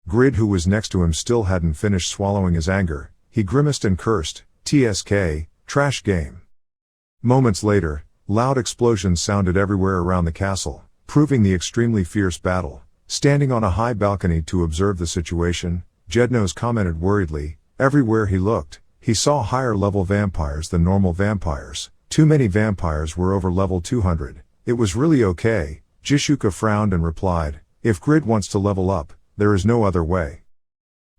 Grid, who was next to him, still hadn't finished swallowing his anger. He grimaced and cursed, "TSK, trash game." Moments later, loud explosions sounded everywhere around the castle, proving the extremely fierce battle. Standing on a high balcony to observe the situation, Jednos commented worriedly, everywhere he looked, he saw higher-level vampires than normal vampires. Too many vampires were over level 200. It was really okay. Jishuka frowned and replied, if Grid wants to level up, there is no other way.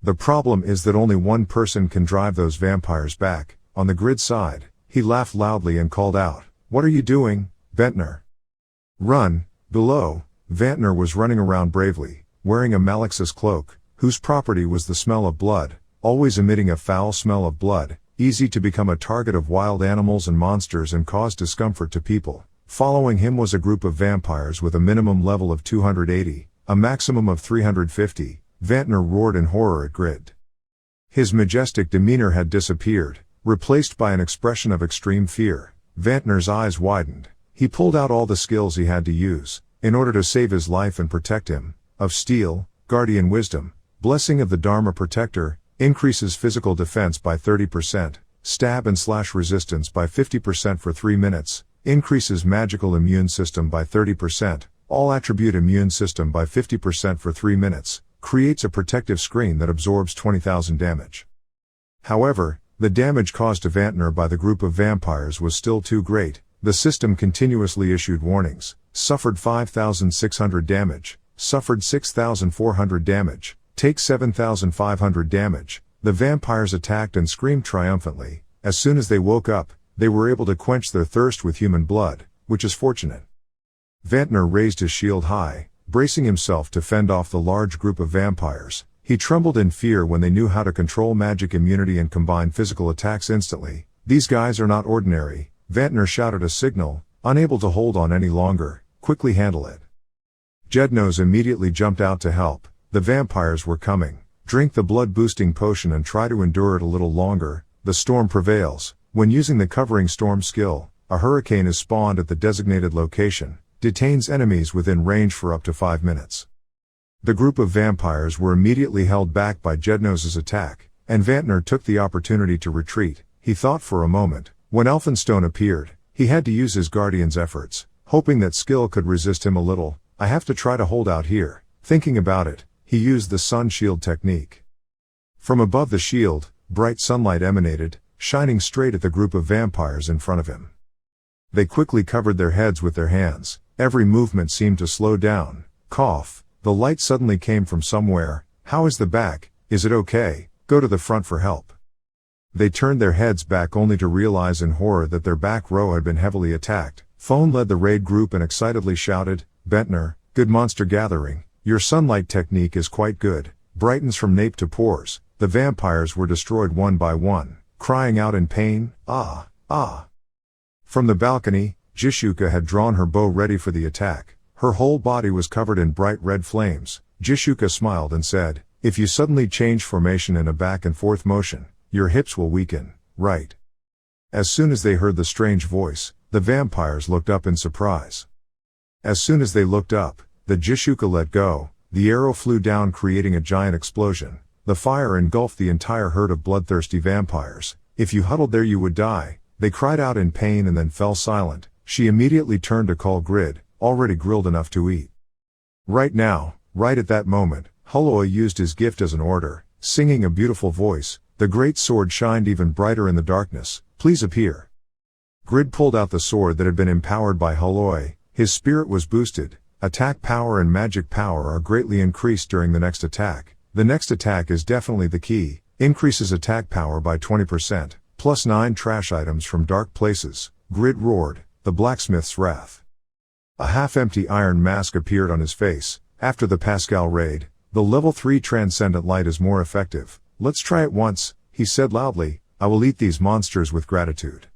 The problem is that only one person can drive those vampires back. On the Grid side, he laughed loudly and called out, "What are you doing, Ventnor? Run!" Below, Ventnor was running around bravely, wearing a Malixus cloak, whose property was the smell of blood, always emitting a foul smell of blood, easy to become a target of wild animals and monsters and cause discomfort to people. Following him was a group of vampires with a minimum level of 280, a maximum of 350. Ventnor roared in horror at Grid. His majestic demeanor had disappeared, replaced by an expression of extreme fear. Ventnor's eyes widened. He pulled out all the skills he had to use, in order to save his life and protect him. Of Steel, Guardian Wisdom, Blessing of the Dharma Protector, increases physical defense by 30%, stab and slash resistance by 50% for 3 minutes, increases magical immune system by 30%, all attribute immune system by 50% for 3 minutes, creates a protective screen that absorbs 20,000 damage. However, the damage caused to Ventnor by the group of vampires was still too great. The system continuously issued warnings, suffered 5,600 damage, suffered 6,400 damage, take 7,500 damage. The vampires attacked and screamed triumphantly. As soon as they woke up, they were able to quench their thirst with human blood, which is fortunate. Ventnor raised his shield high, bracing himself to fend off the large group of vampires. He trembled in fear when they knew how to control magic immunity and combine physical attacks instantly. These guys are not ordinary. Ventnor shouted a signal, unable to hold on any longer, quickly handle it. Jednos immediately jumped out to help. The vampires were coming. Drink the blood-boosting potion and try to endure it a little longer. The storm prevails. When using the covering storm skill, a hurricane is spawned at the designated location, detains enemies within range for up to 5 minutes. The group of vampires were immediately held back by Jednos' attack, and Ventnor took the opportunity to retreat. He thought for a moment. When Elphinstone appeared, he had to use his guardian's efforts, hoping that skill could resist him a little. I have to try to hold out here. Thinking about it, he used the sun shield technique. From above the shield, bright sunlight emanated, shining straight at the group of vampires in front of him. They quickly covered their heads with their hands. Every movement seemed to slow down. Cough. The light suddenly came from somewhere. How is the back? Is it okay? Go to the front for help. They turned their heads back only to realize in horror that their back row had been heavily attacked. Phone led the raid group and excitedly shouted, Ventnor, good monster gathering. Your sunlight technique is quite good. Brightens from nape to pores. The vampires were destroyed one by one, crying out in pain, ah, ah. From the balcony, Jishuka had drawn her bow ready for the attack. Her whole body was covered in bright red flames. Jishuka smiled and said, if you suddenly change formation in a back and forth motion, your hips will weaken, right? As soon as they heard the strange voice, the vampires looked up in surprise. As soon as they looked up, the Jishuka let go. The arrow flew down, creating a giant explosion. The fire engulfed the entire herd of bloodthirsty vampires. If you huddled there you would die. They cried out in pain and then fell silent. She immediately turned to call Grid, already grilled enough to eat. Right now, right at that moment, Huloi used his gift as an order, singing a beautiful voice. The great sword shined even brighter in the darkness. Please appear. Grid pulled out the sword that had been empowered by Huloi. His spirit was boosted. Attack power and magic power are greatly increased during the next attack. The next attack is definitely the key. Increases attack power by 20%. Plus 9 trash items from dark places. Grid roared, the blacksmith's wrath. A half-empty iron mask appeared on his face. After the Pascal raid, the level 3 transcendent light is more effective. Let's try it once, he said loudly. I will eat these monsters with gratitude.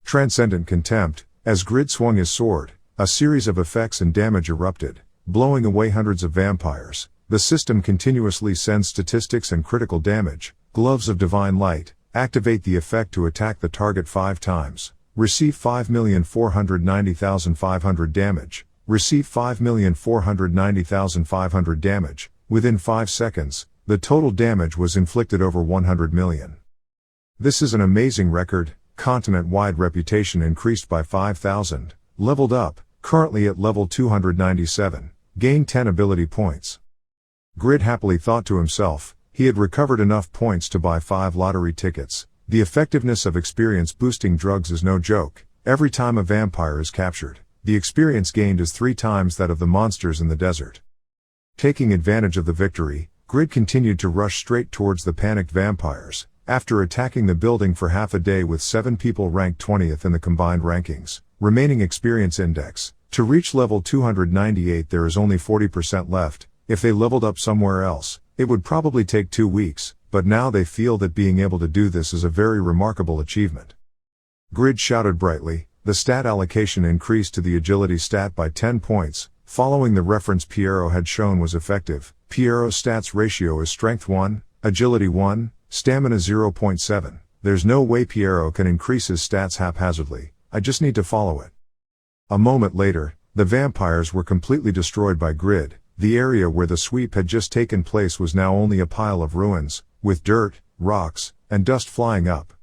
Transcendent contempt. As Grid swung his sword, a series of effects and damage erupted, blowing away hundreds of vampires. The system continuously sends statistics and critical damage. Gloves of divine light. Activate the effect to attack the target 5 times. Receive 5,490,500 damage. Receive 5,490,500 damage. within 5 seconds, the total damage was inflicted over 100 million. This is an amazing record. Continent-wide reputation increased by 5,000, leveled up, currently at level 297, gained 10 ability points. Grid happily thought to himself, he had recovered enough points to buy 5 lottery tickets. The effectiveness of experience-boosting drugs is no joke. Every time a vampire is captured, the experience gained is 3 times that of the monsters in the desert. Taking advantage of the victory, Grid continued to rush straight towards the panicked vampires, after attacking the building for half a day with 7 people ranked 20th in the combined rankings. Remaining experience index. To reach level 298 there is only 40% left. If they leveled up somewhere else, it would probably take 2 weeks, but now they feel that being able to do this is a very remarkable achievement. Grid shouted brightly. The stat allocation increased to the agility stat by 10 points, following the reference Piero had shown was effective. Piero's stats ratio is strength 1, agility 1, stamina 0.7. There's no way Piero can increase his stats haphazardly. I just need to follow it. A moment later, the vampires were completely destroyed by Grid. The area where the sweep had just taken place was now only a pile of ruins, with dirt, rocks, and dust flying up.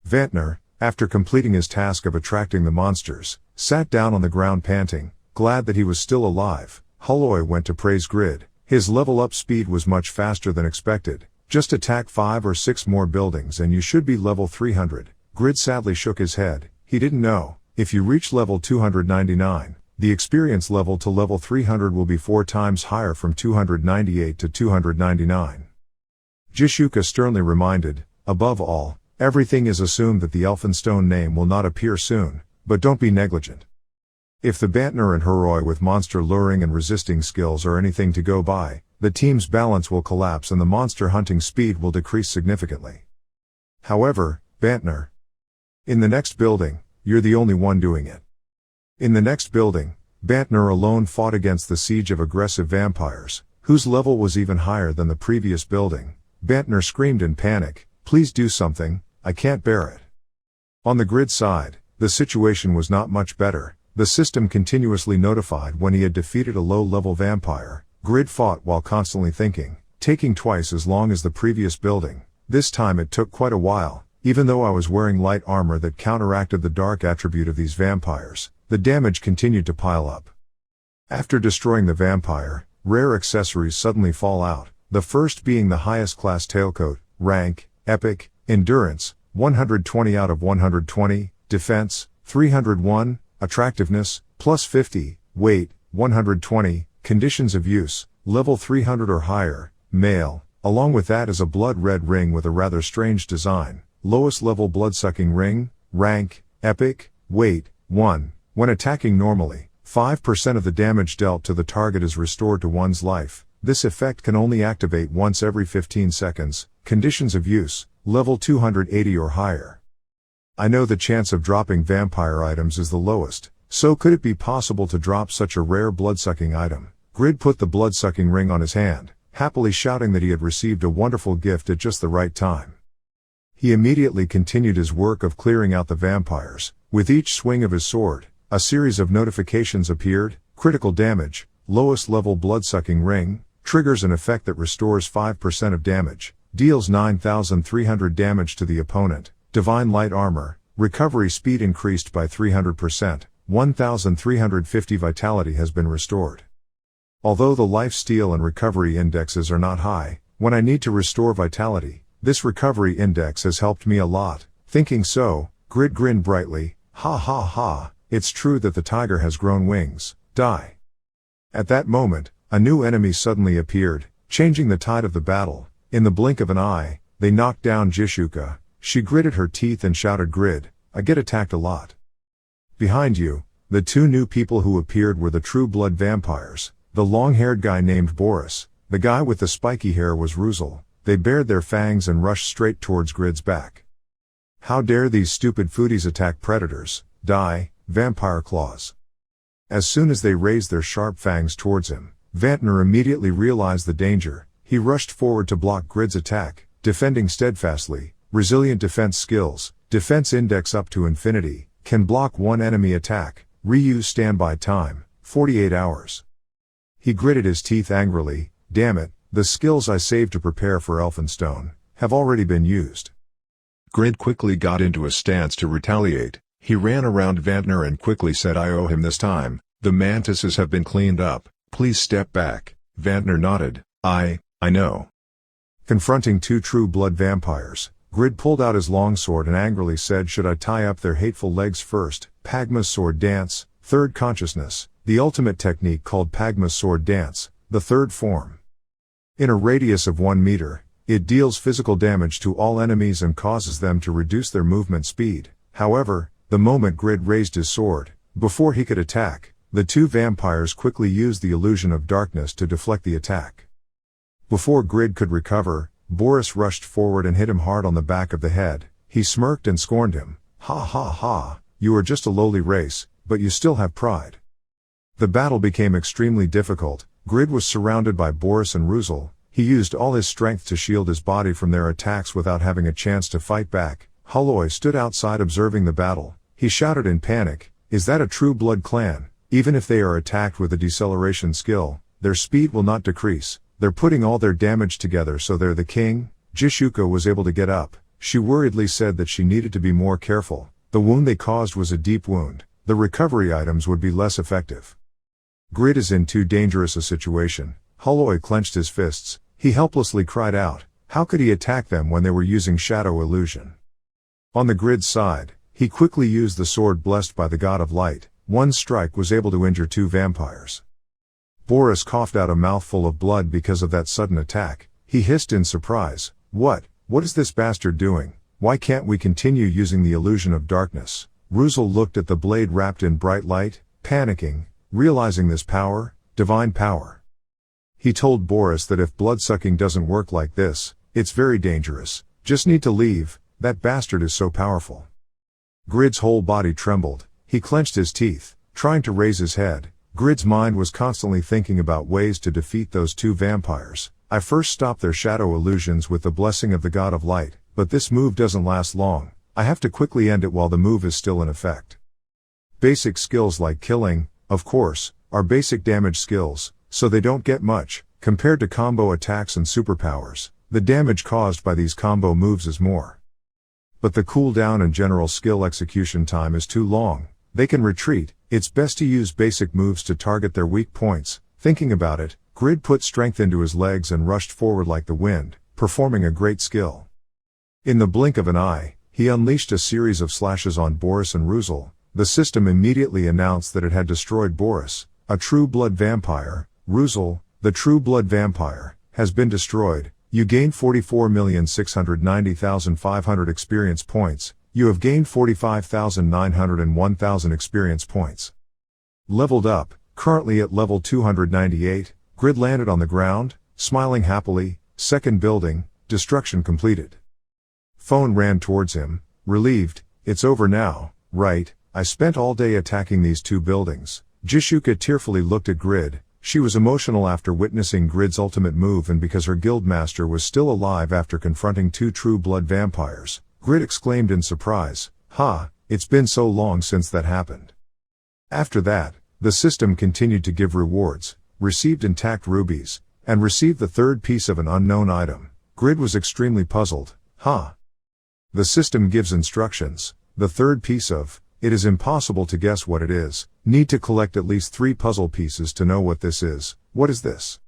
Vantner, after completing his task of attracting the monsters, sat down on the ground panting, glad that he was still alive. Hulloy went to praise Grid. His level-up speed was much faster than expected. Just attack 5 or 6 more buildings and you should be level 300. Grid sadly shook his head. He didn't know, if you reach level 299, the experience level to level 300 will be 4 times higher from 298 to 299. Jishuka sternly reminded, above all, everything is assumed that the Elphinstone name will not appear soon, but don't be negligent. If the Bantner and Heroi with monster luring and resisting skills are anything to go by, the team's balance will collapse and the monster hunting speed will decrease significantly. However, Bantner, in the next building, you're the only one doing it. In the next building, Bantner alone fought against the siege of aggressive vampires, whose level was even higher than the previous building. Bantner screamed in panic, "Please do something, I can't bear it." On the Grid side, the situation was not much better. The system continuously notified when he had defeated a low-level vampire. Grid fought while constantly thinking, taking twice as long as the previous building. This time it took quite a while, even though I was wearing light armor that counteracted the dark attribute of these vampires. The damage continued to pile up. After destroying the vampire, rare accessories suddenly fall out, the first being the highest class tailcoat, rank, epic, endurance, 120 out of 120, defense, 301, attractiveness, plus 50, weight, 120, conditions of use, level 300 or higher, male. Along with that is a blood red ring with a rather strange design, lowest level blood-sucking ring, rank, epic, weight, 1. When attacking normally, 5% of the damage dealt to the target is restored to one's life. This effect can only activate once every 15 seconds. Conditions of use, level 280 or higher. I know the chance of dropping vampire items is the lowest, so could it be possible to drop such a rare blood-sucking item? Grid put the blood-sucking ring on his hand, happily shouting that he had received a wonderful gift at just the right time. He immediately continued his work of clearing out the vampires. With each swing of his sword, a series of notifications appeared. Critical damage, lowest level blood-sucking ring, triggers an effect that restores 5% of damage, deals 9,300 damage to the opponent. Divine light armor, recovery speed increased by 300%, 1,350 vitality has been restored. Although the life steal and recovery indexes are not high, when I need to restore vitality, this recovery index has helped me a lot. Thinking so, Grid grinned brightly, ha ha ha, it's true that the tiger has grown wings, die. At that moment, a new enemy suddenly appeared, changing the tide of the battle. In the blink of an eye, they knocked down Jishuka. She gritted her teeth and shouted, "Grid, I get attacked a lot." Behind you, the 2 new people who appeared were the true blood vampires. The long-haired guy named Boris, the guy with the spiky hair was Ruzel. They bared their fangs and rushed straight towards Grid's back. How dare these stupid foodies attack predators? Die, vampire claws. As soon as they raised their sharp fangs towards him, Vantner immediately realized the danger. He rushed forward to block Grid's attack, defending steadfastly. Resilient defense skills, defense index up to infinity, can block one enemy attack, reuse standby time, 48 hours. He gritted his teeth angrily, damn it, the skills I saved to prepare for Elphinstone have already been used. Grid quickly got into a stance to retaliate. He ran around Vantner and quickly said, "I owe him this time. The mantises have been cleaned up. Please step back." Vantner nodded. I know." Confronting two true blood vampires, Grid pulled out his longsword and angrily said, "Should I tie up their hateful legs first?" Pagma's sword dance, third consciousness, the ultimate technique called Pagma's sword dance, the third form. In a radius of 1 meter, it deals physical damage to all enemies and causes them to reduce their movement speed. However, the moment Grid raised his sword, before he could attack, the two vampires quickly used the illusion of darkness to deflect the attack. Before Grid could recover, Boris rushed forward and hit him hard on the back of the head. He smirked and scorned him. "Ha ha ha, you are just a lowly race, but you still have pride." The battle became extremely difficult. Grid was surrounded by Boris and Ruzel. He used all his strength to shield his body from their attacks without having a chance to fight back. Holloy stood outside observing the battle. He shouted in panic, "Is that a true blood clan? Even if they are attacked with a deceleration skill, their speed will not decrease. They're putting all their damage together, so they're the king." Jishuka was able to get up. She worriedly said that she needed to be more careful. The wound they caused was a deep wound. The recovery items would be less effective. Grid is in too dangerous a situation. Holloy clenched his fists. He helplessly cried out. How could he attack them when they were using shadow illusion? On the Grid's side, he quickly used the sword blessed by the god of light. One strike was able to injure two vampires. Boris coughed out a mouthful of blood because of that sudden attack. He hissed in surprise. What is this bastard doing? Why can't we continue using the illusion of darkness?" Ruzel looked at the blade wrapped in bright light, panicking, realizing this power, divine power. He told Boris that if bloodsucking doesn't work like this, it's very dangerous. Just need to leave, that bastard is so powerful. Grid's whole body trembled. He clenched his teeth, trying to raise his head. Grid's mind was constantly thinking about ways to defeat those two vampires. I first stopped their shadow illusions with the blessing of the god of light, but this move doesn't last long. I have to quickly end it while the move is still in effect. Basic skills like killing, of course, are basic damage skills, so they don't get much. Compared to combo attacks and superpowers, the damage caused by these combo moves is more. But the cooldown and general skill execution time is too long. They can retreat. It's best to use basic moves to target their weak points. Thinking about it, Grid put strength into his legs and rushed forward like the wind, performing a great skill. In the blink of an eye, he unleashed a series of slashes on Boris and Ruzel. The system immediately announced that it had destroyed Boris, a true blood vampire. Ruzel, the true blood vampire, has been destroyed. You gained 44,690,500 experience points. You have gained 45,900 and 1,000 experience points. Leveled up, currently at level 298, Grid landed on the ground, smiling happily. Second building, destruction completed. Phone ran towards him, relieved. It's over now, right? I spent all day attacking these two buildings. Jishuka tearfully looked at Grid. She was emotional after witnessing Grid's ultimate move and because her guildmaster was still alive after confronting two true blood vampires. Grid exclaimed in surprise, it's been so long since that happened. After that, the system continued to give rewards, received intact rubies, and received the third piece of an unknown item. Grid was extremely puzzled. The system gives instructions. The third piece of, it is impossible to guess what it is. Need to collect at least 3 puzzle pieces to know what this is. What is this?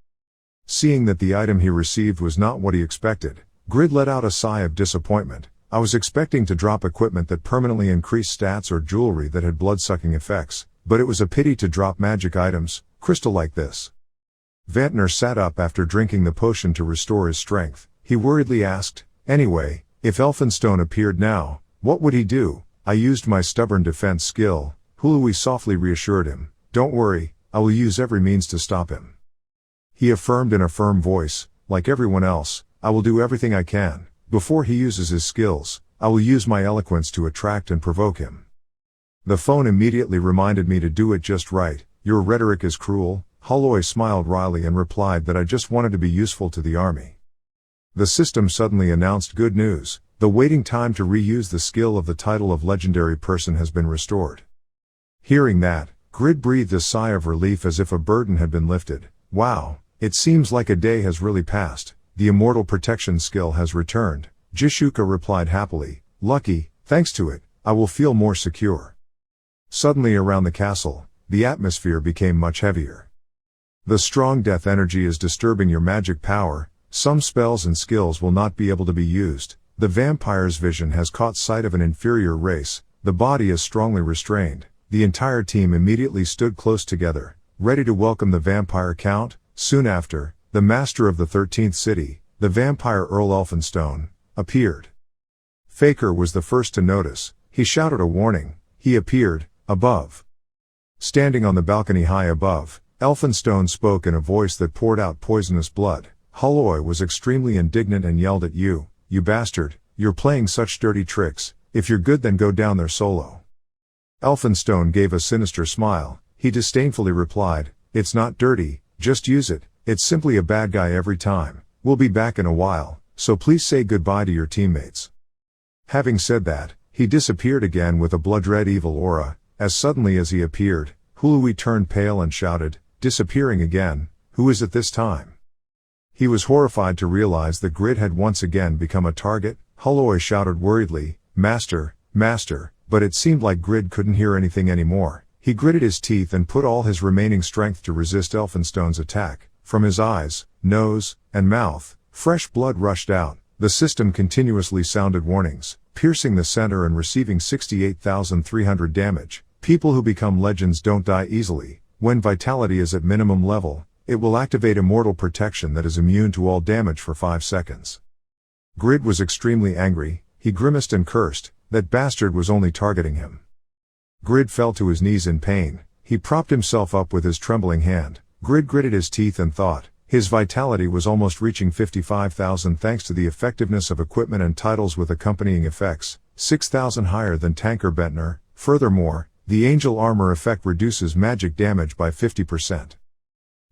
Seeing that the item he received was not what he expected, Grid let out a sigh of disappointment. I was expecting to drop equipment that permanently increased stats or jewelry that had blood-sucking effects, but it was a pity to drop magic items, crystal like this. Vantner sat up after drinking the potion to restore his strength. He worriedly asked, anyway, if Elphinstone appeared now, what would he do? I used my stubborn defense skill. Hului softly reassured him, don't worry, I will use every means to stop him. He affirmed in a firm voice, like everyone else, I will do everything I can. Before he uses his skills, I will use my eloquence to attract and provoke him. The phone immediately reminded me to do it just right. Your rhetoric is cruel. Holloy smiled wryly and replied that I just wanted to be useful to the army. The system suddenly announced good news. The waiting time to reuse the skill of the title of legendary person has been restored. Hearing that, Grid breathed a sigh of relief as if a burden had been lifted. Wow, It seems like a day has really passed. The immortal protection skill has returned. Jishuka replied happily. Lucky, thanks to it, I will feel more secure. Suddenly around the castle, the atmosphere became much heavier. The strong death energy is disturbing your magic power. Some spells and skills will not be able to be used. The vampire's vision has caught sight of an inferior race. The body is strongly restrained. The entire team immediately stood close together, ready to welcome the vampire count. Soon after, the master of the 13th city, the vampire Earl Elphinstone, appeared. Faker was the first to notice. He shouted a warning. He appeared, above. Standing on the balcony high above, Elphinstone spoke in a voice that poured out poisonous blood. Holloy was extremely indignant and yelled at you bastard, you're playing such dirty tricks. If you're good then go down there solo. Elphinstone gave a sinister smile. He disdainfully replied, it's not dirty, just use it. It's simply a bad guy every time. We'll be back in a while, so please say goodbye to your teammates. Having said that, he disappeared again with a blood-red evil aura. As suddenly as he appeared, Hului turned pale and shouted, disappearing again, who is it this time? He was horrified to realize that Grid had once again become a target. Holloy shouted worriedly, Master, Master, but it seemed like Grid couldn't hear anything anymore. He gritted his teeth and put all his remaining strength to resist Elphinstone's attack. From his eyes, nose, and mouth, fresh blood rushed out. The system continuously sounded warnings, piercing the center and receiving 68,300 damage. People who become legends don't die easily. When vitality is at minimum level, it will activate immortal protection that is immune to all damage for 5 seconds. Grid was extremely angry. He grimaced and cursed. That bastard was only targeting him. Grid fell to his knees in pain. He propped himself up with his trembling hand. Grid gritted his teeth and thought. His vitality was almost reaching 55,000 thanks to the effectiveness of equipment and titles with accompanying effects, 6,000 higher than Tanker Bentner. Furthermore, the angel armor effect reduces magic damage by 50%.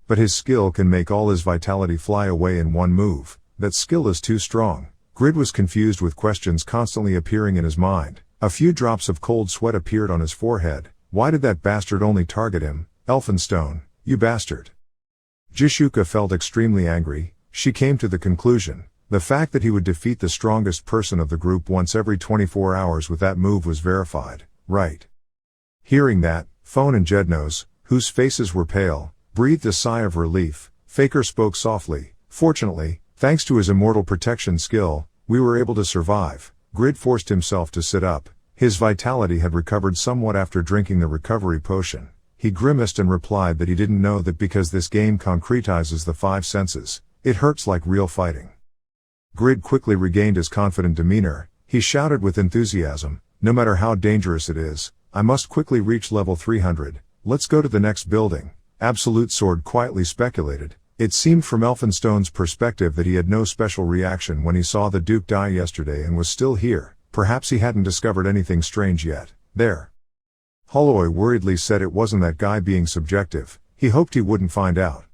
But his skill can make all his vitality fly away in one move. That skill is too strong. Grid was confused with questions constantly appearing in his mind. A few drops of cold sweat appeared on his forehead. Why did that bastard only target him? Elphinstone, you bastard. Jishuka felt extremely angry. She came to the conclusion. The fact that he would defeat the strongest person of the group once every 24 hours with that move was verified. Right. Hearing that, Phone and Jednose, whose faces were pale, breathed a sigh of relief. Faker spoke softly. Fortunately, thanks to his immortal protection skill, we were able to survive. Grid forced himself to sit up. His vitality had recovered somewhat after drinking the recovery potion. He grimaced and replied that he didn't know that because this game concretizes the 5 senses, it hurts like real fighting. Grid quickly regained his confident demeanor. He shouted with enthusiasm, no matter how dangerous it is, I must quickly reach level 300. Let's go to the next building. Absolute Sword quietly speculated. It seemed from Elphinstone's perspective that he had no special reaction when he saw the Duke die yesterday and was still here. Perhaps he hadn't discovered anything strange yet. There. Holloy worriedly said it wasn't that guy being subjective. He hoped he wouldn't find out.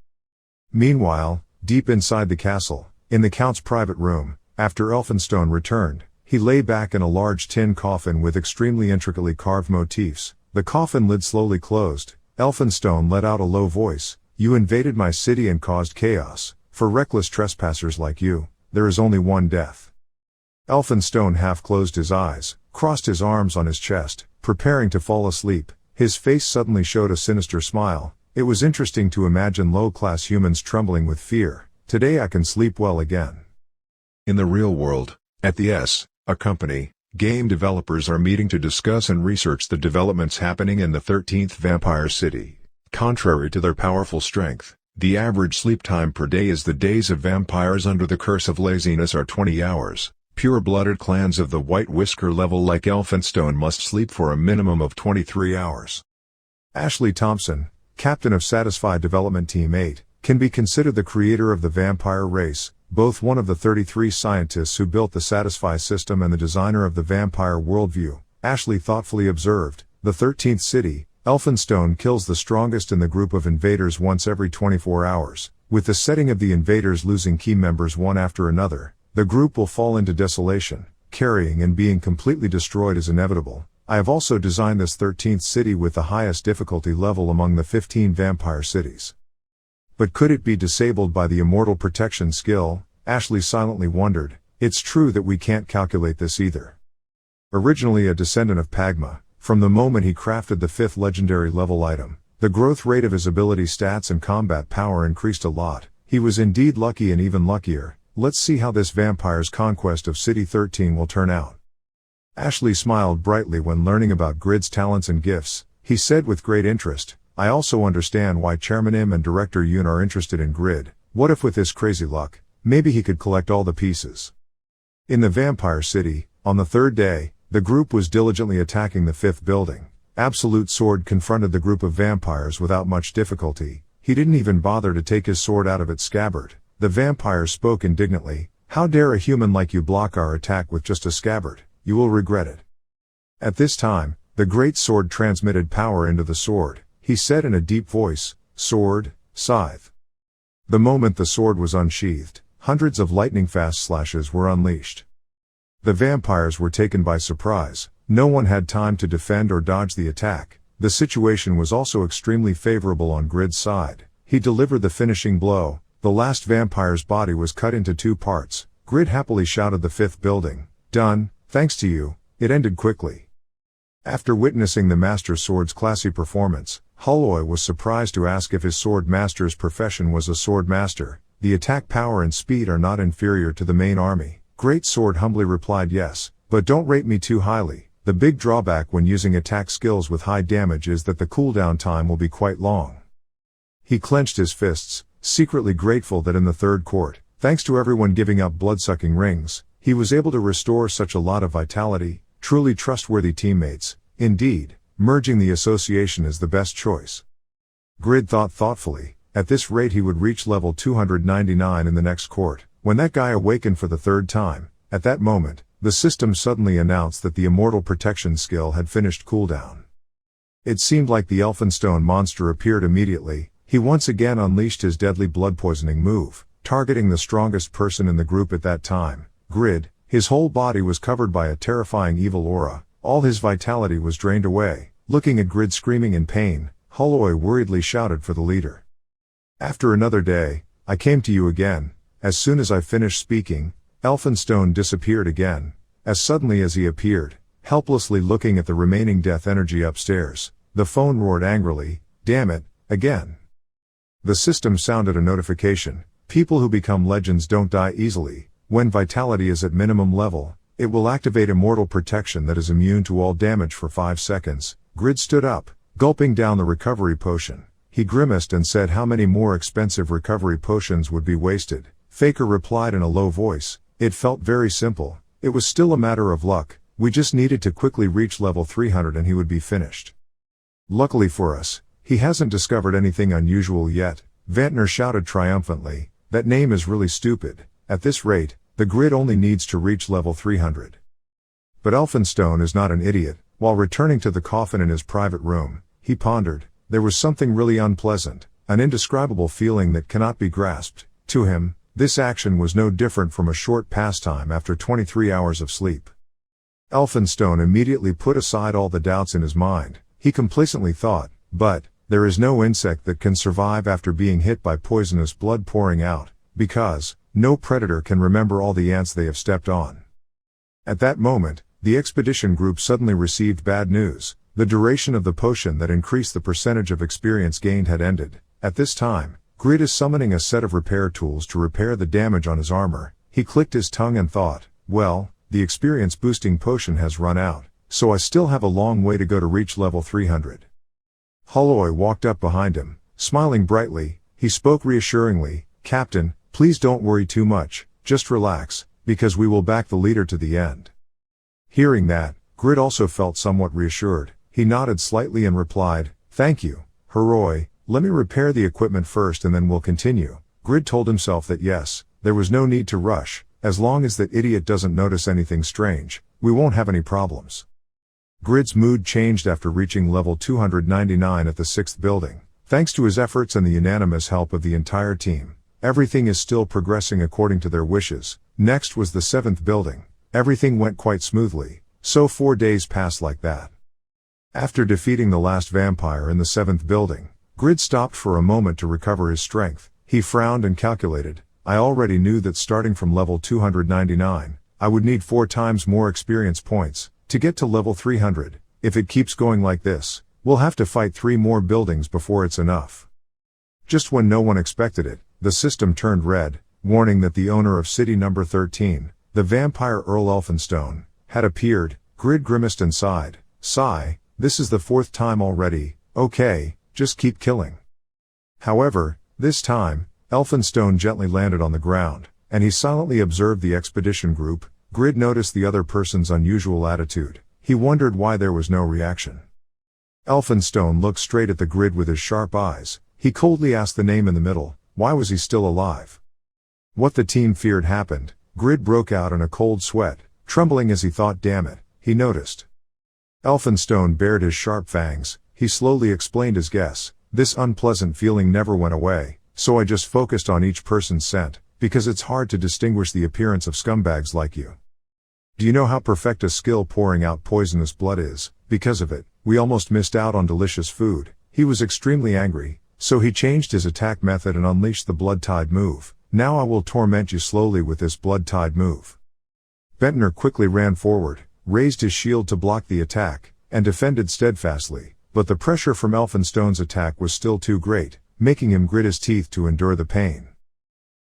Meanwhile, deep inside the castle, in the Count's private room, after Elphinstone returned, he lay back in a large tin coffin with extremely intricately carved motifs. The coffin lid slowly closed. Elphinstone let out a low voice. You invaded my city and caused chaos. For reckless trespassers like you, there is only one death. Elphinstone half closed his eyes, crossed his arms on his chest, preparing to fall asleep. His face suddenly showed a sinister smile. It was interesting to imagine low-class humans trembling with fear. Today I can sleep well again. In the real world, at the a company, game developers are meeting to discuss and research the developments happening in the 13th Vampire City. Contrary to their powerful strength, the average sleep time per day is the days of vampires under the curse of laziness are 20 hours. Pure-blooded clans of the White Whisker level like Elphinstone must sleep for a minimum of 23 hours. Ashley Thompson, captain of Satisfy Development Team 8, can be considered the creator of the vampire race, both one of the 33 scientists who built the Satisfy system and the designer of the vampire worldview. Ashley thoughtfully observed, the 13th city, Elphinstone kills the strongest in the group of invaders once every 24 hours. With the setting of the invaders losing key members one after another, the group will fall into desolation. Carrying and being completely destroyed is inevitable. I have also designed this 13th city with the highest difficulty level among the 15 vampire cities. But could it be disabled by the immortal protection skill? Ashley silently wondered. It's true that we can't calculate this either. Originally a descendant of Pagma, from the moment he crafted the 5th legendary level item, the growth rate of his ability stats and combat power increased a lot. He was indeed lucky and even luckier. Let's see how this vampire's conquest of City 13 will turn out. Ashley smiled brightly when learning about Grid's talents and gifts. He said with great interest, I also understand why Chairman Im and Director Yoon are interested in Grid. What if with this crazy luck, maybe he could collect all the pieces? In the vampire city, on the 3rd day, the group was diligently attacking the 5th building. Absolute Sword confronted the group of vampires without much difficulty. He didn't even bother to take his sword out of its scabbard. The vampire spoke indignantly, how dare a human like you block our attack with just a scabbard? You will regret it. At this time, the great sword transmitted power into the sword. He said in a deep voice, sword, scythe. The moment the sword was unsheathed, hundreds of lightning-fast slashes were unleashed. The vampires were taken by surprise. No one had time to defend or dodge the attack. The situation was also extremely favorable on Grid's side. He delivered the finishing blow. The last vampire's body was cut into 2 parts. Grid happily shouted the 5th building. Done, thanks to you. It ended quickly. After witnessing the Master Sword's classy performance, Holloway was surprised to ask if his sword master's profession was a sword master. The attack power and speed are not inferior to the main army. Great Sword humbly replied yes, but don't rate me too highly. The big drawback when using attack skills with high damage is that the cooldown time will be quite long. He clenched his fists, secretly grateful that in the 3rd court, thanks to everyone giving up blood-sucking rings, he was able to restore such a lot of vitality. Truly trustworthy teammates. Indeed, merging the association is the best choice. Grid thought thoughtfully. At this rate he would reach level 299 in the next court. When that guy awakened for the 3rd time, at that moment, the system suddenly announced that the immortal protection skill had finished cooldown. It seemed like the Elphinstone monster appeared immediately. He once again unleashed his deadly blood poisoning move, targeting the strongest person in the group at that time, Grid. His whole body was covered by a terrifying evil aura. All his vitality was drained away. Looking at Grid screaming in pain, Holloway worriedly shouted for the leader. After another day, I came to you again. As soon as I finished speaking, Elphinstone disappeared again. As suddenly as he appeared, helplessly looking at the remaining death energy upstairs, the phone roared angrily, damn it, again. The system sounded a notification. People who become legends don't die easily. When vitality is at minimum level, it will activate immortal protection that is immune to all damage for 5 seconds. Grid stood up, gulping down the recovery potion. He grimaced and said how many more expensive recovery potions would be wasted. Faker replied in a low voice, it felt very simple. It was still a matter of luck. We just needed to quickly reach level 300 and he would be finished. Luckily for us, he hasn't discovered anything unusual yet. Vantner shouted triumphantly, that name is really stupid. At this rate, the Grid only needs to reach level 300. But Elphinstone is not an idiot. While returning to the coffin in his private room, he pondered. There was something really unpleasant, an indescribable feeling that cannot be grasped. To him, this action was no different from a short pastime after 23 hours of sleep. Elphinstone immediately put aside all the doubts in his mind. He complacently thought, but, there is no insect that can survive after being hit by poisonous blood pouring out, because, no predator can remember all the ants they have stepped on. At that moment, the expedition group suddenly received bad news. The duration of the potion that increased the percentage of experience gained had ended. At this time, Grid is summoning a set of repair tools to repair the damage on his armor. He clicked his tongue and thought, well, the experience boosting potion has run out, so I still have a long way to go to reach level 300. Holloway walked up behind him, smiling brightly. He spoke reassuringly, Captain, please don't worry too much, just relax, because we will back the leader to the end. Hearing that, Grid also felt somewhat reassured. He nodded slightly and replied, thank you, Heroi, let me repair the equipment first and then we'll continue. Grid told himself that yes, there was no need to rush. As long as that idiot doesn't notice anything strange, we won't have any problems. Grid's mood changed after reaching level 299 at the 6th building. Thanks to his efforts and the unanimous help of the entire team, everything is still progressing according to their wishes. Next was the 7th building. Everything went quite smoothly, so 4 days passed like that. After defeating the last vampire in the 7th building, Grid stopped for a moment to recover his strength. He frowned and calculated. I already knew that starting from level 299, I would need 4 times more experience points to get to level 300. If it keeps going like this, we'll have to fight 3 more buildings before it's enough. Just when no one expected it, the system turned red, warning that the owner of city number 13, the vampire Earl Elphinstone, had appeared. Grid grimaced and sighed. Sigh, this is the 4th time already. Okay, just keep killing. However, this time, Elphinstone gently landed on the ground, and he silently observed the expedition group. Grid noticed the other person's unusual attitude. He wondered why there was no reaction. Elphinstone looked straight at the Grid with his sharp eyes. He coldly asked the name in the middle. Why was he still alive? What the team feared happened. Grid broke out in a cold sweat, trembling as he thought, damn it, he noticed. Elphinstone bared his sharp fangs. He slowly explained his guess. This unpleasant feeling never went away, so I just focused on each person's scent, because it's hard to distinguish the appearance of scumbags like you. Do you know how perfect a skill pouring out poisonous blood is? Because of it, we almost missed out on delicious food. He was extremely angry, so he changed his attack method and unleashed the Blood Tide move. Now I will torment you slowly with this Blood Tide move. Ventnor quickly ran forward, raised his shield to block the attack, and defended steadfastly, but the pressure from Elphinstone's attack was still too great, making him grit his teeth to endure the pain.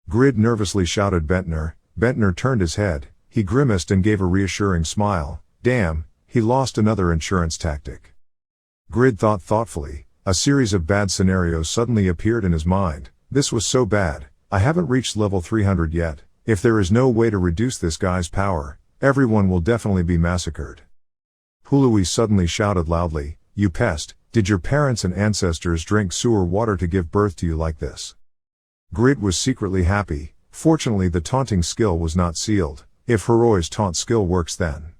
Grid nervously shouted Ventnor. Ventnor turned his head. He grimaced and gave a reassuring smile. Damn, he lost another insurance tactic. Grid thought thoughtfully. A series of bad scenarios suddenly appeared in his mind. This was so bad. I haven't reached level 300 yet. If there is no way to reduce this guy's power, everyone will definitely be massacred. Hului suddenly shouted loudly, you pest, did your parents and ancestors drink sewer water to give birth to you like this? Grid was secretly happy. Fortunately the taunting skill was not sealed. If Heroi's taunt skill works then.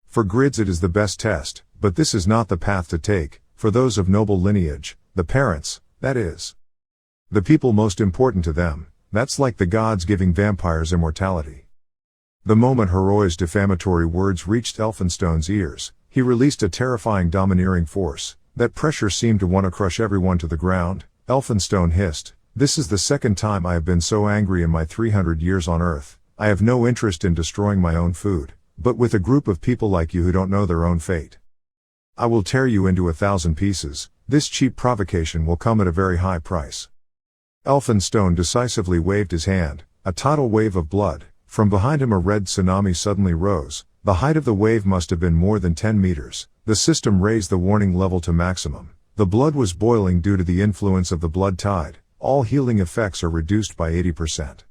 For Grids it is the best test, but this is not the path to take, for those of noble lineage, the parents, that is. The people most important to them, that's like the gods giving vampires immortality. The moment Heroi's defamatory words reached Elphinstone's ears, he released a terrifying domineering force. That pressure seemed to want to crush everyone to the ground. Elphinstone hissed, this is the 2nd time I have been so angry in my 300 years on Earth. I have no interest in destroying my own food, but with a group of people like you who don't know their own fate. I will tear you into 1,000 pieces. This cheap provocation will come at a very high price. Elphinstone decisively waved his hand. A tidal wave of blood. From behind him a red tsunami suddenly rose. The height of the wave must have been more than 10 meters. The system raised the warning level to maximum. The blood was boiling due to the influence of the blood tide. All healing effects are reduced by 80%.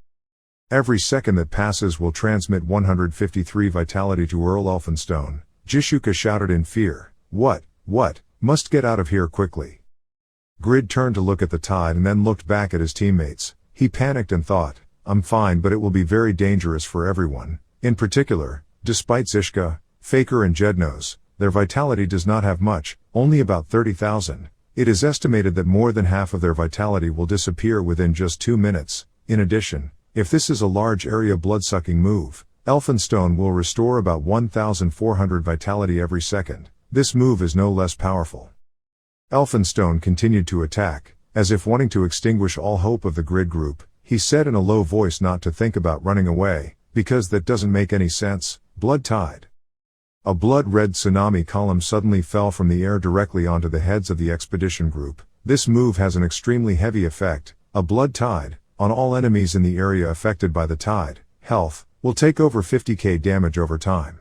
Every second that passes will transmit 153 vitality to Earl Elphinstone. Jishuka shouted in fear. What? Must get out of here quickly. Grid turned to look at the tide and then looked back at his teammates. He panicked and thought, I'm fine, but it will be very dangerous for everyone. In particular, despite Zishka, Faker and Jednos, their vitality does not have much, only about 30,000. It is estimated that more than half of their vitality will disappear within just 2 minutes. In addition, if this is a large area blood-sucking move, Elphinstone will restore about 1,400 vitality every second. This move is no less powerful. Elphinstone continued to attack, as if wanting to extinguish all hope of the Grid group. He said in a low voice not to think about running away, because that doesn't make any sense. Blood tide. A blood-red tsunami column suddenly fell from the air directly onto the heads of the expedition group. This move has an extremely heavy effect. A blood tide, on all enemies in the area affected by the tide, health, will take over 50k damage over time.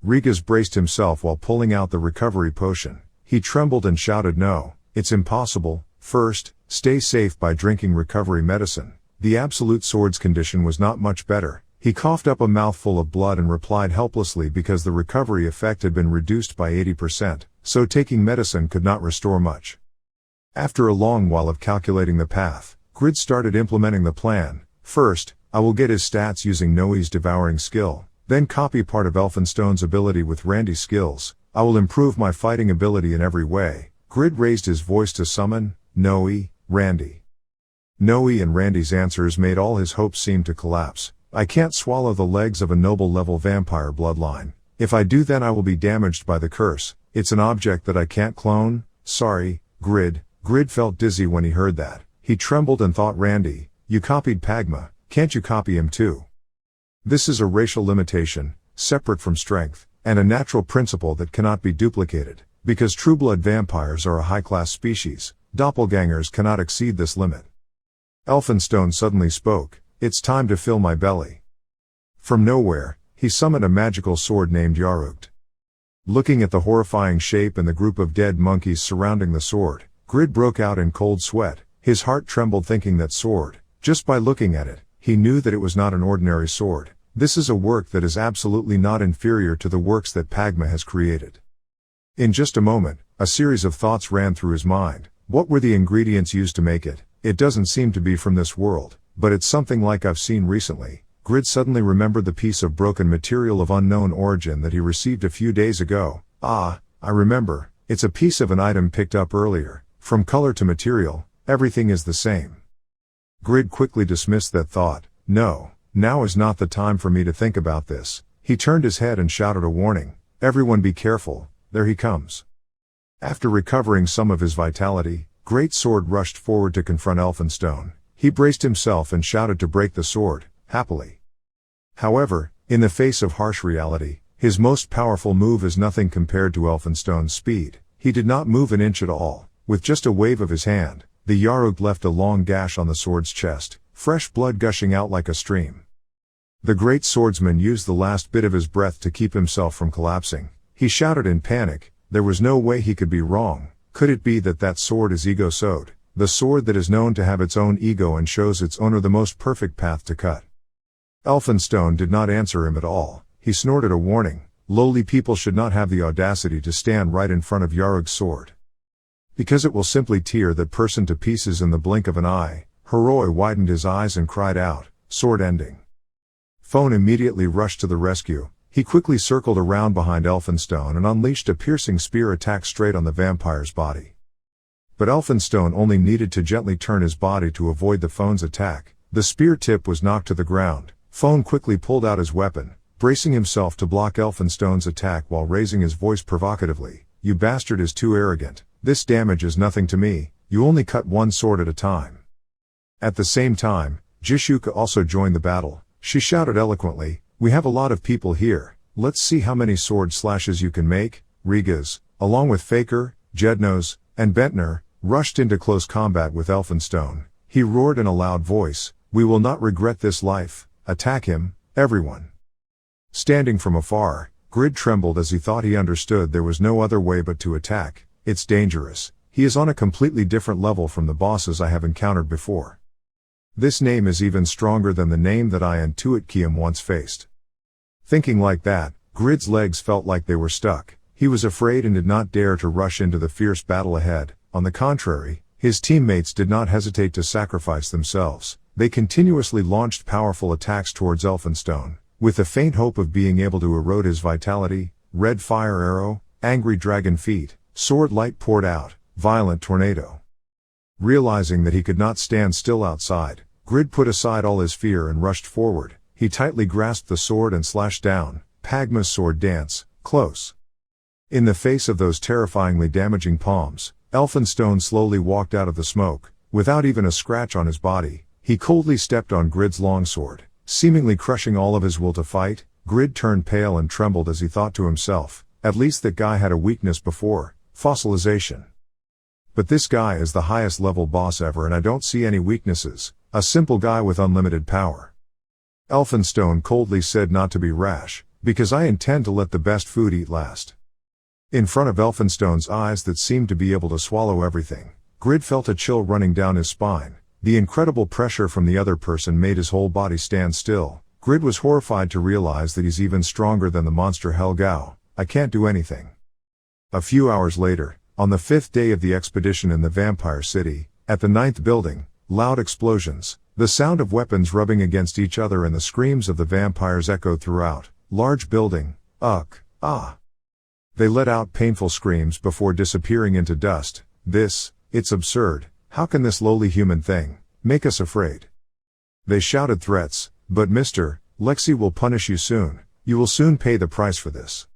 Rigas braced himself while pulling out the recovery potion. He trembled and shouted, no, it's impossible. First, stay safe by drinking recovery medicine. The absolute sword's condition was not much better. He coughed up a mouthful of blood and replied helplessly because the recovery effect had been reduced by 80%, so taking medicine could not restore much. After a long while of calculating the path, Grid started implementing the plan. First, I will get his stats using Noe's devouring skill, then copy part of Elphinstone's ability with Randy's skills. I will improve my fighting ability in every way. Grid raised his voice to summon Noe, Randy. Noe and Randy's answers made all his hopes seem to collapse. I can't swallow the legs of a noble-level vampire bloodline. If I do, then I will be damaged by the curse. It's an object that I can't clone. Sorry, Grid. Grid felt dizzy when he heard that. He trembled and thought, Randy, you copied Pagma, can't you copy him too? This is a racial limitation, separate from strength, and a natural principle that cannot be duplicated. Because true-blood vampires are a high-class species, doppelgangers cannot exceed this limit. Elphinstone suddenly spoke, it's time to fill my belly. From nowhere, he summoned a magical sword named Yarugt. Looking at the horrifying shape and the group of dead monkeys surrounding the sword, Grid broke out in cold sweat. His heart trembled thinking that sword. Just by looking at it, he knew that it was not an ordinary sword. This is a work that is absolutely not inferior to the works that Pagma has created. In just a moment, a series of thoughts ran through his mind. What were the ingredients used to make it? It doesn't seem to be from this world, but it's something like I've seen recently. Grid suddenly remembered the piece of broken material of unknown origin that he received a few days ago. Ah, I remember, it's a piece of an item picked up earlier. From color to material, everything is the same. Grid quickly dismissed that thought. No, now is not the time for me to think about this. He turned his head and shouted a warning. Everyone be careful, there he comes. After recovering some of his vitality, Great Sword rushed forward to confront Elphinstone. He braced himself and shouted to break the sword, happily. However, in the face of harsh reality, his most powerful move is nothing compared to Elphinstone's speed. He did not move an inch at all. With just a wave of his hand, the Yarugt left a long gash on the sword's chest, fresh blood gushing out like a stream. The great swordsman used the last bit of his breath to keep himself from collapsing. He shouted in panic, there was no way he could be wrong. Could it be that that sword is ego-sewed? The sword that is known to have its own ego and shows its owner the most perfect path to cut. Elphinstone did not answer him at all. He snorted a warning. Lowly people should not have the audacity to stand right in front of Yarug's sword. Because it will simply tear that person to pieces in the blink of an eye. Heroi widened his eyes and cried out, sword ending. Phone immediately rushed to the rescue. He quickly circled around behind Elphinstone and unleashed a piercing spear attack straight on the vampire's body. But Elphinstone only needed to gently turn his body to avoid the Phone's attack. The spear tip was knocked to the ground. Phone quickly pulled out his weapon, bracing himself to block Elphinstone's attack while raising his voice provocatively. You bastard is too arrogant. This damage is nothing to me. You only cut one sword at a time. At the same time, Jishuka also joined the battle. She shouted eloquently, we have a lot of people here. Let's see how many sword slashes you can make. Rigas, along with Faker, Jednos, and Bentner, rushed into close combat with Elphinstone. He roared in a loud voice, we will not regret this life. Attack him, everyone. Standing from afar, Grid trembled as he thought he understood there was no other way but to attack. It's dangerous. He is on a completely different level from the bosses I have encountered before. This name is even stronger than the name that I and Tuatkiam once faced. Thinking like that, Grid's legs felt like they were stuck. He was afraid and did not dare to rush into the fierce battle ahead. On the contrary, his teammates did not hesitate to sacrifice themselves. They continuously launched powerful attacks towards Elphinstone, with the faint hope of being able to erode his vitality. Red fire arrow, angry dragon feet, sword light poured out, violent tornado. Realizing that he could not stand still outside, Grid put aside all his fear and rushed forward. He tightly grasped the sword and slashed down. Pagma's sword dance, close. In the face of those terrifyingly damaging palms, Elphinstone slowly walked out of the smoke. Without even a scratch on his body, he coldly stepped on Grid's longsword, seemingly crushing all of his will to fight. Grid turned pale and trembled as he thought to himself, at least that guy had a weakness before, fossilization. But this guy is the highest level boss ever and I don't see any weaknesses, a simple guy with unlimited power. Elphinstone coldly said not to be rash, because I intend to let the best food eat last. In front of Elphinstone's eyes that seemed to be able to swallow everything, Grid felt a chill running down his spine. The incredible pressure from the other person made his whole body stand still. Grid was horrified to realize that he's even stronger than the monster Helgao. I can't do anything. A few hours later, on the 5th day of the expedition in the vampire city, at the 9th building, loud explosions, the sound of weapons rubbing against each other and the screams of the vampires echoed throughout. Large building, ah. They let out painful screams before disappearing into dust. It's absurd. How can this lowly human thing make us afraid? They shouted threats, but Mr. Lexi will punish you soon. You will soon pay the price for this.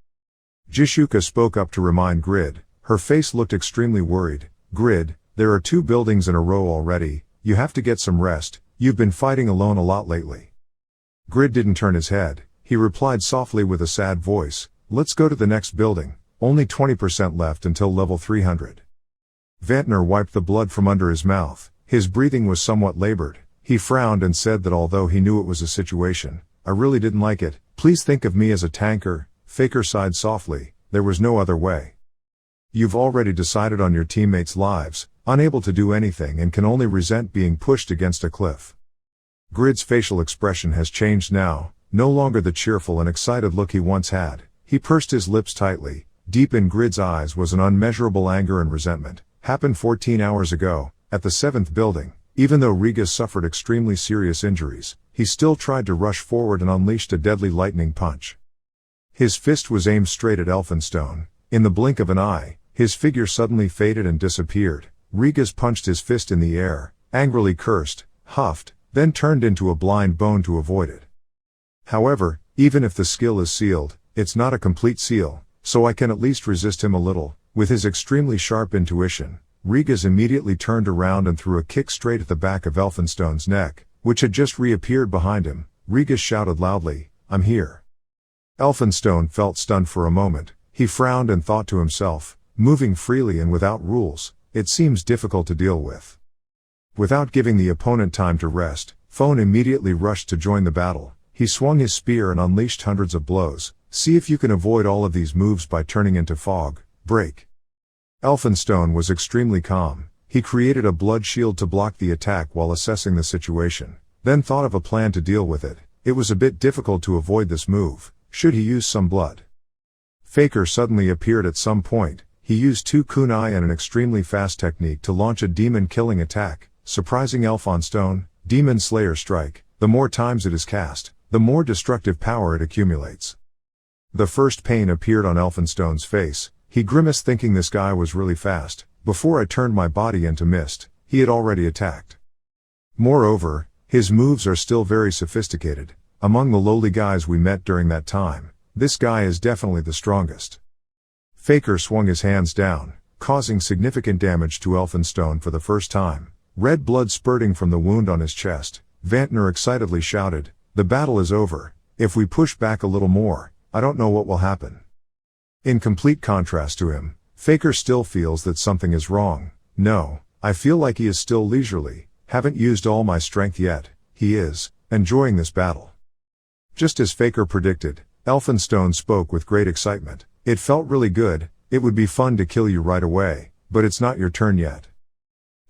Jishuka spoke up to remind Grid. Her face looked extremely worried. Grid, There are 2 buildings in a row already, you have to get some rest, you've been fighting alone a lot lately. Grid didn't turn his head, he replied softly with a sad voice, let's go to the next building, only 20% left until level 300. Vantner wiped the blood from under his mouth, his breathing was somewhat labored, he frowned and said that although he knew it was a situation, I really didn't like it, please think of me as a tanker. Faker sighed softly, there was no other way. You've already decided on your teammates' lives, unable to do anything and can only resent being pushed against a cliff. Grid's facial expression has changed now, no longer the cheerful and excited look he once had. He pursed his lips tightly. Deep in Grid's eyes was an unmeasurable anger and resentment. Happened 14 hours ago, at the 7th building. Even though Rigas suffered extremely serious injuries, he still tried to rush forward and unleashed a deadly lightning punch. His fist was aimed straight at Elphinstone. In the blink of an eye, his figure suddenly faded and disappeared. Rigas punched his fist in the air, angrily cursed, huffed, then turned into a blind bone to avoid it. However, even if the skill is sealed, it's not a complete seal, so I can at least resist him a little. With his extremely sharp intuition, Rigas immediately turned around and threw a kick straight at the back of Elphinstone's neck, which had just reappeared behind him. Rigas shouted loudly, I'm here. Elphinstone felt stunned for a moment. He frowned and thought to himself, moving freely and without rules, it seems difficult to deal with. Without giving the opponent time to rest, Phone immediately rushed to join the battle. He swung his spear and unleashed hundreds of blows. See if you can avoid all of these moves by turning into fog. Break. Elphinstone was extremely calm. He created a blood shield to block the attack while assessing the situation, then thought of a plan to deal with it. It was a bit difficult to avoid this move. Should he use some blood? Faker suddenly appeared at some point. He used 2 kunai and an extremely fast technique to launch a demon-killing attack, surprising Elphinstone. Demon Slayer Strike. The more times it is cast, the more destructive power it accumulates. The first pain appeared on Elphinstone's face. He grimaced thinking this guy was really fast. Before I turned my body into mist, he had already attacked. Moreover, his moves are still very sophisticated. Among the lowly guys we met during that time, this guy is definitely the strongest. Faker swung his hands down, causing significant damage to Elphinstone for the first time. Red blood spurting from the wound on his chest. Vantner excitedly shouted, the battle is over. If we push back a little more, I don't know what will happen. In complete contrast to him, Faker still feels that something is wrong. No, I feel like he is still leisurely, haven't used all my strength yet. He is enjoying this battle. Just as Faker predicted, Elphinstone spoke with great excitement. It felt really good. It would be fun to kill you right away, but it's not your turn yet.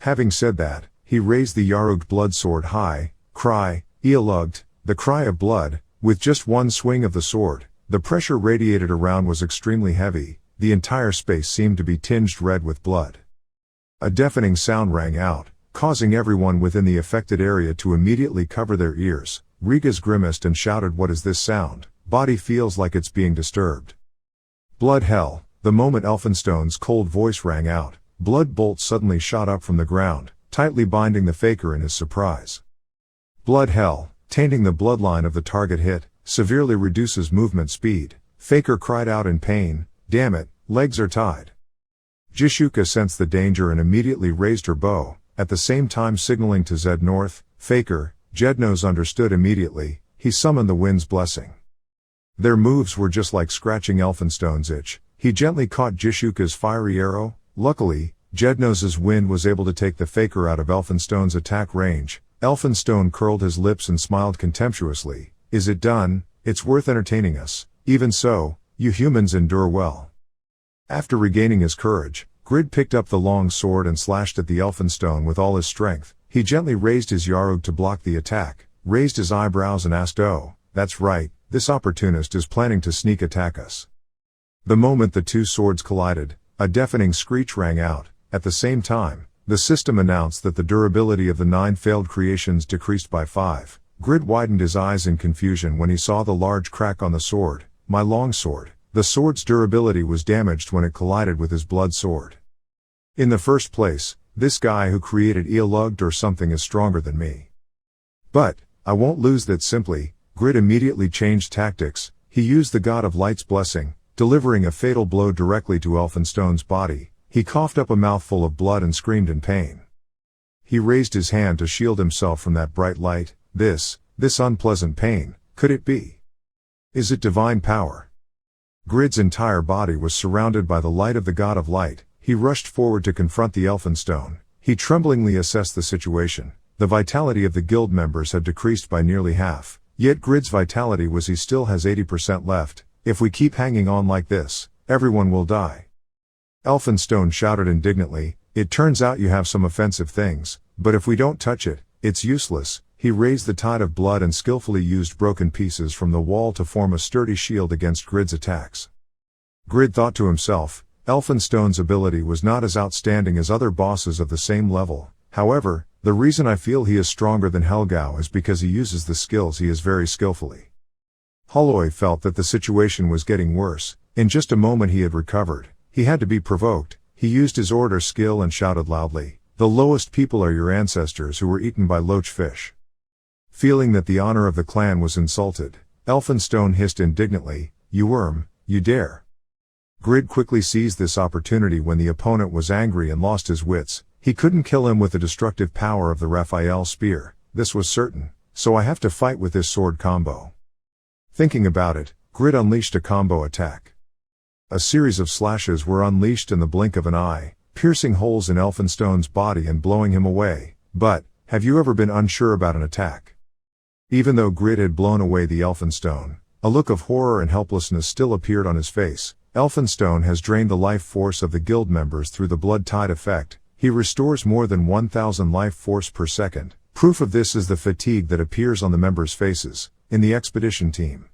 Having said that, he raised the Yarugd blood sword high. Cry, Ealugged, the cry of blood. With just one swing of the sword, the pressure radiated around was extremely heavy. The entire space seemed to be tinged red with blood. A deafening sound rang out, causing everyone within the affected area to immediately cover their ears. Rigas grimaced and shouted, what is this sound? Body feels like it's being disturbed. Blood hell. The moment Elphinstone's cold voice rang out, blood bolts suddenly shot up from the ground, tightly binding the Faker in his surprise. Blood hell, tainting the bloodline of the target hit, severely reduces movement speed. Faker cried out in pain, damn it, legs are tied. Jishuka sensed the danger and immediately raised her bow, at the same time signaling to Zed North. Faker, Jednos understood immediately. He summoned the wind's blessing. Their moves were just like scratching Elphinstone's itch. He gently caught Jishuka's fiery arrow. Luckily, Jednos's wind was able to take the Faker out of Elphinstone's attack range. Elphinstone curled his lips and smiled contemptuously. Is it done? It's worth entertaining us. Even so, you humans endure well. After regaining his courage, Grid picked up the long sword and slashed at the Elphinstone with all his strength. He gently raised his Yarug to block the attack, raised his eyebrows and asked, oh, that's right, this opportunist is planning to sneak attack us. The moment the 2 swords collided, a deafening screech rang out. At the same time, the system announced that the durability of the 9 failed creations decreased by 5. Grid widened his eyes in confusion when he saw the large crack on the sword. My long sword. The sword's durability was damaged when it collided with his blood sword. In the first place, this guy who created Ealugged or something is stronger than me. But, I won't lose that simply. Grid immediately changed tactics. He used the God of Light's blessing, delivering a fatal blow directly to Elphinstone's body. He coughed up a mouthful of blood and screamed in pain. He raised his hand to shield himself from that bright light. This unpleasant pain, could it be? Is it divine power? Grid's entire body was surrounded by the light of the god of light. He rushed forward to confront the Elphinstone. He tremblingly assessed the situation. The vitality of the guild members had decreased by nearly half. Yet Grid's vitality was he still has 80% left. If we keep hanging on like this, everyone will die. Elphinstone shouted indignantly, "It turns out you have some offensive things, but if we don't touch it, it's useless." He raised the tide of blood and skillfully used broken pieces from the wall to form a sturdy shield against Grid's attacks. Grid thought to himself, Elphinstone's ability was not as outstanding as other bosses of the same level. However, the reason I feel he is stronger than Helgao is because he uses the skills he is very skillfully. Holloway felt that the situation was getting worse. In just a moment he had recovered. He had to be provoked. He used his order skill and shouted loudly, "The lowest people are your ancestors who were eaten by loach fish." Feeling that the honor of the clan was insulted, Elphinstone hissed indignantly, "You worm, you dare." Grid quickly seized this opportunity when the opponent was angry and lost his wits. He couldn't kill him with the destructive power of the Raphael spear, this was certain, so I have to fight with this sword combo. Thinking about it, Grid unleashed a combo attack. A series of slashes were unleashed in the blink of an eye, piercing holes in Elphinstone's body and blowing him away. But, have you ever been unsure about an attack? Even though Grid had blown away the Elphinstone, a look of horror and helplessness still appeared on his face. Elphinstone has drained the life force of the guild members through the blood tide effect. He restores more than 1000 life force per second. Proof of this is the fatigue that appears on the members' faces, in the expedition team.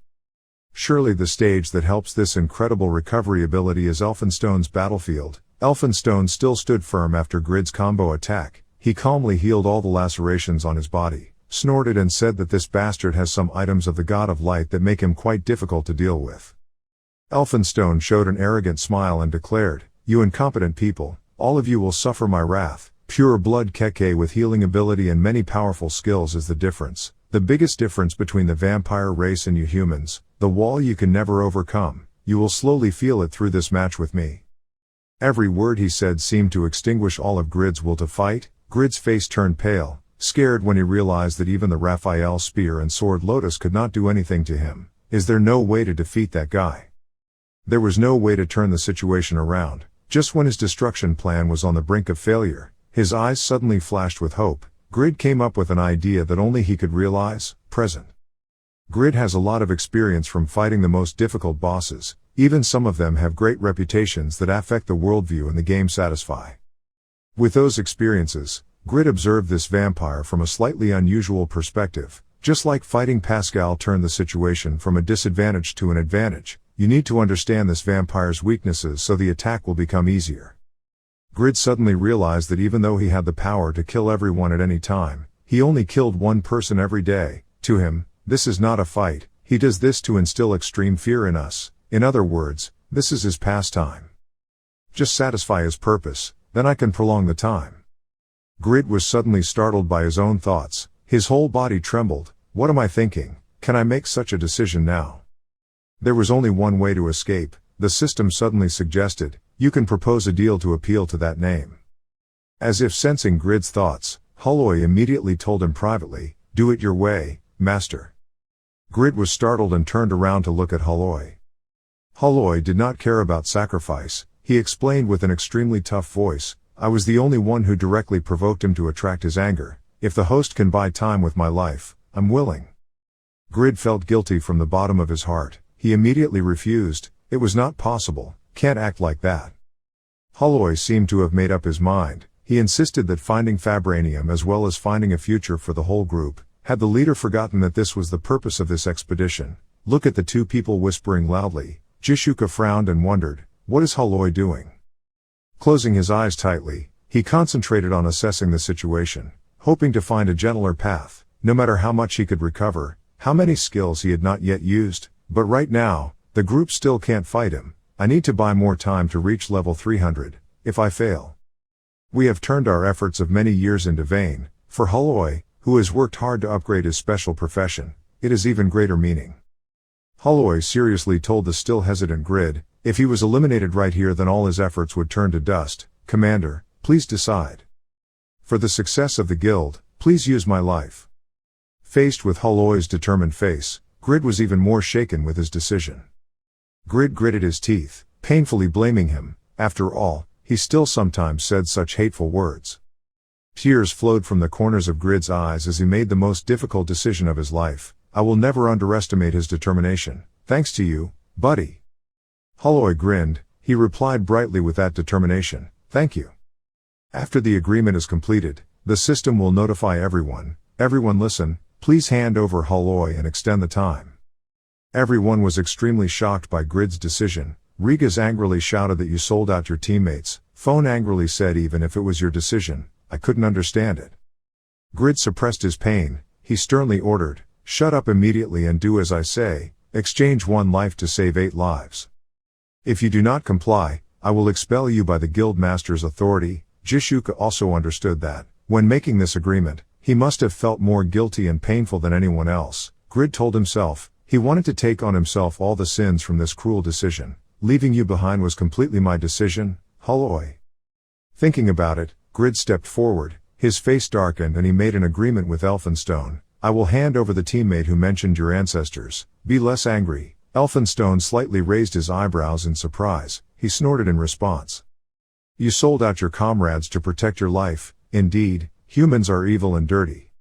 Surely the stage that helps this incredible recovery ability is Elphinstone's battlefield. Elphinstone still stood firm after Grid's combo attack. He calmly healed all the lacerations on his body, snorted and said that this bastard has some items of the god of light that make him quite difficult to deal with. Elphinstone showed an arrogant smile and declared, "You incompetent people, all of you will suffer my wrath. Pure blood keke with healing ability and many powerful skills is the difference. The biggest difference between the vampire race and you humans, the wall you can never overcome. You will slowly feel it through this match with me." Every word he said seemed to extinguish all of Grid's will to fight. Grid's face turned pale, scared when he realized that even the Raphael spear and sword lotus could not do anything to him. Is there no way to defeat that guy? There was no way to turn the situation around. Just when his destruction plan was on the brink of failure, his eyes suddenly flashed with hope. Grid came up with an idea that only he could realize. Present. Grid has a lot of experience from fighting the most difficult bosses. Even some of them have great reputations that affect the worldview in the game satisfy. With those experiences, Grid observed this vampire from a slightly unusual perspective. Just like fighting Pascal turned the situation from a disadvantage to an advantage, you need to understand this vampire's weaknesses so the attack will become easier. Grid suddenly realized that even though he had the power to kill everyone at any time, he only killed one person every day. To him, this is not a fight. He does this to instill extreme fear in us. In other words, this is his pastime. Just satisfy his purpose, then I can prolong the time. Grid was suddenly startled by his own thoughts. His whole body trembled. What am I thinking? Can I make such a decision now? There was only one way to escape. The system suddenly suggested, you can propose a deal to appeal to that name. As if sensing Grid's thoughts, Holloway immediately told him privately, do it your way, master. Grid was startled and turned around to look at Holloway. Holloway did not care about sacrifice. He explained with an extremely tough voice, I was the only one who directly provoked him to attract his anger. If the host can buy time with my life, I'm willing. Grid felt guilty from the bottom of his heart. He immediately refused. It was not possible. Can't act like that. Holloway seemed to have made up his mind. He insisted that finding Fabranium as well as finding a future for the whole group. Had the leader forgotten that this was the purpose of this expedition? Look at the two people whispering loudly. Jishuka frowned and wondered, what is Holloway doing? Closing his eyes tightly, he concentrated on assessing the situation, hoping to find a gentler path, no matter how much he could recover, how many skills he had not yet used. But right now, the group still can't fight him. I need to buy more time to reach level 300, if I fail. We have turned our efforts of many years into vain. For Holloway, who has worked hard to upgrade his special profession, it has even greater meaning. Holloway seriously told the still hesitant Grid, If he was eliminated right here, then all his efforts would turn to dust. Commander, please decide. For the success of the guild, please use my life. Faced with Holoi's determined face, Grid was even more shaken with his decision. Grid gritted his teeth, painfully blaming him. After all, he still sometimes said such hateful words. Tears flowed from the corners of Grid's eyes as he made the most difficult decision of his life. I will never underestimate his determination. Thanks to you, buddy. Holoi grinned. He replied brightly with that determination. Thank you. After the agreement is completed, the system will notify everyone. Everyone listen, please hand over Holoi and extend the time. Everyone was extremely shocked by Grid's decision. Rigas angrily shouted that you sold out your teammates. Phone angrily said even if it was your decision, I couldn't understand it. Grid suppressed his pain. He sternly ordered, shut up immediately and do as I say. Exchange 1 life to save 8 lives. If you do not comply, I will expel you by the guild master's authority. Jishuka also understood that, when making this agreement, he must have felt more guilty and painful than anyone else. Grid told himself, he wanted to take on himself all the sins from this cruel decision. Leaving you behind was completely my decision, Holoi. Thinking about it, Grid stepped forward, his face darkened and he made an agreement with Elphinstone. I will hand over the teammate who mentioned your ancestors. Be less angry. Elphinstone slightly raised his eyebrows in surprise. He snorted in response. You sold out your comrades to protect your life. Indeed, humans are evil and dirty.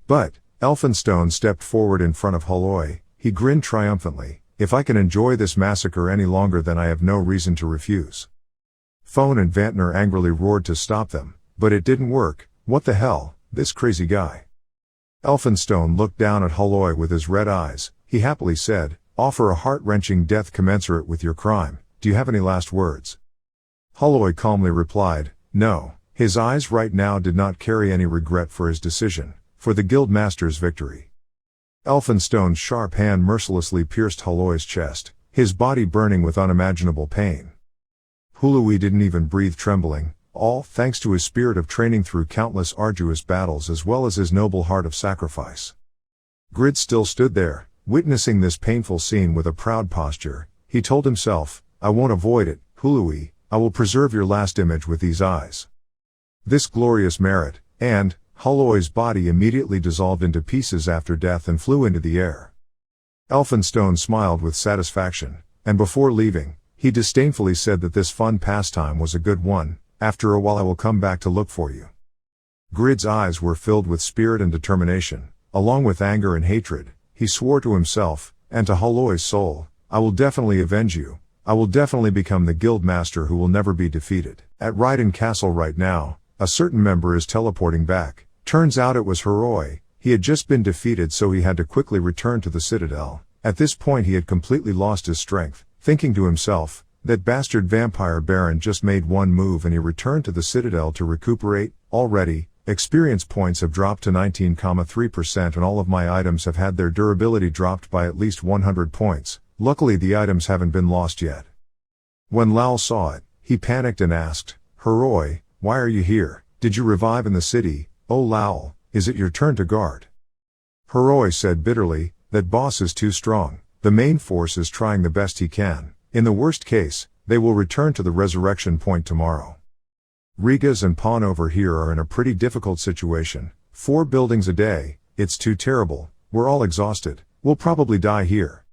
But, Elphinstone stepped forward in front of Holoi. He grinned triumphantly. If I can enjoy this massacre any longer, then I have no reason to refuse. Phone and Vantner angrily roared to stop them, but it didn't work. What the hell, this crazy guy. Elphinstone looked down at Holoi with his red eyes. He happily said, offer a heart-wrenching death commensurate with your crime. Do you have any last words? Holoi calmly replied, no. His eyes right now did not carry any regret for his decision, for the guild master's victory. Elphinstone's sharp hand mercilessly pierced Holoi's chest, his body burning with unimaginable pain. Hului didn't even breathe, trembling, all thanks to his spirit of training through countless arduous battles as well as his noble heart of sacrifice. Grid still stood there, witnessing this painful scene with a proud posture. He told himself, I won't avoid it, Hului, I will preserve your last image with these eyes. This glorious merit, and, Holoi's body immediately dissolved into pieces after death and flew into the air. Elphinstone smiled with satisfaction, and before leaving, he disdainfully said that this fun pastime was a good one. After a while I will come back to look for you. Grid's eyes were filled with spirit and determination, along with anger and hatred. He swore to himself, and to Holoi's soul, I will definitely avenge you. I will definitely become the guild master who will never be defeated. At Raiden Castle right now, a certain member is teleporting back. Turns out it was Hiroi. He had just been defeated, so he had to quickly return to the citadel. At this point he had completely lost his strength, thinking to himself, that bastard vampire baron just made one move and he returned to the citadel to recuperate. Already, experience points have dropped to 19.3% and all of my items have had their durability dropped by at least 100 points. Luckily the items haven't been lost yet. When Lal saw it, he panicked and asked, Hiroi, why are you here? Did you revive in the city? Oh Lal, is it your turn to guard? Hiroi said bitterly, that boss is too strong. The main force is trying the best he can. In the worst case, they will return to the resurrection point tomorrow. Rigas and Pawn over here are in a pretty difficult situation. 4 buildings a day, it's too terrible. We're all exhausted. We'll probably die here.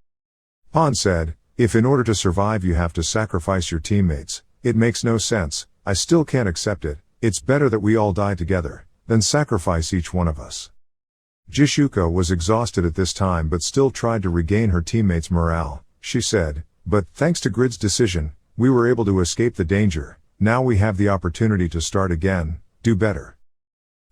Pawn said, if in order to survive you have to sacrifice your teammates, it makes no sense. I still can't accept it. It's better that we all die together than sacrifice each one of us. Jishuka was exhausted at this time but still tried to regain her teammates' morale. She said, but thanks to Grid's decision, we were able to escape the danger. Now we have the opportunity to start again, do better.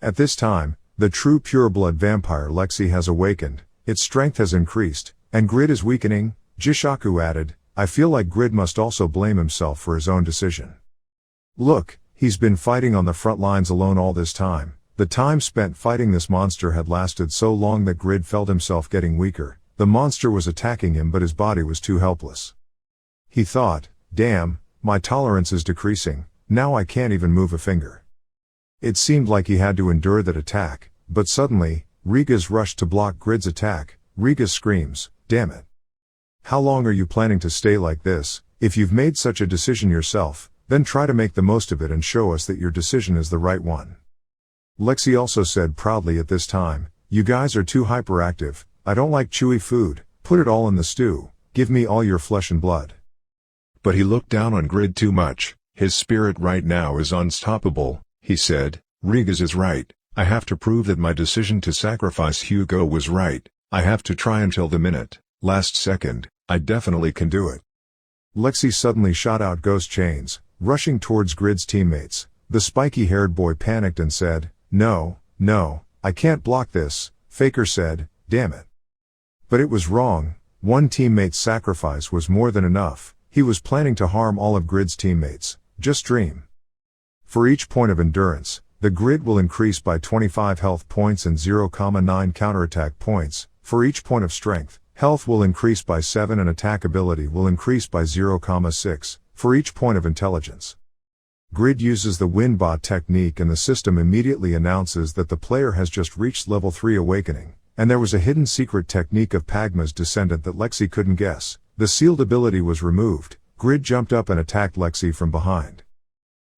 At this time, the true pureblood vampire Lexi has awakened, its strength has increased, and Grid is weakening. Jishaku added, I feel like Grid must also blame himself for his own decision. Look, he's been fighting on the front lines alone all this time. The time spent fighting this monster had lasted so long that Grid felt himself getting weaker. The monster was attacking him but his body was too helpless. He thought, damn, my tolerance is decreasing, now I can't even move a finger. It seemed like he had to endure that attack, but suddenly, Rigas rushed to block Grid's attack. Rigas screams, damn it. How long are you planning to stay like this? If you've made such a decision yourself, then try to make the most of it and show us that your decision is the right one. Lexi also said proudly at this time, "You guys are too hyperactive, I don't like chewy food, put it all in the stew, give me all your flesh and blood." But he looked down on Grid too much. His spirit right now is unstoppable, he said. Rigas is right, I have to prove that my decision to sacrifice Hugo was right, I have to try until the last second, I definitely can do it. Lexi suddenly shot out ghost chains, rushing towards Grid's teammates. The spiky-haired boy panicked and said, No, I can't block this." Faker said, "Damn it." But it was wrong. One teammate's sacrifice was more than enough. He was planning to harm all of Grid's teammates. Just dream. For each point of endurance, the Grid will increase by 25 health points and 0,9 counterattack points. For each point of strength, health will increase by 7 and attack ability will increase by 0,6. For each point of intelligence. Grid uses the Winbot technique and the system immediately announces that the player has just reached level 3 awakening, and there was a hidden secret technique of Pagma's descendant that Lexi couldn't guess. The sealed ability was removed. Grid jumped up and attacked Lexi from behind.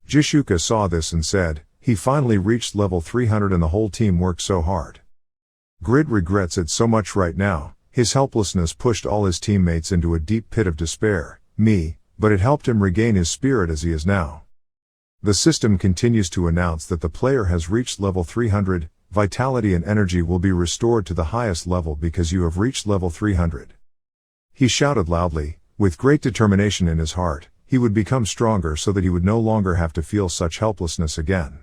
Jishuka saw this and said, "He finally reached level 300 and the whole team worked so hard." Grid regrets it so much right now. His helplessness pushed all his teammates into a deep pit of despair. But it helped him regain his spirit as he is now. The system continues to announce that the player has reached level 300, vitality and energy will be restored to the highest level because you have reached level 300. He shouted loudly, with great determination in his heart, he would become stronger so that he would no longer have to feel such helplessness again.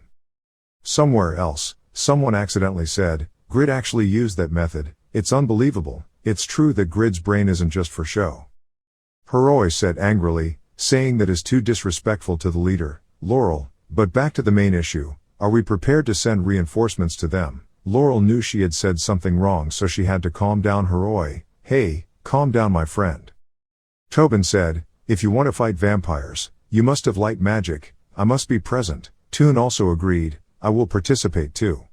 Somewhere else, someone accidentally said, "Grid actually used that method, it's unbelievable, it's true that Grid's brain isn't just for show." Hiroi said angrily, saying that is too disrespectful to the leader, Laurel. But back to the main issue, are we prepared to send reinforcements to them? Laurel knew she had said something wrong so she had to calm down Hiroi. "Hey, calm down my friend." Tobin said, "If you want to fight vampires, you must have light magic, I must be present." Toon also agreed, "I will participate too."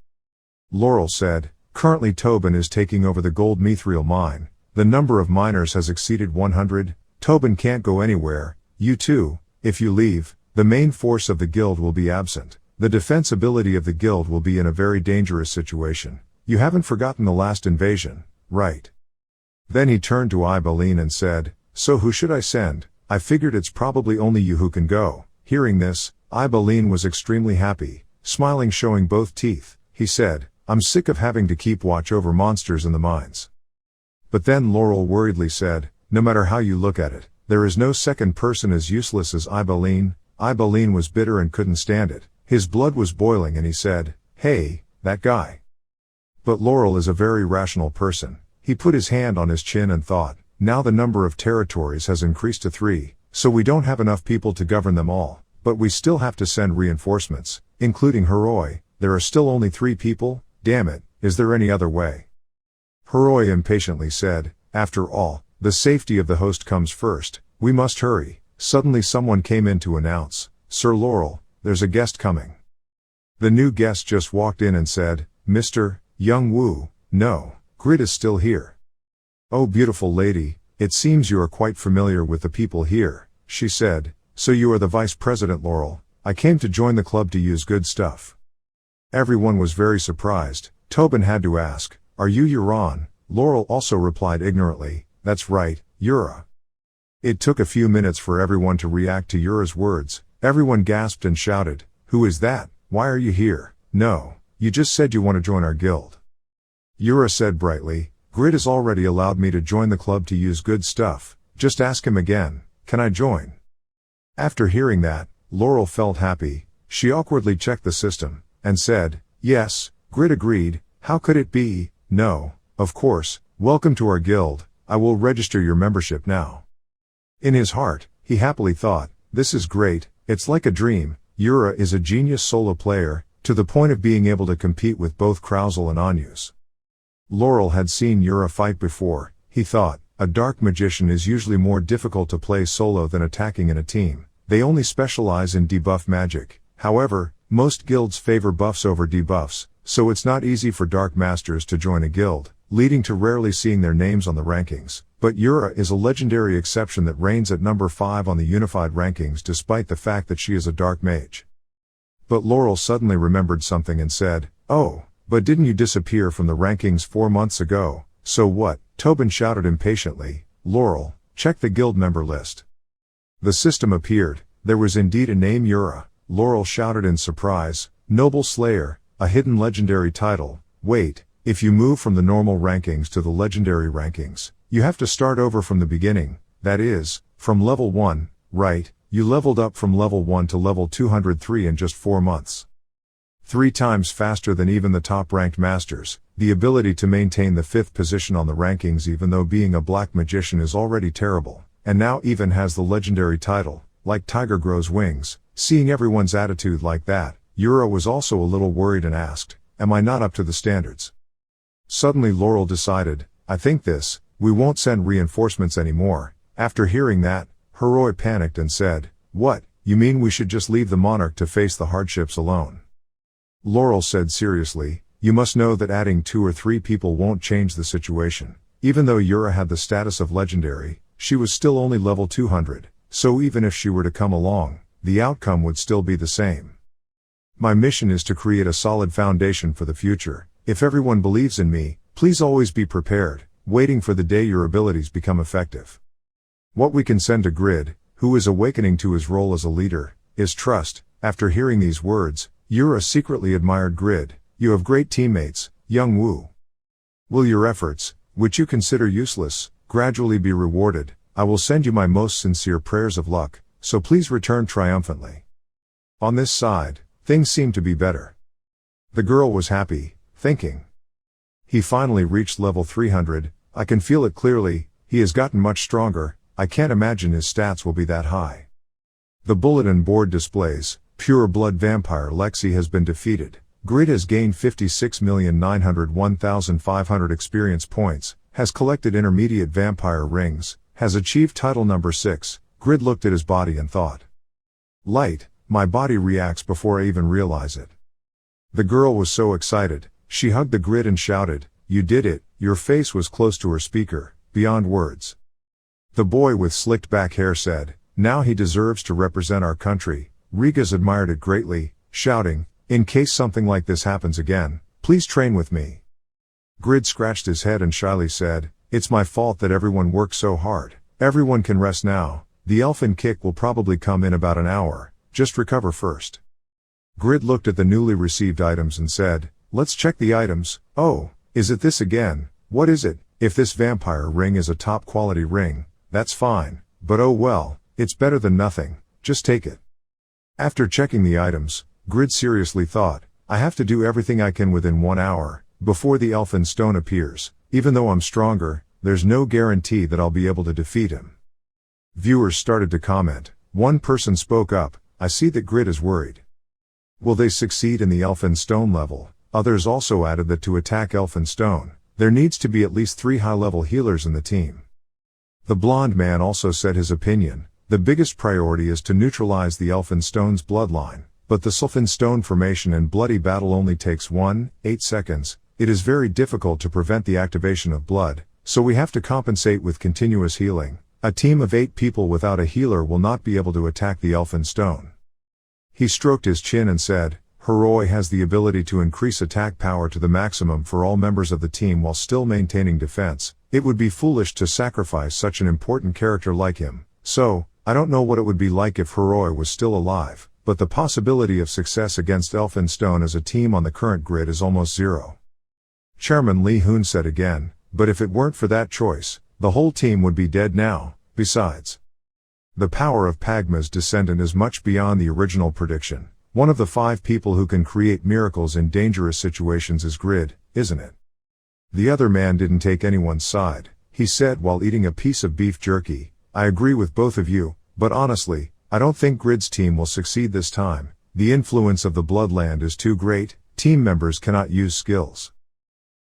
Laurel said, "Currently Tobin is taking over the gold mithril mine, the number of miners has exceeded 100, Tobin can't go anywhere, you too, if you leave, the main force of the guild will be absent, the defense ability of the guild will be in a very dangerous situation, you haven't forgotten the last invasion, right?" Then he turned to Ibeline and said, "So who should I send? I figured it's probably only you who can go." Hearing this, Ibeline was extremely happy, smiling showing both teeth. He said, "I'm sick of having to keep watch over monsters in the mines." But then Laurel worriedly said, "No matter how you look at it, there is no second person as useless as Ibeline." Ibeline was bitter and couldn't stand it. His blood was boiling and he said, "Hey, that guy." But Laurel is a very rational person. He put his hand on his chin and thought, now the number of territories has increased to 3, so we don't have enough people to govern them all, but we still have to send reinforcements, including Hiroi. There are still only 3 people, damn it, is there any other way? Hiroi impatiently said, "After all, the safety of the host comes first, we must hurry." Suddenly someone came in to announce, "Sir Laurel, there's a guest coming." The new guest just walked in and said, "Mr. Young Woo, no, Grid is still here." "Oh beautiful lady, it seems you are quite familiar with the people here," she said, "so you are the Vice President Laurel, I came to join the club to use good stuff." Everyone was very surprised. Tobin had to ask, "Are you Euron?" Laurel also replied ignorantly, "That's right, Yura." It took a few minutes for everyone to react to Yura's words. Everyone gasped and shouted, "Who is that? Why are you here? No, you just said you want to join our guild." Yura said brightly, "Grid has already allowed me to join the club to use good stuff, just ask him again, can I join?" After hearing that, Laurel felt happy. She awkwardly checked the system, and said, "Yes," Grid agreed. "How could it be? No, of course, welcome to our guild, I will register your membership now." In his heart, he happily thought, "This is great, it's like a dream." Yura is a genius solo player, to the point of being able to compete with both Krauzel and Anyus. Laurel had seen Yura fight before. He thought, a dark magician is usually more difficult to play solo than attacking in a team. They only specialize in debuff magic. However, most guilds favor buffs over debuffs, so it's not easy for dark masters to join a guild, leading to rarely seeing their names on the rankings. But Yura is a legendary exception that reigns at number 5 on the unified rankings despite the fact that she is a dark mage. But Laurel suddenly remembered something and said, "Oh, but didn't you disappear from the rankings 4 months ago? So what?" Tobin shouted impatiently, "Laurel, check the guild member list." The system appeared. There was indeed a name Yura. Laurel shouted in surprise, "Noble Slayer, a hidden legendary title. Wait, if you move from the normal rankings to the legendary rankings, you have to start over from the beginning, that is, from level 1, right? You leveled up from level 1 to level 203 in just 4 months. 3 times faster than even the top-ranked masters. The ability to maintain the 5th position on the rankings even though being a black magician is already terrible, and now even has the legendary title, like Tiger Grows Wings." Seeing everyone's attitude like that, Yura was also a little worried and asked, "Am I not up to the standards?" Suddenly Laurel decided, "I think we won't send reinforcements anymore." After hearing that, Heroi panicked and said, "What, you mean we should just leave the monarch to face the hardships alone?" Laurel said seriously, "You must know that adding 2 or 3 people won't change the situation. Even though Yura had the status of legendary, she was still only level 200, so even if she were to come along, the outcome would still be the same. My mission is to create a solid foundation for the future. If everyone believes in me, please always be prepared, waiting for the day your abilities become effective. What we can send to Grid, who is awakening to his role as a leader, is trust." After hearing these words, Yura secretly admired Grid. "You have great teammates, young Wu. Will your efforts, which you consider useless, gradually be rewarded? I will send you my most sincere prayers of luck, so please return triumphantly." On this side, things seemed to be better. The girl was happy, thinking, "He finally reached level 300, I can feel it clearly, he has gotten much stronger, I can't imagine his stats will be that high." The bulletin board displays, "Pure Blood Vampire Lexi has been defeated. Grid has gained 56,901,500 experience points, has collected intermediate vampire rings, has achieved title number 6, Grid looked at his body and thought, "Light, my body reacts before I even realize it." The girl was so excited, she hugged the Grid and shouted, "You did it." Your face was close to her speaker, beyond words. The boy with slicked back hair said, "Now he deserves to represent our country." Rigas admired it greatly, shouting, "In case something like this happens again, please train with me." Grid scratched his head and shyly said, "It's my fault that everyone worked so hard. Everyone can rest now. The elfin kick will probably come in about an hour, just recover first." Grid looked at the newly received items and said, "Let's check the items." "Oh, is it this again? What is it?" "If this vampire ring is a top quality ring, that's fine, but oh well, it's better than nothing, just take it." After checking the items, Grid seriously thought, "I have to do everything I can within 1 hour, before the elfin stone appears. Even though I'm stronger, there's no guarantee that I'll be able to defeat him." Viewers started to comment. One person spoke up, "I see that Grid is worried. Will they succeed in the elfin stone level?" Others also added that to attack elfin stone, there needs to be at least 3 high-level healers in the team. The blonde man also said his opinion, "The biggest priority is to neutralize the elfin stone's bloodline, but the sulfin stone formation in bloody battle only takes 1.8 seconds, it is very difficult to prevent the activation of blood, so we have to compensate with continuous healing. A team of 8 people without a healer will not be able to attack the elfin stone." He stroked his chin and said, "Heroi has the ability to increase attack power to the maximum for all members of the team while still maintaining defense. It would be foolish to sacrifice such an important character like him. So, I don't know what it would be like if Heroi was still alive, but the possibility of success against elfin stone as a team on the current grid is almost zero." Chairman Lee Hoon said again, "But if it weren't for that choice, the whole team would be dead now. Besides, the power of Pagma's descendant is much beyond the original prediction. One of the 5 people who can create miracles in dangerous situations is Grid, isn't it?" The other man didn't take anyone's side. He said while eating a piece of beef jerky, "I agree with both of you, but honestly, I don't think Grid's team will succeed this time. The influence of the Bloodland is too great, team members cannot use skills."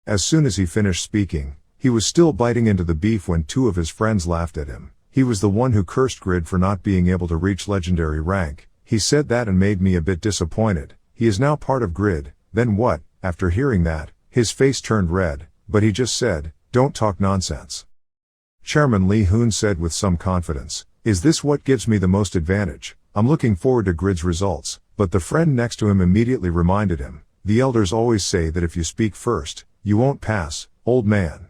As soon as he finished speaking, he was still biting into the beef when 2 of his friends laughed at him. He was the one who cursed Grid for not being able to reach legendary rank. "He said that and made me a bit disappointed. He is now part of Grid." Then what? After hearing that, his face turned red, but he just said, "Don't talk nonsense." Chairman Lee Hoon said with some confidence. Is this what gives me the most advantage? I'm looking forward to Grid's results, but the friend next to him immediately reminded him. The elders always say that if you speak first, you won't pass, old man.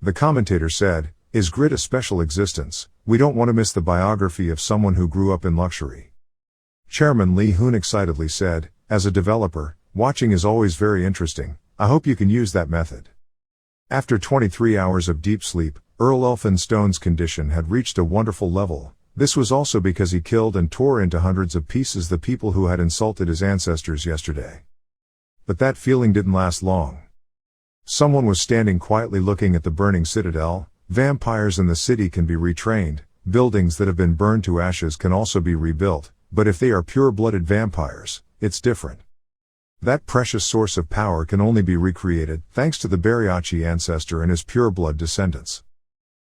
The commentator said, is Grid a special existence? We don't want to miss the biography of someone who grew up in luxury. Chairman Lee Hoon excitedly said, as a developer, watching is always very interesting. I hope you can use that method. After 23 hours of deep sleep, Earl Elphinstone's condition had reached a wonderful level. This was also because he killed and tore into hundreds of pieces the people who had insulted his ancestors yesterday. But that feeling didn't last long. Someone was standing quietly looking at the burning citadel. Vampires in the city can be retrained, buildings that have been burned to ashes can also be rebuilt, but if they are pure-blooded vampires, it's different. That precious source of power can only be recreated, thanks to the Bariachi ancestor and his pure-blood descendants.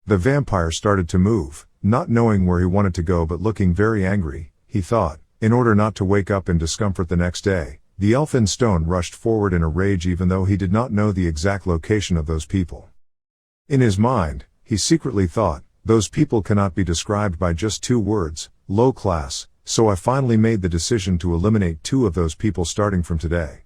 The vampire started to move, not knowing where he wanted to go but looking very angry, he thought. In order not to wake up in discomfort the next day, the Elphinstone rushed forward in a rage even though he did not know the exact location of those people. In his mind, he secretly thought, those people cannot be described by just 2 words, low class, so I finally made the decision to eliminate 2 of those people starting from today.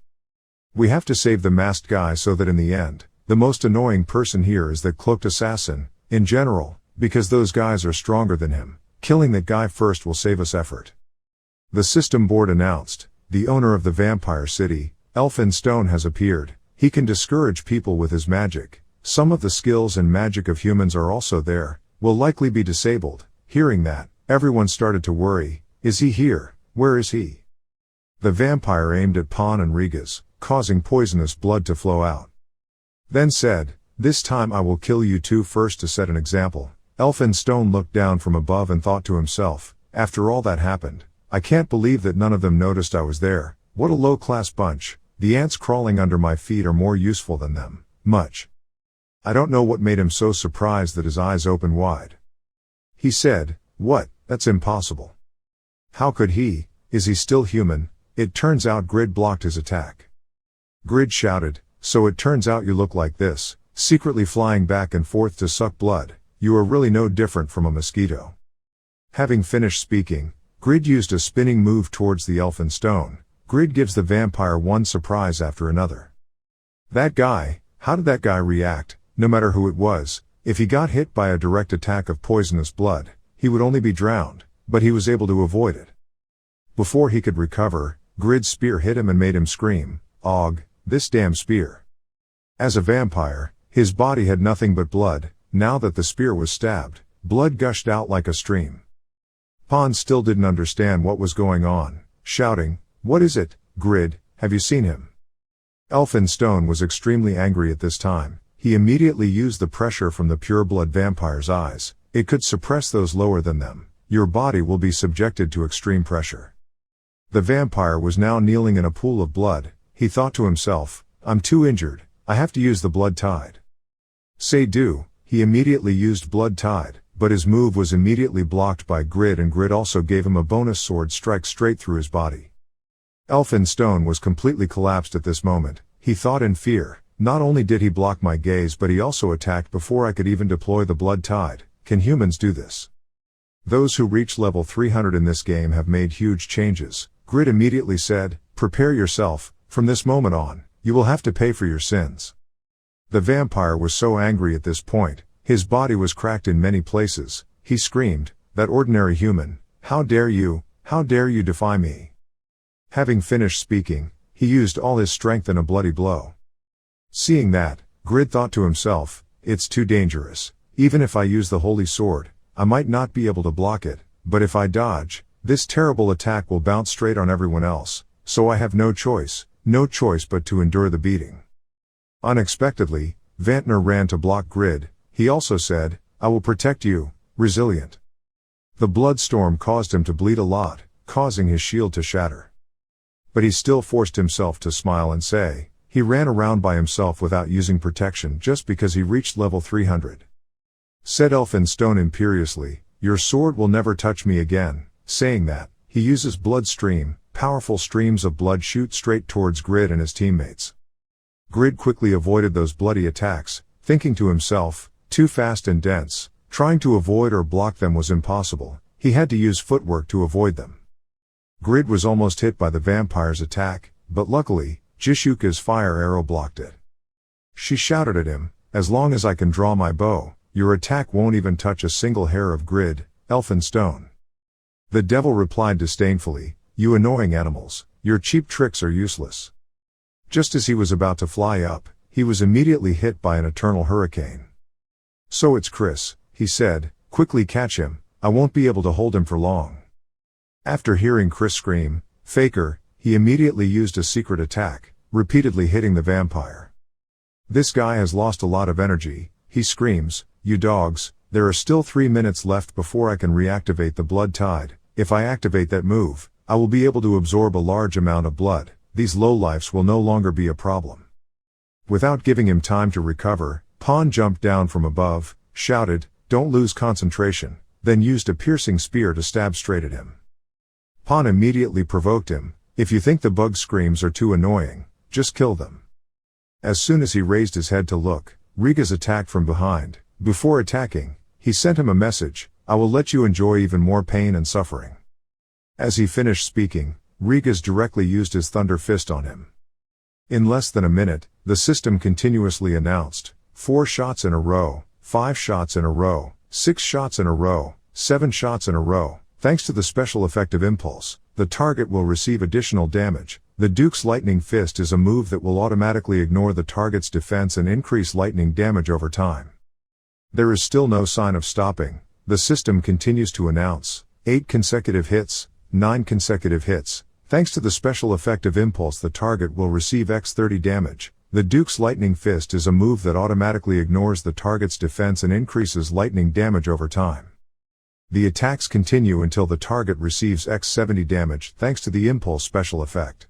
We have to save the masked guy so that in the end, the most annoying person here is that cloaked assassin, in general, because those guys are stronger than him. Killing that guy first will save us effort. The system board announced, the owner of the vampire city, Elphinstone, has appeared. He can discourage people with his magic. Some of the skills and magic of humans are also there, will likely be disabled. Hearing that, everyone started to worry. Is he here? Where is he? The vampire aimed at Pan and Rigas, causing poisonous blood to flow out. Then said, this time I will kill you 2 first to set an example. Elphinstone looked down from above and thought to himself, after all that happened, I can't believe that none of them noticed I was there. What a low-class bunch. The ants crawling under my feet are more useful than them. Much. I don't know what made him so surprised that his eyes opened wide. He said, what? That's impossible. How could he? Is he still human? It turns out Grid blocked his attack. Grid shouted, so it turns out you look like this, secretly flying back and forth to suck blood. You are really no different from a mosquito. Having finished speaking, Grid used a spinning move towards the Elphinstone. Grid gives the vampire one surprise after another. That guy, how did that guy react? No matter who it was, if he got hit by a direct attack of poisonous blood, he would only be drowned, but he was able to avoid it. Before he could recover, Grid's spear hit him and made him scream, "Og, this damn spear." As a vampire, his body had nothing but blood. Now that the spear was stabbed, blood gushed out like a stream. Pan still didn't understand what was going on, shouting, "What is it, Grid, have you seen him?" Elphinstone was extremely angry at this time. He immediately used the pressure from the pure-blood vampire's eyes. It could suppress those lower than them. Your body will be subjected to extreme pressure. The vampire was now kneeling in a pool of blood. He thought to himself, I'm too injured, I have to use the blood tide. Say do, he immediately used blood tide, but his move was immediately blocked by Grid, and Grid also gave him a bonus sword strike straight through his body. Elphinstone was completely collapsed at this moment. He thought in fear, not only did he block my gaze but he also attacked before I could even deploy the blood tide. Can humans do this? Those who reach level 300 in this game have made huge changes. Grid immediately said, prepare yourself, from this moment on, you will have to pay for your sins. The vampire was so angry at this point, his body was cracked in many places. He screamed, that ordinary human, how dare you defy me? Having finished speaking, he used all his strength in a bloody blow. Seeing that, Grid thought to himself, it's too dangerous. Even if I use the holy sword, I might not be able to block it, but if I dodge, this terrible attack will bounce straight on everyone else, so I have no choice but to endure the beating. Unexpectedly, Vantner ran to block Grid. He also said, I will protect you, resilient. The blood storm caused him to bleed a lot, causing his shield to shatter. But he still forced himself to smile and say, he ran around by himself without using protection just because he reached level 300. Said Elphinstone imperiously, your sword will never touch me again. Saying that, he uses blood stream. Powerful streams of blood shoot straight towards Grid and his teammates. Grid quickly avoided those bloody attacks, thinking to himself, too fast and dense. Trying to avoid or block them was impossible. He had to use footwork to avoid them. Grid was almost hit by the vampire's attack, but luckily, Jishuka's fire arrow blocked it. She shouted at him, "As long as I can draw my bow, your attack won't even touch a single hair of Grid, elfin stone." The devil replied disdainfully, "You annoying animals, your cheap tricks are useless." Just as he was about to fly up, he was immediately hit by an eternal hurricane. "So it's Chris," he said, "quickly catch him, I won't be able to hold him for long." After hearing Chris scream, "Faker," he immediately used a secret attack, repeatedly hitting the vampire. "This guy has lost a lot of energy," he screams, "You dogs, there are still 3 minutes left before I can reactivate the blood tide. If I activate that move, I will be able to absorb a large amount of blood. These lowlifes will no longer be a problem." Without giving him time to recover, Pawn jumped down from above, shouted, "Don't lose concentration," then used a piercing spear to stab straight at him. Pawn immediately provoked him, "If you think the bug screams are too annoying, just kill them." As soon as he raised his head to look, Rigas attacked from behind. Before attacking, he sent him a message, "I will let you enjoy even more pain and suffering." As he finished speaking, Rigas directly used his thunder fist on him. In less than a minute, the system continuously announced, 4 shots in a row, 5 shots in a row, 6 shots in a row, 7 shots in a row. Thanks to the special effect of impulse, the target will receive additional damage. The Duke's Lightning Fist is a move that will automatically ignore the target's defense and increase lightning damage over time. There is still no sign of stopping. The system continues to announce, 8 consecutive hits, 9 consecutive hits. Thanks to the special effect of impulse, the target will receive X30 damage. The Duke's Lightning Fist is a move that automatically ignores the target's defense and increases lightning damage over time. The attacks continue until the target receives X70 damage thanks to the impulse special effect.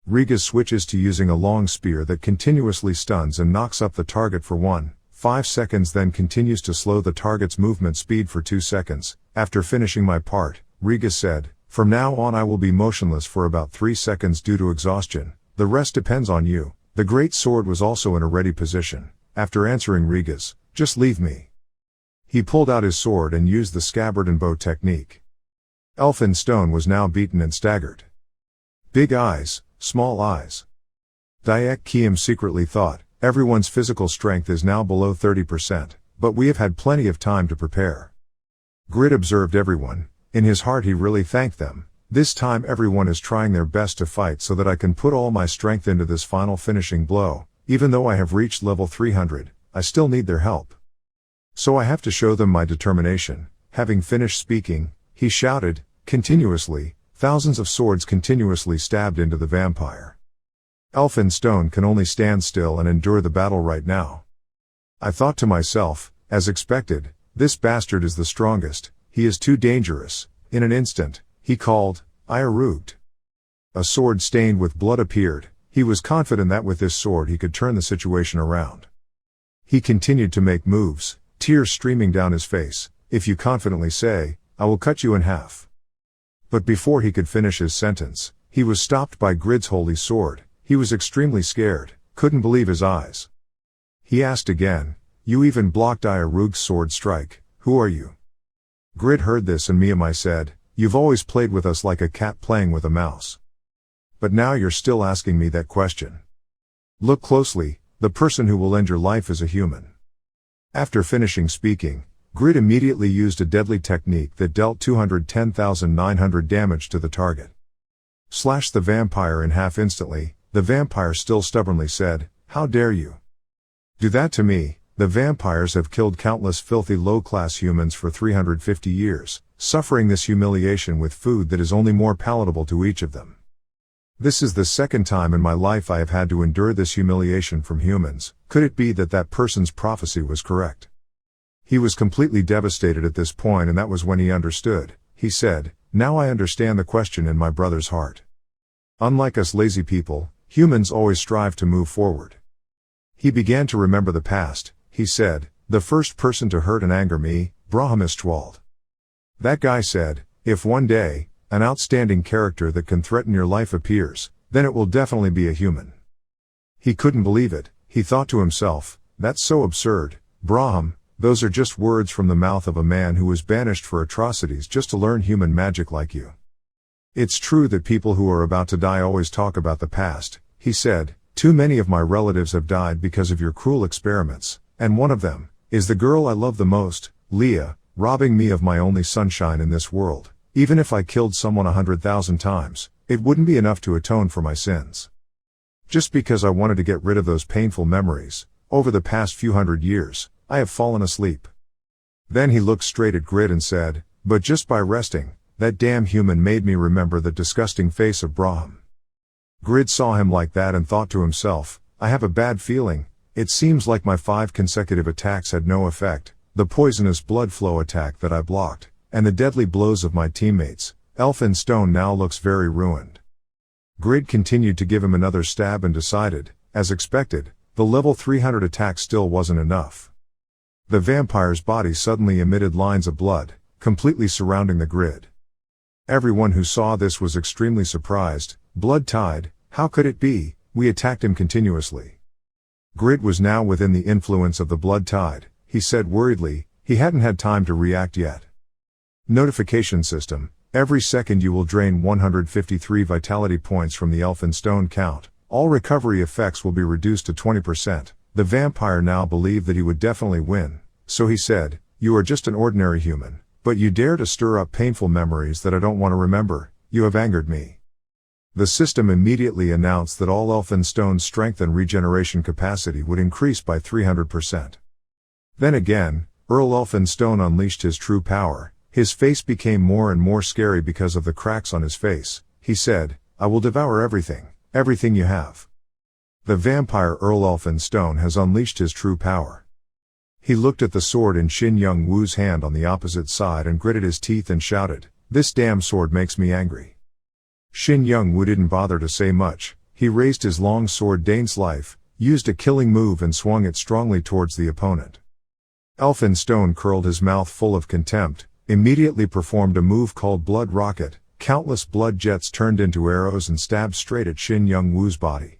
Rigas switches to using a long spear that continuously stuns and knocks up the target for 1.5 seconds, then continues to slow the target's movement speed for 2 seconds. After finishing my part, Rigas said, "From now on I will be motionless for about 3 seconds due to exhaustion. The rest depends on you." The great sword was also in a ready position. After answering Rigas, "Just leave me." He pulled out his sword and used the scabbard and bow technique. Elfin Stone was now beaten and staggered. Big eyes, small eyes. Dayak Kiem secretly thought, everyone's physical strength is now below 30%, but we have had plenty of time to prepare. Grid observed everyone. In his heart he really thanked them. This time everyone is trying their best to fight so that I can put all my strength into this final finishing blow. Even though I have reached level 300, I still need their help. So I have to show them my determination. Having finished speaking, he shouted, continuously, thousands of swords continuously stabbed into the vampire. Elfin Stone can only stand still and endure the battle right now. I thought to myself, as expected, this bastard is the strongest, he is too dangerous. In an instant, he called, Iarugd. A sword stained with blood appeared. He was confident that with this sword he could turn the situation around. He continued to make moves, tears streaming down his face. If you confidently say, I will cut you in half. But before he could finish his sentence, he was stopped by Grid's holy sword. He was extremely scared, couldn't believe his eyes. He asked again, you even blocked Iarugd's sword strike, who are you? Grid heard this and Miyamai said, you've always played with us like a cat playing with a mouse. But now you're still asking me that question. Look closely, the person who will end your life is a human. After finishing speaking, Grid immediately used a deadly technique that dealt 210,900 damage to the target. Slashed the vampire in half instantly. The vampire still stubbornly said, how dare you? Do that to me. The vampires have killed countless filthy low-class humans for 350 years, suffering this humiliation with food that is only more palatable to each of them. This is the second time in my life I have had to endure this humiliation from humans. Could it be that that person's prophecy was correct? He was completely devastated at this point, and that was when he understood. He said, now I understand the question in my brother's heart. Unlike us lazy people, humans always strive to move forward. He began to remember the past. He said, the first person to hurt and anger me, Brahmistwald. That guy said, if one day, an outstanding character that can threaten your life appears, then it will definitely be a human. He couldn't believe it. He thought to himself, that's so absurd. Braham, those are just words from the mouth of a man who was banished for atrocities just to learn human magic like you. It's true that people who are about to die always talk about the past, he said. Too many of my relatives have died because of your cruel experiments, and one of them is the girl I love the most, Leah, robbing me of my only sunshine in this world. Even if I killed someone 100,000 times, it wouldn't be enough to atone for my sins. Just because I wanted to get rid of those painful memories, over the past few hundred years, I have fallen asleep. Then he looked straight at Grid and said, but just by resting, that damn human made me remember the disgusting face of Braham. Grid saw him like that and thought to himself, I have a bad feeling, it seems like my 5 consecutive attacks had no effect, the poisonous blood flow attack that I blocked, and the deadly blows of my teammates. Elphinstone now looks very ruined. Grid continued to give him another stab and decided, as expected, the level 300 attack still wasn't enough. The vampire's body suddenly emitted lines of blood, completely surrounding the Grid. Everyone who saw this was extremely surprised. Blood tide, how could it be? We attacked him continuously. Grid was now within the influence of the blood tide, he said worriedly. He hadn't had time to react yet. Notification system, every second you will drain 153 vitality points from the Elphinstone count. All recovery effects will be reduced to 20%. The vampire now believed that he would definitely win, so he said, you are just an ordinary human, but you dare to stir up painful memories that I don't want to remember. You have angered me. The system immediately announced that all Elphinstone's strength and regeneration capacity would increase by 300%. Then again, Earl Elphinstone unleashed his true power. His face became more and more scary because of the cracks on his face. He said, I will devour everything, everything you have. The vampire Earl Elphinstone has unleashed his true power. He looked at the sword in Shin Young-woo's hand on the opposite side and gritted his teeth and shouted, this damn sword makes me angry. Shin Young-woo didn't bother to say much. He raised his long sword Dane's Life, used a killing move and swung it strongly towards the opponent. Elphinstone curled his mouth full of contempt, immediately performed a move called Blood Rocket. Countless blood jets turned into arrows and stabbed straight at Shin Young-woo's body.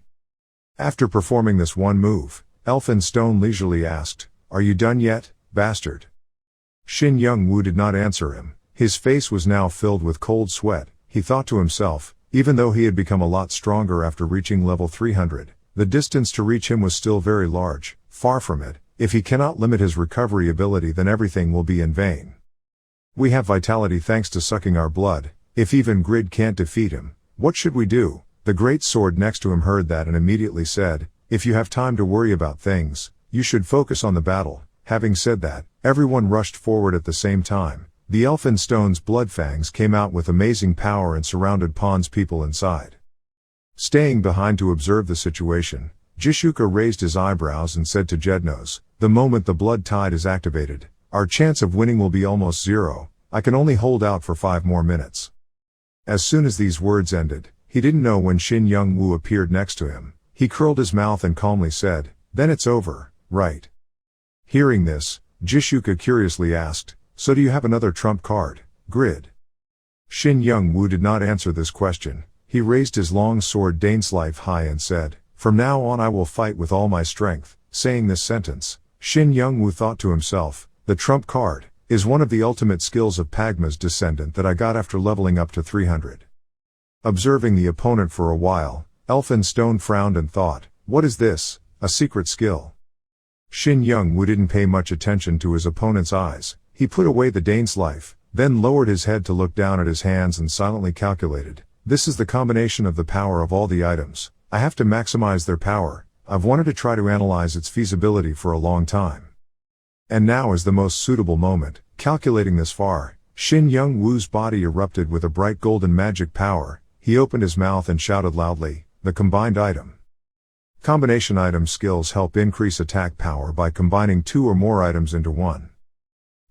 After performing this one move, Elphinstone leisurely asked, are you done yet, bastard? Shin Young-woo did not answer him. His face was now filled with cold sweat. He thought to himself, even though he had become a lot stronger after reaching level 300, the distance to reach him was still very large. Far from it. If he cannot limit his recovery ability, then everything will be in vain. We have vitality thanks to sucking our blood. If even Grid can't defeat him, what should we do? The great sword next to him heard that and immediately said, if you have time to worry about things, you should focus on the battle. Having said that, everyone rushed forward at the same time. The Elphinstone's blood fangs came out with amazing power and surrounded Pon's people inside. Staying behind to observe the situation, Jishuka raised his eyebrows and said to Jednos, the moment the blood tide is activated, our chance of winning will be almost zero. I can only hold out for 5 more minutes. As soon as these words ended, he didn't know when Shin Young-woo appeared next to him. He curled his mouth and calmly said, then it's over, right? Hearing this, Jishuka curiously asked, so do you have another trump card, Grid? Shin Young-woo did not answer this question. He raised his long sword Dane's Life high and said, from now on I will fight with all my strength. Saying this sentence, Shin Young-woo thought to himself, the trump card is one of the ultimate skills of Pagma's descendant that I got after leveling up to 300. Observing the opponent for a while, Elphinstone frowned and thought, what is this, a secret skill? Shin Young-woo didn't pay much attention to his opponent's eyes. He put away the Dane's Life, then lowered his head to look down at his hands and silently calculated, this is the combination of the power of all the items. I have to maximize their power. I've wanted to try to analyze its feasibility for a long time. And now is the most suitable moment. Calculating this far, Shin Young-woo's body erupted with a bright golden magic power. He opened his mouth and shouted loudly, the combined item. Combination item skills help increase attack power by combining 2 or more items into one.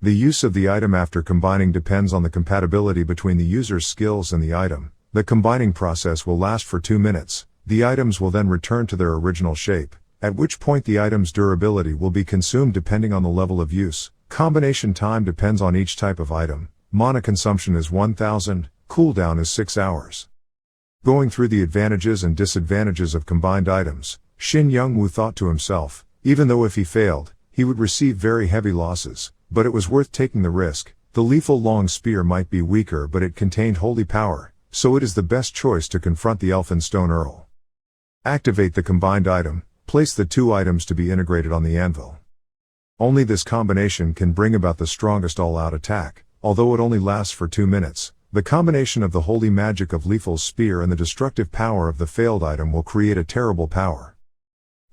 The use of the item after combining depends on the compatibility between the user's skills and the item. The combining process will last for 2 minutes. The items will then return to their original shape, at which point the item's durability will be consumed depending on the level of use. Combination time depends on each type of item. Mana consumption is 1000, cooldown is 6 hours. Going through the advantages and disadvantages of combined items, Shin Young-woo thought to himself, even though if he failed, he would receive very heavy losses, but it was worth taking the risk. The lethal long spear might be weaker, but it contained holy power, so it is the best choice to confront the Elphinstone Earl. Activate the combined item, place the two items to be integrated on the anvil. Only this combination can bring about the strongest all-out attack, although it only lasts for 2 minutes. The combination of the holy magic of Lethal's spear and the destructive power of the failed item will create a terrible power.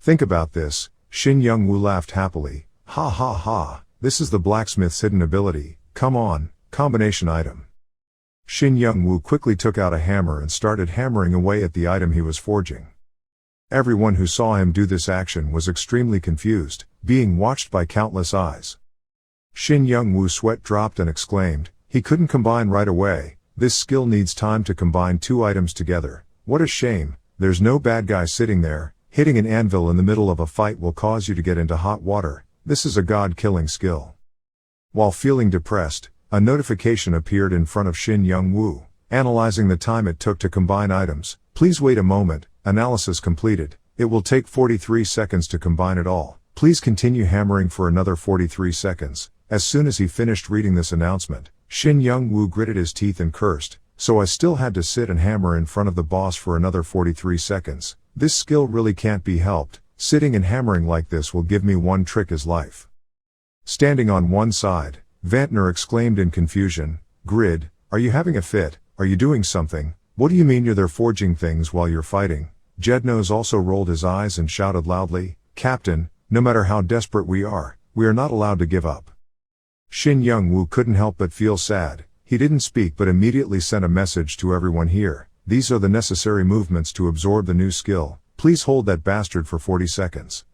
Think about this. Shin Young-woo laughed happily. Ha ha ha, this is the blacksmith's hidden ability. Come on, combination item. Shin Young-woo quickly took out a hammer and started hammering away at the item he was forging. Everyone who saw him do this action was extremely confused, being watched by countless eyes. Shin Young-woo's sweat dropped and exclaimed, he couldn't combine right away. This skill needs time to combine two items together. What a shame, there's no bad guy sitting there. Hitting an anvil in the middle of a fight will cause you to get into hot water. This is a god-killing skill. While feeling depressed, a notification appeared in front of Shin Young-woo, analyzing the time it took to combine items. Please wait a moment, analysis completed. It will take 43 seconds to combine it all. Please continue hammering for another 43 seconds. As soon as he finished reading this announcement, Shin Young-woo gritted his teeth and cursed, so I still had to sit and hammer in front of the boss for another 43 seconds. This skill really can't be helped. Sitting and hammering like this will give me one trick as life. Standing on one side, Vantner exclaimed in confusion, Grid, are you having a fit? Are you doing something? What do you mean you're there forging things while you're fighting? Jednose also rolled his eyes and shouted loudly, Captain, no matter how desperate we are not allowed to give up. Shin Young-woo couldn't help but feel sad. He didn't speak but immediately sent a message to everyone here. These are the necessary movements to absorb the new skill. Please hold that bastard for 40 seconds.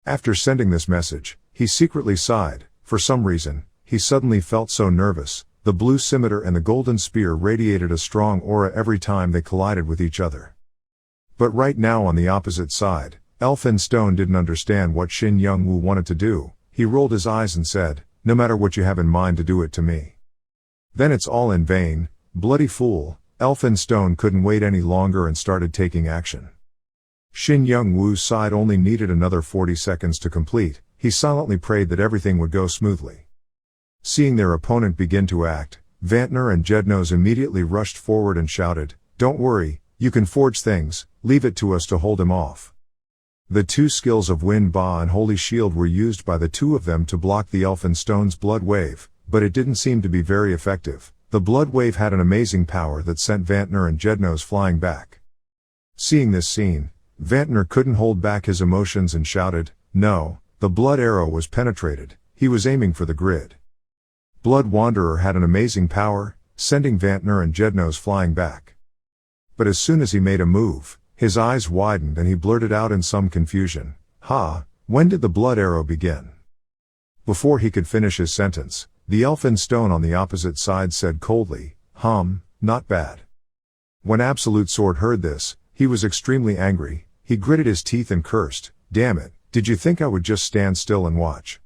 After sending this message, he secretly sighed. For some reason, he suddenly felt so nervous. The blue scimitar and the golden spear radiated a strong aura every time they collided with each other. But right now on the opposite side, Elphinstone didn't understand what Shin Young-woo wanted to do. He rolled his eyes and said, no matter what you have in mind to do it to me. Then it's all in vain, bloody fool. Elphinstone couldn't wait any longer and started taking action. Shin Young-woo's side only needed another 40 seconds to complete. He silently prayed that everything would go smoothly. Seeing their opponent begin to act, Vantner and Jednose immediately rushed forward and shouted, don't worry, you can forge things, leave it to us to hold him off. The two skills of Wind Ba and Holy Shield were used by the two of them to block the Elphinstone's blood wave, but it didn't seem to be very effective. The blood wave had an amazing power that sent Vantner and Jednose flying back. Seeing this scene, Vantner couldn't hold back his emotions and shouted, no, the blood arrow was penetrated. He was aiming for the grid. Blood Wanderer had an amazing power, sending Vantner and Jednose flying back. But as soon as he made a move, his eyes widened and he blurted out in some confusion, when did the blood arrow begin? Before he could finish his sentence, the Elphinstone on the opposite side said coldly, not bad. When Absolute Sword heard this, he was extremely angry. He gritted his teeth and cursed, damn it, did you think I would just stand still and watch?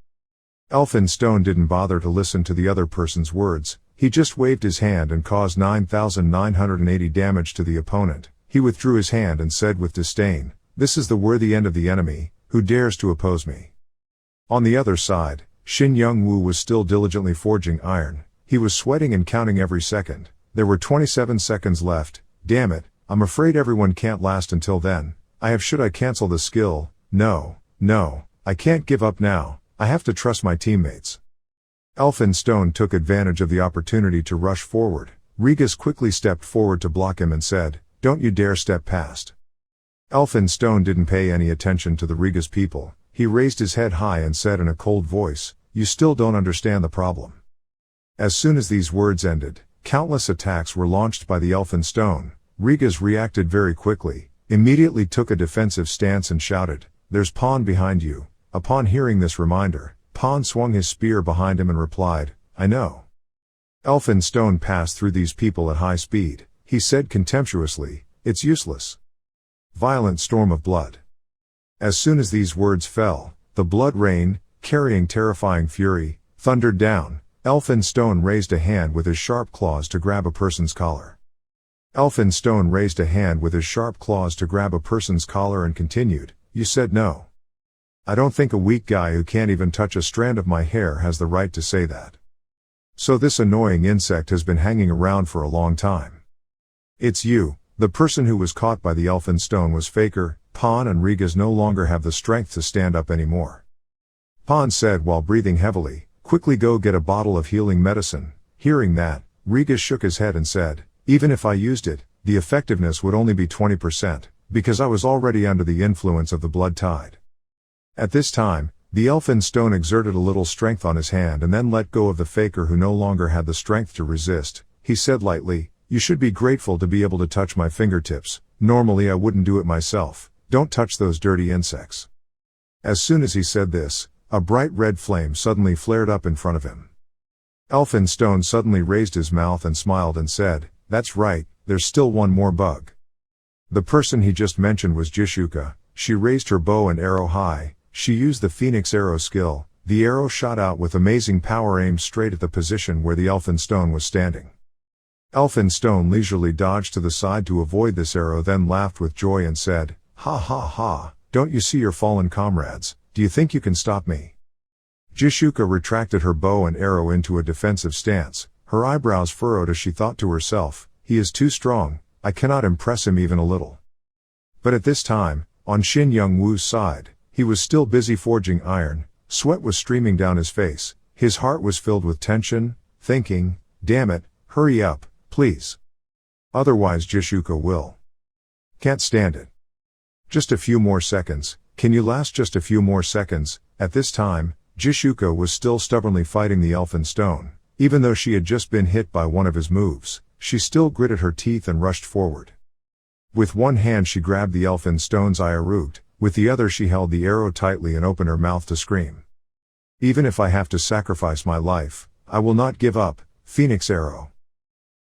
Elphinstone didn't bother to listen to the other person's words. He just waved his hand and caused 9,980 damage to the opponent. He withdrew his hand and said with disdain, this is the worthy end of the enemy, who dares to oppose me. On the other side, Shin Young-woo was still diligently forging iron. He was sweating and counting every second. There were 27 seconds left. Damn it, I'm afraid everyone can't last until then. Should I cancel the skill? No, I can't give up now. I have to trust my teammates. Elphinstone took advantage of the opportunity to rush forward. Regas quickly stepped forward to block him and said, don't you dare step past. Elphinstone didn't pay any attention to the Regas people. He raised his head high and said in a cold voice, you still don't understand the problem. As soon as these words ended, countless attacks were launched by the Elphinstone. Regas reacted very quickly, immediately took a defensive stance and shouted, there's Pawn behind you. Upon hearing this reminder, Pawn swung his spear behind him and replied, I know. Elphinstone passed through these people at high speed. He said contemptuously, it's useless. Violent storm of blood. As soon as these words fell, the blood rain, carrying terrifying fury, thundered down. Elphinstone raised a hand with his sharp claws to grab a person's collar. Elphinstone raised a hand with his sharp claws to grab a person's collar and continued, you said no. I don't think a weak guy who can't even touch a strand of my hair has the right to say that. So this annoying insect has been hanging around for a long time. It's you. The person who was caught by the elfin stone was Faker. Pan and Rigas no longer have the strength to stand up anymore. Pan said while breathing heavily, quickly go get a bottle of healing medicine. Hearing that, Rigas shook his head and said, even if I used it, the effectiveness would only be 20%, because I was already under the influence of the blood tide. At this time, the elfin stone exerted a little strength on his hand and then let go of the Faker who no longer had the strength to resist. He said lightly, you should be grateful to be able to touch my fingertips. Normally I wouldn't do it myself. Don't touch those dirty insects. As soon as he said this, a bright red flame suddenly flared up in front of him. Elfin Stone suddenly raised his mouth and smiled and said, that's right, there's still one more bug. The person he just mentioned was Jishuka. She raised her bow and arrow high. She used the Phoenix arrow skill. The arrow shot out with amazing power, aimed straight at the position where the Elfin Stone was standing. Elfin Stone leisurely dodged to the side to avoid this arrow, then laughed with joy and said, ha ha ha, don't you see your fallen comrades? Do you think you can stop me? Jishuka retracted her bow and arrow into a defensive stance. Her eyebrows furrowed as she thought to herself, he is too strong, I cannot impress him even a little. But at this time, on Shin Young-woo's side, he was still busy forging iron. Sweat was streaming down his face. His heart was filled with tension, thinking, damn it, hurry up, please. Otherwise Jishuka will. Can't stand it. Just a few more seconds. Can you last just a few more seconds? At this time, Jishuka was still stubbornly fighting the Elfin Stone. Even though she had just been hit by one of his moves, she still gritted her teeth and rushed forward. With one hand she grabbed the Elfin Stone's root, with the other she held the arrow tightly and opened her mouth to scream. Even if I have to sacrifice my life, I will not give up, Phoenix Arrow.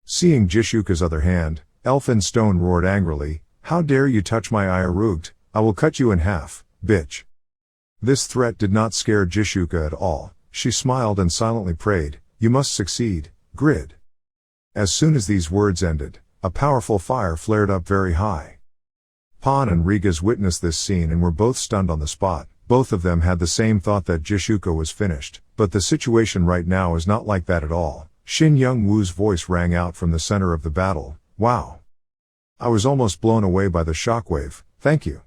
Seeing Jishuka's other hand, Elfin Stone roared angrily, how dare you touch my root? I will cut you in half, bitch. This threat did not scare Jishuka at all. She smiled and silently prayed, you must succeed, Grid. As soon as these words ended, a powerful fire flared up very high. Pan and Rigas witnessed this scene and were both stunned on the spot. Both of them had the same thought that Jishuka was finished, but the situation right now is not like that at all. Shin Young-woo's voice rang out from the center of the battle, wow. I was almost blown away by the shockwave, thank you.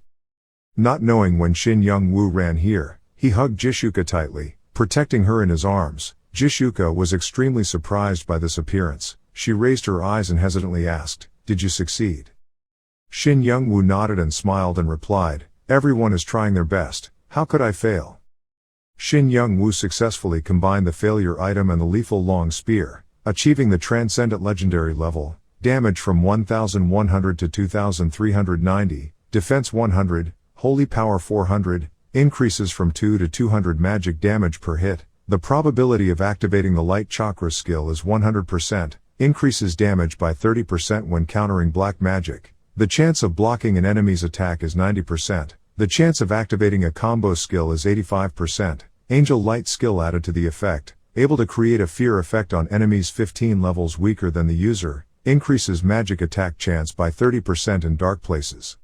Not knowing when Shin Young-woo ran here, he hugged Jishuka tightly, protecting her in his arms. Jishuka was extremely surprised by this appearance. She raised her eyes and hesitantly asked, did you succeed? Shin Young-woo nodded and smiled and replied, everyone is trying their best, how could I fail? Shin Young-woo successfully combined the failure item and the lethal long spear, achieving the transcendent legendary level, damage from 1100 to 2390, defense 100, holy power 400, increases from 2 to 200 magic damage per hit. The probability of activating the light chakra skill is 100%, increases damage by 30% when countering black magic. The chance of blocking an enemy's attack is 90%. The chance of activating a combo skill is 85%. Angel light skill added to the effect, able to create a fear effect on enemies 15 levels weaker than the user, increases magic attack chance by 30% in dark places.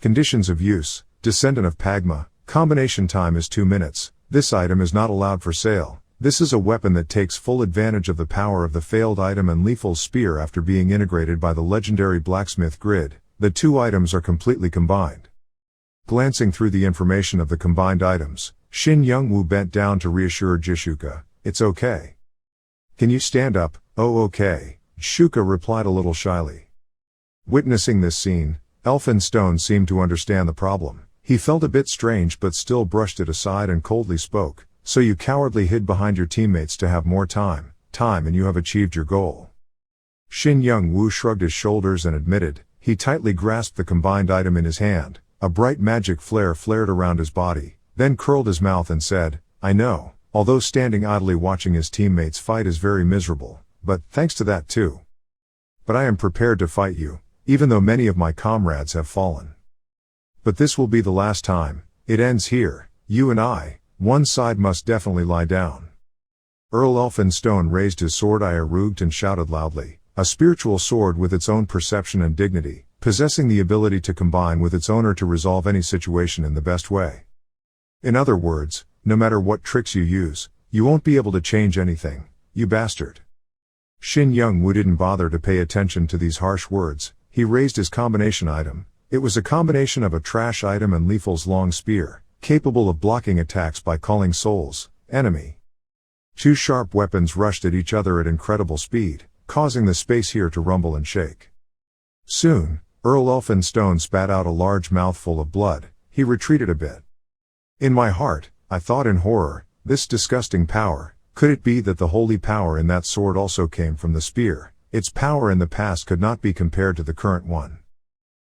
Conditions of use, Descendant of Pagma, combination time is 2 minutes. This item is not allowed for sale. This is a weapon that takes full advantage of the power of the failed item and lethal spear after being integrated by the legendary blacksmith grid. The two items are completely combined. Glancing through the information of the combined items, Shin Young-woo bent down to reassure Jishuka, it's okay. Can you stand up? Oh okay, Jishuka replied a little shyly. Witnessing this scene, Elfin Stone seemed to understand the problem. He felt a bit strange but still brushed it aside and coldly spoke, so you cowardly hid behind your teammates to have more time, and you have achieved your goal. Shin Young-woo shrugged his shoulders and admitted, he tightly grasped the combined item in his hand. A bright magic flare flared around his body, then curled his mouth and said, I know, although standing idly watching his teammates fight is very miserable, but thanks to that too. But I am prepared to fight you, even though many of my comrades have fallen. But this will be the last time, it ends here, you and I, one side must definitely lie down. Earl Elfin Stone raised his sword Iaruged and shouted loudly, a spiritual sword with its own perception and dignity, possessing the ability to combine with its owner to resolve any situation in the best way. In other words, no matter what tricks you use, you won't be able to change anything, you bastard. Shin Young-woo didn't bother to pay attention to these harsh words. He raised his combination item. It was a combination of a trash item and Lethal's long spear, capable of blocking attacks by calling souls, enemy. Two sharp weapons rushed at each other at incredible speed, causing the space here to rumble and shake. Soon, Earl Elphinstone spat out a large mouthful of blood. He retreated a bit. In my heart, I thought in horror, this disgusting power, could it be that the holy power in that sword also came from the spear? Its power in the past could not be compared to the current one.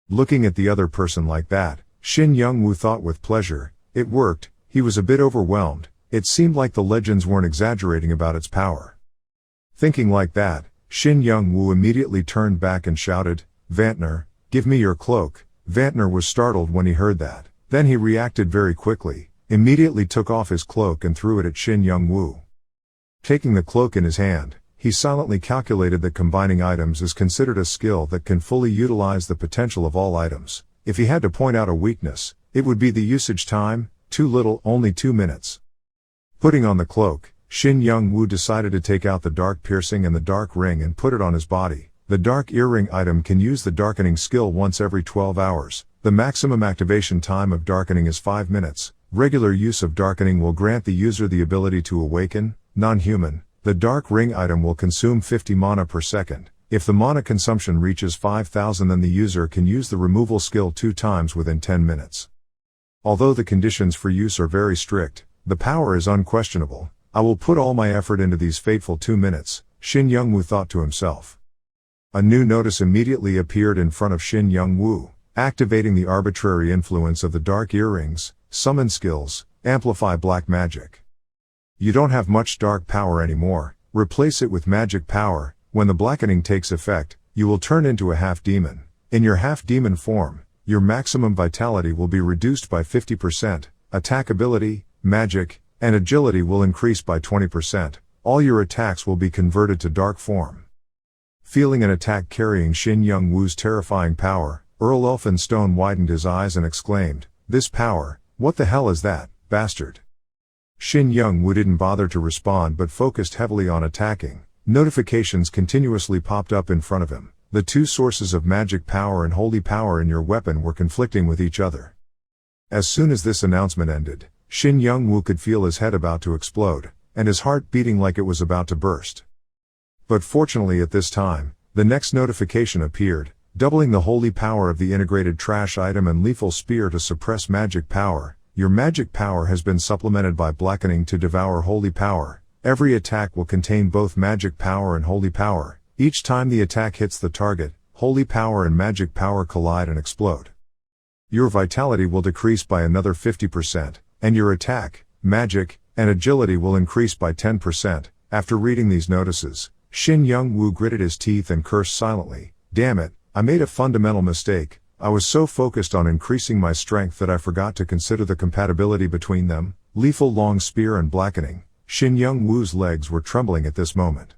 Looking at the other person like that, Shin Young-woo thought with pleasure, it worked. He was a bit overwhelmed. It seemed like the legends weren't exaggerating about its power. Thinking like that, Shin Young-woo immediately turned back and shouted, Vantner, give me your cloak. Vantner was startled when he heard that. Then he reacted very quickly, immediately took off his cloak and threw it at Shin Young-woo. Taking the cloak in his hand, he silently calculated that combining items is considered a skill that can fully utilize the potential of all items. If he had to point out a weakness, it would be the usage time, too little, only 2 minutes. Putting on the cloak, Shin Young-woo decided to take out the dark piercing and the dark ring and put it on his body. The dark earring item can use the darkening skill once every 12 hours. The maximum activation time of darkening is 5 minutes. Regular use of darkening will grant the user the ability to awaken, non-human. The dark ring item will consume 50 mana per second. If the mana consumption reaches 5,000, then the user can use the removal skill 2 times within 10 minutes. Although the conditions for use are very strict, the power is unquestionable. I will put all my effort into these fateful 2 minutes, Shin Young-woo thought to himself. A new notice immediately appeared in front of Shin Young-woo, activating the arbitrary influence of the dark earrings, summon skills, amplify black magic. You don't have much dark power anymore, replace it with magic power. When the blackening takes effect, you will turn into a half-demon. In your half-demon form, your maximum vitality will be reduced by 50%, attack ability, magic, and agility will increase by 20%. All your attacks will be converted to dark form. Feeling an attack carrying Shin Young-woo's terrifying power, Earl Elphinstone widened his eyes and exclaimed, "This power, what the hell is that, bastard?" Shin Young-woo didn't bother to respond but focused heavily on attacking. Notifications continuously popped up in front of him. The two sources of magic power and holy power in your weapon were conflicting with each other. As soon as this announcement ended, Shin Young-woo could feel his head about to explode, and his heart beating like it was about to burst. But fortunately at this time, the next notification appeared, doubling the holy power of the integrated trash item and lethal spear to suppress magic power. Your magic power has been supplemented by blackening to devour holy power. Every attack will contain both magic power and holy power. Each time the attack hits the target, holy power and magic power collide and explode. Your vitality will decrease by another 50%, and your attack, magic, and agility will increase by 10%. After reading these notices, Shin Young-woo gritted his teeth and cursed silently. Damn it, I made a fundamental mistake. I was so focused on increasing my strength that I forgot to consider the compatibility between them. Lethal long spear and blackening. Shin Young-woo's legs were trembling at this moment.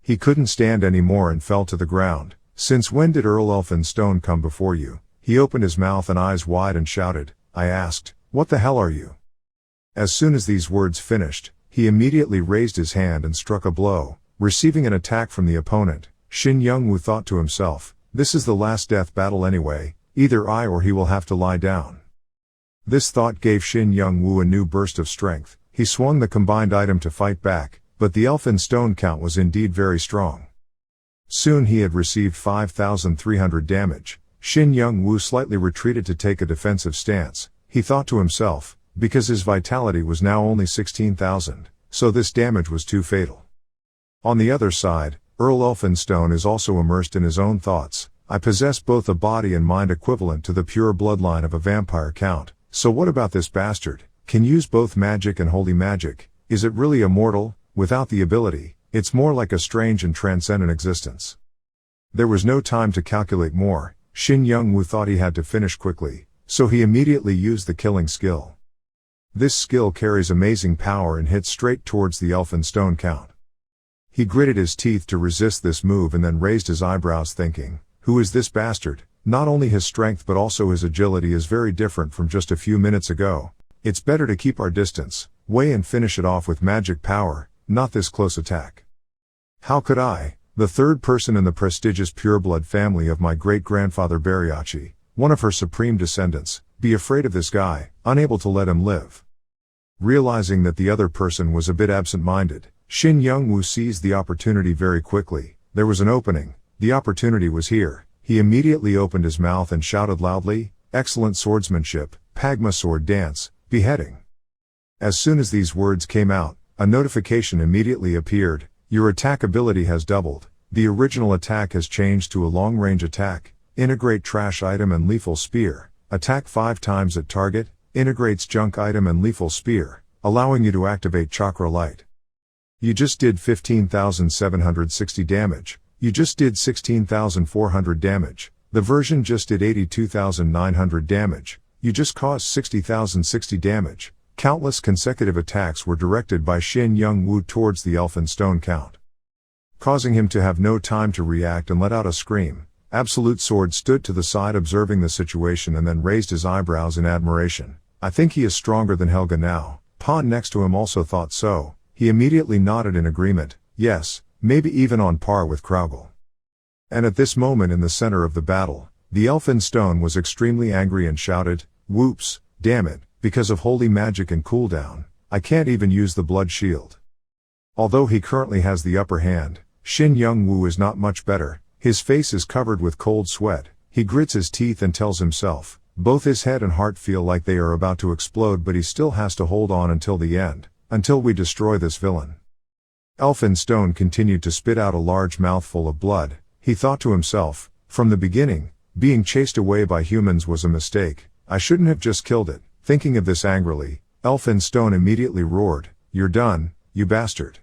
He couldn't stand anymore and fell to the ground. Since when did Earl Elphinstone come before you? He opened his mouth and eyes wide and shouted. I asked, what the hell are you? As soon as these words finished, he immediately raised his hand and struck a blow, receiving an attack from the opponent. Shin Young-woo thought to himself, this is the last death battle anyway, either I or he will have to lie down. This thought gave Shin Young-woo a new burst of strength. He swung the combined item to fight back, but the Elphinstone count was indeed very strong. Soon he had received 5,300 damage. Shin Young-woo slightly retreated to take a defensive stance. He thought to himself, because his vitality was now only 16,000, so this damage was too fatal. On the other side, Earl Elphinstone is also immersed in his own thoughts. I possess both a body and mind equivalent to the pure bloodline of a vampire count, so what about this bastard? Can use both magic and holy magic. Is it really immortal? Without the ability, it's more like a strange and transcendent existence. There was no time to calculate more. Shin Young-woo thought he had to finish quickly, so he immediately used the killing skill. This skill carries amazing power and hits straight towards the Elphinstone count. He gritted his teeth to resist this move and then raised his eyebrows thinking, who is this bastard? Not only his strength but also his agility is very different from just a few minutes ago. It's better to keep our distance, Wei, and finish it off with magic power, not this close attack. How could I, the third person in the prestigious pureblood family of my great-grandfather Bariachi, one of her supreme descendants, be afraid of this guy, unable to let him live? Realizing that the other person was a bit absent-minded, Shin Young-woo seized the opportunity very quickly. There was an opening, the opportunity was here. He immediately opened his mouth and shouted loudly, "Excellent swordsmanship, Pagma sword dance, beheading." As soon as these words came out, a notification immediately appeared. Your attack ability has doubled. The original attack has changed to a long-range attack. Integrate trash item and lethal spear. Attack 5 times at target. Integrates junk item and lethal spear, allowing you to activate chakra light. You just did 15,760 damage. You just did 16,400 damage. The version just did 82,900 damage. You just caused 60,060 damage. Countless consecutive attacks were directed by Shin Young-woo towards the elfin stone count, causing him to have no time to react and let out a scream. Absolute Sword stood to the side observing the situation and then raised his eyebrows in admiration. I think he is stronger than Helga now. Pawn next to him also thought so. He immediately nodded in agreement. Yes, maybe even on par with Kraugel. And at this moment in the center of the battle, the elfin stone was extremely angry and shouted, "Whoops, damn it. Because of holy magic and cooldown, I can't even use the blood shield." Although he currently has the upper hand, Shin Young-woo is not much better. His face is covered with cold sweat. He grits his teeth and tells himself, both his head and heart feel like they are about to explode, but he still has to hold on until the end, until we destroy this villain. Elfin Stone continued to spit out a large mouthful of blood. He thought to himself, from the beginning, being chased away by humans was a mistake. I shouldn't have just killed it. Thinking of this angrily, Elfin Stone immediately roared, "You're done, you bastard."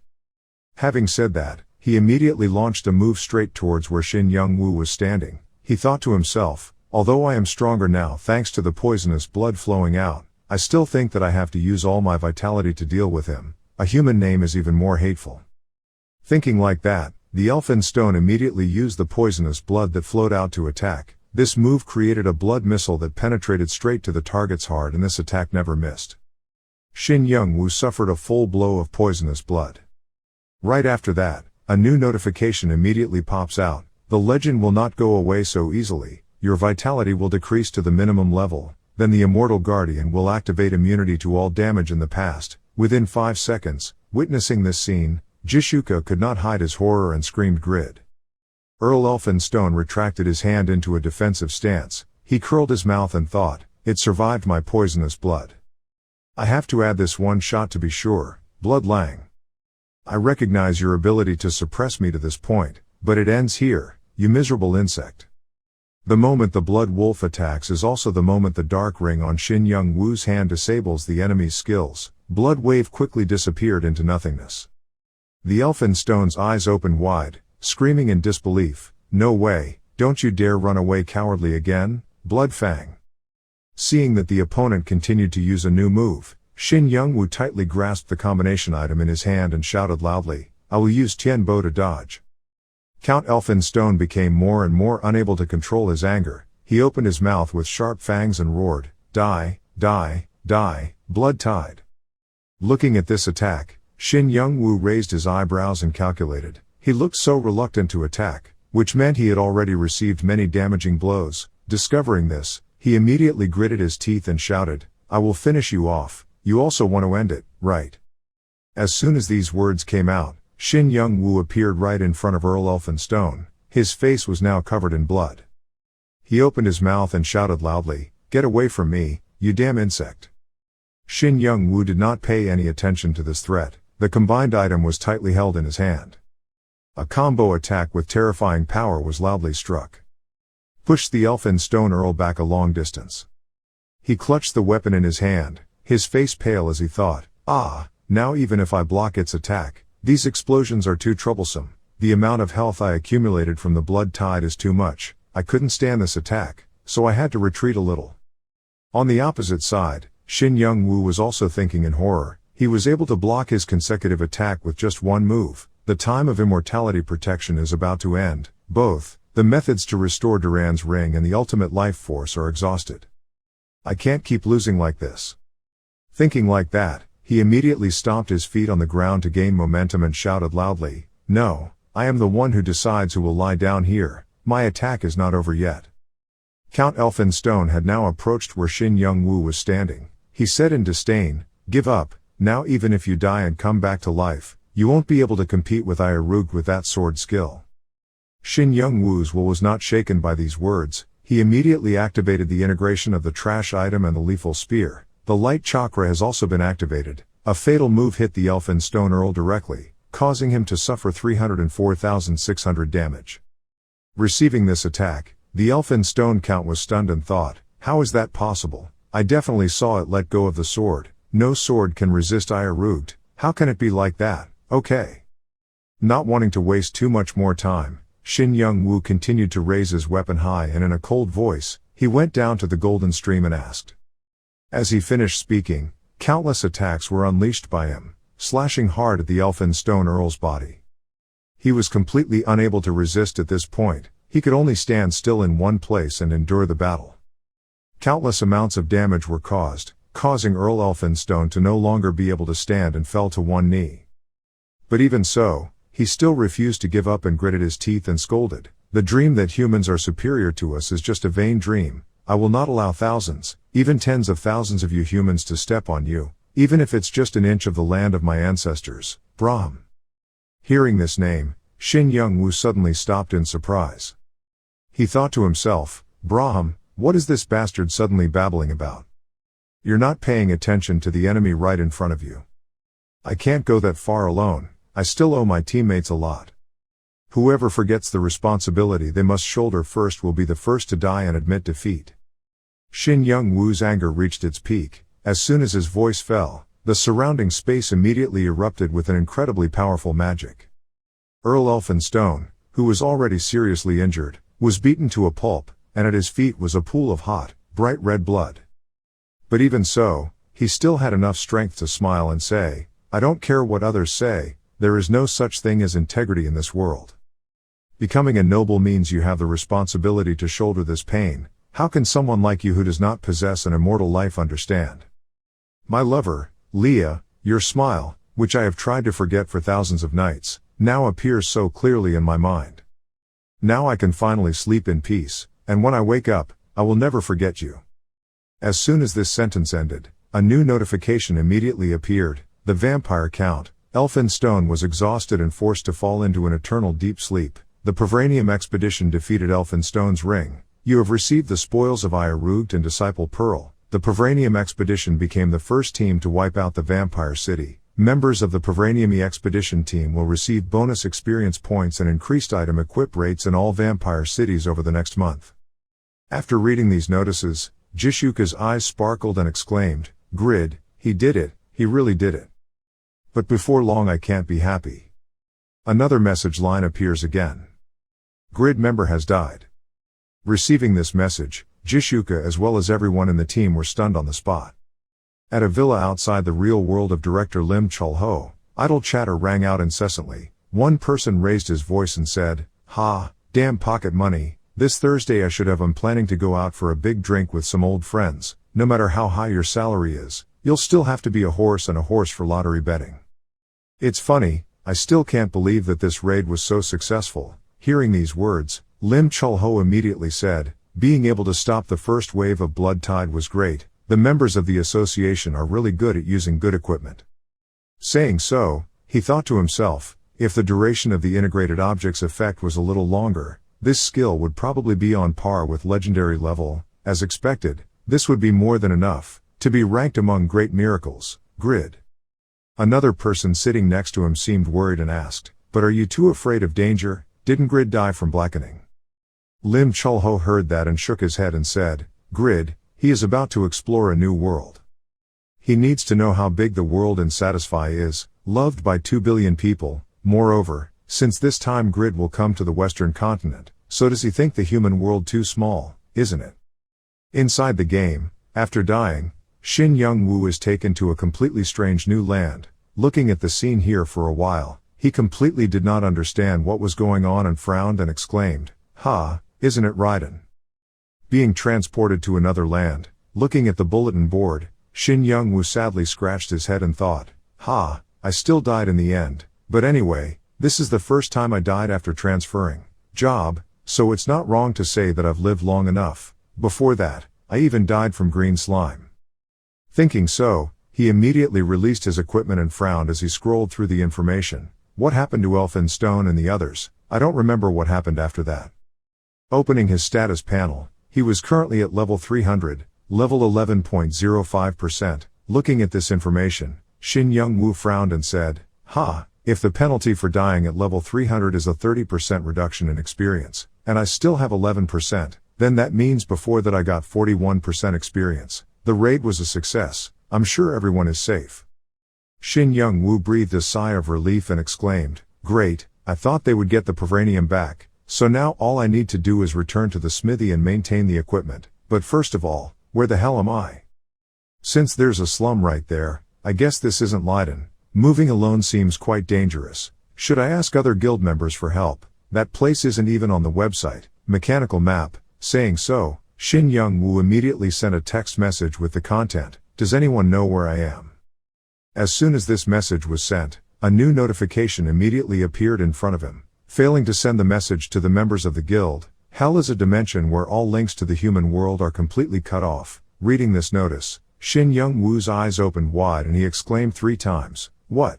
Having said that, he immediately launched a move straight towards where Shin Young-woo was standing. He thought to himself, although I am stronger now thanks to the poisonous blood flowing out, I still think that I have to use all my vitality to deal with him. A human name is even more hateful. Thinking like that, the Elfin Stone immediately used the poisonous blood that flowed out to attack. This move created a blood missile that penetrated straight to the target's heart, and this attack never missed. Shin Young-woo suffered a full blow of poisonous blood. Right after that, a new notification immediately pops out. The legend will not go away so easily. Your vitality will decrease to the minimum level. Then the Immortal Guardian will activate immunity to all damage in the past. Within 5 seconds, witnessing this scene, Jishuka could not hide his horror and screamed grid. Earl Elphinstone retracted his hand into a defensive stance. He curled his mouth and thought, it survived my poisonous blood. I have to add this one shot to be sure. Blood Lang. I recognize your ability to suppress me to this point, but it ends here, you miserable insect. The moment the Blood Wolf attacks is also the moment the dark ring on Shin Young-woo's hand disables the enemy's skills. Blood Wave quickly disappeared into nothingness. The Elfin Stone's eyes opened wide, screaming in disbelief, "No way, don't you dare run away cowardly again, Blood Fang." Seeing that the opponent continued to use a new move, Shin Young-woo tightly grasped the combination item in his hand and shouted loudly, "I will use Tien Bo to dodge." Count Elfin Stone became more and more unable to control his anger. He opened his mouth with sharp fangs and roared, "Die, die, die, Blood Tide." Looking at this attack, Shin Young-woo raised his eyebrows and calculated. He looked so reluctant to attack, which meant he had already received many damaging blows. Discovering this, he immediately gritted his teeth and shouted, "I will finish you off. You also want to end it, right?" As soon as these words came out, Shin Young-woo appeared right in front of Earl Elphinstone. His face was now covered in blood. He opened his mouth and shouted loudly, "Get away from me, you damn insect." Shin Young-woo did not pay any attention to this threat. The combined item was tightly held in his hand. A combo attack with terrifying power was loudly struck. Pushed the Elfin Stone Earl back a long distance. He clutched the weapon in his hand, his face pale as he thought, now even if I block its attack, these explosions are too troublesome. The amount of health I accumulated from the Blood Tide is too much. I couldn't stand this attack, so I had to retreat a little. On the opposite side, Shin Young-woo was also thinking in horror. He was able to block his consecutive attack with just one move. The time of immortality protection is about to end. Both the methods to restore Duran's ring and the ultimate life force are exhausted. I can't keep losing like this. Thinking like that, he immediately stomped his feet on the ground to gain momentum and shouted loudly, "No, I am the one who decides who will lie down here, my attack is not over yet." Count Elphinstone had now approached where Shin Young-woo was standing. He said in disdain, "Give up, now even if you die and come back to life, you won't be able to compete with Irug with that sword skill." Shin Young-woo's will was not shaken by these words. He immediately activated the integration of the trash item and the lethal spear. The light chakra has also been activated. A fatal move hit the Elphinstone Earl directly, causing him to suffer 304,600 damage. Receiving this attack, the Elphinstone Count was stunned and thought, "How is that possible? I definitely saw it let go of the sword. No sword can resist Irug. How can it be like that? Okay." Not wanting to waste too much more time, Shin Young-woo continued to raise his weapon high and in a cold voice, he went down to the golden stream and asked. As he finished speaking, countless attacks were unleashed by him, slashing hard at the Elphinstone Earl's body. He was completely unable to resist at this point. He could only stand still in one place and endure the battle. Countless amounts of damage were causing Earl Elphinstone to no longer be able to stand and fell to one knee. But even so, he still refused to give up and gritted his teeth and scolded, "The dream that humans are superior to us is just a vain dream. I will not allow thousands, even tens of thousands of you humans to step on you, even if it's just an inch of the land of my ancestors, Brahm." Hearing this name, Shin Young-woo suddenly stopped in surprise. He thought to himself, "Brahm, what is this bastard suddenly babbling about? You're not paying attention to the enemy right in front of you. I can't go that far alone, I still owe my teammates a lot. Whoever forgets the responsibility they must shoulder first will be the first to die and admit defeat." Shin Young-woo's anger reached its peak. As soon as his voice fell, the surrounding space immediately erupted with an incredibly powerful magic. Earl Elphinstone, who was already seriously injured, was beaten to a pulp, and at his feet was a pool of hot, bright red blood. But even so, he still had enough strength to smile and say, "I don't care what others say, there is no such thing as integrity in this world. Becoming a noble means you have the responsibility to shoulder this pain. How can someone like you who does not possess an immortal life understand? My lover, Leah, your smile, which I have tried to forget for thousands of nights, now appears so clearly in my mind. Now I can finally sleep in peace, and when I wake up, I will never forget you." As soon as this sentence ended, a new notification immediately appeared. The vampire Count Elphinstone was exhausted and forced to fall into an eternal deep sleep. The Pavranium expedition defeated Elphinstone's ring. You have received the spoils of Irug and Disciple Pearl. The Pavranium expedition became the first team to wipe out the vampire city. Members of the Pavranium expedition team will receive bonus experience points and increased item equip rates in all vampire cities over the next month. After reading these notices, Jishuka's eyes sparkled and exclaimed, "Grid, he did it, he really did it. But before long I can't be happy." Another message line appears again. Grid member has died. Receiving this message, Jishuka as well as everyone in the team were stunned on the spot. At a villa outside the real world of director Lim Chul-ho, idle chatter rang out incessantly. One person raised his voice and said, "Ha, damn pocket money, this Thursday I should have. I'm planning to go out for a big drink with some old friends. No matter how high your salary is, you'll still have to be a horse and a horse for lottery betting. It's funny, I still can't believe that this raid was so successful." Hearing these words, Lim Chul-ho immediately said, "Being able to stop the first wave of blood tide was great. The members of the association are really good at using good equipment." Saying so, he thought to himself, if the duration of the integrated object's effect was a little longer, this skill would probably be on par with legendary level. As expected, this would be more than enough to be ranked among great miracles. Grid. Another person sitting next to him seemed worried and asked, "But are you too afraid of danger? Didn't Grid die from blackening?" Lim Chul-ho heard that and shook his head and said, "Grid, he is about to explore a new world. He needs to know how big the world in Satisfy is, loved by 2 billion people. Moreover, since this time Grid will come to the Western continent, so does he think the human world too small, isn't it?" Inside the game, after dying, Shin Young-woo is taken to a completely strange new land. Looking at the scene here for a while, he completely did not understand what was going on and frowned and exclaimed, "Ha, isn't it Raiden?" Being transported to another land, looking at the bulletin board, Shin Young-woo sadly scratched his head and thought, "Ha, I still died in the end, but anyway, this is the first time I died after transferring job, so it's not wrong to say that I've lived long enough. Before that, I even died from green slime." Thinking so, he immediately released his equipment and frowned as he scrolled through the information. What happened to Elphinstone and the others? I don't remember what happened after that. Opening his status panel, he was currently at level 300, level 11.05%. Looking at this information, Shin Young-woo frowned and said, "Ha, if the penalty for dying at level 300 is a 30% reduction in experience, and I still have 11%, then that means before that I got 41% experience. The raid was a success. I'm sure everyone is safe." Shin Young-woo breathed a sigh of relief and exclaimed, "Great, I thought they would get the Pavranium back, so now all I need to do is return to the smithy and maintain the equipment, but first of all, where the hell am I? Since there's a slum right there, I guess this isn't Leiden. Moving alone seems quite dangerous. Should I ask other guild members for help? That place isn't even on the website." Mechanical map. Saying so, Shin Young-woo immediately sent a text message with the content, "Does anyone know where I am?" As soon as this message was sent, a new notification immediately appeared in front of him. Failing to send the message to the members of the guild, hell is a dimension where all links to the human world are completely cut off. Reading this notice, Shin Young-woo's eyes opened wide and he exclaimed 3 times, "What?"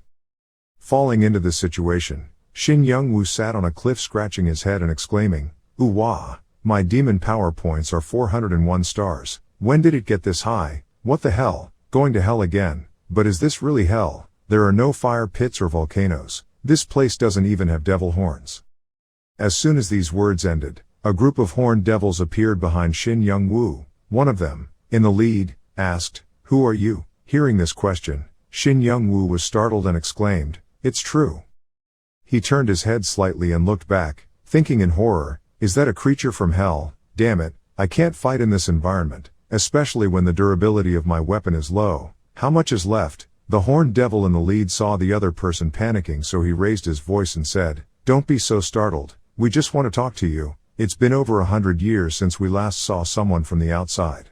Falling into this situation, Shin Young-woo sat on a cliff scratching his head and exclaiming, "Ooh-wah, my demon power points are 401 stars. When did it get this high? What the hell? Going to hell again? But is this really hell? There are no fire pits or volcanoes. This place doesn't even have devil horns." As soon as these words ended, a group of horned devils appeared behind Shin Young-woo. One of them, in the lead, asked, "Who are you?" Hearing this question, Shin Young-woo was startled and exclaimed, "It's true." He turned his head slightly and looked back, thinking in horror, "Is that a creature from hell? Damn it, I can't fight in this environment, especially when the durability of my weapon is low. How much is left?" The horned devil in the lead saw the other person panicking, so he raised his voice and said, "Don't be so startled, we just want to talk to you. It's been over 100 years since we last saw someone from the outside."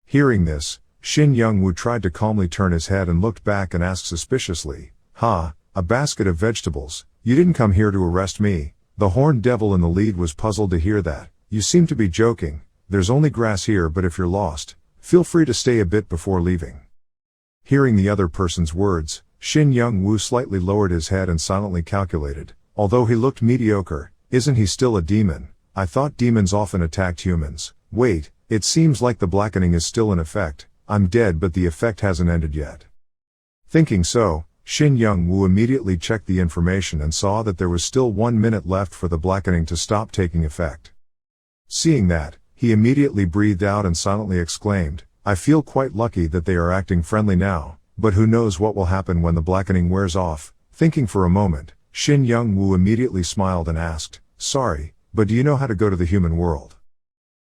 Hearing this, Shin Young-woo tried to calmly turn his head and looked back and asked suspiciously, "Ha, a basket of vegetables, you didn't come here to arrest me?" The horned devil in the lead was puzzled to hear that. "You seem to be joking. There's only grass here, but if you're lost, feel free to stay a bit before leaving." Hearing the other person's words, Shin Young-woo slightly lowered his head and silently calculated, "Although he looked mediocre, isn't he still a demon? I thought demons often attacked humans. Wait, it seems like the blackening is still in effect. I'm dead, but the effect hasn't ended yet." Thinking so, Shin Young-woo immediately checked the information and saw that there was still 1 minute left for the blackening to stop taking effect. Seeing that, he immediately breathed out and silently exclaimed, "I feel quite lucky that they are acting friendly now, but who knows what will happen when the blackening wears off." Thinking for a moment, Shin Young-woo immediately smiled and asked, "Sorry, but do you know how to go to the human world?"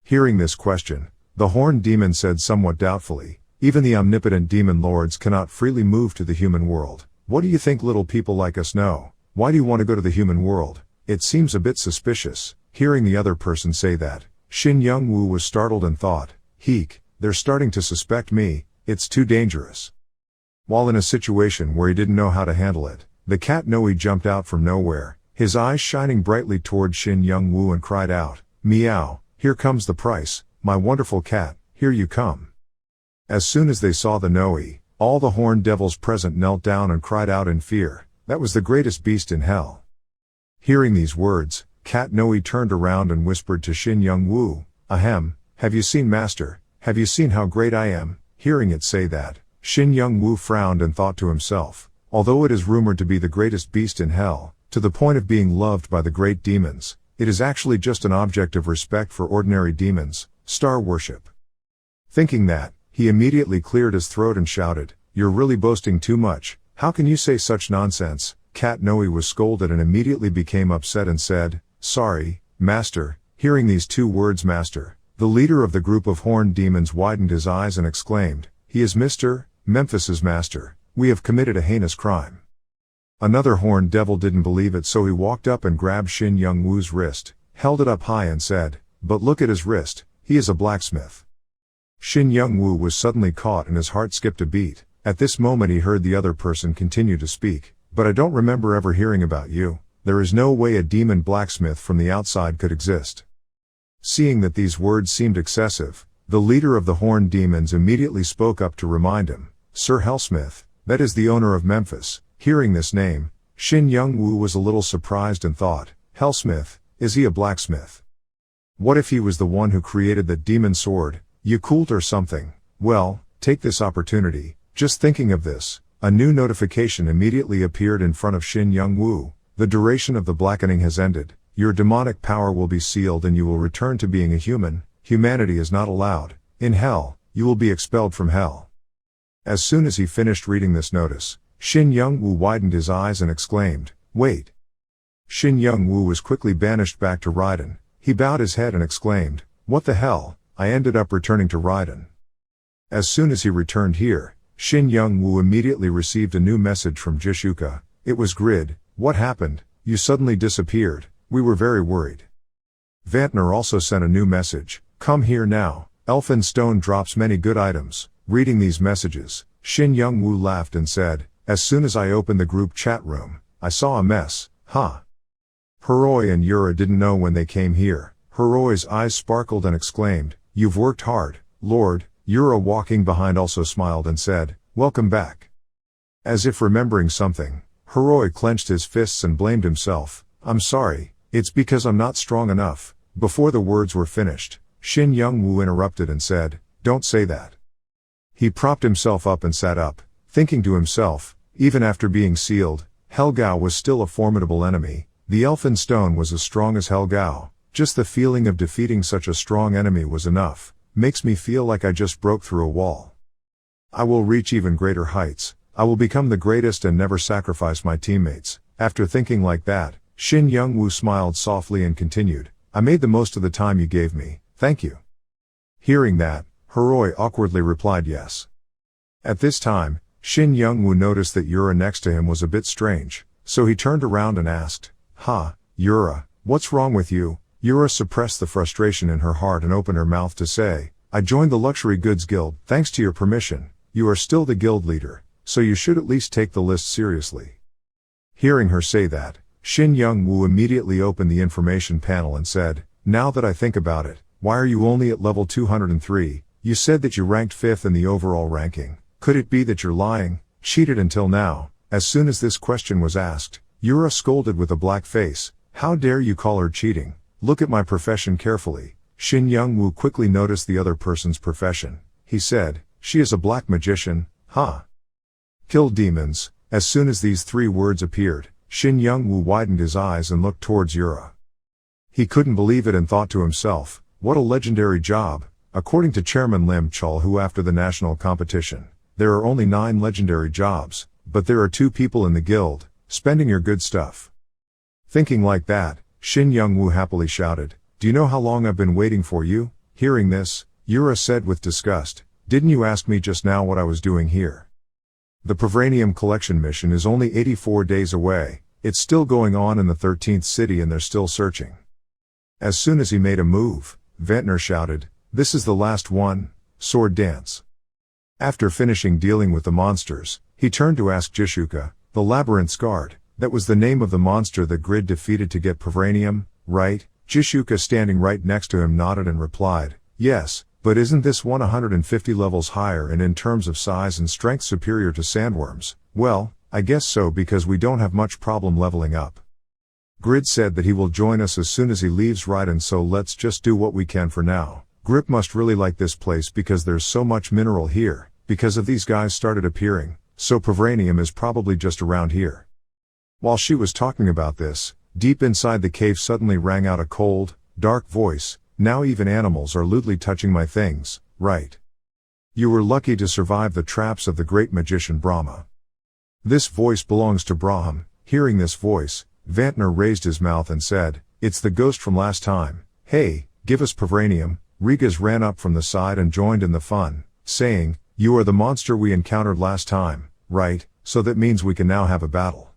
Hearing this question, the horned demon said somewhat doubtfully, "Even the omnipotent demon lords cannot freely move to the human world. What do you think little people like us know? Why do you want to go to the human world? It seems a bit suspicious." Hearing the other person say that, Shin Young-woo was startled and thought, "Heek, they're starting to suspect me, it's too dangerous." While in a situation where he didn't know how to handle it, the cat Noe jumped out from nowhere, his eyes shining brightly toward Shin Young-woo and cried out, "Meow, here comes the price, my wonderful cat, here you come." As soon as they saw the Noe, all the horned devils present knelt down and cried out in fear. That was the greatest beast in hell. Hearing these words, Cat Noe turned around and whispered to Shin Young-woo, "Ahem, have you seen Master? Have you seen how great I am?" Hearing it say that, Shin Young-woo frowned and thought to himself, "Although it is rumored to be the greatest beast in hell, to the point of being loved by the great demons, it is actually just an object of respect for ordinary demons, star worship." Thinking that, he immediately cleared his throat and shouted, "You're really boasting too much. How can you say such nonsense?" Cat Noe was scolded and immediately became upset and said, "Sorry, Master." Hearing these 2 words Master, the leader of the group of horned demons widened his eyes and exclaimed, "He is Mr. Memphis's master. We have committed a heinous crime." Another horned devil didn't believe it, so he walked up and grabbed Shin Young-woo's wrist, held it up high and said, "But look at his wrist, he is a blacksmith." Shin Young-woo was suddenly caught and his heart skipped a beat. At this moment he heard the other person continue to speak. But I don't remember ever hearing about you. There is no way a demon blacksmith from the outside could exist. Seeing that these words seemed excessive, the leader of the horned demons immediately spoke up to remind him. Sir Hellsmith, that is the owner of Memphis. Hearing this name, Shin Young-woo was a little surprised and thought, Hellsmith, is he a blacksmith? What if he was the one who created that demon sword, Yakult or something? Well, take this opportunity. Just thinking of this, a new notification immediately appeared in front of Shin Young-woo. The duration of the blackening has ended. Your demonic power will be sealed and you will return to being a human. Humanity is not allowed. In hell, you will be expelled from hell. As soon as he finished reading this notice, Shin Young-woo widened his eyes and exclaimed, wait. Shin Young-woo was quickly banished back to Raiden. He bowed his head and exclaimed, what the hell? I ended up returning to Raiden. As soon as he returned here, Shin Young-woo immediately received a new message from Jishuka. It was Grid. What happened? You suddenly disappeared. We were very worried. Vantner also sent a new message. Come here now. Elfin Stone drops many good items. Reading these messages, Shin Young-woo laughed and said, as soon as I opened the group chat room, I saw a mess. Huh. Heroi and Yura didn't know when they came here. Heroi's eyes sparkled and exclaimed, you've worked hard, Lord. Yura walking behind also smiled and said, welcome back. As if remembering something, Heroi clenched his fists and blamed himself. I'm sorry, it's because I'm not strong enough. Before the words were finished, Shin Young-woo interrupted and said, don't say that. He propped himself up and sat up, thinking to himself, even after being sealed, Helgao was still a formidable enemy. The Elfin Stone was as strong as Helgao. Just the feeling of defeating such a strong enemy was enough. Makes me feel like I just broke through a wall. I will reach even greater heights. I will become the greatest and never sacrifice my teammates. After thinking like that, Shin Young-woo smiled softly and continued, I made the most of the time you gave me, thank you. Hearing that, Heroi awkwardly replied yes. At this time, Shin Young-woo noticed that Yura next to him was a bit strange, so he turned around and asked, Yura, what's wrong with you? Yura suppressed the frustration in her heart and opened her mouth to say, I joined the Luxury Goods Guild, thanks to your permission. You are still the guild leader, so you should at least take the list seriously. Hearing her say that, Shin Young-woo immediately opened the information panel and said, now that I think about it, why are you only at level 203? You said that you ranked 5th in the overall ranking. Could it be that you're lying, cheated until now? As soon as this question was asked, Yura scolded with a black face, how dare you call her cheating? Look at my profession carefully. Shin Young-woo quickly noticed the other person's profession. He said, she is a black magician, Kill demons. As soon as these 3 words appeared, Shin Young-woo widened his eyes and looked towards Yura. He couldn't believe it and thought to himself, what a legendary job. According to Chairman Lim Chul, who after the national competition, there are only 9 legendary jobs, but there are 2 people in the guild, spending your good stuff. Thinking like that, Shin Young-woo happily shouted, do you know how long I've been waiting for you? Hearing this, Yura said with disgust, didn't you ask me just now what I was doing here? The Provranium collection mission is only 84 days away. It's still going on in the 13th city and they're still searching. As soon as he made a move, Ventnor shouted, this is the last one, sword dance. After finishing dealing with the monsters, he turned to ask Jishuka, the Labyrinth's guard, that was the name of the monster that Grid defeated to get Provranium, right? Jishuka standing right next to him nodded and replied, yes, but isn't this one 150 levels higher and in terms of size and strength superior to sandworms? Well, I guess so because we don't have much problem leveling up. Grid said that he will join us as soon as he leaves Raiden, so let's just do what we can for now. Grip must really like this place because there's so much mineral here, because of these guys started appearing, so Provranium is probably just around here. While she was talking about this, deep inside the cave suddenly rang out a cold, dark voice, now even animals are lewdly touching my things, right? You were lucky to survive the traps of the great magician Brahma. This voice belongs to Braham. Hearing this voice, Vantner raised his mouth and said, it's the ghost from last time. Hey, give us Provranium. Rigas ran up from the side and joined in the fun, saying, you are the monster we encountered last time, right? So that means we can now have a battle.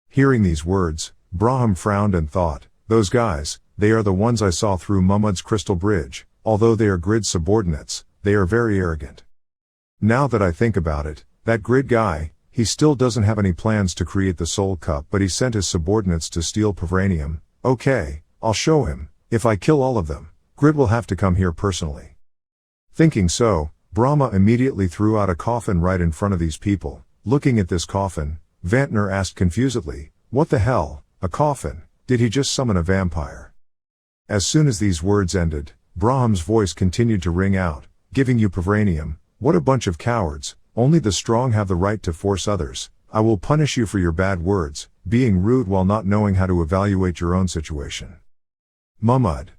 Hearing these words, Braham frowned and thought, those guys, they are the ones I saw through Muhammad's crystal bridge. Although they are Grid's subordinates, they are very arrogant. Now that I think about it, that Grid guy, he still doesn't have any plans to create the Soul Cup, but he sent his subordinates to steal Pavranium. Okay, I'll show him. If I kill all of them, Grid will have to come here personally. Thinking so, Brahma immediately threw out a coffin right in front of these people. Looking at this coffin, Vantner asked confusedly, "What the hell, a coffin? Did he just summon a vampire?" As soon as these words ended, Brahm's voice continued to ring out, "Giving you Pavranium, what a bunch of cowards, only the strong have the right to force others. I will punish you for your bad words, being rude while not knowing how to evaluate your own situation." Mumud.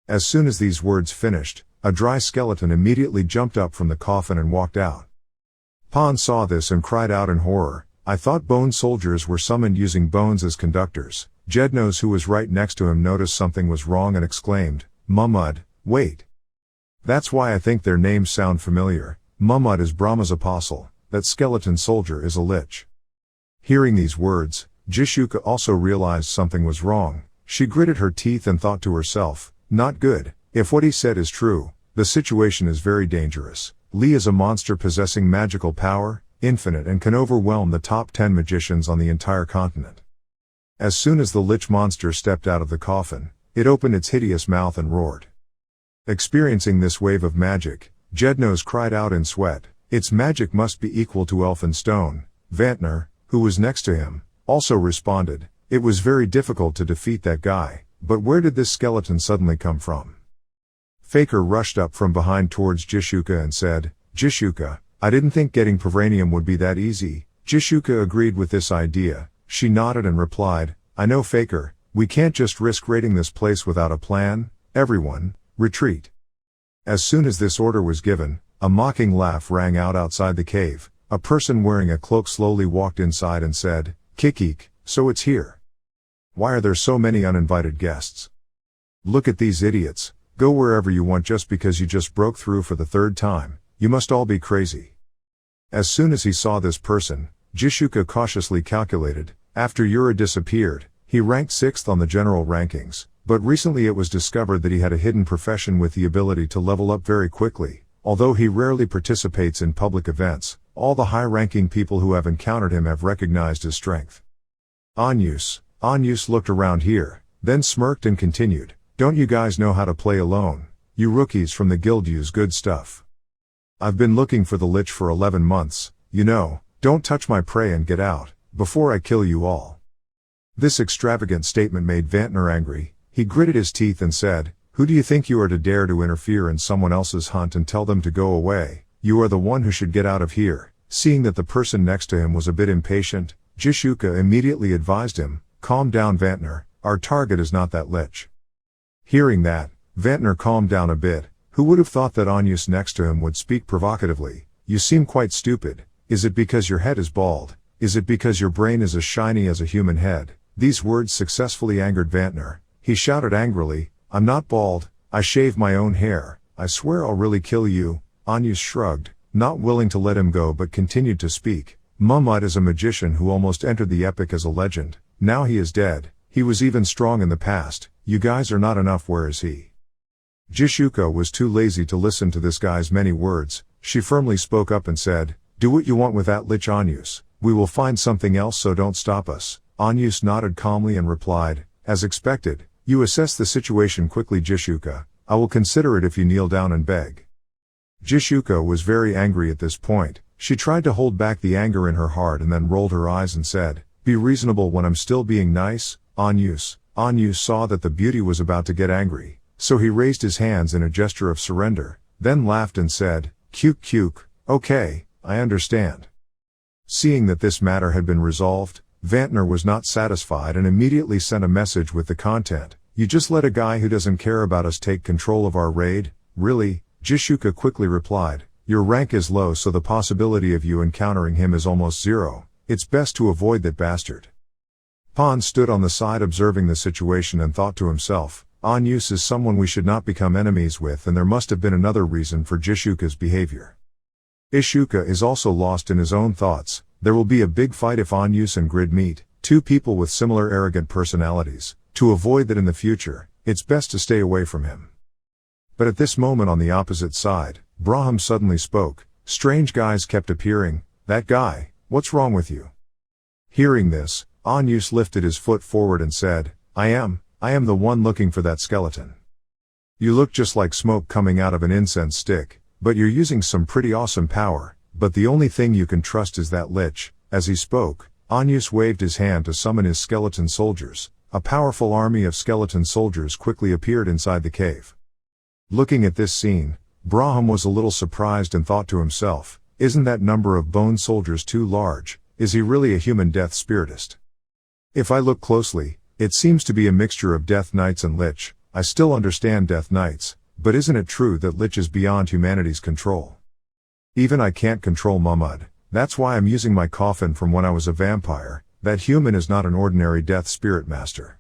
As soon as these words finished, a dry skeleton immediately jumped up from the coffin and walked out. Pan saw this and cried out in horror, "I thought bone soldiers were summoned using bones as conductors." Jednos, who was right next to him, noticed something was wrong and exclaimed, "Mumud, wait. That's why I think their names sound familiar. Mumud is Brahma's apostle, that skeleton soldier is a lich." Hearing these words, Jishuka also realized something was wrong. She gritted her teeth and thought to herself, "Not good. If what he said is true, the situation is very dangerous. Lee is a monster possessing magical power, infinite, and can overwhelm the top 10 magicians on the entire continent." As soon as the lich monster stepped out of the coffin, it opened its hideous mouth and roared. Experiencing this wave of magic, Jednos cried out in sweat, "Its magic must be equal to elfin stone." Vantner, who was next to him, also responded, "It was very difficult to defeat that guy, but where did this skeleton suddenly come from?" Faker rushed up from behind towards Jishuka and said, "Jishuka, I didn't think getting Pavranium would be that easy." Jishuka agreed with this idea. She nodded and replied, "I know, Faker, we can't just risk raiding this place without a plan. Everyone, retreat." As soon as this order was given, a mocking laugh rang out outside the cave. A person wearing a cloak slowly walked inside and said, "Kikik, so it's here. Why are there so many uninvited guests? Look at these idiots. Go wherever you want just because you just broke through for the third time. You must all be crazy." As soon as he saw this person, Jishuka cautiously calculated, after Yura disappeared, he ranked 6th on the general rankings, but recently it was discovered that he had a hidden profession with the ability to level up very quickly. Although he rarely participates in public events, all the high-ranking people who have encountered him have recognized his strength. Anyus looked around here, then smirked and continued, "Don't you guys know how to play alone? You rookies from the guild use good stuff. I've been looking for the lich for 11 months, don't touch my prey and get out, before I kill you all." This extravagant statement made Vantner angry. He gritted his teeth and said, "Who do you think you are to dare to interfere in someone else's hunt and tell them to go away? You are the one who should get out of here." Seeing that the person next to him was a bit impatient, Jishuka immediately advised him, "Calm down, Vantner, our target is not that lich." Hearing that, Vantner calmed down a bit. Who would have thought that Anyus next to him would speak provocatively? "You seem quite stupid. Is it because your head is bald? Is it because your brain is as shiny as a human head?" These words successfully angered Vantner. He shouted angrily, "I'm not bald, I shave my own hair. I swear I'll really kill you." Anyus shrugged, not willing to let him go, but continued to speak. "Mumud is a magician who almost entered the epic as a legend. Now he is dead. He was even strong in the past. You guys are not enough. Where is he?" Jishuka was too lazy to listen to this guy's many words. She firmly spoke up and said, "Do what you want with that lich, Anyus. We will find something else, so don't stop us." Anyus nodded calmly and replied, "As expected, you assess the situation quickly, Jishuka. I will consider it if you kneel down and beg." Jishuka was very angry at this point. She tried to hold back the anger in her heart and then rolled her eyes and said, "Be reasonable when I'm still being nice, Anyus." Anyus saw that the beauty was about to get angry, so he raised his hands in a gesture of surrender, then laughed and said, "Kyuk, okay, I understand." Seeing that this matter had been resolved, Vantner was not satisfied and immediately sent a message with the content, "You just let a guy who doesn't care about us take control of our raid? Really?" Jishuka quickly replied, "Your rank is low, so the possibility of you encountering him is almost zero. It's best to avoid that bastard." Pan stood on the side observing the situation and thought to himself, "Anyus is someone we should not become enemies with, and there must have been another reason for Jishuka's behavior." Ishuka is also lost in his own thoughts. There will be a big fight if Anyus and Grid meet, two people with similar arrogant personalities. To avoid that in the future, it's best to stay away from him. But at this moment on the opposite side, Braham suddenly spoke. Strange guys kept appearing. That guy, what's wrong with you? Hearing this, Anyus lifted his foot forward and said, I am the one looking for that skeleton. You look just like smoke coming out of an incense stick, but you're using some pretty awesome power, but the only thing you can trust is that lich. As he spoke, Anyus waved his hand to summon his skeleton soldiers. A powerful army of skeleton soldiers quickly appeared inside the cave. Looking at this scene, Braham was a little surprised and thought to himself, isn't that number of bone soldiers too large? Is he really a human death spiritist? If I look closely, it seems to be a mixture of death knights and lich. I still understand death knights, but isn't it true that lich is beyond humanity's control? Even I can't control Mumud. That's why I'm using my coffin from when I was a vampire. That human is not an ordinary death spirit master.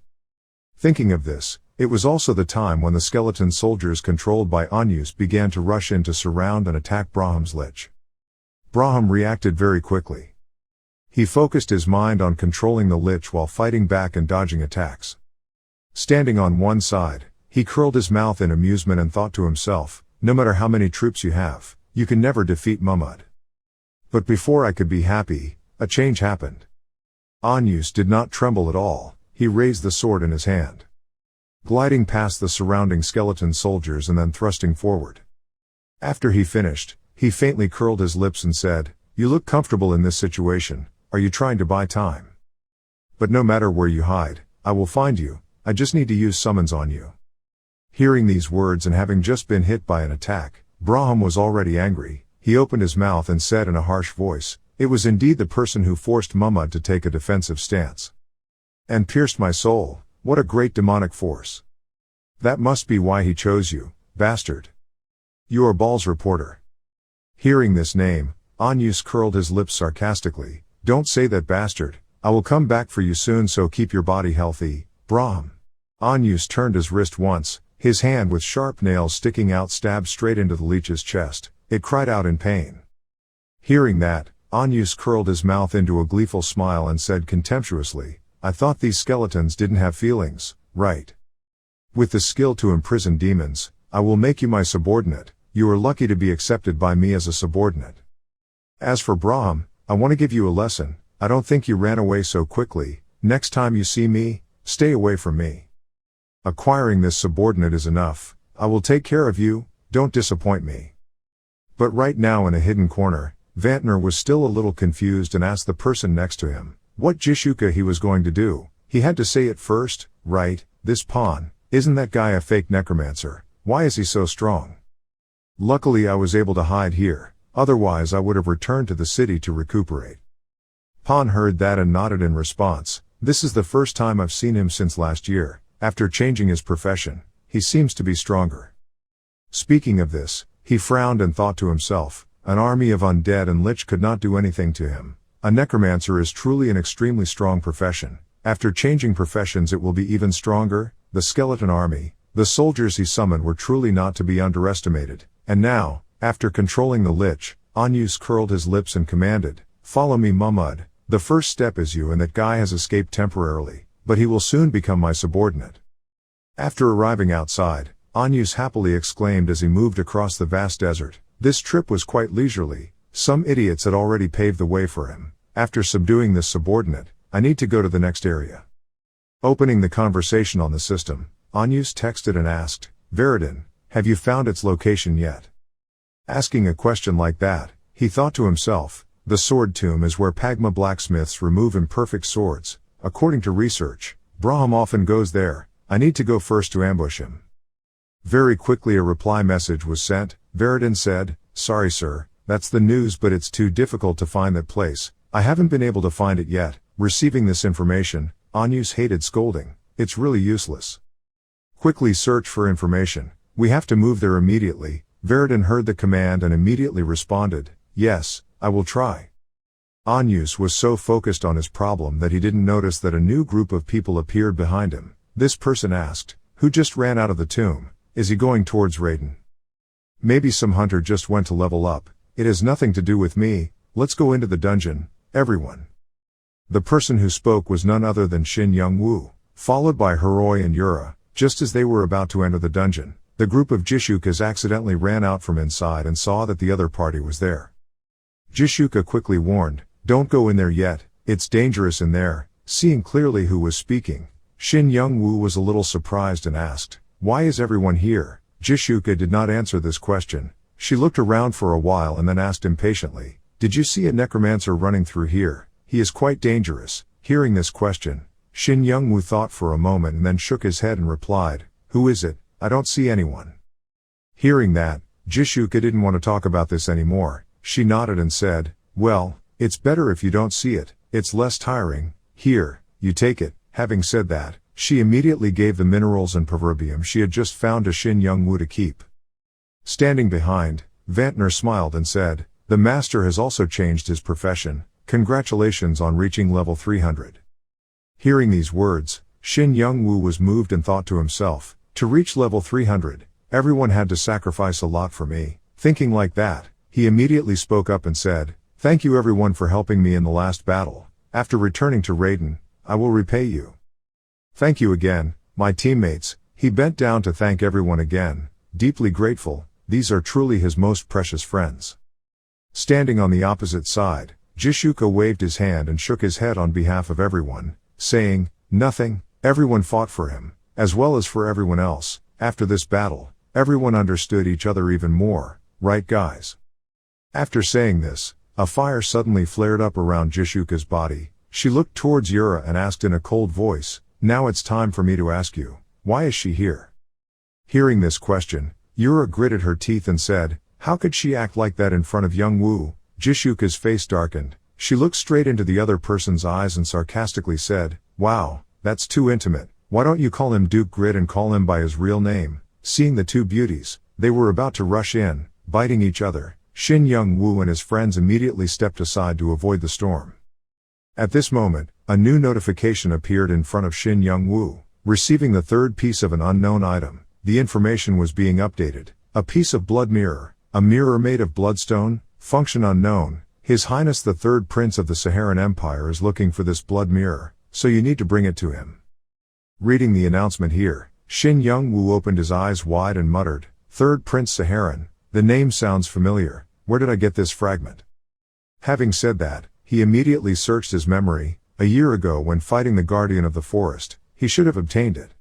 Thinking of this, it was also the time when the skeleton soldiers controlled by Anyus began to rush in to surround and attack Braham's lich. Braham reacted very quickly. He focused his mind on controlling the lich while fighting back and dodging attacks. Standing on one side, he curled his mouth in amusement and thought to himself, no matter how many troops you have, you can never defeat Mumud. But before I could be happy, a change happened. Anyus did not tremble at all. He raised the sword in his hand. Gliding past the surrounding skeleton soldiers and then thrusting forward. After he finished, he faintly curled his lips and said, You look comfortable in this situation. Are you trying to buy time? But no matter where you hide, I will find you. I just need to use summons on you. Hearing these words and having just been hit by an attack, Braham was already angry. He opened his mouth and said in a harsh voice, It was indeed the person who forced Mumud to take a defensive stance. And pierced my soul. What a great demonic force. That must be why he chose you, bastard. You are Baal's reporter. Hearing this name, Anyus curled his lips sarcastically. Don't say that, bastard. I will come back for you soon, so keep your body healthy, Braham. Anyus turned his wrist once, his hand with sharp nails sticking out stabbed straight into the leech's chest. It cried out in pain. Hearing that, Anyus curled his mouth into a gleeful smile and said contemptuously, I thought these skeletons didn't have feelings, right? With the skill to imprison demons, I will make you my subordinate. You are lucky to be accepted by me as a subordinate. As for Braham, I want to give you a lesson. I don't think you ran away so quickly. Next time you see me, stay away from me. Acquiring this subordinate is enough. I will take care of you, don't disappoint me. But right now in a hidden corner, Vantner was still a little confused and asked the person next to him what Jishuka he was going to do. He had to say it first, right? This pawn, isn't that guy a fake necromancer? Why is he so strong? Luckily I was able to hide here, otherwise I would have returned to the city to recuperate. Pan heard that and nodded in response. This is the first time I've seen him since last year. After changing his profession, he seems to be stronger. Speaking of this, he frowned and thought to himself, an army of undead and lich could not do anything to him. A necromancer is truly an extremely strong profession. After changing professions it will be even stronger. The skeleton army, the soldiers he summoned were truly not to be underestimated. And now, after controlling the lich, Anyus curled his lips and commanded, Follow me, Mumud. The first step is you, and that guy has escaped temporarily, but he will soon become my subordinate. After arriving outside, Anyus happily exclaimed as he moved across the vast desert, this trip was quite leisurely. Some idiots had already paved the way for him. After subduing this subordinate, I need to go to the next area. Opening the conversation on the system, Anyus texted and asked, Veridin, have you found its location yet? Asking a question like that, he thought to himself, the sword tomb is where Pagma blacksmiths remove imperfect swords. According to research, Braham often goes there. I need to go first to ambush him. Very quickly a reply message was sent. Veridin said, Sorry sir, that's the news, but it's too difficult to find that place. I haven't been able to find it yet. Receiving this information, Anyus hated scolding. It's really useless. Quickly search for information. We have to move there immediately. Veridin heard the command and immediately responded, Yes, I will try. Anyus was so focused on his problem that he didn't notice that a new group of people appeared behind him. This person asked, Who just ran out of the tomb? Is he going towards Raiden? Maybe some hunter just went to level up. It has nothing to do with me. Let's go into the dungeon, everyone. The person who spoke was none other than Shin Young-woo, followed by Heroi and Yura. Just as they were about to enter the dungeon, the group of Jishukas accidentally ran out from inside and saw that the other party was there. Jishuka quickly warned, "Don't go in there yet, it's dangerous in there." Seeing clearly who was speaking, Shin Young-woo was a little surprised and asked, "Why is everyone here?" Jishuka did not answer this question. She looked around for a while and then asked impatiently, "Did you see a necromancer running through here? He is quite dangerous." Hearing this question, Shin Young-woo thought for a moment and then shook his head and replied, "Who is it? I don't see anyone." Hearing that, Jishuka didn't want to talk about this anymore. She nodded and said, "Well, it's better if you don't see it, it's less tiring. Here, you take it." Having said that, she immediately gave the minerals and proverbium she had just found to Shin Young-woo to keep. Standing behind, Vantner smiled and said, "The master has also changed his profession. Congratulations on reaching level 300. Hearing these words, Shin Young-woo was moved and thought to himself, "To reach level 300, everyone had to sacrifice a lot for me." Thinking like that, he immediately spoke up and said, "Thank you everyone for helping me in the last battle. After returning to Raiden, I will repay you. Thank you again, my teammates." He bent down to thank everyone again, deeply grateful. These are truly his most precious friends. Standing on the opposite side, Jishuka waved his hand and shook his head on behalf of everyone, saying, "Nothing." Everyone fought for him, as well as for everyone else. After this battle, everyone understood each other even more, right guys? After saying this, a fire suddenly flared up around Jishuka's body. She looked towards Yura and asked in a cold voice, "Now it's time for me to ask you, why is she here?" Hearing this question, Yura gritted her teeth and said, "How could she act like that in front of Young-woo?" Jishuka's face darkened. She looked straight into the other person's eyes and sarcastically said, "Wow, that's too intimate. Why don't you call him Duke Grid and call him by his real name?" Seeing the two beauties, they were about to rush in, biting each other. Shin Young-woo and his friends immediately stepped aside to avoid the storm. At this moment, a new notification appeared in front of Shin Young-woo. Receiving the third piece of an unknown item, the information was being updated. A piece of blood mirror, a mirror made of bloodstone, function unknown. His Highness the Third Prince of the Saharan Empire is looking for this blood mirror, so you need to bring it to him. Reading the announcement here, Shin Young-woo opened his eyes wide and muttered, "Third Prince Saharan, the name sounds familiar. Where did I get this fragment?" Having said that, he immediately searched his memory. A year ago when fighting the Guardian of the Forest, he should have obtained it.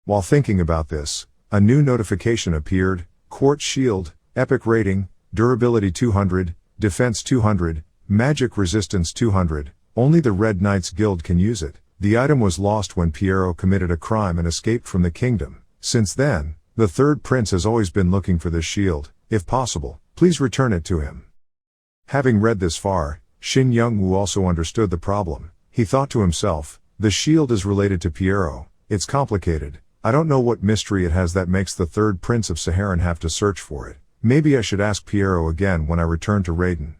While thinking about this, a new notification appeared. Quartz Shield, Epic Rating, Durability 200, Defense 200, Magic Resistance 200, only the Red Knights Guild can use it. The item was lost when Piero committed a crime and escaped from the kingdom. Since then, the third prince has always been looking for this shield. If possible, please return it to him. Having read this far, Shin Young-woo also understood the problem. He thought to himself, the shield is related to Piero. It's complicated. I don't know what mystery it has that makes the third prince of Saharan have to search for it. Maybe I should ask Piero again when I return to Raiden.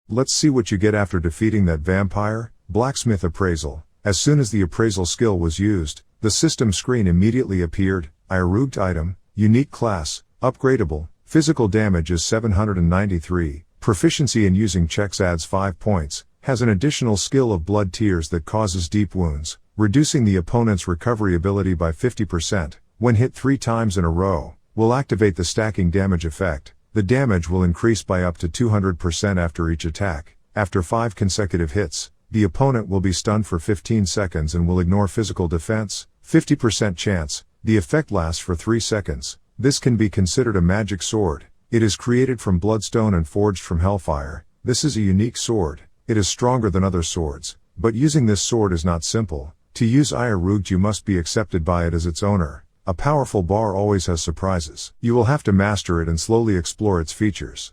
Let's see what you get after defeating that vampire. Blacksmith appraisal. As soon as the appraisal skill was used, the system screen immediately appeared. Irugt item, unique class, upgradable, physical damage is 793, proficiency in using checks adds 5 points, has an additional skill of blood tears that causes deep wounds, reducing the opponent's recovery ability by 50%, when hit 3 times in a row, will activate the stacking damage effect. The damage will increase by up to 200% after each attack. After 5 consecutive hits, the opponent will be stunned for 15 seconds and will ignore physical defense, 50% chance. The effect lasts for 3 seconds. This can be considered a magic sword. It is created from bloodstone and forged from hellfire. This is a unique sword. It is stronger than other swords, but using this sword is not simple. To use Irugt you must be accepted by it as its owner. A powerful bar always has surprises. You will have to master it and slowly explore its features.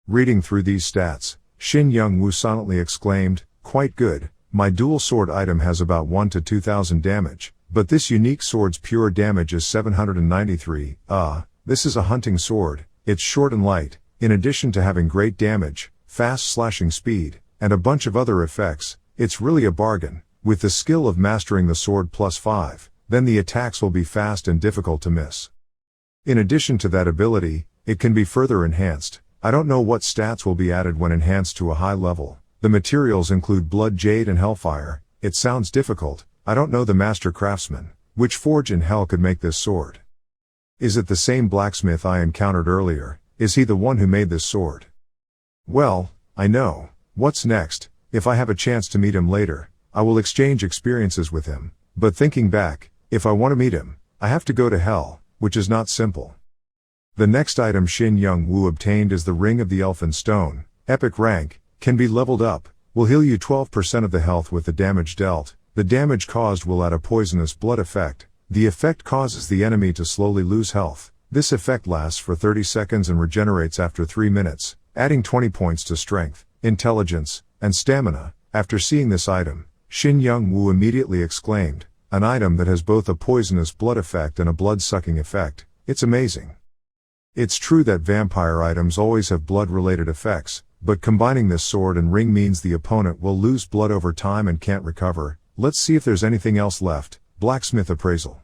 Reading through these stats, Shin Young-woo silently exclaimed, "Quite good. My dual sword item has about 1 to 2000 damage, but this unique sword's pure damage is 793. This is a hunting sword. It's short and light, in addition to having great damage, fast slashing speed, and a bunch of other effects. It's really a bargain. With the skill of mastering the sword plus 5, then the attacks will be fast and difficult to miss. In addition to that ability, it can be further enhanced. I don't know what stats will be added when enhanced to a high level. The materials include blood jade and hellfire. It sounds difficult. I don't know the master craftsman. Which forge in hell could make this sword? Is it the same blacksmith I encountered earlier? Is he the one who made this sword? Well, I know. What's next? If I have a chance to meet him later, I will exchange experiences with him. But thinking back, if I want to meet him, I have to go to hell, which is not simple. The next item Shin Young-woo obtained is the Ring of the Elfin Stone. Epic rank, can be leveled up, will heal you 12% of the health with the damage dealt. The damage caused will add a poisonous blood effect. The effect causes the enemy to slowly lose health. This effect lasts for 30 seconds and regenerates after 3 minutes, adding 20 points to strength, intelligence, and stamina. After seeing this item, Shin Young-woo immediately exclaimed, an item that has both a poisonous blood effect and a blood-sucking effect. It's amazing. It's true that vampire items always have blood-related effects, but combining this sword and ring means the opponent will lose blood over time and can't recover. Let's see if there's anything else left. Blacksmith appraisal.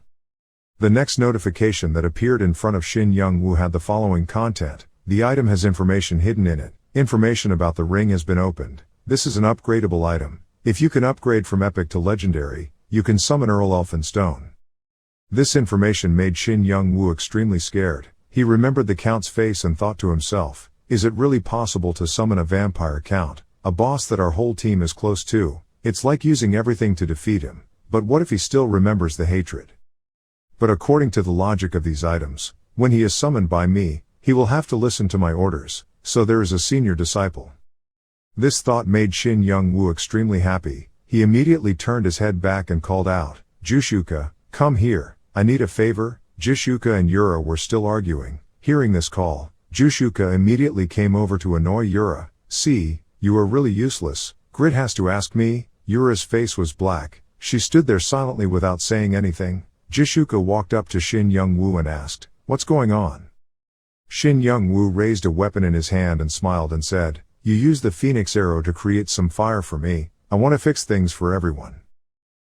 The next notification that appeared in front of Shin Young-woo had the following content. The item has information hidden in it. Information about the ring has been opened. This is an upgradable item. If you can upgrade from epic to legendary, you can summon Earl Elfin Stone. This information made Shin Young-woo extremely scared. He remembered the Count's face and thought to himself, is it really possible to summon a vampire Count, a boss that our whole team is close to? It's like using everything to defeat him. But what if he still remembers the hatred? But according to the logic of these items, when he is summoned by me, he will have to listen to my orders, so there is a senior disciple. This thought made Shin Young-woo extremely happy. He immediately turned his head back and called out, Jushuka, come here, I need a favor. Jushuka and Yura were still arguing. Hearing this call, Jushuka immediately came over to annoy Yura. See, you are really useless. Grit has to ask me. Yura's face was black. She stood there silently without saying anything. Jushuka walked up to Shin Young-woo and asked, what's going on? Shin Young-woo raised a weapon in his hand and smiled and said, you used the Phoenix Arrow to create some fire for me. I want to fix things for everyone.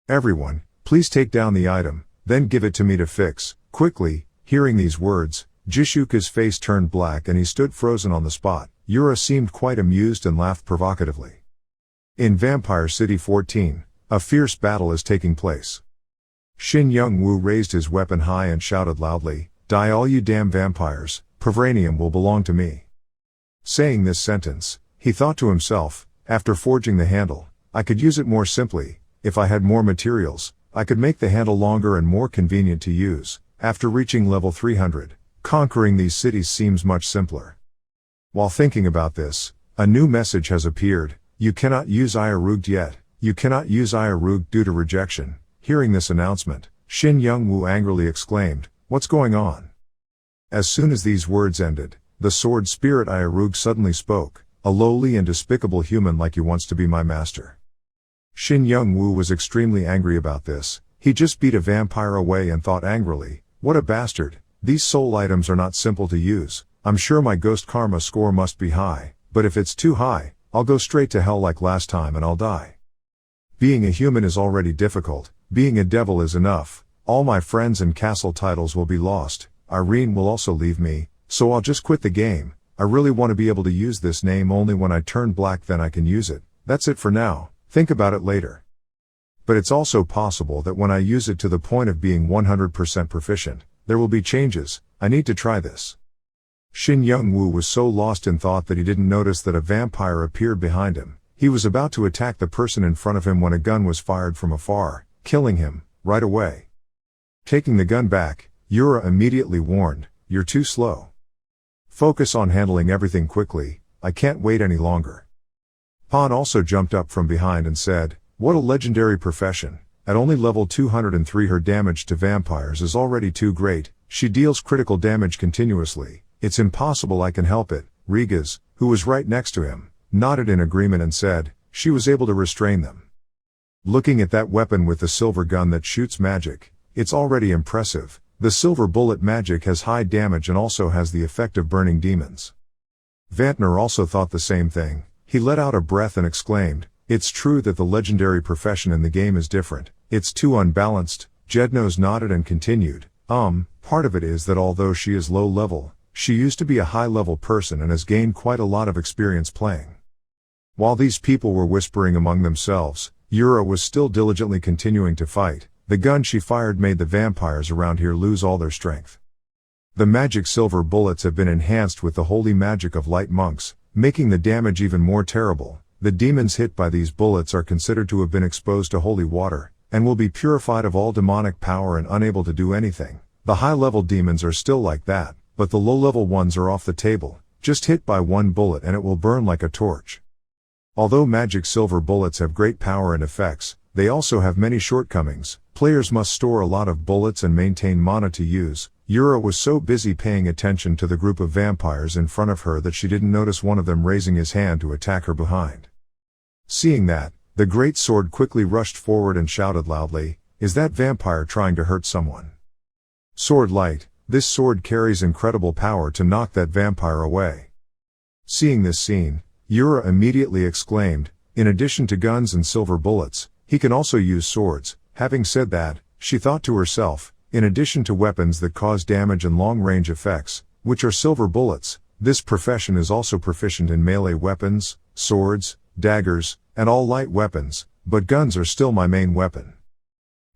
Everyone, please take down the item, then give it to me to fix, quickly. Hearing these words, Jushuka's face turned black and he stood frozen on the spot. Yura seemed quite amused and laughed provocatively. In Vampire City 14, a fierce battle is taking place. Shin Young-woo raised his weapon high and shouted loudly, die all you damn vampires, Pervranium will belong to me. Saying this sentence, he thought to himself, after forging the handle, I could use it more simply. If I had more materials, I could make the handle longer and more convenient to use. After reaching level 300, conquering these cities seems much simpler. While thinking about this, a new message has appeared. You cannot use Iarugd yet. You cannot use Iarugd due to rejection. Hearing this announcement, Shin Young-woo angrily exclaimed, what's going on? As soon as these words ended, the sword spirit Iarugd suddenly spoke, a lowly and despicable human like you wants to be my master. Shin Young-woo was extremely angry about this. He just beat a vampire away and thought angrily, what a bastard. These soul items are not simple to use. I'm sure my ghost karma score must be high, but if it's too high, I'll go straight to hell like last time and I'll die. Being a human is already difficult. Being a devil is enough. All my friends and castle titles will be lost. Irene will also leave me, so I'll just quit the game. I really want to be able to use this name only when I turn black, then I can use it. That's it for now. Think about it later. But it's also possible that when I use it to the point of being 100% proficient, there will be changes. I need to try this. Shin Young-woo was so lost in thought that he didn't notice that a vampire appeared behind him. He was about to attack the person in front of him when a gun was fired from afar, killing him right away. Taking the gun back, Yura immediately warned, you're too slow. Focus on handling everything quickly. I can't wait any longer. Pan also jumped up from behind and said, what a legendary profession. At only level 203 her damage to vampires is already too great. She deals critical damage continuously. It's impossible I can help it. Rigas, who was right next to him, nodded in agreement and said, she was able to restrain them. Looking at that weapon with the silver gun that shoots magic, it's already impressive. The silver bullet magic has high damage and also has the effect of burning demons. Vantner also thought the same thing. He let out a breath and exclaimed, it's true that the legendary profession in the game is different. It's too unbalanced. Jednos nodded and continued, part of it is that although she is low level, she used to be a high level person and has gained quite a lot of experience playing. While these people were whispering among themselves, Yura was still diligently continuing to fight. The gun she fired made the vampires around here lose all their strength. The magic silver bullets have been enhanced with the holy magic of light monks, making the damage even more terrible. The demons hit by these bullets are considered to have been exposed to holy water, and will be purified of all demonic power and unable to do anything. The high-level demons are still like that, but the low-level ones are off the table, just hit by one bullet and it will burn like a torch. Although magic silver bullets have great power and effects, they also have many shortcomings. Players must store a lot of bullets and maintain mana to use. Yura was so busy paying attention to the group of vampires in front of her that she didn't notice one of them raising his hand to attack her behind. Seeing that, the great sword quickly rushed forward and shouted loudly, "Is that vampire trying to hurt someone?" Sword light, this sword carries incredible power to knock that vampire away. Seeing this scene, Yura immediately exclaimed, "In addition to guns and silver bullets, he can also use swords." Having said that, she thought to herself, in addition to weapons that cause damage and long-range effects, which are silver bullets, this profession is also proficient in melee weapons, swords, daggers, and all light weapons, but guns are still my main weapon.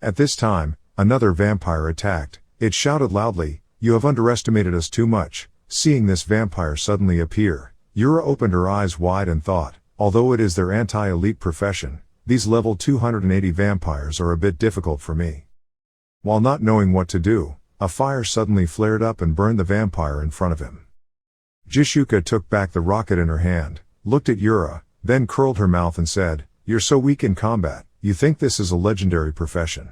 At this time, another vampire attacked. It shouted loudly, "You have underestimated us too much." Seeing this vampire suddenly appear, Yura opened her eyes wide and thought, although it is their anti-elite profession, these level 280 vampires are a bit difficult for me. While not knowing what to do, a fire suddenly flared up and burned the vampire in front of him. Jishuka took back the rocket in her hand, looked at Yura, then curled her mouth and said, "You're so weak in combat, you think this is a legendary profession?"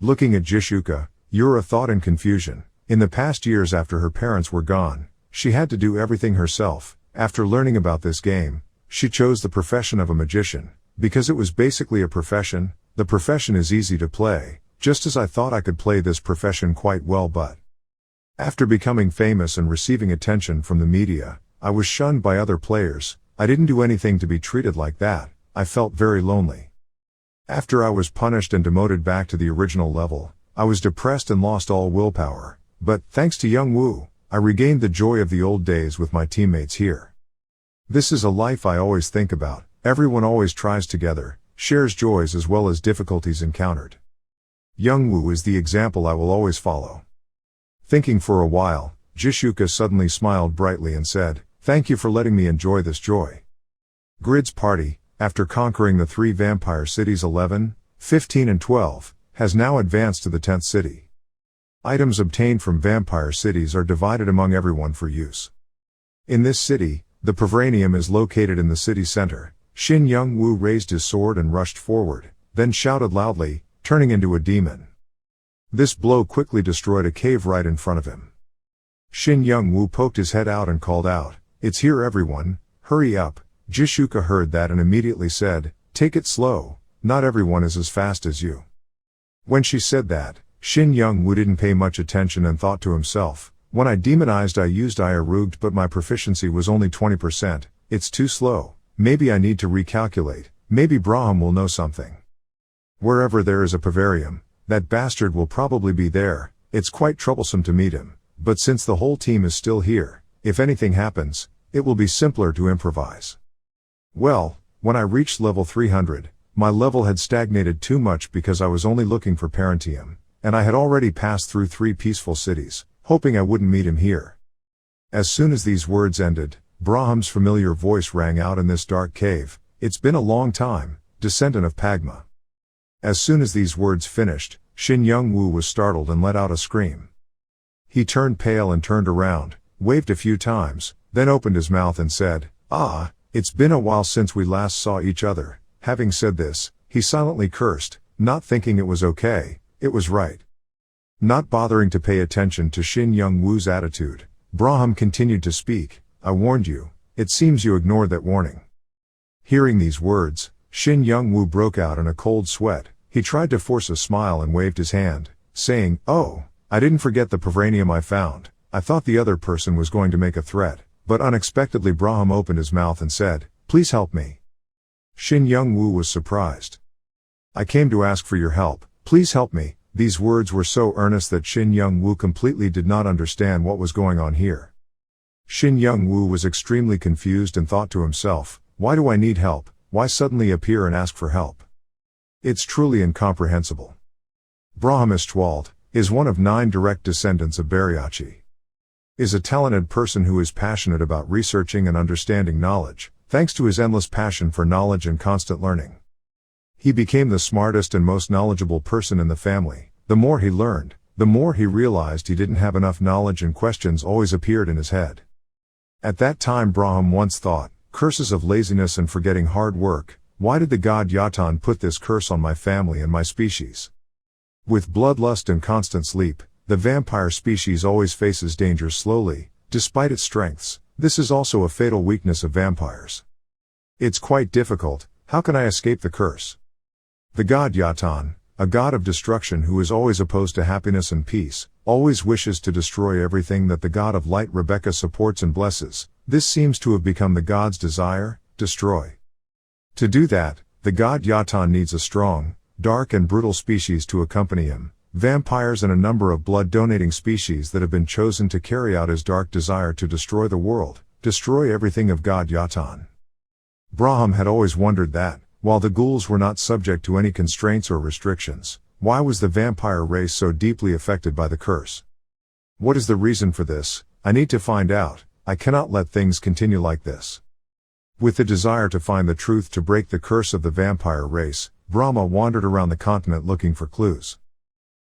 Looking at Jishuka, Yura thought in confusion. In the past years after her parents were gone, she had to do everything herself. After learning about this game, she chose the profession of a magician. Because it was basically a profession, the profession is easy to play, just as I thought I could play this profession quite well, but after becoming famous and receiving attention from the media, I was shunned by other players. I didn't do anything to be treated like that. I felt very lonely. After I was punished and demoted back to the original level, I was depressed and lost all willpower, but thanks to Young Woo, I regained the joy of the old days with my teammates here. This is a life I always think about. Everyone always tries together, shares joys as well as difficulties encountered. Young Woo is the example I will always follow. Thinking for a while, Jishuka suddenly smiled brightly and said, "Thank you for letting me enjoy this joy." Grid's party, after conquering the 3 vampire cities 11, 15 and 12, has now advanced to the 10th city. Items obtained from vampire cities are divided among everyone for use. In this city, the Pavranium is located in the city center. Shin Young Woo raised his sword and rushed forward, then shouted loudly, turning into a demon. This blow quickly destroyed a cave right in front of him. Shin Young Woo poked his head out and called out, "It's here everyone, hurry up." Jishuka heard that and immediately said, "Take it slow, not everyone is as fast as you." When she said that, Shin Young Woo didn't pay much attention and thought to himself, "When I demonized I used Iaruged but my proficiency was only 20%, it's too slow. Maybe I need to recalculate, maybe Braham will know something. Wherever there is a Pavarium, that bastard will probably be there. It's quite troublesome to meet him, but since the whole team is still here, if anything happens, it will be simpler to improvise." Well, when I reached level 300, my level had stagnated too much because I was only looking for Parentium, and I had already passed through 3 peaceful cities, hoping I wouldn't meet him here. As soon as these words ended, Braham's familiar voice rang out in this dark cave, "It's been a long time, descendant of Pagma." As soon as these words finished, Shin Young Woo was startled and let out a scream. He turned pale and turned around, waved a few times, then opened his mouth and said, "Ah, it's been a while since we last saw each other." Having said this, he silently cursed, not thinking it was okay, it was right. Not bothering to pay attention to Shin Young Woo's attitude, Braham continued to speak, "I warned you, it seems you ignored that warning." Hearing these words, Shin Young Woo broke out in a cold sweat. He tried to force a smile and waved his hand, saying, "Oh, I didn't forget the Pavranium I found. I thought the other person was going to make a threat." But unexpectedly Braham opened his mouth and said, "Please help me." Shin Young Woo was surprised. "I came to ask for your help, please help me." These words were so earnest that Shin Young Woo completely did not understand what was going on here. Shin Young Woo was extremely confused and thought to himself, "Why do I need help? Why suddenly appear and ask for help? It's truly incomprehensible." Braham Istwald is one of 9 direct descendants of Bariachi. is a talented person who is passionate about researching and understanding knowledge, thanks to his endless passion for knowledge and constant learning. He became the smartest and most knowledgeable person in the family. The more he learned, the more he realized he didn't have enough knowledge and questions always appeared in his head. At that time Braham once thought, curses of laziness and forgetting hard work, why did the god Yatan put this curse on my family and my species? With bloodlust and constant sleep, the vampire species always faces danger slowly, despite its strengths. This is also a fatal weakness of vampires. It's quite difficult. How can I escape the curse? The god Yatan, a god of destruction who is always opposed to happiness and peace, always wishes to destroy everything that the god of light Rebecca supports and blesses. This seems to have become the god's desire, destroy. To do that, the god Yatan needs a strong, dark and brutal species to accompany him, vampires and a number of blood-donating species that have been chosen to carry out his dark desire to destroy the world, destroy everything of god Yatan. Braham had always wondered that, while the ghouls were not subject to any constraints or restrictions, why was the vampire race so deeply affected by the curse? What is the reason for this? I need to find out. I cannot let things continue like this. With the desire to find the truth to break the curse of the vampire race, Brahma wandered around the continent looking for clues.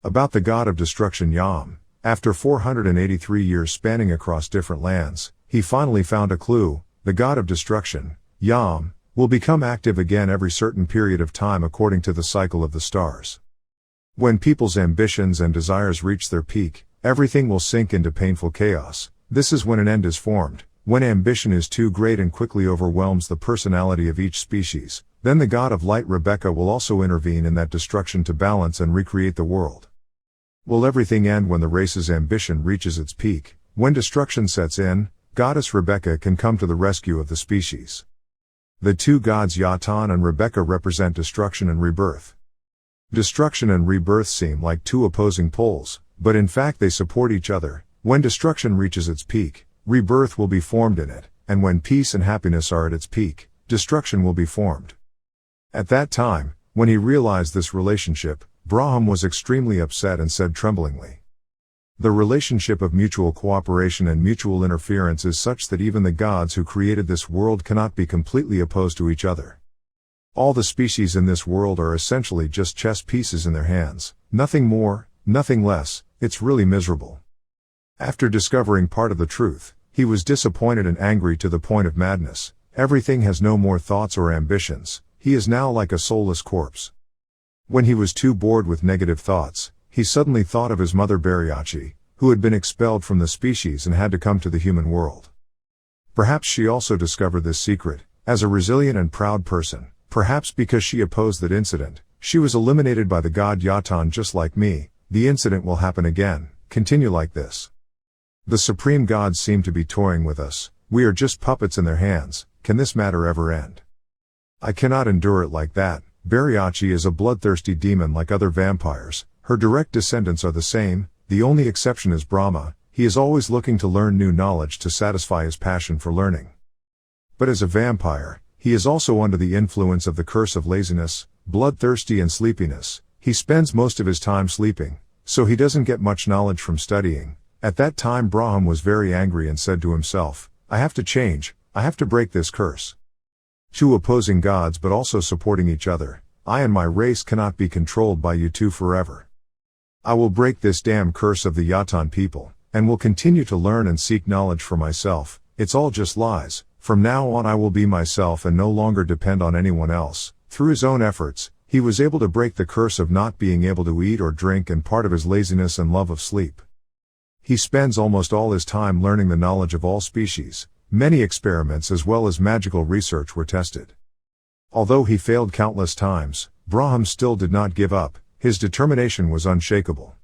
About the god of destruction Yam, after 483 years spanning across different lands, he finally found a clue. The god of destruction, Yam, will become active again every certain period of time according to the cycle of the stars. When people's ambitions and desires reach their peak, everything will sink into painful chaos. This is when an end is formed. When ambition is too great and quickly overwhelms the personality of each species, then the god of light Rebecca will also intervene in that destruction to balance and recreate the world. Will everything end when the race's ambition reaches its peak? When destruction sets in, goddess Rebecca can come to the rescue of the species. The two gods Yatan and Rebecca represent destruction and rebirth. Destruction and rebirth seem like two opposing poles, but in fact they support each other. When destruction reaches its peak, rebirth will be formed in it, and when peace and happiness are at its peak, destruction will be formed. At that time, when he realized this relationship, Braham was extremely upset and said tremblingly, "The relationship of mutual cooperation and mutual interference is such that even the gods who created this world cannot be completely opposed to each other. All the species in this world are essentially just chess pieces in their hands, nothing more, nothing less. It's really miserable." After discovering part of the truth, he was disappointed and angry to the point of madness. Everything has no more thoughts or ambitions. He is now like a soulless corpse. When he was too bored with negative thoughts, he suddenly thought of his mother Bariachi, who had been expelled from the species and had to come to the human world. Perhaps she also discovered this secret. As a resilient and proud person, perhaps because she opposed that incident, she was eliminated by the god Yatan just like me. The incident will happen again. Continue like this. The supreme gods seem to be toying with us. We are just puppets in their hands. Can this matter ever end? I cannot endure it like that. Bariachi is a bloodthirsty demon like other vampires. Her direct descendants are the same. The only exception is Brahma. He is always looking to learn new knowledge to satisfy his passion for learning. But as a vampire, he is also under the influence of the curse of laziness, bloodthirsty and sleepiness. He spends most of his time sleeping, so he doesn't get much knowledge from studying. At that time Braham was very angry and said to himself, I have to change, I have to break this curse. Two opposing gods but also supporting each other. I and my race cannot be controlled by you two forever. I will break this damn curse of the Yatan people, and will continue to learn and seek knowledge for myself. It's all just lies. From now on I will be myself and no longer depend on anyone else. Through his own efforts, he was able to break the curse of not being able to eat or drink and part of his laziness and love of sleep. He spends almost all his time learning the knowledge of all species. Many experiments as well as magical research were tested. Although he failed countless times, Braham still did not give up. His determination was unshakable.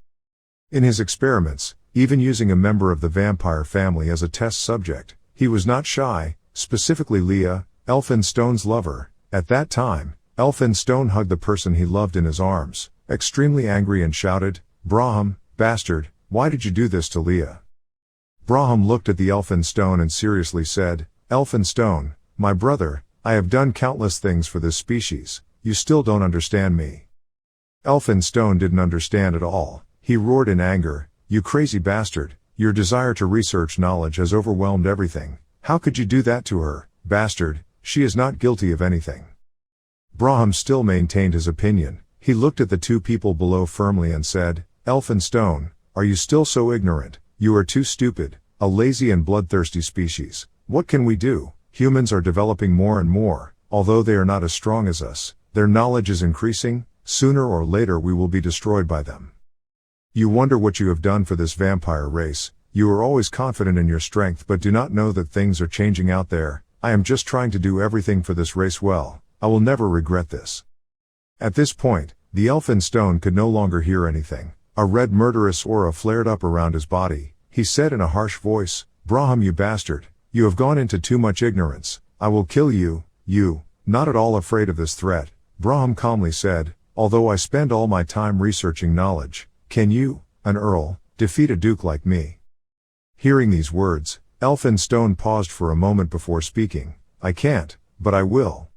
In his experiments, even using a member of the vampire family as a test subject, he was not shy, specifically Leah, Elphinstone's lover. At that time, Elphinstone hugged the person he loved in his arms, extremely angry, and shouted, "Braham, bastard, why did you do this to Leah?" Braham looked at the Elphinstone and seriously said, "Elphinstone, my brother, I have done countless things for this species. You still don't understand me." Elphinstone didn't understand at all. He roared in anger, "You crazy bastard, Your desire to research knowledge has overwhelmed everything. How could you do that to her, bastard? She is not guilty of anything." Braham still maintained his opinion. He looked at the two people below firmly and said, "Elf and Stone, are you still so ignorant? You are too stupid, a lazy and bloodthirsty species. What can we do? Humans are developing more and more, although they are not as strong as us. Their knowledge is increasing. Sooner or later we will be destroyed by them. You wonder what you have done for this vampire race. You are always confident in your strength but do not know that things are changing out there. I am just trying to do everything for this race well. I will never regret this." At this point, the elf in stone could no longer hear anything. A red murderous aura flared up around his body. He said in a harsh voice, "Braham, you bastard. You have gone into too much ignorance. I will kill you." "You." Not at all afraid of this threat, Braham calmly said, "Although I spend all my time researching knowledge, can you, an earl, defeat a duke like me?" Hearing these words, Elf in Stone paused for a moment before speaking. "I can't, but I will."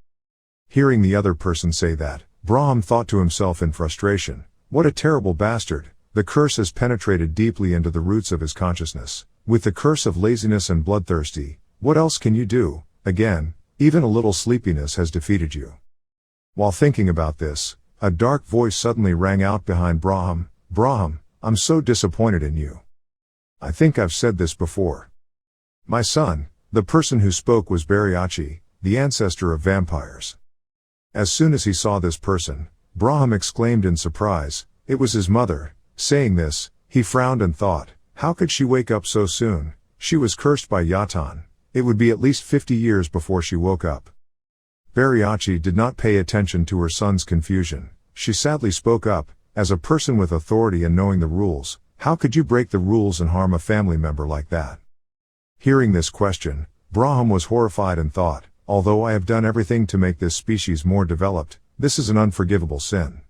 Hearing the other person say that, Braham thought to himself in frustration, "What a terrible bastard." The curse has penetrated deeply into the roots of his consciousness. With the curse of laziness and bloodthirsty, what else can you do? Again, even a little sleepiness has defeated you. While thinking about this, a dark voice suddenly rang out behind Braham. "Braham, I'm so disappointed in you. I think I've said this before. My son." The person who spoke was Bariachi, the ancestor of vampires. As soon as he saw this person, Braham exclaimed in surprise. It was his mother. Saying this, he frowned and thought, how could she wake up so soon? She was cursed by Yatan. It would be at least 50 years before she woke up. Bariachi did not pay attention to her son's confusion. She sadly spoke up, "As a person with authority and knowing the rules, how could you break the rules and harm a family member like that?" Hearing this question, Braham was horrified and thought, although I have done everything to make this species more developed, this is an unforgivable sin.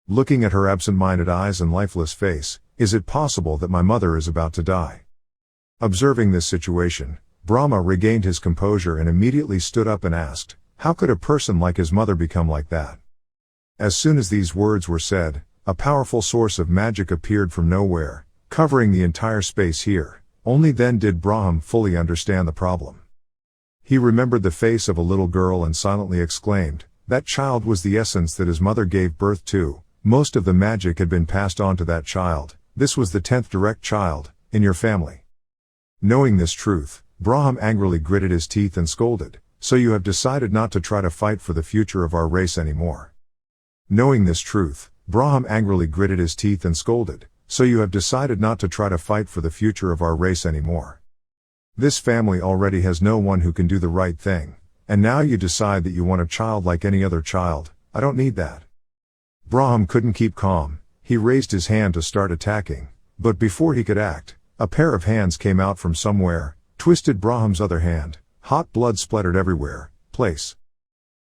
Looking at her absent-minded eyes and lifeless face, is it possible that my mother is about to die? Observing this situation, Brahma regained his composure and immediately stood up and asked, how could a person like his mother become like that? As soon as these words were said, a powerful source of magic appeared from nowhere, covering the entire space here. Only then did Braham fully understand the problem. He remembered the face of a little girl and silently exclaimed, that child was the essence that his mother gave birth to. Most of the magic had been passed on to that child. This was the 10th direct child, in your family. Knowing this truth, Braham angrily gritted his teeth and scolded, so you have decided not to try to fight for the future of our race anymore. Knowing this truth, Braham angrily gritted his teeth and scolded, so you have decided not to try to fight for the future of our race anymore. This family already has no one who can do the right thing, and now you decide that you want a child like any other child. I don't need that. Braham couldn't keep calm. He raised his hand to start attacking, but before he could act, a pair of hands came out from somewhere, twisted Braham's other hand. Hot blood splattered everywhere. Place.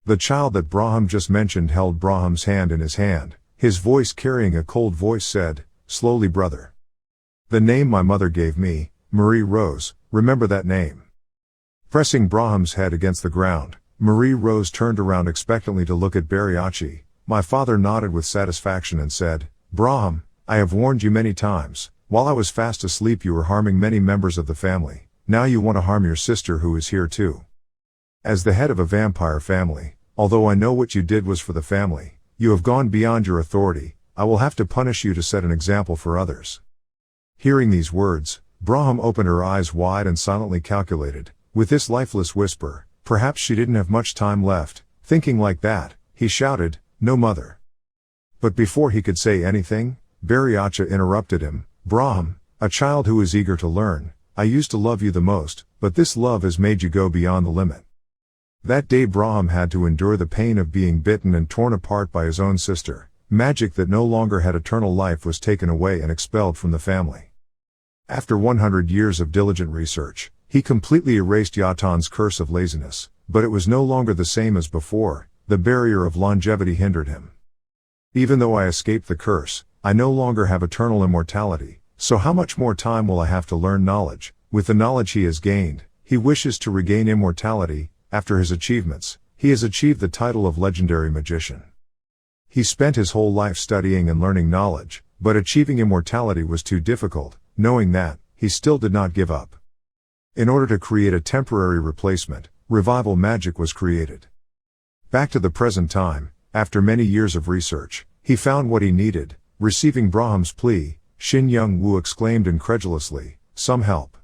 The child that Braham just mentioned held Braham's hand in his hand. His voice carrying a cold voice said, slowly, brother. The name my mother gave me, Marie Rose, remember that name. Pressing Braham's head against the ground, Marie Rose turned around expectantly to look at Bariachi. My father nodded with satisfaction and said, Braham, I have warned you many times. While I was fast asleep you were harming many members of the family. Now you want to harm your sister who is here too. As the head of a vampire family, although I know what you did was for the family, you have gone beyond your authority. I will have to punish you to set an example for others. Hearing these words, Braham opened her eyes wide and silently calculated. With this lifeless whisper, perhaps she didn't have much time left. Thinking like that, he shouted, no mother. But before he could say anything, Bariacha interrupted him. Braham, a child who is eager to learn, I used to love you the most, but this love has made you go beyond the limit. That day Braham had to endure the pain of being bitten and torn apart by his own sister. Magic that no longer had eternal life was taken away and expelled from the family. After 100 years of diligent research, he completely erased Yatan's curse of laziness, but it was no longer the same as before. The barrier of longevity hindered him. Even though I escaped the curse, I no longer have eternal immortality, so how much more time will I have to learn knowledge? With the knowledge he has gained, he wishes to regain immortality. After his achievements, he has achieved the title of legendary magician. He spent his whole life studying and learning knowledge, but achieving immortality was too difficult. Knowing that, he still did not give up. In order to create a temporary replacement, revival magic was created. Back to the present time, after many years of research, he found what he needed. Receiving Braham's plea, Shin Young-woo exclaimed incredulously, "Some help."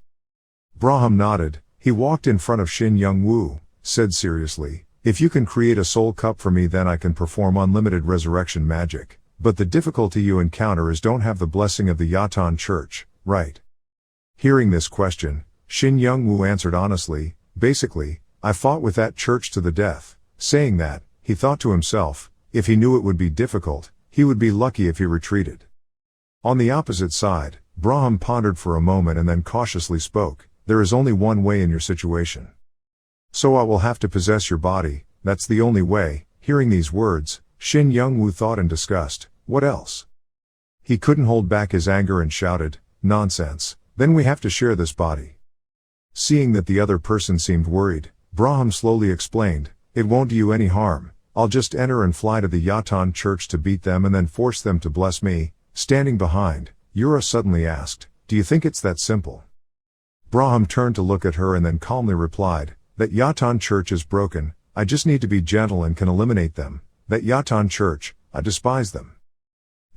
Braham nodded. He walked in front of Shin Young-woo, said seriously, "If you can create a soul cup for me, then I can perform unlimited resurrection magic, but the difficulty you encounter is don't have the blessing of the Yatan Church, right?" Hearing this question, Shin Young-woo answered honestly, "Basically, I fought with that church to the death." Saying that, he thought to himself, if he knew it would be difficult, he would be lucky if he retreated. On the opposite side, Braham pondered for a moment and then cautiously spoke, "There is only one way in your situation. So I will have to possess your body, that's the only way." Hearing these words, Shin Young-woo thought in disgust, what else? He couldn't hold back his anger and shouted, "Nonsense, then we have to share this body." Seeing that the other person seemed worried, Braham slowly explained, "It won't do you any harm, I'll just enter and fly to the Yatan Church to beat them and then force them to bless me." Standing behind, Yura suddenly asked, "Do you think it's that simple?" Braham turned to look at her and then calmly replied, "That Yatan Church is broken, I just need to be gentle and can eliminate them. That Yatan Church, I despise them."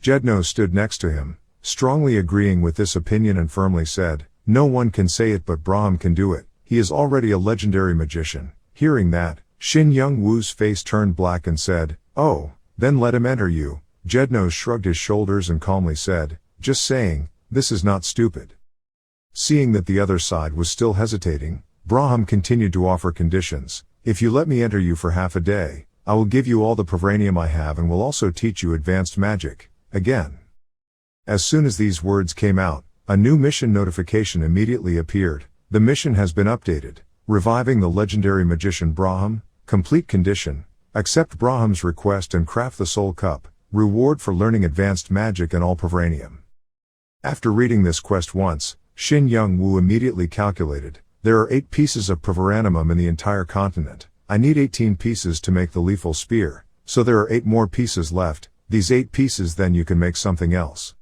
Jedno stood next to him, strongly agreeing with this opinion and firmly said, "No one can say it but Braham can do it, he is already a legendary magician." Hearing that, Shin Young-woo's face turned black and said, "Oh, then let him enter you." Jedno shrugged his shoulders and calmly said, "Just saying, this is not stupid." Seeing that the other side was still hesitating, Braham continued to offer conditions. "If you let me enter you for half a day, I will give you all the Pavranium I have and will also teach you advanced magic." Again. As soon as these words came out, a new mission notification immediately appeared. The mission has been updated. Reviving the legendary magician Braham. Complete condition. Accept Braham's request and craft the soul cup. Reward for learning advanced magic and all Pavranium. After reading this quest once, Shin Young-woo immediately calculated, there are 8 pieces of Pavranium in the entire continent. I need 18 pieces to make the lethal spear, so there are 8 more pieces left. These 8 pieces, then you can make something else.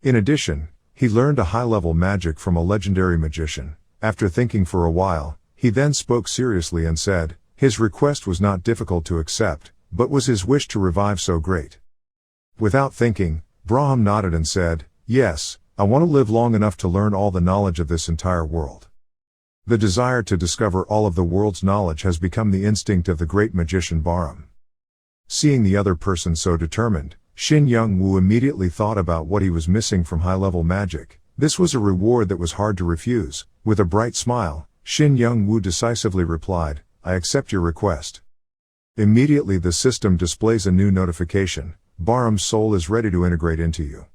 In addition, he learned a high-level magic from a legendary magician. After thinking for a while, he then spoke seriously and said, his request was not difficult to accept, but was his wish to revive so great? Without thinking, Braham nodded and said, "Yes, I want to live long enough to learn all the knowledge of this entire world." The desire to discover all of the world's knowledge has become the instinct of the great magician Braham. Seeing the other person so determined, Shin Young-woo immediately thought about what he was missing from high-level magic. This was a reward that was hard to refuse. With a bright smile, Shin Young-woo decisively replied, "I accept your request." Immediately the system displays a new notification. Braham's soul is ready to integrate into you.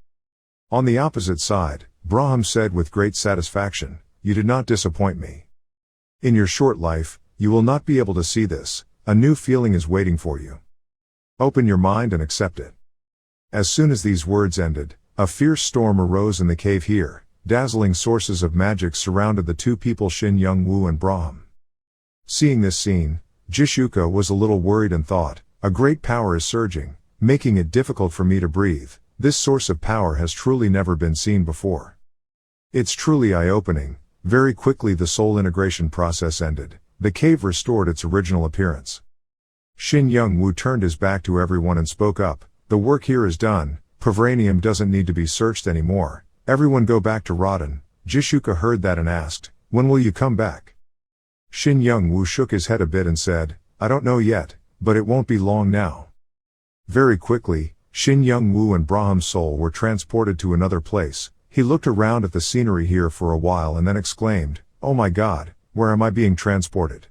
On the opposite side, Braham said with great satisfaction, "You did not disappoint me. In your short life, you will not be able to see this. A new feeling is waiting for you. Open your mind and accept it." As soon as these words ended, a fierce storm arose in the cave here. Dazzling sources of magic surrounded the two people, Shin Young-woo and Braham. Seeing this scene, Jishuka was a little worried and thought, a great power is surging, making it difficult for me to breathe. This source of power has truly never been seen before. It's truly eye-opening. Very quickly the soul integration process ended. The cave restored its original appearance. Shin Young-woo turned his back to everyone and spoke up, "The work here is done. Pavranium doesn't need to be searched anymore. Everyone go back to Rodin." Jishuka heard that and asked, "When will you come back?" Shin Young-woo shook his head a bit and said, "I don't know yet, but it won't be long now." Very quickly, Shin Young-woo and Braham's soul were transported to another place. He looked around at the scenery here for a while and then exclaimed, "Oh my God, where am I being transported?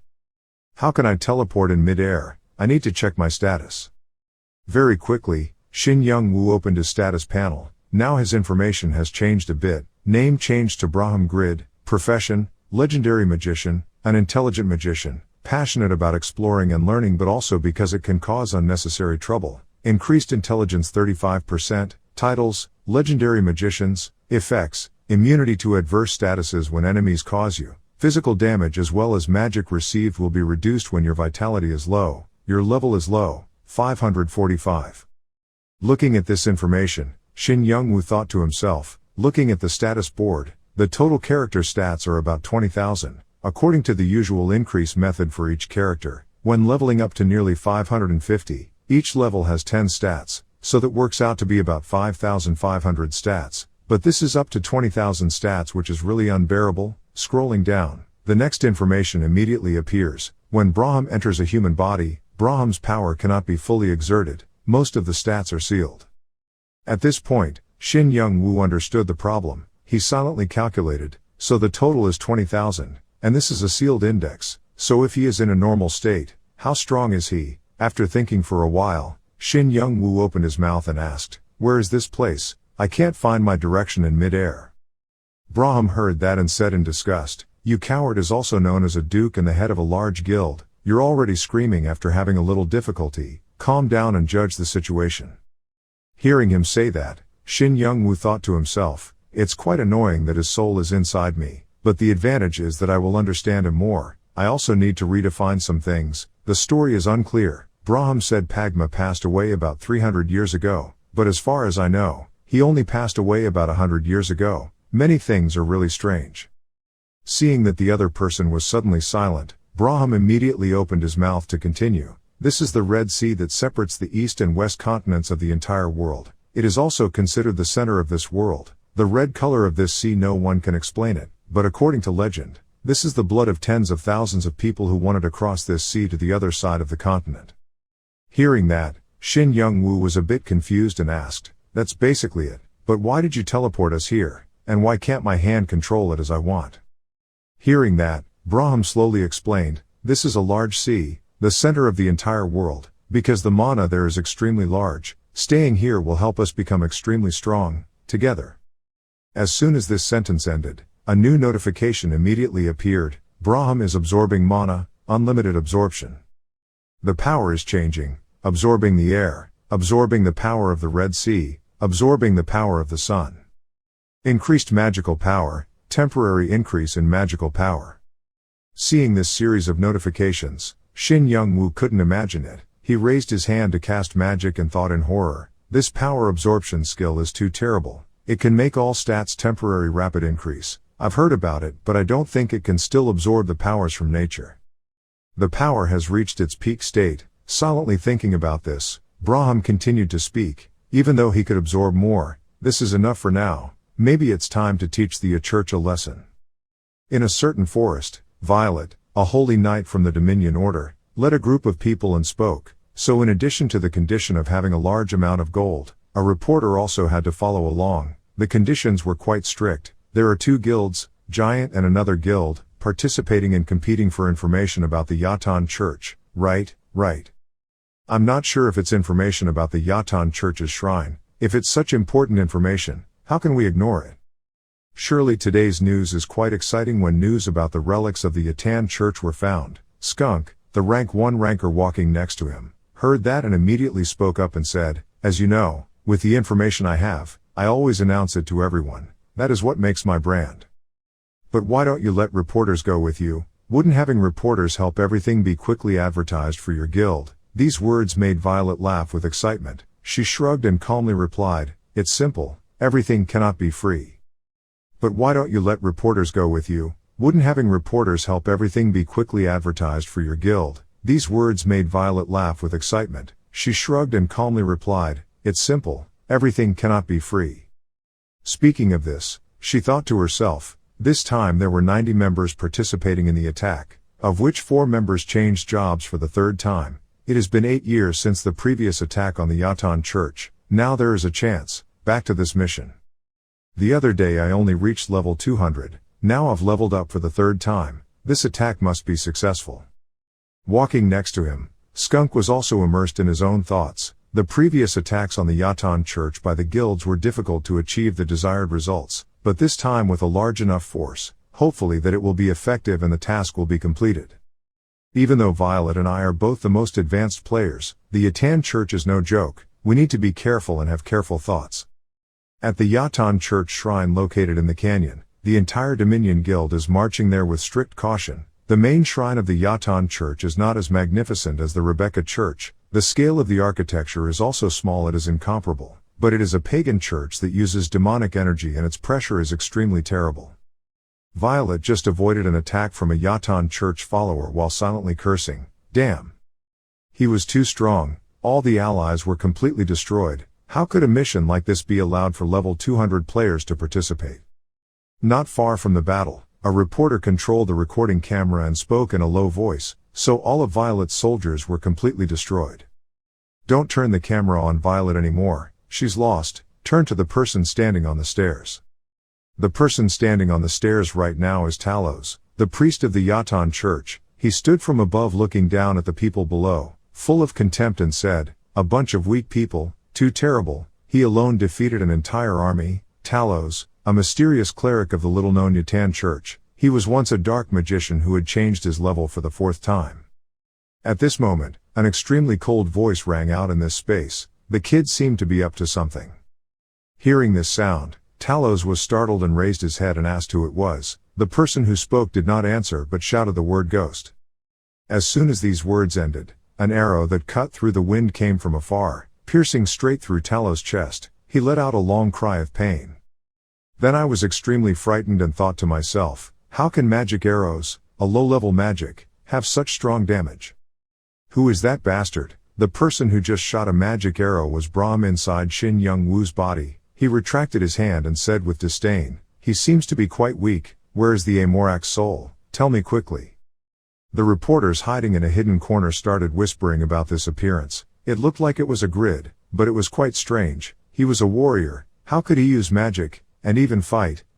How can I teleport in mid-air? I need to check my status." Very quickly, Shin Young-woo opened his status panel. Now his information has changed a bit. Name changed to Braham Grid. Profession, legendary magician, an intelligent magician, passionate about exploring and learning but also because it can cause unnecessary trouble. Increased intelligence 35%, titles, legendary magicians, effects, immunity to adverse statuses when enemies cause you, physical damage as well as magic received will be reduced when your vitality is low, your level is low, 545. Looking at this information, Shin Young-woo thought to himself, looking at the status board, The total character stats are about 20,000, according to the usual increase method for each character. When leveling up to nearly 550, each level has 10 stats, so that works out to be about 5,500 stats, but this is up to 20,000 stats, which is really unbearable. Scrolling down, the next information immediately appears. When Braham enters a human body, Braham's power cannot be fully exerted, most of the stats are sealed. At this point, Shin Young-woo understood the problem. He silently calculated, so the total is 20,000, and this is a sealed index, so if he is in a normal state, how strong is he? After thinking for a while, Shin Young-woo opened his mouth and asked, "Where is this place? I can't find my direction in mid-air." Braham heard that and said in disgust, "You coward," is also known as a duke and the head of a large guild. "You're already screaming after having a little difficulty. Calm down and judge the situation." Hearing him say that, Shin Young-woo thought to himself, "It's quite annoying that his soul is inside me, but the advantage is that I will understand him more. I also need to redefine some things. The story is unclear." Braham said Pagma passed away about 300 years ago, but as far as I know, he only passed away about 100 years ago. Many things are really strange. Seeing that the other person was suddenly silent, Braham immediately opened his mouth to continue. "This is the Red Sea that separates the east and west continents of the entire world. It is also considered the center of this world. The red color of this sea, no one can explain it, but according to legend, this is the blood of tens of thousands of people who wanted to cross this sea to the other side of the continent." Hearing that, Shin Young-woo was a bit confused and asked, "That's basically it, but why did you teleport us here, and why can't my hand control it as I want?" Hearing that, Braham slowly explained, "This is a large sea, the center of the entire world, because the mana there is extremely large. Staying here will help us become extremely strong, together." As soon as this sentence ended, a new notification immediately appeared. Braham is absorbing mana, unlimited absorption. The power is changing, absorbing the air, absorbing the power of the Red Sea, absorbing the power of the sun. Increased magical power, temporary increase in magical power. Seeing this series of notifications, Shin Young-woo couldn't imagine it. He raised his hand to cast magic and thought in horror, "This power absorption skill is too terrible. It can make all stats temporary rapid increase. I've heard about it, but I don't think it can still absorb the powers from nature." The power has reached its peak state. Silently thinking about this, Braham continued to speak, "Even though he could absorb more, this is enough for now. Maybe it's time to teach the church a lesson." In a certain forest, Violet, a holy knight from the Dominion Order, led a group of people and spoke. So in addition to the condition of having a large amount of gold, a reporter also had to follow along. The conditions were quite strict. There are two guilds, Giant and another guild, participating and competing for information about the Yatan Church. Right. I'm not sure if it's information about the Yatan Church's shrine. If it's such important information, how can we ignore it? Surely today's news is quite exciting when news about the relics of the Yatan Church were found. Skunk, the rank 1 ranker walking next to him, heard that and immediately spoke up and said, "As you know, with the information I have, I always announce it to everyone. That is what makes my brand. But why don't you let reporters go with you? Wouldn't having reporters help everything be quickly advertised for your guild?" These words made Violet laugh with excitement. She shrugged and calmly replied, "It's simple, everything cannot be free." "But why don't you let reporters go with you? Wouldn't having reporters help everything be quickly advertised for your guild?" These words made Violet laugh with excitement. She shrugged and calmly replied, "It's simple, everything cannot be free." Speaking of this, she thought to herself, this time there were 90 members participating in the attack, of which 4 members changed jobs for the 3rd time. It has been 8 years since the previous attack on the Yatan Church. Now there is a chance. Back to this mission. The other day I only reached level 200. Now I've leveled up for the 3rd time. This attack must be successful. Walking next to him, Skunk was also immersed in his own thoughts. The previous attacks on the Yatan Church by the guilds were difficult to achieve the desired results, but this time with a large enough force, hopefully that it will be effective and the task will be completed. Even though Violet and I are both the most advanced players, the Yatan Church is no joke. We need to be careful and have careful thoughts. At the Yatan Church shrine located in the canyon, the entire Dominion Guild is marching there with strict caution. The main shrine of the Yatan Church is not as magnificent as the Rebecca Church. The scale of the architecture is also small. It is incomparable. But it is a pagan church that uses demonic energy and its pressure is extremely terrible. Violet just avoided an attack from a Yatan church follower while silently cursing, "Damn. He was too strong, all the allies were completely destroyed, how could a mission like this be allowed for level 200 players to participate?" Not far from the battle, a reporter controlled the recording camera and spoke in a low voice, so all of Violet's soldiers were completely destroyed. "Don't turn the camera on Violet anymore, she's lost, turn to the person standing on the stairs." The person standing on the stairs right now is Talos, the priest of the Yatan church. He stood from above looking down at the people below, full of contempt, and said, "A bunch of weak people, too terrible, he alone defeated an entire army." Talos, a mysterious cleric of the little-known Yatan church, he was once a dark magician who had changed his level for the 4th time. At this moment, an extremely cold voice rang out in this space. The kid seemed to be up to something. Hearing this sound, Talos was startled and raised his head and asked who it was. The person who spoke did not answer but shouted the word "ghost." As soon as these words ended, an arrow that cut through the wind came from afar, piercing straight through Talos' chest. He let out a long cry of pain. Then I was extremely frightened and thought to myself, how can magic arrows, a low-level magic, have such strong damage? Who is that bastard? The person who just shot a magic arrow was Brahm inside Shin Young-woo's body. He retracted his hand and said with disdain, "He seems to be quite weak, where is the Amorak's soul? Tell me quickly." The reporters hiding in a hidden corner started whispering about this appearance. It looked like it was a grid, but it was quite strange. He was a warrior, how could he use magic, and even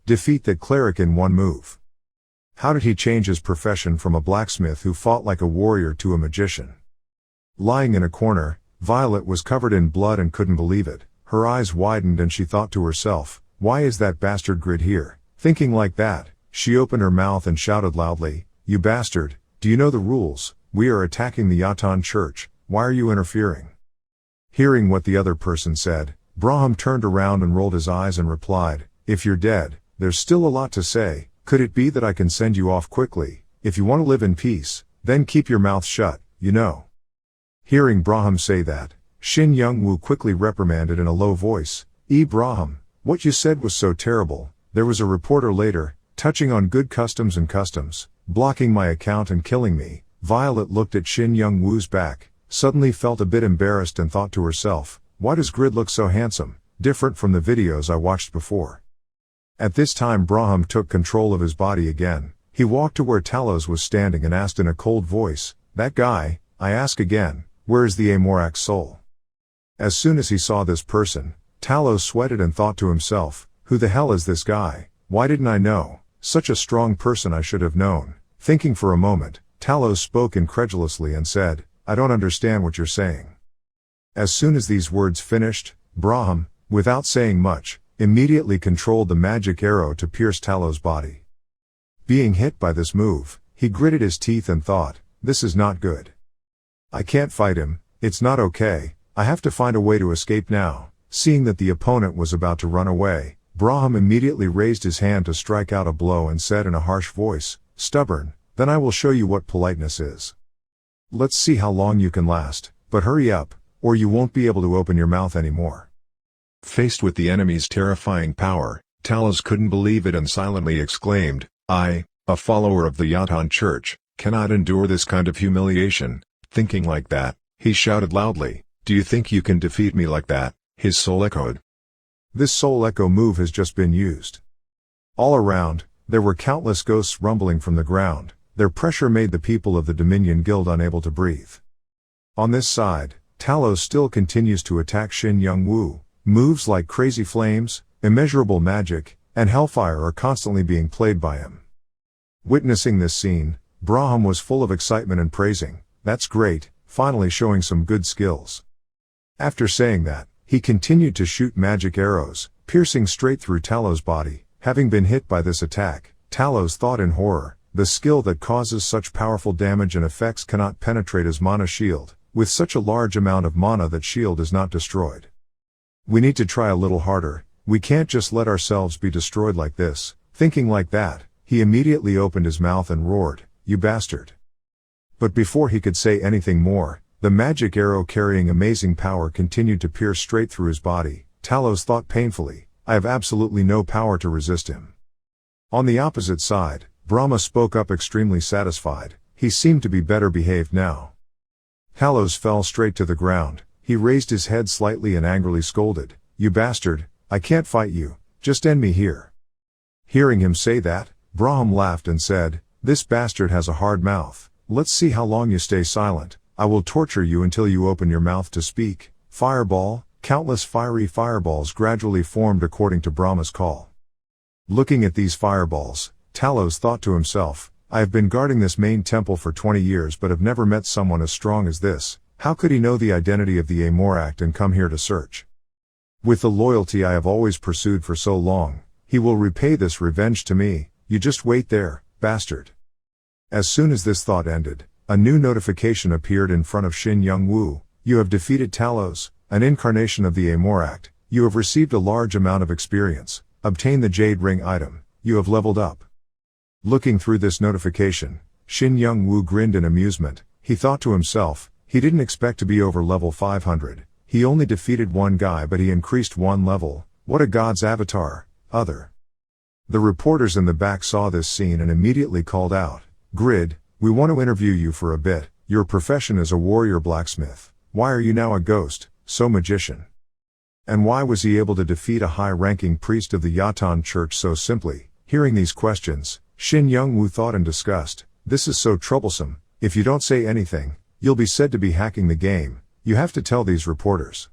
defeat that cleric in one move? How did he change his profession from a blacksmith who fought like a warrior to a magician? Lying in a corner, Violet was covered in blood and couldn't believe it. Her eyes widened and she thought to herself, why is that bastard grid here? Thinking like that, she opened her mouth and shouted loudly, "You bastard, do you know the rules? We are attacking the Yatan church, why are you interfering?" Hearing what the other person said, Brahm turned around and rolled his eyes and replied, "If you're dead, there's still a lot to say. Could it be that I can send you off quickly? If you want to live in peace, then keep your mouth shut, you know." Hearing Brahm say that, Shin Young-woo quickly reprimanded in a low voice, Brahm, what you said was so terrible." There was a reporter later, touching on good customs and customs, blocking my account and killing me. Violet looked at Shin Young-woo's back, suddenly felt a bit embarrassed and thought to herself, why does Grid look so handsome, different from the videos I watched before? At this time Brahm took control of his body again. He walked to where Talos was standing and asked in a cold voice, "That guy, I ask again, where is the Amorak's soul?" As soon as he saw this person, Talos sweated and thought to himself, who the hell is this guy? Why didn't I know? Such a strong person I should have known. Thinking for a moment, Talos spoke incredulously and said, "I don't understand what you're saying." As soon as these words finished, Brahm, without saying much, immediately controlled the magic arrow to pierce Talos' body. Being hit by this move, he gritted his teeth and thought, this is not good. I can't fight him, it's not okay, I have to find a way to escape now. Seeing that the opponent was about to run away, Brahm immediately raised his hand to strike out a blow and said in a harsh voice, "Stubborn, then I will show you what politeness is. Let's see how long you can last, but hurry up, or you won't be able to open your mouth anymore." Faced with the enemy's terrifying power, Talos couldn't believe it and silently exclaimed, "I, a follower of the Yatan church, cannot endure this kind of humiliation." Thinking like that, he shouted loudly, "Do you think you can defeat me like that?" His soul echoed. This soul echo move has just been used. All around, there were countless ghosts rumbling from the ground. Their pressure made the people of the Dominion Guild unable to breathe. On this side, Talos still continues to attack Shin Young-woo. Moves like crazy flames, immeasurable magic, and hellfire are constantly being played by him. Witnessing this scene, Brahm was full of excitement and praising, "That's great, finally showing some good skills." After saying that, he continued to shoot magic arrows, piercing straight through Talos' body. Having been hit by this attack, Talos thought in horror, the skill that causes such powerful damage and effects cannot penetrate his mana shield. With such a large amount of mana, that shield is not destroyed. We need to try a little harder, we can't just let ourselves be destroyed like this. Thinking like that, he immediately opened his mouth and roared, "You bastard." But before he could say anything more, the magic arrow carrying amazing power continued to pierce straight through his body. Talos thought painfully, I have absolutely no power to resist him. On the opposite side, Brahma spoke up extremely satisfied. He seemed to be better behaved now. Talos fell straight to the ground. He raised his head slightly and angrily scolded, "You bastard, I can't fight you, just end me here." Hearing him say that, Braham laughed and said, "This bastard has a hard mouth. Let's see how long you stay silent. I will torture you until you open your mouth to speak." Fireball. Countless fiery fireballs gradually formed according to Brahma's call. Looking at these fireballs, Talos thought to himself, "I have been guarding this main temple for 20 years but have never met someone as strong as this. How could he know the identity of the Amoract and come here to search? With the loyalty I have always pursued for so long, he will repay this revenge to me. You just wait there, bastard." As soon as this thought ended, a new notification appeared in front of Shin Young-woo. "You have defeated Talos, an incarnation of the Amoract. You have received a large amount of experience. Obtain the Jade Ring item. You have leveled up." Looking through this notification, Shin Young-woo grinned in amusement. He thought to himself, he didn't expect to be over level 500. He only defeated one guy but he increased one level. What a god's avatar, other. The reporters in the back saw this scene and immediately called out, "Grid, we want to interview you for a bit. Your profession is a warrior blacksmith. Why are you now a ghost, so magician? And why was he able to defeat a high-ranking priest of the Yatan church so simply?" Hearing these questions, Shin Young-woo thought in disgust, "This is so troublesome. If you don't say anything, you'll be said to be hacking the game. You have to tell these reporters."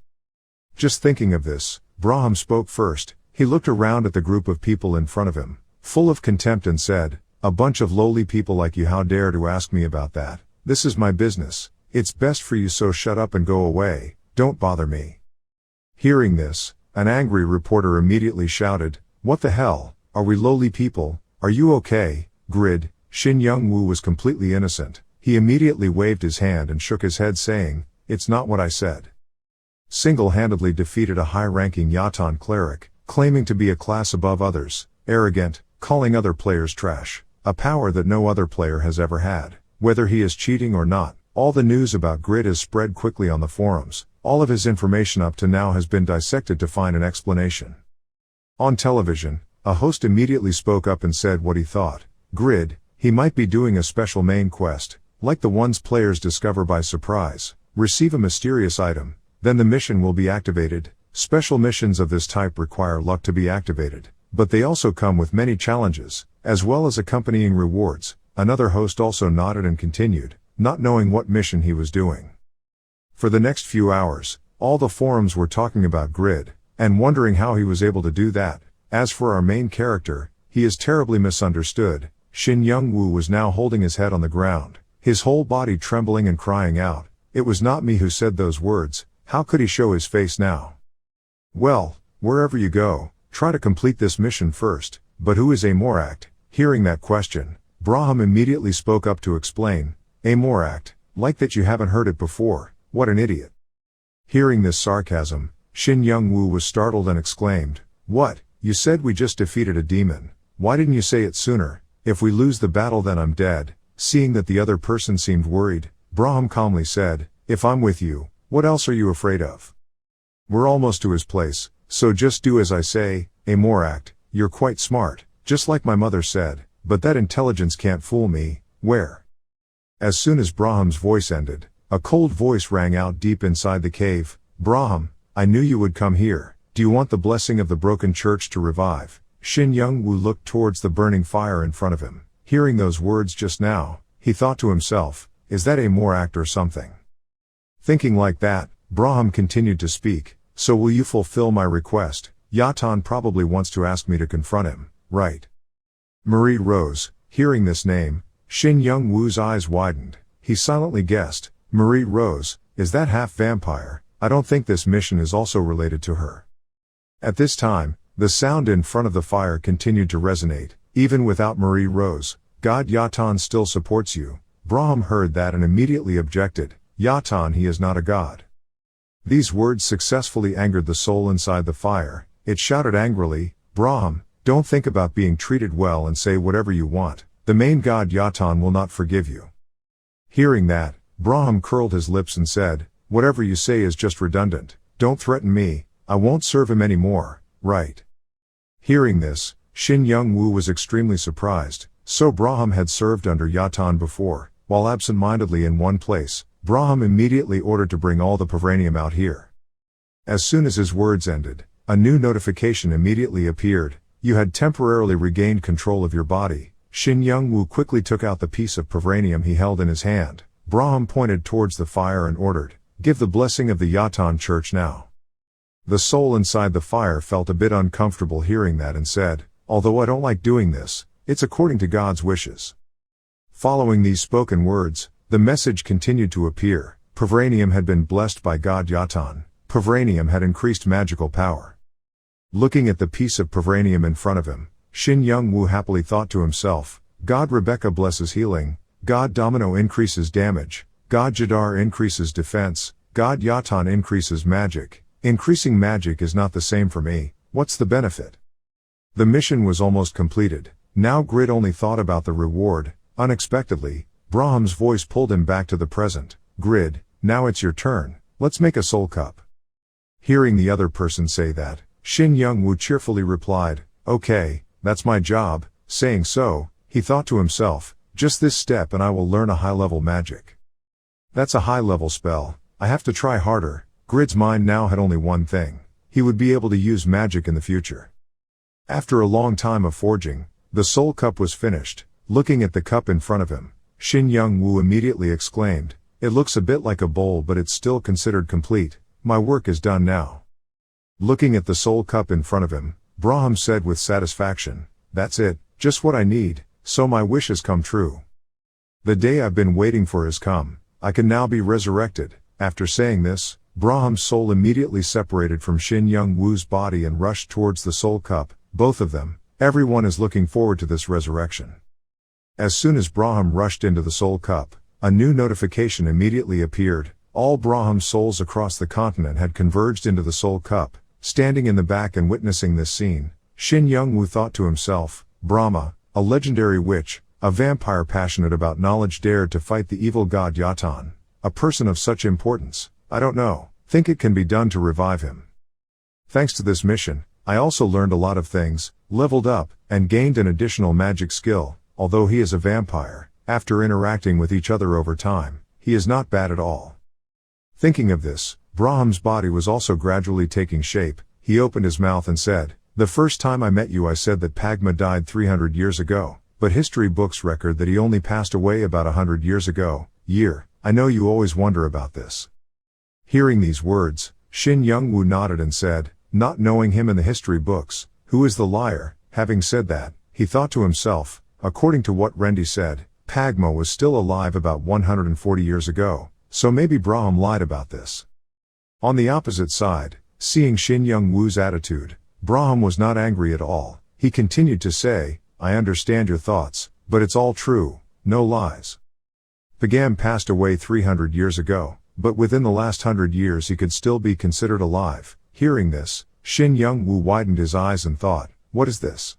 Just thinking of this, Braham spoke first. He looked around at the group of people in front of him, full of contempt and said, "A bunch of lowly people like you, how dare to ask me about that? This is my business. It's best for you, so shut up and go away. Don't bother me." Hearing this, an angry reporter immediately shouted, "What the hell? Are we lowly people? Are you okay, Grid?" Shin Young-woo was completely innocent. He immediately waved his hand and shook his head saying, "It's not what I said." Single-handedly defeated a high-ranking Yatan cleric, claiming to be a class above others, arrogant, calling other players trash, a power that no other player has ever had. Whether he is cheating or not, all the news about Grid has spread quickly on the forums. All of his information up to now has been dissected to find an explanation. On television, a host immediately spoke up and said what he thought. Grid, he might be doing a special main quest, like the ones players discover by surprise. Receive a mysterious item, then the mission will be activated. Special missions of this type require luck to be activated, but they also come with many challenges, as well as accompanying rewards. Another host also nodded and continued, not knowing what mission he was doing. For the next few hours, all the forums were talking about Grid, and wondering how he was able to do that. As for our main character, he is terribly misunderstood. Shin Young-woo was now holding his head on the ground, his whole body trembling and crying out, "It was not me who said those words." How could he show his face now? "Well, wherever you go, try to complete this mission first." But who is Amoract? Hearing that question, Braham immediately spoke up to explain, "Amoract, like that you haven't heard it before, what an idiot." Hearing this sarcasm, Shin Young-woo was startled and exclaimed, "What, you said we just defeated a demon? Why didn't you say it sooner? If we lose the battle then I'm dead." Seeing that the other person seemed worried, Braham calmly said, "If I'm with you, what else are you afraid of? We're almost to his place, so just do as I say." "Amoract, you're quite smart, just like my mother said, but that intelligence can't fool me." "Where?" As soon as Braham's voice ended, a cold voice rang out deep inside the cave. "Braham, I knew you would come here. Do you want the blessing of the broken church to revive?" Shin Young-woo looked towards the burning fire in front of him. Hearing those words just now, he thought to himself, "Is that Amoract or something?" Thinking like that, Braham continued to speak, "So will you fulfill my request? Yatan probably wants to ask me to confront him, right?" Marie Rose. Hearing this name, Shin Young-woo's eyes widened. He silently guessed, "Marie Rose, is that half vampire? I don't think this mission is also related to her." At this time, the sound in front of the fire continued to resonate. "Even without Marie Rose, God Yatan still supports you." Braham heard that and immediately objected, "Yatan, he is not a god." These words successfully angered the soul inside the fire. It shouted angrily, "Braham, don't think about being treated well and say whatever you want. The main god Yatan will not forgive you." Hearing that, Braham curled his lips and said, "Whatever you say is just redundant. Don't threaten me. I won't serve him anymore, right?" Hearing this, Shin Young-woo was extremely surprised. So Braham had served under Yatan before. While absent-mindedly in one place, Braham immediately ordered to bring all the Pavranium out here. As soon as his words ended, a new notification immediately appeared. You had temporarily regained control of your body. Shin Young-woo quickly took out the piece of Pavranium he held in his hand. Braham pointed towards the fire and ordered, "Give the blessing of the Yatan church now." The soul inside the fire felt a bit uncomfortable hearing that and said, "Although I don't like doing this, it's according to God's wishes." Following these spoken words, the message continued to appear. Pavranium had been blessed by God Yatan. Pavranium had increased magical power. Looking at the piece of Pavranium in front of him, Shin Young-woo happily thought to himself, God Rebecca blesses healing, God Domino increases damage, God Jadar increases defense, God Yatan increases magic. Increasing magic is not the same for me, what's the benefit? The mission was almost completed. Now Grid only thought about the reward. Unexpectedly, Braham's voice pulled him back to the present. Grid, now it's your turn, let's make a soul cup. Hearing the other person say that, Shin Young-woo cheerfully replied, okay, that's my job. Saying so, he thought to himself, just this step and I will learn a high-level magic. That's a high-level spell, I have to try harder. Grid's mind now had only one thing. He would be able to use magic in the future. After a long time of forging, the soul cup was finished. Looking at the cup in front of him, Shin Young-woo immediately exclaimed, it looks a bit like a bowl but it's still considered complete. My work is done now. Looking at the soul cup in front of him, Braham said with satisfaction, that's it, just what I need, so my wish has come true. The day I've been waiting for has come, I can now be resurrected. After saying this, Braham's soul immediately separated from Shin Young-woo's body and rushed towards the soul cup, both of them. Everyone is looking forward to this resurrection. As soon as Braham rushed into the soul cup, a new notification immediately appeared. All Braham's souls across the continent had converged into the soul cup. Standing in the back and witnessing this scene, Shin Young-woo thought to himself, Brahma, a legendary witch, a vampire passionate about knowledge dared to fight the evil god Yatan. A person of such importance, I don't know, think it can be done to revive him. Thanks to this mission, I also learned a lot of things, leveled up, and gained an additional magic skill. Although he is a vampire, after interacting with each other over time, he is not bad at all. Thinking of this, Braham's body was also gradually taking shape. He opened his mouth and said, the first time I met you I said that Pagma died 300 years ago, but history books record that he only passed away about 100 years ago. I know you always wonder about this. Hearing these words, Shin Young-woo nodded and said, not knowing him in the history books, who is the liar? Having said that, he thought to himself, according to what Rendi said, Pagma was still alive about 140 years ago, so maybe Braham lied about this. On the opposite side, seeing Shin Young-woo's attitude, Braham was not angry at all. He continued to say, I understand your thoughts, but it's all true, no lies. Pagam passed away 300 years ago, but within the last 100 years he could still be considered alive. Hearing this, Shin Young-woo widened his eyes and thought, what is this?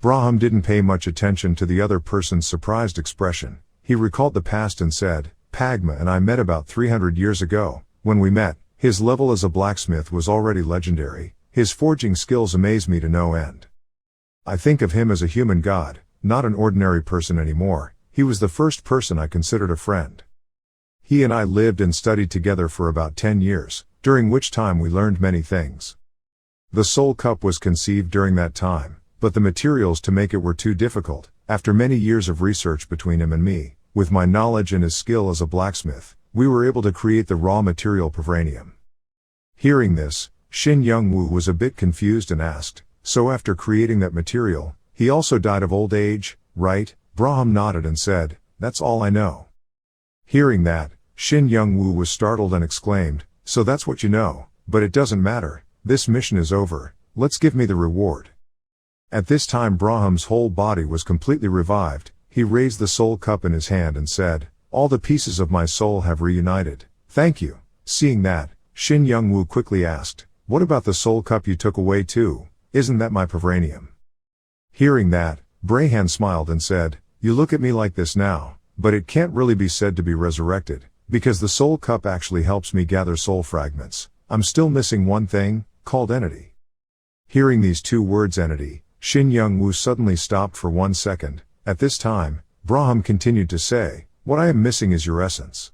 Braham didn't pay much attention to the other person's surprised expression. He recalled the past and said, Pagma and I met about 300 years ago. When we met, his level as a blacksmith was already legendary. His forging skills amaze me to no end. I think of him as a human god, not an ordinary person anymore. He was the first person I considered a friend. He and I lived and studied together for about 10 years, during which time we learned many things. The soul cup was conceived during that time, but the materials to make it were too difficult. After many years of research between him and me, with my knowledge and his skill as a blacksmith, we were able to create the raw material Pavranium. Hearing this, Shin Young-woo was a bit confused and asked, so after creating that material, he also died of old age, right? Braham nodded and said, that's all I know. Hearing that, Shin Young-woo was startled and exclaimed, so that's what you know, but it doesn't matter, this mission is over, let's give me the reward. At this time Braham's whole body was completely revived. He raised the soul cup in his hand and said, all the pieces of my soul have reunited. Thank you. Seeing that, Shin Young-woo quickly asked, what about the soul cup you took away too? Isn't that my Pavranium? Hearing that, Braham smiled and said, you look at me like this now, but it can't really be said to be resurrected, because the soul cup actually helps me gather soul fragments. I'm still missing one thing, called entity. Hearing these two words entity, Shin Young-woo suddenly stopped for 1 second. At this time, Braham continued to say, "What I am missing is your essence."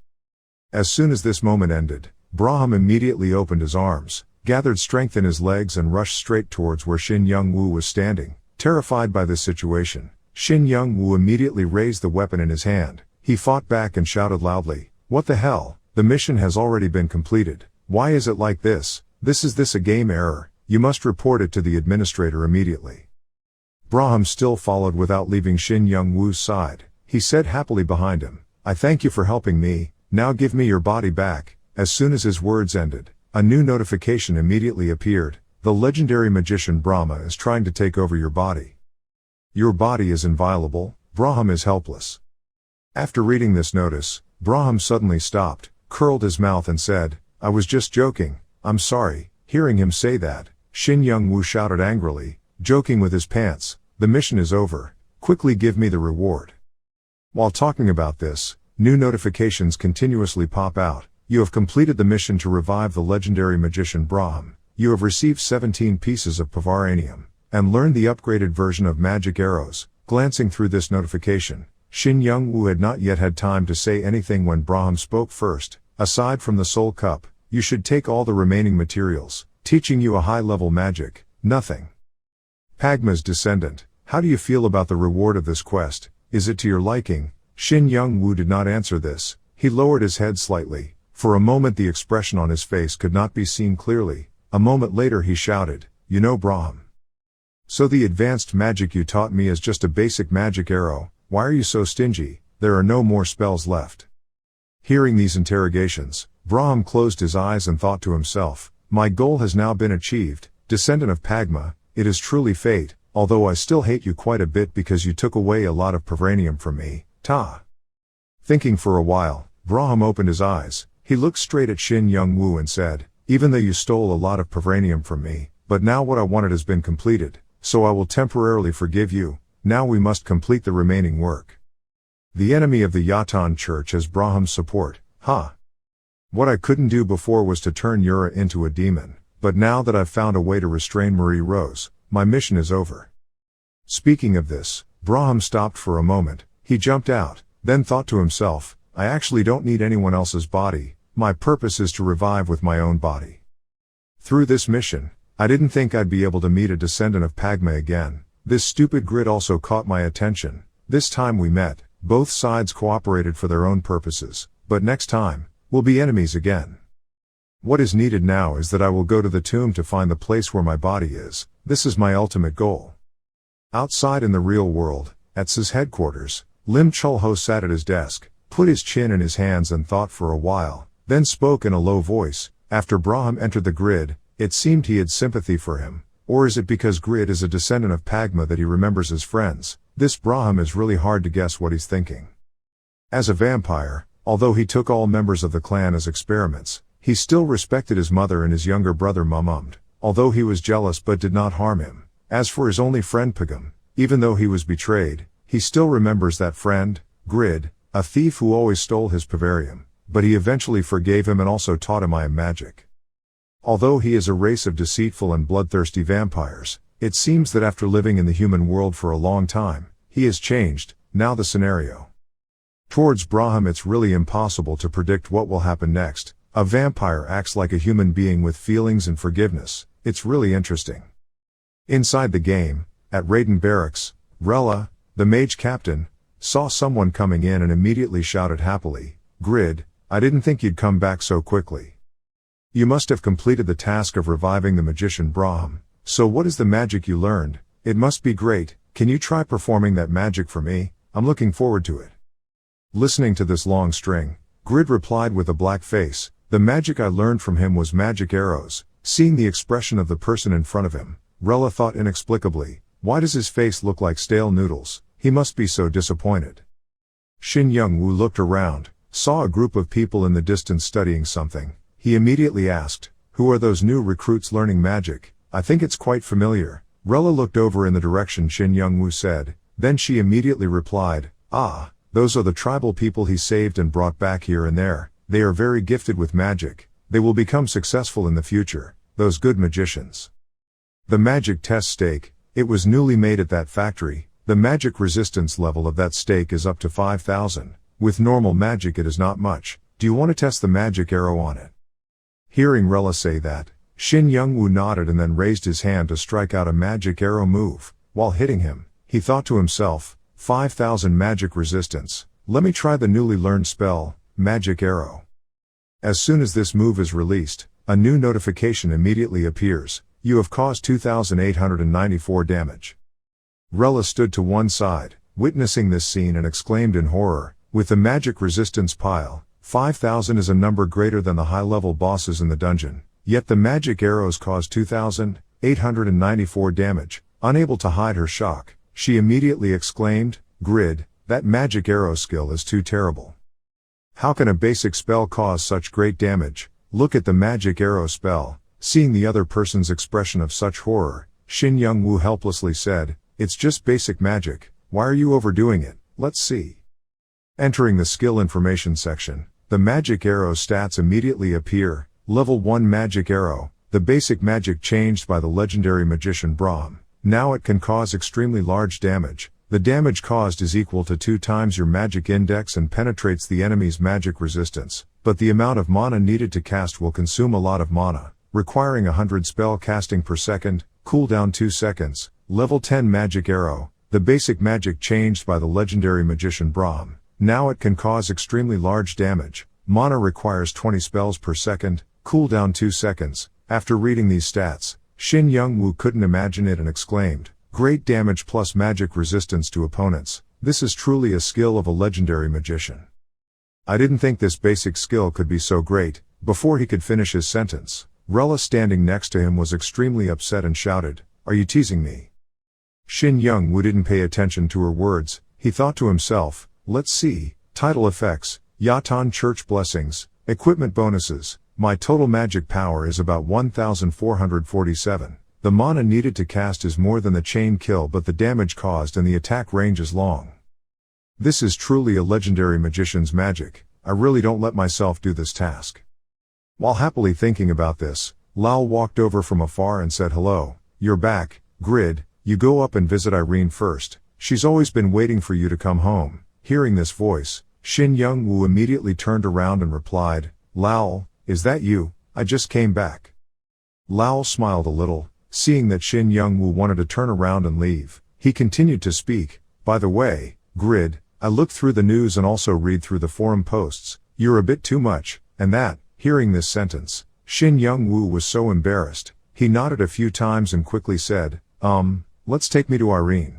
As soon as this moment ended, Braham immediately opened his arms, gathered strength in his legs and rushed straight towards where Shin Young-woo was standing. Terrified by this situation, Shin Young-woo immediately raised the weapon in his hand. He fought back and shouted loudly, "What the hell? The mission has already been completed. Why is it like this? Is this a game error? You must report it to the administrator immediately." Braham still followed without leaving Shin Young-woo's side. He said happily behind him, "I thank you for helping me, now give me your body back." As soon as his words ended, a new notification immediately appeared. "The legendary magician Brahma is trying to take over your body. Your body is inviolable, Braham is helpless." After reading this notice, Braham suddenly stopped, curled his mouth and said, "I was just joking, I'm sorry." Hearing him say that, Shin Young-woo shouted angrily, joking with his pants, "The mission is over, quickly give me the reward." While talking about this, new notifications continuously pop out. "You have completed the mission to revive the legendary magician Braham. You have received 17 pieces of pavaranium, and learned the upgraded version of magic arrows." Glancing through this notification, Shin Young-woo had not yet had time to say anything when Braham spoke first. "Aside from the soul cup, you should take all the remaining materials, teaching you a high-level magic, nothing. Pagma's descendant, how do you feel about the reward of this quest? Is it to your liking?" Shin Young-woo did not answer this. He lowered his head slightly. For a moment the expression on his face could not be seen clearly. A moment later he shouted, "You know Braham. So the advanced magic you taught me is just a basic magic arrow. Why are you so stingy? There are no more spells left." Hearing these interrogations, Braham closed his eyes and thought to himself, "My goal has now been achieved, descendant of Pagma, it is truly fate, although I still hate you quite a bit because you took away a lot of pavranium from me, ta." Thinking for a while, Braham opened his eyes. He looked straight at Shin Young-woo and said, "Even though you stole a lot of pavranium from me, but now what I wanted has been completed, so I will temporarily forgive you. Now we must complete the remaining work." The enemy of the Yatan church has Braham's support, huh? What I couldn't do before was to turn Yura into a demon, but now that I've found a way to restrain Marie Rose, my mission is over. Speaking of this, Braham stopped for a moment. He jumped out, then thought to himself, "I actually don't need anyone else's body, my purpose is to revive with my own body." Through this mission, I didn't think I'd be able to meet a descendant of Pagma again. This stupid grid also caught my attention. This time we met, both sides cooperated for their own purposes, but next time, we'll be enemies again. What is needed now is that I will go to the tomb to find the place where my body is. This is my ultimate goal. Outside in the real world, at SSS headquarters, Lim Chul-ho sat at his desk, put his chin in his hands and thought for a while, then spoke in a low voice. After Braham entered the grid, it seemed he had sympathy for him. Or is it because Grid is a descendant of Pagma that he remembers his friends? This Braham is really hard to guess what he's thinking. As a vampire, although he took all members of the clan as experiments, he still respected his mother and his younger brother Mumumd, although he was jealous but did not harm him. As for his only friend Pagam, even though he was betrayed, he still remembers that friend, Grid, a thief who always stole his pavarium, but he eventually forgave him and also taught him I am magic. Although he is a race of deceitful and bloodthirsty vampires, it seems that after living in the human world for a long time, he has changed. Now the scenario. Towards Braham it's really impossible to predict what will happen next. A vampire acts like a human being with feelings and forgiveness. It's really interesting. Inside the game, at Raiden Barracks, Rella, the mage captain, saw someone coming in and immediately shouted happily, "Grid, I didn't think you'd come back so quickly. You must have completed the task of reviving the magician Braham. So what is the magic you learned? It must be great. Can you try performing that magic for me? I'm looking forward to it." Listening to this long string, Grid replied with a black face, "The magic I learned from him was magic arrows." Seeing the expression of the person in front of him, Rella thought inexplicably, why does his face look like stale noodles? He must be so disappointed. Shin Young-woo looked around, saw a group of people in the distance studying something. He immediately asked, "Who are those new recruits learning magic? I think it's quite familiar." Rella looked over in the direction Shin Young-woo said, then she immediately replied, "Ah, those are the tribal people he saved and brought back here and there. They are very gifted with magic. They will become successful in the future, those good magicians." The magic test stake, It was newly made at that factory. The magic resistance level of that steak is up to 5,000. With normal magic it is not much. Do you want to test the magic arrow on it? Hearing Rella say that, Shin Young-woo nodded and then raised his hand to strike out a magic arrow move. While hitting him, he thought to himself, 5,000 magic resistance. Let me try the newly learned spell, magic arrow. As soon as this move is released, a new notification immediately appears. You have caused 2,894 damage. Rella stood to one side, witnessing this scene and exclaimed in horror, with the magic resistance pile, 5,000 is a number greater than the high-level bosses in the dungeon, yet the magic arrows caused 2,894 damage. Unable to hide her shock, she immediately exclaimed, Grid, that magic arrow skill is too terrible. How can a basic spell cause such great damage? Look at the magic arrow spell. Seeing the other person's expression of such horror, Shin Young-woo helplessly said, It's just basic magic, why are you overdoing it? Let's see. Entering the skill information section, the magic arrow stats immediately appear. Level 1 magic arrow, the basic magic changed by the legendary magician Brahm. Now it can cause extremely large damage. The damage caused is equal to 2 times your magic index and penetrates the enemy's magic resistance, but the amount of mana needed to cast will consume a lot of mana, requiring 100 spell casting per second, cooldown 2 seconds. Level 10 magic arrow, the basic magic changed by the legendary magician Brahm. Now it can cause extremely large damage. Mana requires 20 spells per second, cooldown 2 seconds. After reading these stats, Shin Young-woo couldn't imagine it and exclaimed, Great damage plus magic resistance to opponents. This is truly a skill of a legendary magician. I didn't think this basic skill could be so great. Before he could finish his sentence, Rella standing next to him was extremely upset and shouted, Are you teasing me? Shin Young-woo didn't pay attention to her words. He thought to himself, Let's see, title effects, Yatan church blessings, equipment bonuses. My total magic power is about 1,447. The mana needed to cast is more than the chain kill, but the damage caused and the attack range is long. This is truly a legendary magician's magic. I really don't let myself do this task. While happily thinking about this, Lal walked over from afar and said, Hello, you're back, Grid. You go up and visit Irene first. She's always been waiting for you to come home. Hearing this voice, Shin Young-woo immediately turned around and replied, Lal, is that you? I just came back. Lal smiled a little, seeing that Shin Young-woo wanted to turn around and leave. He continued to speak, By the way, Grid, I looked through the news and also read through the forum posts. You're a bit too much, and that. Hearing this sentence, Shin Young-woo was so embarrassed. He nodded a few times and quickly said, Let's take me to Irene.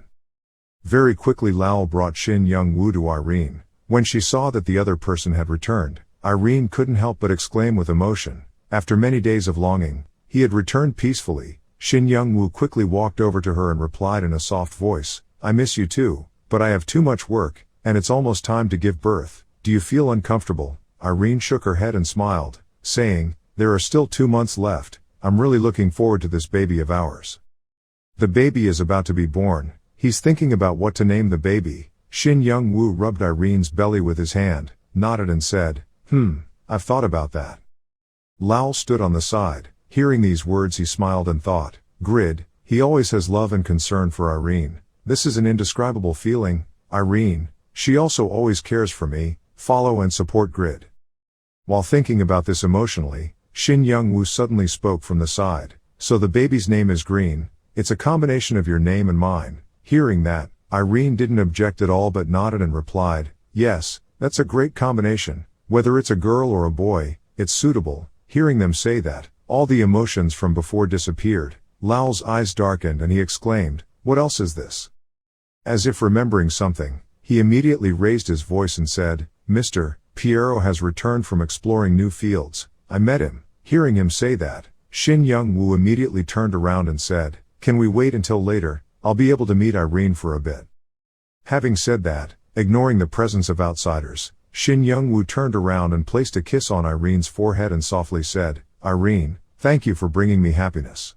Very quickly Lal brought Shin Young-woo to Irene. When she saw that the other person had returned, Irene couldn't help but exclaim with emotion. After many days of longing, he had returned peacefully. Shin Young-woo quickly walked over to her and replied in a soft voice, I miss you too, but I have too much work, and it's almost time to give birth. Do you feel uncomfortable? Irene shook her head and smiled, saying, There are still 2 months left. I'm really looking forward to this baby of ours. The baby is about to be born. He's thinking about what to name the baby. Shin Young-woo rubbed Irene's belly with his hand, nodded and said, I've thought about that. Lal stood on the side. Hearing these words he smiled and thought, Grid, he always has love and concern for Irene. This is an indescribable feeling. Irene, she also always cares for me. Follow and support Grid. While thinking about this emotionally, Shin Young-woo suddenly spoke from the side. So the baby's name is Green. It's a combination of your name and mine. Hearing that, Irene didn't object at all but nodded and replied, Yes, that's a great combination. Whether it's a girl or a boy, it's suitable. Hearing them say that, all the emotions from before disappeared. Lal's eyes darkened and he exclaimed, What else is this? As if remembering something, he immediately raised his voice and said, Mr. Piero has returned from exploring new fields. I met him. Hearing him say that, Shin Young-woo immediately turned around and said, Can we wait until later? I'll be able to meet Irene for a bit. Having said that, ignoring the presence of outsiders, Shin Young-woo turned around and placed a kiss on Irene's forehead and softly said, Irene, thank you for bringing me happiness.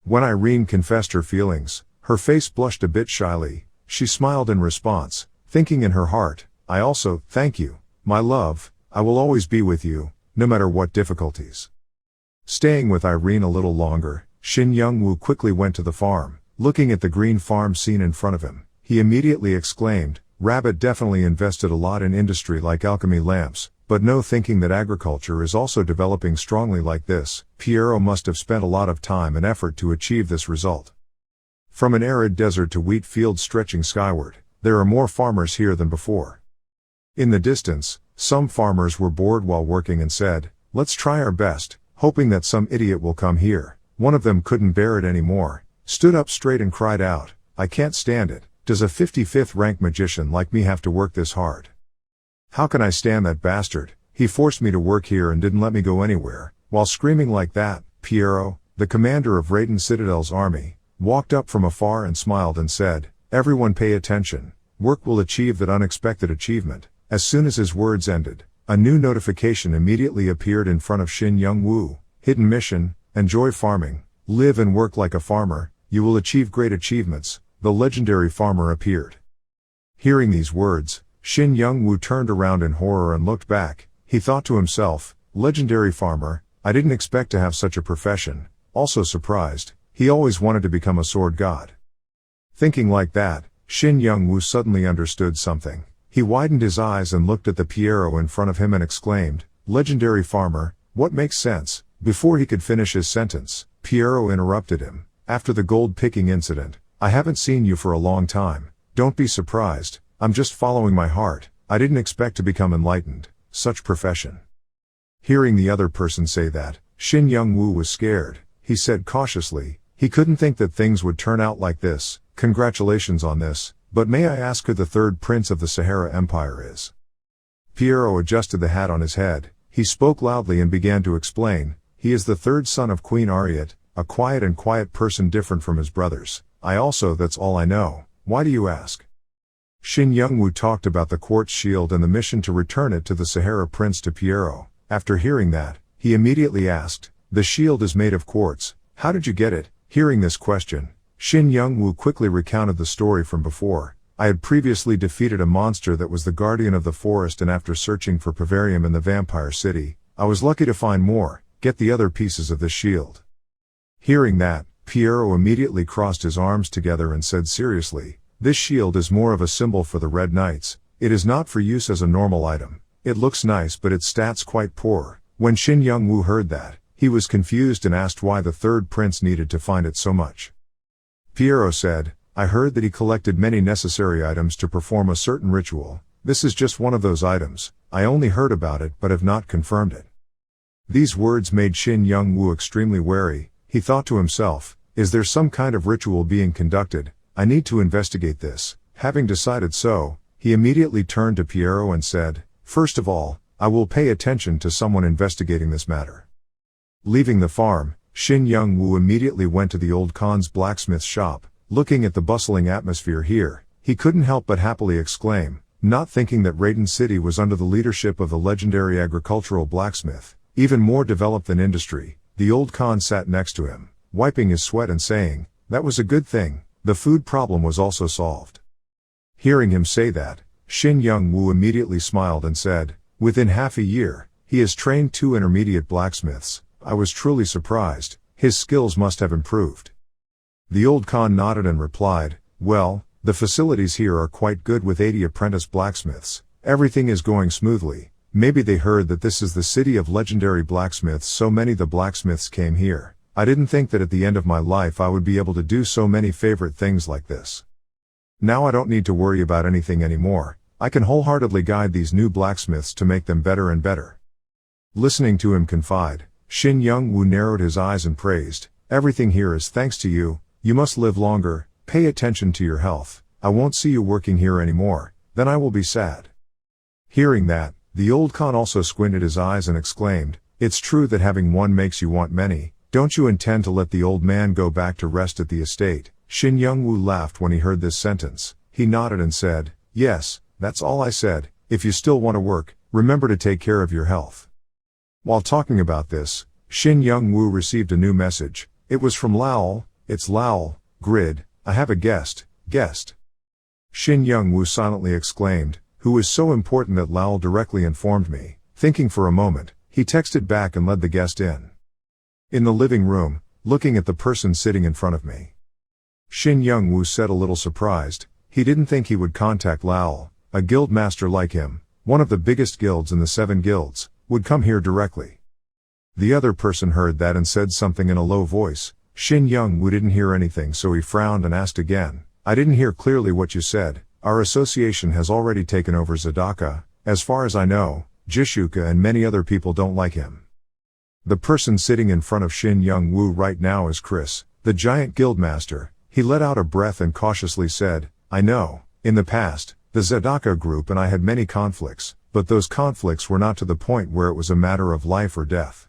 When Irene confessed her feelings, her face blushed a bit shyly. She smiled in response, thinking in her heart, I also, thank you, my love, I will always be with you, no matter what difficulties. Staying with Irene a little longer, Shin Young-woo quickly went to the farm. Looking at the green farm scene in front of him, he immediately exclaimed, Rabbit definitely invested a lot in industry like alchemy lamps, but no thinking that agriculture is also developing strongly like this. Piero must have spent a lot of time and effort to achieve this result. From an arid desert to wheat fields stretching skyward, there are more farmers here than before. In the distance, some farmers were bored while working and said, let's try our best, hoping that some idiot will come here. One of them couldn't bear it anymore, stood up straight and cried out, I can't stand it. Does a 55th rank magician like me have to work this hard? How can I stand that bastard? He forced me to work here and didn't let me go anywhere. While screaming like that, Piero, the commander of Raiden Citadel's army, walked up from afar and smiled and said, everyone pay attention. Work will achieve that unexpected achievement. As soon as his words ended, a new notification immediately appeared in front of Shin Young-woo. Hidden mission, enjoy farming, live and work like a farmer, you will achieve great achievements. The legendary farmer appeared. Hearing these words, Shin Young-woo turned around in horror and looked back. He thought to himself, legendary farmer, I didn't expect to have such a profession. Also surprised, he always wanted to become a sword god. Thinking like that, Shin Young-woo suddenly understood something. He widened his eyes and looked at the Piero in front of him and exclaimed, legendary farmer, what makes sense? Before he could finish his sentence, Piero interrupted him. After the gold picking incident, I haven't seen you for a long time. Don't be surprised, I'm just following my heart. I didn't expect to become enlightened. Such profession. Hearing the other person say that, Shin Young-woo was scared. He said cautiously, he couldn't think that things would turn out like this. Congratulations on this, but may I ask who the third prince of the Sahara Empire is? Piero adjusted the hat on his head. He spoke loudly and began to explain, he is the third son of Queen Ariat, a quiet person different from his brothers. That's all I know. Why do you ask? Shin Young-woo talked about the quartz shield and the mission to return it to the Sahara prince to Piero. After hearing that, he immediately asked, the shield is made of quartz, how did you get it? Hearing this question, Shin Young-woo quickly recounted the story from before. I had previously defeated a monster that was the guardian of the forest, and after searching for Pavarium in the vampire city, I was lucky to find more, get the other pieces of this shield. Hearing that, Piero immediately crossed his arms together and said seriously, this shield is more of a symbol for the Red Knights. It is not for use as a normal item. It looks nice but its stats quite poor. When Shin Young-woo heard that, he was confused and asked why the third prince needed to find it so much. Piero said, I heard that he collected many necessary items to perform a certain ritual. This is just one of those items. I only heard about it but have not confirmed it. These words made Shin Young-woo extremely wary. He thought to himself, is there some kind of ritual being conducted? I need to investigate this. Having decided so, he immediately turned to Piero and said, first of all, I will pay attention to someone investigating this matter. Leaving the farm, Shin Young-woo immediately went to the old Khan's blacksmith shop. Looking at the bustling atmosphere here, he couldn't help but happily exclaim, not thinking that Raiden City was under the leadership of the legendary agricultural blacksmith, even more developed than industry. The old Khan sat next to him, wiping his sweat and saying, that was a good thing. The food problem was also solved. Hearing him say that, Shin Young-woo immediately smiled and said, within half a year, he has trained 2 intermediate blacksmiths. I was truly surprised. His skills must have improved. The old Khan nodded and replied, well, the facilities here are quite good with 80 apprentice blacksmiths. Everything is going smoothly. Maybe they heard that this is the city of legendary blacksmiths, so many the blacksmiths came here. I didn't think that at the end of my life I would be able to do so many favorite things like this. Now I don't need to worry about anything anymore. I can wholeheartedly guide these new blacksmiths to make them better and better. Listening to him confide, Shin Young-woo narrowed his eyes and praised, everything here is thanks to you. You must live longer, pay attention to your health. I won't see you working here anymore, then I will be sad. Hearing that, the old Khan also squinted his eyes and exclaimed, it's true that having one makes you want many. Don't you intend to let the old man go back to rest at the estate? Shin Young-woo laughed when he heard this sentence. He nodded and said, yes, that's all I said. If you still want to work, remember to take care of your health. While talking about this, Shin Young-woo received a new message. It was from Lowell. It's Lowell, Grid, I have a guest. Shin Young-woo silently exclaimed, who is so important that Lowell directly informed me. Thinking for a moment, he texted back and led the guest in. In the living room, looking at the person sitting in front of me. Shin Young-woo said, a little surprised. He didn't think he would contact Lowell, a guild master like him, one of the biggest guilds in the 7 guilds, would come here directly. The other person heard that and said something in a low voice. Shin Young-woo didn't hear anything, so he frowned and asked again, I didn't hear clearly what you said. Our association has already taken over Zadaka. As far as I know, Jishuka and many other people don't like him. The person sitting in front of Shin Young-woo right now is Chris, the giant guildmaster. He let out a breath and cautiously said, I know, in the past, the Zadaka group and I had many conflicts, but those conflicts were not to the point where it was a matter of life or death.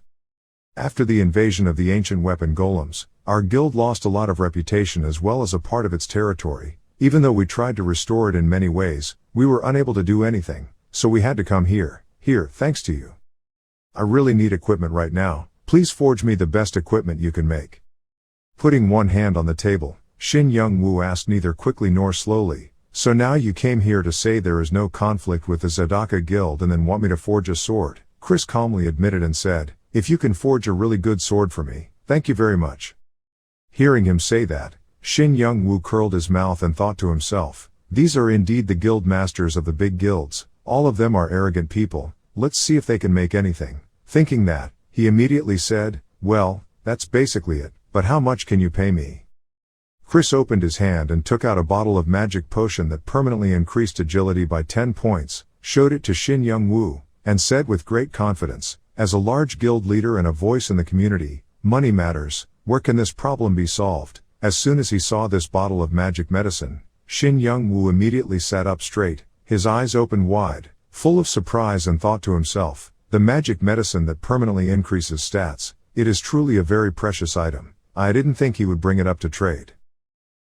After the invasion of the ancient weapon golems, our guild lost a lot of reputation as well as a part of its territory. Even though we tried to restore it in many ways, we were unable to do anything, so we had to come here, thanks to you. I really need equipment right now, please forge me the best equipment you can make. Putting one hand on the table, Shin Young-woo asked neither quickly nor slowly, so now you came here to say there is no conflict with the Zadaka guild and then want me to forge a sword? Chris calmly admitted and said, if you can forge a really good sword for me, thank you very much. Hearing him say that, Shin Young-woo curled his mouth and thought to himself, these are indeed the guild masters of the big guilds, all of them are arrogant people, let's see if they can make anything. Thinking that, he immediately said, well, that's basically it, but how much can you pay me? Chris opened his hand and took out a bottle of magic potion that permanently increased agility by 10 points, showed it to Shin Young-woo, and said with great confidence, as a large guild leader and a voice in the community, money matters, where can this problem be solved? As soon as he saw this bottle of magic medicine, Shin Young-woo immediately sat up straight, his eyes opened wide, full of surprise, and thought to himself, the magic medicine that permanently increases stats, it is truly a very precious item. I didn't think he would bring it up to trade.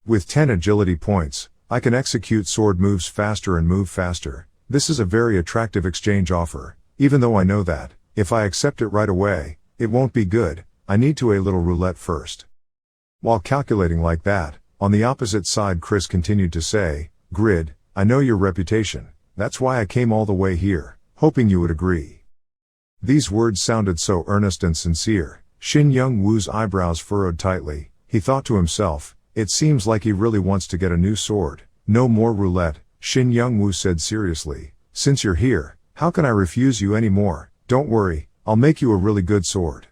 With 10 agility points, I can execute sword moves faster and move faster. This is a very attractive exchange offer, even though I know that, if I accept it right away, it won't be good. I need to a little roulette first. While calculating like that, on the opposite side Chris continued to say, Grid, I know your reputation, that's why I came all the way here, hoping you would agree. These words sounded so earnest and sincere, Shin Young-woo's eyebrows furrowed tightly. He thought to himself, it seems like he really wants to get a new sword. No more roulette, Shin Young-woo said seriously, since you're here, how can I refuse you anymore? Don't worry, I'll make you a really good sword.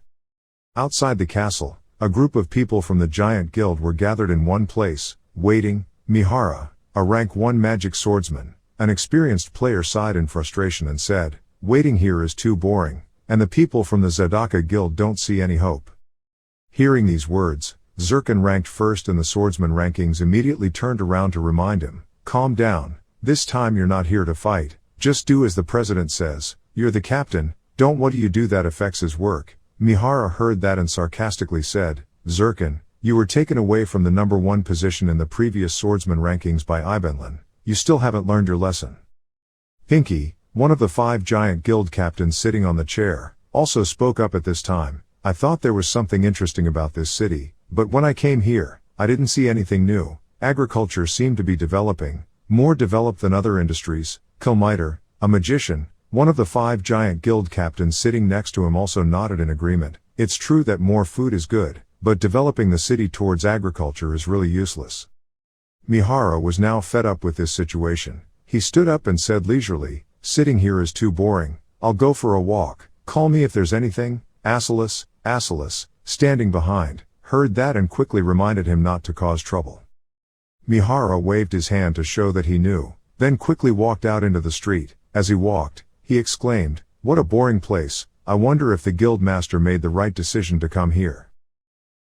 Outside the castle, a group of people from the giant guild were gathered in one place, waiting. Mihara, a rank 1 magic swordsman, an experienced player, sighed in frustration and said, waiting here is too boring, and the people from the Zadaka guild don't see any hope. Hearing these words, Zirkin, ranked first in the swordsman rankings, immediately turned around to remind him, calm down, this time you're not here to fight, just do as the president says, you're the captain, don't what do you do that affects his work. Mihara heard that and sarcastically said, Zirkin, you were taken away from the number 1 position in the previous swordsman rankings by Ibenlin, you still haven't learned your lesson. Pinky, one of the 5 giant guild captains sitting on the chair, also spoke up at this time, I thought there was something interesting about this city, but when I came here, I didn't see anything new. Agriculture seemed to be developing, more developed than other industries. Kilmiter, a magician, one of the 5 giant guild captains sitting next to him, also nodded in agreement. It's true that more food is good, but developing the city towards agriculture is really useless. Mihara was now fed up with this situation. He stood up and said leisurely, sitting here is too boring, I'll go for a walk, call me if there's anything. Asilis, standing behind, heard that and quickly reminded him not to cause trouble. Mihara waved his hand to show that he knew, then quickly walked out into the street. As he walked, he exclaimed, what a boring place, I wonder if the guild master made the right decision to come here.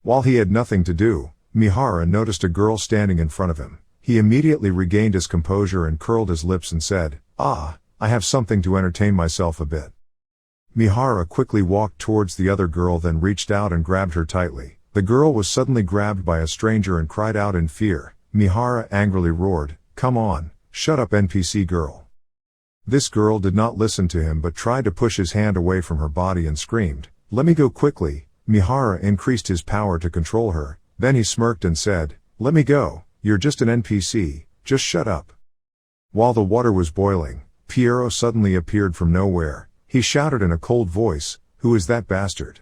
While he had nothing to do, Mihara noticed a girl standing in front of him. He immediately regained his composure and curled his lips and said, I have something to entertain myself a bit. Mihara quickly walked towards the other girl, then reached out and grabbed her tightly. The girl was suddenly grabbed by a stranger and cried out in fear. Mihara angrily roared, come on, shut up NPC girl. This girl did not listen to him but tried to push his hand away from her body and screamed, let me go quickly. Mihara increased his power to control her, then he smirked and said, let me go, you're just an NPC, just shut up. While the water was boiling, Piero suddenly appeared from nowhere. He shouted in a cold voice, who is that bastard?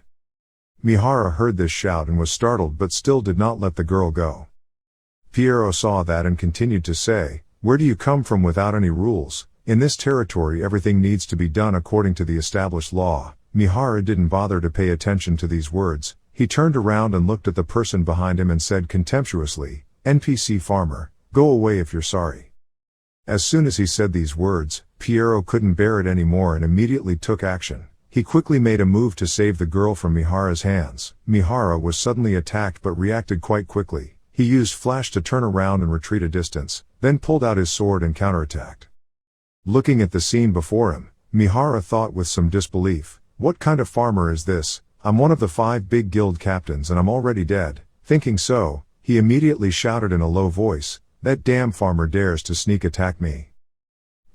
Mihara heard this shout and was startled but still did not let the girl go. Pierrot saw that and continued to say, "Where do you come from without any rules? In this territory everything needs to be done according to the established law." Mihara didn't bother to pay attention to these words. He turned around and looked at the person behind him and said contemptuously, "NPC farmer, go away if you're sorry." As soon as he said these words, Pierrot couldn't bear it anymore and immediately took action. He quickly made a move to save the girl from Mihara's hands. Mihara was suddenly attacked but reacted quite quickly. He used flash to turn around and retreat a distance, then pulled out his sword and counterattacked. Looking at the scene before him, Mihara thought with some disbelief, "What kind of farmer is this? I'm one of the 5 big guild captains and I'm already dead." Thinking so, he immediately shouted in a low voice, "That damn farmer dares to sneak attack me."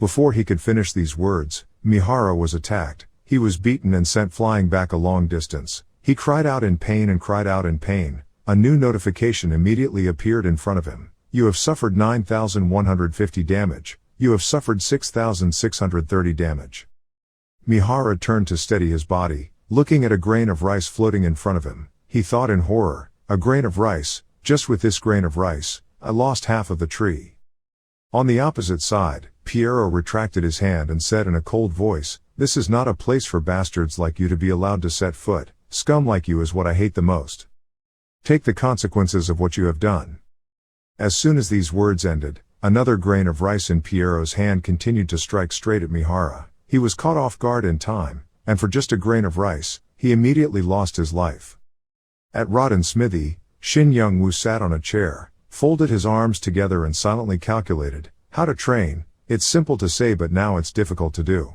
Before he could finish these words, Mihara was attacked. He was beaten and sent flying back a long distance. He cried out in pain and cried out in pain. A new notification immediately appeared in front of him. "You have suffered 9,150 damage. You have suffered 6,630 damage." Mihara turned to steady his body, looking at a grain of rice floating in front of him. He thought in horror, "A grain of rice, just with this grain of rice, I lost half of the tree." On the opposite side, Pierrot retracted his hand and said in a cold voice, "This is not a place for bastards like you to be allowed to set foot. Scum like you is what I hate the most. Take the consequences of what you have done." As soon as these words ended, another grain of rice in Pierrot's hand continued to strike straight at Mihara. He was caught off guard in time, and for just a grain of rice, he immediately lost his life. At Rodden's smithy, Young-woo sat on a chair, folded his arms together and silently calculated, "How to train, it's simple to say but now it's difficult to do.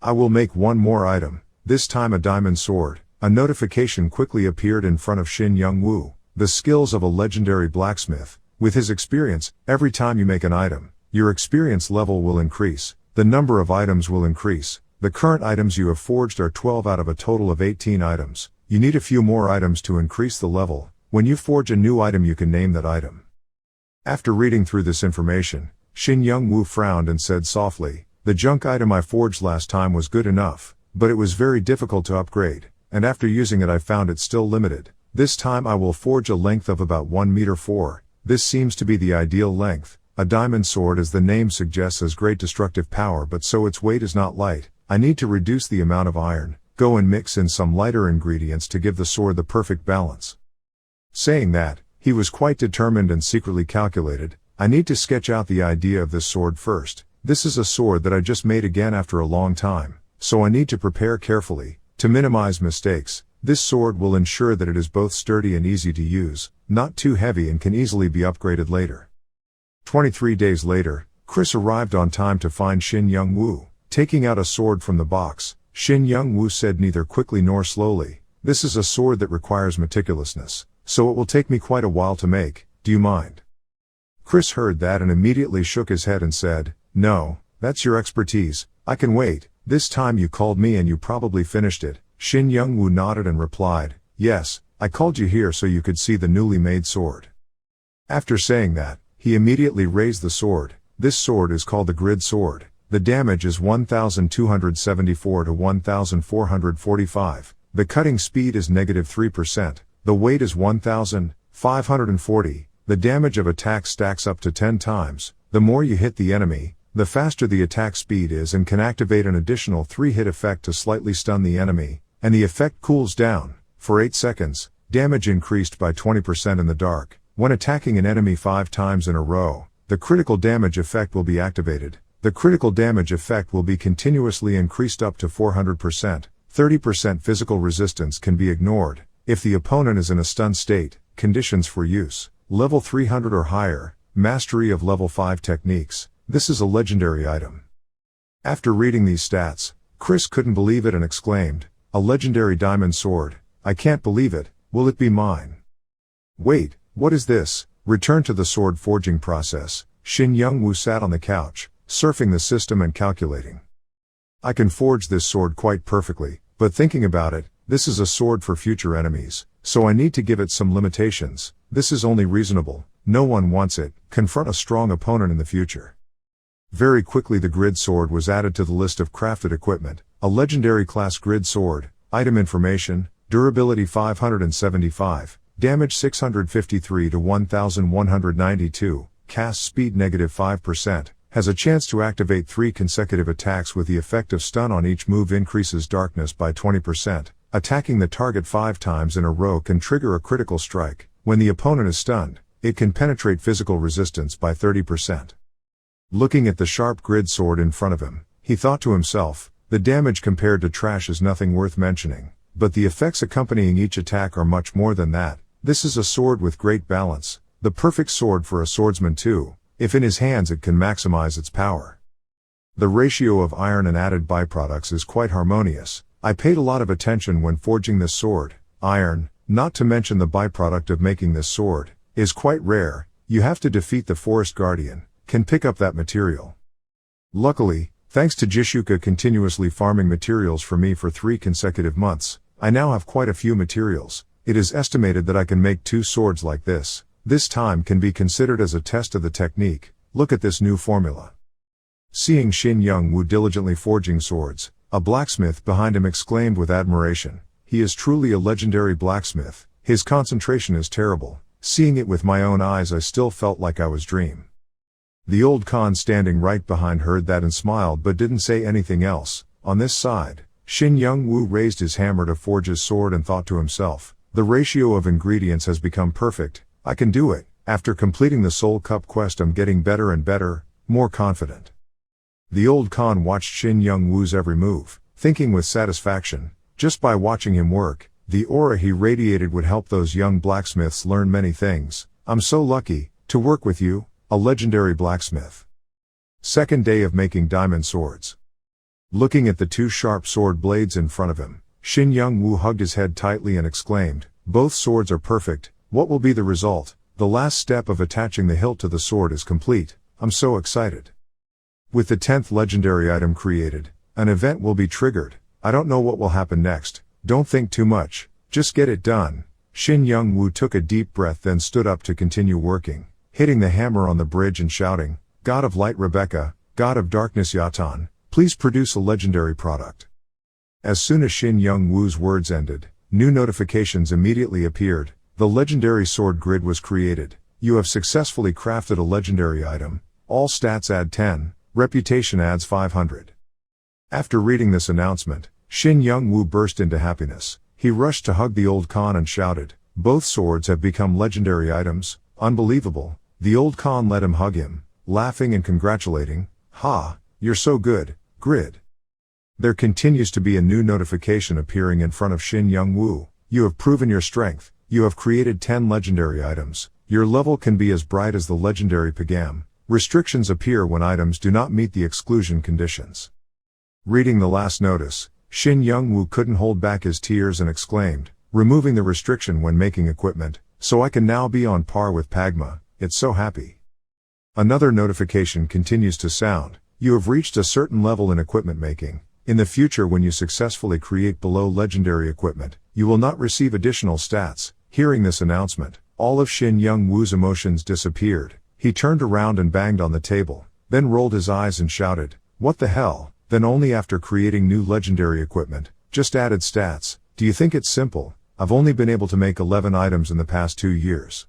I will make one more item, this time a diamond sword." A notification quickly appeared in front of Young-woo, "The skills of a legendary blacksmith. With his experience, every time you make an item, your experience level will increase, the number of items will increase. The current items you have forged are 12 out of a total of 18 items. You need a few more items to increase the level. When you forge a new item you can name that item." After reading through this information, Young-woo frowned and said softly, "The junk item I forged last time was good enough, but it was very difficult to upgrade, and after using it I found it still limited. This time I will forge a length of about 1 meter 4. This seems to be the ideal length. A diamond sword, as the name suggests, has great destructive power, but so its weight is not light. I need to reduce the amount of iron, go and mix in some lighter ingredients to give the sword the perfect balance." Saying that, he was quite determined and secretly calculated, "I need to sketch out the idea of this sword first. This is a sword that I just made again after a long time, so I need to prepare carefully, to minimize mistakes. This sword will ensure that it is both sturdy and easy to use, not too heavy and can easily be upgraded later." 23 days later, Chris arrived on time to find Young-woo. Taking out a sword from the box, Young-woo said neither quickly nor slowly, "This is a sword that requires meticulousness, so it will take me quite a while to make. Do you mind?" Chris heard that and immediately shook his head and said, "No, that's your expertise. I can wait. This time you called me and you probably finished it." Young-woo nodded and replied, "Yes, I called you here so you could see the newly made sword." After saying that, he immediately raised the sword. This sword is called the grid sword. The damage is 1274 to 1445. The cutting speed is -3%. The weight is 1540. The damage of attack stacks up to 10 times. The more you hit the enemy, the faster the attack speed is, and can activate an additional 3-hit effect to slightly stun the enemy, and the effect cools down for 8 seconds. Damage increased by 20% in the dark. When attacking an enemy 5 times in a row, the critical damage effect will be activated. The critical damage effect will be continuously increased up to 400%. 30% physical resistance can be ignored. If the opponent is in a stun state, conditions for use, level 300 or higher, mastery of level 5 techniques. This is a legendary item. After reading these stats, Chris couldn't believe it and exclaimed, "A legendary diamond sword. I can't believe it. Will it be mine?" "Wait, what is this?" Return to the sword forging process. Young-woo sat on the couch, surfing the system and calculating. "I can forge this sword quite perfectly, but thinking about it, this is a sword for future enemies, so I need to give it some limitations. This is only reasonable. No one wants it. Confront a strong opponent in the future." Very quickly the grid sword was added to the list of crafted equipment. A legendary class grid sword. Item information, durability 575, damage 653 to 1192, cast speed -5%, has a chance to activate 3 consecutive attacks with the effect of stun on each move, increases darkness by 20%, attacking the target 5 times in a row can trigger a critical strike. When the opponent is stunned, it can penetrate physical resistance by 30%. Looking at the sharp grid sword in front of him, he thought to himself, the damage compared to trash is nothing worth mentioning, but the effects accompanying each attack are much more than that. This is a sword with great balance, the perfect sword for a swordsman too. If in his hands it can maximize its power. The ratio of iron and added byproducts is quite harmonious. I paid a lot of attention when forging this sword. Iron, not to mention the byproduct of making this sword, is quite rare. You have to defeat the forest guardian, can pick up that material. Luckily, thanks to Jishuka continuously farming materials for me for 3 consecutive months, I now have quite a few materials. It is estimated that I can make 2 swords like this. This time can be considered as a test of the technique. Look at this new formula. Seeing Shin Young-woo diligently forging swords, a blacksmith behind him exclaimed with admiration, "He is truly a legendary blacksmith. His concentration is terrible. Seeing it with my own eyes I still felt like I was dream." The old Khan standing right behind heard that and smiled but didn't say anything else. On this side, Shin Young-woo raised his hammer to forge his sword and thought to himself, the ratio of ingredients has become perfect. I can do it. After completing the Soul Cup quest I'm getting better and better, more confident. The old Khan watched Shin Young-woo's every move, thinking with satisfaction, just by watching him work, the aura he radiated would help those young blacksmiths learn many things. I'm so lucky to work with you, a legendary blacksmith. Second day of making diamond swords. Looking at the 2 sharp sword blades in front of him, Shin Young-woo hugged his head tightly and exclaimed, "Both swords are perfect. What will be the result? The last step of attaching the hilt to the sword is complete. I'm so excited. With the 10th legendary item created, an event will be triggered. I don't know what will happen next. Don't think too much. Just get it done." Shin Young-woo took a deep breath then stood up to continue working, hitting the hammer on the bridge and shouting, "God of Light Rebecca, God of Darkness Yatan, please produce a legendary product." As soon as Shin Young-woo's words ended, new notifications immediately appeared. The legendary sword grid was created. You have successfully crafted a legendary item. All stats add 10, reputation adds 500. After reading this announcement, Shin Young-woo burst into happiness. He rushed to hug the old Khan and shouted, "Both swords have become legendary items, unbelievable." The old Khan let him hug him, laughing and congratulating, "Ha, you're so good, Grid." There continues to be a new notification appearing in front of Shin Young-woo. You have proven your strength. You have created 10 legendary items. Your level can be as bright as the legendary Pagma. Restrictions appear when items do not meet the exclusion conditions. Reading the last notice, Shin Young-woo couldn't hold back his tears and exclaimed, "Removing the restriction when making equipment, so I can now be on par with Pagma. It's so happy." Another notification continues to sound. You have reached a certain level in equipment making. In the future when you successfully create below legendary equipment, you will not receive additional stats. Hearing this announcement, all of Shin Young-woo's emotions disappeared. He turned around and banged on the table, then rolled his eyes and shouted, "What the hell?" Then only after creating new legendary equipment, just added stats. Do you think it's simple? I've only been able to make 11 items in the past 2 years.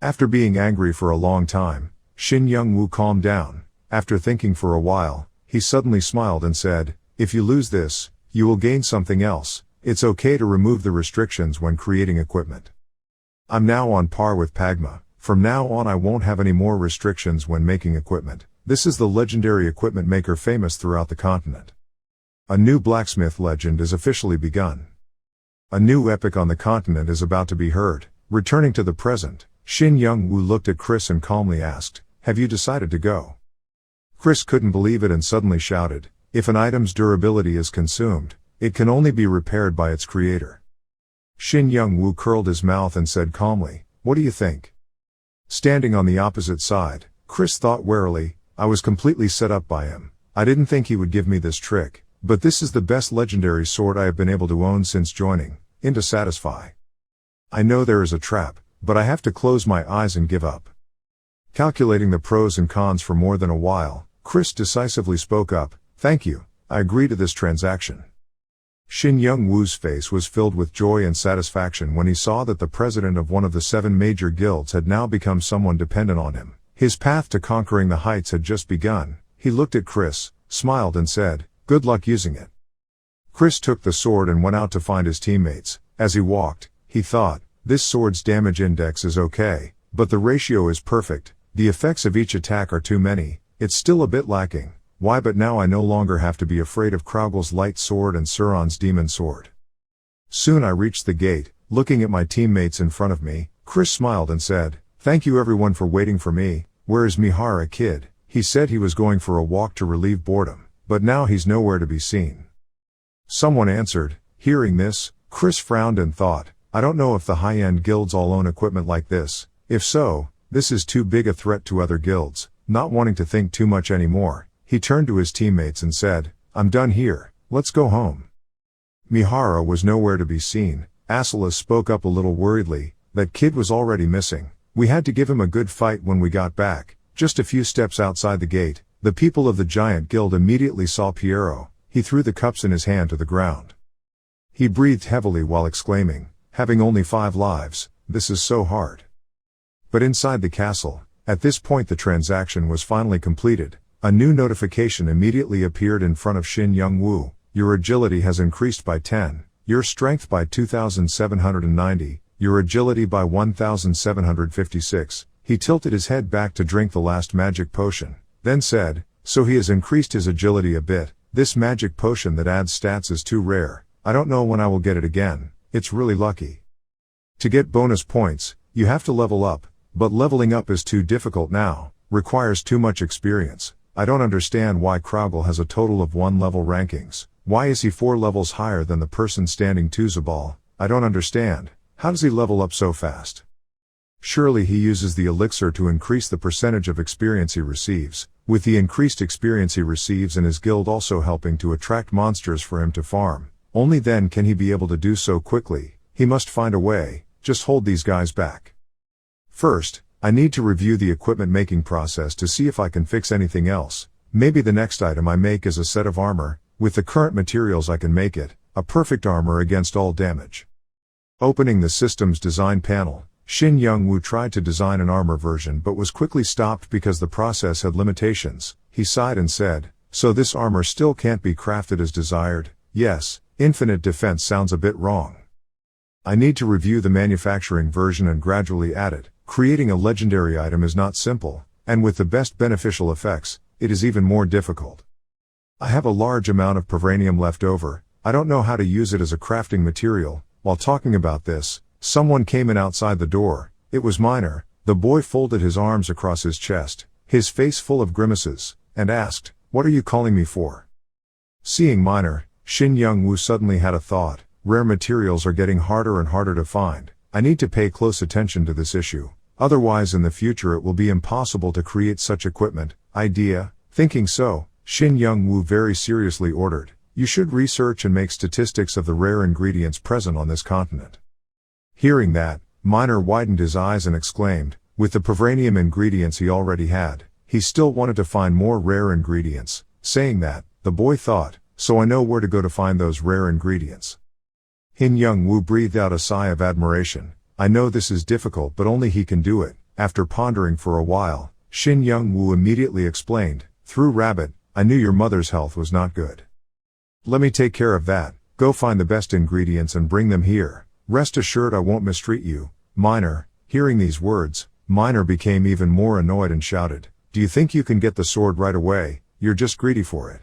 After being angry for a long time, Shin Young-woo calmed down. After thinking for a while, he suddenly smiled and said, "If you lose this, you will gain something else. It's okay to remove the restrictions when creating equipment. I'm now on par with Pagma. From now on I won't have any more restrictions when making equipment." This is the legendary equipment maker famous throughout the continent. A new blacksmith legend is officially begun. A new epic on the continent is about to be heard. Returning to the present, Shin Young-woo looked at Chris and calmly asked, "Have you decided to go?" Chris couldn't believe it and suddenly shouted, "If an item's durability is consumed, it can only be repaired by its creator." Shin Young-woo curled his mouth and said calmly, "What do you think?" Standing on the opposite side, Chris thought warily, I was completely set up by him. I didn't think he would give me this trick, but this is the best legendary sword I have been able to own since joining in to satisfy. I know there is a trap, but I have to close my eyes and give up. Calculating the pros and cons for more than a while, Chris decisively spoke up, "Thank you, I agree to this transaction." Shin Young-woo's face was filled with joy and satisfaction when he saw that the president of one of the 7 major guilds had now become someone dependent on him. His path to conquering the heights had just begun. He looked at Chris, smiled and said, "Good luck using it." Chris took the sword and went out to find his teammates. As he walked, he thought, this sword's damage index is okay, but the ratio is perfect. The effects of each attack are too many. It's still a bit lacking. Why, but now I no longer have to be afraid of Kraugel's light sword and Suron's demon sword. Soon I reached the gate. Looking at my teammates in front of me, Chris smiled and said, "Thank you everyone for waiting for me. Where is Mihara kid? He said he was going for a walk to relieve boredom, but now he's nowhere to be seen." Someone answered. Hearing this, Chris frowned and thought, I don't know if the high-end guilds all own equipment like this. If so, this is too big a threat to other guilds. Not wanting to think too much anymore, he turned to his teammates and said, "I'm done here, let's go home." Mihara was nowhere to be seen. Asilas spoke up a little worriedly, "That kid was already missing. We had to give him a good fight when we got back." Just a few steps outside the gate, the people of the giant guild immediately saw Piero. He threw the cups in his hand to the ground. He breathed heavily while exclaiming, "Having only 5 lives, this is so hard." But inside the castle, at this point the transaction was finally completed. A new notification immediately appeared in front of Shin Young-woo. Your agility has increased by 10, your strength by 2,790, your agility by 1,756. He tilted his head back to drink the last magic potion, then said, "So he has increased his agility a bit. This magic potion that adds stats is too rare. I don't know when I will get it again. It's really lucky." To get bonus points, you have to level up, but leveling up is too difficult now, requires too much experience. I don't understand why Kraugel has a total of 1 level rankings. Why is he 4 levels higher than the person standing to Zabal? I don't understand. How does he level up so fast? Surely he uses the elixir to increase the percentage of experience he receives, with the increased experience he receives and his guild also helping to attract monsters for him to farm. Only then can he be able to do so quickly. He must find a way. Just hold these guys back. First, I need to review the equipment making process to see if I can fix anything else. Maybe the next item I make is a set of armor. With the current materials I can make it, a perfect armor against all damage. Opening the system's design panel, Shin Young-woo tried to design an armor version but was quickly stopped because the process had limitations. He sighed and said, "So this armor still can't be crafted as desired?" "Yes, infinite defense sounds a bit wrong. I need to review the manufacturing version and gradually add it. Creating a legendary item is not simple, and with the best beneficial effects, it is even more difficult. I have a large amount of Pavranium left over. I don't know how to use it as a crafting material." While talking about this, someone came in outside the door. It was Minor. The boy folded his arms across his chest, his face full of grimaces, and asked, "What are you calling me for?" Seeing Minor, Shin Young-woo suddenly had a thought. Rare materials are getting harder and harder to find. I need to pay close attention to this issue. Otherwise in the future it will be impossible to create such equipment. Idea. Thinking so, Shin Young-woo very seriously ordered, "You should research and make statistics of the rare ingredients present on this continent." Hearing that, Minor widened his eyes and exclaimed, with the Pavranium ingredients he already had, he still wanted to find more rare ingredients. Saying that, the boy thought, "So I know where to go to find those rare ingredients." Shin Young-woo breathed out a sigh of admiration. I know this is difficult but only he can do it. After pondering for a while, Shin Young-woo immediately explained, "Through Rabbit, I knew your mother's health was not good. Let me take care of that. Go find the best ingredients and bring them here. Rest assured I won't mistreat you." Minor. Hearing these words, Minor became even more annoyed and shouted, "Do you think you can get the sword right away? You're just greedy for it."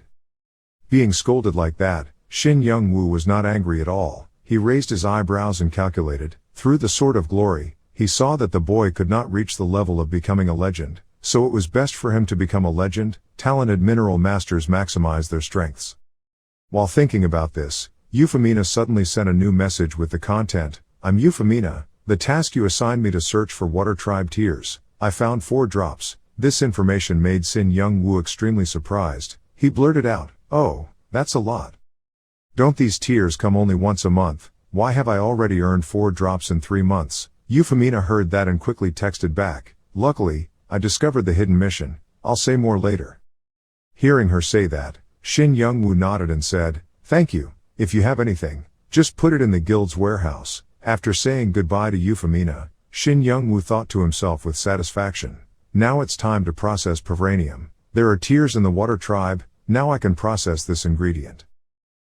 Being scolded like that, Shin Young-woo was not angry at all. He raised his eyebrows and calculated. Through the Sword of Glory, he saw that the boy could not reach the level of becoming a legend, so it was best for him to become a legend. Talented mineral masters maximize their strengths. While thinking about this, Euphemina suddenly sent a new message with the content, "I'm Euphemina. The task you assigned me to search for water tribe tears. I found 4 drops. This information made Shin Young-woo extremely surprised. He blurted out, "Oh, that's a lot. Don't these tears come only once a month? Why have I already earned 4 drops in 3 months? Euphemina heard that and quickly texted back, "Luckily, I discovered the hidden mission. I'll say more later." Hearing her say that, Shin Young-woo nodded and said, "Thank you. if you have anything, just put it in the guild's warehouse. After saying goodbye to Euphemina, Shin Young-woo thought to himself with satisfaction, now it's time to process Pavranium. There are tears in the water tribe, now I can process this ingredient.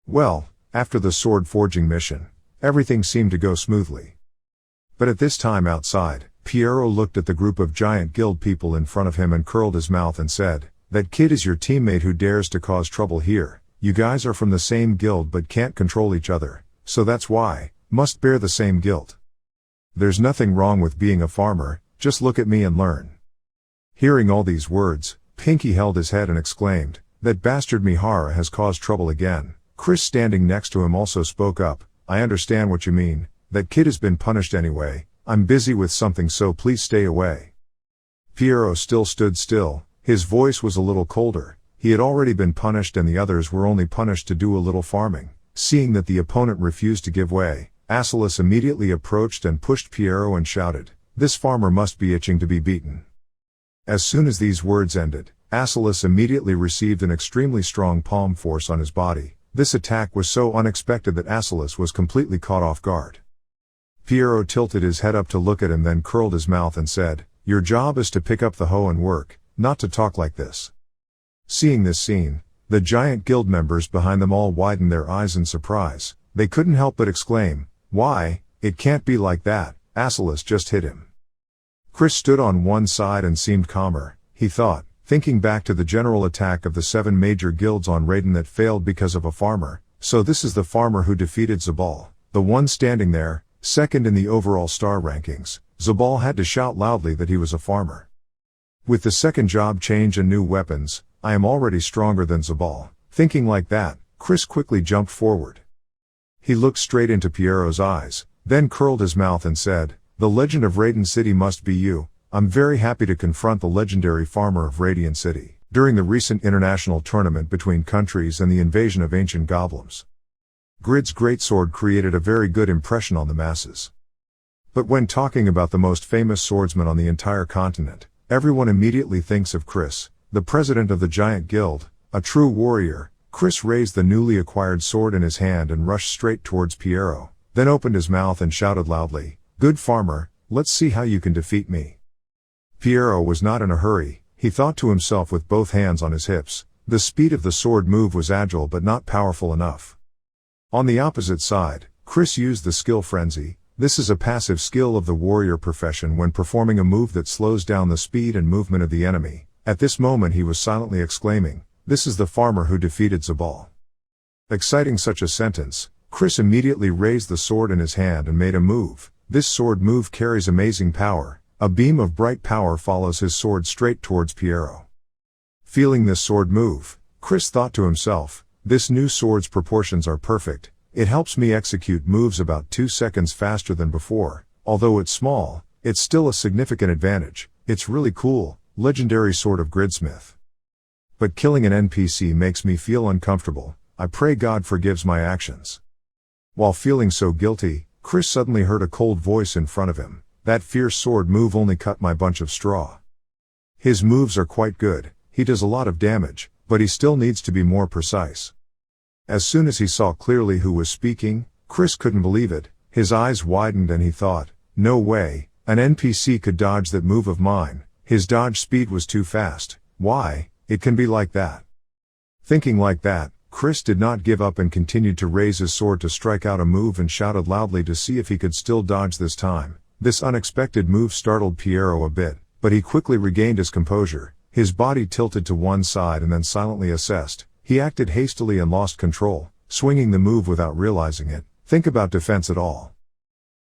Well, after the sword forging mission, everything seemed to go smoothly. But at this time outside, Pierrot looked at the group of giant guild people in front of him and curled his mouth and said, that kid is your teammate who dares to cause trouble here. You guys are from the same guild but can't control each other, so that's why, must bear the same guilt. There's nothing wrong with being a farmer, just look at me and learn. Hearing all these words, Pinky held his head and exclaimed, that bastard Mihara has caused trouble again. Chris standing next to him also spoke up, I understand what you mean, that kid has been punished anyway, I'm busy with something so please stay away. Pierrot still stood still, his voice was a little colder, he had already been punished and the others were only punished to do a little farming. Seeing that the opponent refused to give way, Asalus immediately approached and pushed Pierrot and shouted, this farmer must be itching to be beaten. As soon as these words ended, Asalus immediately received an extremely strong palm force on his body. This attack was so unexpected that Asalus was completely caught off guard. Pierrot tilted his head up to look at him, then curled his mouth and said, your job is to pick up the hoe and work, not to talk like this. Seeing this scene, the giant guild members behind them all widened their eyes in surprise. They couldn't help but exclaim, why, it can't be like that, Asalus just hit him. Chris stood on one side and seemed calmer, he thought, thinking back to the general attack of the 7 major guilds on Raiden that failed because of a farmer. So this is the farmer who defeated Zabal, the one standing there, second in the overall star rankings. Zabal had to shout loudly that he was a farmer. With the second job change and new weapons, I am already stronger than Zabal. Thinking like that, Chris quickly jumped forward. He looked straight into Pierrot's eyes, then curled his mouth and said, the legend of Raiden City must be you. I'm very happy to confront the legendary farmer of Radiant City, during the recent international tournament between countries and the invasion of ancient goblins. Grid's greatsword created a very good impression on the masses. But when talking about the most famous swordsman on the entire continent, everyone immediately thinks of Chris, the president of the giant guild, a true warrior. Chris raised the newly acquired sword in his hand and rushed straight towards Pierrot, then opened his mouth and shouted loudly, good farmer, let's see how you can defeat me. Pierrot was not in a hurry, he thought to himself with both hands on his hips. The speed of the sword move was agile but not powerful enough. On the opposite side, Chris used the skill frenzy. This is a passive skill of the warrior profession when performing a move that slows down the speed and movement of the enemy. At this moment he was silently exclaiming, this is the farmer who defeated Zabal. Exciting such a sentence, Chris immediately raised the sword in his hand and made a move. This sword move carries amazing power. A beam of bright power follows his sword straight towards Pierrot. Feeling this sword move, Chris thought to himself, this new sword's proportions are perfect, it helps me execute moves about 2 seconds faster than before. Although it's small, it's still a significant advantage. It's really cool, legendary sword of Gridsmith. But killing an NPC makes me feel uncomfortable, I pray God forgives my actions. While feeling so guilty, Chris suddenly heard a cold voice in front of him. That fierce sword move only cut my bunch of straw. His moves are quite good, he does a lot of damage, but he still needs to be more precise. As soon as he saw clearly who was speaking, Chris couldn't believe it, his eyes widened and he thought, no way, an NPC could dodge that move of mine, his dodge speed was too fast, why, it can be like that. Thinking like that, Chris did not give up and continued to raise his sword to strike out a move and shouted loudly to see if he could still dodge this time. This unexpected move startled Pierrot a bit, but he quickly regained his composure, his body tilted to one side and then silently assessed. He acted hastily and lost control, swinging the move without realizing it. Think about defense at all.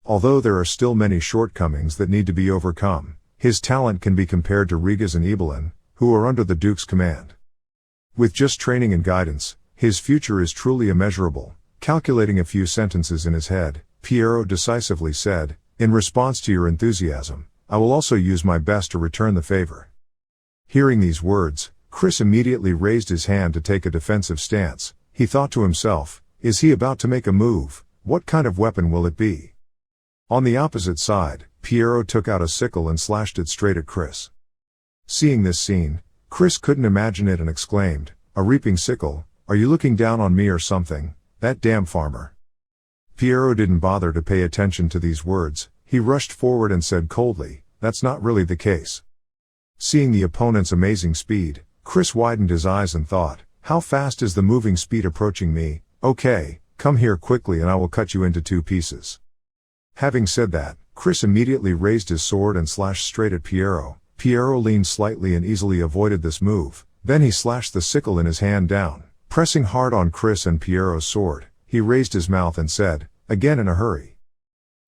Although there are still many shortcomings that need to be overcome, his talent can be compared to Riga's and Ibelin, who are under the Duke's command. With just training and guidance, his future is truly immeasurable. Calculating a few sentences in his head, Pierrot decisively said, in response to your enthusiasm, I will also use my best to return the favor. Hearing these words, Chris immediately raised his hand to take a defensive stance. He thought to himself, is he about to make a move? What kind of weapon will it be? On the opposite side, Pierrot took out a sickle and slashed it straight at Chris. Seeing this scene, Chris couldn't imagine it and exclaimed, a reaping sickle, are you looking down on me or something? That damn farmer. Piero didn't bother to pay attention to these words. He rushed forward and said coldly, "That's not really the case." Seeing the opponent's amazing speed, Chris widened his eyes and thought, "How fast is the moving speed approaching me? Okay, come here quickly and I will cut you into 2 pieces." Having said that, Chris immediately raised his sword and slashed straight at Piero. Piero leaned slightly and easily avoided this move. Then he slashed the sickle in his hand down, pressing hard on Chris and Piero's sword. He raised his mouth and said, "Again in a hurry."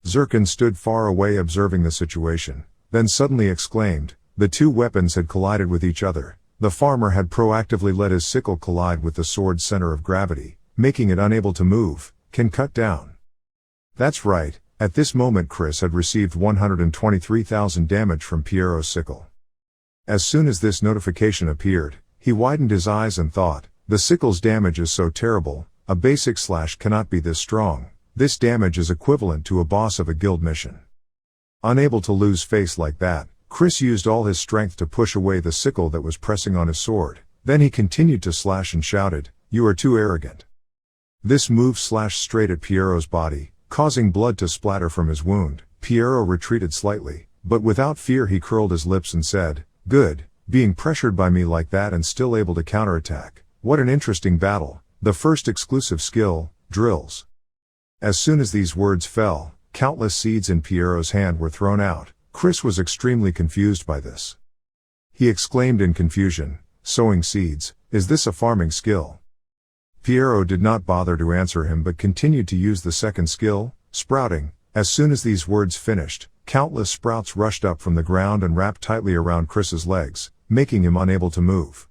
Zirkin stood far away observing the situation, then suddenly exclaimed. The 2 weapons had collided with each other. The farmer had proactively let his sickle collide with the sword's center of gravity, making it unable to move, can cut down. That's right, at this moment Chris had received 123,000 damage from Piero's sickle. As soon as this notification appeared, he widened his eyes and thought, the sickle's damage is so terrible, a basic slash cannot be this strong. This damage is equivalent to a boss of a guild mission. Unable to lose face like that, Chris used all his strength to push away the sickle that was pressing on his sword. Then he continued to slash and shouted, "You are too arrogant." This move slashed straight at Piero's body, causing blood to splatter from his wound. Piero retreated slightly, but without fear he curled his lips and said, "Good, being pressured by me like that and still able to counterattack. What an interesting battle." The first exclusive skill, drills. As soon as these words fell, countless seeds in Piero's hand were thrown out. Chris was extremely confused by this. He exclaimed in confusion, "Sowing seeds, is this a farming skill?" Piero did not bother to answer him but continued to use the second skill, sprouting. As soon as these words finished, countless sprouts rushed up from the ground and wrapped tightly around Chris's legs, making him unable to move.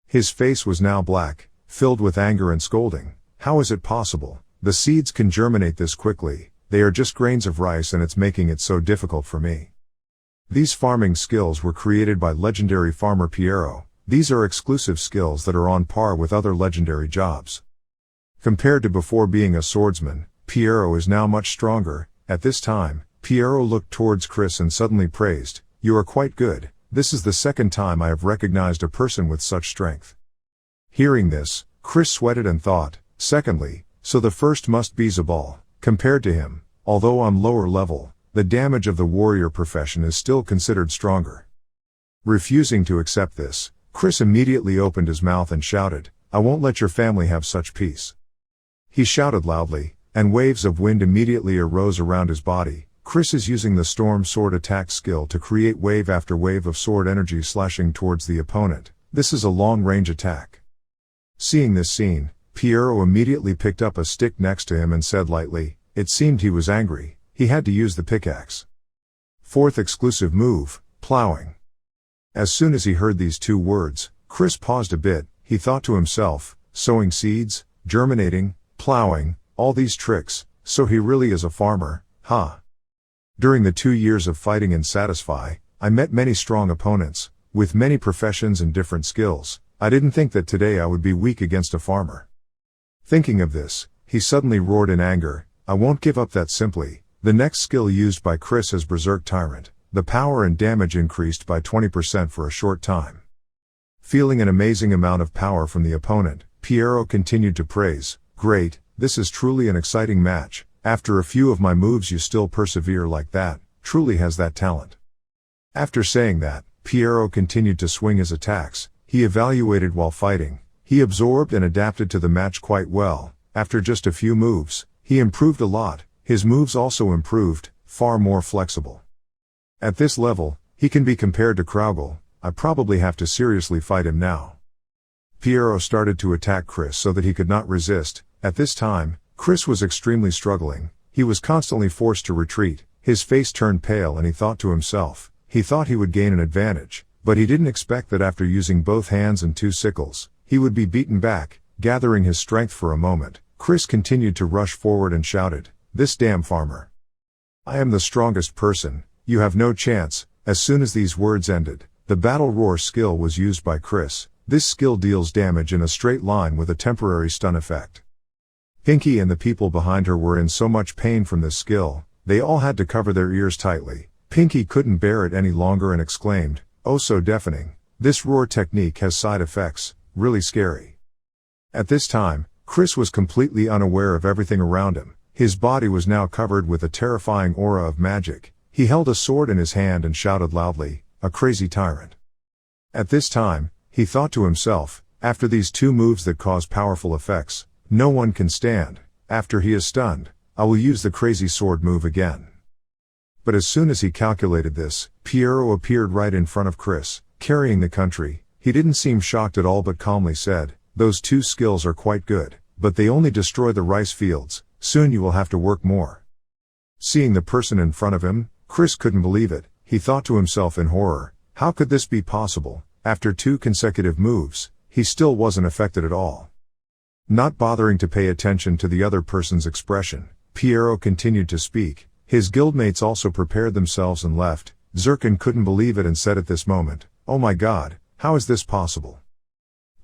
His face was now black, filled with anger and scolding. How is it possible? The seeds can germinate this quickly. They are just grains of rice and it's making it so difficult for me. These farming skills were created by legendary farmer Piero. These are exclusive skills that are on par with other legendary jobs. Compared to before being a swordsman, Piero is now much stronger. At this time, Piero looked towards Chris and suddenly praised, "You are quite good. This is the second time I have recognized a person with such strength." Hearing this, Chris sweated and thought, secondly, so the first must be Zabal. Compared to him, although on lower level, the damage of the warrior profession is still considered stronger. Refusing to accept this, Chris immediately opened his mouth and shouted, "I won't let your family have such peace." He shouted loudly, and waves of wind immediately arose around his body. Chris is using the storm sword attack skill to create wave after wave of sword energy slashing towards the opponent. This is a long-range attack. Seeing this scene, Piero immediately picked up a stick next to him and said lightly, it seemed he was angry. He had to use the pickaxe. Fourth exclusive move, plowing. As soon as he heard these 2 words, Chris paused a bit. He thought to himself, sowing seeds, germinating, plowing, all these tricks, so he really is a farmer, huh? During the 2 years of fighting in Satisfy, I met many strong opponents, with many professions and different skills. I didn't think that today I would be weak against a farmer. Thinking of this, he suddenly roared in anger, "I won't give up that simply." The next skill used by Chris is Berserk Tyrant. The power and damage increased by 20% for a short time. Feeling an amazing amount of power from the opponent, Piero continued to praise, "Great, this is truly an exciting match. After a few of my moves you still persevere like that, truly has that talent." After saying that, Piero continued to swing his attacks. He evaluated while fighting. He absorbed and adapted to the match quite well. After just a few moves, he improved a lot. His moves also improved, far more flexible. At this level, he can be compared to Kraugel. I probably have to seriously fight him now. Piero started to attack Chris so that he could not resist. At this time, Chris was extremely struggling. He was constantly forced to retreat. His face turned pale and he thought to himself, he thought he would gain an advantage. But he didn't expect that after using both hands and 2 sickles, he would be beaten back. Gathering his strength for a moment, Chris continued to rush forward and shouted, "This damn farmer. I am the strongest person, you have no chance." As soon as these words ended, the battle roar skill was used by Chris. This skill deals damage in a straight line with a temporary stun effect. Pinky and the people behind her were in so much pain from this skill, they all had to cover their ears tightly. Pinky couldn't bear it any longer and exclaimed, "Oh so deafening. This roar technique has side effects, really scary." At this time, Chris was completely unaware of everything around him. His body was now covered with a terrifying aura of magic. He held a sword in his hand and shouted loudly, "A crazy tyrant." At this time, he thought to himself, after these two moves that cause powerful effects, no one can stand. After he is stunned, I will use the crazy sword move again. But as soon as he calculated this, Piero appeared right in front of Chris, carrying the country. He didn't seem shocked at all but calmly said, "Those two skills are quite good, but they only destroy the rice fields. Soon you will have to work more." Seeing the person in front of him, Chris couldn't believe it. He thought to himself in horror, how could this be possible? After two consecutive moves, he still wasn't affected at all. Not bothering to pay attention to the other person's expression, Piero continued to speak. His guildmates also prepared themselves and left. Zirkin couldn't believe it and said at this moment, "Oh my God, how is this possible?"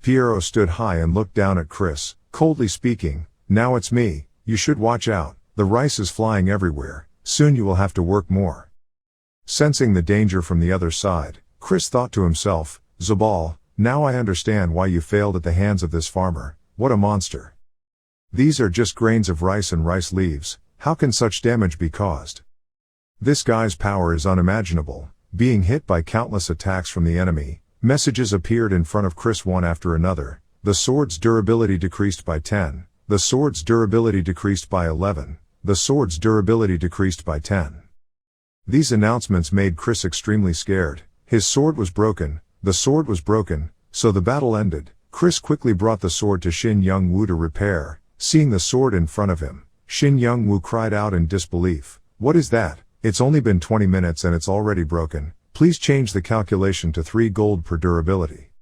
Piero stood high and looked down at Chris, coldly speaking, "Now it's me, you should watch out, the rice is flying everywhere, soon you will have to work more." Sensing the danger from the other side, Chris thought to himself, "Zabal, now I understand why you failed at the hands of this farmer, what a monster. These are just grains of rice and rice leaves, how can such damage be caused?" This guy's power is unimaginable. Being hit by countless attacks from the enemy, messages appeared in front of Chris one after another. The sword's durability decreased by 10, the sword's durability decreased by 11, the sword's durability decreased by 10. These announcements made Chris extremely scared. His sword was broken, the sword was broken, so the battle ended. Chris quickly brought the sword to Shin Young-woo to repair. Seeing the sword in front of him, Shin Young-woo cried out in disbelief, "What is that? It's only been 20 minutes and it's already broken. Please change the calculation to 3 gold per durability."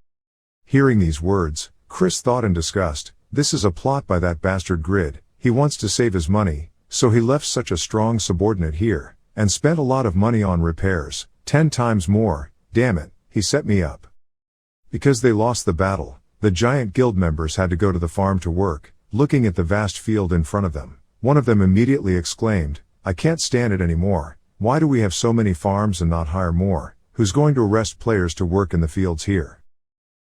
Hearing these words, Chris thought in disgust, this is a plot by that bastard Grid. He wants to save his money, so he left such a strong subordinate here, and spent a lot of money on repairs, 10 times more. Damn it, he set me up. Because they lost the battle, the giant guild members had to go to the farm to work. Looking at the vast field in front of them, one of them immediately exclaimed, "I can't stand it anymore. Why do we have so many farms and not hire more? Who's going to arrest players to work in the fields here?"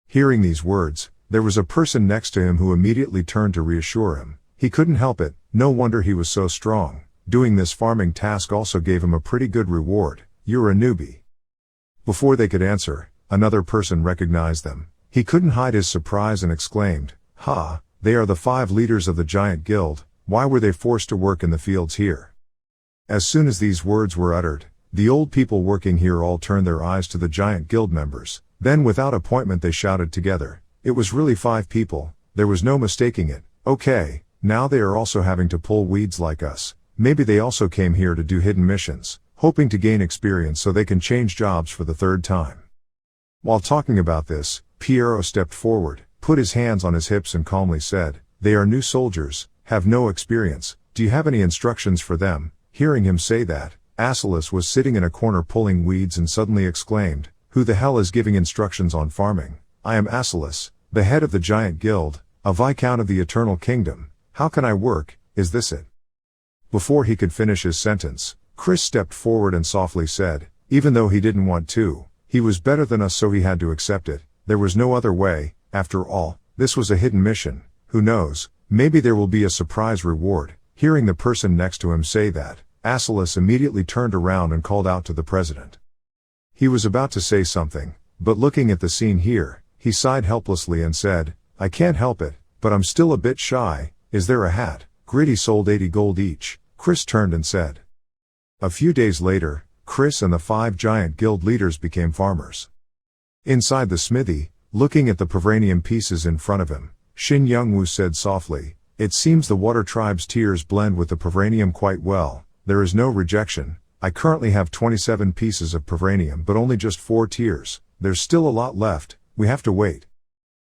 Hearing these words, there was a person next to him who immediately turned to reassure him. He couldn't help it, no wonder he was so strong. Doing this farming task also gave him a pretty good reward. "You're a newbie." Before they could answer, another person recognized them. He couldn't hide his surprise and exclaimed, "Ha, they are the 5 leaders of the giant guild. Why were they forced to work in the fields here?" As soon as these words were uttered, the old people working here all turned their eyes to the giant guild members. Then without appointment they shouted together, "It was really 5 people, there was no mistaking it. Okay, now they are also having to pull weeds like us. Maybe they also came here to do hidden missions, hoping to gain experience so they can change jobs for the 3rd time." While talking about this, Piero stepped forward, put his hands on his hips and calmly said, "They are new soldiers, have no experience. Do you have any instructions for them?" Hearing him say that, Asilis was sitting in a corner pulling weeds and suddenly exclaimed, "Who the hell is giving instructions on farming? I am Asilis, the head of the giant guild, a viscount of the Eternal Kingdom. How can I work? Is this it?" Before he could finish his sentence, Chris stepped forward and softly said, "Even though he didn't want to, he was better than us so he had to accept it. There was no other way. After all, this was a hidden mission. Who knows, maybe there will be a surprise reward." Hearing the person next to him say that, Asilis immediately turned around and called out to the president. He was about to say something, but looking at the scene here, he sighed helplessly and said, "I can't help it, but I'm still a bit shy. Is there a hat?" Gritty sold 80 gold each. Chris turned and said. A few days later, Chris and the 5 giant guild leaders became farmers. Inside the smithy, looking at the Pavranium pieces in front of him, Shin Young-woo said softly, "It seems the water tribe's tears blend with the Pavranium quite well. There is no rejection. I currently have 27 pieces of Pavranium but only just 4 tears. There's still a lot left, we have to wait.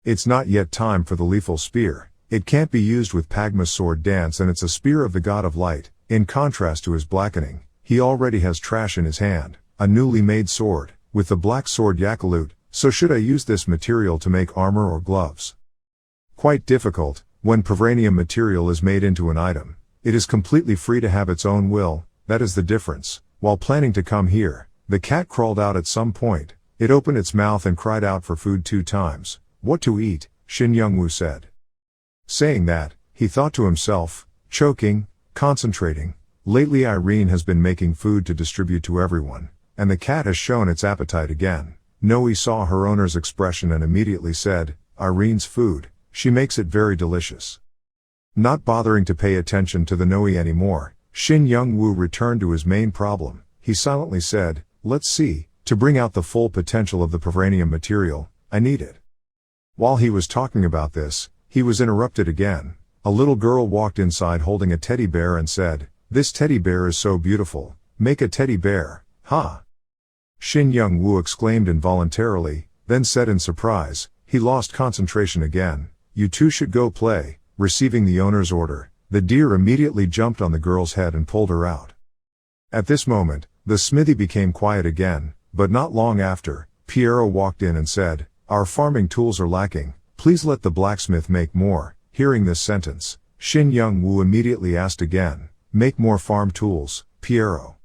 It's not yet time for the lethal spear. It can't be used with Pagma's sword dance and it's a spear of the god of light. In contrast to his blackening, he already has trash in his hand, a newly made sword, with the black sword Yakalut, so should I use this material to make armor or gloves? Quite difficult, when Pavranium material is made into an item. It is completely free to have its own will, that is the difference. While planning to come here, the cat crawled out at some point. It opened its mouth and cried out for food 2 times. "What to eat?" Shin Young-woo said. Saying that, he thought to himself, choking, concentrating, lately Irene has been making food to distribute to everyone, and the cat has shown its appetite again. Noe saw her owner's expression and immediately said, Irene's food, she makes it very delicious. Not bothering to pay attention to the Noe anymore, Shin Young-woo returned to his main problem. He silently said, let's see, to bring out the full potential of the vibranium material, I need it. While he was talking about this, he was interrupted again. A little girl walked inside holding a teddy bear and said, this teddy bear is so beautiful, make a teddy bear, ha! Shin Young-woo exclaimed involuntarily, then said in surprise, he lost concentration again, you two should go play. Receiving the owner's order, the deer immediately jumped on the girl's head and pulled her out. At this moment, the smithy became quiet again, but not long after, Piero walked in and said, our farming tools are lacking, please let the blacksmith make more. Hearing this sentence, Shin Young-woo immediately asked again, make more farm tools, Piero.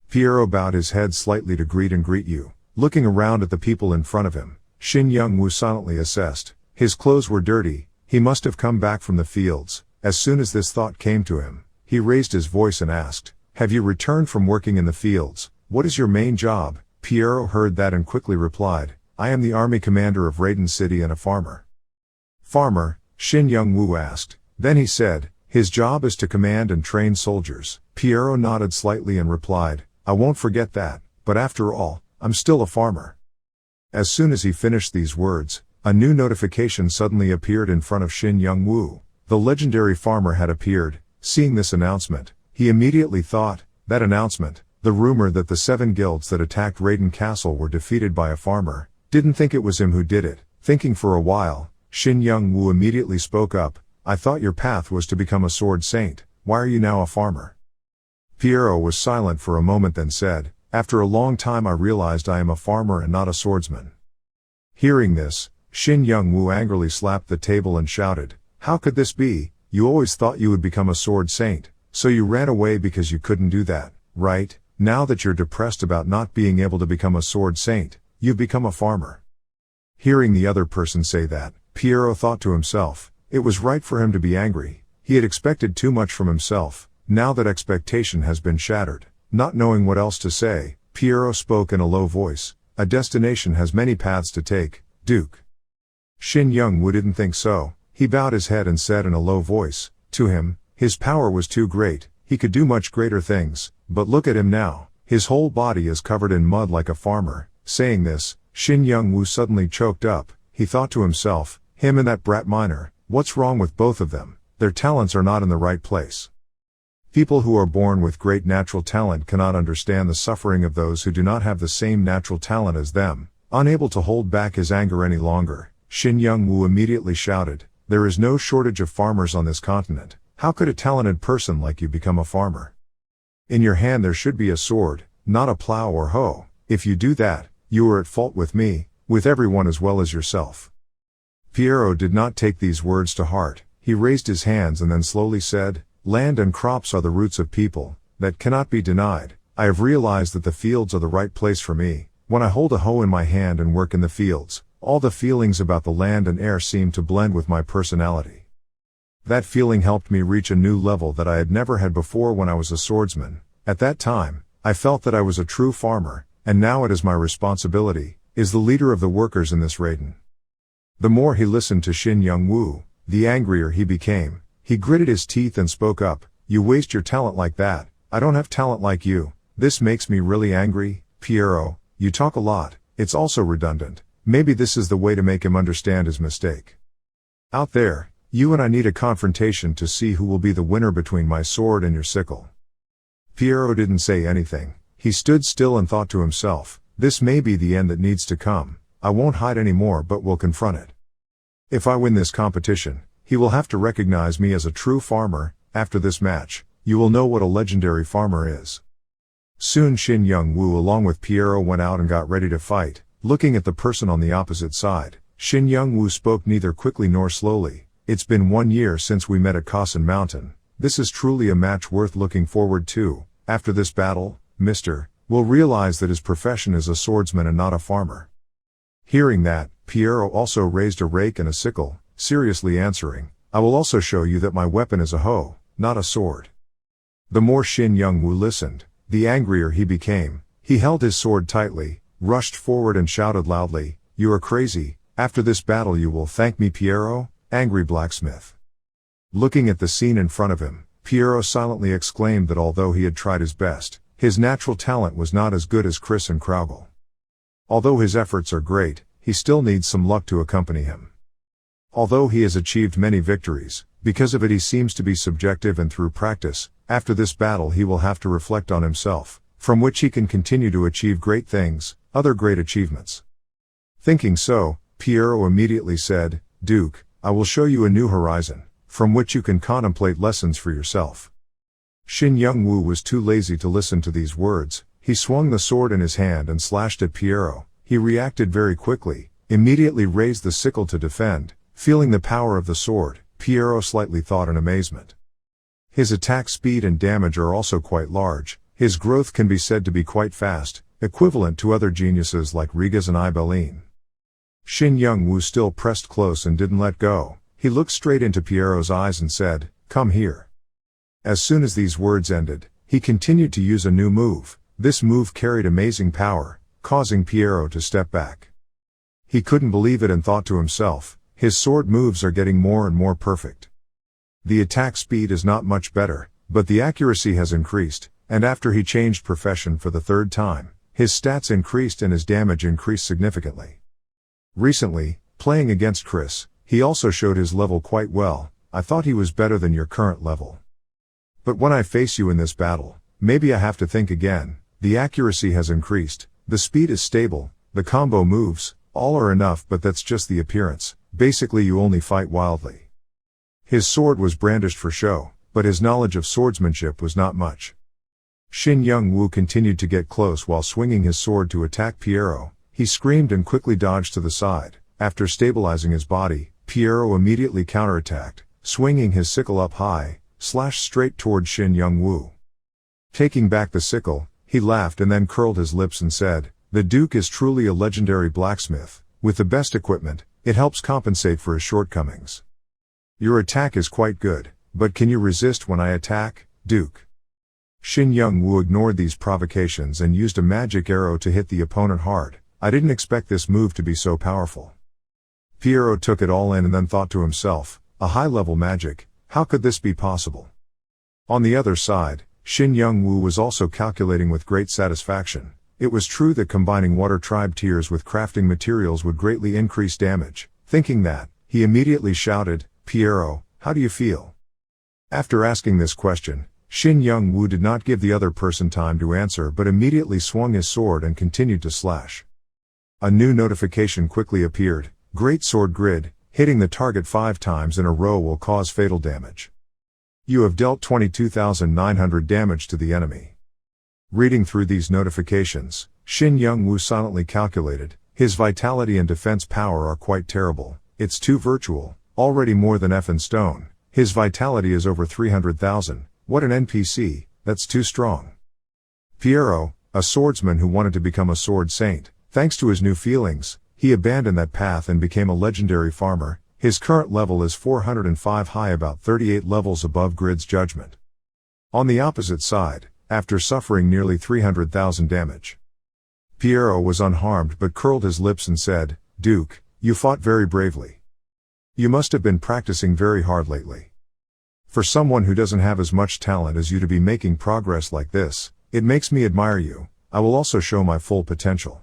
Piero bowed his head slightly to greet you. Looking around at the people in front of him, Shin Young-woo silently assessed, his clothes were dirty, he must have come back from the fields. As soon as this thought came to him, he raised his voice and asked, have you returned from working in the fields? What is your main job? Piero heard that and quickly replied, I am the army commander of Raiden City and a farmer. Farmer? Shin Young-woo asked. Then he said, his job is to command and train soldiers. Piero nodded slightly and replied, I won't forget that, but after all, I'm still a farmer. As soon as he finished these words, a new notification suddenly appeared in front of Shin Young-woo. The legendary farmer had appeared. Seeing this announcement, he immediately thought, that announcement, the rumor that the 7 guilds that attacked Raiden Castle were defeated by a farmer, didn't think it was him who did it. Thinking for a while, Shin Young-woo immediately spoke up, I thought your path was to become a sword saint, why are you now a farmer? Piero was silent for a moment then said, after a long time I realized I am a farmer and not a swordsman. Hearing this, Shin Young-woo angrily slapped the table and shouted, how could this be? You always thought you would become a sword saint, so you ran away because you couldn't do that, right? Now that you're depressed about not being able to become a sword saint, you've become a farmer. Hearing the other person say that, Piero thought to himself, it was right for him to be angry. He had expected too much from himself. Now that expectation has been shattered. Not knowing what else to say, Piero spoke in a low voice, a destination has many paths to take, Duke. Shin Young-woo didn't think so. He bowed his head and said in a low voice, to him, his power was too great, he could do much greater things, but look at him now, his whole body is covered in mud like a farmer. Saying this, Shin Young-woo suddenly choked up. He thought to himself, him and that brat miner, what's wrong with both of them? Their talents are not in the right place. People who are born with great natural talent cannot understand the suffering of those who do not have the same natural talent as them. Unable to hold back his anger any longer, Shin Young-woo immediately shouted, there is no shortage of farmers on this continent. How could a talented person like you become a farmer? In your hand there should be a sword, not a plow or hoe. If you do that, you are at fault with me, with everyone as well as yourself. Piero did not take these words to heart. He raised his hands and then slowly said, land and crops are the roots of people, that cannot be denied. I have realized that the fields are the right place for me. When I hold a hoe in my hand and work in the fields, all the feelings about the land and air seem to blend with my personality. That feeling helped me reach a new level that I had never had before when I was a swordsman. At that time, I felt that I was a true farmer, and now it is my responsibility, is the leader of the workers in this Raiden. The more he listened to Shin Young-woo, the angrier he became. He gritted his teeth and spoke up, you waste your talent like that, I don't have talent like you, this makes me really angry. Piero, you talk a lot, it's also redundant, maybe this is the way to make him understand his mistake. Out there, you and I need a confrontation to see who will be the winner between my sword and your sickle. Piero didn't say anything, he stood still and thought to himself, this may be the end that needs to come, I won't hide anymore but will confront it. If I win this competition, he will have to recognize me as a true farmer. After this match, you will know what a legendary farmer is. Soon Shin Young-woo along with Piero went out and got ready to fight. Looking at the person on the opposite side, Shin Young-woo spoke neither quickly nor slowly. It's been 1 year since we met at Kasen Mountain. This is truly a match worth looking forward to. After this battle, Mr. will realize that his profession is a swordsman and not a farmer. Hearing that, Piero also raised a rake and a sickle, seriously answering, I will also show you that my weapon is a hoe, not a sword. The more Shin Young-woo listened, the angrier he became. He held his sword tightly, rushed forward and shouted loudly, "You are crazy, after this battle you will thank me, Pierrot, angry blacksmith." Looking at the scene in front of him, Pierrot silently exclaimed that although he had tried his best, his natural talent was not as good as Chris and Kraugle. Although his efforts are great, he still needs some luck to accompany him. Although he has achieved many victories, because of it he seems to be subjective, and through practice, after this battle he will have to reflect on himself, from which he can continue to achieve great things, other great achievements. Thinking so, Pierrot immediately said, "Duke, I will show you a new horizon, from which you can contemplate lessons for yourself." Shin Young-woo was too lazy to listen to these words. He swung the sword in his hand and slashed at Pierrot. He reacted very quickly, immediately raised the sickle to defend. Feeling the power of the sword, Pierrot slightly thought in amazement. His attack speed and damage are also quite large. His growth can be said to be quite fast, equivalent to other geniuses like Riga's and Ibelline. Shin Young-woo still pressed close and didn't let go. He looked straight into Pierrot's eyes and said, "Come here." As soon as these words ended, he continued to use a new move. This move carried amazing power, causing Pierrot to step back. He couldn't believe it and thought to himself, his sword moves are getting more and more perfect. The attack speed is not much better, but the accuracy has increased, and after he changed profession for the third time, his stats increased and his damage increased significantly. Recently, playing against Chris, he also showed his level quite well. "I thought he was better than your current level. But when I face you in this battle, maybe I have to think again. The accuracy has increased, the speed is stable, the combo moves, all are enough, but that's just the appearance. Basically you only fight wildly." His sword was brandished for show, but his knowledge of swordsmanship was not much. Shin Young-woo continued to get close while swinging his sword to attack Pierrot. He screamed and quickly dodged to the side. After stabilizing his body, Pierrot immediately counterattacked, swinging his sickle up high, slashed straight toward Shin Young-woo. Taking back the sickle, he laughed and then curled his lips and said, "The Duke is truly a legendary blacksmith. With the best equipment, it helps compensate for his shortcomings. Your attack is quite good, but can you resist when I attack, Duke?" Shin Young-woo ignored these provocations and used a magic arrow to hit the opponent hard. "I didn't expect this move to be so powerful." Pierrot took it all in and then thought to himself, a high-level magic, how could this be possible? On the other side, Shin Young-woo was also calculating with great satisfaction. It was true that combining water tribe tears with crafting materials would greatly increase damage. Thinking that, he immediately shouted, "Pierrot, how do you feel?" After asking this question, Shin Young-woo did not give the other person time to answer but immediately swung his sword and continued to slash. A new notification quickly appeared. Great sword grid, hitting the target 5 times in a row will cause fatal damage. You have dealt 22,900 damage to the enemy. Reading through these notifications, Shin Young-woo silently calculated, his vitality and defense power are quite terrible. It's too virtual, already more than F and Stone. His vitality is over 300,000, what an NPC, that's too strong. Pierrot, a swordsman who wanted to become a sword saint, thanks to his new feelings, he abandoned that path and became a legendary farmer. His current level is 405 high, about 38 levels above Grid's judgment. On the opposite side, after suffering nearly 300,000 damage, Pierrot was unharmed but curled his lips and said, "Duke, you fought very bravely. You must have been practicing very hard lately. For someone who doesn't have as much talent as you to be making progress like this, it makes me admire you. I will also show my full potential."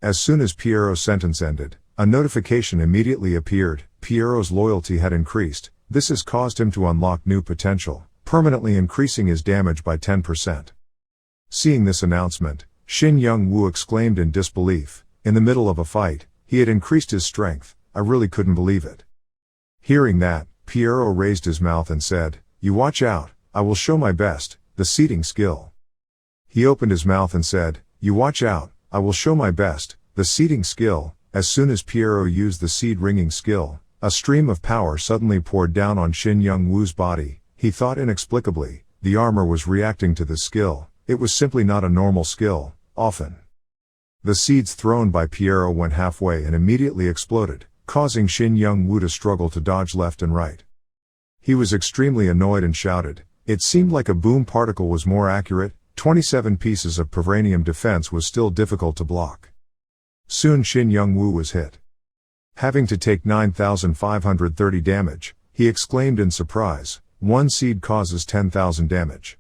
As soon as Pierrot's sentence ended, a notification immediately appeared. Pierrot's loyalty had increased. This has caused him to unlock new potential, permanently increasing his damage by 10%. Seeing this announcement, Shin Young-woo exclaimed in disbelief. In the middle of a fight, he had increased his strength. I really couldn't believe it. Hearing that, Pierrot raised his mouth and said, "You watch out, I will show my best, the seeding skill." He opened his mouth and said, "You watch out, I will show my best, the seeding skill." As soon as Pierrot used the seed ringing skill, a stream of power suddenly poured down on Shin Young-woo's body. He thought inexplicably, the armor was reacting to this skill. It was simply not a normal skill. Often, the seeds thrown by Pierrot went halfway and immediately exploded, causing Shin Young-woo to struggle to dodge left and right. He was extremely annoyed and shouted. It seemed like a boom particle was more accurate. 27 pieces of vibranium defense was still difficult to block. Soon Shin Young-woo was hit. Having to take 9,530 damage, he exclaimed in surprise, "One seed causes 10,000 damage.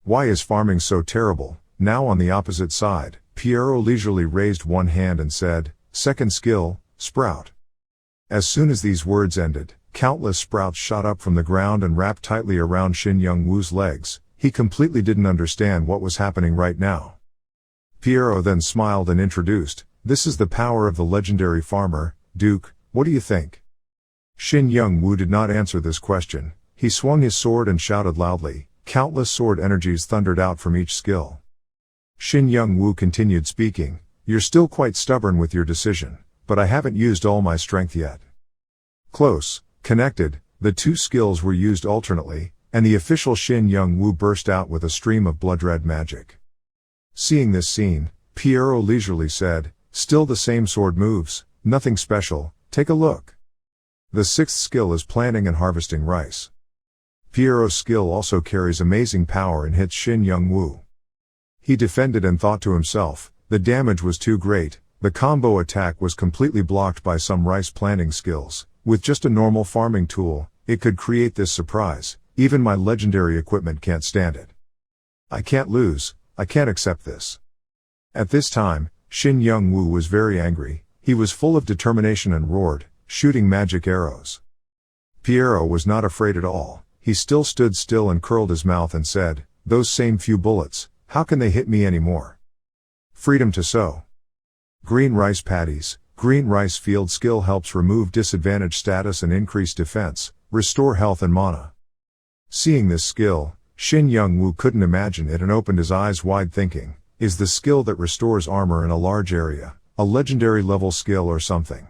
Why is farming so terrible?" Now on the opposite side, Pierrot leisurely raised one hand and said, "Second skill, sprout." As soon as these words ended, countless sprouts shot up from the ground and wrapped tightly around Shin Young-woo's legs. He completely didn't understand what was happening right now. Pierrot then smiled and introduced, "This is the power of the legendary farmer, Duke, what do you think?" Shin Young-woo did not answer this question. He swung his sword and shouted loudly. Countless sword energies thundered out from each skill. Shin Young-woo continued speaking, "You're still quite stubborn with your decision, but I haven't used all my strength yet." Close, connected, the two skills were used alternately, and the official Shin Young-woo burst out with a stream of blood-red magic. Seeing this scene, Pierrot leisurely said, "Still the same sword moves, nothing special, take a look." The sixth skill is planting and harvesting rice. Pierrot's skill also carries amazing power and hits Shin Young-woo. He defended and thought to himself, the damage was too great, the combo attack was completely blocked by some rice planting skills. With just a normal farming tool, it could create this surprise. Even my legendary equipment can't stand it. I can't lose, I can't accept this. At this time, Shin Young-woo was very angry. He was full of determination and roared, shooting magic arrows. Pierrot was not afraid at all. He still stood still and curled his mouth and said, "Those same few bullets, how can they hit me anymore?" Freedom to sow. Green rice paddies. Green rice field skill helps remove disadvantage status and increase defense, restore health and mana. Seeing this skill, Shin Young-woo couldn't imagine it and opened his eyes wide thinking, is the skill that restores armor in a large area, a legendary level skill or something?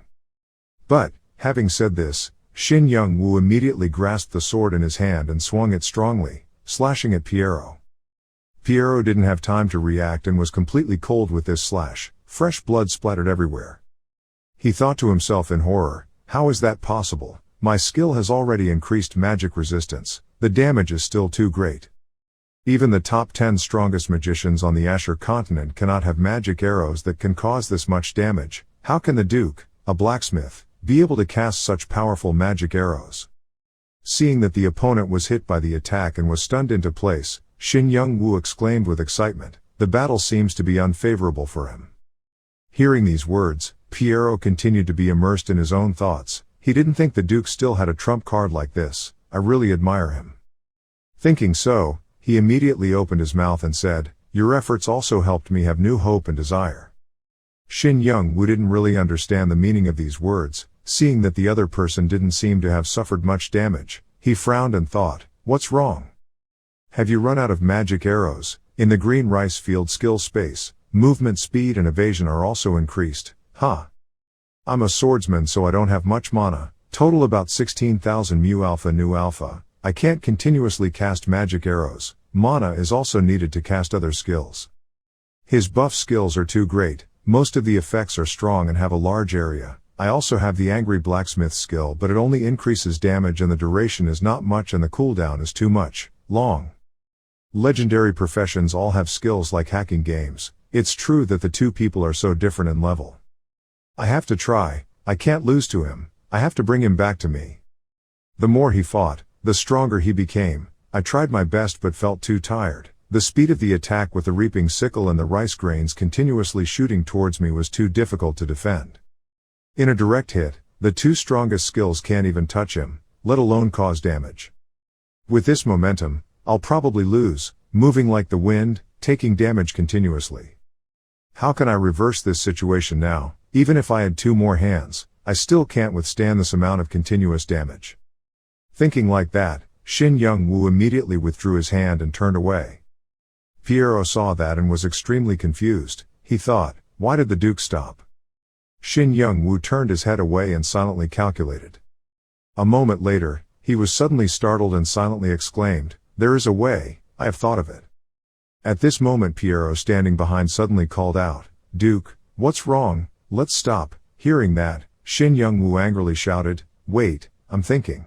But, having said this, Shin Young-woo immediately grasped the sword in his hand and swung it strongly, slashing at Pierrot. Pierrot didn't have time to react and was completely cold with this slash. Fresh blood splattered everywhere. He thought to himself in horror, how is that possible? My skill has already increased magic resistance, the damage is still too great. Even the top 10 strongest magicians on the Asher continent cannot have magic arrows that can cause this much damage. How can the Duke, a blacksmith, be able to cast such powerful magic arrows? Seeing that the opponent was hit by the attack and was stunned into place, Shin Young-woo exclaimed with excitement, the battle seems to be unfavorable for him. Hearing these words, Pierrot continued to be immersed in his own thoughts. He didn't think the Duke still had a trump card like this. I really admire him. Thinking so, he immediately opened his mouth and said, your efforts also helped me have new hope and desire. Shin Young-woo didn't really understand the meaning of these words. Seeing that the other person didn't seem to have suffered much damage, he frowned and thought, what's wrong? Have you run out of magic arrows? In the green rice field skill space, movement speed and evasion are also increased. I'm a swordsman so I don't have much mana, total about 16,000 mu alpha nu alpha. I can't continuously cast magic arrows. Mana is also needed to cast other skills. His buff skills are too great, most of the effects are strong and have a large area. I also have the angry blacksmith skill but it only increases damage and the duration is not much and the cooldown is too much, long. Legendary professions all have skills like hacking games. It's true that the two people are so different in level. I have to try, I can't lose to him, I have to bring him back to me. The more he fought, the stronger he became. I tried my best but felt too tired. The speed of the attack with the reaping sickle and the rice grains continuously shooting towards me was too difficult to defend. In a direct hit, the two strongest skills can't even touch him, let alone cause damage. With this momentum, I'll probably lose, moving like the wind, taking damage continuously. How can I reverse this situation now? Even if I had two more hands, I still can't withstand this amount of continuous damage. Thinking like that, Shin Young-woo immediately withdrew his hand and turned away. Pierrot saw that and was extremely confused. He thought, why did the Duke stop? Shin Young-woo turned his head away and silently calculated. A moment later, he was suddenly startled and silently exclaimed, there is a way, I have thought of it. At this moment Pierrot standing behind suddenly called out, Duke, what's wrong? Let's stop. Hearing that, Shin Young-woo angrily shouted, wait, I'm thinking.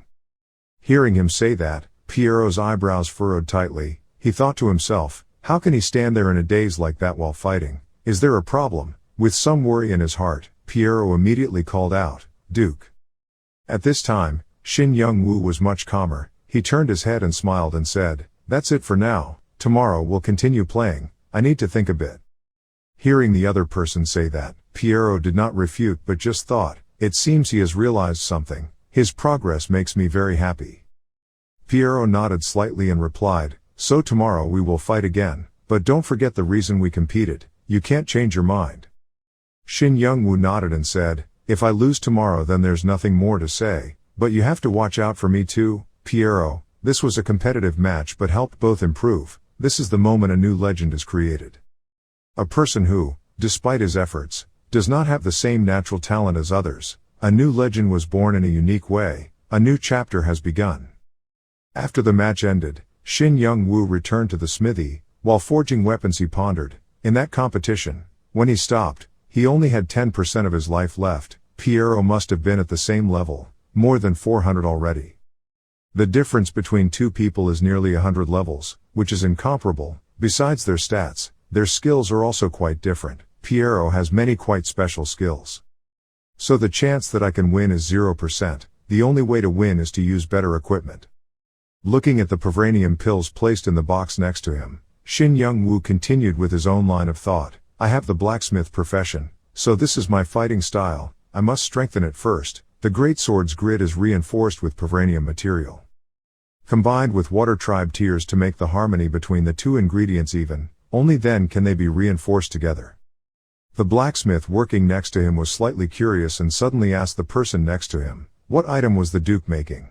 Hearing him say that, Piero's eyebrows furrowed tightly. He thought to himself, how can he stand there in a daze like that while fighting? Is there a problem? With some worry in his heart, Piero immediately called out, Duke. At this time, Shin Young-woo was much calmer. He turned his head and smiled and said, that's it for now, tomorrow we'll continue playing, I need to think a bit. Hearing the other person say that, Piero did not refute but just thought, it seems he has realized something, his progress makes me very happy. Piero nodded slightly and replied, so tomorrow we will fight again, but don't forget the reason we competed, you can't change your mind. Shin Young-woo nodded and said, if I lose tomorrow then there's nothing more to say, but you have to watch out for me too, Piero. This was a competitive match but helped both improve. This is the moment a new legend is created. A person who, despite his efforts, does not have the same natural talent as others. A new legend was born in a unique way. A new chapter has begun. After the match ended, Shin Young-woo returned to the smithy. While forging weapons he pondered, in that competition, when he stopped, he only had 10% of his life left. Piero must have been at the same level, more than 400 already. The difference between two people is nearly 100 levels, which is incomparable. Besides their stats, their skills are also quite different. Piero has many quite special skills. So the chance that I can win is 0%, the only way to win is to use better equipment. Looking at the Pavranium pills placed in the box next to him, Shin Young-woo continued with his own line of thought, I have the blacksmith profession, so this is my fighting style, I must strengthen it first. The great sword's grid is reinforced with Pavranium material. Combined with water tribe tears to make the harmony between the two ingredients even, only then can they be reinforced together. The blacksmith working next to him was slightly curious and suddenly asked the person next to him, what item was the Duke making?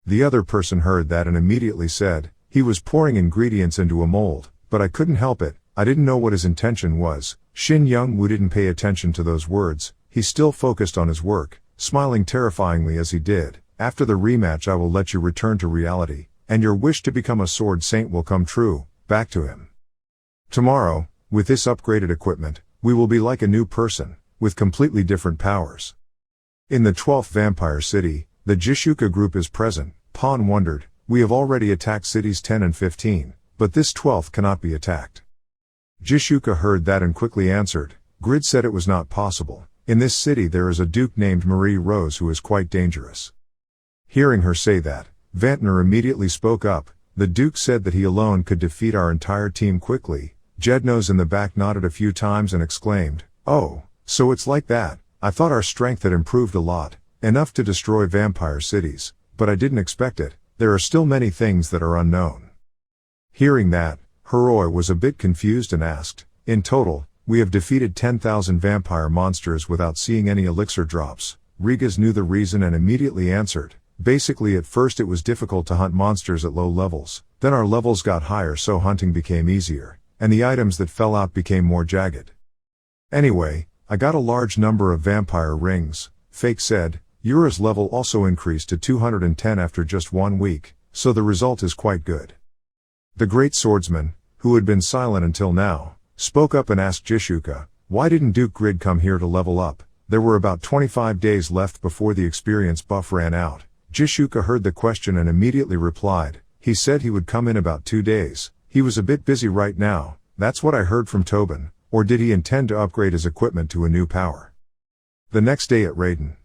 The other person heard that and immediately said, he was pouring ingredients into a mold, but I couldn't help it, I didn't know what his intention was. Shin Young-woo didn't pay attention to those words, he still focused on his work, smiling terrifyingly as he did. After the rematch I will let you return to reality, and your wish to become a sword saint will come true. Back to him. Tomorrow, with this upgraded equipment, we will be like a new person, with completely different powers. In the 12th Vampire City, the Jishuka group is present. Pawn wondered, we have already attacked cities 10 and 15, but this 12th cannot be attacked. Jishuka heard that and quickly answered, Grid said it was not possible. In this city there is a duke named Marie Rose who is quite dangerous. Hearing her say that, Vantner immediately spoke up, the duke said that he alone could defeat our entire team quickly. Jednose in the back nodded a few times and exclaimed, oh, so it's like that, I thought our strength had improved a lot, enough to destroy vampire cities, but I didn't expect it, there are still many things that are unknown. Hearing that, Heroi was a bit confused and asked, in total, we have defeated 10,000 vampire monsters without seeing any elixir drops. Rigas knew the reason and immediately answered, basically at first it was difficult to hunt monsters at low levels, then our levels got higher so hunting became easier, and the items that fell out became more jagged. Anyway, I got a large number of vampire rings. Fake said, Yura's level also increased to 210 after just 1 week, so the result is quite good. The great swordsman, who had been silent until now, spoke up and asked Jishuka, why didn't Duke Grid come here to level up? There were about 25 days left before the experience buff ran out. Jishuka heard the question and immediately replied, he said he would come in about 2 days, he was a bit busy right now, that's what I heard from Tobin, or did he intend to upgrade his equipment to a new power? The next day at Raiden,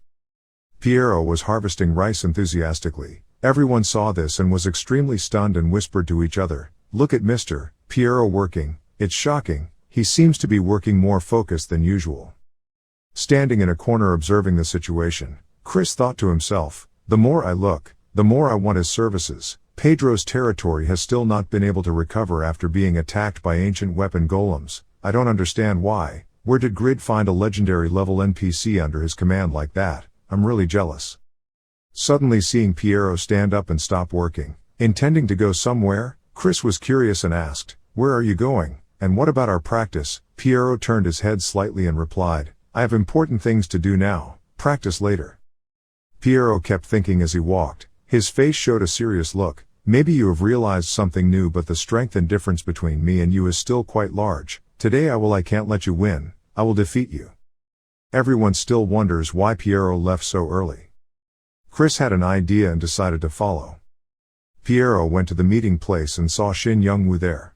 Piero was harvesting rice enthusiastically. Everyone saw this and was extremely stunned and whispered to each other, look at Mr. Piero working, it's shocking, he seems to be working more focused than usual. Standing in a corner observing the situation, Chris thought to himself, the more I look, the more I want his services. Pedro's territory has still not been able to recover after being attacked by ancient weapon golems. I don't understand why. Where did Grid find a legendary level NPC under his command like that? I'm really jealous. Suddenly seeing Piero stand up and stop working, intending to go somewhere, Chris was curious and asked, where are you going, and what about our practice? Piero turned his head slightly and replied, I have important things to do now, practice later. Piero kept thinking as he walked, his face showed a serious look, maybe you have realized something new but the strength and difference between me and you is still quite large, today I can't let you win, I will defeat you. Everyone still wonders why Piero left so early. Chris had an idea and decided to follow. Piero went to the meeting place and saw Shin Young-woo there.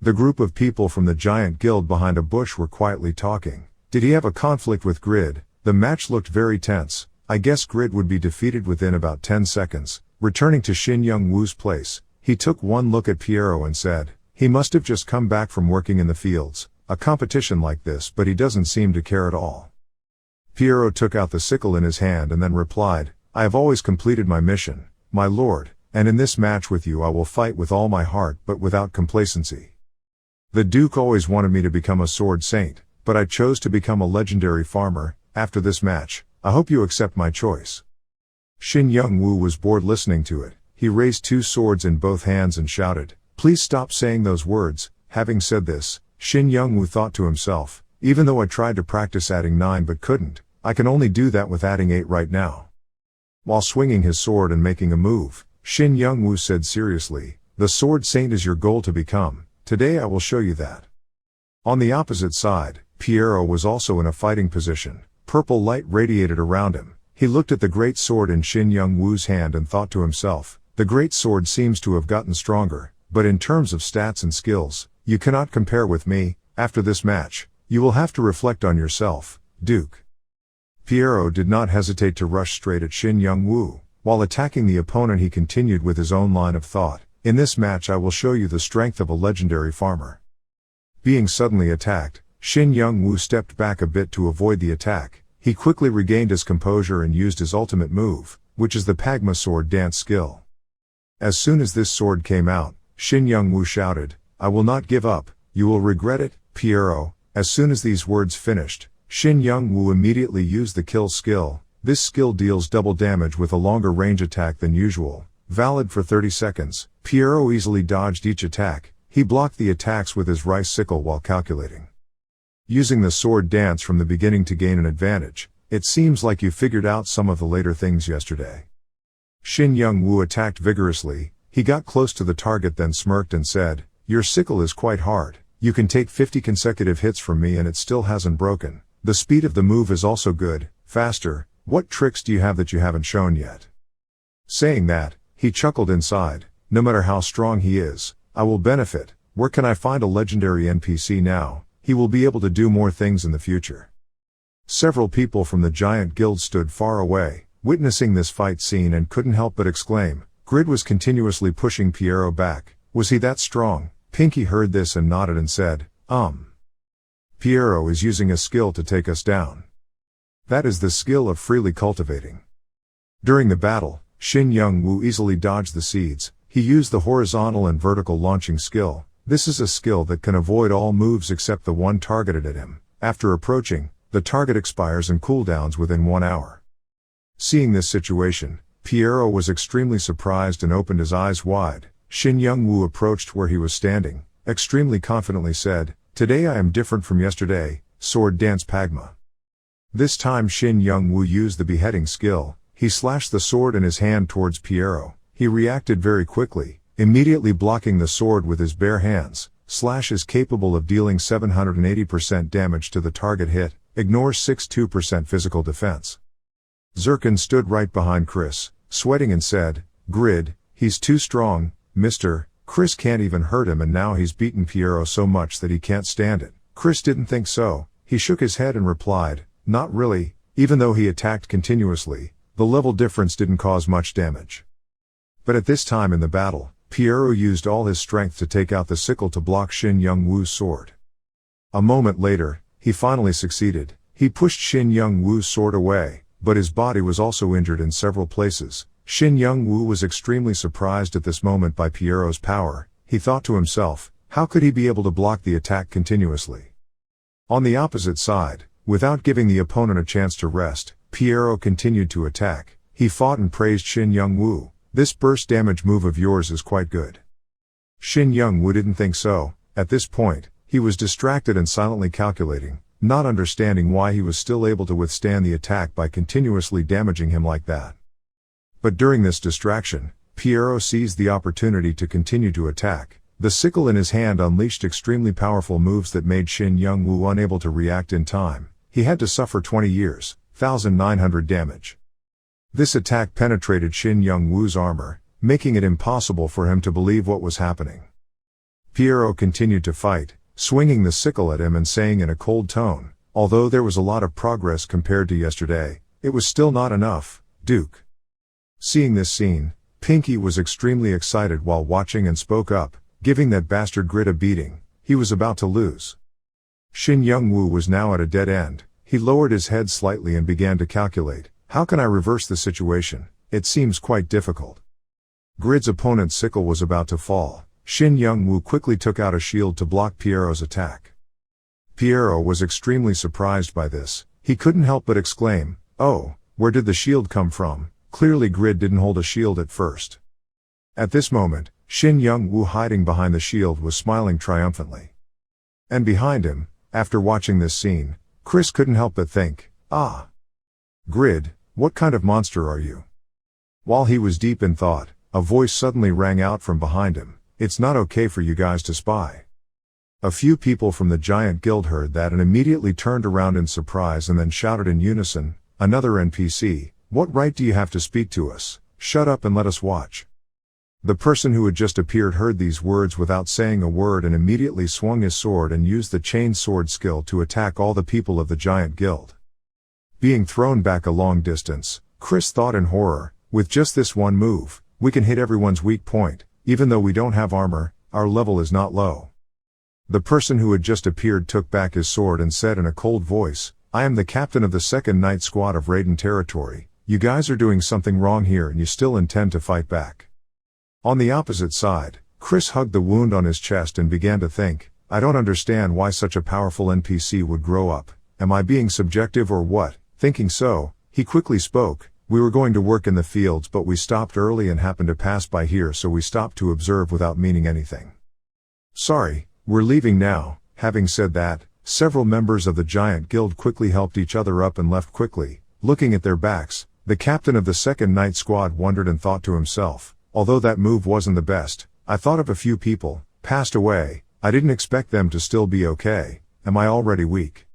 The group of people from the giant guild behind a bush were quietly talking. Did he have a conflict with Grid? The match looked very tense. I guess Grid would be defeated within about 10 seconds. Returning to Shin Young-woo's place, he took one look at Piero and said, he must have just come back from working in the fields. A competition like this, but he doesn't seem to care at all. Piero took out the sickle in his hand and then replied, I have always completed my mission, my lord, and in this match with you I will fight with all my heart but without complacency. The Duke always wanted me to become a sword saint, but I chose to become a legendary farmer. After this match, I hope you accept my choice. Shin Young-woo was bored listening to it. He raised two swords in both hands and shouted, please stop saying those words. Having said this, Shin Young-woo thought to himself, even though I tried to practice adding 9 but couldn't, I can only do that with adding 8 right now. While swinging his sword and making a move, Shin Young-woo said seriously, the sword saint is your goal to become. Today I will show you that. On the opposite side, Piero was also in a fighting position. Purple light radiated around him. He looked at the great sword in Shin Young-woo's hand and thought to himself, the great sword seems to have gotten stronger, but in terms of stats and skills, you cannot compare with me. After this match, you will have to reflect on yourself, Duke. Piero did not hesitate to rush straight at Shin Young-woo. While attacking the opponent he continued with his own line of thought, in this match I will show you the strength of a legendary farmer. Being suddenly attacked, Shin Young-woo stepped back a bit to avoid the attack. He quickly regained his composure and used his ultimate move, which is the Pagma sword dance skill. As soon as this sword came out, Shin Young-woo shouted, I will not give up, you will regret it, Piero. As soon as these words finished, Shin Young-woo immediately used the kill skill. This skill deals double damage with a longer range attack than usual, valid for 30 seconds. Piero easily dodged each attack. He blocked the attacks with his rice sickle while calculating. Using the sword dance from the beginning to gain an advantage. It seems like you figured out some of the later things yesterday. Shin Young-woo attacked vigorously. He got close to the target then smirked and said, your sickle is quite hard. You can take 50 consecutive hits from me and it still hasn't broken. The speed of the move is also good, faster. What tricks do you have that you haven't shown yet? Saying that, he chuckled inside, no matter how strong he is, I will benefit. Where can I find a legendary NPC now? He will be able to do more things in the future. Several people from the giant guild stood far away, witnessing this fight scene and couldn't help but exclaim. Grid was continuously pushing Piero back. Was he that strong? Pinky heard this and nodded and said, Piero is using a skill to take us down. That is the skill of freely cultivating. During the battle, Shin Young-woo easily dodged the seeds. He used the horizontal and vertical launching skill. This is a skill that can avoid all moves except the one targeted at him. After approaching, the target expires and cooldowns within 1 hour. Seeing this situation, Piero was extremely surprised and opened his eyes wide. Shin Young-woo approached where he was standing, extremely confidently said, today I am different from yesterday, sword dance Pagma. This time Shin Young-woo used the beheading skill. He slashed the sword in his hand towards Piero. He reacted very quickly, immediately blocking the sword with his bare hands. Slash is capable of dealing 780% damage to the target hit, ignores 62% physical defense. Zirkin stood right behind Chris, sweating and said, Grid, he's too strong, mister. Chris can't even hurt him and now he's beaten Piero so much that he can't stand it. Chris didn't think so. He shook his head and replied, not really. Even though he attacked continuously, the level difference didn't cause much damage. But at this time in the battle, Piero used all his strength to take out the sickle to block Shin Young-woo's sword. A moment later, he finally succeeded. He pushed Shin Young-woo's sword away, but his body was also injured in several places. Shin Young-woo was extremely surprised at this moment by Piero's power. He thought to himself, how could he be able to block the attack continuously? On the opposite side, without giving the opponent a chance to rest, Piero continued to attack. He fought and praised Shin Young-woo. This burst damage move of yours is quite good. Shin Young-woo didn't think so. At this point, he was distracted and silently calculating, not understanding why he was still able to withstand the attack by continuously damaging him like that. But during this distraction, Piero seized the opportunity to continue to attack. The sickle in his hand unleashed extremely powerful moves that made Shin Young-woo unable to react in time. He had to suffer 20 years, 1,900 damage. This attack penetrated Shin Young-woo's armor, making it impossible for him to believe what was happening. Pierrot continued to fight, swinging the sickle at him and saying in a cold tone, "Although there was a lot of progress compared to yesterday, it was still not enough, Duke." Seeing this scene, Pinky was extremely excited while watching and spoke up, giving that bastard Grid a beating. He was about to lose. Shin Young-woo was now at a dead end. He lowered his head slightly and began to calculate, how can I reverse the situation? It seems quite difficult. Grid's opponent's sickle was about to fall. Shin Young-woo quickly took out a shield to block Pierrot's attack. Pierrot was extremely surprised by this. He couldn't help but exclaim, "Oh, where did the shield come from? Clearly Grid didn't hold a shield at first." At this moment, Shin Young-woo hiding behind the shield was smiling triumphantly. And behind him, after watching this scene, Chris couldn't help but think, "Ah. Grid, what kind of monster are you?" While he was deep in thought, a voice suddenly rang out from behind him, "It's not okay for you guys to spy." A few people from the Giant Guild heard that and immediately turned around in surprise and then shouted in unison, "Another NPC, what right do you have to speak to us? Shut up and let us watch." The person who had just appeared heard these words without saying a word and immediately swung his sword and used the chain sword skill to attack all the people of the Giant Guild. Being thrown back a long distance, Chris thought in horror, with just this one move, we can hit everyone's weak point. Even though we don't have armor, our level is not low. The person who had just appeared took back his sword and said in a cold voice, "I am the captain of the 2nd Night Squad of Raiden Territory. You guys are doing something wrong here and you still intend to fight back." On the opposite side, Chris hugged the wound on his chest and began to think, I don't understand why such a powerful NPC would grow up. Am I being subjective or what? Thinking so, he quickly spoke, "We were going to work in the fields but we stopped early and happened to pass by here so we stopped to observe without meaning anything. Sorry, we're leaving now." Having said that, several members of the Giant Guild quickly helped each other up and left quickly, looking at their backs. The captain of the 2nd Night Squad wondered and thought to himself, although that move wasn't the best, I thought of a few people, passed away, I didn't expect them to still be okay, am I already weak?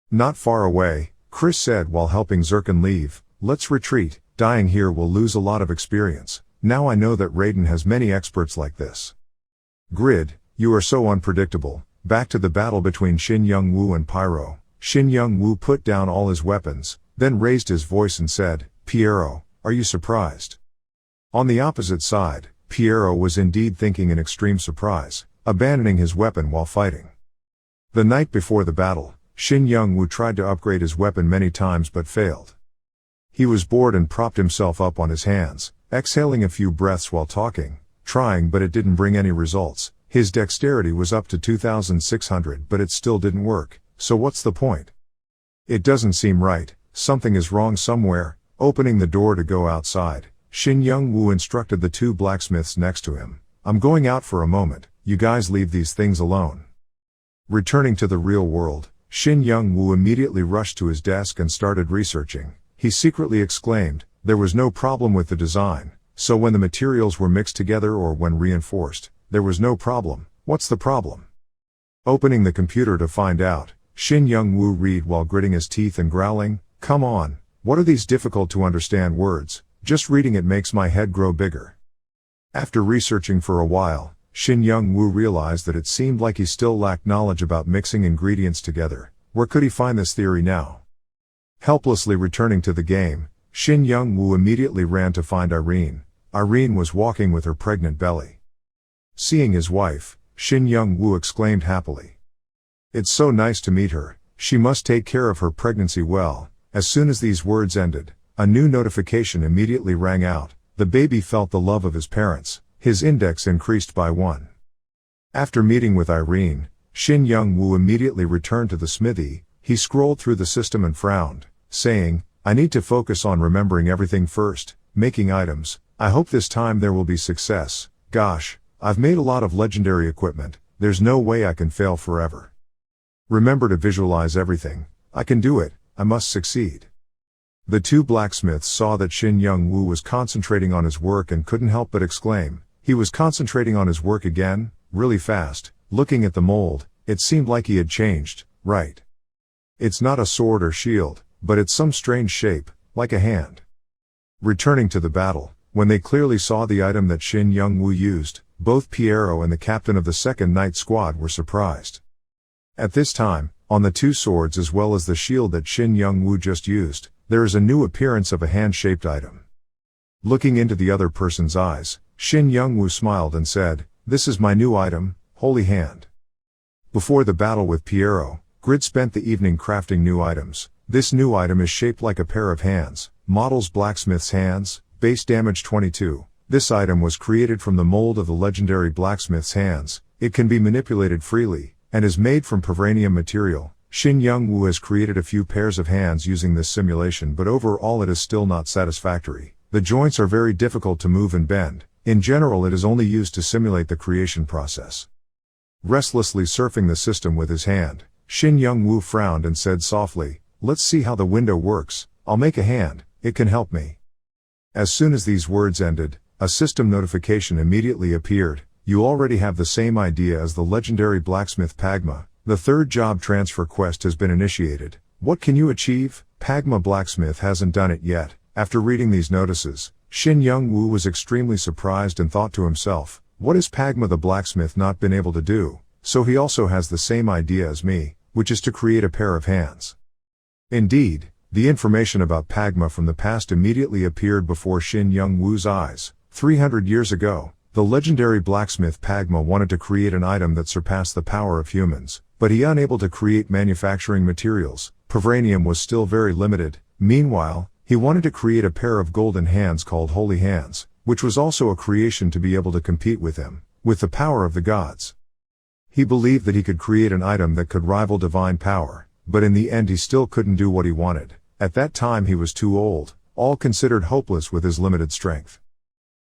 Not far away, Chris said while helping Zircon leave, "Let's retreat, dying here will lose a lot of experience, now I know that Raiden has many experts like this." Grid, you are so unpredictable. Back to the battle between Shin Young-woo and Pyro. Shin Young-woo put down all his weapons, then raised his voice and said, "Pierrot, are you surprised?" On the opposite side, Pierrot was indeed thinking in extreme surprise, abandoning his weapon while fighting. The night before the battle, Shin Young-woo tried to upgrade his weapon many times but failed. He was bored and propped himself up on his hands, exhaling a few breaths while talking, trying but it didn't bring any results. His dexterity was up to 2,600 but it still didn't work, so what's the point? It doesn't seem right, something is wrong somewhere. Opening the door to go outside, Shin Young-woo instructed the two blacksmiths next to him, "I'm going out for a moment, you guys leave these things alone." Returning to the real world, Shin Young-woo immediately rushed to his desk and started researching. He secretly exclaimed, there was no problem with the design, so when the materials were mixed together or when reinforced, there was no problem. What's the problem? Opening the computer to find out, Shin Young-woo read while gritting his teeth and growling, "Come on, what are these difficult to understand words? Just reading it makes my head grow bigger." After researching for a while, Shin Young-woo realized that it seemed like he still lacked knowledge about mixing ingredients together. Where could he find this theory now? Helplessly returning to the game, Shin Young-woo immediately ran to find Irene. Irene was walking with her pregnant belly. Seeing his wife, Shin Young-woo exclaimed happily, "It's so nice to meet her, she must take care of her pregnancy well." As soon as these words ended, a new notification immediately rang out. The baby felt the love of his parents. His index increased by 1. After meeting with Irene, Shin Young-woo immediately returned to the smithy. He scrolled through the system and frowned, saying, "I need to focus on remembering everything first, making items. I hope this time there will be success. Gosh, I've made a lot of legendary equipment, there's no way I can fail forever. Remember to visualize everything. I can do it, I must succeed." The two blacksmiths saw that Shin Young-woo was concentrating on his work and couldn't help but exclaim, he was concentrating on his work again, really fast. Looking at the mold, it seemed like he had changed, right? It's not a sword or shield, but it's some strange shape, like a hand. Returning to the battle, when they clearly saw the item that Shin Young-woo used, both Pierrot and the captain of the second night squad were surprised. At this time, on the two swords as well as the shield that Shin Young-woo just used, there is a new appearance of a hand-shaped item. Looking into the other person's eyes, Shin Young-woo smiled and said, "This is my new item, Holy Hand." Before the battle with Pierrot, Grid spent the evening crafting new items. This new item is shaped like a pair of hands, models blacksmith's hands, base damage 22. This item was created from the mold of the legendary blacksmith's hands. It can be manipulated freely, and is made from vibranium material. Shin Young-woo has created a few pairs of hands using this simulation, but overall it is still not satisfactory. The joints are very difficult to move and bend. In general, it is only used to simulate the creation process. Restlessly surfing the system with his hand, Shin Young-woo frowned and said softly, "Let's see how the window works. I'll make a hand, it can help me." As soon as these words ended, a system notification immediately appeared. "You already have the same idea as the legendary blacksmith Pagma. The third job transfer quest has been initiated. What can you achieve?" Pagma blacksmith hasn't done it yet. After reading these notices, Shin Young-woo was extremely surprised and thought to himself, "What has Pagma the blacksmith not been able to do?" So he also has the same idea as me, which is to create a pair of hands. Indeed, the information about Pagma from the past immediately appeared before Shin Young-woo's eyes. 300 years ago, the legendary blacksmith Pagma wanted to create an item that surpassed the power of humans, but he unable to create manufacturing materials. Vibranium was still very limited. Meanwhile, he wanted to create a pair of golden hands called Holy Hands, which was also a creation to be able to compete with him, with the power of the gods. He believed that he could create an item that could rival divine power, but in the end he still couldn't do what he wanted. At that time he was too old, all considered hopeless with his limited strength.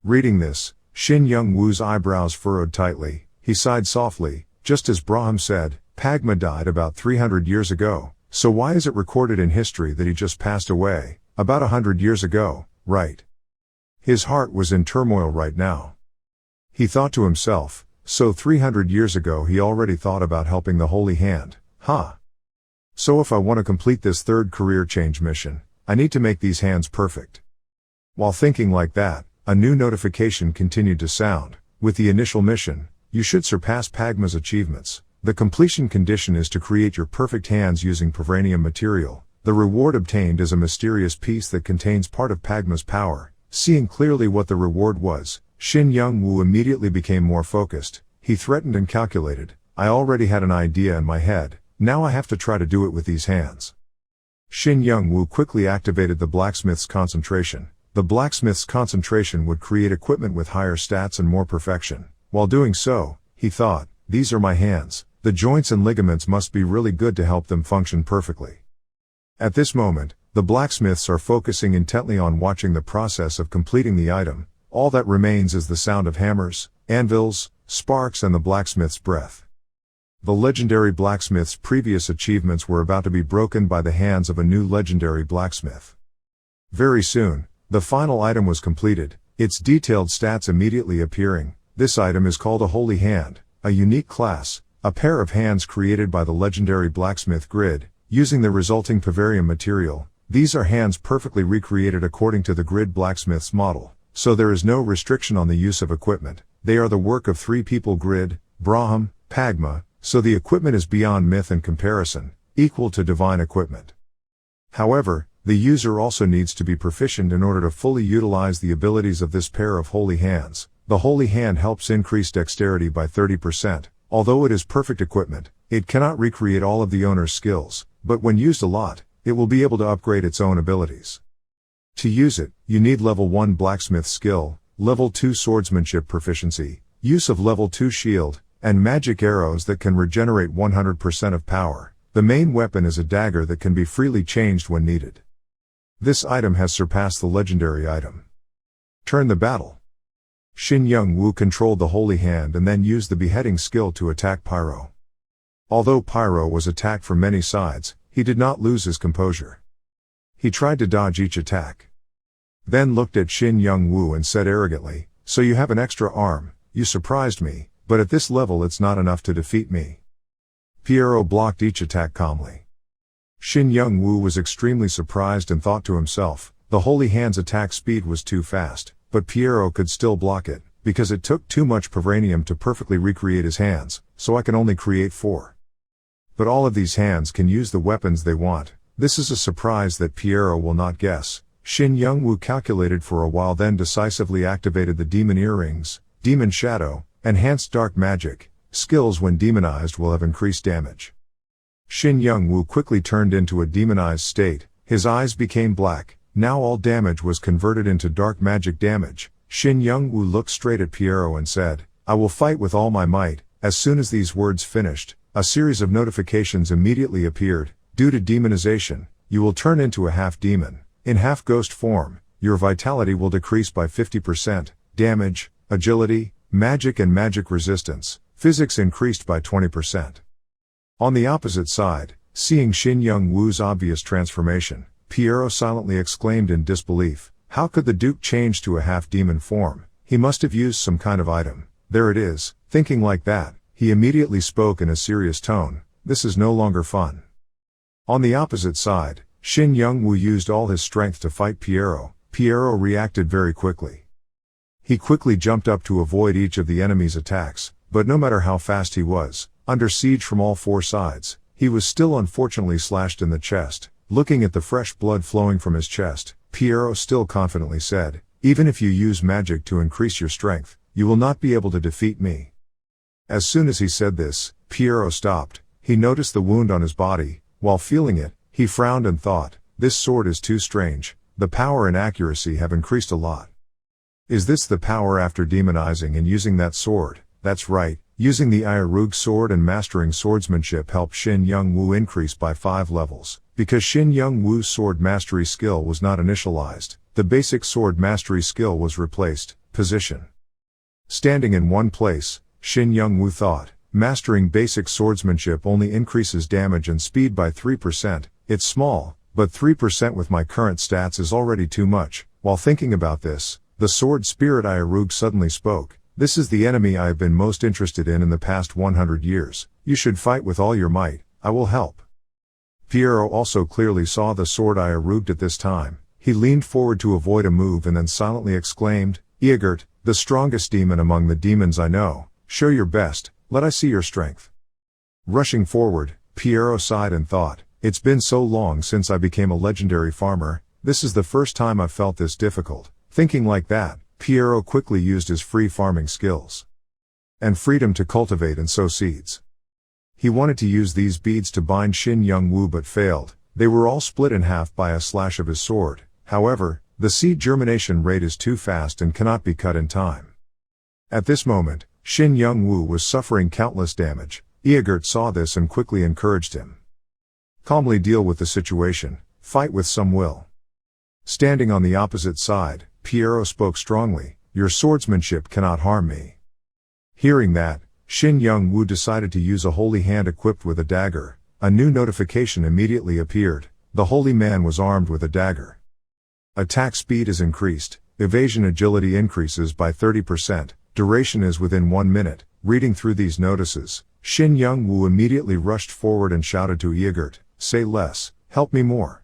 Reading this, Shin Young-woo's eyebrows furrowed tightly. He sighed softly. Just as Braham said, Pagma died about 300 years ago, so why is it recorded in history that he just passed away? About 100 years ago, right? His heart was in turmoil right now. He thought to himself, so 300 years ago he already thought about helping the Holy Hand, huh? So if I want to complete this third career change mission, I need to make these hands perfect. While thinking like that, a new notification continued to sound. With the initial mission, you should surpass Pagma's achievements. The completion condition is to create your perfect hands using vibranium material. The reward obtained is a mysterious piece that contains part of Pagma's power. Seeing clearly what the reward was, Shin Young-woo immediately became more focused. He threatened and calculated. I already had an idea in my head, now I have to try to do it with these hands. Shin Young-woo quickly activated the blacksmith's concentration. The blacksmith's concentration would create equipment with higher stats and more perfection. While doing so, he thought, these are my hands, the joints and ligaments must be really good to help them function perfectly. At this moment, the blacksmiths are focusing intently on watching the process of completing the item. All that remains is the sound of hammers, anvils, sparks and the blacksmith's breath. The legendary blacksmith's previous achievements were about to be broken by the hands of a new legendary blacksmith. Very soon, the final item was completed, its detailed stats immediately appearing. This item is called a Holy Hand, a unique class, a pair of hands created by the legendary blacksmith Grid, using the resulting vibranium material. These are hands perfectly recreated according to the Grid blacksmith's model, so there is no restriction on the use of equipment. They are the work of 3 people: Grid, Braham, Pagma, so the equipment is beyond myth and comparison, equal to divine equipment. However, the user also needs to be proficient in order to fully utilize the abilities of this pair of holy hands. The Holy Hand helps increase dexterity by 30%. Although it is perfect equipment, it cannot recreate all of the owner's skills, but when used a lot, it will be able to upgrade its own abilities. To use it, you need level 1 blacksmith skill, level 2 swordsmanship proficiency, use of level 2 shield, and magic arrows that can regenerate 100% of power. The main weapon is a dagger that can be freely changed when needed. This item has surpassed the legendary item. Turn the battle. Shin Young-woo controlled the Holy Hand and then used the beheading skill to attack Pyro. Although Pyro was attacked from many sides, he did not lose his composure. He tried to dodge each attack. Then looked at Shin Young-woo and said arrogantly, "So you have an extra arm, you surprised me, but at this level it's not enough to defeat me." Pierrot blocked each attack calmly. Shin Young-woo was extremely surprised and thought to himself, The Holy Hand's attack speed was too fast, but Piero could still block it, because it took too much Pavranium to perfectly recreate his hands, so I can only create 4. But all of these hands can use the weapons they want. This is a surprise that Piero will not guess. Shin Young-woo calculated for a while, then decisively activated the Demon Earrings, Demon Shadow, Enhanced Dark Magic. Skills when demonized will have increased damage. Shin Young-woo quickly turned into a demonized state. His eyes became black. Now all damage was converted into dark magic damage. Shin Young-woo looked straight at Piero and said, "I will fight with all my might." As soon as these words finished, a series of notifications immediately appeared. Due to demonization, you will turn into a half-demon. In half-ghost form, your vitality will decrease by 50%, damage, agility, magic and magic resistance, physics increased by 20%. On the opposite side, seeing Shin Young-woo's obvious transformation, Piero silently exclaimed in disbelief, "How could the Duke change to a half-demon form? He must have used some kind of item. There it is." Thinking like that, he immediately spoke in a serious tone, "This is no longer fun." On the opposite side, Shin Young-woo used all his strength to fight Piero. Piero reacted very quickly. He quickly jumped up to avoid each of the enemy's attacks, but no matter how fast he was, under siege from all 4 sides, he was still unfortunately slashed in the chest. Looking at the fresh blood flowing from his chest, Piero still confidently said, "Even if you use magic to increase your strength, you will not be able to defeat me." As soon as he said this, Piero stopped. He noticed the wound on his body. While feeling it, he frowned and thought, "This sword is too strange. The power and accuracy have increased a lot. Is this the power after demonizing and using that sword?" That's right, using the Iarug sword and mastering swordsmanship helped Shin Young-woo increase by 5 levels. Because Shin Young-woo's sword mastery skill was not initialized, the basic sword mastery skill was replaced. Position. Standing in one place, Shin Young-woo thought, "Mastering basic swordsmanship only increases damage and speed by 3%. It's small, but 3% with my current stats is already too much." While thinking about this, the sword spirit Iarug suddenly spoke, "This is the enemy I have been most interested in the past 100 years. You should fight with all your might. I will help." Piero also clearly saw the sword Iarug at this time. He leaned forward to avoid a move and then silently exclaimed, "Iagert, the strongest demon among the demons I know, show your best, let I see your strength." Rushing forward, Piero sighed and thought, "It's been so long since I became a legendary farmer, this is the first time I've felt this difficult." Thinking like that, Piero quickly used his free farming skills and freedom to cultivate and sow seeds. He wanted to use these beads to bind Shin Young-woo but failed. They were all split in half by a slash of his sword. However, the seed germination rate is too fast and cannot be cut in time. At this moment, Shin Young-woo was suffering countless damage. Iagert saw this and quickly encouraged him. "Calmly deal with the situation, fight with some will." Standing on the opposite side, Piero spoke strongly, "Your swordsmanship cannot harm me." Hearing that, Shin Young-woo decided to use a holy hand equipped with a dagger. A new notification immediately appeared. The holy man was armed with a dagger. Attack speed is increased, evasion agility increases by 30%, duration is within 1 minute. Reading through these notices, Shin Young-woo immediately rushed forward and shouted to Iagert, "Say less, help me more."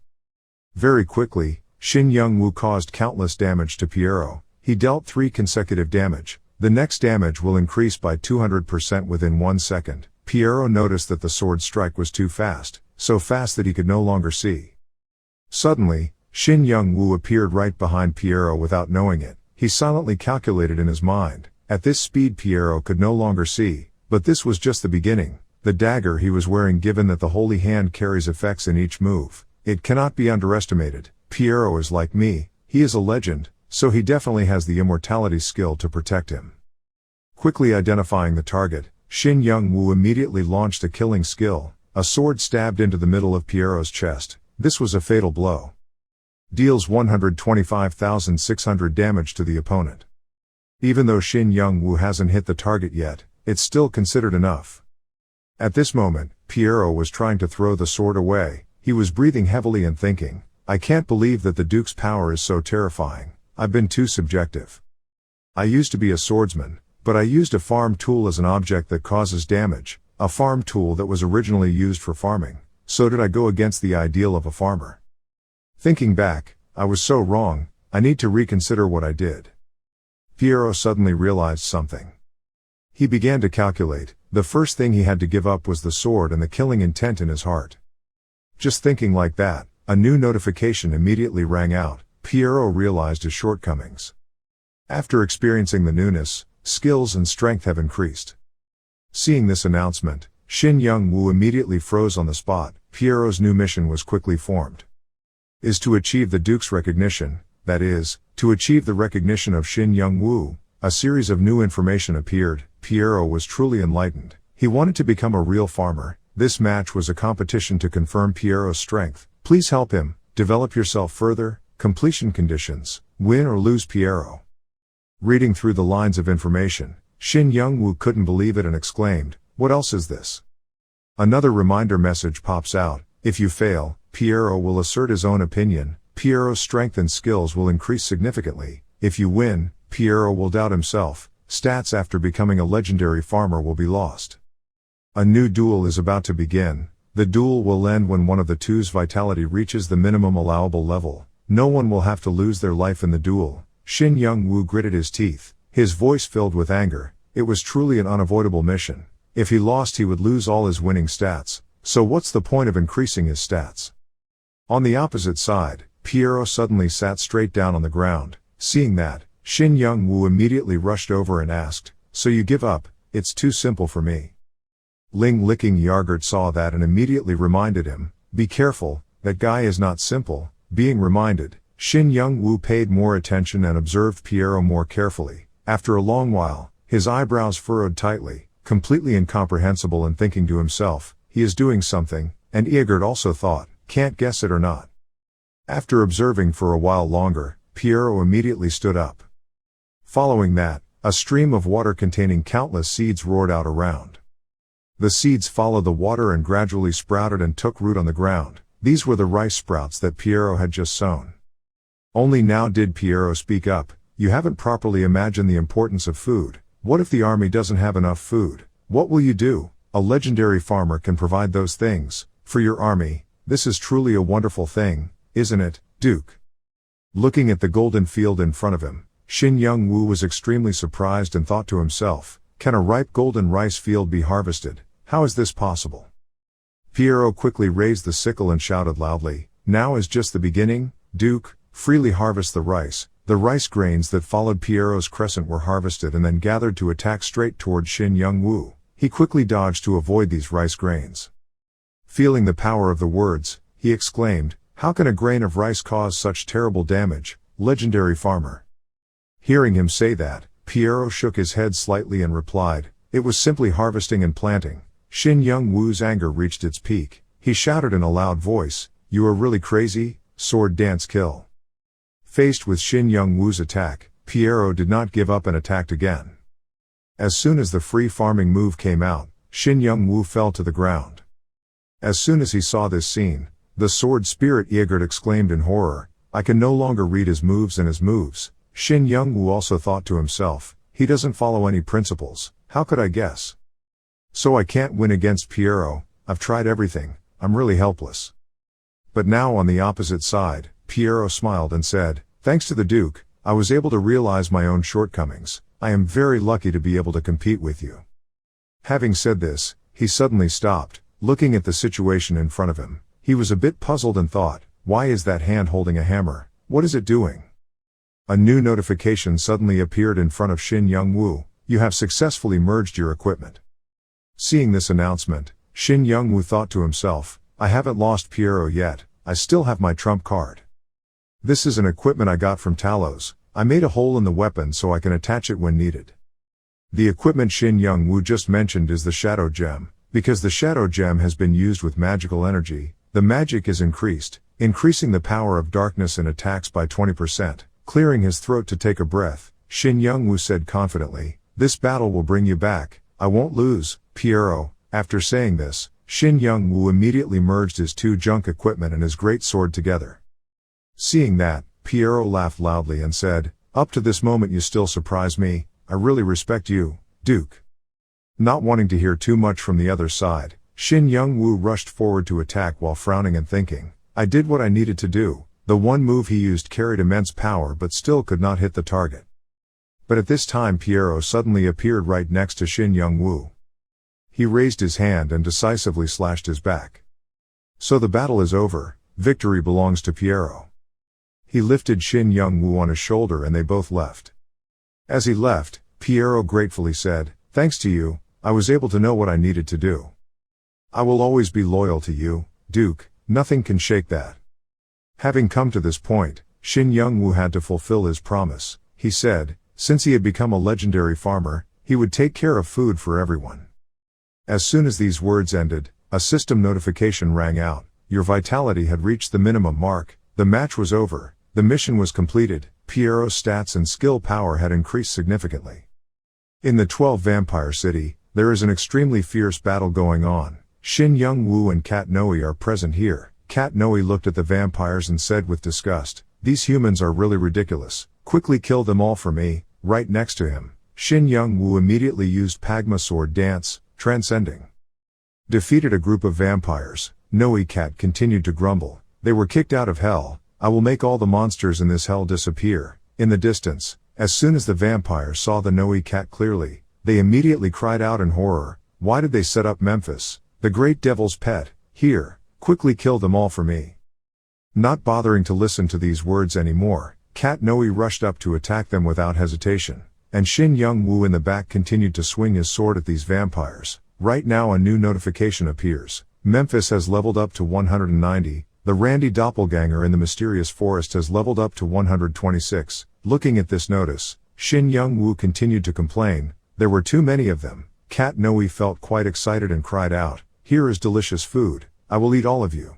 Very quickly, Shin Young-woo caused countless damage to Piero. He dealt 3 consecutive damage. The next damage will increase by 200% within 1 second. Piero noticed that the sword strike was too fast, so fast that he could no longer see. Suddenly, Shin Young-woo appeared right behind Piero without knowing it. He silently calculated in his mind. At this speed Piero could no longer see, but this was just the beginning. The dagger he was wearing, given that the holy hand carries effects in each move, it cannot be underestimated. Piero is like me, he is a legend, so he definitely has the immortality skill to protect him. Quickly identifying the target, Shin Young-woo immediately launched a killing skill. A sword stabbed into the middle of Piero's chest. This was a fatal blow. Deals 125,600 damage to the opponent. Even though Shin Young-woo hasn't hit the target yet, it's still considered enough. At this moment, Piero was trying to throw the sword away. He was breathing heavily and thinking, "I can't believe that the Duke's power is so terrifying. I've been too subjective. I used to be a swordsman, but I used a farm tool as an object that causes damage, a farm tool that was originally used for farming. So did I go against the ideal of a farmer?" Thinking back, I was so wrong, I need to reconsider what I did. Piero suddenly realized something. He began to calculate. The first thing he had to give up was the sword and the killing intent in his heart. Just thinking like that, a new notification immediately rang out. Piero realized his shortcomings. After experiencing the newness, skills and strength have increased. Seeing this announcement, Shin Young-woo immediately froze on the spot. Piero's new mission was quickly formed. Is to achieve the Duke's recognition, that is, to achieve the recognition of Shin Young-woo. A series of new information appeared. Piero was truly enlightened. He wanted to become a real farmer. This match was a competition to confirm Piero's strength. Please help him, develop yourself further, completion conditions, win or lose Piero. Reading through the lines of information, Shin Young-woo couldn't believe it and exclaimed, "What else is this?" Another reminder message pops out. If you fail, Piero will assert his own opinion. Piero's strength and skills will increase significantly. If you win, Piero will doubt himself. Stats after becoming a legendary farmer will be lost. A new duel is about to begin. The duel will end when one of the two's vitality reaches the minimum allowable level. No one will have to lose their life in the duel. Shin Young-woo gritted his teeth, his voice filled with anger. It was truly an unavoidable mission. If he lost, he would lose all his winning stats. So what's the point of increasing his stats? On the opposite side, Piero suddenly sat straight down on the ground. Seeing that, Shin Young-woo immediately rushed over and asked, "So you give up? It's too simple for me." Ling-licking Yargurt saw that and immediately reminded him, "Be careful, that guy is not simple." Being reminded, Shin Young-woo paid more attention and observed Piero more carefully. After a long while, his eyebrows furrowed tightly, completely incomprehensible, and thinking to himself, he is doing something, and Yargurt also thought, can't guess it or not. After observing for a while longer, Piero immediately stood up. Following that, a stream of water containing countless seeds roared out around. The seeds followed the water and gradually sprouted and took root on the ground. These were the rice sprouts that Piero had just sown. Only now did Piero speak up. "You haven't properly imagined the importance of food. What if the army doesn't have enough food? What will you do? A legendary farmer can provide those things. For your army, this is truly a wonderful thing, isn't it, Duke?" Looking at the golden field in front of him, Shin Young-woo was extremely surprised and thought to himself, can a ripe golden rice field be harvested? How is this possible? Piero quickly raised the sickle and shouted loudly, "Now is just the beginning, Duke, freely harvest the rice." The rice grains that followed Piero's crescent were harvested and then gathered to attack straight toward Shin Young-woo. He quickly dodged to avoid these rice grains. Feeling the power of the words, he exclaimed, "How can a grain of rice cause such terrible damage, legendary farmer?" Hearing him say that, Piero shook his head slightly and replied, "It was simply harvesting and planting." Shin Young-woo's anger reached its peak. He shouted in a loud voice, "You are really crazy, sword dance kill." Faced with Shin Young-woo's attack, Piero did not give up and attacked again. As soon as the free farming move came out, Shin Young-woo fell to the ground. As soon as he saw this scene, the sword spirit Yargurt exclaimed in horror, "I can no longer read his moves and his moves." Shin Young-woo also thought to himself, he doesn't follow any principles, how could I guess? So I can't win against Piero, I've tried everything, I'm really helpless. But now on the opposite side, Piero smiled and said, "Thanks to the Duke, I was able to realize my own shortcomings. I am very lucky to be able to compete with you." Having said this, he suddenly stopped, looking at the situation in front of him. He was a bit puzzled and thought, why is that hand holding a hammer? What is it doing? A new notification suddenly appeared in front of Shin Young-woo. You have successfully merged your equipment. Seeing this announcement, Shin Young-woo thought to himself, I haven't lost Piero yet, I still have my trump card. This is an equipment I got from Talos. I made a hole in the weapon so I can attach it when needed. The equipment Shin Young-woo just mentioned is the Shadow Gem. Because the Shadow Gem has been used with magical energy, the magic is increased, increasing the power of darkness and attacks by 20%. Clearing his throat to take a breath, Shin Young-woo said confidently, "This battle will bring you back, I won't lose, Piero." After saying this, Shin Young-woo immediately merged his two junk equipment and his great sword together. Seeing that, Piero laughed loudly and said, "Up to this moment you still surprise me, I really respect you, Duke." Not wanting to hear too much from the other side, Shin Young-woo rushed forward to attack while frowning and thinking, I did what I needed to do. The one move he used carried immense power but still could not hit the target. But at this time Piero suddenly appeared right next to Shin Young-woo. He raised his hand and decisively slashed his back. So the battle is over, victory belongs to Piero. He lifted Shin Young-woo on his shoulder and they both left. As he left, Piero gratefully said, "Thanks to you, I was able to know what I needed to do. I will always be loyal to you, Duke, nothing can shake that." Having come to this point, Shin Young-woo had to fulfill his promise. He said, since he had become a legendary farmer, he would take care of food for everyone. As soon as these words ended, a system notification rang out. Your vitality had reached the minimum mark, the match was over, the mission was completed, Piero's stats and skill power had increased significantly. In the 12 Vampire City, there is an extremely fierce battle going on. Shin Young-woo and Kat Noe are present here. Kat Noe looked at the vampires and said with disgust, "These humans are really ridiculous, quickly kill them all for me." Right next to him, Shin Young-woo immediately used Pagma sword dance, transcending. Defeated a group of vampires, Noe Cat continued to grumble, "They were kicked out of hell, I will make all the monsters in this hell disappear." In the distance, as soon as the vampires saw the Noe Cat clearly, they immediately cried out in horror, "Why did they set up Memphis, the great devil's pet, here, quickly kill them all for me." Not bothering to listen to these words anymore, Kat Noe rushed up to attack them without hesitation, and Shin Young-woo in the back continued to swing his sword at these vampires. Right now a new notification appears. Memphis has leveled up to 190, the Randy doppelganger in the mysterious forest has leveled up to 126. Looking at this notice, Shin Young-woo continued to complain, there were too many of them. Kat Noe felt quite excited and cried out, "Here is delicious food, I will eat all of you."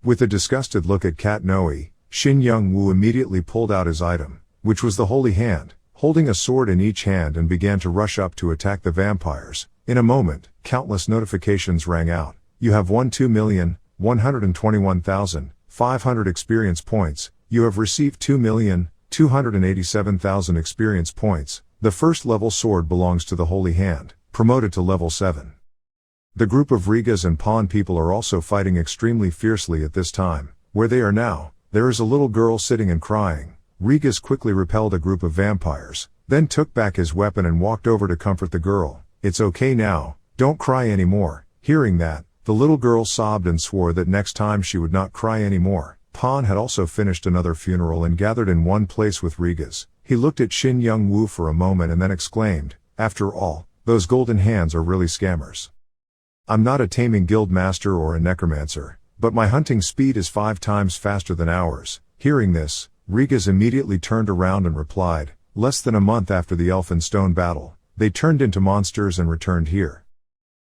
With a disgusted look at Kat Noe, Shin Young-woo immediately pulled out his item, which was the holy hand, holding a sword in each hand and began to rush up to attack the vampires. In a moment, countless notifications rang out. You have won 2,121,500 experience points. You have received 2,287,000 experience points. The first level sword belongs to the holy hand, promoted to level 7. The group of Rigas and Pawn people are also fighting extremely fiercely at this time. Where they are now, there is a little girl sitting and crying. Rigas quickly repelled a group of vampires, then took back his weapon and walked over to comfort the girl. "It's okay now, don't cry anymore." Hearing that, the little girl sobbed and swore that next time she would not cry anymore. Pawn had also finished another funeral and gathered in one place with Rigas. He looked at Shin Young-woo for a moment and then exclaimed, "After all, those golden hands are really scammers. I'm not a taming guild master or a necromancer, but my hunting speed is 5 times faster than ours." Hearing this, Rigas immediately turned around and replied, "Less than a month after the Elphinstone battle, they turned into monsters and returned here."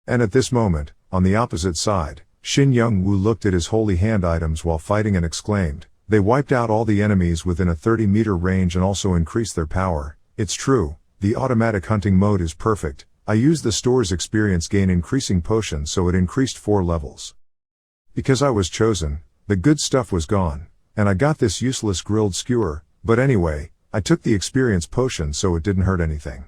And at this moment, on the opposite side, Shin Young-woo looked at his holy hand items while fighting and exclaimed, "They wiped out all the enemies within a 30-meter range and also increased their power. It's true, the automatic hunting mode is perfect. I used the store's experience gain increasing potion so it increased 4 levels. Because I was chosen, the good stuff was gone, and I got this useless grilled skewer, but anyway, I took the experience potion so it didn't hurt anything."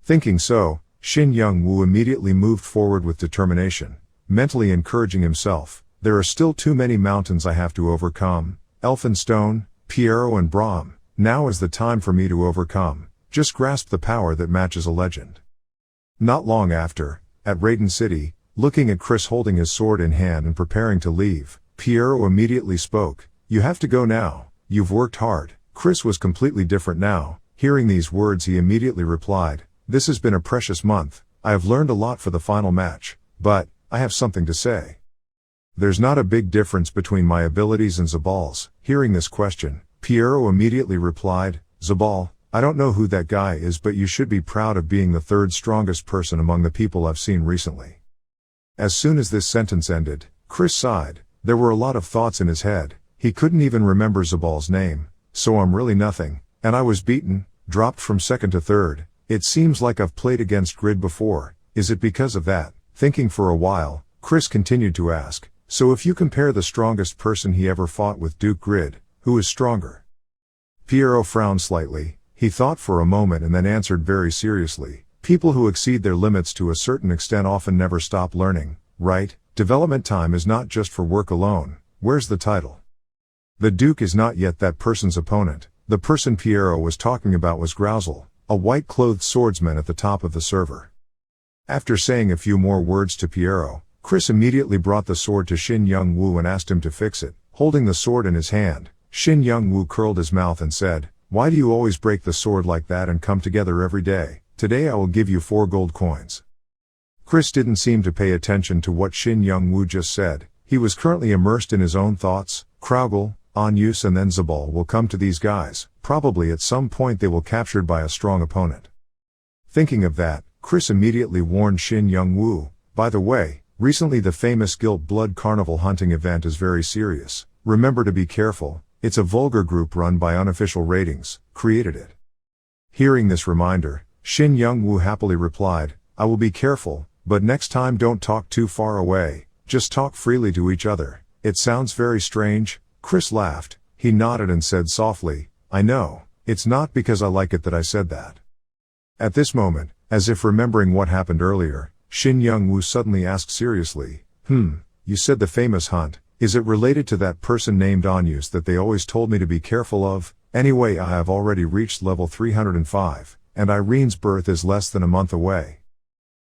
Thinking so, Shin Young-woo immediately moved forward with determination, mentally encouraging himself, "There are still too many mountains I have to overcome, Elphinstone, Piero and Brahm, now is the time for me to overcome, just grasp the power that matches a legend." Not long after, at Raiden City, looking at Chris holding his sword in hand and preparing to leave, Piero immediately spoke, "You have to go now, you've worked hard." Chris was completely different now. Hearing these words he immediately replied, "This has been a precious month, I have learned a lot for the final match, but, I have something to say. There's not a big difference between my abilities and Zabal's." Hearing this question, Piero immediately replied, "Zabal, I don't know who that guy is but you should be proud of being the 3rd strongest person among the people I've seen recently." As soon as this sentence ended, Chris sighed. There were a lot of thoughts in his head. He couldn't even remember Zabal's name. "So I'm really nothing, and I was beaten, dropped from 2nd to 3rd. It seems like I've played against Grid before, is it because of that?" Thinking for a while, Chris continued to ask, "So if you compare the strongest person he ever fought with Duke Grid, who is stronger?" Piero frowned slightly. He thought for a moment and then answered very seriously, "People who exceed their limits to a certain extent often never stop learning, right? Development time is not just for work alone. Where's the title?" The Duke is not yet that person's opponent. The person Piero was talking about was Grousel, a white-clothed swordsman at the top of the server. After saying a few more words to Piero, Chris immediately brought the sword to Shin Young-woo and asked him to fix it. Holding the sword in his hand, Shin Young-woo curled his mouth and said, "Why do you always break the sword like that and come together every day? Today I will give you 4 gold coins." Chris didn't seem to pay attention to what Shin Young-woo just said. He was currently immersed in his own thoughts. Kraugel, Anyus and then Zabal will come to these guys. Probably at some point they will captured by a strong opponent. Thinking of that, Chris immediately warned Shin Young-woo, "By the way, recently the famous Guilt Blood Carnival hunting event is very serious. Remember to be careful. It's a vulgar group run by unofficial ratings, created it." Hearing this reminder, Shin Young-woo happily replied, "I will be careful, but next time don't talk too far away, just talk freely to each other. It sounds very strange." Chris laughed. He nodded and said softly, "I know, it's not because I like it that I said that." At this moment, as if remembering what happened earlier, Shin Young-woo suddenly asked seriously, You said the famous hunt, is it related to that person named Anyus that they always told me to be careful of? Anyway, I have already reached level 305, and Irene's birth is less than a month away."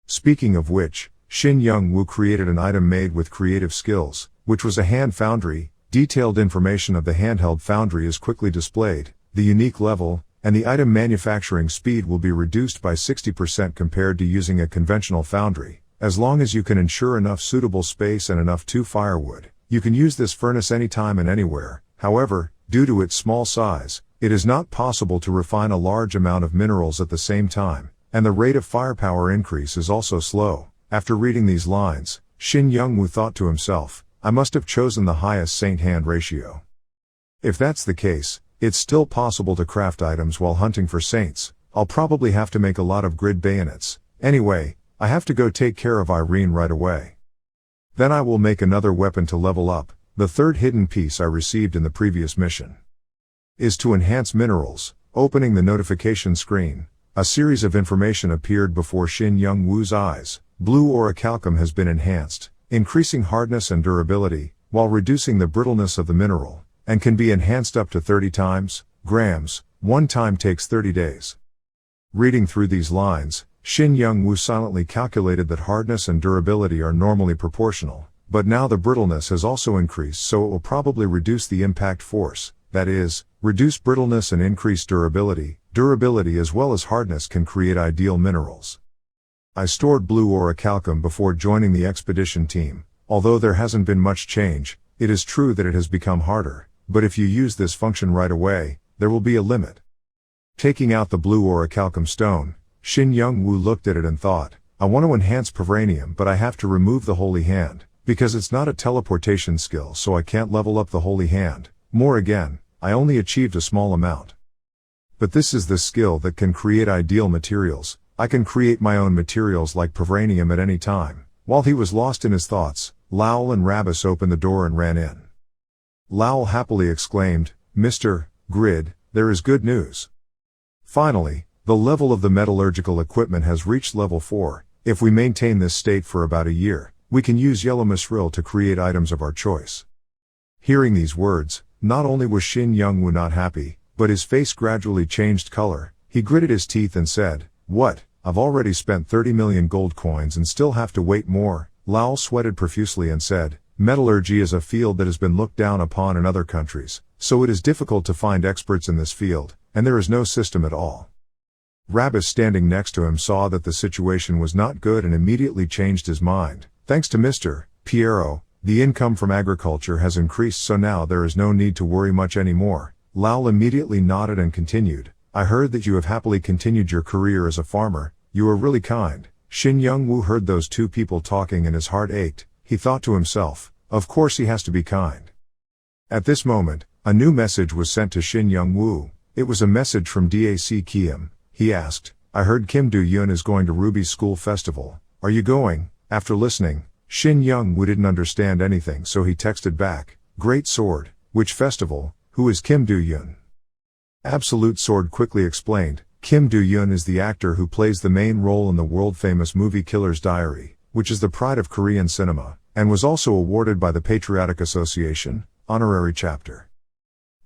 Speaking of which, Shin Young-woo created an item made with creative skills, which was a hand foundry. Detailed information of the handheld foundry is quickly displayed. The unique level, and the item manufacturing speed will be reduced by 60% compared to using a conventional foundry. As long as you can ensure enough suitable space and enough firewood, you can use this furnace anytime and anywhere. However, due to its small size, it is not possible to refine a large amount of minerals at the same time, and the rate of firepower increase is also slow. After reading these lines, Shin Young-woo thought to himself, "I must have chosen the highest saint-hand ratio. If that's the case, it's still possible to craft items while hunting for saints. I'll probably have to make a lot of grid bayonets. Anyway, I have to go take care of Irene right away. Then I will make another weapon to level up." The third hidden piece I received in the previous mission is to enhance minerals. Opening the notification screen, a series of information appeared before Shin Young-woo's eyes. Blue orichalcum has been enhanced, increasing hardness and durability, while reducing the brittleness of the mineral, and can be enhanced up to 30 times, grams, one time takes 30 days. Reading through these lines, Shin Young-woo silently calculated that hardness and durability are normally proportional, but now the brittleness has also increased, so it will probably reduce the impact force, that is, reduce brittleness and increase durability. Durability as well as hardness can create ideal minerals. I stored blue orichalcum before joining the expedition team. Although there hasn't been much change, it is true that it has become harder, but if you use this function right away, there will be a limit. Taking out the blue orichalcum stone, Shin Young-woo looked at it and thought, "I want to enhance Pavranium, but I have to remove the Holy Hand, because it's not a teleportation skill, so I can't level up the Holy Hand. More again, I only achieved a small amount. But this is the skill that can create ideal materials. I can create my own materials like Pavranium at any time." While he was lost in his thoughts, Lowell and Rabus opened the door and ran in. Lowell happily exclaimed, "Mr. Grid, there is good news. Finally, the level of the metallurgical equipment has reached level 4. If we maintain this state for about a year, we can use yellow misril to create items of our choice." Hearing these words, not only was Shin Young-woo not happy, but his face gradually changed color. He gritted his teeth and said, "What? I've already spent 30 million gold coins and still have to wait more." Lowell sweated profusely and said, "Metallurgy is a field that has been looked down upon in other countries, so it is difficult to find experts in this field, and there is no system at all." Rabus standing next to him saw that the situation was not good and immediately changed his mind. "Thanks to Mr. Piero, the income from agriculture has increased, so now there is no need to worry much anymore." Lowell immediately nodded and continued, "I heard that you have happily continued your career as a farmer. You are really kind." Shin Young-woo heard those two people talking and his heart ached. He thought to himself, of course he has to be kind. At this moment, a new message was sent to Shin Young-woo. It was a message from DAC Kim. He asked, "I heard Kim Do-yoon is going to Ruby's school festival. Are you going?" After listening, Shin Young-woo didn't understand anything, so he texted back, "Great Sword, which festival? Who is Kim Do-yoon?" Absolute Sword quickly explained, Kim Do-yoon is the actor who plays the main role in the world-famous movie Killer's Diary, which is the pride of Korean cinema, and was also awarded by the Patriotic Association, Honorary Chapter.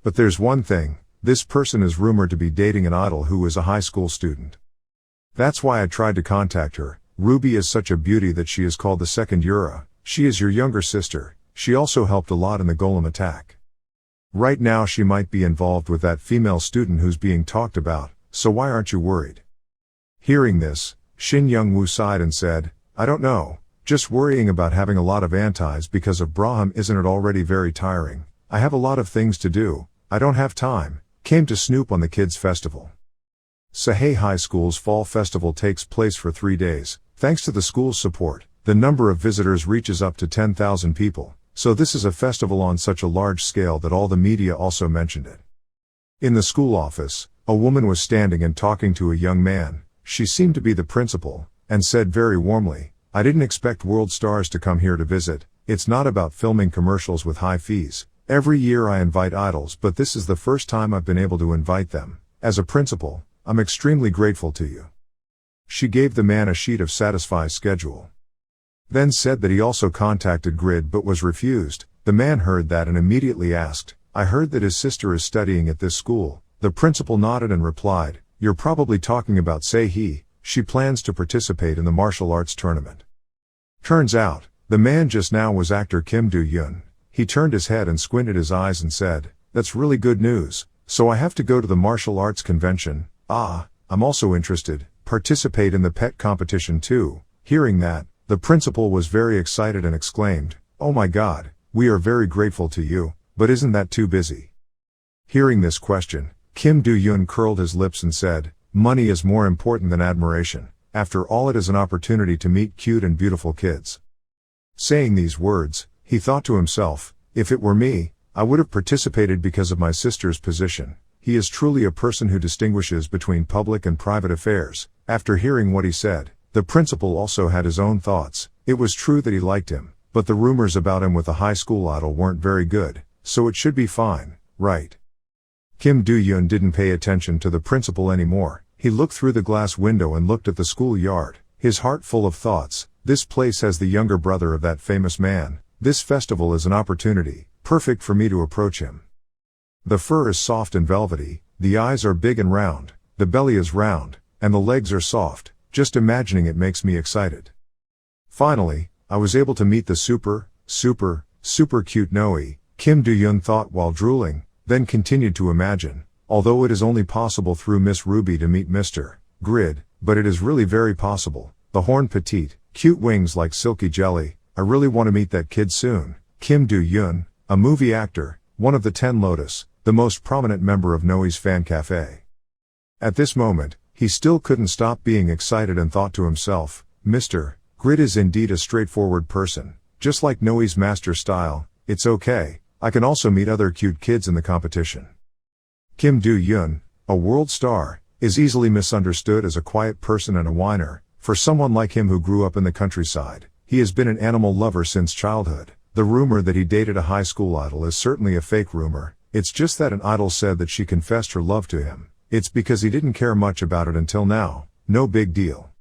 But there's one thing, this person is rumored to be dating an idol who is a high school student. That's why I tried to contact her. Ruby is such a beauty that she is called the second Yura. She is your younger sister. She also helped a lot in the Golem attack. Right now she might be involved with that female student who's being talked about, so why aren't you worried? Hearing this, Shin Young-woo sighed and said, I don't know, just worrying about having a lot of antis because of Braham. Isn't it already very tiring? I have a lot of things to do, I don't have time. Came to snoop on the kids' festival. Sahei High School's fall festival takes place for 3 days. Thanks to the school's support, the number of visitors reaches up to 10,000 people, so this is a festival on such a large scale that all the media also mentioned it. In the school office, a woman was standing and talking to a young man. She seemed to be the principal, and said very warmly, I didn't expect world stars to come here to visit. It's not about filming commercials with high fees. Every year I invite idols, but this is the first time I've been able to invite them. As a principal, I'm extremely grateful to you. She gave the man a sheet of Satisfy's schedule. Then said that he also contacted Grid but was refused. The man heard that and immediately asked, I heard that his sister is studying at this school. The principal nodded and replied, You're probably talking about Sei-hee. She plans to participate in the martial arts tournament. Turns out, the man just now was actor Kim Do-yoon. He turned his head and squinted his eyes and said, That's really good news, so I have to go to the martial arts convention. I'm also interested, participate in the pet competition too. Hearing that, the principal was very excited and exclaimed, Oh my God, we are very grateful to you, but isn't that too busy? Hearing this question, Kim Do-yoon curled his lips and said, Money is more important than admiration. After all, it is an opportunity to meet cute and beautiful kids. Saying these words, he thought to himself, if it were me, I would have participated because of my sister's position. He is truly a person who distinguishes between public and private affairs. After hearing what he said, the principal also had his own thoughts. It was true that he liked him, but the rumors about him with a high school idol weren't very good, so it should be fine, right? Kim Do-yoon didn't pay attention to the principal anymore. He looked through the glass window and looked at the schoolyard, his heart full of thoughts. This place has the younger brother of that famous man. This festival is an opportunity, perfect for me to approach him. The fur is soft and velvety, the eyes are big and round, the belly is round, and the legs are soft. Just imagining it makes me excited. Finally, I was able to meet the super cute Noe, Kim Do-yoon thought while drooling, then continued to imagine, although it is only possible through Miss Ruby to meet Mr. Grid, but it is really very possible. The horn petite, cute wings like silky jelly. I really want to meet that kid soon. Kim Do-yoon, a movie actor, one of the 10 Lotus, the most prominent member of Noe's fan cafe. At this moment, he still couldn't stop being excited and thought to himself, Mr. Grid is indeed a straightforward person, just like Noe's master style. It's okay, I can also meet other cute kids in the competition. Kim Do-yoon, a world star, is easily misunderstood as a quiet person and a whiner. For someone like him who grew up in the countryside, he has been an animal lover since childhood. The rumor that he dated a high school idol is certainly a fake rumor. It's just that an idol said that she confessed her love to him. It's because he didn't care much about it until now. No big deal.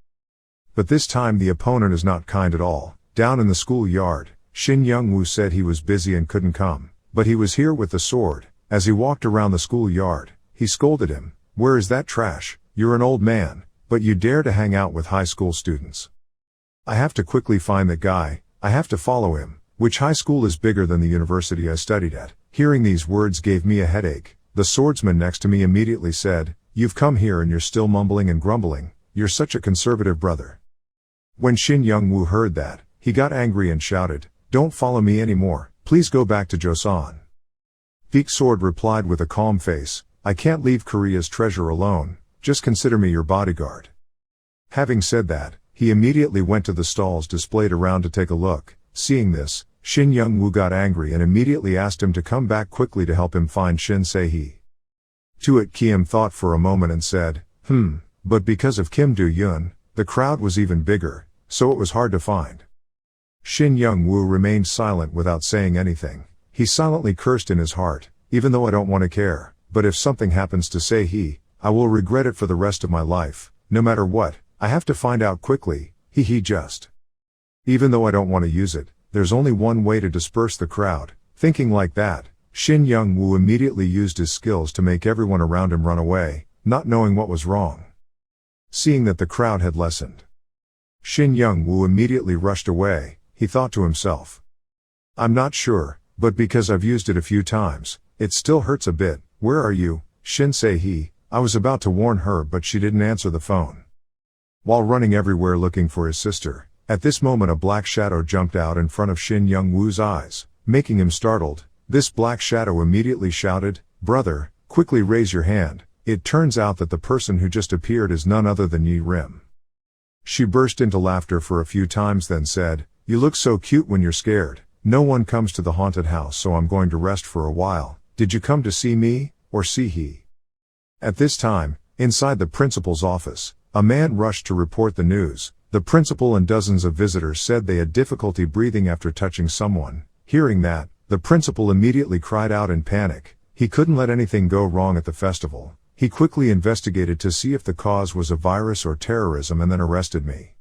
But this time the opponent is not kind at all. Down in the schoolyard, Shin Young-woo said he was busy and couldn't come, but he was here with the sword. As he walked around the schoolyard, he scolded him, Where is that trash? You're an old man, but you dare to hang out with high school students. I have to quickly find that guy, I have to follow him. Which high school is bigger than the university I studied at? Hearing these words gave me a headache. The swordsman next to me immediately said, You've come here and you're still mumbling and grumbling. You're such a conservative brother. When Shin Young-woo heard that, he got angry and shouted, Don't follow me anymore, please go back to Joseon. Peak Sword replied with a calm face, I can't leave Korea's treasure alone, just consider me your bodyguard. Having said that, he immediately went to the stalls displayed around to take a look. Seeing this, Shin Young-woo got angry and immediately asked him to come back quickly to help him find Shin Se-hee. Tuat Kiem thought for a moment and said, but because of Kim Do-yoon, the crowd was even bigger, so it was hard to find. Shin Young-woo remained silent without saying anything. He silently cursed in his heart, even though I don't want to care, but if something happens to Se-hee, I will regret it for the rest of my life. No matter what, I have to find out quickly. Just. Even though I don't want to use it, there's only one way to disperse the crowd. Thinking like that, Shin Young-woo immediately used his skills to make everyone around him run away, not knowing what was wrong. Seeing that the crowd had lessened, Shin Young-woo immediately rushed away. He thought to himself, "I'm not sure, but because I've used it a few times, it still hurts a bit. Where are you, Shin-se-hee?" I was about to warn her, but she didn't answer the phone. While running everywhere looking for his sister, at this moment a black shadow jumped out in front of Shin Young-woo's eyes, making him startled. This black shadow immediately shouted, "Brother, quickly raise your hand." It turns out that the person who just appeared is none other than Yi Rim. She burst into laughter for a few times, then said, "You look so cute when you're scared. No one comes to the haunted house, so I'm going to rest for a while. Did you come to see me, or see he?" At this time, inside the principal's office, a man rushed to report the news. The principal and dozens of visitors said they had difficulty breathing after touching someone. Hearing that, the principal immediately cried out in panic. He couldn't let anything go wrong at the festival. He quickly investigated to see if the cause was a virus or terrorism and then arrested me.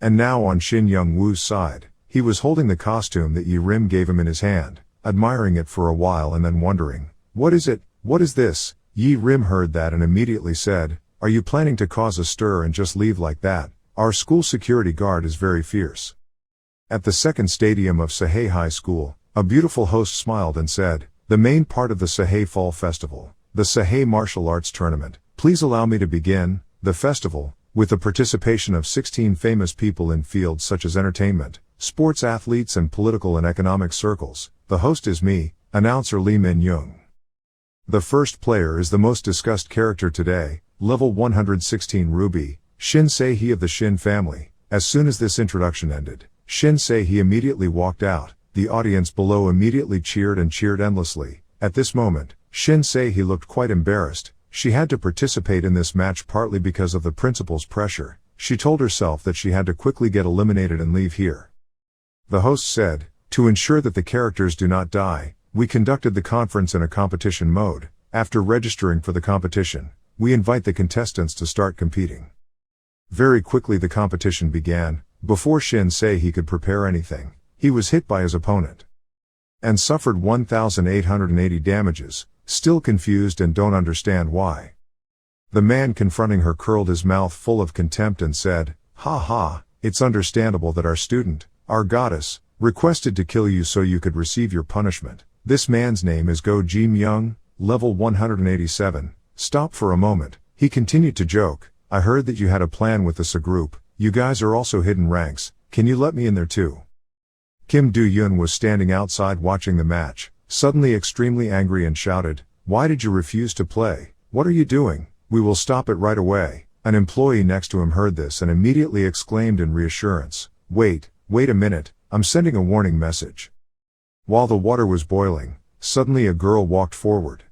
And now on Shin Young-woo's side, he was holding the costume that Yi Rim gave him in his hand, admiring it for a while and then wondering, "What is it? What is this?" Yi Rim heard that and immediately said, "Are you planning to cause a stir and just leave like that? Our school security guard is very fierce." At the second stadium of Sahei High School, a beautiful host smiled and said, "The main part of the Sahei Fall Festival, the Sahei Martial Arts Tournament. Please allow me to begin the festival, with the participation of 16 famous people in fields such as entertainment, sports athletes and political and economic circles. The host is me, announcer Lee Min-young. The first player is the most discussed character today, level 116 Ruby, Shin-se-hee of the Shin family." As soon as this introduction ended, Shin-se-hee immediately walked out. The audience below immediately cheered and cheered endlessly. At this moment, Shin-se-hee looked quite embarrassed. She had to participate in this match partly because of the principal's pressure. She told herself that she had to quickly get eliminated and leave here. The host said, "To ensure that the characters do not die, we conducted the conference in a competition mode. After registering for the competition, we invite the contestants to start competing." Very quickly the competition began. Before Shin-se-hee could prepare anything, he was hit by his opponent and suffered 1,880 damages. Still confused and don't understand why. The man confronting her curled his mouth full of contempt and said, "Ha ha, it's understandable that our student, our goddess, requested to kill you so you could receive your punishment. This man's name is Go Ji-myung, level 187. Stop for a moment," he continued to joke. "I heard that you had a plan with the SA group. You guys are also hidden ranks. Can you let me in there too?" Kim Do-yoon was standing outside watching the match, suddenly extremely angry and shouted, "Why did you refuse to play? What are you doing? We will stop it right away." An employee next to him heard this and immediately exclaimed in reassurance, wait a minute, I'm sending a warning message." While the water was boiling, suddenly a girl walked forward.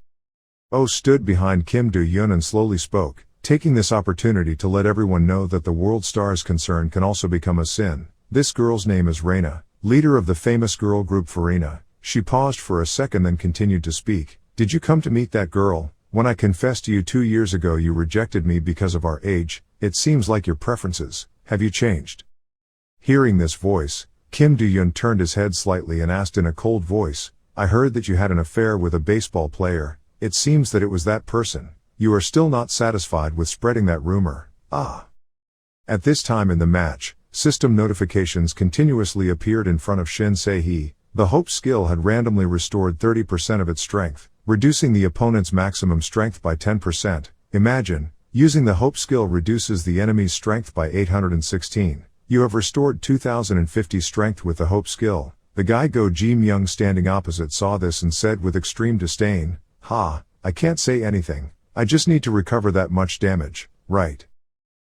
Oh stood behind Kim Do-yoon and slowly spoke, taking this opportunity to let everyone know that the world star's concern can also become a sin. This girl's name is Reina, leader of the famous girl group Farina. She paused for a second then continued to speak. "Did you come to meet that girl? When I confessed to you 2 years ago you rejected me because of our age. It seems like your preferences, have you changed?" Hearing this voice, Kim Do-yoon turned his head slightly and asked in a cold voice, "I heard that you had an affair with a baseball player. It seems that it was that person. You are still not satisfied with spreading that rumor, ah?" At this time in the match, system notifications continuously appeared in front of Shin-se-hee. The Hope skill had randomly restored 30% of its strength, reducing the opponent's maximum strength by 10%. Imagine, using the Hope skill reduces the enemy's strength by 816. You have restored 2050 strength with the Hope skill. The guy Go Ji-myung standing opposite saw this and said with extreme disdain, "Ha, I can't say anything. I just need to recover that much damage, right?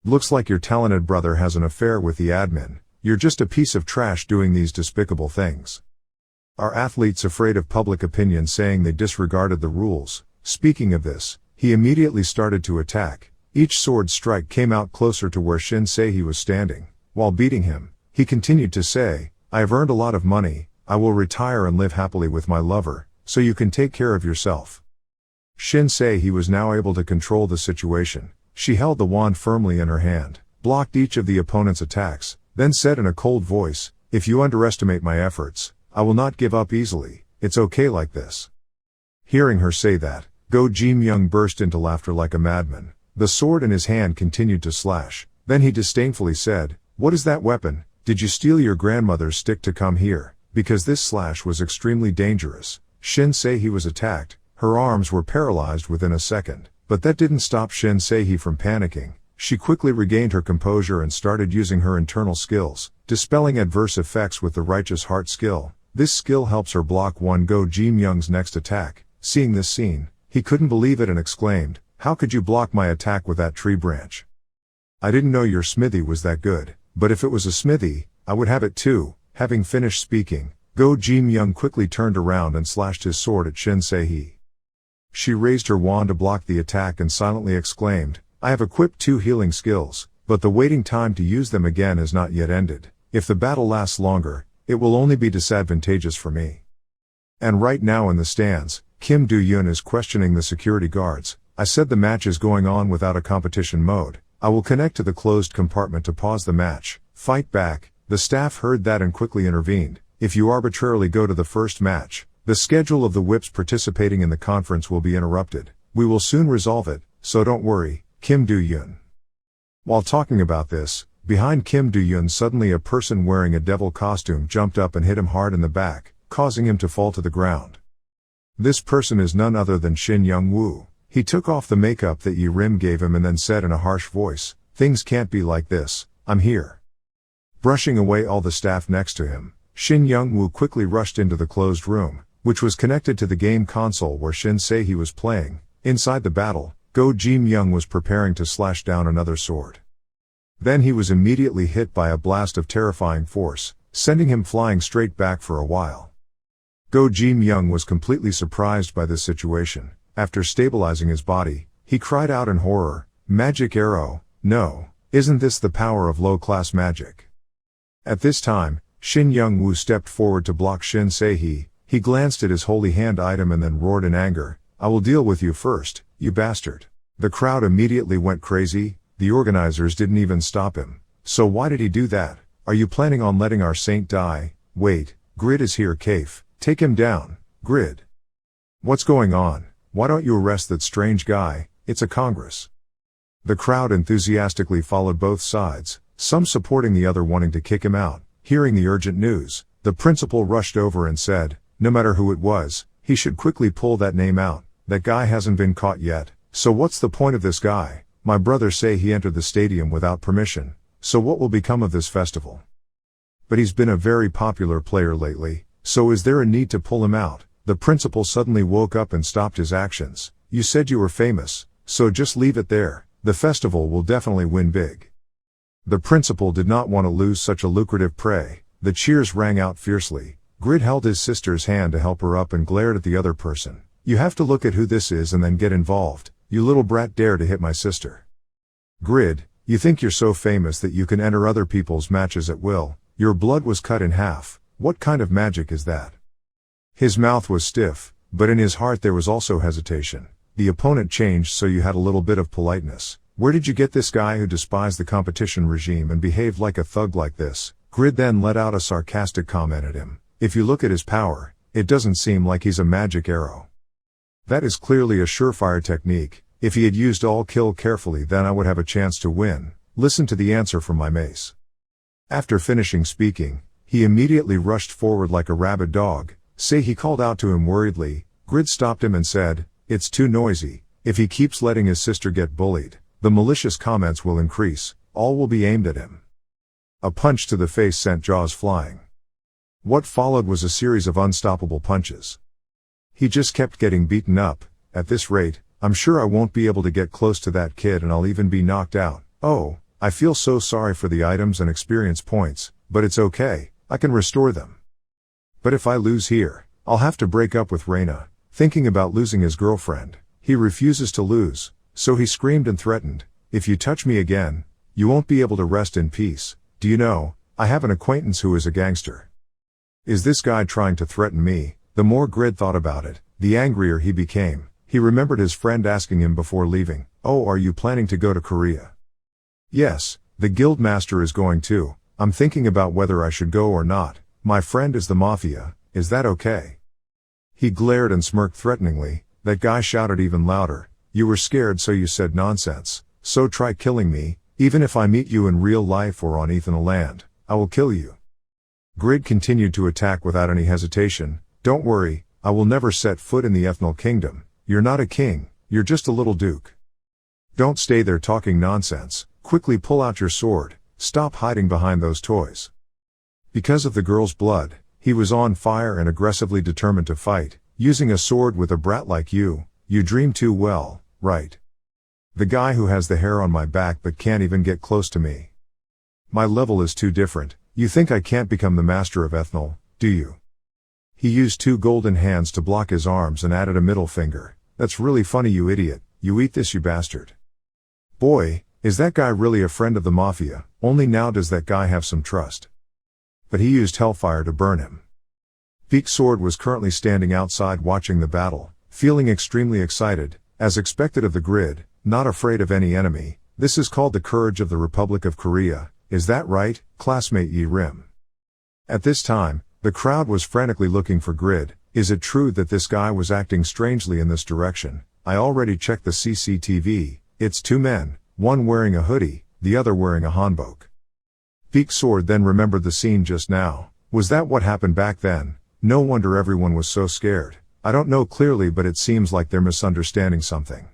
Looks like your talented brother has an affair with the admin. You're just a piece of trash doing these despicable things. Are athletes afraid of public opinion saying they disregarded the rules?" Speaking of this, he immediately started to attack. Each sword strike came out closer to where Shin-se-hee was standing. While beating him, he continued to say, "I have earned a lot of money, I will retire and live happily with my lover, so you can take care of yourself." Shin-se-hee was now able to control the situation. She held the wand firmly in her hand, blocked each of the opponent's attacks, then said in a cold voice, "If you underestimate my efforts, I will not give up easily. It's okay like this." Hearing her say that, Go Ji-myung burst into laughter like a madman. The sword in his hand continued to slash. Then he disdainfully said, "What is that weapon? Did you steal your grandmother's stick to come here?" Because this slash was extremely dangerous, Shin Se-hee was attacked. Her arms were paralyzed within a second. But that didn't stop Shin Se-hee from panicking. She quickly regained her composure and started using her internal skills, dispelling adverse effects with the Righteous Heart skill. This skill helps her block one Go Ji-myung's next attack. Seeing this scene, he couldn't believe it and exclaimed, "How could you block my attack with that tree branch? I didn't know your smithy was that good, but if it was a smithy, I would have it too." Having finished speaking, Go Ji-myung quickly turned around and slashed his sword at Shin Se-hee. She raised her wand to block the attack and silently exclaimed, "I have equipped 2 healing skills, but the waiting time to use them again has not yet ended. If the battle lasts longer, it will only be disadvantageous for me." And right now in the stands, Kim Do-yoon is questioning the security guards. "I said the match is going on without a competition mode. I will connect to the closed compartment to pause the match. Fight back." The staff heard that and quickly intervened. "If you arbitrarily go to the first match, the schedule of the whips participating in the conference will be interrupted. We will soon resolve it, so don't worry, Kim Do-yoon." While talking about this, behind Kim Do-yoon suddenly a person wearing a devil costume jumped up and hit him hard in the back, causing him to fall to the ground. This person is none other than Shin Young-woo. He took off the makeup that Yi-rim gave him and then said in a harsh voice, "Things can't be like this, I'm here." Brushing away all the staff next to him, Shin Young-woo quickly rushed into the closed room, which was connected to the game console where Shin Se-hee was playing. Inside the battle, Go Ji-myung was preparing to slash down another sword. Then he was immediately hit by a blast of terrifying force, sending him flying straight back for a while. Go Ji-myung was completely surprised by this situation. After stabilizing his body, he cried out in horror, "Magic arrow, no, isn't this the power of low-class magic?" At this time, Shin Young-woo stepped forward to block Shin Se-hee. He glanced at his holy hand item and then roared in anger, "I will deal with you first, you bastard." The crowd immediately went crazy. The organizers didn't even stop him. "So why did he do that? Are you planning on letting our saint die? Wait, Grid is here, Kaif. Take him down, Grid. What's going on? Why don't you arrest that strange guy? It's a congress." The crowd enthusiastically followed both sides, some supporting the other wanting to kick him out. Hearing the urgent news, the principal rushed over and said, "No matter who it was, he should quickly pull that name out. That guy hasn't been caught yet. So what's the point of this guy? My brothers say he entered the stadium without permission. So what will become of this festival? But he's been a very popular player lately, so is there a need to pull him out?" The principal suddenly woke up and stopped his actions. "You said you were famous, so just leave it there. The festival will definitely win big." The principal did not want to lose such a lucrative prey. The cheers rang out fiercely. Grid held his sister's hand to help her up and glared at the other person. "You have to look at who this is and then get involved. You little brat dare to hit my sister. Grid, you think you're so famous that you can enter other people's matches at will. Your blood was cut in half. What kind of magic is that?" His mouth was stiff, but in his heart there was also hesitation. The opponent changed, so you had a little bit of politeness. "Where did you get this guy who despised the competition regime and behaved like a thug like this?" Grid then let out a sarcastic comment at him. "If you look at his power, it doesn't seem like he's a magic arrow. That is clearly a surefire technique. If he had used all kill carefully, then I would have a chance to win. Listen to the answer from my mace." After finishing speaking, he immediately rushed forward like a rabid dog. He called out to him worriedly. Grid stopped him and said, "It's too noisy. If he keeps letting his sister get bullied, the malicious comments will increase. All will be aimed at him." A punch to the face sent Jaws flying. What followed was a series of unstoppable punches. He just kept getting beaten up. "At this rate, I'm sure I won't be able to get close to that kid and I'll even be knocked out. Oh, I feel so sorry for the items and experience points, but it's okay, I can restore them. But if I lose here, I'll have to break up with Reina." Thinking about losing his girlfriend, he refuses to lose, so he screamed and threatened, "If you touch me again, you won't be able to rest in peace. Do you know, I have an acquaintance who is a gangster. Is this guy trying to threaten me?" The more Grid thought about it, the angrier he became. He remembered his friend asking him before leaving, "Oh, are you planning to go to Korea?" "Yes, the guildmaster is going too. I'm thinking about whether I should go or not. My friend is the mafia, is that okay?" He glared and smirked threateningly. That guy shouted even louder. You were scared so you said nonsense. So try killing me, even if I meet you in real life or on Ethanol land, I will kill you. Grid continued to attack without any hesitation. Don't worry, I will never set foot in the Ethanol kingdom. You're not a king, you're just a little duke. Don't stay there talking nonsense, quickly pull out your sword, stop hiding behind those toys. Because of the girl's blood, he was on fire and aggressively determined to fight. Using a sword with a brat like you dream too well, right? The guy who has the hair on my back but can't even get close to me. My level is too different. You think I can't become the master of Ethanol, do you? He used 2 golden hands to block his arms and added a middle finger. That's really funny, you idiot. You eat this, you bastard. Boy, is that guy really a friend of the mafia? Only now does that guy have some trust. But he used hellfire to burn him. Peak Sword was currently standing outside watching the battle, feeling extremely excited, as expected of the Grid, not afraid of any enemy. This is called the courage of the Republic of Korea, is that right, classmate Yi Rim? At this time, the crowd was frantically looking for Grid. Is it true that this guy was acting strangely in this direction? I already checked the CCTV, it's 2 men, one wearing a hoodie, the other wearing a hanbok. Peak Sword then remembered the scene just now. Was that what happened back then? No wonder everyone was so scared. I don't know clearly, but it seems like they're misunderstanding something.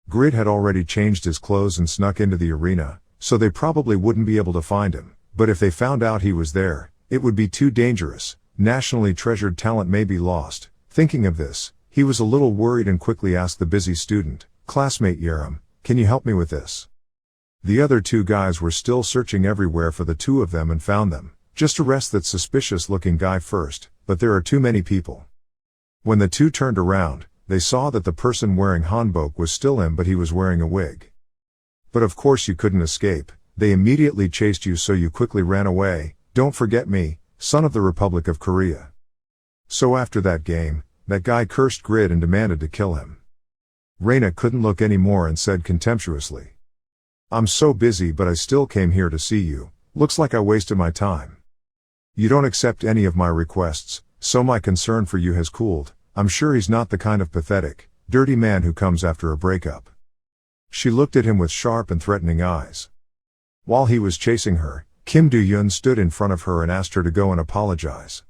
Grid had already changed his clothes and snuck into the arena, so they probably wouldn't be able to find him. But if they found out he was there, it would be too dangerous. Nationally treasured talent may be lost. Thinking of this, he was a little worried and quickly asked the busy student, classmate Yerim, can you help me with this? The other 2 guys were still searching everywhere for the 2 of them and found them. Just arrest that suspicious looking guy first, but there are too many people. When the 2 turned around, they saw that the person wearing hanbok was still him, but he was wearing a wig. But of course you couldn't escape. They immediately chased you, so you quickly ran away. Don't forget me, son of the Republic of Korea. So after that game, that guy cursed Grid and demanded to kill him. Reina couldn't look anymore and said contemptuously, I'm so busy, but I still came here to see you. Looks like I wasted my time. You don't accept any of my requests, so my concern for you has cooled. I'm sure he's not the kind of pathetic, dirty man who comes after a breakup. She looked at him with sharp and threatening eyes. While he was chasing her, Kim Do-yeon stood in front of her and asked her to go and apologize.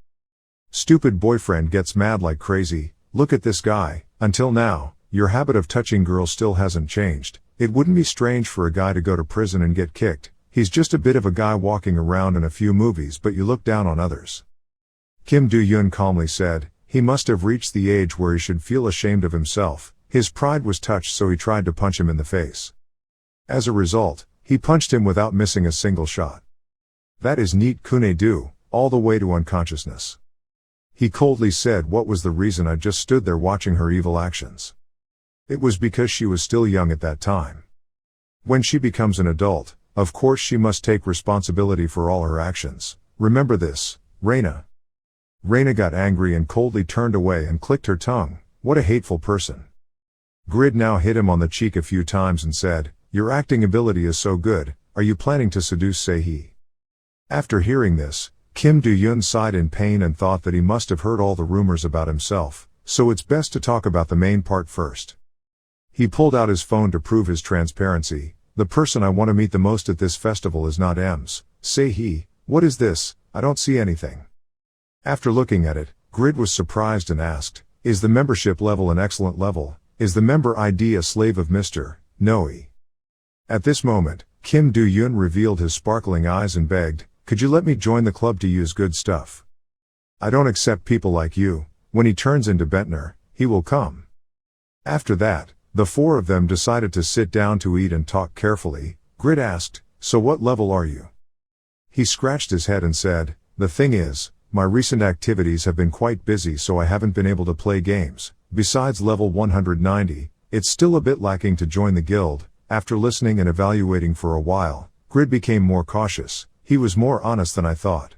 Stupid boyfriend gets mad like crazy. Look at this guy. Until now, your habit of touching girls still hasn't changed. It wouldn't be strange for a guy to go to prison and get kicked. He's just a bit of a guy walking around in a few movies, but you look down on others. Kim Do-yeon calmly said, he must have reached the age where he should feel ashamed of himself. His pride was touched, so he tried to punch him in the face. As a result, he punched him without missing a single shot. That is neat kune-do, all the way to unconsciousness. He coldly said, what was the reason I just stood there watching her evil actions? It was because she was still young at that time. When she becomes an adult, of course she must take responsibility for all her actions. Remember this, Reina. Reina got angry and coldly turned away and clicked her tongue. What a hateful person. Grid now hit him on the cheek a few times and said, your acting ability is so good, are you planning to seduce Sei-hee? After hearing this, Kim Do-yeon sighed in pain and thought that he must have heard all the rumors about himself, so it's best to talk about the main part first. He pulled out his phone to prove his transparency. The person I want to meet the most at this festival is not Ems. Sei-hee, what is this? I don't see anything. After looking at it, Grid was surprised and asked, is the membership level an excellent level? Is the member ID a slave of Mr. Noe? At this moment, Kim Do-yeon revealed his sparkling eyes and begged, could you let me join the club to use good stuff? I don't accept people like you. When he turns into Bentner, he will come. After that, the 4 of them decided to sit down to eat and talk carefully. Grid asked, so what level are you? He scratched his head and said, the thing is, my recent activities have been quite busy, so I haven't been able to play games. Besides level 190, it's still a bit lacking to join the guild. After listening and evaluating for a while, Grid became more cautious. He was more honest than I thought.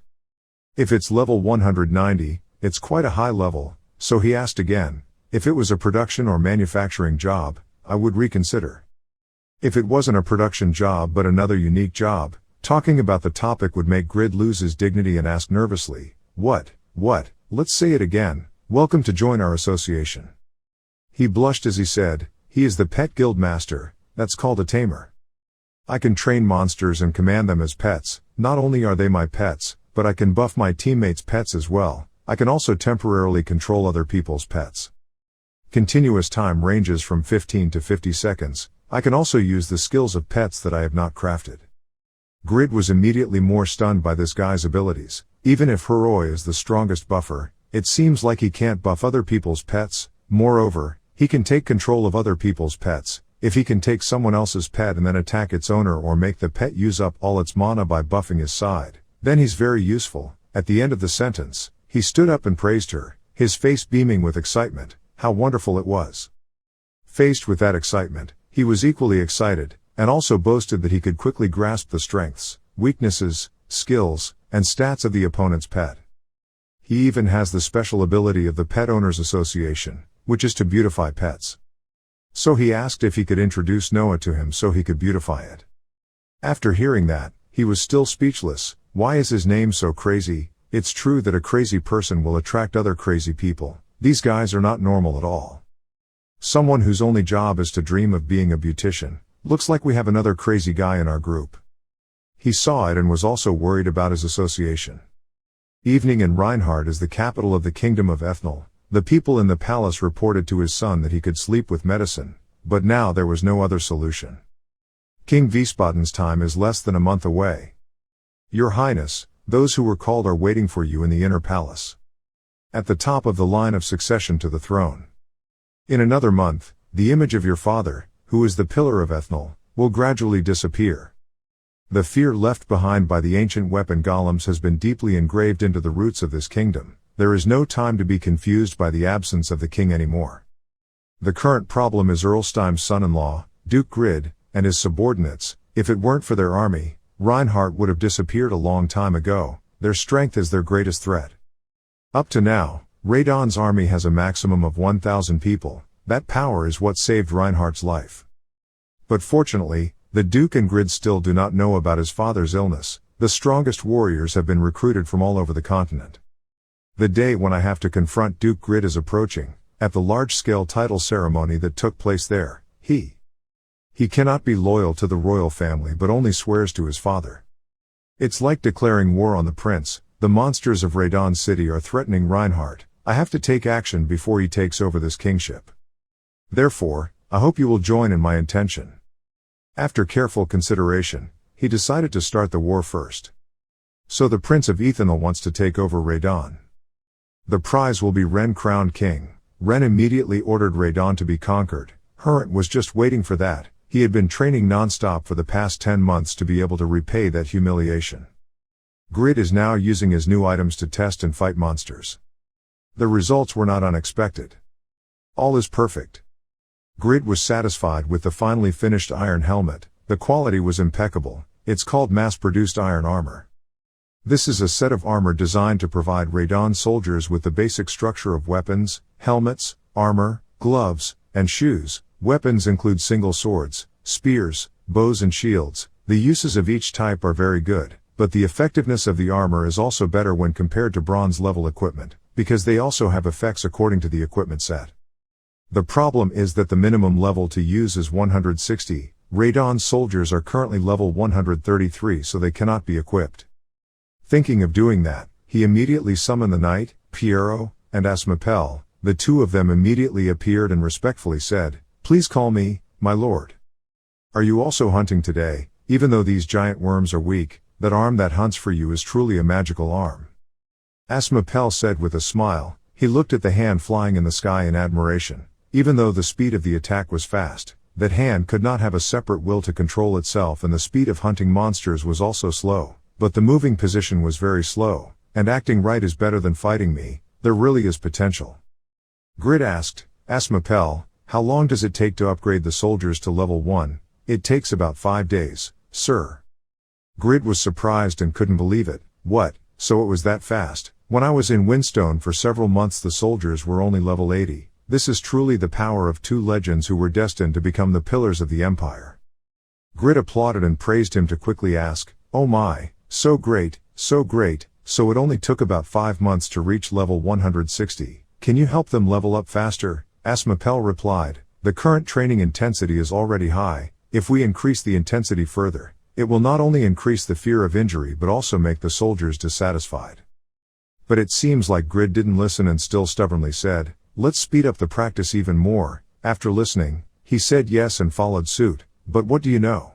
If it's level 190, it's quite a high level, so he asked again, if it was a production or manufacturing job, I would reconsider. If it wasn't a production job but another unique job, talking about the topic would make Grid lose his dignity and ask nervously, what, let's say it again. Welcome to join our association. He blushed as he said, he is the pet guild master, that's called a tamer. I can train monsters and command them as pets. Not only are they my pets, but I can buff my teammates' pets as well. I can also temporarily control other people's pets. Continuous time ranges from 15 to 50 seconds. I can also use the skills of pets that I have not crafted. Grid was immediately more stunned by this guy's abilities. Even if Heroi is the strongest buffer, it seems like he can't buff other people's pets. Moreover, he can take control of other people's pets. If he can take someone else's pet and then attack its owner or make the pet use up all its mana by buffing his side, then he's very useful. At the end of the sentence, he stood up and praised her, his face beaming with excitement. How wonderful it was. Faced with that excitement, he was equally excited, and also boasted that he could quickly grasp the strengths, weaknesses, skills, and stats of the opponent's pet. He even has the special ability of the Pet Owners Association, which is to beautify pets. So he asked if he could introduce Noah to him so he could beautify it. After hearing that, he was still speechless. Why is his name so crazy? It's true that a crazy person will attract other crazy people. These guys are not normal at all. Someone whose only job is to dream of being a beautician. Looks like we have another crazy guy in our group. He saw it and was also worried about his association. Evening in Reinhardt is the capital of the kingdom of Ethnal. The people in the palace reported to his son that he could sleep with medicine, but now there was no other solution. King Wiesbaden's time is less than a month away. Your Highness, those who were called are waiting for you in the inner palace. At the top of the line of succession to the throne. In another month, the image of your father, who is the pillar of Ethnal, will gradually disappear. The fear left behind by the ancient weapon golems has been deeply engraved into the roots of this kingdom. There is no time to be confused by the absence of the king anymore. The current problem is Erlsteim's son-in-law, Duke Grid, and his subordinates. If it weren't for their army, Reinhardt would have disappeared a long time ago. Their strength is their greatest threat. Up to now, Radon's army has a maximum of 1,000 people. That power is what saved Reinhardt's life. But fortunately, the Duke and Grid still do not know about his father's illness. The strongest warriors have been recruited from all over the continent. The day when I have to confront Duke Grid is approaching. At the large-scale title ceremony that took place there, he cannot be loyal to the royal family but only swears to his father. It's like declaring war on the prince. The monsters of Radon City are threatening Reinhardt. I have to take action before he takes over this kingship. Therefore, I hope you will join in my intention. After careful consideration, he decided to start the war first. So the Prince of Ethanol wants to take over Radon. The prize will be Ren crowned king. Ren immediately ordered Radon to be conquered. Herent was just waiting for that. He had been training non-stop for the past 10 months to be able to repay that humiliation. Grid is now using his new items to test and fight monsters. The results were not unexpected. All is perfect. Grid was satisfied with the finally finished iron helmet. The quality was impeccable. It's called mass-produced iron armor. This is a set of armor designed to provide Radon soldiers with the basic structure of weapons, helmets, armor, gloves, and shoes. Weapons include single swords, spears, bows and shields. The uses of each type are very good, but the effectiveness of the armor is also better when compared to bronze-level equipment, because they also have effects according to the equipment set. The problem is that the minimum level to use is 160. Radon soldiers are currently level 133, so they cannot be equipped. Thinking of doing that, he immediately summoned the knight, Piero, and Asmapel. The two of them immediately appeared and respectfully said, "Please call me, my lord." Are you also hunting today? Even though these giant worms are weak, that arm that hunts for you is truly a magical arm. Asmapel said with a smile. He looked at the hand flying in the sky in admiration. Even though the speed of the attack was fast, that hand could not have a separate will to control itself, and the speed of hunting monsters was also slow. But the moving position was very slow, and acting right is better than fighting me. There really is potential. Grid asked, Asmapel, how long does it take to upgrade the soldiers to level 1? It takes about 5 days, sir. Grid was surprised and couldn't believe it. What, so it was that fast? When I was in Windstone for several months the soldiers were only level 80. This is truly the power of two legends who were destined to become the pillars of the empire. Grid applauded and praised him to quickly ask, oh my, so great, so it only took about 5 months to reach level 160. Can you help them level up faster? STmanhwa replied, the current training intensity is already high. If we increase the intensity further, it will not only increase the fear of injury but also make the soldiers dissatisfied. But it seems like Grid didn't listen and still stubbornly said, let's speed up the practice even more. After listening, he said yes and followed suit, but what do you know?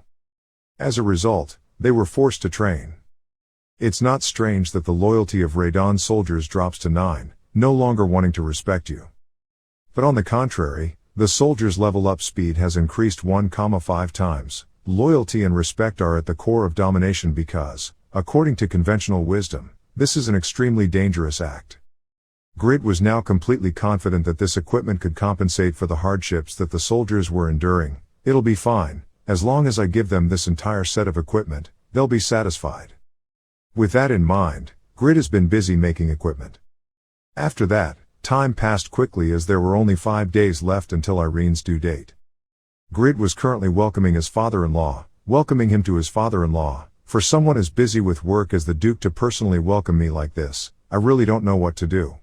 As a result, they were forced to train. It's not strange that the loyalty of Raidon soldiers drops to 9, no longer wanting to respect you. But on the contrary, the soldiers' level up speed has increased 1,5 times. Loyalty and respect are at the core of domination because, according to conventional wisdom, this is an extremely dangerous act. Grid was now completely confident that this equipment could compensate for the hardships that the soldiers were enduring. It'll be fine, as long as I give them this entire set of equipment, they'll be satisfied. With that in mind, Grid has been busy making equipment. After that, time passed quickly as there were only 5 days left until Irene's due date. Grid was currently welcoming his father-in-law, welcoming him to his father-in-law. For someone as busy with work as the Duke to personally welcome me like this, I really don't know what to do.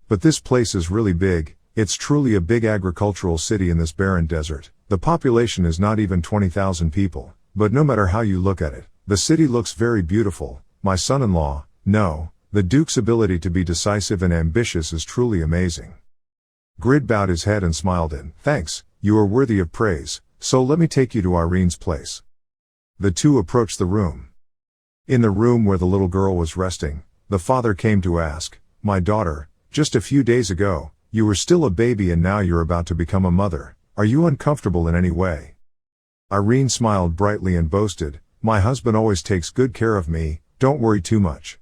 But this place is really big. It's truly a big agricultural city in this barren desert. The population is not even 20,000 people, but no matter how you look at it, the city looks very beautiful. My son-in-law, no, the Duke's ability to be decisive and ambitious is truly amazing. Grid bowed his head and smiled in, thanks, you are worthy of praise, so let me take you to Irene's place. The two approached the room. In the room where the little girl was resting, the father came to ask, my daughter, just a few days ago, you were still a baby and now you're about to become a mother. Are you uncomfortable in any way? Irene smiled brightly and boasted, my husband always takes good care of me, don't worry too much.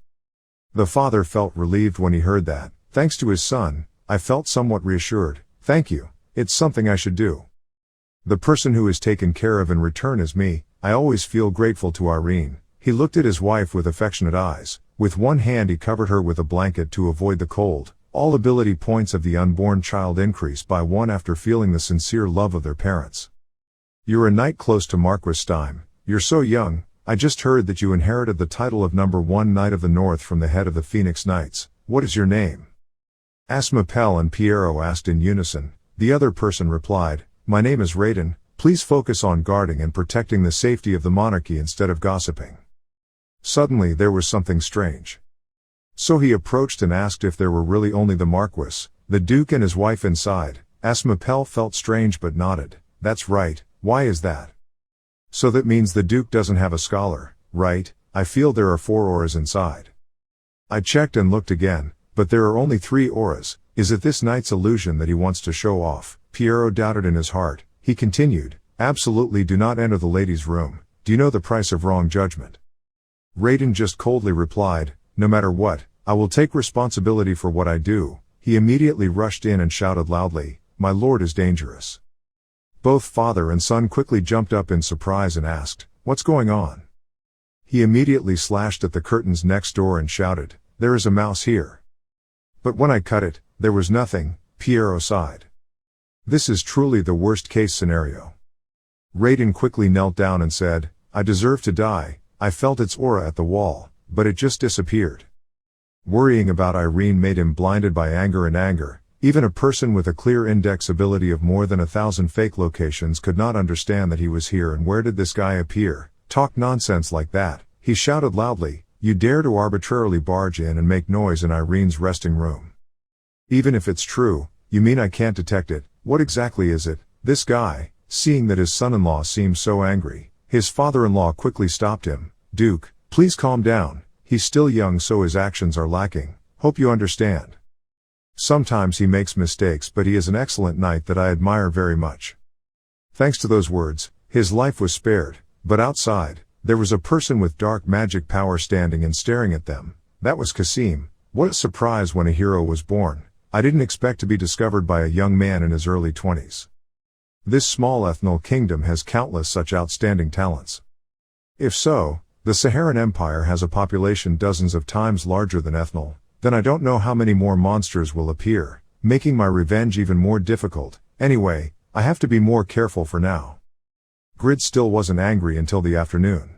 The father felt relieved when he heard that. Thanks to his son, I felt somewhat reassured. Thank you, it's something I should do. The person who is taken care of in return is me. I always feel grateful to Irene. He looked at his wife with affectionate eyes. With one hand he covered her with a blanket to avoid the cold. All ability points of the unborn child increase by 1 after feeling the sincere love of their parents. You're a knight close to Marquis Stime. You're so young. I just heard that you inherited the title of #1 Knight of the North from the head of the Phoenix Knights. What is your name? STmanhwa and Piero asked in unison. The other person replied, my name is Raiden. Please focus on guarding and protecting the safety of the monarchy instead of gossiping. Suddenly there was something strange. So he approached and asked if there were really only the Marquis, the Duke and his wife inside. STmanhwa felt strange but nodded. That's right, why is that? So that means the Duke doesn't have a scholar, right? I feel there are 4 auras inside. I checked and looked again, but there are only 3 auras. Is it this knight's illusion that he wants to show off? Piero doubted in his heart. He continued, absolutely do not enter the ladies' room. Do you know the price of wrong judgment? Raiden just coldly replied, no matter what, I will take responsibility for what I do. He immediately rushed in and shouted loudly, my lord is dangerous. Both father and son quickly jumped up in surprise and asked, what's going on? He immediately slashed at the curtains next door and shouted, there is a mouse here. But when I cut it, there was nothing. Piero sighed. This is truly the worst case scenario. Raiden quickly knelt down and said, I deserve to die. I felt its aura at the wall, but it just disappeared. Worrying about Irene made him blinded by anger. Even a person with a clear index ability of more than 1,000 fake locations could not understand that he was here and where did this guy appear. Talk nonsense like that. He shouted loudly, you dare to arbitrarily barge in and make noise in Irene's resting room. Even if it's true, you mean I can't detect it? What exactly is it? This guy, seeing that his son-in-law seemed so angry, his father-in-law quickly stopped him. Duke, please calm down. He's still young so his actions are lacking. Hope you understand. Sometimes he makes mistakes but he is an excellent knight that I admire very much. Thanks to those words, his life was spared, but outside, there was a person with dark magic power standing and staring at them. That was Kasim. What a surprise when a hero was born. I didn't expect to be discovered by a young man in his early 20s. This small ethnic kingdom has countless such outstanding talents. If so, the Saharan Empire has a population dozens of times larger than ethnic, then I don't know how many more monsters will appear, making my revenge even more difficult. Anyway, I have to be more careful for now. Grid still wasn't angry until the afternoon.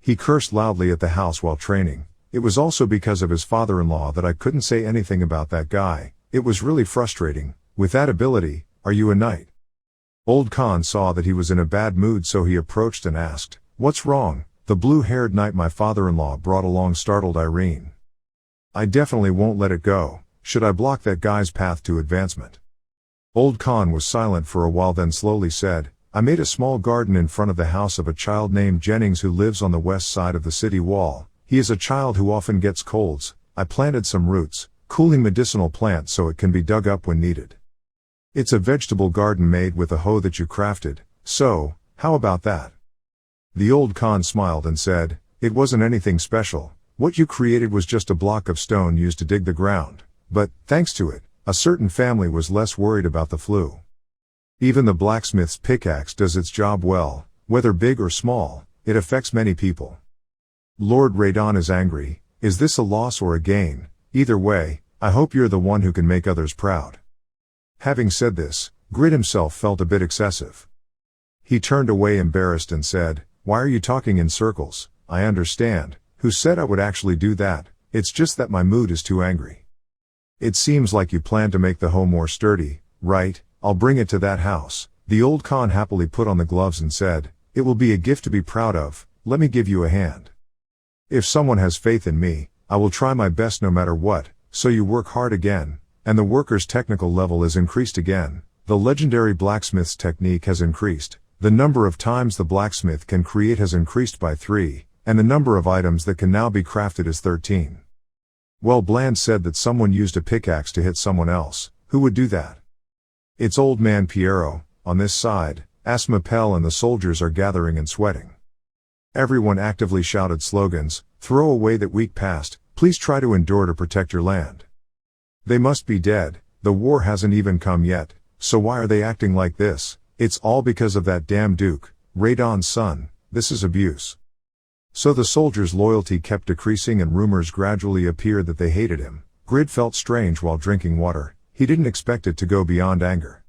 He cursed loudly at the house while training. It was also because of his father-in-law that I couldn't say anything about that guy. It was really frustrating. With that ability, are you a knight? Old Khan saw that he was in a bad mood, so he approached and asked, "What's wrong?" The blue-haired knight my father-in-law brought along startled Irene. "I definitely won't let it go. Should I block that guy's path to advancement?" Old Khan was silent for a while, then slowly said, "I made a small garden in front of the house of a child named Jennings who lives on the west side of the city wall. He is a child who often gets colds. I planted some roots, cooling medicinal plants so it can be dug up when needed. It's a vegetable garden made with a hoe that you crafted, so, how about that?" The old Khan smiled and said, "It wasn't anything special. What you created was just a block of stone used to dig the ground. But, thanks to it, a certain family was less worried about the flu. Even the blacksmith's pickaxe does its job well, whether big or small, it affects many people. Lord Radon is angry. Is this a loss or a gain? Either way, I hope you're the one who can make others proud." Having said this, Grid himself felt a bit excessive. He turned away embarrassed and said, "Why are you talking in circles? I understand. Who said I would actually do that? It's just that my mood is too angry. It seems like you plan to make the hoe more sturdy, right? I'll bring it to that house." The old Khan happily put on the gloves and said, "It will be a gift to be proud of. Let me give you a hand. If someone has faith in me, I will try my best no matter what." So you work hard again, and the worker's technical level is increased again. The legendary blacksmith's technique has increased. The number of times the blacksmith can create has increased by 3, and the number of items that can now be crafted is 13. Well, Bland said that someone used a pickaxe to hit someone else. Who would do that? It's old man Piero, on this side. Asmapel and the soldiers are gathering and sweating. Everyone actively shouted slogans, "Throw away that weak past, please try to endure to protect your land. They must be dead, the war hasn't even come yet, so why are they acting like this? It's all because of that damn Duke, Radon's son, this is abuse." So the soldiers' loyalty kept decreasing and rumors gradually appeared that they hated him. Grid felt strange while drinking water. He didn't expect it to go beyond anger.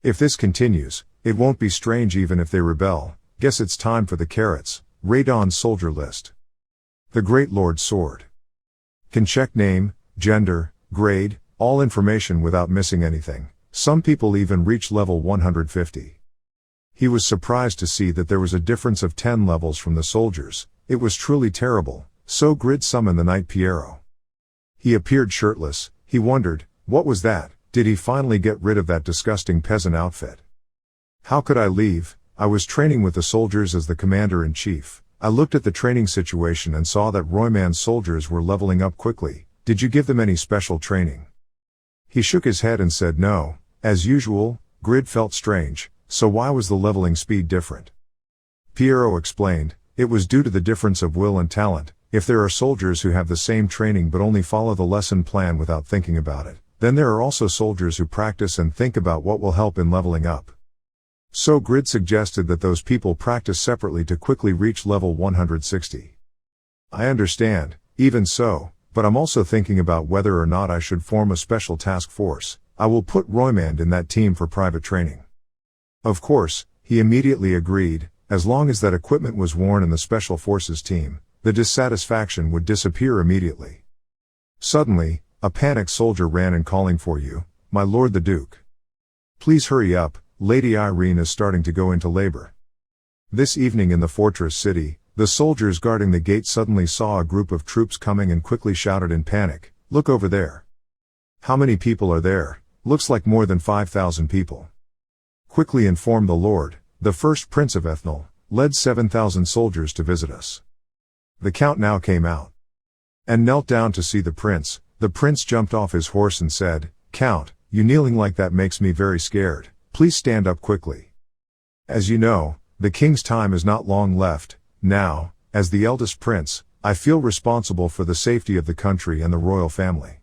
If this continues, it won't be strange even if they rebel. Guess it's time for the carrots. Radon's soldier list. The Great Lord's sword. Can check name, gender, grade, all information without missing anything. Some people even reach level 150. He was surprised to see that there was a difference of 10 levels from the soldiers. It was truly terrible, so Grid summoned the knight Piero. He appeared shirtless. He wondered, what was that? Did he finally get rid of that disgusting peasant outfit? "How could I leave? I was training with the soldiers as the commander-in-chief. I looked at the training situation and saw that Royman's soldiers were leveling up quickly. Did you give them any special training?" He shook his head and said no. As usual, Grid felt strange, so why was the leveling speed different? Piero explained, it was due to the difference of will and talent. If there are soldiers who have the same training but only follow the lesson plan without thinking about it, then there are also soldiers who practice and think about what will help in leveling up. So Grid suggested that those people practice separately to quickly reach level 160. I understand, even so, but I'm also thinking about whether or not I should form a special task force. I will put Roymand in that team for private training. Of course, he immediately agreed. As long as that equipment was worn in the special forces team, the dissatisfaction would disappear immediately. Suddenly, a panicked soldier ran in calling for you, my lord the Duke. Please hurry up, Lady Irene is starting to go into labor. This evening in the fortress city, the soldiers guarding the gate suddenly saw a group of troops coming and quickly shouted in panic, "Look over there." "How many people are there?" "Looks like more than 5,000 people." "Quickly inform the Lord, the first Prince of Ethnal, led 7,000 soldiers to visit us." The count now came out and knelt down to see the prince. The prince jumped off his horse and said, "Count, you kneeling like that makes me very scared. Please stand up quickly. As you know, the king's time is not long left. Now, as the eldest prince, I feel responsible for the safety of the country and the royal family.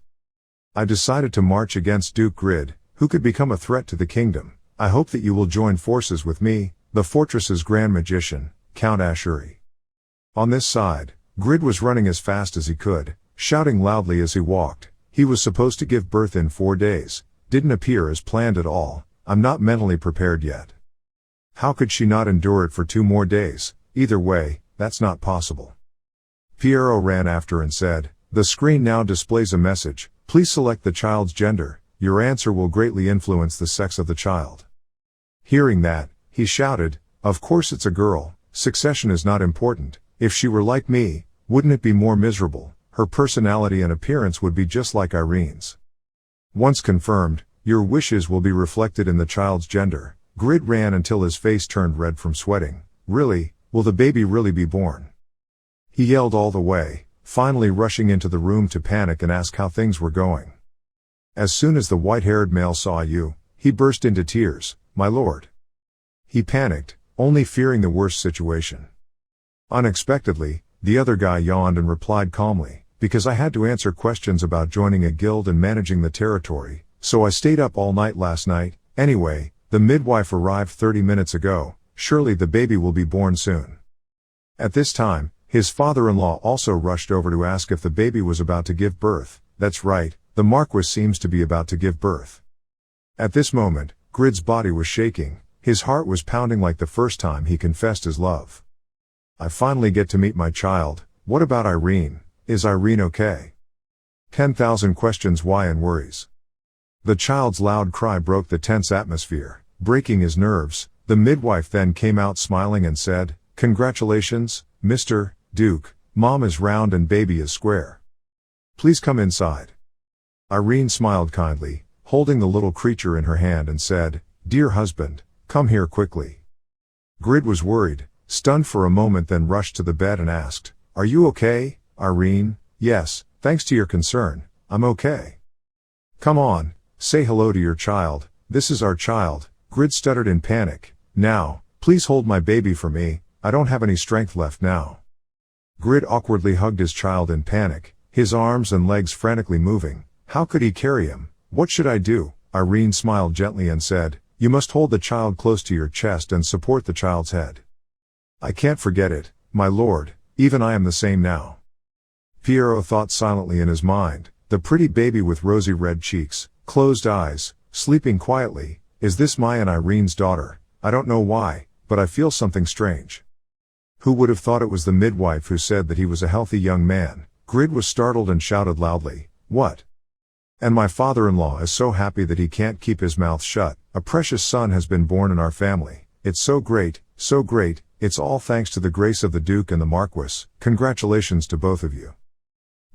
I decided to march against Duke Grid, who could become a threat to the kingdom. I hope that you will join forces with me, the fortress's grand magician, Count Ashuri." On this side, Grid was running as fast as he could, shouting loudly as he walked. He was supposed to give birth in 4 days. Didn't appear as planned at all. I'm not mentally prepared yet. How could she not endure it for 2 more days? Either way, that's not possible. Piero ran after and said, The screen now displays a message. Please select the child's gender. Your answer will greatly influence the sex of the child. Hearing that, he shouted, "Of course it's a girl. Succession is not important. If she were like me, wouldn't it be more miserable? Her personality and appearance would be just like Irene's." Once confirmed, your wishes will be reflected in the child's gender. Grid ran until his face turned red from sweating. Really? Will the baby really be born? He yelled all the way, finally rushing into the room to panic and ask how things were going. As soon as the white-haired male saw you, he burst into tears. "My lord." He panicked, only fearing the worst situation. Unexpectedly, the other guy yawned and replied calmly, "Because I had to answer questions about joining a guild and managing the territory, so I stayed up all night last night. Anyway, the midwife arrived 30 minutes ago. Surely the baby will be born soon." At this time, his father-in-law also rushed over to ask if the baby was about to give birth. That's right, the Marquis seems to be about to give birth. At this moment, Grid's body was shaking, his heart was pounding like the first time he confessed his love. "I finally get to meet my child. What about Irene? Is Irene okay?" 10,000 questions, why, and worries. The child's loud cry broke the tense atmosphere, breaking his nerves. The midwife then came out smiling and said, "Congratulations, Mr. Duke. Mom is round and baby is square. Please come inside." Irene smiled kindly, holding the little creature in her hand, and said, "Dear husband, come here quickly." Grid was worried, stunned for a moment, then rushed to the bed and asked, "Are you okay, Irene?" "Yes, thanks to your concern, I'm okay." "Come on, say hello to your child. This is our child." Grid stuttered in panic. "Now, please hold my baby for me, I don't have any strength left now." Grid awkwardly hugged his child in panic, his arms and legs frantically moving. How could he carry him? "What should I do?" Irene smiled gently and said, "You must hold the child close to your chest and support the child's head." "I can't forget it, my lord, even I am the same now." Piero thought silently in his mind, the pretty baby with rosy red cheeks, closed eyes, sleeping quietly. Is this my and Irene's daughter? I don't know why, but I feel something strange. Who would have thought it was the midwife who said that he was a healthy young man? Grid was startled and shouted loudly, "What?" "And my father-in-law is so happy that he can't keep his mouth shut. A precious son has been born in our family. It's so great, so great. It's all thanks to the grace of the Duke and the Marquis. Congratulations to both of you."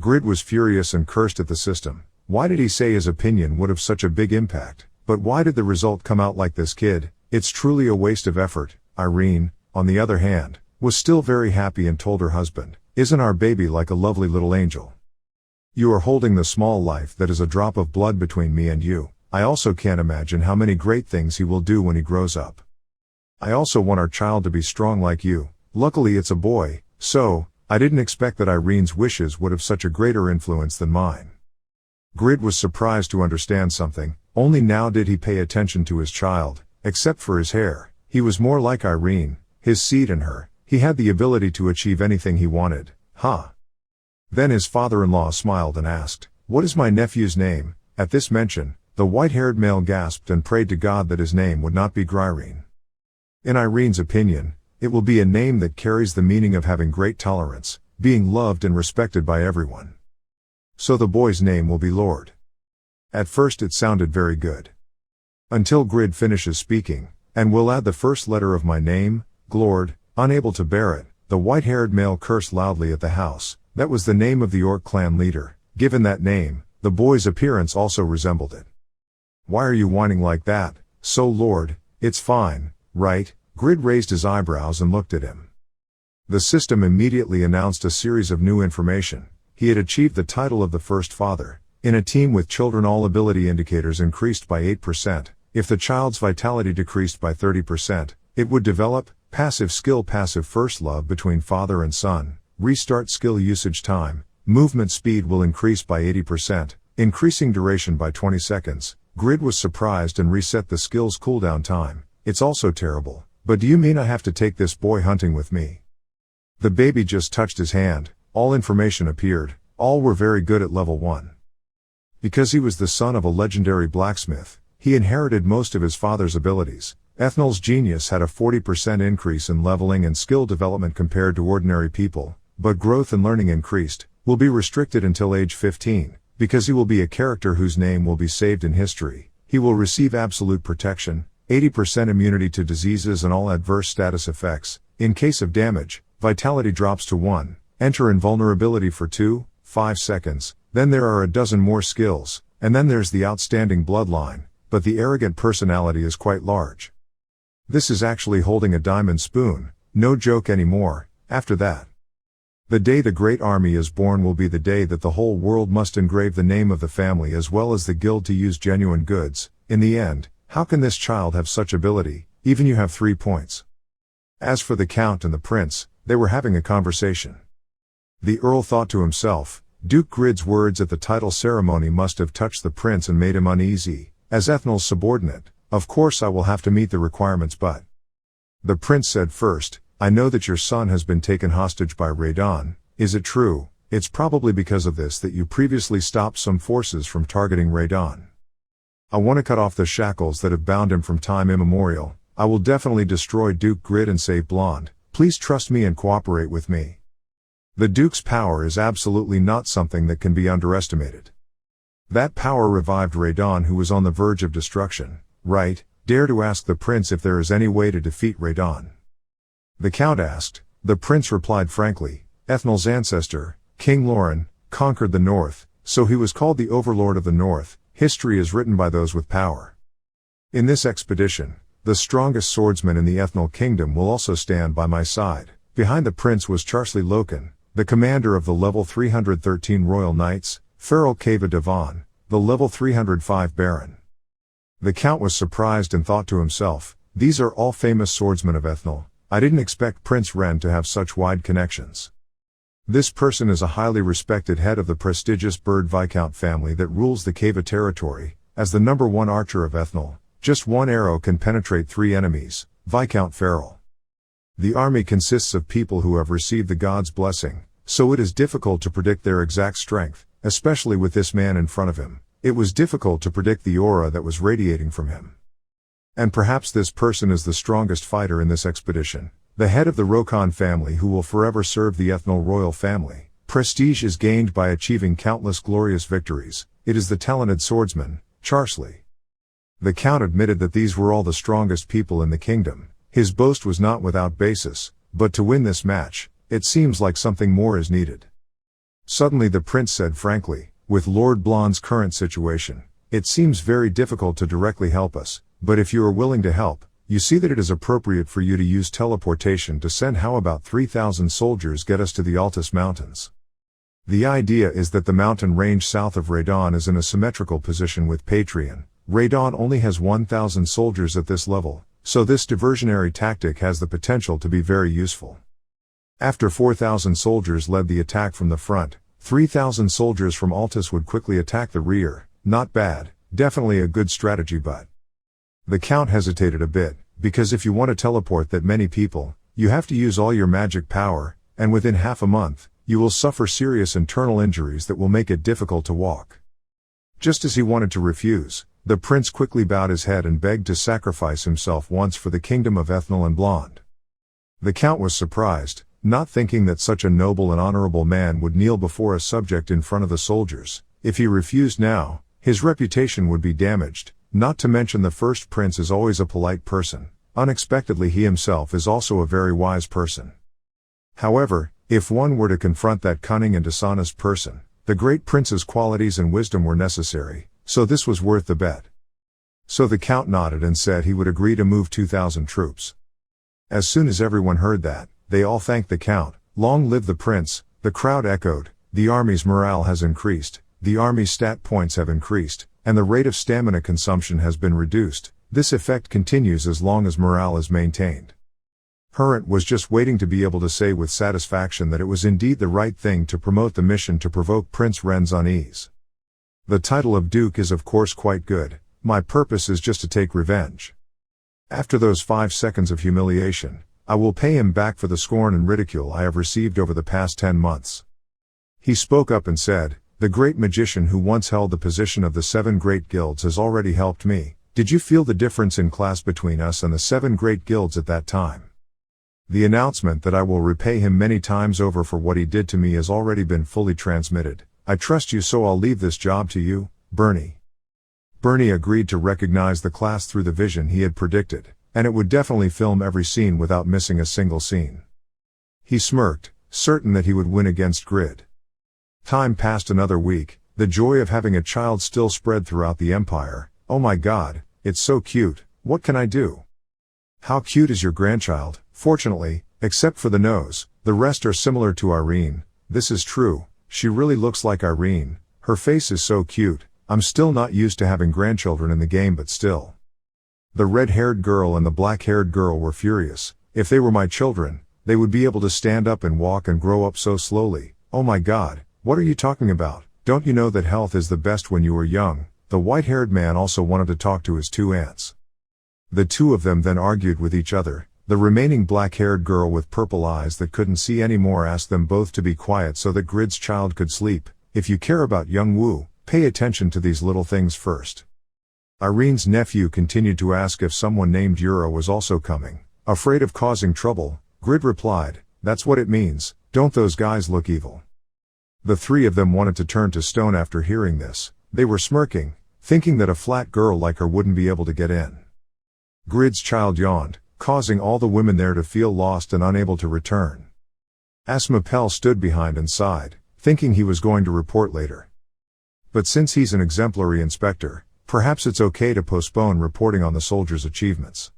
Grid was furious and cursed at the system. Why did he say his opinion would have such a big impact? But why did the result come out like this, kid? It's truly a waste of effort. Irene, on the other hand, was still very happy and told her husband, "Isn't our baby like a lovely little angel? You are holding the small life that is a drop of blood between me and you. I also can't imagine how many great things he will do when he grows up. I also want our child to be strong like you. Luckily it's a boy, so, I didn't expect that Irene's wishes would have such a greater influence than mine." Grid was surprised to understand something. Only now did he pay attention to his child. Except for his hair, he was more like Irene, his seed in her. He had the ability to achieve anything he wanted. Huh? Then his father-in-law smiled and asked, "What is my nephew's name?" At this mention, the white-haired male gasped and prayed to God that his name would not be Gryrene. In Irene's opinion, it will be a name that carries the meaning of having great tolerance, being loved and respected by everyone. So the boy's name will be Lord. At first it sounded very good. Until Grid finishes speaking, "And we'll add the first letter of my name, Glord." Unable to bear it, the white-haired male cursed loudly at the house. That was the name of the Orc clan leader. Given that name, the boy's appearance also resembled it. "Why are you whining like that, so Lord? It's fine, right?" Grid raised his eyebrows and looked at him. The system immediately announced a series of new information. He had achieved the title of the first father. In a team with children, all ability indicators increased by 8%. If the child's vitality decreased by 30%, it would develop passive skill, passive first love between father and son. Restart skill usage time. Movement speed will increase by 80%, increasing duration by 20 seconds. Grid was surprised and reset the skill's cooldown time. It's also terrible. But do you mean I have to take this boy hunting with me? The baby just touched his hand. All information appeared. All were very good at level 1. Because he was the son of a legendary blacksmith, he inherited most of his father's abilities. Ethnal's genius had a 40% increase in leveling and skill development compared to ordinary people, but growth and learning increased. will be restricted until age 15, because he will be a character whose name will be saved in history. He will receive absolute protection, 80% immunity to diseases and all adverse status effects. In case of damage, vitality drops to 1, enter invulnerability for 5 seconds, then there are a dozen more skills, and then there's the outstanding bloodline, but the arrogant personality is quite large. This is actually holding a diamond spoon, no joke anymore, after that. The day the great army is born will be the day that the whole world must engrave the name of the family as well as the guild to use genuine goods. In the end, how can this child have such ability, even you have 3 points? As for the count and the prince, they were having a conversation. The earl thought to himself, Duke Grid's words at the title ceremony must have touched the prince and made him uneasy. As Ethnal's subordinate, of course I will have to meet the requirements, but... The prince said first, I know that your son has been taken hostage by Radon. Is it true? It's probably because of this that you previously stopped some forces from targeting Radon. I want to cut off the shackles that have bound him from time immemorial. I will definitely destroy Duke Grid and save Blonde. Please trust me and cooperate with me. The Duke's power is absolutely not something that can be underestimated. That power revived Radon, who was on the verge of destruction. Right, dare to ask the prince if there is any way to defeat Radon. The count asked. The prince replied frankly, Ethnal's ancestor, King Lauren, conquered the north, so he was called the Overlord of the North. History is written by those with power. In this expedition, the strongest swordsman in the Ethnal kingdom will also stand by my side. Behind the prince was Charsley Loken, the commander of the level 313 Royal Knights, Feral Kava Devon, the level 305 Baron. The count was surprised and thought to himself, these are all famous swordsmen of Ethnal. I didn't expect Prince Ren to have such wide connections. This person is a highly respected head of the prestigious Bird Viscount family that rules the Kava territory. As the #1 archer of Ethnal, just one arrow can penetrate 3 enemies. Viscount Feral. The army consists of people who have received the god's blessing, so it is difficult to predict their exact strength, especially with this man in front of him. It was difficult to predict the aura that was radiating from him. And perhaps this person is the strongest fighter in this expedition, the head of the Rokon family who will forever serve the Ethnal royal family. Prestige is gained by achieving countless glorious victories. It is the talented swordsman, Charsley. The count admitted that these were all the strongest people in the kingdom. His boast was not without basis, but to win this match, it seems like something more is needed. Suddenly the prince said frankly, with Lord Blonde's current situation, it seems very difficult to directly help us, but if you are willing to help, you see that it is appropriate for you to use teleportation to send how about 3,000 soldiers get us to the Altus Mountains. The idea is that the mountain range south of Radon is in a symmetrical position with Patreon. Radon only has 1,000 soldiers at this level, so this diversionary tactic has the potential to be very useful. After 4,000 soldiers led the attack from the front, 3,000 soldiers from Altus would quickly attack the rear. Not bad, definitely a good strategy, but... The count hesitated a bit, because if you want to teleport that many people, you have to use all your magic power, and within half a month, you will suffer serious internal injuries that will make it difficult to walk. Just as he wanted to refuse, the prince quickly bowed his head and begged to sacrifice himself once for the kingdom of Ethnal and Blonde. The count was surprised, not thinking that such a noble and honorable man would kneel before a subject in front of the soldiers. If he refused now, his reputation would be damaged, not to mention the first prince is always a polite person. Unexpectedly he himself is also a very wise person. However, if one were to confront that cunning and dishonest person, the great prince's qualities and wisdom were necessary, so this was worth the bet. So the count nodded and said he would agree to move 2,000 troops. As soon as everyone heard that, they all thanked the count. Long live the prince, the crowd echoed. The army's morale has increased, the army's stat points have increased, and the rate of stamina consumption has been reduced. This effect continues as long as morale is maintained. Hurrent was just waiting to be able to say with satisfaction that it was indeed the right thing to promote the mission to provoke Prince Ren's unease. The title of Duke is of course quite good. My purpose is just to take revenge. After those 5 seconds of humiliation, I will pay him back for the scorn and ridicule I have received over the past 10 months. He spoke up and said, the great magician who once held the position of the 7 great guilds has already helped me. Did you feel the difference in class between us and the 7 great guilds at that time? The announcement that I will repay him many times over for what he did to me has already been fully transmitted. I trust you, so I'll leave this job to you, Bernie. Bernie agreed to recognize the class through the vision he had predicted, and it would definitely film every scene without missing a single scene. He smirked, certain that he would win against Grid. Time passed another week. The joy of having a child still spread throughout the empire. Oh my god, it's so cute, what can I do? How cute is your grandchild? Fortunately, except for the nose, the rest are similar to Irene. This is true, she really looks like Irene. Her face is so cute. I'm still not used to having grandchildren in the game, but still. The red-haired girl and the black-haired girl were furious. If they were my children, they would be able to stand up and walk and grow up so slowly. Oh my god, what are you talking about? Don't you know that health is the best when you are young? The white-haired man also wanted to talk to his two aunts. The two of them then argued with each other. The remaining black-haired girl with purple eyes that couldn't see anymore asked them both to be quiet so that Grid's child could sleep. If you care about young Wu, pay attention to these little things first. Irene's nephew continued to ask if someone named Yura was also coming. Afraid of causing trouble, Grid replied, "That's what it means, don't those guys look evil?" The three of them wanted to turn to stone after hearing this. They were smirking, thinking that a flat girl like her wouldn't be able to get in. Grid's child yawned, causing all the women there to feel lost and unable to return. Asmapel stood behind and sighed, thinking he was going to report later. But since he's an exemplary inspector, perhaps it's okay to postpone reporting on the soldiers' achievements.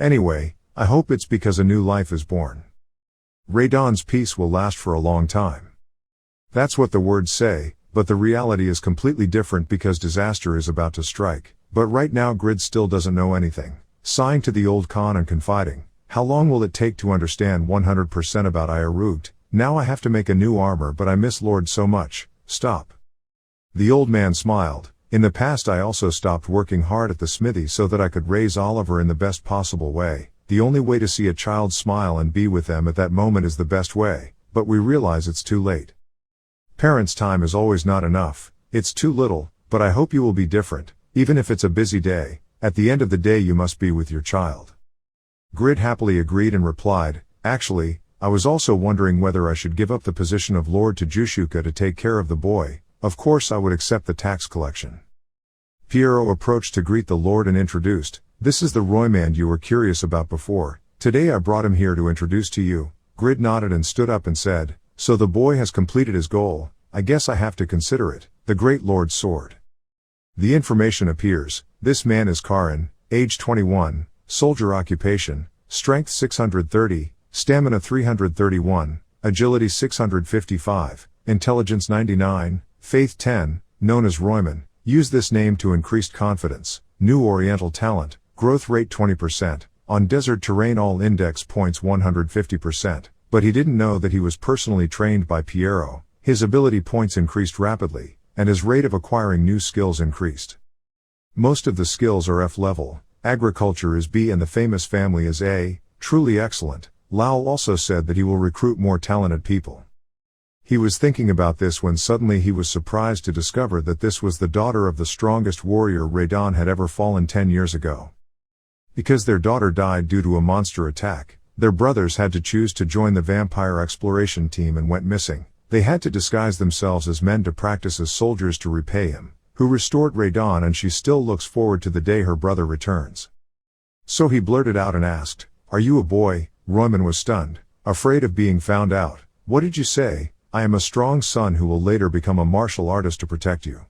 Anyway, I hope it's because a new life is born. Radawn's peace will last for a long time. That's what the words say, but the reality is completely different because disaster is about to strike. But right now Grid still doesn't know anything. Sighing to the old Khan and confiding, "How long will it take to understand 100% about Ayarugt? Now I have to make a new armor, but I miss Lord so much." Stop. The old man smiled. In the past I also stopped working hard at the smithy so that I could raise Oliver in the best possible way. The only way to see a child smile and be with them at that moment is the best way, but we realize it's too late. Parents' time is always not enough. It's too little, but I hope you will be different, even if it's a busy day. At the end of the day you must be with your child. Grid happily agreed and replied, "Actually, I was also wondering whether I should give up the position of Lord to Jushuka to take care of the boy. Of course I would accept the tax collection." Piero approached to greet the Lord and introduced, "This is the Roymand you were curious about before. Today I brought him here to introduce to you." Grid nodded and stood up and said, "So the boy has completed his goal. I guess I have to consider it, the Great Lord's sword." The information appears. This man is Karin, age 21, soldier occupation, strength 630, stamina 331, agility 655, intelligence 99, faith 10, known as Royman. Use this name to increased confidence, new oriental talent, growth rate 20%, on desert terrain all index points 150%, but he didn't know that he was personally trained by Piero. His ability points increased rapidly, and his rate of acquiring new skills increased. Most of the skills are F level, agriculture is B and the famous family is A, truly excellent. Lau also said that he will recruit more talented people. He was thinking about this when suddenly he was surprised to discover that this was the daughter of the strongest warrior Radawn had ever fallen 10 years ago. Because their daughter died due to a monster attack, their brothers had to choose to join the vampire exploration team and went missing. They had to disguise themselves as men to practice as soldiers to repay him, who restored Radawn, and she still looks forward to the day her brother returns. So he blurted out and asked, "Are you a boy?" Royman was stunned, afraid of being found out. "What did you say?" "I am a strong son who will later become a martial artist to protect you."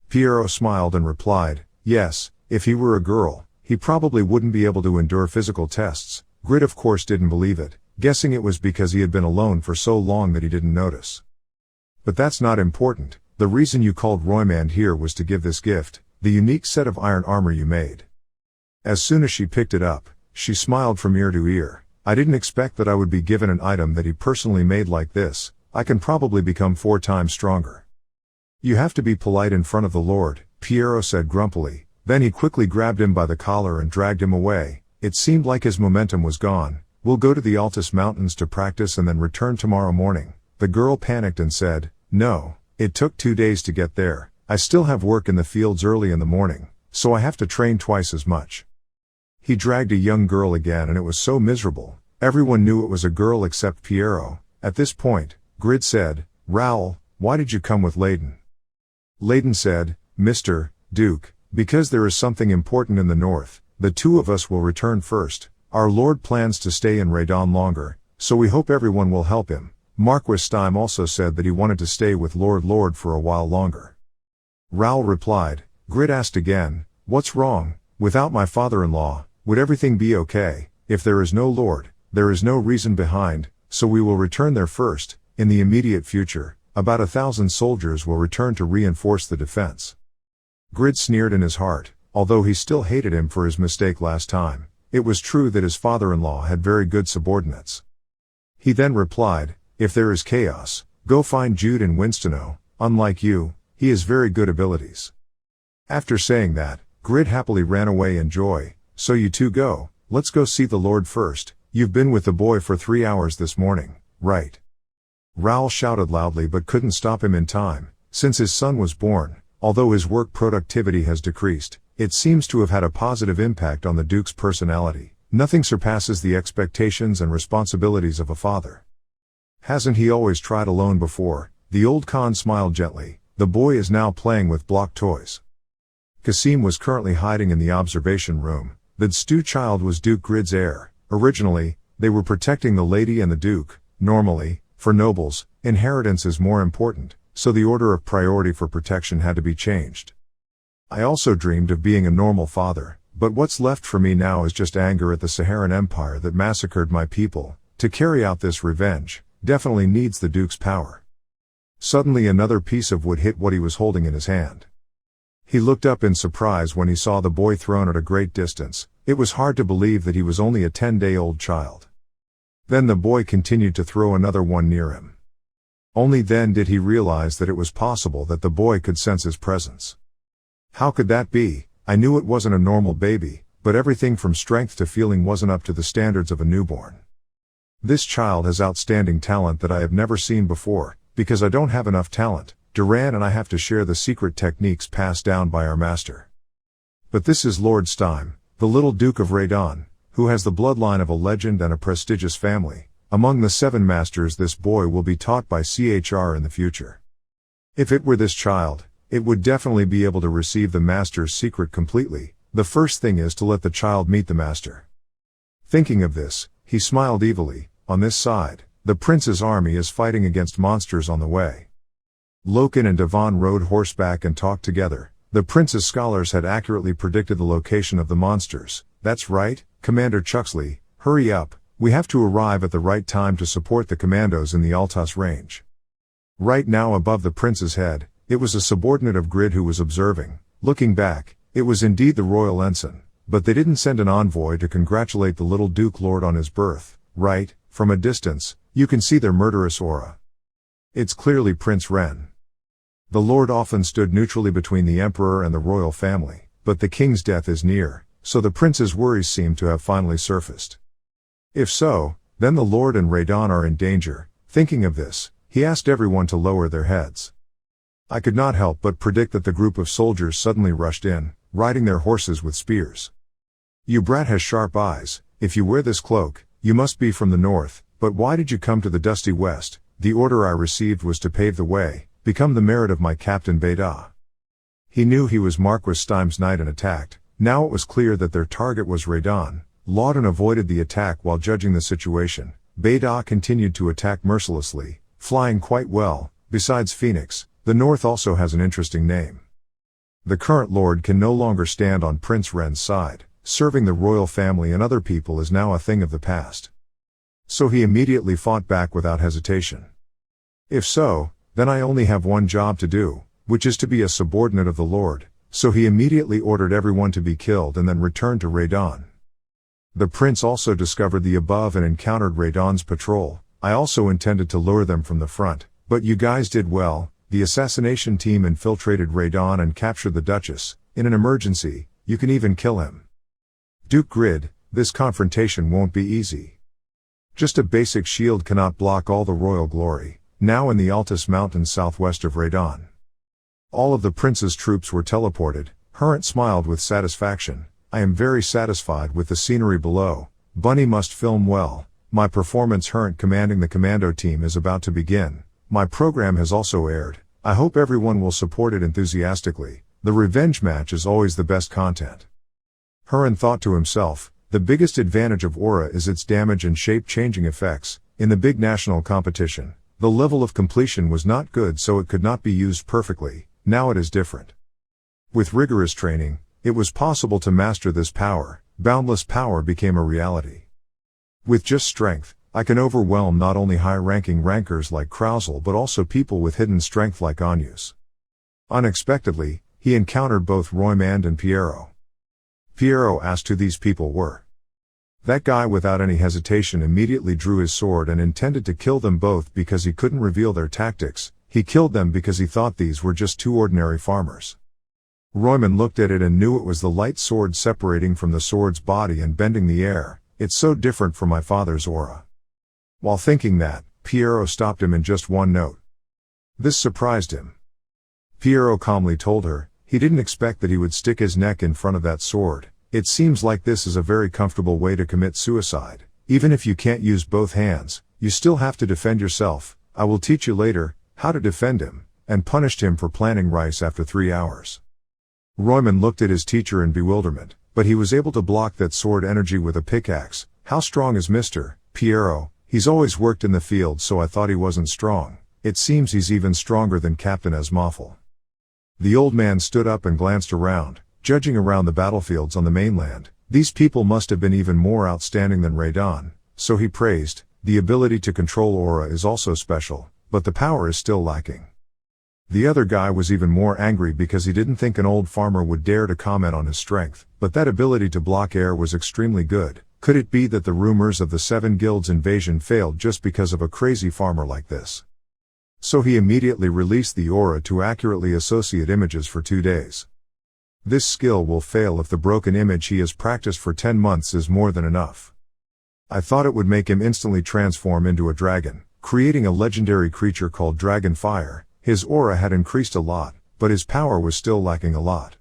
Piero smiled and replied, "Yes, if he were a girl, he probably wouldn't be able to endure physical tests." Grid of course didn't believe it, guessing it was because he had been alone for so long that he didn't notice. "But that's not important. The reason you called Roymand here was to give this gift, the unique set of iron armor you made." As soon as she picked it up, she smiled from ear to ear. "I didn't expect that I would be given an item that he personally made like this. I can probably become 4 times stronger." "You have to be polite in front of the Lord," Piero said grumpily. Then he quickly grabbed him by the collar and dragged him away. It seemed like his momentum was gone. "We'll go to the Altus Mountains to practice and then return tomorrow morning." The girl panicked and said, "No, it took 2 days to get there. I still have work in the fields early in the morning, so I have to train twice as much." He dragged a young girl again and it was so miserable. Everyone knew it was a girl except Piero. At this point, Grid said, "Raoul, why did you come with Layden?" Layden said, "Mr. Duke, because there is something important in the north. The two of us will return first. Our lord plans to stay in Radon longer, so we hope everyone will help him." Marquis Stime also said that he wanted to stay with Lord for a while longer. Raoul replied. Grid asked again, "What's wrong? Without my father-in-law, would everything be okay? If there is no lord, there is no reason behind, so we will return there first. In the immediate future, about 1,000 soldiers will return to reinforce the defense." Grid sneered in his heart, although he still hated him for his mistake last time. It was true that his father-in-law had very good subordinates. He then replied, "If there is chaos, go find Jude in Winstono. Unlike you, he has very good abilities." After saying that, Grid happily ran away in joy. "So you two go, let's go see the Lord first. You've been with the boy for 3 hours this morning, right?" Raoul shouted loudly but couldn't stop him in time. Since his son was born, although his work productivity has decreased, it seems to have had a positive impact on the Duke's personality. Nothing surpasses the expectations and responsibilities of a father. "Hasn't he always tried alone before?" The old Khan smiled gently. The boy is now playing with block toys. Kasim was currently hiding in the observation room. The Stu child was Duke Grid's heir. Originally, they were protecting the lady and the Duke. Normally, for nobles, inheritance is more important, so the order of priority for protection had to be changed. I also dreamed of being a normal father, but what's left for me now is just anger at the Saharan Empire that massacred my people. To carry out this revenge, definitely needs the Duke's power. Suddenly another piece of wood hit what he was holding in his hand. He looked up in surprise when he saw the boy thrown at a great distance. It was hard to believe that he was only a 10-day-old child. Then the boy continued to throw another one near him. Only then did he realize that it was possible that the boy could sense his presence. How could that be? I knew it wasn't a normal baby, but everything from strength to feeling wasn't up to the standards of a newborn. This child has outstanding talent that I have never seen before. Because I don't have enough talent, Duran and I have to share the secret techniques passed down by our master. But this is Lord Stime, the little Duke of Radon, who has the bloodline of a legend and a prestigious family. Among the 7 masters, this boy will be taught by CHR in the future. If it were this child, it would definitely be able to receive the master's secret completely. The first thing is to let the child meet the master. Thinking of this, he smiled evilly. On this side, the prince's army is fighting against monsters on the way. Loken and Devon rode horseback and talked together. The prince's scholars had accurately predicted the location of the monsters. "That's right, Commander Chuxley, hurry up, we have to arrive at the right time to support the commandos in the Altas range." Right now above the prince's head, it was a subordinate of Grid who was observing. Looking back, it was indeed the royal ensign, but they didn't send an envoy to congratulate the little Duke Lord on his birth, right? From a distance, you can see their murderous aura. It's clearly Prince Ren. The Lord often stood neutrally between the Emperor and the royal family, but the king's death is near, so the prince's worries seem to have finally surfaced. If so, then the Lord and Radon are in danger. Thinking of this, he asked everyone to lower their heads. I could not help but predict that the group of soldiers suddenly rushed in, riding their horses with spears. "You brat has sharp eyes. If you wear this cloak, you must be from the north, but why did you come to the dusty west?" The order I received was to pave the way, become the merit of my captain Beda. He knew he was Marquis Stime's knight and attacked. Now it was clear that their target was Radon. Lawton avoided the attack while judging the situation. Beda continued to attack mercilessly, flying quite well. Besides Phoenix, the north also has an interesting name. The current lord can no longer stand on Prince Ren's side. Serving the royal family and other people is now a thing of the past. So he immediately fought back without hesitation. If so, then I only have one job to do, which is to be a subordinate of the Lord. So he immediately ordered everyone to be killed and then returned to Radon. The prince also discovered the above and encountered Radon's patrol. I also intended to lure them from the front, but you guys did well. The assassination team infiltrated Radon and captured the Duchess. In an emergency, you can even kill him. Duke Grid, this confrontation won't be easy. Just a basic shield cannot block all the royal glory. Now in the Altus Mountains southwest of Radon. All of the prince's troops were teleported. Hurrent smiled with satisfaction. I am very satisfied with the scenery below. Bunny must film well. my performance Hernt commanding the commando team is about to begin. My program has also aired. I hope everyone will support it enthusiastically. The revenge match is always the best content. Hernt thought to himself, the biggest advantage of aura is its damage and shape-changing effects. In the big national competition, the level of completion was not good, so it could not be used perfectly. Now it is different. With rigorous training, it was possible to master this power. Boundless power became a reality. With just strength, I can overwhelm not only high-ranking rankers like Krausel but also people with hidden strength like Anyus. Unexpectedly, he encountered both Roymand and Piero. Piero asked who these people were. That guy without any hesitation immediately drew his sword and intended to kill them both because he couldn't reveal their tactics. He killed them because he thought these were just two ordinary farmers. Roymand looked at it and knew it was the light sword separating from the sword's body and bending the air. It's so different from my father's aura. While thinking that, Piero stopped him in just one note. This surprised him. Piero calmly told her, he didn't expect that he would stick his neck in front of that sword. It seems like this is a very comfortable way to commit suicide. Even if you can't use both hands, you still have to defend yourself. I will teach you later how to defend him, and punished him for planning rice after 3 hours. Roymand looked at his teacher in bewilderment, but he was able to block that sword energy with a pickaxe. How strong is Mr. Piero? He's always worked in the field, so I thought he wasn't strong. It seems he's even stronger than Captain Esmoffel. The old man stood up and glanced around, judging around the battlefields on the mainland. These people must have been even more outstanding than Radon, so he praised. The ability to control aura is also special, but the power is still lacking. The other guy was even more angry because he didn't think an old farmer would dare to comment on his strength, but that ability to block air was extremely good. Could it be that the rumors of the Seven Guilds invasion failed just because of a crazy farmer like this? So he immediately released the aura to accurately associate images for 2 days. This skill will fail if the broken image he has practiced for 10 months is more than enough. I thought it would make him instantly transform into a dragon, creating a legendary creature called Dragon Fire. His aura had increased a lot, but his power was still lacking a lot.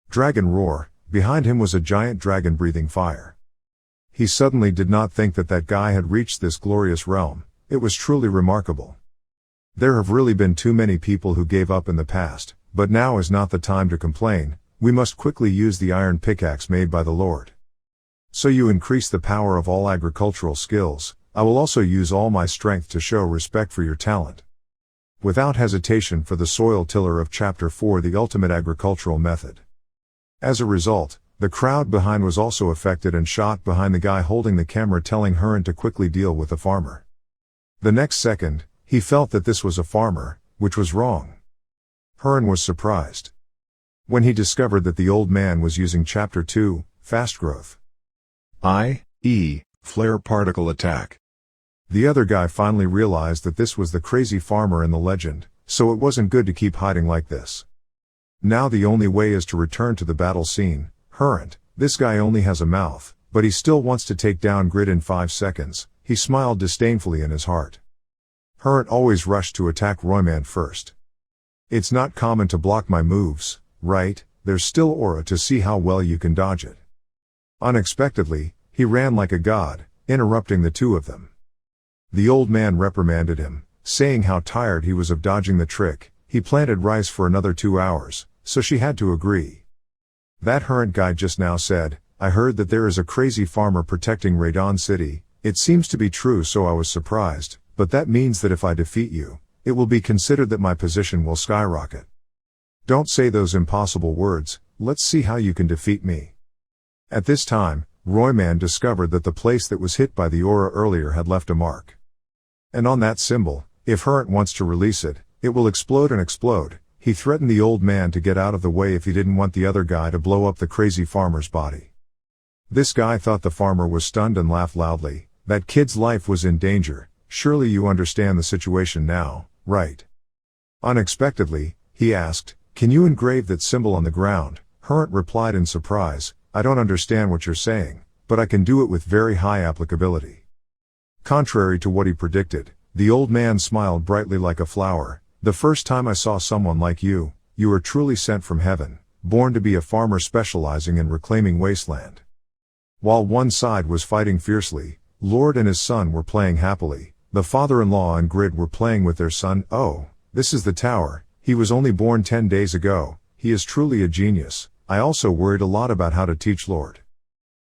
Dragon Roar. Behind him was a giant dragon breathing fire. He suddenly did not think that that guy had reached this glorious realm. It was truly remarkable. There have really been too many people who gave up in the past, but now is not the time to complain. We must quickly use the iron pickaxe made by the Lord. So you increase the power of all agricultural skills. I will also use all my strength to show respect for your talent. Without hesitation for the soil tiller of Chapter 4, the ultimate agricultural method. As a result, the crowd behind was also affected and shot behind the guy holding the camera, telling Hernt to quickly deal with the farmer. The next second, he felt that this was a farmer, which was wrong. Hernt was surprised when he discovered that the old man was using Chapter 2, Fast Growth. i.e., Flare Particle Attack. The other guy finally realized that this was the crazy farmer in the legend, so it wasn't good to keep hiding like this. Now the only way is to return to the battle scene. Hernt, this guy only has a mouth, but he still wants to take down Grid in 5 seconds. He smiled disdainfully in his heart. Hernt always rushed to attack Roymand first. It's not common to block my moves, right? There's still aura to see how well you can dodge it. Unexpectedly, he ran like a god, interrupting the two of them. The old man reprimanded him, saying how tired he was of dodging the trick. He planted rice for another 2 hours, so she had to agree. That Hernt guy just now said, I heard that there is a crazy farmer protecting Radon City. It seems to be true, so I was surprised, but that means that if I defeat you, it will be considered that my position will skyrocket. Don't say those impossible words. Let's see how you can defeat me. At this time, Roymand discovered that the place that was hit by the aura earlier had left a mark. And on that symbol, if Hernt wants to release it, it will explode and explode. He threatened the old man to get out of the way if he didn't want the other guy to blow up the crazy farmer's body. This guy thought the farmer was stunned and laughed loudly. That kid's life was in danger. Surely you understand the situation now, right? Unexpectedly, he asked, can you engrave that symbol on the ground? Hernt replied in surprise, I don't understand what you're saying, but I can do it with very high applicability. Contrary to what he predicted, the old man smiled brightly like a flower. The first time I saw someone like you, you are truly sent from heaven, born to be a farmer specializing in reclaiming wasteland. While one side was fighting fiercely, Lord and his son were playing happily. The father-in-law and Grid were playing with their son. Oh, this is the tower. He was only born 10 days ago. He is truly a genius. I also worried a lot about how to teach Lord.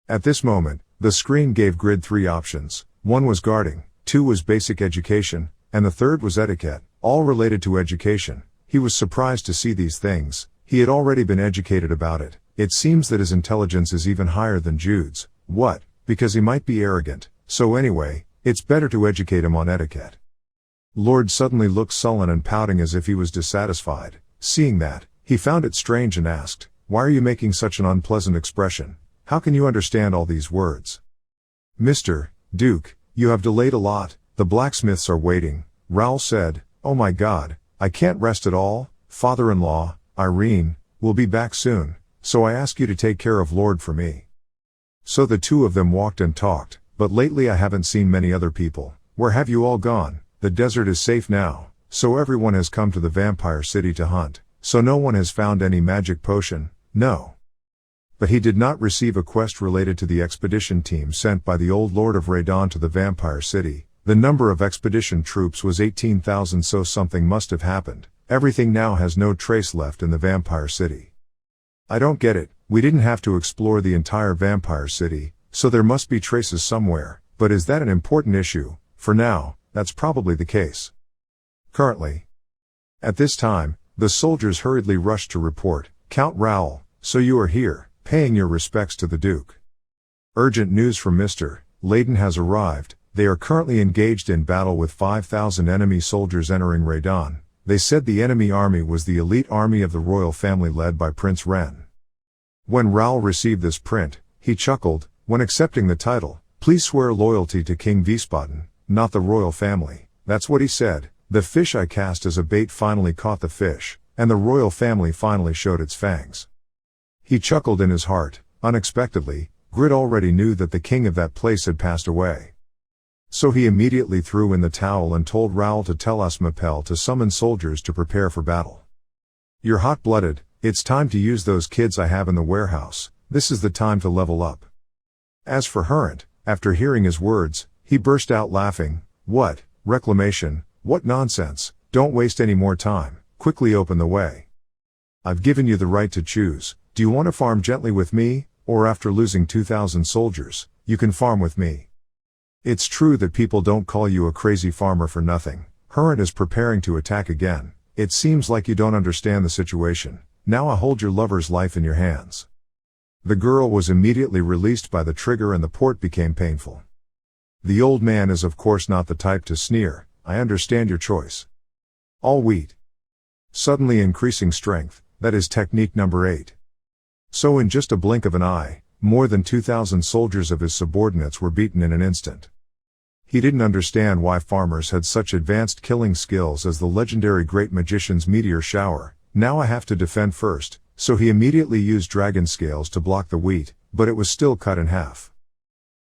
At this moment, the screen gave Grid 3 options. 1 was guarding, 2 was basic education, and the third was etiquette, all related to education. He was surprised to see these things. He had already been educated about it. It seems that his intelligence is even higher than Jude's. What? Because he might be arrogant. So anyway, it's better to educate him on etiquette. Lord suddenly looked sullen and pouting as if he was dissatisfied. Seeing that, he found it strange and asked, "Why are you making such an unpleasant expression? How can you understand all these words?" "Mr. Duke, you have delayed a lot. The blacksmiths are waiting," Raoul said. "Oh my God, I can't rest at all. Father-in-law, Irene, will be back soon, so I ask you to take care of Lord for me." So the two of them walked and talked. "But lately I haven't seen many other people. Where have you all gone? The desert is safe now, so everyone has come to the vampire city to hunt, so no one has found any magic potion, no." But he did not receive a quest related to the expedition team sent by the old Lord of Radon to the vampire city. The number of expedition troops was 18,000, so something must have happened. Everything now has no trace left in the vampire city. "I don't get it. We didn't have to explore the entire vampire city, so there must be traces somewhere, but is that an important issue? For now, that's probably the case." Currently. At this time, the soldiers hurriedly rushed to report, "Count Raoul, so you are here, paying your respects to the Duke. Urgent news from Mr. Layden has arrived. They are currently engaged in battle with 5,000 enemy soldiers entering Radon. They said the enemy army was the elite army of the royal family led by Prince Ren." When Raoul received this print, he chuckled. When accepting the title, "Please swear loyalty to King Wiesbaden, not the royal family." That's what he said. The fish I cast as a bait finally caught the fish, and the royal family finally showed its fangs. He chuckled in his heart. Unexpectedly, Grid already knew that the king of that place had passed away. So he immediately threw in the towel and told Raoul to tell Asmapel to summon soldiers to prepare for battle. "You're hot-blooded. It's time to use those kids I have in the warehouse. This is the time to level up." As for Herent, after hearing his words, he burst out laughing. "What? Reclamation? What nonsense. Don't waste any more time. Quickly open the way. I've given you the right to choose. Do you want to farm gently with me, or after losing 2,000 soldiers, you can farm with me? It's true that people don't call you a crazy farmer for nothing." Herent is preparing to attack again. "It seems like you don't understand the situation. Now I hold your lover's life in your hands." The girl was immediately released by the trigger and the port became painful. The old man is of course not the type to sneer. "I understand your choice. All wheat." Suddenly increasing strength, that is technique number 8. So in just a blink of an eye, more than 2,000 soldiers of his subordinates were beaten in an instant. He didn't understand why farmers had such advanced killing skills as the legendary great magician's meteor shower. "Now I have to defend first," so he immediately used dragon scales to block the wheat, but it was still cut in half.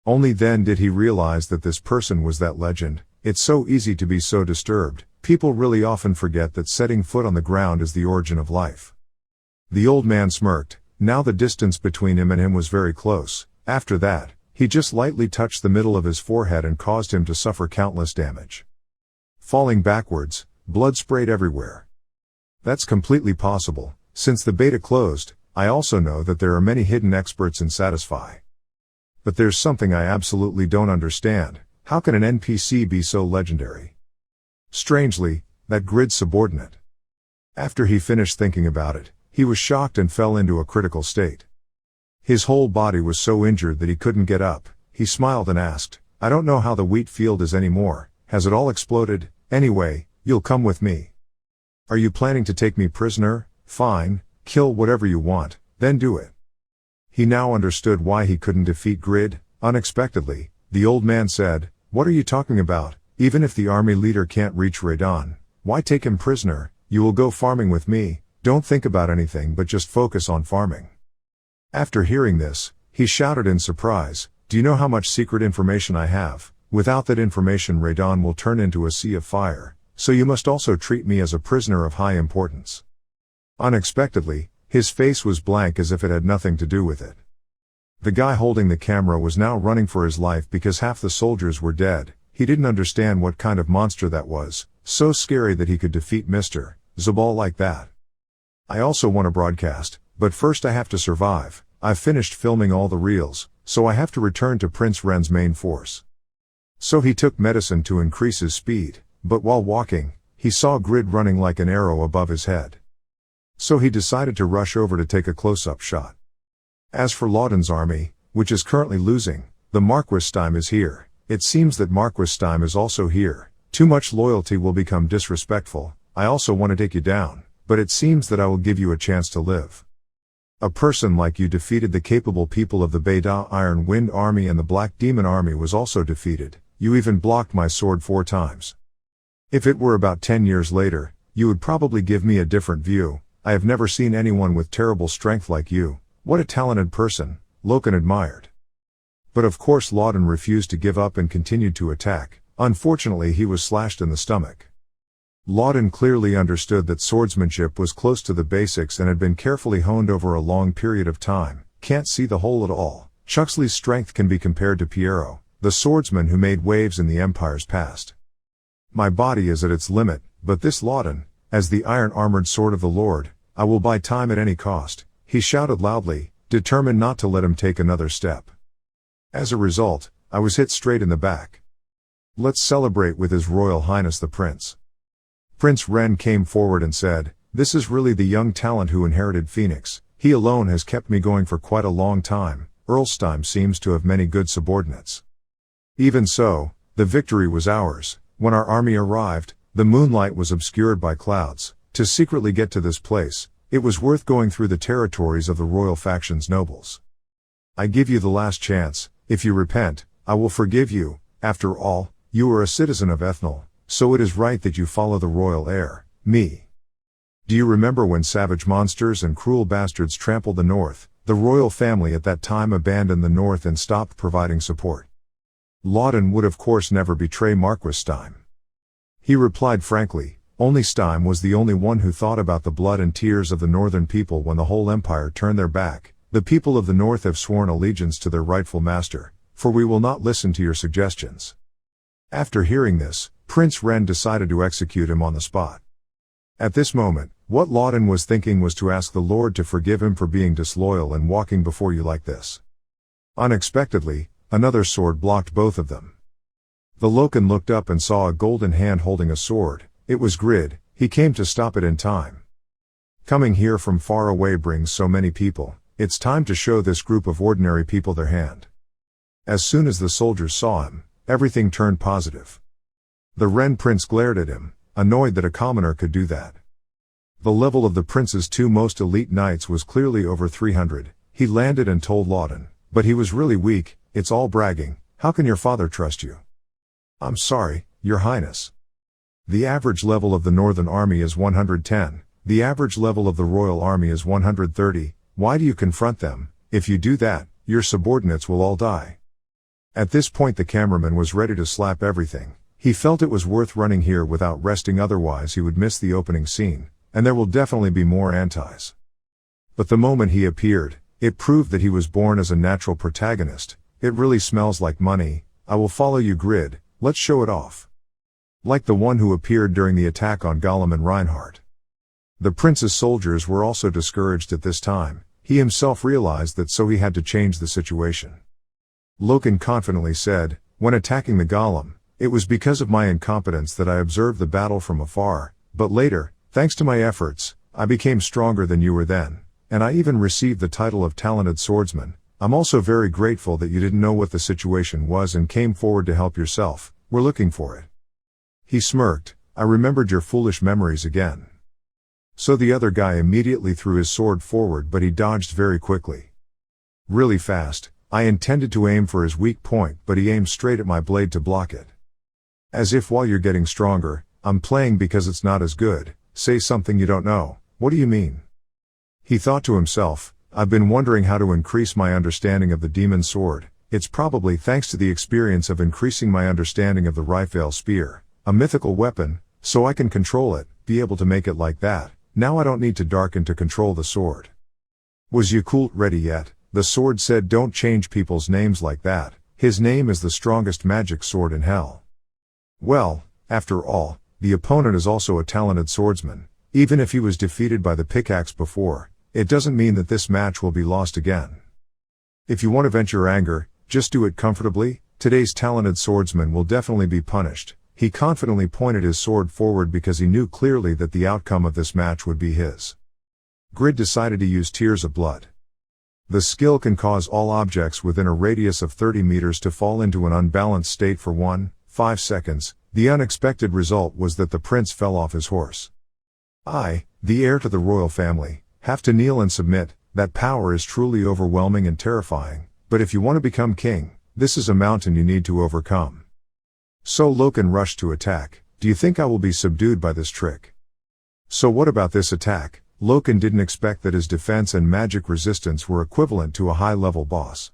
Only then did he realize that this person was that legend. It's so easy to be so disturbed. People really often forget that setting foot on the ground is the origin of life. The old man smirked. Now the distance between him and him was very close. After that, he just lightly touched the middle of his forehead and caused him to suffer countless damage. Falling backwards, blood sprayed everywhere. That's completely possible. Since the beta closed, I also know that there are many hidden experts in Satisfy. But there's something I absolutely don't understand. How can an NPC be so legendary? Strangely, that Grid's subordinate. After he finished thinking about it, he was shocked and fell into a critical state. His whole body was so injured that he couldn't get up. He smiled and asked, "I don't know how the wheat field is anymore. Has it all exploded? Anyway, you'll come with me. Are you planning to take me prisoner? Fine, kill whatever you want, then do it." He now understood why he couldn't defeat Grid. Unexpectedly, the old man said, "What are you talking about? Even if the army leader can't reach Radon, why take him prisoner? You will go farming with me. Don't think about anything but just focus on farming." After hearing this, he shouted in surprise, "Do you know how much secret information I have? Without that information Radon will turn into a sea of fire, so you must also treat me as a prisoner of high importance." Unexpectedly, his face was blank as if it had nothing to do with it. The guy holding the camera was now running for his life because half the soldiers were dead. He didn't understand what kind of monster that was, so scary that he could defeat Mr. Zabal like that. I also want to broadcast, but first I have to survive. I've finished filming all the reels, so I have to return to Prince Ren's main force. So he took medicine to increase his speed, but while walking, he saw Grid running like an arrow above his head. So he decided to rush over to take a close-up shot. As for Lauden's army, which is currently losing, the Marquis is here. It seems that Marquis is also here. Too much loyalty will become disrespectful. I also want to take you down, but it seems that I will give you a chance to live. A person like you defeated the capable people of the Beta Iron Wind Army, and the Black Demon Army was also defeated. You even blocked my sword 4 times. If it were about 10 years later, you would probably give me a different view. I have never seen anyone with terrible strength like you. What a talented person, Loken admired. But of course Lauden refused to give up and continued to attack. Unfortunately he was slashed in the stomach. Lauden clearly understood that swordsmanship was close to the basics and had been carefully honed over a long period of time. Can't see the whole at all. Chuxley's strength can be compared to Piero, the swordsman who made waves in the empire's past. My body is at its limit, but this Lauden, as the iron-armored sword of the Lord, I will buy time at any cost, he shouted loudly, determined not to let him take another step. As a result, I was hit straight in the back. Let's celebrate with His Royal Highness the Prince. Prince Ren came forward and said, this is really the young talent who inherited Phoenix. He alone has kept me going for quite a long time. Earlstein seems to have many good subordinates. Even so, the victory was ours. When our army arrived, the moonlight was obscured by clouds. To secretly get to this place, it was worth going through the territories of the royal faction's nobles. I give you the last chance. If you repent, I will forgive you. After all, you are a citizen of Ethnal, so it is right that you follow the royal heir, me. Do you remember when savage monsters and cruel bastards trampled the north? The royal family at that time abandoned the north and stopped providing support. Lauden would of course never betray Marquis Stein. He replied frankly, only Stein was the only one who thought about the blood and tears of the northern people when the whole empire turned their back. The people of the north have sworn allegiance to their rightful master, for we will not listen to your suggestions. After hearing this, Prince Ren decided to execute him on the spot. At this moment, what Lauden was thinking was to ask the Lord to forgive him for being disloyal and walking before you like this. Unexpectedly, another sword blocked both of them. The Loken looked up and saw a golden hand holding a sword. It was Grid. He came to stop it in time. Coming here from far away brings so many people. It's time to show this group of ordinary people their hand. As soon as the soldiers saw him, everything turned positive. The Ren Prince glared at him, annoyed that a commoner could do that. The level of the prince's 2 most elite knights was clearly over 300. He landed and told Lauden, but he was really weak. It's all bragging. How can your father trust you? I'm sorry, Your Highness. The average level of the Northern Army is 110. The average level of the Royal Army is 130. Why do you confront them? If you do that, your subordinates will all die. At this point the cameraman was ready to slap everything. He felt it was worth running here without resting, otherwise he would miss the opening scene, and there will definitely be more antis. But the moment he appeared, it proved that he was born as a natural protagonist. It really smells like money. I will follow you, Grid. Let's show it off. Like the one who appeared during the attack on Gollum and Reinhardt. The prince's soldiers were also discouraged at this time. He himself realized that, so he had to change the situation. Loken confidently said, when attacking the Golem, it was because of my incompetence that I observed the battle from afar, but later, thanks to my efforts, I became stronger than you were then, and I even received the title of talented swordsman. I'm also very grateful that you didn't know what the situation was and came forward to help yourself. We're looking for it. He smirked. I remembered your foolish memories again. So the other guy immediately threw his sword forward, but he dodged very quickly. Really fast. I intended to aim for his weak point, but he aimed straight at my blade to block it. As if while you're getting stronger, I'm playing because it's not as good. Say something you don't know. What do you mean? He thought to himself, I've been wondering how to increase my understanding of the demon sword. It's probably thanks to the experience of increasing my understanding of the Rifale spear, a mythical weapon, so I can control it, be able to make it like that. Now I don't need to darken to control the sword. Was Yakult ready yet? The sword said, "Don't change people's names like that. His name is the strongest magic sword in hell." Well, after all, the opponent is also a talented swordsman. Even if he was defeated by the pickaxe before, it doesn't mean that this match will be lost again. If you want to vent your anger, just do it comfortably. Today's talented swordsman will definitely be punished. He confidently pointed his sword forward because he knew clearly that the outcome of this match would be his. Grid decided to use Tears of Blood. The skill can cause all objects within a radius of 30 meters to fall into an unbalanced state for 1.5 seconds. The unexpected result was that the prince fell off his horse. I, the heir to the royal family, have to kneel and submit. That power is truly overwhelming and terrifying, but if you want to become king, this is a mountain you need to overcome. So Loken rushed to attack. Do you think I will be subdued by this trick? So what about this attack? Loken didn't expect that his defense and magic resistance were equivalent to a high-level boss.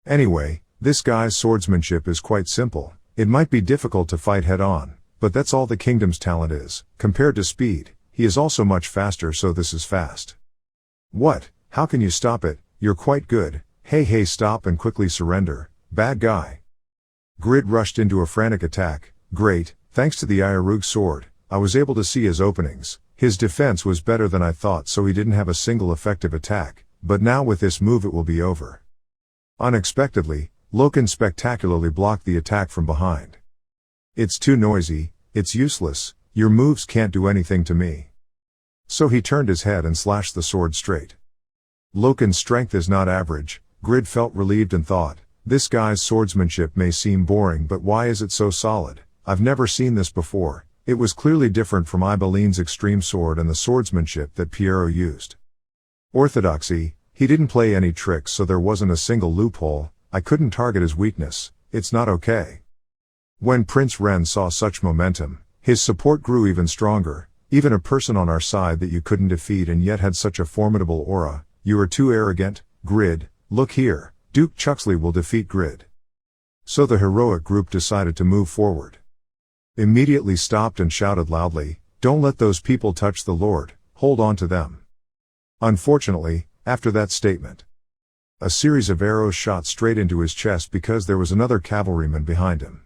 Anyway, this guy's swordsmanship is quite simple. It might be difficult to fight head-on, but that's all the kingdom's talent is. Compared to speed, he is also much faster, so this is fast. What? How can you stop it? You're quite good. Hey, stop and quickly surrender, bad guy. Grid rushed into a frantic attack. Great, thanks to the Iarug sword, I was able to see his openings. His defense was better than I thought, so he didn't have a single effective attack, but now with this move it will be over. Unexpectedly, Loken spectacularly blocked the attack from behind. It's too noisy, it's useless, your moves can't do anything to me. So he turned his head and slashed the sword straight. Loken's strength is not average. Grid felt relieved and thought, this guy's swordsmanship may seem boring, but why is it so solid? I've never seen this before. It was clearly different from Ibeline's extreme sword and the swordsmanship that Piero used. Orthodoxy, he didn't play any tricks, so there wasn't a single loophole. I couldn't target his weakness. It's not okay. When Prince Ren saw such momentum, his support grew even stronger. Even a person on our side that you couldn't defeat and yet had such a formidable aura. You are too arrogant. Grid, look here, Duke Chuxley will defeat Grid. So the heroic group decided to move forward. Immediately stopped and shouted loudly, "Don't let those people touch the Lord, hold on to them." Unfortunately, after that statement, a series of arrows shot straight into his chest because there was another cavalryman behind him.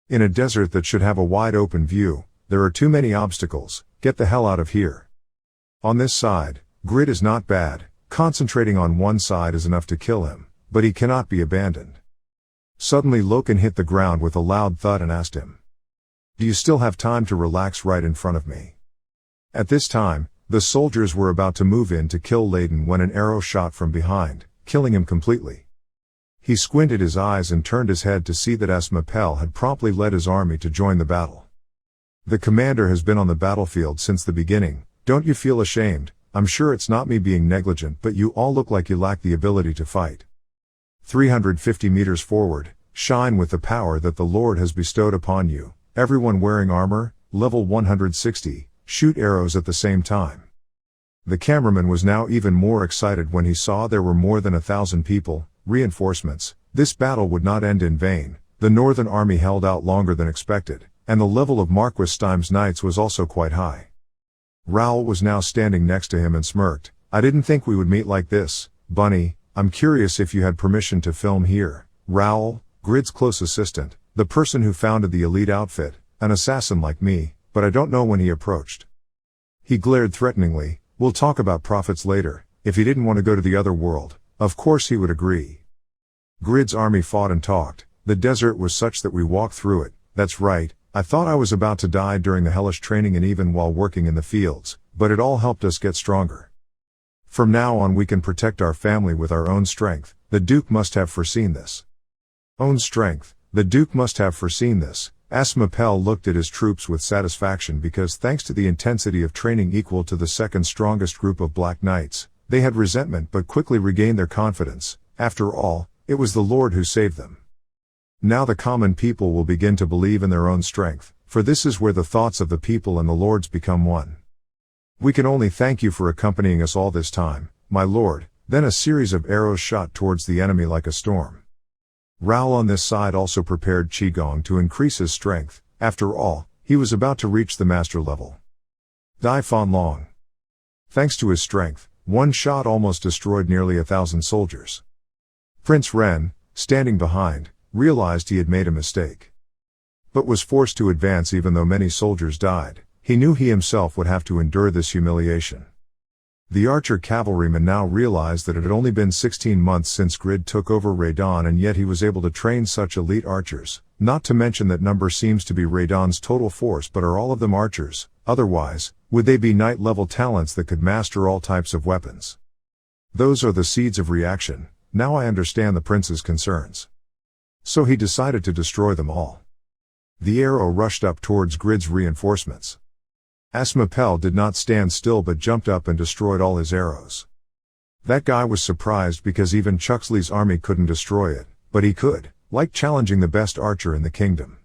In a desert that should have a wide open view, there are too many obstacles. Get the hell out of here. On this side, Grid is not bad. Concentrating on one side is enough to kill him, but he cannot be abandoned. Suddenly Loken hit the ground with a loud thud and asked him, "Do you still have time to relax right in front of me?" At this time, the soldiers were about to move in to kill Layden when an arrow shot from behind, killing him completely. He squinted his eyes and turned his head to see that Asmapel had promptly led his army to join the battle. "The commander has been on the battlefield since the beginning. Don't you feel ashamed? I'm sure it's not me being negligent, but you all look like you lack the ability to fight. 350 meters forward, shine with the power that the Lord has bestowed upon you. Everyone wearing armor, level 160, shoot arrows at the same time." The cameraman was now even more excited when he saw there were more than 1,000 people, reinforcements. This battle would not end in vain. The northern army held out longer than expected, and the level of Marquis Stime's knights was also quite high. Raoul was now standing next to him and smirked. "I didn't think we would meet like this, Bunny. I'm curious if you had permission to film here." Raoul, Grid's close assistant, the person who founded the elite outfit, an assassin like me, but I don't know when he approached. He glared threateningly. "We'll talk about profits later." If he didn't want to go to the other world, of course he would agree. Grid's army fought and talked. "The desert was such that we walked through it. That's right. I thought I was about to die during the hellish training and even while working in the fields, but it all helped us get stronger. From now on we can protect our family with our own strength. The Duke must have foreseen this." Own strength. The Duke must have foreseen this. Asmapel looked at his troops with satisfaction because thanks to the intensity of training equal to the second strongest group of Black Knights, they had resentment but quickly regained their confidence. After all, it was the Lord who saved them. Now the common people will begin to believe in their own strength, for this is where the thoughts of the people and the Lord's become one. "We can only thank you for accompanying us all this time, my lord." Then a series of arrows shot towards the enemy like a storm. Raoul on this side also prepared Qigong to increase his strength. After all, he was about to reach the master level. Dai Fan Long. Thanks to his strength, One shot almost destroyed nearly 1,000 soldiers. Prince Ren, standing behind, realized he had made a mistake, but was forced to advance even though many soldiers died. He knew he himself would have to endure this humiliation. The archer cavalryman now realized that it had only been 16 months since Grid took over Radan, and yet he was able to train such elite archers, not to mention that number seems to be Radan's total force. But are all of them archers? Otherwise, would they be knight-level talents that could master all types of weapons? Those are the seeds of reaction. Now I understand the prince's concerns. So he decided to destroy them all. The arrow rushed up towards Grid's reinforcements. Asmapel did not stand still but jumped up and destroyed all his arrows. That guy was surprised because even Chuxley's army couldn't destroy it, but he could, like challenging the best archer in the kingdom.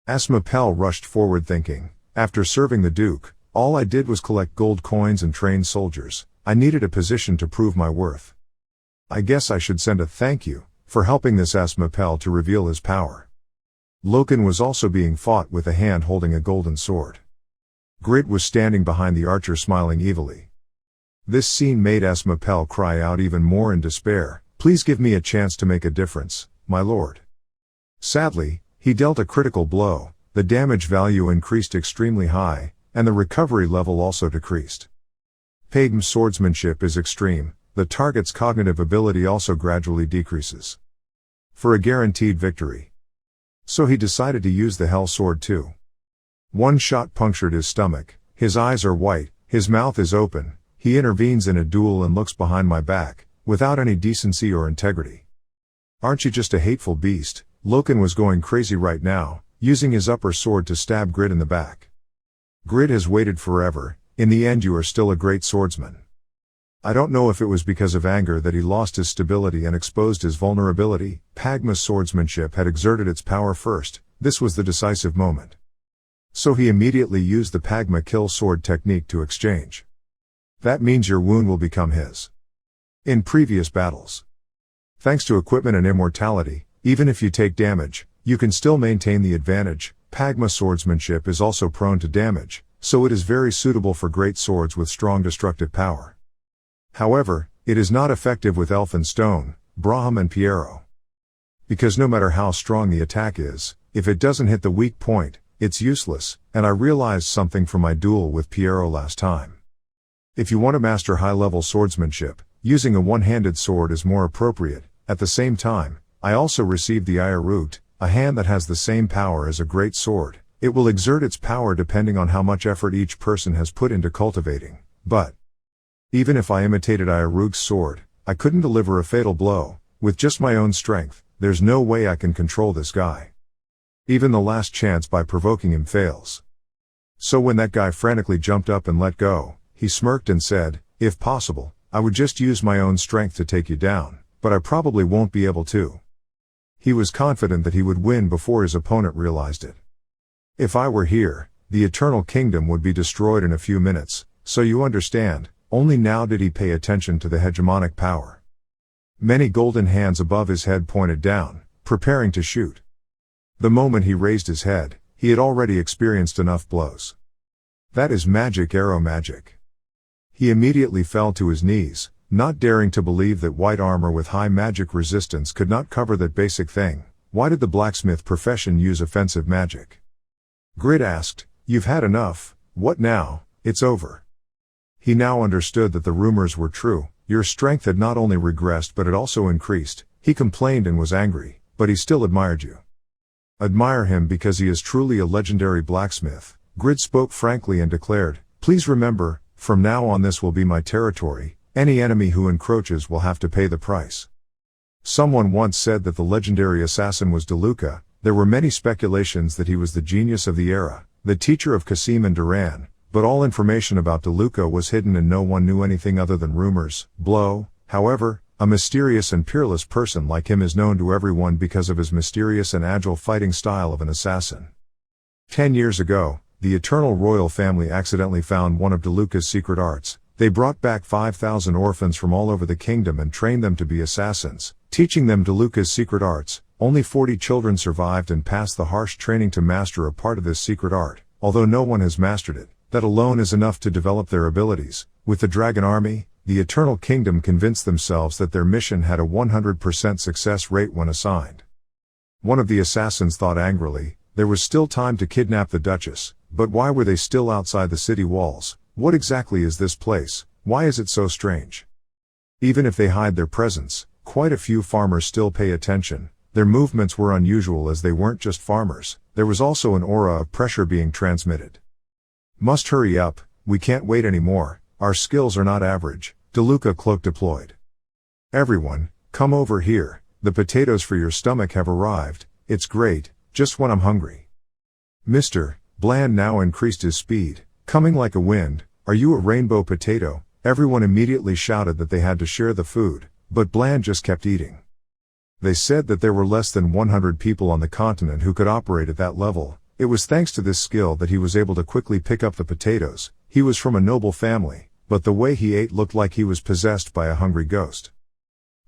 Asmapel rushed forward thinking, after serving the Duke, all I did was collect gold coins and train soldiers. I needed a position to prove my worth. I guess I should send a thank you for helping this Asmapel to reveal his power. Loken was also being fought with a hand holding a golden sword. Grid was standing behind the archer smiling evilly. This scene made Asmapel cry out even more in despair, "Please give me a chance to make a difference, my lord." Sadly, he dealt a critical blow, the damage value increased extremely high, and the recovery level also decreased. Pagma's swordsmanship is extreme, the target's cognitive ability also gradually decreases. For a guaranteed victory. So he decided to use the Hell Sword too. One shot punctured his stomach, his eyes are white, his mouth is open, he intervenes in a duel and looks behind my back, without any decency or integrity. Aren't you just a hateful beast? Loken was going crazy right now, using his upper sword to stab Grid in the back. Grid has waited forever, in the end you are still a great swordsman. I don't know if it was because of anger that he lost his stability and exposed his vulnerability. Pagma's swordsmanship had exerted its power first, this was the decisive moment. So he immediately used the Pagma kill sword technique to exchange. That means your wound will become his. In previous battles. Thanks to equipment and immortality, even if you take damage, you can still maintain the advantage. Pagma swordsmanship is also prone to damage, so it is very suitable for great swords with strong destructive power. However, it is not effective with Elf and Stone, Braham and Piero. Because no matter how strong the attack is, if it doesn't hit the weak point, it's useless, and I realized something from my duel with Piero last time. If you want to master high-level swordsmanship, using a one-handed sword is more appropriate. At the same time, I also received the Iarut, a hand that has the same power as a great sword. It will exert its power depending on how much effort each person has put into cultivating, but even if I imitated Iarut's sword, I couldn't deliver a fatal blow. With just my own strength, there's no way I can control this guy. Even the last chance by provoking him fails. So when that guy frantically jumped up and let go, he smirked and said, "If possible, I would just use my own strength to take you down, but I probably won't be able to." He was confident that he would win before his opponent realized it. If I were here, the Eternal Kingdom would be destroyed in a few minutes, so you understand, only now did he pay attention to the hegemonic power. Many golden hands above his head pointed down, preparing to shoot. The moment he raised his head, he had already experienced enough blows. That is magic, arrow magic. He immediately fell to his knees, not daring to believe that white armor with high magic resistance could not cover that basic thing. Why did the blacksmith profession use offensive magic? Grid asked, "You've had enough, what now? It's over." He now understood that the rumors were true. Your strength had not only regressed but it also increased. He complained and was angry, but he still admired you. Admire him because he is truly a legendary blacksmith. Grid spoke frankly and declared, "Please remember, from now on this will be my territory. Any enemy who encroaches will have to pay the price." Someone once said that the legendary assassin was DeLuca. There were many speculations that he was the genius of the era, the teacher of Kasim and Duran, but all information about DeLuca was hidden and no one knew anything other than rumors. Blow, however, a mysterious and peerless person like him is known to everyone because of his mysterious and agile fighting style of an assassin. 10 years ago, the Eternal Royal Family accidentally found one of DeLuca's secret arts. They brought back 5,000 orphans from all over the kingdom and trained them to be assassins, teaching them DeLuca's secret arts. Only 40 children survived and passed the harsh training to master a part of this secret art. Although no one has mastered it, that alone is enough to develop their abilities. With the dragon army, the Eternal Kingdom convinced themselves that their mission had a 100% success rate when assigned. One of the assassins thought angrily, there was still time to kidnap the Duchess, but why were they still outside the city walls? What exactly is this place? Why is it so strange? Even if they hide their presence, quite a few farmers still pay attention. Their movements were unusual as they weren't just farmers, there was also an aura of pressure being transmitted. Must hurry up, we can't wait anymore, our skills are not average. DeLuca cloak deployed. Everyone, come over here, the potatoes for your stomach have arrived, it's great, just when I'm hungry. Mr. Bland now increased his speed, coming like a wind. Are you a rainbow potato? Everyone immediately shouted that they had to share the food, but Bland just kept eating. They said that there were less than 100 people on the continent who could operate at that level. It was thanks to this skill that he was able to quickly pick up the potatoes. He was from a noble family, but the way he ate looked like he was possessed by a hungry ghost.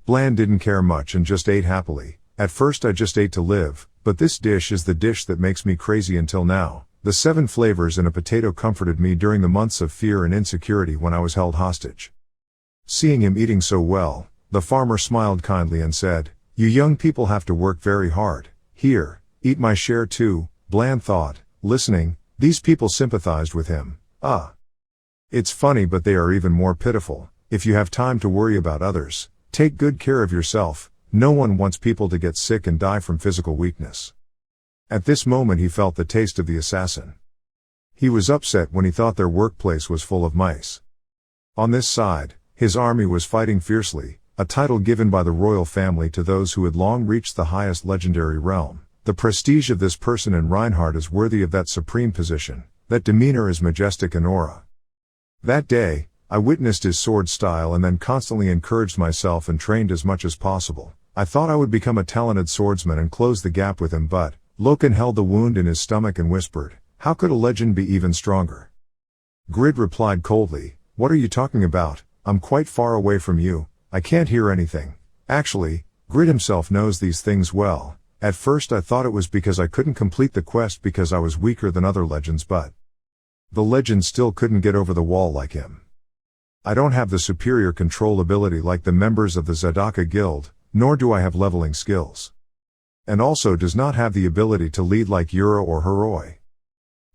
Bland didn't care much and just ate happily. At first I just ate to live, but this dish is the dish that makes me crazy until now. The 7 flavors in a potato comforted me during the months of fear and insecurity when I was held hostage. Seeing him eating so well, the farmer smiled kindly and said, "You young people have to work very hard. Here, eat my share too." Bland thought, listening, these people sympathized with him. It's funny, but they are even more pitiful. If you have time to worry about others, take good care of yourself. No one wants people to get sick and die from physical weakness. At this moment he felt the taste of the assassin. He was upset when he thought their workplace was full of mice. On this side, his army was fighting fiercely, a title given by the royal family to those who had long reached the highest legendary realm. The prestige of this person in Reinhardt is worthy of that supreme position. That demeanor is majestic and aura. That day, I witnessed his sword style and then constantly encouraged myself and trained as much as possible. I thought I would become a talented swordsman and close the gap with him, but Loken held the wound in his stomach and whispered, "How could a legend be even stronger?" Grid replied coldly, "What are you talking about? I'm quite far away from you, I can't hear anything." Actually, Grid himself knows these things well. At first I thought it was because I couldn't complete the quest because I was weaker than other legends, but the legend still couldn't get over the wall like him. I don't have the superior control ability like the members of the Zadaka Guild, nor do I have leveling skills. And also does not have the ability to lead like Yura or Heroi.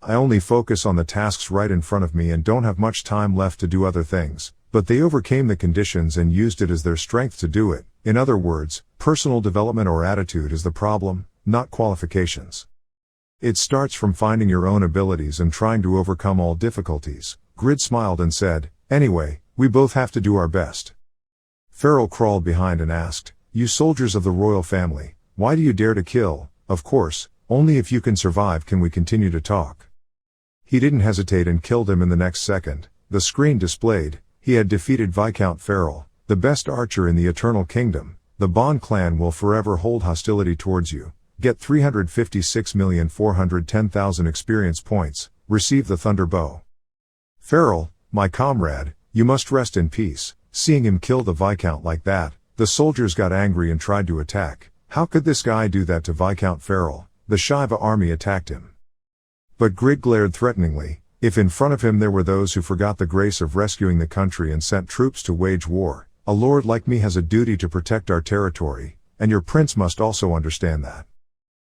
I only focus on the tasks right in front of me and don't have much time left to do other things, but they overcame the conditions and used it as their strength to do it. In other words, personal development or attitude is the problem, not qualifications. It starts from finding your own abilities and trying to overcome all difficulties. Grid smiled and said, "Anyway, we both have to do our best." Farrell crawled behind and asked, "You soldiers of the royal family, why do you dare to kill?" "Of course, only if you can survive can we continue to talk." He didn't hesitate and killed him in the next second. The screen displayed, he had defeated Viscount Farrell, the best archer in the Eternal Kingdom. The Bond clan will forever hold hostility towards you. Get 356,410,000 experience points, receive the Thunder Bow. Farrell, my comrade, you must rest in peace. Seeing him kill the Viscount like that, the soldiers got angry and tried to attack. How could this guy do that to Viscount Farrell? The Shiva army attacked him. But Grid glared threateningly. If in front of him there were those who forgot the grace of rescuing the country and sent troops to wage war, a lord like me has a duty to protect our territory, and your prince must also understand that.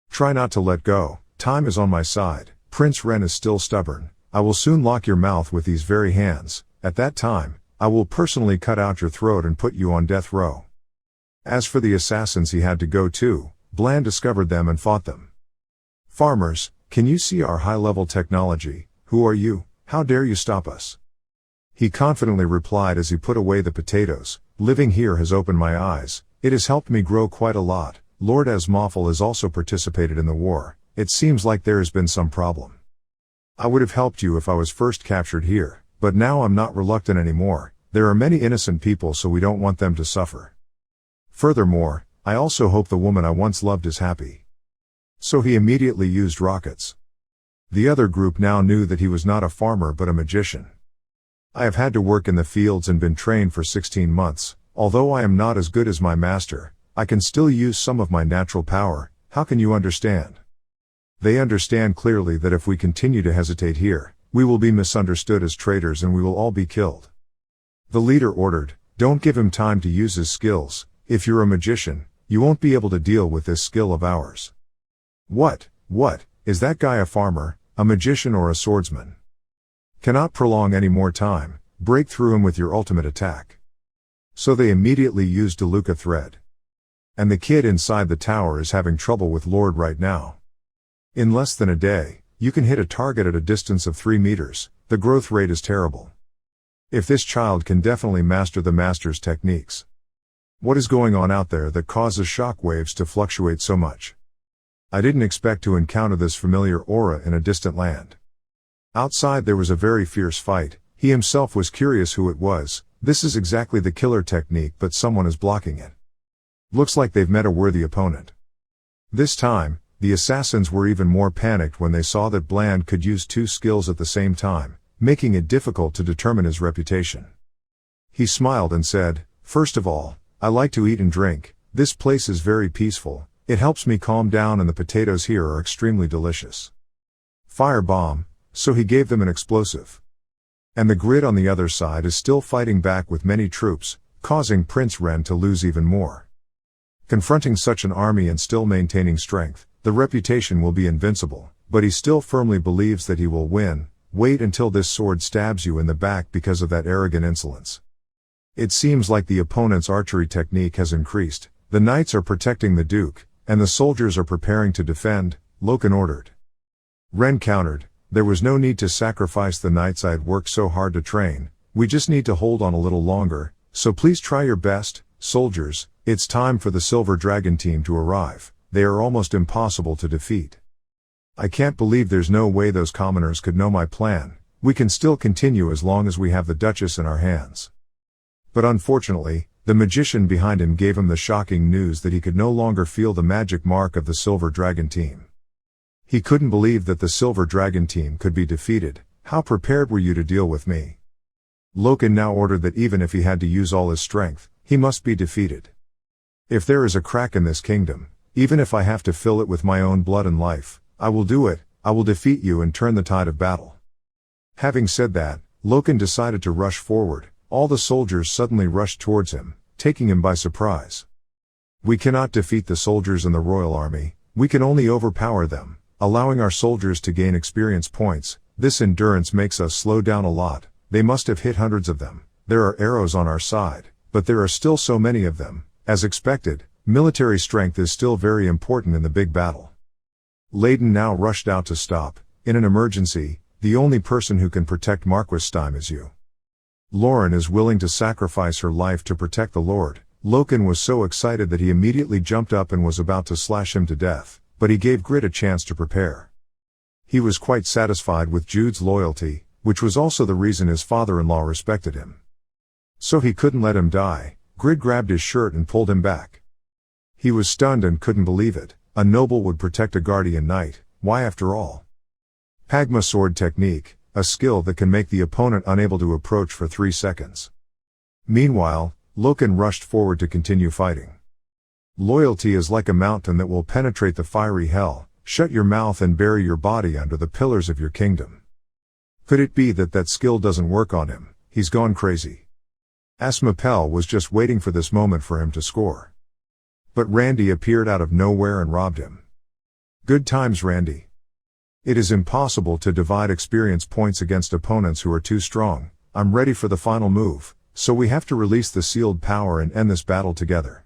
Try not to let go, time is on my side. Prince Ren is still stubborn. I will soon lock your mouth with these very hands. At that time, I will personally cut out your throat and put you on death row. As for the assassins he had to go to, Bland discovered them and fought them. "Farmers, can you see our high-level technology? Who are you? How dare you stop us?" He confidently replied as he put away the potatoes, "Living here has opened my eyes. It has helped me grow quite a lot. Lord Asmophel has also participated in the war. It seems like there has been some problem. I would have helped you if I was first captured here, but now I'm not reluctant anymore. There are many innocent people, so we don't want them to suffer. Furthermore, I also hope the woman I once loved is happy." So he immediately used rockets. The other group now knew that he was not a farmer but a magician. "I have had to work in the fields and been trained for 16 months. Although I am not as good as my master, I can still use some of my natural power. How can you understand?" They understand clearly that if we continue to hesitate here, we will be misunderstood as traitors and we will all be killed. The leader ordered, "Don't give him time to use his skills. If you're a magician, you won't be able to deal with this skill of ours." What, is that guy a farmer, a magician or a swordsman? Cannot prolong any more time, break through him with your ultimate attack. So they immediately used DeLuca thread. And the kid inside the tower is having trouble with Lord right now. In less than a day, you can hit a target at a distance of 3 meters, the growth rate is terrible. If this child can definitely master the master's techniques. What is going on out there that causes shock waves to fluctuate so much? I didn't expect to encounter this familiar aura in a distant land. Outside there was a very fierce fight, he himself was curious who it was. This is exactly the killer technique, but someone is blocking it. Looks like they've met a worthy opponent. This time, the assassins were even more panicked when they saw that Bland could use 2 skills at the same time, making it difficult to determine his reputation. He smiled and said, "First of all, I like to eat and drink, this place is very peaceful, it helps me calm down and the potatoes here are extremely delicious." Fire bomb, so he gave them an explosive. And the grid on the other side is still fighting back with many troops, causing Prince Ren to lose even more. Confronting such an army and still maintaining strength, the reputation will be invincible, but he still firmly believes that he will win. Wait until this sword stabs you in the back because of that arrogant insolence. It seems like the opponent's archery technique has increased, the knights are protecting the Duke, and the soldiers are preparing to defend, Loken ordered. Ren countered, "There was no need to sacrifice the knights I had worked so hard to train, we just need to hold on a little longer, so please try your best, soldiers, it's time for the Silver Dragon team to arrive, they are almost impossible to defeat. I can't believe there's no way those commoners could know my plan, we can still continue as long as we have the Duchess in our hands." But unfortunately, the magician behind him gave him the shocking news that he could no longer feel the magic mark of the Silver Dragon team. He couldn't believe that the Silver Dragon team could be defeated. "How prepared were you to deal with me?" Loken now ordered that even if he had to use all his strength, he must be defeated. "If there is a crack in this kingdom, even if I have to fill it with my own blood and life, I will do it, I will defeat you and turn the tide of battle." Having said that, Loken decided to rush forward. All the soldiers suddenly rushed towards him, taking him by surprise. "We cannot defeat the soldiers in the royal army, we can only overpower them, allowing our soldiers to gain experience points. This endurance makes us slow down a lot, they must have hit hundreds of them, there are arrows on our side, but there are still so many of them. As expected, military strength is still very important in the big battle." Layden now rushed out to stop. "In an emergency, the only person who can protect Marquis Steim is you. Lauren is willing to sacrifice her life to protect the Lord." Loken was so excited that he immediately jumped up and was about to slash him to death, but he gave Grid a chance to prepare. He was quite satisfied with Jude's loyalty, which was also the reason his father-in-law respected him. So he couldn't let him die. Grid grabbed his shirt and pulled him back. He was stunned and couldn't believe it. A noble would protect a guardian knight, why after all? Pagma sword technique, a skill that can make the opponent unable to approach for 3 seconds. Meanwhile, Loken rushed forward to continue fighting. Loyalty is like a mountain that will penetrate the fiery hell, shut your mouth and bury your body under the pillars of your kingdom. Could it be that that skill doesn't work on him? He's gone crazy. Asmapel was just waiting for this moment for him to score. But Randy appeared out of nowhere and robbed him. Good times, Randy. It is impossible to divide experience points against opponents who are too strong. I'm ready for the final move, so we have to release the sealed power and end this battle together.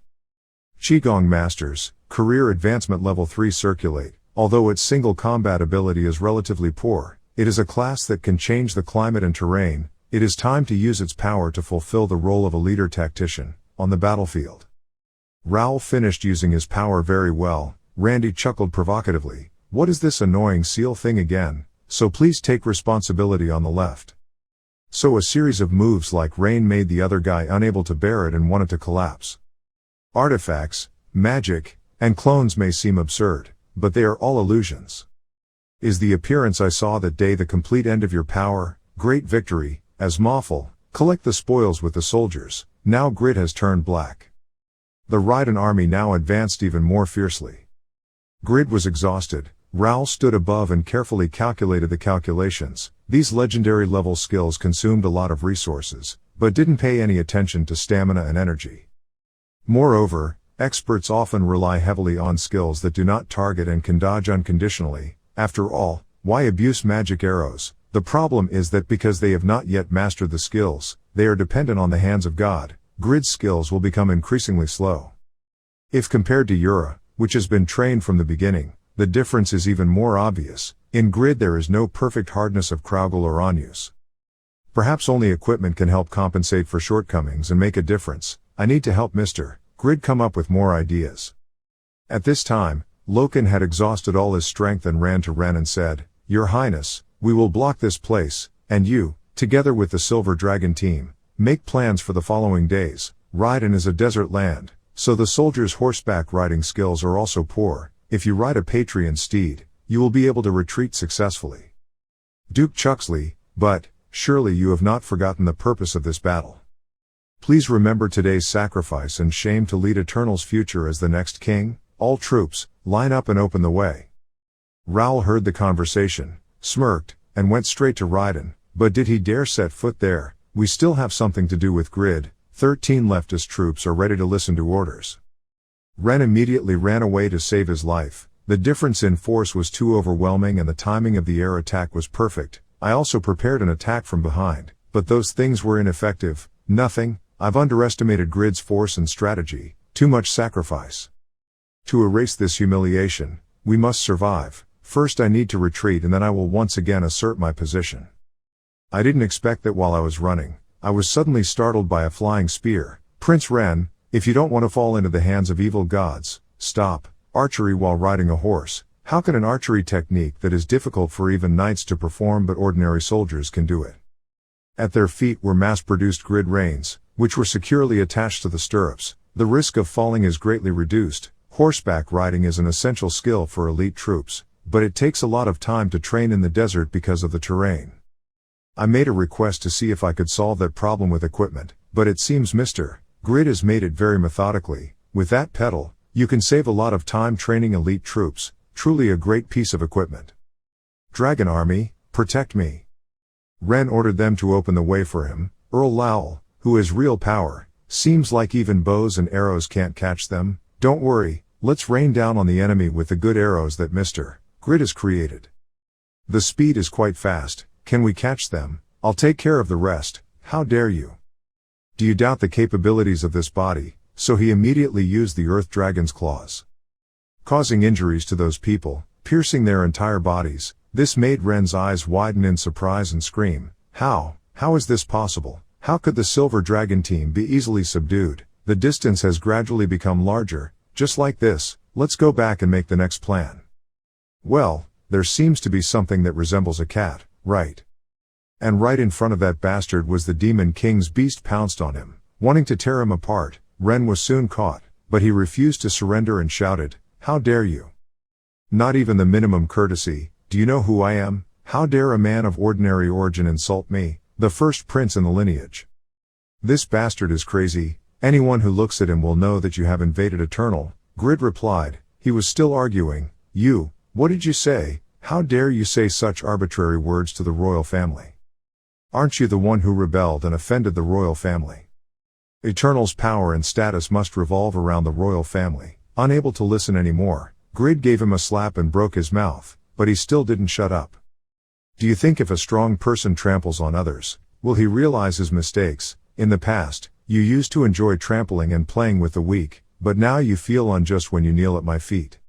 Qigong Masters, Career Advancement Level 3 Circulate. Although its single combat ability is relatively poor, it is a class that can change the climate and terrain. It is time to use its power to fulfill the role of a leader tactician on the battlefield. Raoul finished using his power very well. Randy chuckled provocatively. What is this annoying seal thing again? So please take responsibility on the left. So a series of moves like rain made the other guy unable to bear it and wanted to collapse. Artifacts, magic, and clones may seem absurd, but they are all illusions. Is the appearance I saw that day the complete end of your power? Great victory, Asmawful. Collect the spoils with the soldiers. Now Grid has turned black. The Raiden army now advanced even more fiercely. Grid was exhausted. Raoul stood above and carefully calculated the calculations. These legendary level skills consumed a lot of resources, but didn't pay any attention to stamina and energy. Moreover, experts often rely heavily on skills that do not target and can dodge unconditionally. After all, why abuse magic arrows? The problem is that because they have not yet mastered the skills, they are dependent on the hands of God. Grid's skills will become increasingly slow. If compared to Yura, which has been trained from the beginning, the difference is even more obvious. In Grid there is no perfect hardness of Kraugel or Anyus. Perhaps only equipment can help compensate for shortcomings and make a difference. I need to help Mr. Grid come up with more ideas. At this time, Loken had exhausted all his strength and ran to Ren and said, "Your Highness, we will block this place, and you, together with the Silver Dragon team, make plans for the following days. Raiden is a desert land, so the soldiers' horseback riding skills are also poor. If you ride a Patreon steed, you will be able to retreat successfully. Duke Chuxley, but, surely you have not forgotten the purpose of this battle. Please remember today's sacrifice and shame to lead Eternal's future as the next king. All troops, line up and open the way." Raoul heard the conversation, smirked, and went straight to Raiden, but did he dare set foot there? We still have something to do with Grid. 13 leftist troops are ready to listen to orders. Ren immediately ran away to save his life. The difference in force was too overwhelming and the timing of the air attack was perfect. I also prepared an attack from behind, but those things were ineffective. Nothing. I've underestimated Grid's force and strategy. Too much sacrifice. To erase this humiliation, we must survive. First I need to retreat and then I will once again assert my position. I didn't expect that while I was running, I was suddenly startled by a flying spear. Prince Ren, if you don't want to fall into the hands of evil gods, stop. Archery while riding a horse. How can an archery technique that is difficult for even knights to perform but ordinary soldiers can do it? At their feet were mass-produced Grid reins, which were securely attached to the stirrups. The risk of falling is greatly reduced. Horseback riding is an essential skill for elite troops, but it takes a lot of time to train in the desert because of the terrain. I made a request to see if I could solve that problem with equipment, but it seems Mr. Grid has made it very methodically. With that pedal, you can save a lot of time training elite troops. Truly a great piece of equipment. Dragon Army, protect me. Ren ordered them to open the way for him. Earl Lowell, who has real power, seems like even bows and arrows can't catch them. Don't worry, let's rain down on the enemy with the good arrows that Mr. Grid has created. The speed is quite fast. Can we catch them? I'll take care of the rest. How dare you? Do you doubt the capabilities of this body? So he immediately used the Earth Dragon's claws, causing injuries to those people, piercing their entire bodies. This made Ren's eyes widen in surprise and scream, How is this possible? How could the Silver Dragon team be easily subdued? The distance has gradually become larger. Just like this, let's go back and make the next plan. Well, there seems to be something that resembles a cat, right? And right in front of that bastard was the Demon King's beast pounced on him, wanting to tear him apart. Ren was soon caught, but he refused to surrender and shouted, How dare you? Not even the minimum courtesy. Do you know who I am? How dare a man of ordinary origin insult me, the first prince in the lineage? This bastard is crazy. Anyone who looks at him will know that you have invaded Eternal. Grid replied. He was still arguing. You, what did you say? How dare you say such arbitrary words to the royal family? Aren't you the one who rebelled and offended the royal family? Eternal's power and status must revolve around the royal family. Unable to listen anymore, Grid gave him a slap and broke his mouth, but he still didn't shut up. Do you think if a strong person tramples on others, will he realize his mistakes? In the past, you used to enjoy trampling and playing with the weak, but now you feel unjust when you kneel at my feet.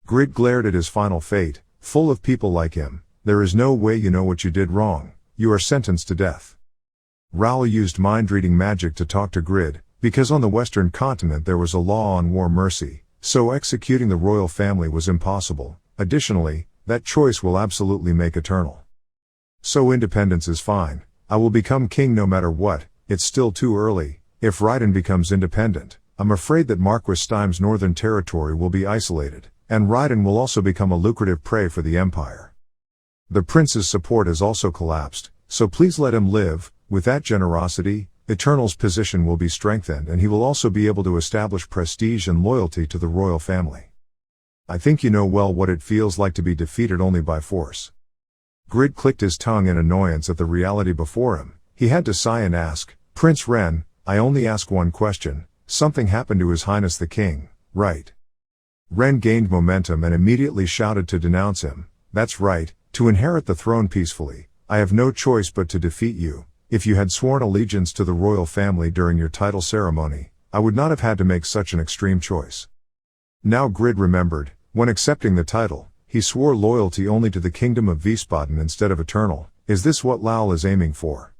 Grid glared at his final fate. Full of people like him, there is no way you know what you did wrong. You are sentenced to death. Raoul used mind-reading magic to talk to Grid, because on the Western continent there was a law on war mercy, so executing the royal family was impossible. Additionally, that choice will absolutely make Eternal. So independence is fine. I will become king no matter what. It's still too early. If Raiden becomes independent, I'm afraid that Marquis Stime's northern territory will be isolated, and Raiden will also become a lucrative prey for the Empire. The prince's support has also collapsed, so please let him live. With that generosity, Eternal's position will be strengthened and he will also be able to establish prestige and loyalty to the royal family. I think you know well what it feels like to be defeated only by force. Grid clicked his tongue in annoyance at the reality before him. He had to sigh and ask, Prince Ren, I only ask one question. Something happened to His Highness the King, right? Ren gained momentum and immediately shouted to denounce him. That's right, to inherit the throne peacefully. I have no choice but to defeat you. If you had sworn allegiance to the royal family during your title ceremony, I would not have had to make such an extreme choice. Now Grid remembered, when accepting the title, he swore loyalty only to the kingdom of Wiesbaden instead of Eternal. Is this what Lal is aiming for?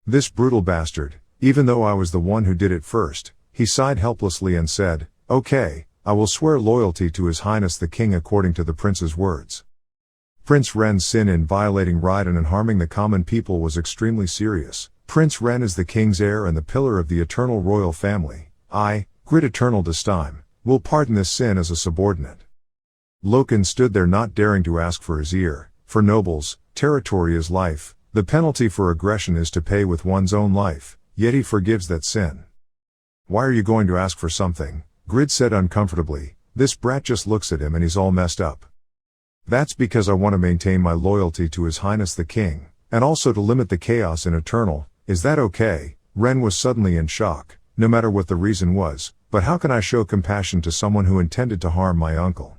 This brutal bastard, even though I was the one who did it first, he sighed helplessly and said, okay, I will swear loyalty to His Highness the King according to the prince's words. Prince Ren's sin in violating Raiden and harming the common people was extremely serious. Prince Ren is the king's heir and the pillar of the eternal royal family. I, Grid Eternal Destime, will pardon this sin as a subordinate. Loken stood there not daring to ask for his ear. For nobles, territory is life. The penalty for aggression is to pay with one's own life, yet he forgives that sin. Why are you going to ask for something? Grid said uncomfortably. This brat just looks at him and he's all messed up. That's because I want to maintain my loyalty to His Highness the King, and also to limit the chaos in Eternal. Is that okay? Ren was suddenly in shock, no matter what the reason was, but how can I show compassion to someone who intended to harm my uncle?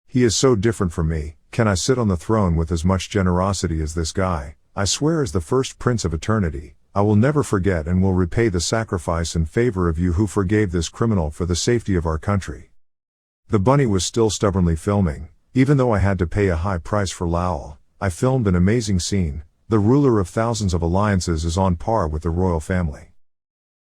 He is so different from me. Can I sit on the throne with as much generosity as this guy? I swear as the first Prince of Eternity, I will never forget and will repay the sacrifice in favor of you who forgave this criminal for the safety of our country. The bunny was still stubbornly filming. Even though I had to pay a high price for Lal, I filmed an amazing scene. The ruler of thousands of alliances is on par with the royal family.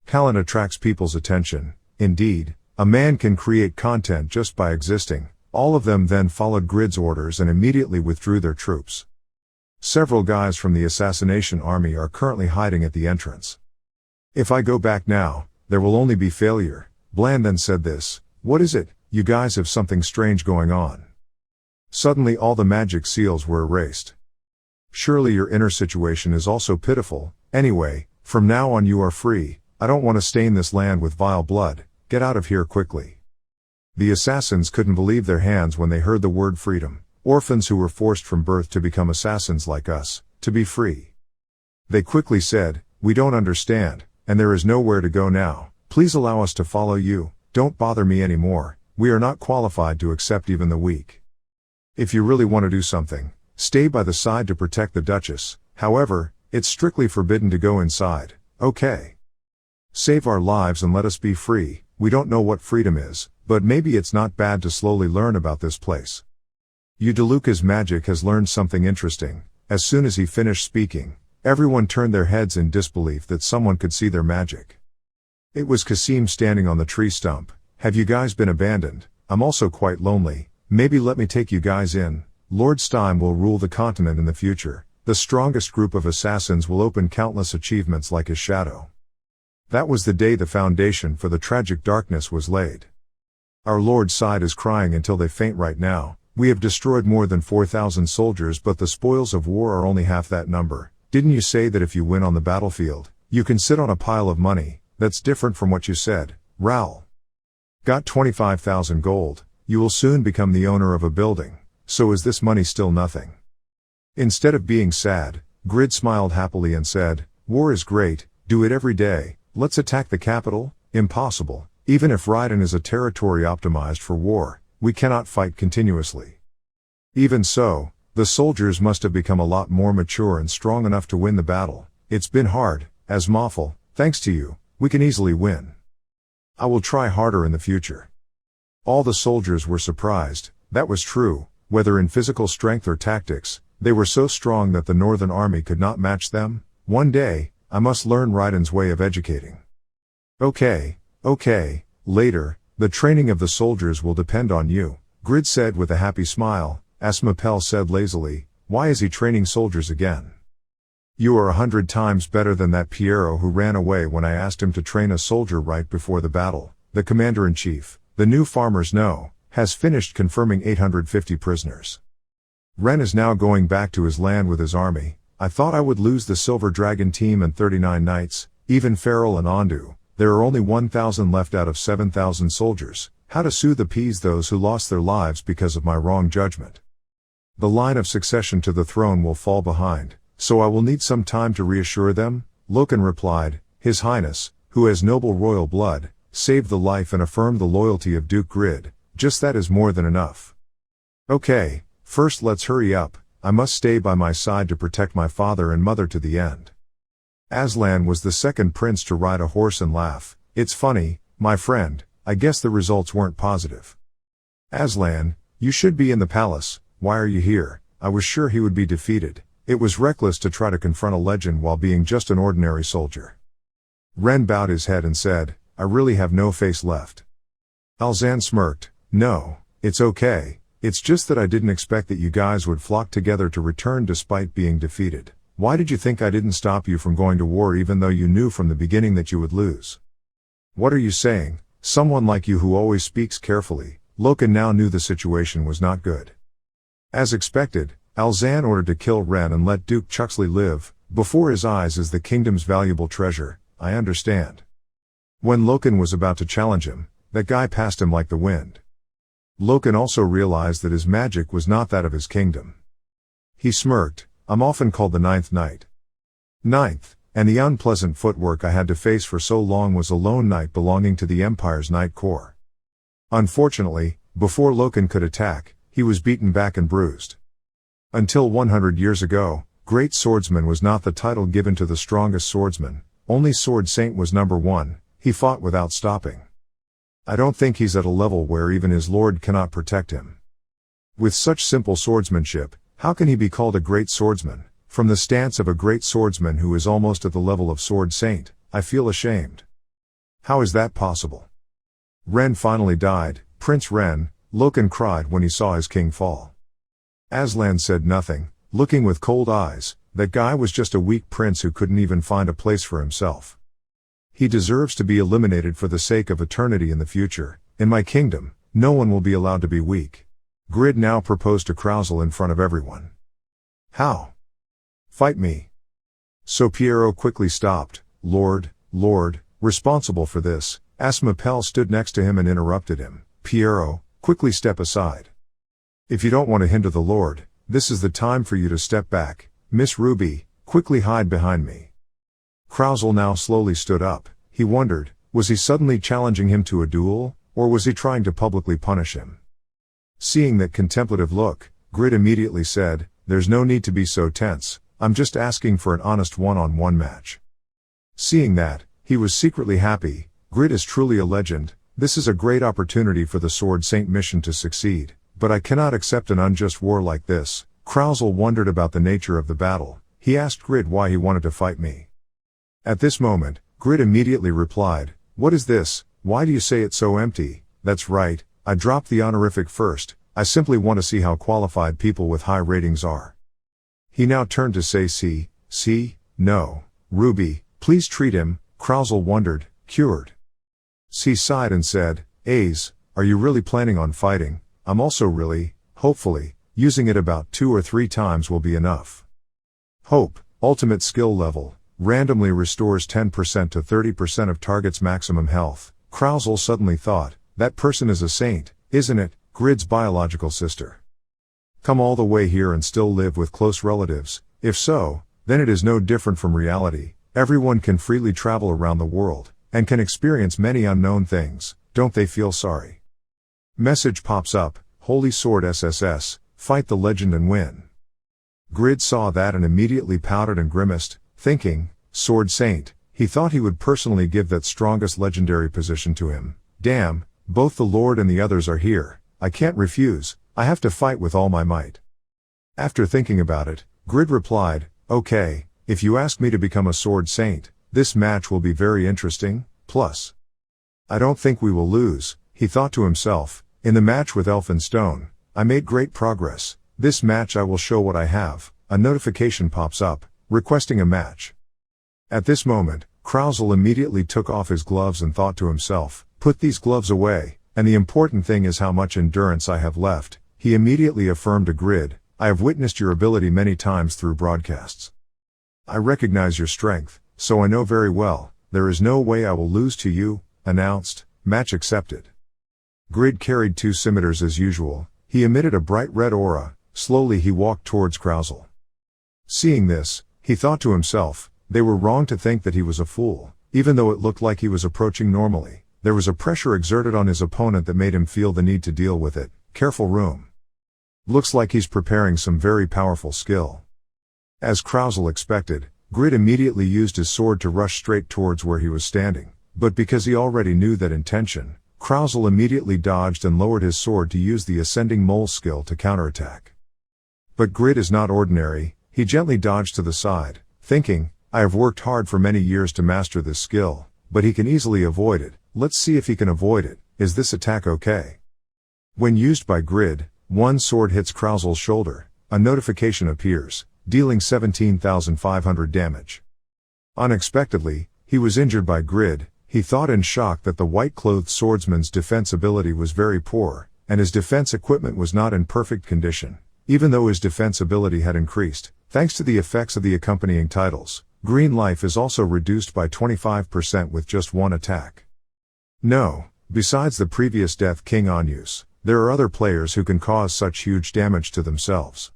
Talent attracts people's attention. Indeed, a man can create content just by existing. All of them then followed Grid's orders and immediately withdrew their troops. Several guys from the assassination army are currently hiding at the entrance. If I go back now, there will only be failure. Bland then said this. What is it? You guys have something strange going on. Suddenly all the magic seals were erased. Surely your inner situation is also pitiful. Anyway, from now on you are free. I don't want to stain this land with vile blood. Get out of here quickly. The assassins couldn't believe their hands when they heard the word freedom. Orphans who were forced from birth to become assassins like us, to be free. They quickly said, we don't understand, and there is nowhere to go now. Please allow us to follow you. Don't bother me anymore. We are not qualified to accept even the weak. If you really want to do something, stay by the side to protect the Duchess. However, it's strictly forbidden to go inside. Okay. Save our lives and let us be free. We don't know what freedom is, but maybe it's not bad to slowly learn about this place. Eudeluca's magic has learned something interesting. As soon as he finished speaking, everyone turned their heads in disbelief that someone could see their magic. It was Kasim standing on the tree stump. Have you guys been abandoned? I'm also quite lonely. Maybe let me take you guys in. Lord Stein will rule the continent in the future. The strongest group of assassins will open countless achievements like his shadow. That was the day the foundation for the tragic darkness was laid. Our Lord's side is crying until they faint right now. We have destroyed more than 4,000 soldiers, but the spoils of war are only half that number. Didn't you say that if you win on the battlefield, you can sit on a pile of money? That's different from what you said, Raoul. Got 25,000 gold. You will soon become the owner of a building. So is this money still nothing? Instead of being sad, Grid smiled happily and said, war is great, do it every day. Let's attack the capital? Impossible. Even if Raiden is a territory optimized for war, we cannot fight continuously. Even so, the soldiers must have become a lot more mature and strong enough to win the battle. It's been hard, as Moffel, thanks to you, we can easily win. I will try harder in the future. All the soldiers were surprised. That was true, whether in physical strength or tactics, they were so strong that the Northern Army could not match them. One day, I must learn Raiden's way of educating. Okay, later, the training of the soldiers will depend on you, Grid said with a happy smile. Asmapel said lazily, why is he training soldiers again? You are 100 times better than that Piero who ran away when I asked him to train a soldier right before the battle. The commander-in-chief, the new farmers know, has finished confirming 850 prisoners. Ren is now going back to his land with his army. I thought I would lose the Silver Dragon team and 39 knights, even Farrell and Ondu. There are only 1,000 left out of 7,000 soldiers. How to soothe appease those who lost their lives because of my wrong judgment. The line of succession to the throne will fall behind, so I will need some time to reassure them, Loken replied. His Highness, who has noble royal blood, saved the life and affirmed the loyalty of Duke Grid. Just that is more than enough. Okay, first let's hurry up, I must stay by my side to protect my father and mother to the end. Aslan was the second prince to ride a horse and laugh. It's funny, my friend, I guess the results weren't positive. Aslan, you should be in the palace, why are you here? I was sure he would be defeated. It was reckless to try to confront a legend while being just an ordinary soldier. Ren bowed his head and said, I really have no face left. Alzan smirked, no, it's okay, it's just that I didn't expect that you guys would flock together to return despite being defeated. Why did you think I didn't stop you from going to war even though you knew from the beginning that you would lose? What are you saying? Someone like you who always speaks carefully. Loken now knew the situation was not good. As expected, Alzan ordered to kill Ren and let Duke Chuxley live. Before his eyes is the kingdom's valuable treasure, I understand. When Loken was about to challenge him, that guy passed him like the wind. Loken also realized that his magic was not that of his kingdom. He smirked, I'm often called the Ninth Knight. Ninth, and the unpleasant footwork I had to face for so long was a lone knight belonging to the Empire's Knight Corps. Unfortunately, before Loken could attack, he was beaten back and bruised. Until 100 years ago, Great Swordsman was not the title given to the strongest swordsman, only Sword Saint was number one. He fought without stopping. I don't think he's at a level where even his lord cannot protect him. With such simple swordsmanship, how can he be called a great swordsman? From the stance of a great swordsman who is almost at the level of Sword Saint, I feel ashamed. How is that possible? Ren finally died, Prince Ren, Loken cried when he saw his king fall. Aslan said nothing, looking with cold eyes, that guy was just a weak prince who couldn't even find a place for himself. He deserves to be eliminated for the sake of eternity in the future. In my kingdom, no one will be allowed to be weak. Grid now proposed to Krauzel in front of everyone. How? Fight me. So Piero quickly stopped. Lord, responsible for this. Asmapel stood next to him and interrupted him. Piero, quickly step aside. If you don't want to hinder the Lord, this is the time for you to step back. Miss Ruby, quickly hide behind me. Krauzel now slowly stood up. He wondered, was he suddenly challenging him to a duel, or was he trying to publicly punish him? Seeing that contemplative look, Grid immediately said, there's no need to be so tense, I'm just asking for an honest one-on-one match. Seeing that, he was secretly happy. Grid is truly a legend. This is a great opportunity for the Sword Saint mission to succeed, but I cannot accept an unjust war like this. Krauzel wondered about the nature of the battle. He asked Grid why he wanted to fight me. At this moment, Grid immediately replied, what is this? Why do you say it so empty? That's right, I dropped the honorific first, I simply want to see how qualified people with high ratings are. He now turned to say no, Ruby, please treat him. Krauzel wondered, cured. C sighed and said, Ace, are you really planning on fighting? I'm also really, hopefully, using it about 2 or 3 times will be enough. Hope, ultimate skill level. Randomly restores 10% to 30% of target's maximum health. Krauzel suddenly thought, that person is a saint, isn't it? Grid's biological sister. Come all the way here and still live with close relatives. If so, then it is no different from reality. Everyone can freely travel around the world, and can experience many unknown things. Don't they feel sorry? Message pops up, Holy Sword SSS, fight the legend and win. Grid saw that and immediately pouted and grimaced, thinking, Sword Saint, he thought he would personally give that strongest legendary position to him. Damn, both the Lord and the others are here, I can't refuse, I have to fight with all my might. After thinking about it, Grid replied, okay, if you ask me to become a Sword Saint, this match will be very interesting, plus I don't think we will lose, he thought to himself. In the match with Elphinstone, I made great progress. This match I will show what I have. A notification pops up, requesting a match. At this moment, Krauzel immediately took off his gloves and thought to himself, put these gloves away, and the important thing is how much endurance I have left. He immediately affirmed to Grid, I have witnessed your ability many times through broadcasts. I recognize your strength, so I know very well, there is no way I will lose to you, announced, match accepted. Grid carried 2 scimitars as usual. He emitted a bright red aura. Slowly he walked towards Krauzel. Seeing this, he thought to himself, they were wrong to think that he was a fool. Even though it looked like he was approaching normally, there was a pressure exerted on his opponent that made him feel the need to deal with it. Careful room. Looks like he's preparing some very powerful skill. As Krauzel expected, Grid immediately used his sword to rush straight towards where he was standing, but because he already knew that intention, Krauzel immediately dodged and lowered his sword to use the ascending mole skill to counterattack. But Grid is not ordinary. He gently dodged to the side, thinking, I have worked hard for many years to master this skill, but he can easily avoid it. Let's see if he can avoid it. Is this attack okay? When used by Grid, one sword hits Krauzel's shoulder, a notification appears, dealing 17,500 damage. Unexpectedly, he was injured by Grid. He thought in shock that the white-clothed swordsman's defense ability was very poor, and his defense equipment was not in perfect condition. Even though his defense ability had increased, thanks to the effects of the accompanying titles, green life is also reduced by 25% with just one attack. No, besides the previous Death King Anyus, there are other players who can cause such huge damage to themselves.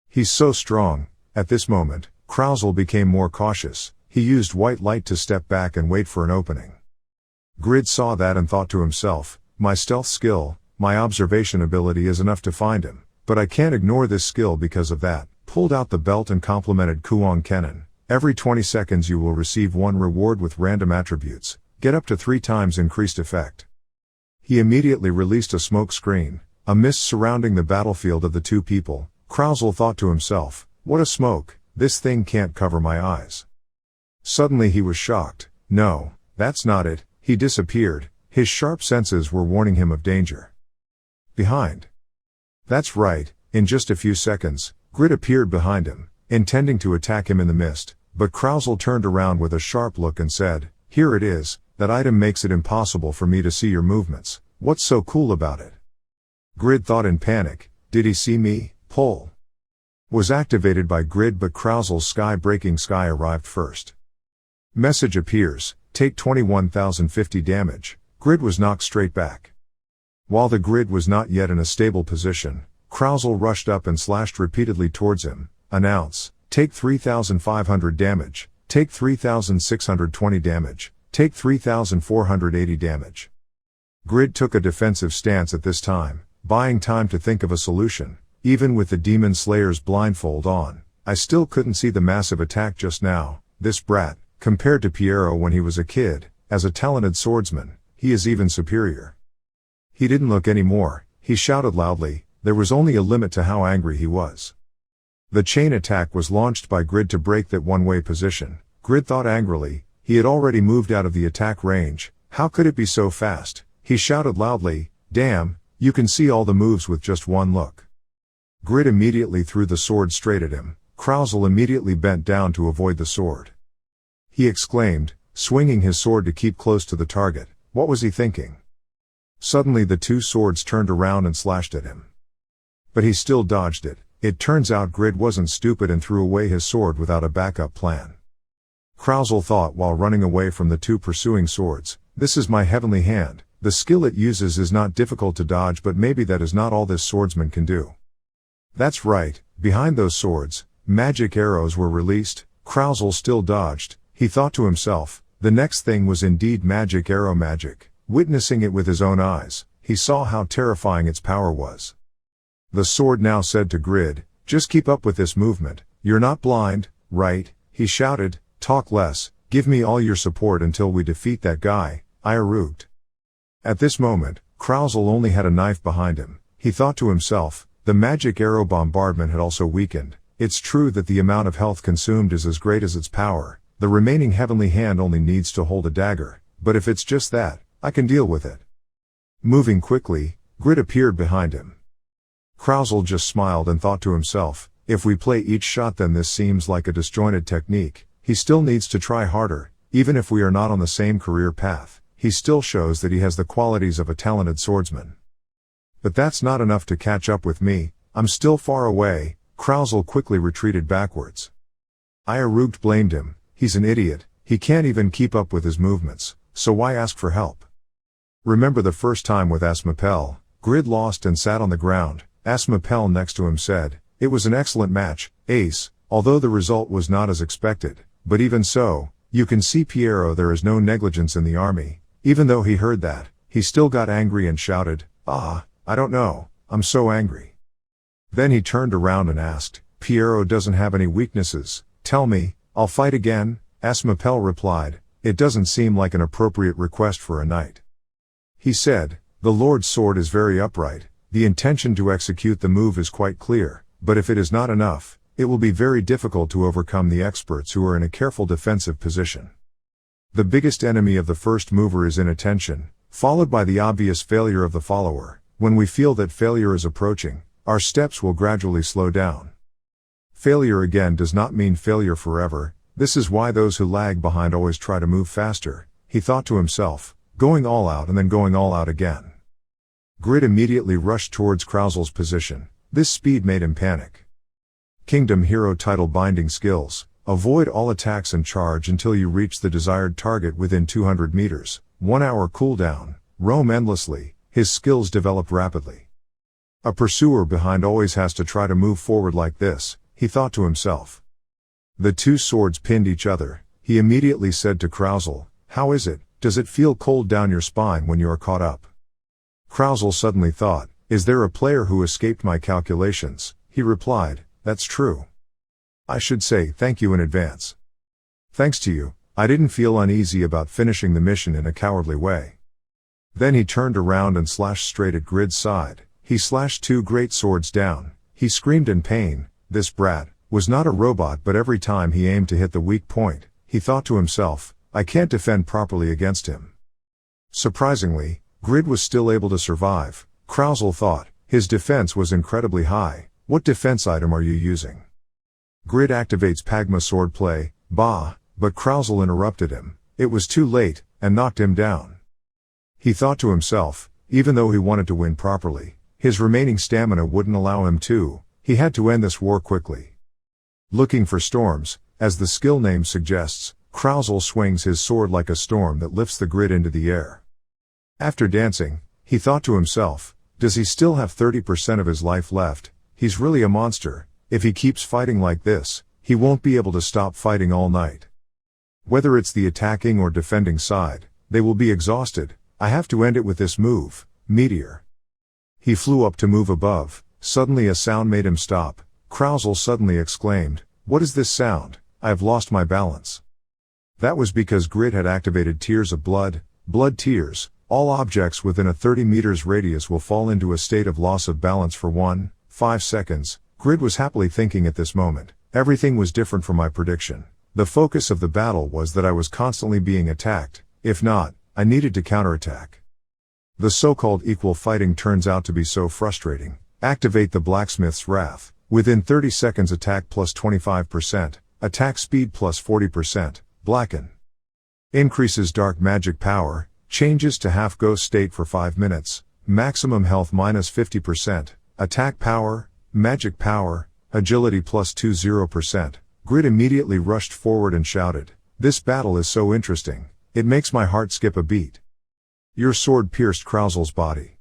He's so strong. At this moment, Krauzel became more cautious. He used white light to step back and wait for an opening. Grid saw that and thought to himself, my stealth skill, my observation ability is enough to find him, but I can't ignore this skill because of that. Pulled out the belt and complimented Kuong Kennen. Every 20 seconds you will receive one reward with random attributes. Get up to 3 times increased effect. He immediately released a smoke screen, a mist surrounding the battlefield of the two people. Krauzel thought to himself, what a smoke, this thing can't cover my eyes. Suddenly he was shocked. No, that's not it. He disappeared. His sharp senses were warning him of danger. Behind. That's right, in just a few seconds, Grid appeared behind him, intending to attack him in the mist, but Krauzel turned around with a sharp look and said, here it is, that item makes it impossible for me to see your movements. What's so cool about it? Grid thought in panic, did he see me? Pull. Was activated by Grid, but Krauzel's sky-breaking sky arrived first. Message appears, take 21,050 damage. Grid was knocked straight back. While the Grid was not yet in a stable position, Krauzel rushed up and slashed repeatedly towards him. Announce, take 3,500 damage, take 3,620 damage, take 3,480 damage. Grid took a defensive stance at this time, buying time to think of a solution. Even with the Demon Slayer's blindfold on, I still couldn't see the massive attack just now. This brat, compared to Piero when he was a kid, as a talented swordsman, he is even superior. He didn't look anymore. He shouted loudly. There was only a limit to how angry he was. The chain attack was launched by Grid to break that one-way position. Grid thought angrily. He had already moved out of the attack range. How could it be so fast? He shouted loudly, damn, you can see all the moves with just one look. Grid immediately threw the sword straight at him. Krauzel immediately bent down to avoid the sword. He exclaimed, swinging his sword to keep close to the target. What was he thinking? Suddenly the two swords turned around and slashed at him. But he still dodged it. It turns out Grid wasn't stupid and threw away his sword without a backup plan. Krauzel thought while running away from the two pursuing swords, this is my heavenly hand. The skill it uses is not difficult to dodge, but maybe that is not all this swordsman can do. That's right, behind those swords, magic arrows were released. Krauzel still dodged. He thought to himself, the next thing was indeed magic arrow magic. Witnessing it with his own eyes, he saw how terrifying its power was. The sword now said to Grid, just keep up with this movement. You're not blind, right? He shouted, talk less, give me all your support until we defeat that guy, Iarugd. At this moment, Krauzel only had a knife behind him. He thought to himself, the magic arrow bombardment had also weakened. It's true that the amount of health consumed is as great as its power. The remaining heavenly hand only needs to hold a dagger, but if it's just that, I can deal with it. Moving quickly, Grid appeared behind him. Krauzel just smiled and thought to himself, if we play each shot then this seems like a disjointed technique. He still needs to try harder. Even if we are not on the same career path, he still shows that he has the qualities of a talented swordsman. But that's not enough to catch up with me. I'm still far away. Krauzel quickly retreated backwards. Iarugd blamed him. He's an idiot. He can't even keep up with his movements, so why ask for help? Remember the first time with Asmapel? Grid lost and sat on the ground. Asmapel next to him said, it was an excellent match, Ace, although the result was not as expected, but even so, You can see Piero, there is no negligence in the army. Even though he heard that, he still got angry and shouted, "Ah, I don't know, I'm so angry." Then he turned around and asked, "Piero doesn't have any weaknesses, tell me, I'll fight again?" STmanhwa replied, "It doesn't seem like an appropriate request for a knight." He said, "The Lord's sword is very upright, the intention to execute the move is quite clear, but if it is not enough, it will be very difficult to overcome the experts who are in a careful defensive position. The biggest enemy of the first mover is inattention, followed by the obvious failure of the follower. When we feel that failure is approaching, our steps will gradually slow down. Failure again does not mean failure forever. This is why those who lag behind always try to move faster," he thought to himself, going all out and then going all out again. Grid immediately rushed towards Krausel's position. This speed made him panic. Kingdom Hero title binding skills. Avoid all attacks and charge until you reach the desired target within 200 meters. 1 hour cooldown. Roam endlessly. His skills develop rapidly. A pursuer behind always has to try to move forward like this, he thought to himself. The two swords pinned each other. He immediately said to Krausel, "How is it? Does it feel cold down your spine when you are caught up?" Krausel suddenly thought, "Is there a player who escaped my calculations?" He replied, "That's true. I should say thank you in advance. Thanks to you, I didn't feel uneasy about finishing the mission in a cowardly way." Then he turned around and slashed straight at Grid's side. He slashed two great swords down. He screamed in pain. This brat was not a robot, but every time he aimed to hit the weak point, he thought to himself, "I can't defend properly against him." Surprisingly, Grid was still able to survive. Krausel thought, his defense was incredibly high. What defense item are you using? Grid activates Pagma swordplay, but Krausel interrupted him. It was too late, and knocked him down. He thought to himself, even though he wanted to win properly, his remaining stamina wouldn't allow him to. He had to end this war quickly. Looking for storms, as the skill name suggests, Krausel swings his sword like a storm that lifts the Grid into the air. After dancing, he thought to himself, does he still have 30% of his life left? He's really a monster. If he keeps fighting like this, he won't be able to stop fighting all night. Whether it's the attacking or defending side, they will be exhausted. I have to end it with this move, Meteor. He flew up to move above. Suddenly a sound made him stop. Krausel suddenly exclaimed, "What is this sound? I have lost my balance." That was because Grid had activated Tears of Blood. Blood tears. All objects within a 30 meters radius will fall into a state of loss of balance for 1.5 seconds. Grid was happily thinking at this moment, everything was different from my prediction. The focus of the battle was that I was constantly being attacked. If not, I needed to counterattack. The so-called equal fighting turns out to be so frustrating. Activate the blacksmith's wrath. Within 30 seconds attack plus 25%, attack speed plus 40%, blacken. Increases dark magic power, changes to half ghost state for 5 minutes, maximum health minus 50%, attack power, magic power, agility plus 20%. Grid immediately rushed forward and shouted, "This battle is so interesting, it makes my heart skip a beat." Your sword pierced Krausel's body.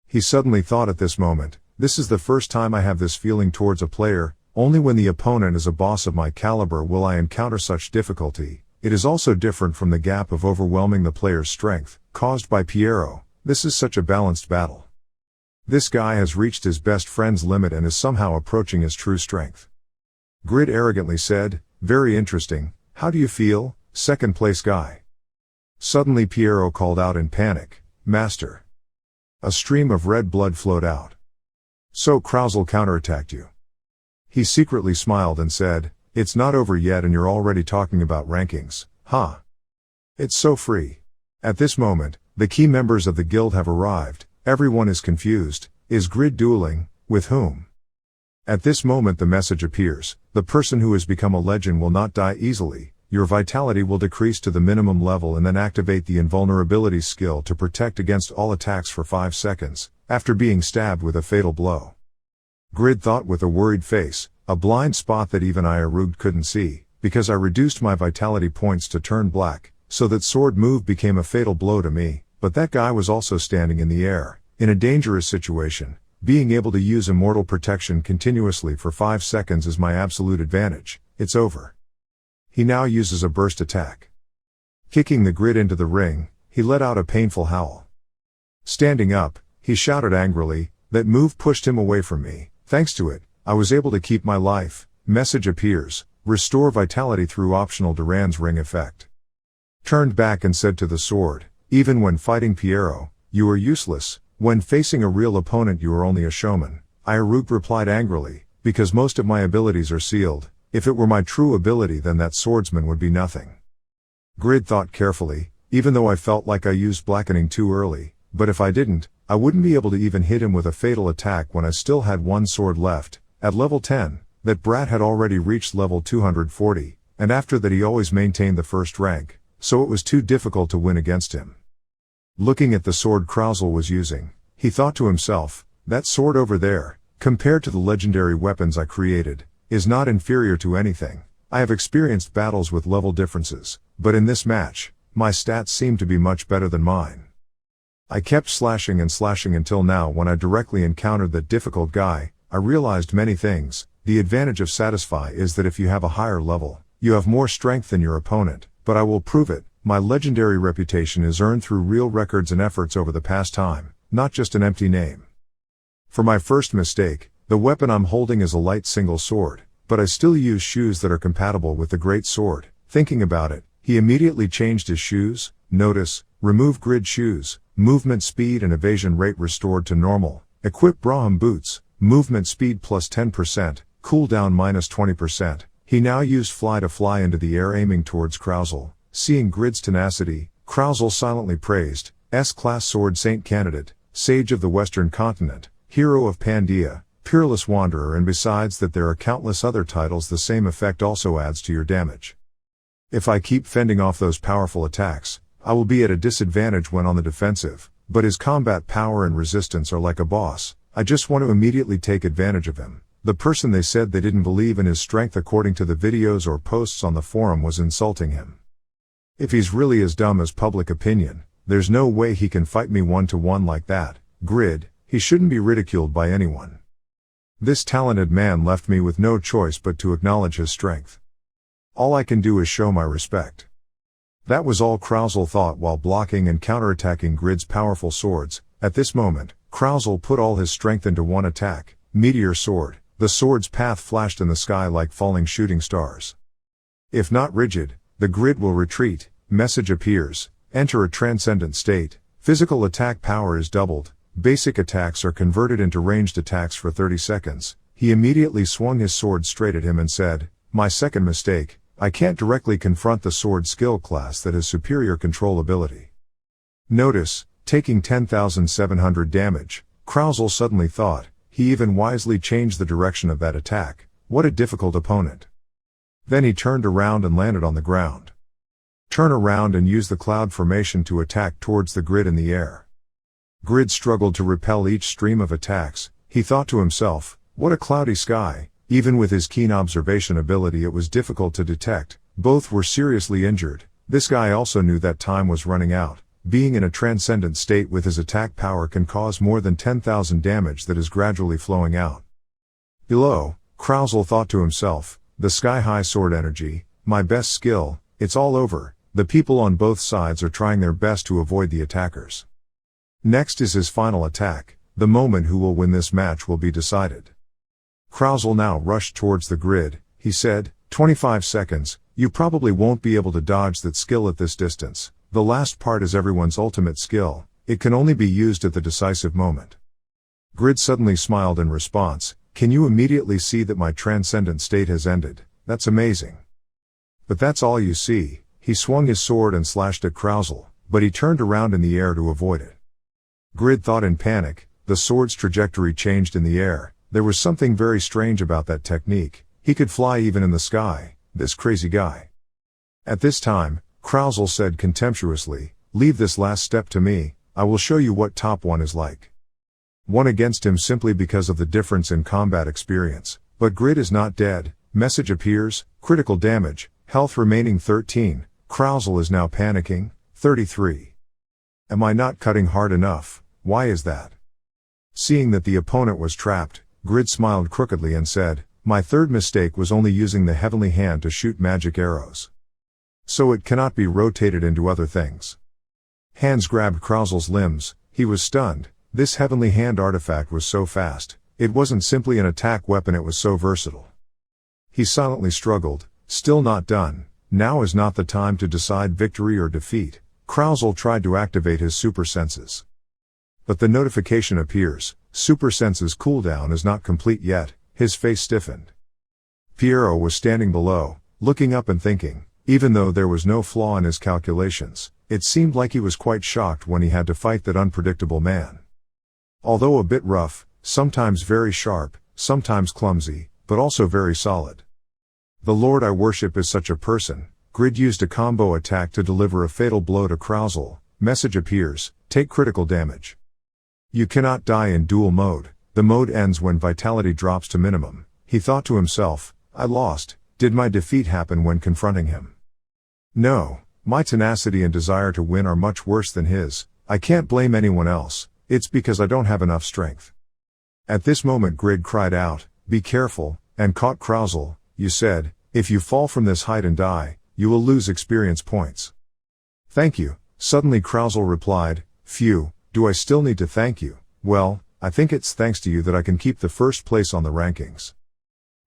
He suddenly thought at this moment, this is the first time I have this feeling towards a player. Only when the opponent is a boss of my caliber will I encounter such difficulty. It is also different from the gap of overwhelming the player's strength, caused by Piero. This is such a balanced battle. This guy has reached his best friend's limit and is somehow approaching his true strength. Grid arrogantly said, "Very interesting. How do you feel, second place guy?" Suddenly Piero called out in panic, "Master." A stream of red blood flowed out. "So Krausel counterattacked you?" He secretly smiled and said, "It's not over yet and you're already talking about rankings, huh? It's so free." At this moment, the key members of the guild have arrived. Everyone is confused. Is Grid dueling? With whom? At this moment the message appears. The person who has become a legend will not die easily. Your vitality will decrease to the minimum level and then activate the invulnerability skill to protect against all attacks for 5 seconds, after being stabbed with a fatal blow. Grid thought with a worried face, a blind spot that even Irugd couldn't see, because I reduced my vitality points to turn black, so that sword move became a fatal blow to me, but that guy was also standing in the air, in a dangerous situation. Being able to use immortal protection continuously for 5 seconds is my absolute advantage. It's over. He now uses a burst attack. Kicking the Grid into the ring, he let out a painful howl. Standing up, he shouted angrily, "That move pushed him away from me. Thanks to it, I was able to keep my life." Message appears, "Restore vitality through optional Duran's ring effect." Turned back and said to the sword, "Even when fighting Piero, you are useless. When facing a real opponent you are only a showman." Iruk replied angrily, "Because most of my abilities are sealed. If it were my true ability then that swordsman would be nothing." Grid thought carefully, "Even though I felt like I used blackening too early, but if I didn't, I wouldn't be able to even hit him with a fatal attack when I still had one sword left." At level 10, that brat had already reached level 240, and after that he always maintained the first rank, so it was too difficult to win against him. Looking at the sword Krauzel was using, he thought to himself, "That sword over there, compared to the legendary weapons I created, is not inferior to anything. I have experienced battles with level differences, but in this match, my stats seem to be much better than mine." I kept slashing and slashing until now when I directly encountered that difficult guy, I realized many things. The advantage of Satisfy is that if you have a higher level, you have more strength than your opponent, but I will prove it. My legendary reputation is earned through real records and efforts over the past time, not just an empty name. For my first mistake, the weapon I'm holding is a light single sword, but I still use shoes that are compatible with the great sword. Thinking about it, he immediately changed his shoes. Notice, remove Grid shoes, movement speed and evasion rate restored to normal. Equip Braham boots, movement speed plus 10%, cooldown minus 20%. He now used fly to fly into the air aiming towards Krauzel. Seeing Grid's tenacity, Krauzel silently praised, S-class sword saint candidate, sage of the western continent, hero of Pandia, peerless wanderer, and besides that there are countless other titles, the same effect also adds to your damage. If I keep fending off those powerful attacks, I will be at a disadvantage when on the defensive, but his combat power and resistance are like a boss. I just want to immediately take advantage of him. The person they said they didn't believe in his strength according to the videos or posts on the forum was insulting him. If he's really as dumb as public opinion, there's no way he can fight me one-to-one like that. Grid, he shouldn't be ridiculed by anyone. This talented man left me with no choice but to acknowledge his strength. All I can do is show my respect. That was all Krauzel thought while blocking and counterattacking Grid's powerful swords. At this moment, Krauzel put all his strength into one attack, Meteor Sword. The sword's path flashed in the sky like falling shooting stars. If not rigid, the Grid will retreat. Message appears, enter a transcendent state. Physical attack power is doubled. Basic attacks are converted into ranged attacks for 30 seconds. He immediately swung his sword straight at him and said, "My second mistake, I can't directly confront the sword skill class that has superior control ability." Notice, taking 10,700 damage, Krauzel suddenly thought, he even wisely changed the direction of that attack. What a difficult opponent. Then he turned around and landed on the ground. Turn around and use the cloud formation to attack towards the Grid in the air. Grid struggled to repel each stream of attacks. He thought to himself, what a cloudy sky. Even with his keen observation ability it was difficult to detect. Both were seriously injured. This guy also knew that time was running out. Being in a transcendent state with his attack power can cause more than 10,000 damage that is gradually flowing out. Below, Krauzel thought to himself, the sky-high sword energy, my best skill, it's all over. The people on both sides are trying their best to avoid the attackers. Next is his final attack. The moment who will win this match will be decided. Krauzel now rushed towards the Grid. He said, 25 seconds, you probably won't be able to dodge that skill at this distance. The last part is everyone's ultimate skill. It can only be used at the decisive moment. Grid suddenly smiled in response. Can you immediately see that my transcendent state has ended? That's amazing. But that's all you see. He swung his sword and slashed at Krauzel, but he turned around in the air to avoid it. Grid thought in panic. The sword's trajectory changed in the air. There was something very strange about that technique. He could fly even in the sky, this crazy guy. At this time, Krauzel said contemptuously, leave this last step to me, I will show you what top 1 is like. Won against him simply because of the difference in combat experience. But Grid is not dead. Message appears, critical damage, health remaining 13. Krauzel is now panicking, 33. Am I not cutting hard enough? Why is that? Seeing that the opponent was trapped, Grid smiled crookedly and said, My third mistake was only using the heavenly hand to shoot magic arrows. So it cannot be rotated into other things. Hands grabbed Krausel's limbs, he was stunned. This heavenly hand artifact was so fast. It wasn't simply an attack weapon, it was so versatile. He silently struggled, still not done. Now is not the time to decide victory or defeat. Krausel tried to activate his super senses. But the notification appears, super senses cooldown is not complete yet. His face stiffened. Piero was standing below, looking up and thinking. Even though there was no flaw in his calculations, it seemed like he was quite shocked when he had to fight that unpredictable man. Although a bit rough, sometimes very sharp, sometimes clumsy, but also very solid. The Lord I worship is such a person. Grid used a combo attack to deliver a fatal blow to Krausel. Message appears, take critical damage. You cannot die in dual mode. The mode ends when vitality drops to minimum. He thought to himself, I lost. Did my defeat happen when confronting him? No, my tenacity and desire to win are much worse than his. I can't blame anyone else. It's because I don't have enough strength. At this moment Grid cried out, be careful, and caught Krausel. You said, if you fall from this height and die, you will lose experience points. Thank you. Suddenly Krausel replied, phew, do I still need to thank you? Well, I think it's thanks to you that I can keep the first place on the rankings.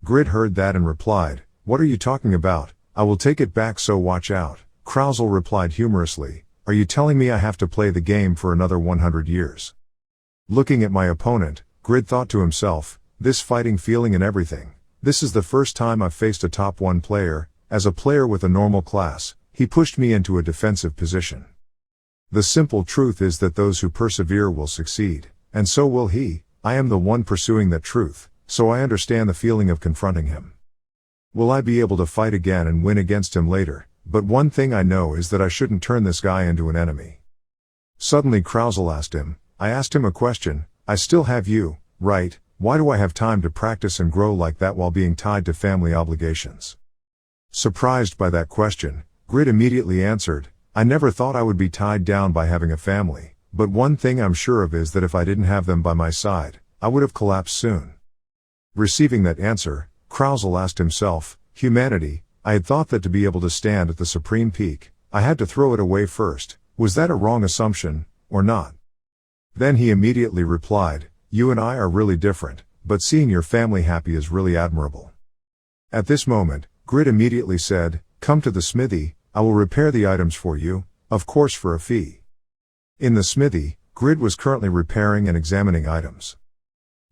Grid heard that and replied, what are you talking about? I will take it back, so watch out. Krausel replied humorously, are you telling me I have to play the game for another 100 years? Looking at my opponent, Grid thought to himself, this fighting feeling and everything. This is the first time I've faced a top 1 player. As a player with a normal class, he pushed me into a defensive position. The simple truth is that those who persevere will succeed, and so will he. I am the one pursuing that truth, so I understand the feeling of confronting him. Will I be able to fight again and win against him later? But one thing I know is that I shouldn't turn this guy into an enemy. Suddenly Krausel asked him, I asked him a question, I still have you, right? Why do I have time to practice and grow like that while being tied to family obligations? Surprised by that question, Grid immediately answered, I never thought I would be tied down by having a family, but one thing I'm sure of is that if I didn't have them by my side, I would have collapsed soon. Receiving that answer, Krausel asked himself, humanity, I had thought that to be able to stand at the supreme peak, I had to throw it away first. Was that a wrong assumption, or not? Then he immediately replied, you and I are really different, but seeing your family happy is really admirable. At this moment, Grid immediately said, come to the smithy, I will repair the items for you, of course for a fee. In the smithy, Grid was currently repairing and examining items.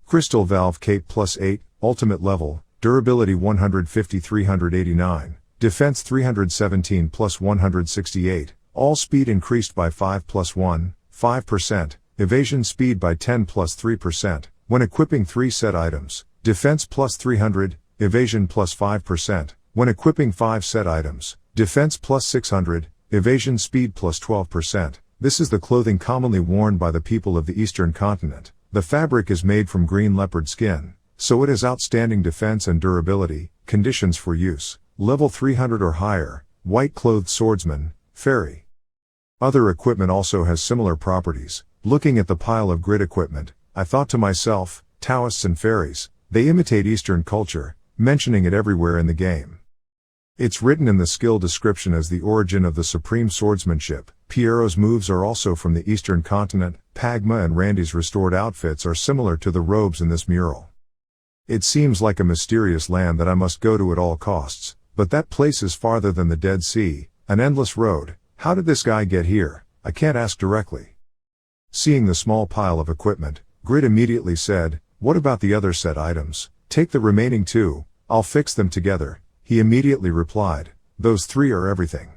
Crystal Valve Cape +8, Ultimate Level, Durability 150-389, Defense 317 + 168, All Speed increased by 5 + 1, 5%, Evasion Speed by 10 + 3%, when equipping 3 set items, Defense +300, Evasion +5%, when equipping 5 set items, Defense +600, Evasion Speed +12%. This is the clothing commonly worn by the people of the Eastern continent. The fabric is made from green leopard skin, so it has outstanding defense and durability. Conditions for use, level 300 or higher, white-clothed swordsman, fairy. Other equipment also has similar properties. Looking at the pile of Grid equipment, I thought to myself, Taoists and fairies, they imitate Eastern culture, mentioning it everywhere in the game. It's written in the skill description as the origin of the supreme swordsmanship. Piero's moves are also from the Eastern continent. Pagma and Randy's restored outfits are similar to the robes in this mural. It seems like a mysterious land that I must go to at all costs, but that place is farther than the Dead Sea, an endless road. How did this guy get here? I can't ask directly. Seeing the small pile of equipment, Grid immediately said, what about the other set items? Take the remaining 2, I'll fix them together. He immediately replied, those 3 are everything.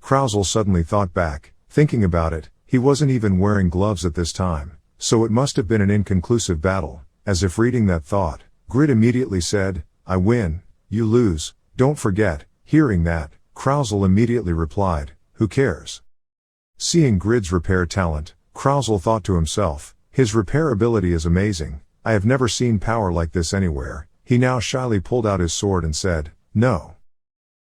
Krausel suddenly thought back, thinking about it, he wasn't even wearing gloves at this time, so it must have been an inconclusive battle. As if reading that thought, Grid immediately said, I win, you lose, don't forget. Hearing that, Krausel immediately replied, who cares? Seeing Grid's repair talent, Krausel thought to himself, his repair ability is amazing, I have never seen power like this anywhere. He now shyly pulled out his sword and said, no.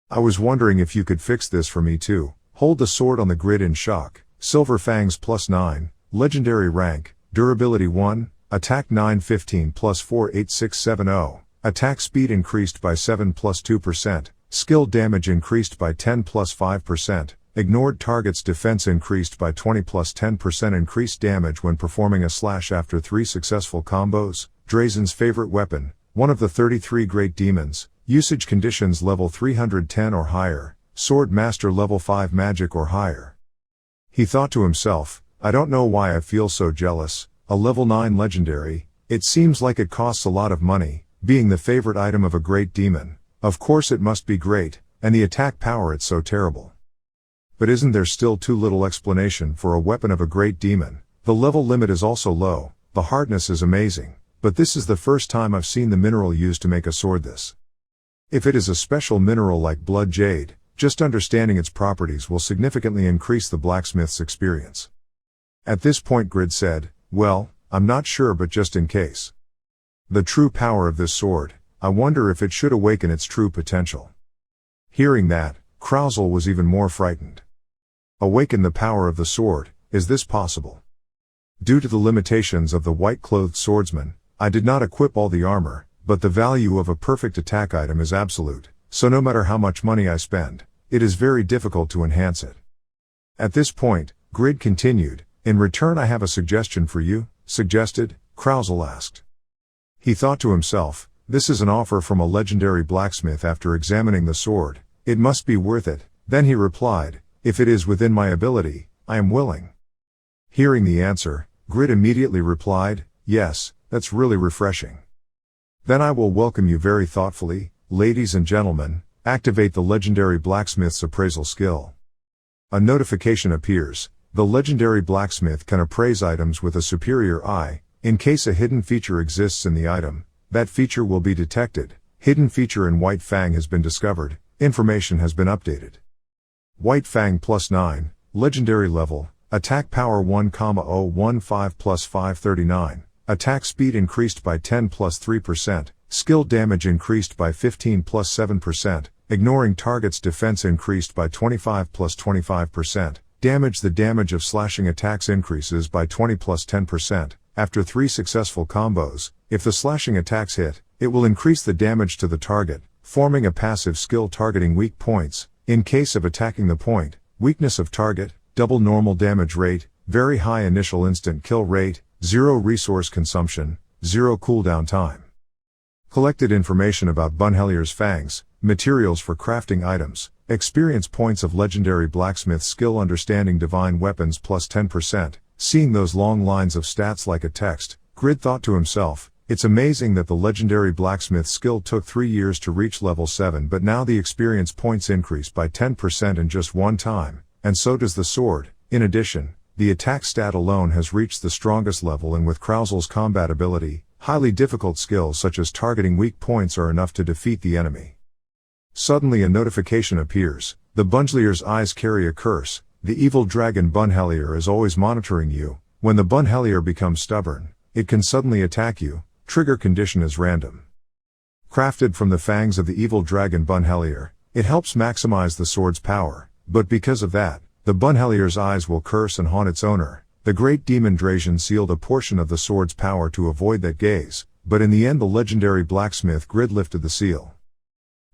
I was wondering if you could fix this for me too. Hold the sword on the Grid in shock. Silver Fangs +9, Legendary rank, Durability 1, Attack 915 + 48670, attack speed increased by 7 plus 2%, skill damage increased by 10 plus 5%, ignored target's defense increased by 20 plus 10%, increased damage when performing a slash after 3 successful combos, Drazen's favorite weapon, one of the 33 great demons, usage conditions level 310 or higher, sword master level 5 magic or higher. He thought to himself, I don't know why I feel so jealous, a level 9 legendary, it seems like it costs a lot of money, being the favorite item of a great demon, of course it must be great, and the attack power it's so terrible. But isn't there still too little explanation for a weapon of a great demon? The level limit is also low, the hardness is amazing, but this is the first time I've seen the mineral used to make a sword this. If it is a special mineral like blood jade, just understanding its properties will significantly increase the blacksmith's experience. At this point Grid said, well, I'm not sure, but just in case. The true power of this sword, I wonder if it should awaken its true potential. Hearing that, Krauzel was even more frightened. Awaken the power of the sword, is this possible? Due to the limitations of the white-clothed swordsman, I did not equip all the armor, but the value of a perfect attack item is absolute, so no matter how much money I spend, it is very difficult to enhance it. At this point, Grid continued, in return I have a suggestion for you, suggested, Krauzel asked. He thought to himself, this is an offer from a legendary blacksmith. After examining the sword, it must be worth it. Then he replied, if it is within my ability, I am willing. Hearing the answer, Grid immediately replied, yes, that's really refreshing. Then I will welcome you very thoughtfully, ladies and gentlemen, activate the legendary blacksmith's appraisal skill. A notification appears, the legendary blacksmith can appraise items with a superior eye. In case a hidden feature exists in the item, that feature will be detected. Hidden feature in White Fang has been discovered, information has been updated. White Fang plus 9, legendary level, attack power 1,015 plus 539, attack speed increased by 10 plus 3%, skill damage increased by 15 plus 7%, ignoring target's defense increased by 25 plus 25%, damage the damage of slashing attacks increases by 20 plus 10%, after 3 successful combos, if the slashing attacks hit, it will increase the damage to the target, forming a passive skill targeting weak points. In case of attacking the point, weakness of target, double normal damage rate, very high initial instant kill rate, 0 resource consumption, 0 cooldown time. Collected information about Bunhelier's fangs, materials for crafting items, experience points of legendary blacksmith skill, understanding divine weapons plus 10%, seeing those long lines of stats like a text, Grid thought to himself, it's amazing that the legendary blacksmith skill took 3 years to reach level 7, but now the experience points increase by 10% in just one time, and so does the sword. In addition, the attack stat alone has reached the strongest level, and with Krauzel's combat ability, highly difficult skills such as targeting weak points are enough to defeat the enemy. Suddenly a notification appears, the Bunhelier's eyes carry a curse, the evil dragon Bunhelier is always monitoring you. When the Bunhelier becomes stubborn, it can suddenly attack you. Trigger condition is random. Crafted from the fangs of the evil dragon Bunhelier, it helps maximize the sword's power, but because of that, the Bunhelier's eyes will curse and haunt its owner. The great demon Drazen sealed a portion of the sword's power to avoid that gaze, but in the end the legendary blacksmith Grid lifted the seal.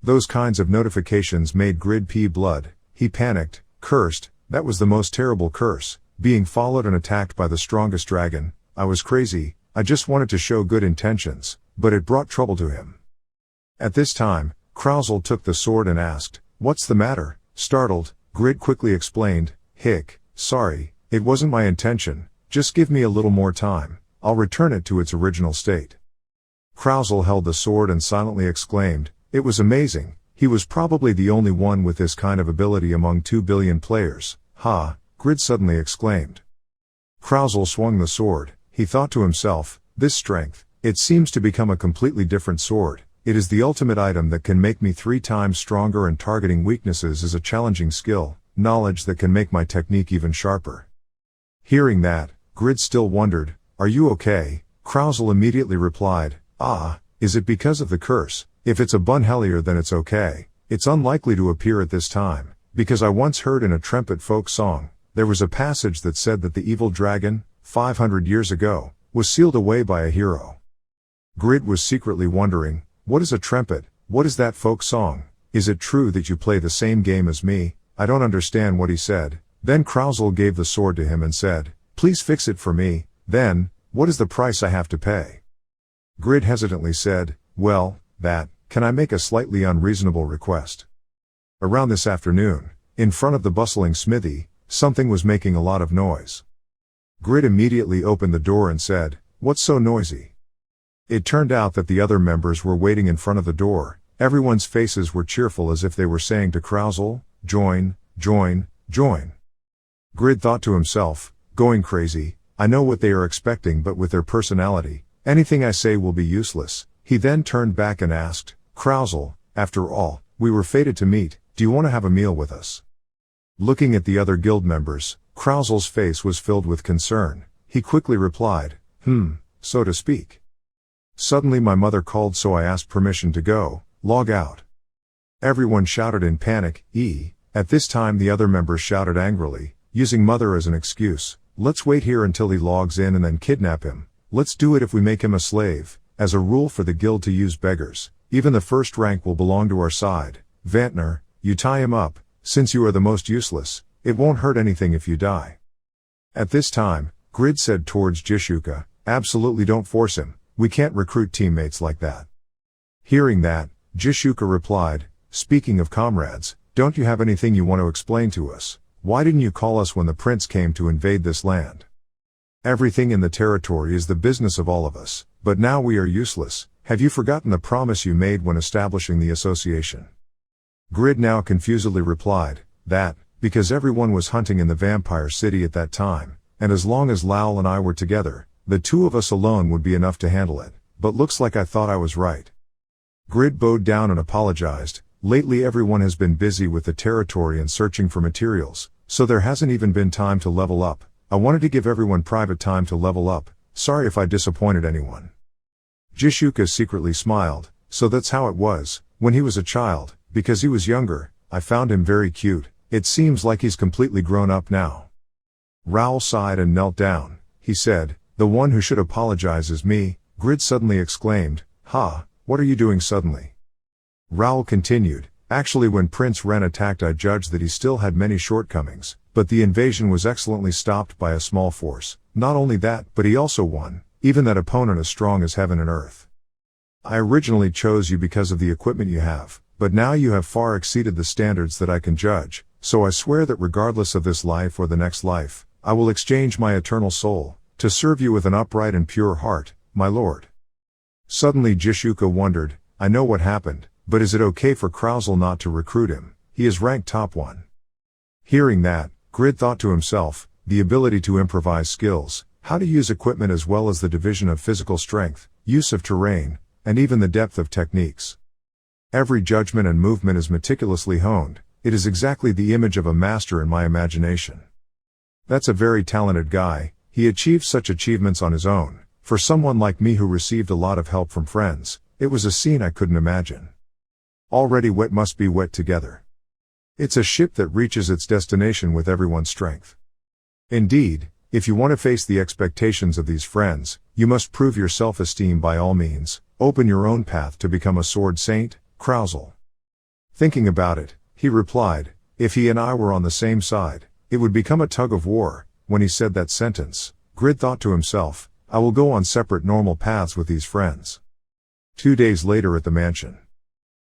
Those kinds of notifications made Grid pee blood. He panicked, cursed, that was the most terrible curse, being followed and attacked by the strongest dragon. I was crazy, I just wanted to show good intentions, but it brought trouble to him. At this time, Krauzel took the sword and asked, what's the matter? Startled, Grid quickly explained, hic, sorry, it wasn't my intention, just give me a little more time, I'll return it to its original state. Krauzel held the sword and silently exclaimed, it was amazing, he was probably the only one with this kind of ability among 2 billion players. Ha, Grid suddenly exclaimed. Krauzel swung the sword. He thought to himself, this strength, it seems to become a completely different sword. It is the ultimate item that can make me 3 times stronger, and targeting weaknesses is a challenging skill, knowledge that can make my technique even sharper. Hearing that, Grid still wondered, are you okay? Krauzel immediately replied, is it because of the curse? If it's a Bunhelier then it's okay. It's unlikely to appear at this time, because I once heard in a trumpet folk song, there was a passage that said that the evil dragon, 500 years ago, was sealed away by a hero. Grid was secretly wondering, what is a trumpet? What is that folk song? Is it true that you play the same game as me? I don't understand what he said. Then Krauzel gave the sword to him and said, please fix it for me. Then, what is the price I have to pay? Grid hesitantly said, well, can I make a slightly unreasonable request? Around this afternoon, in front of the bustling smithy, something was making a lot of noise. Grid immediately opened the door and said, what's so noisy? It turned out that the other members were waiting in front of the door. Everyone's faces were cheerful as if they were saying to Krauzel, join, join, join. Grid thought to himself, going crazy, I know what they are expecting, but with their personality, anything I say will be useless. He then turned back and asked, Krauzel, after all, we were fated to meet, do you want to have a meal with us? Looking at the other guild members, Krauzel's face was filled with concern. He quickly replied, so to speak. Suddenly my mother called, so I asked permission to go, log out. Everyone shouted in panic, At this time the other members shouted angrily, using mother as an excuse, let's wait here until he logs in and then kidnap him. Let's do it if we make him a slave. As a rule for the guild to use beggars, even the first rank will belong to our side. Vantner, you tie him up, since you are the most useless, it won't hurt anything if you die. At this time, Grid said towards Jishuka, absolutely don't force him, we can't recruit teammates like that. Hearing that, Jishuka replied, speaking of comrades, don't you have anything you want to explain to us? Why didn't you call us when the prince came to invade this land? Everything in the territory is the business of all of us, but now we are useless. Have you forgotten the promise you made when establishing the association? Grid now confusedly replied, because everyone was hunting in the vampire city at that time, and as long as Lal and I were together, the two of us alone would be enough to handle it, but looks like I thought I was right. Grid bowed down and apologized, lately everyone has been busy with the territory and searching for materials, so there hasn't even been time to level up. I wanted to give everyone private time to level up, sorry if I disappointed anyone. Jishuka secretly smiled, so that's how it was, when he was a child, because he was younger, I found him very cute, it seems like he's completely grown up now. Raoul sighed and knelt down, he said, the one who should apologize is me. Grid suddenly exclaimed, what are you doing suddenly? Raoul continued, actually when Prince Ren attacked I judged that he still had many shortcomings, but the invasion was excellently stopped by a small force. Not only that, but he also won, even that opponent as strong as heaven and earth. I originally chose you because of the equipment you have, but now you have far exceeded the standards that I can judge, so I swear that regardless of this life or the next life, I will exchange my eternal soul, to serve you with an upright and pure heart, my lord. Suddenly Jishuka wondered, I know what happened, but is it okay for Krauzel not to recruit him? He is ranked top 1. Hearing that, Grid thought to himself, the ability to improvise skills, how to use equipment as well as the division of physical strength, use of terrain, and even the depth of techniques. Every judgment and movement is meticulously honed, it is exactly the image of a master in my imagination. That's a very talented guy, he achieved such achievements on his own. For someone like me who received a lot of help from friends, it was a scene I couldn't imagine. Already wet must be wet together. It's a ship that reaches its destination with everyone's strength. Indeed, if you want to face the expectations of these friends, you must prove your self-esteem by all means, open your own path to become a sword saint, Krauzel. Thinking about it, he replied, if he and I were on the same side, it would become a tug of war. When he said that sentence, Grid thought to himself, I will go on separate normal paths with these friends. 2 days later at the mansion.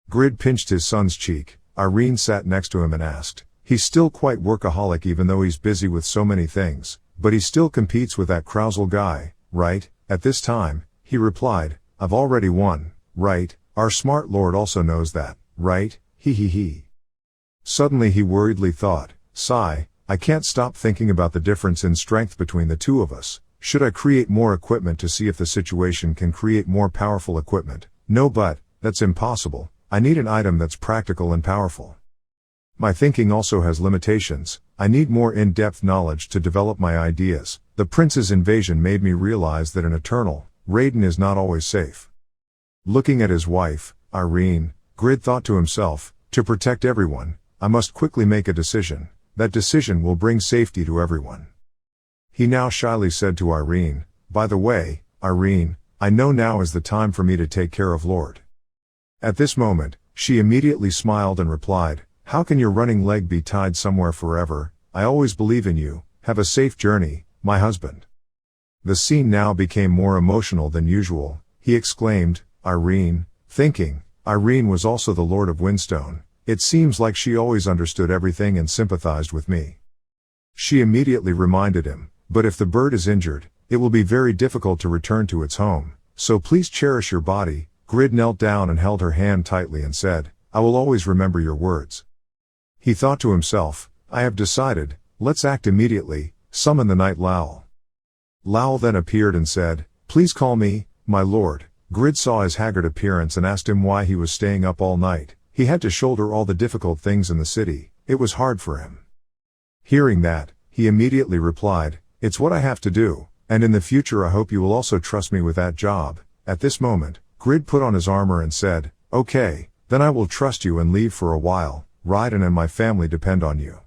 Grid pinched his son's cheek. Irene sat next to him and asked, he's still quite workaholic even though he's busy with so many things, but he still competes with that Krauzel guy, right? At this time, he replied, I've already won, right? Our smart lord also knows that, right? He. Suddenly he worriedly thought, sigh, I can't stop thinking about the difference in strength between the two of us. Should I create more equipment to see if the situation can create more powerful equipment? No, but that's impossible. I need an item that's practical and powerful. My thinking also has limitations. I need more in-depth knowledge to develop my ideas. The prince's invasion made me realize that an eternal Raiden is not always safe. Looking at his wife, Irene, Grid thought to himself, to protect everyone, I must quickly make a decision. That decision will bring safety to everyone. He now shyly said to Irene, by the way, Irene, I know now is the time for me to take care of Lord At this moment, she immediately smiled and replied, "How can your running leg be tied somewhere forever? I always believe in you. Have a safe journey, my husband." The scene now became more emotional than usual. He exclaimed, "Irene," thinking, Irene was also the Lord of Windstone. It seems like she always understood everything and sympathized with me. She immediately reminded him, "But if the bird is injured, it will be very difficult to return to its home, so please cherish your body." Grid knelt down and held her hand tightly and said, "I will always remember your words." He thought to himself, "I have decided, let's act immediately, summon the knight Lowell." Lowell then appeared and said, "Please call me, my lord." Grid saw his haggard appearance and asked him why he was staying up all night. He had to shoulder all the difficult things in the city. It was hard for him. Hearing that, he immediately replied, "It's what I have to do, and in the future I hope you will also trust me with that job." At this moment, Grid put on his armor and said, "Okay, then I will trust you and leave for a while. Raiden and my family depend on you.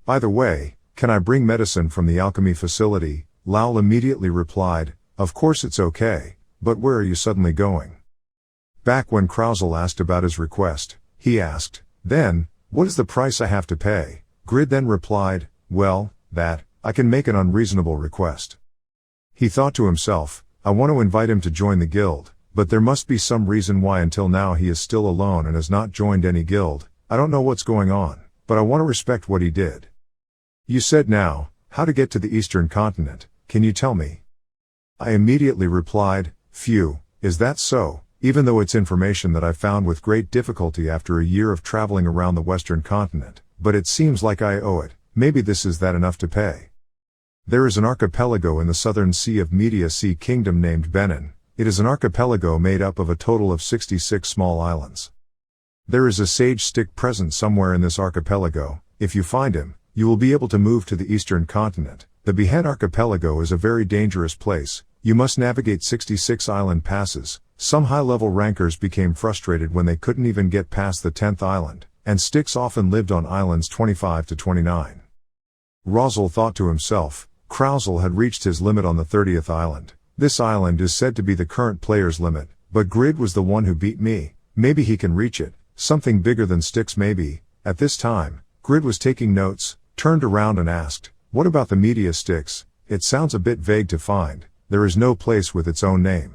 By the way, can I bring medicine from the alchemy facility?" Lowell immediately replied, "Of course it's okay, but where are you suddenly going?" Back when Krauzel asked about his request, he asked, "Then, what is the price I have to pay?" Grid then replied, "Well, that, I can make an unreasonable request." He thought to himself, "I want to invite him to join the guild, but there must be some reason why until now he is still alone and has not joined any guild. I don't know what's going on, but I want to respect what he did." "You said now, how to get to the Eastern continent, can you tell me?" I immediately replied, "Phew, is that so? Even though it's information that I found with great difficulty after a year of traveling around the Western continent, but it seems like I owe it. Maybe this is that enough to pay. There is an archipelago in the southern sea of Media Sea Kingdom named Benin. It is an archipelago made up of a total of 66 small islands. There is a sage stick present somewhere in this archipelago. If you find him, you will be able to move to the Eastern continent. The Behan Archipelago is a very dangerous place. You must navigate 66 island passes. Some high-level rankers became frustrated when they couldn't even get past the 10th island, and Styx often lived on islands 25 to 29. Rosal thought to himself, Krauzel had reached his limit on the 30th island. This island is said to be the current player's limit, but Grid was the one who beat me. Maybe he can reach it. Something bigger than Styx maybe. At this time, Grid was taking notes, turned around and asked, "What about the Media Styx? It sounds a bit vague to find. There is no place with its own name."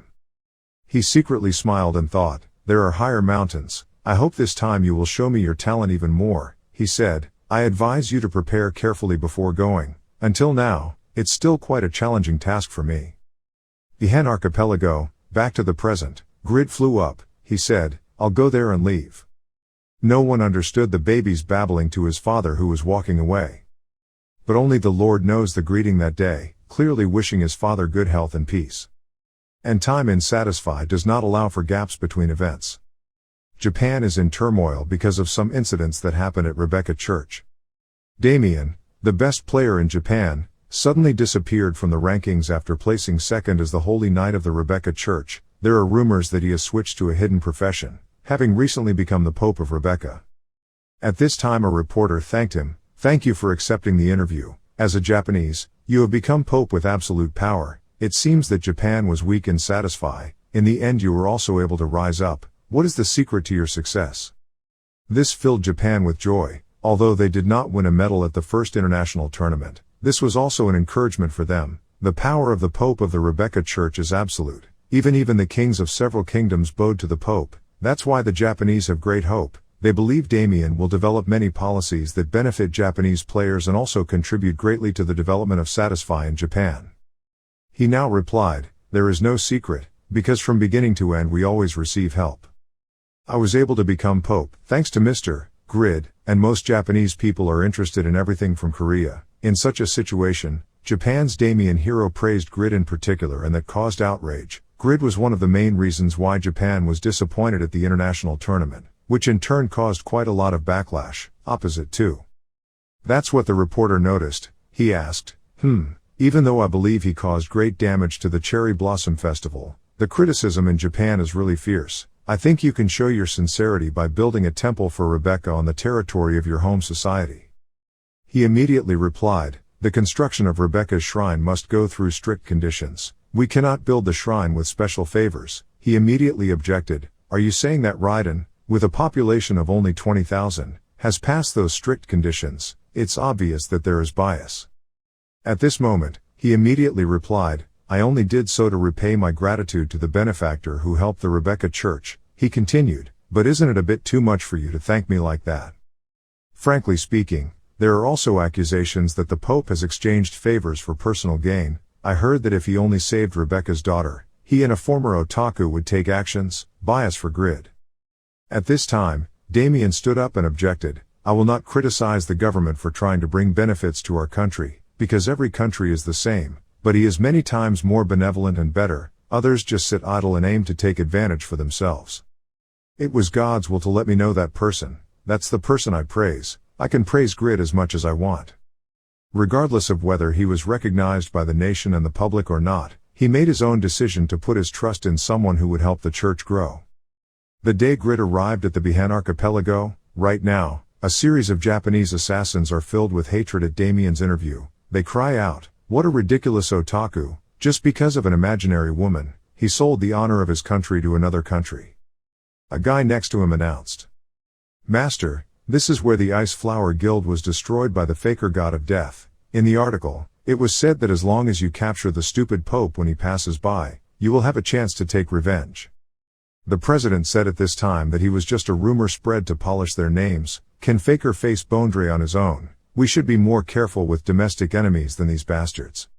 He secretly smiled and thought, "There are higher mountains. I hope this time you will show me your talent even more." He said, "I advise you to prepare carefully before going. Until now, it's still quite a challenging task for me." The Hen Archipelago, back to the present. Grid flew up. He said, "I'll go there and leave." No one understood the baby's babbling to his father who was walking away. But only the Lord knows the greeting that day, clearly wishing his father good health and peace. And time in Satisfy does not allow for gaps between events. Japan is in turmoil because of some incidents that happened at Rebecca Church. Damien, the best player in Japan, suddenly disappeared from the rankings after placing second as the Holy Knight of the Rebecca Church. There are rumors that he has switched to a hidden profession, having recently become the Pope of Rebecca. At this time a reporter thanked him, "Thank you for accepting the interview. As a Japanese, you have become Pope with absolute power. It seems that Japan was weak in Satisfy. In the end you were also able to rise up. What is the secret to your success?" This filled Japan with joy. Although they did not win a medal at the first international tournament, this was also an encouragement for them. The power of the Pope of the Rebecca Church is absolute. Even the kings of several kingdoms bowed to the Pope. That's why the Japanese have great hope. They believe Damien will develop many policies that benefit Japanese players and also contribute greatly to the development of Satisfy in Japan. He now replied, "There is no secret, because from beginning to end we always receive help. I was able to become Pope, thanks to Mr. Grid, and most Japanese people are interested in everything from Korea. In such a situation, Japan's Damien hero praised Grid in particular and that caused outrage. Grid was one of the main reasons why Japan was disappointed at the international tournament, which in turn caused quite a lot of backlash, opposite too. That's what the reporter noticed. He asked, even though I believe he caused great damage to the Cherry Blossom Festival, the criticism in Japan is really fierce. I think you can show your sincerity by building a temple for Rebecca on the territory of your home society." He immediately replied, "The construction of Rebecca's shrine must go through strict conditions. We cannot build the shrine with special favors." He immediately objected, are you saying that Raiden, with a population of only 20,000, has passed those strict conditions? It's obvious that there is bias. At this moment, he immediately replied, I only did so to repay my gratitude to the benefactor who helped the Rebecca Church. He continued, but isn't it a bit too much for you to thank me like that? Frankly speaking, there are also accusations that the Pope has exchanged favors for personal gain. I heard that if he only saved Rebecca's daughter, he and a former otaku would take actions, bias for grid. At this time, Damien stood up and objected, I will not criticize the government for trying to bring benefits to our country, because every country is the same, but he is many times more benevolent and better. Others just sit idle and aim to take advantage for themselves. It was God's will to let me know that person. That's the person I praise. I can praise Grid as much as I want. Regardless of whether he was recognized by the nation and the public or not, he made his own decision to put his trust in someone who would help the church grow. The day Grid arrived at the Bihan archipelago, right now, a series of Japanese assassins are filled with hatred at Damien's interview. They cry out, what a ridiculous otaku, just because of an imaginary woman, he sold the honor of his country to another country. A guy next to him announced, Master, this is where the Ice Flower Guild was destroyed by the faker god of death. In the article, it was said that as long as you capture the stupid Pope when he passes by, you will have a chance to take revenge. The president said at this time that he was just a rumor spread to polish their names. Can faker face Bondre on his own? We should be more careful with domestic enemies than these bastards.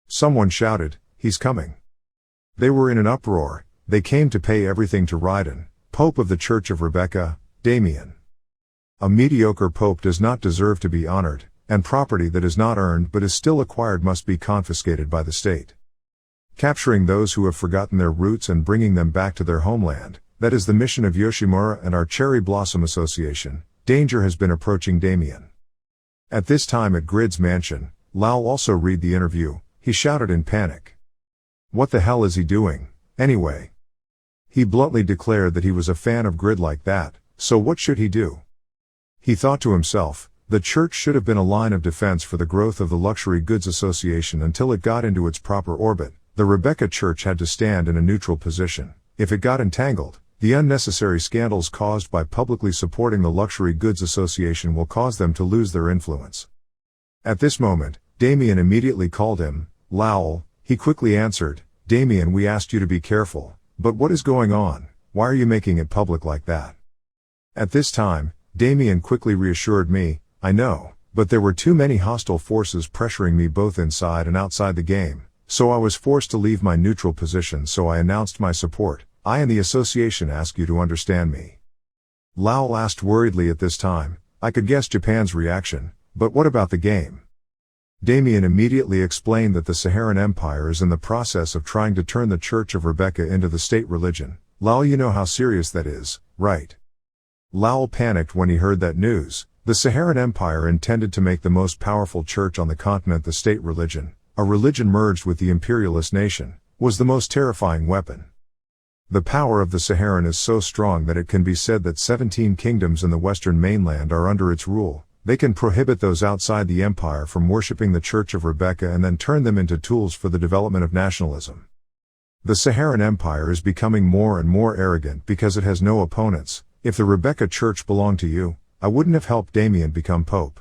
Someone shouted, he's coming. They were in an uproar. They came to pay everything to Raiden, Pope of the Church of Rebecca, Damien. A mediocre pope does not deserve to be honored, and property that is not earned but is still acquired must be confiscated by the state. Capturing those who have forgotten their roots and bringing them back to their homeland, that is the mission of Yoshimura and our Cherry Blossom Association. Danger has been approaching Damien. At this time at Grid's mansion, Lau also read the interview. He shouted in panic. What the hell is he doing, anyway? He bluntly declared that he was a fan of Grid like that, so what should he do? He thought to himself, the church should have been a line of defense for the growth of the Luxury Goods Association until it got into its proper orbit. The Rebecca Church had to stand in a neutral position. If it got entangled, the unnecessary scandals caused by publicly supporting the Luxury Goods Association will cause them to lose their influence. At this moment, Damien immediately called him, Lowell. He quickly answered, Damien, we asked you to be careful, but what is going on? Why are you making it public like that? At this time, Damien quickly reassured me, I know, but there were too many hostile forces pressuring me both inside and outside the game, so I was forced to leave my neutral position, so I announced my support. I and the association ask you to understand me. Lowell asked worriedly at this time, I could guess Japan's reaction, but what about the game? Damien immediately explained that the Saharan Empire is in the process of trying to turn the Church of Rebecca into the state religion. Lowell, you know how serious that is, right? Lowell panicked when he heard that news. The Saharan Empire intended to make the most powerful church on the continent the state religion. A religion merged with the imperialist nation was the most terrifying weapon. The power of the Saharan is so strong that it can be said that 17 kingdoms in the western mainland are under its rule. They can prohibit those outside the empire from worshipping the Church of Rebecca and then turn them into tools for the development of nationalism. The Saharan Empire is becoming more and more arrogant because it has no opponents. If the Rebecca Church belonged to you, I wouldn't have helped Damien become Pope.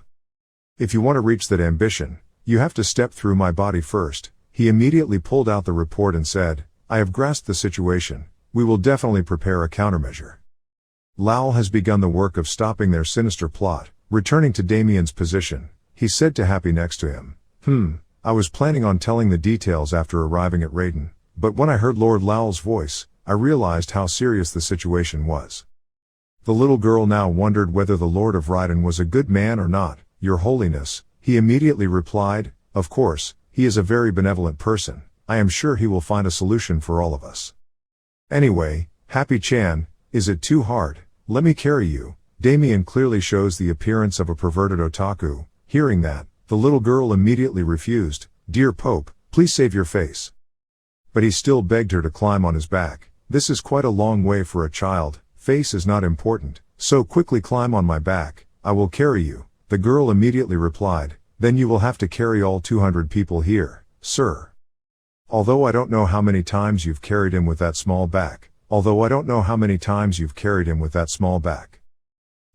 If you want to reach that ambition, you have to step through my body first. He immediately pulled out the report and said, I have grasped the situation. We will definitely prepare a countermeasure. Lowell has begun the work of stopping their sinister plot. Returning to Damien's position, he said to Happy next to him, I was planning on telling the details after arriving at Raiden, but when I heard Lord Lowell's voice, I realized how serious the situation was. The little girl now wondered whether the Lord of Raiden was a good man or not. Your Holiness, he immediately replied, of course, he is a very benevolent person. I am sure he will find a solution for all of us. Anyway, Happy-chan, is it too hard? Let me carry you. Damien clearly shows the appearance of a perverted otaku. Hearing that, the little girl immediately refused. Dear Pope, please save your face. But he still begged her to climb on his back. This is quite a long way for a child. Face is not important, so quickly climb on my back. I will carry you. The girl immediately replied, then you will have to carry all 200 people here, sir. Although I don't know how many times you've carried him with that small back, although I don't know how many times you've carried him with that small back.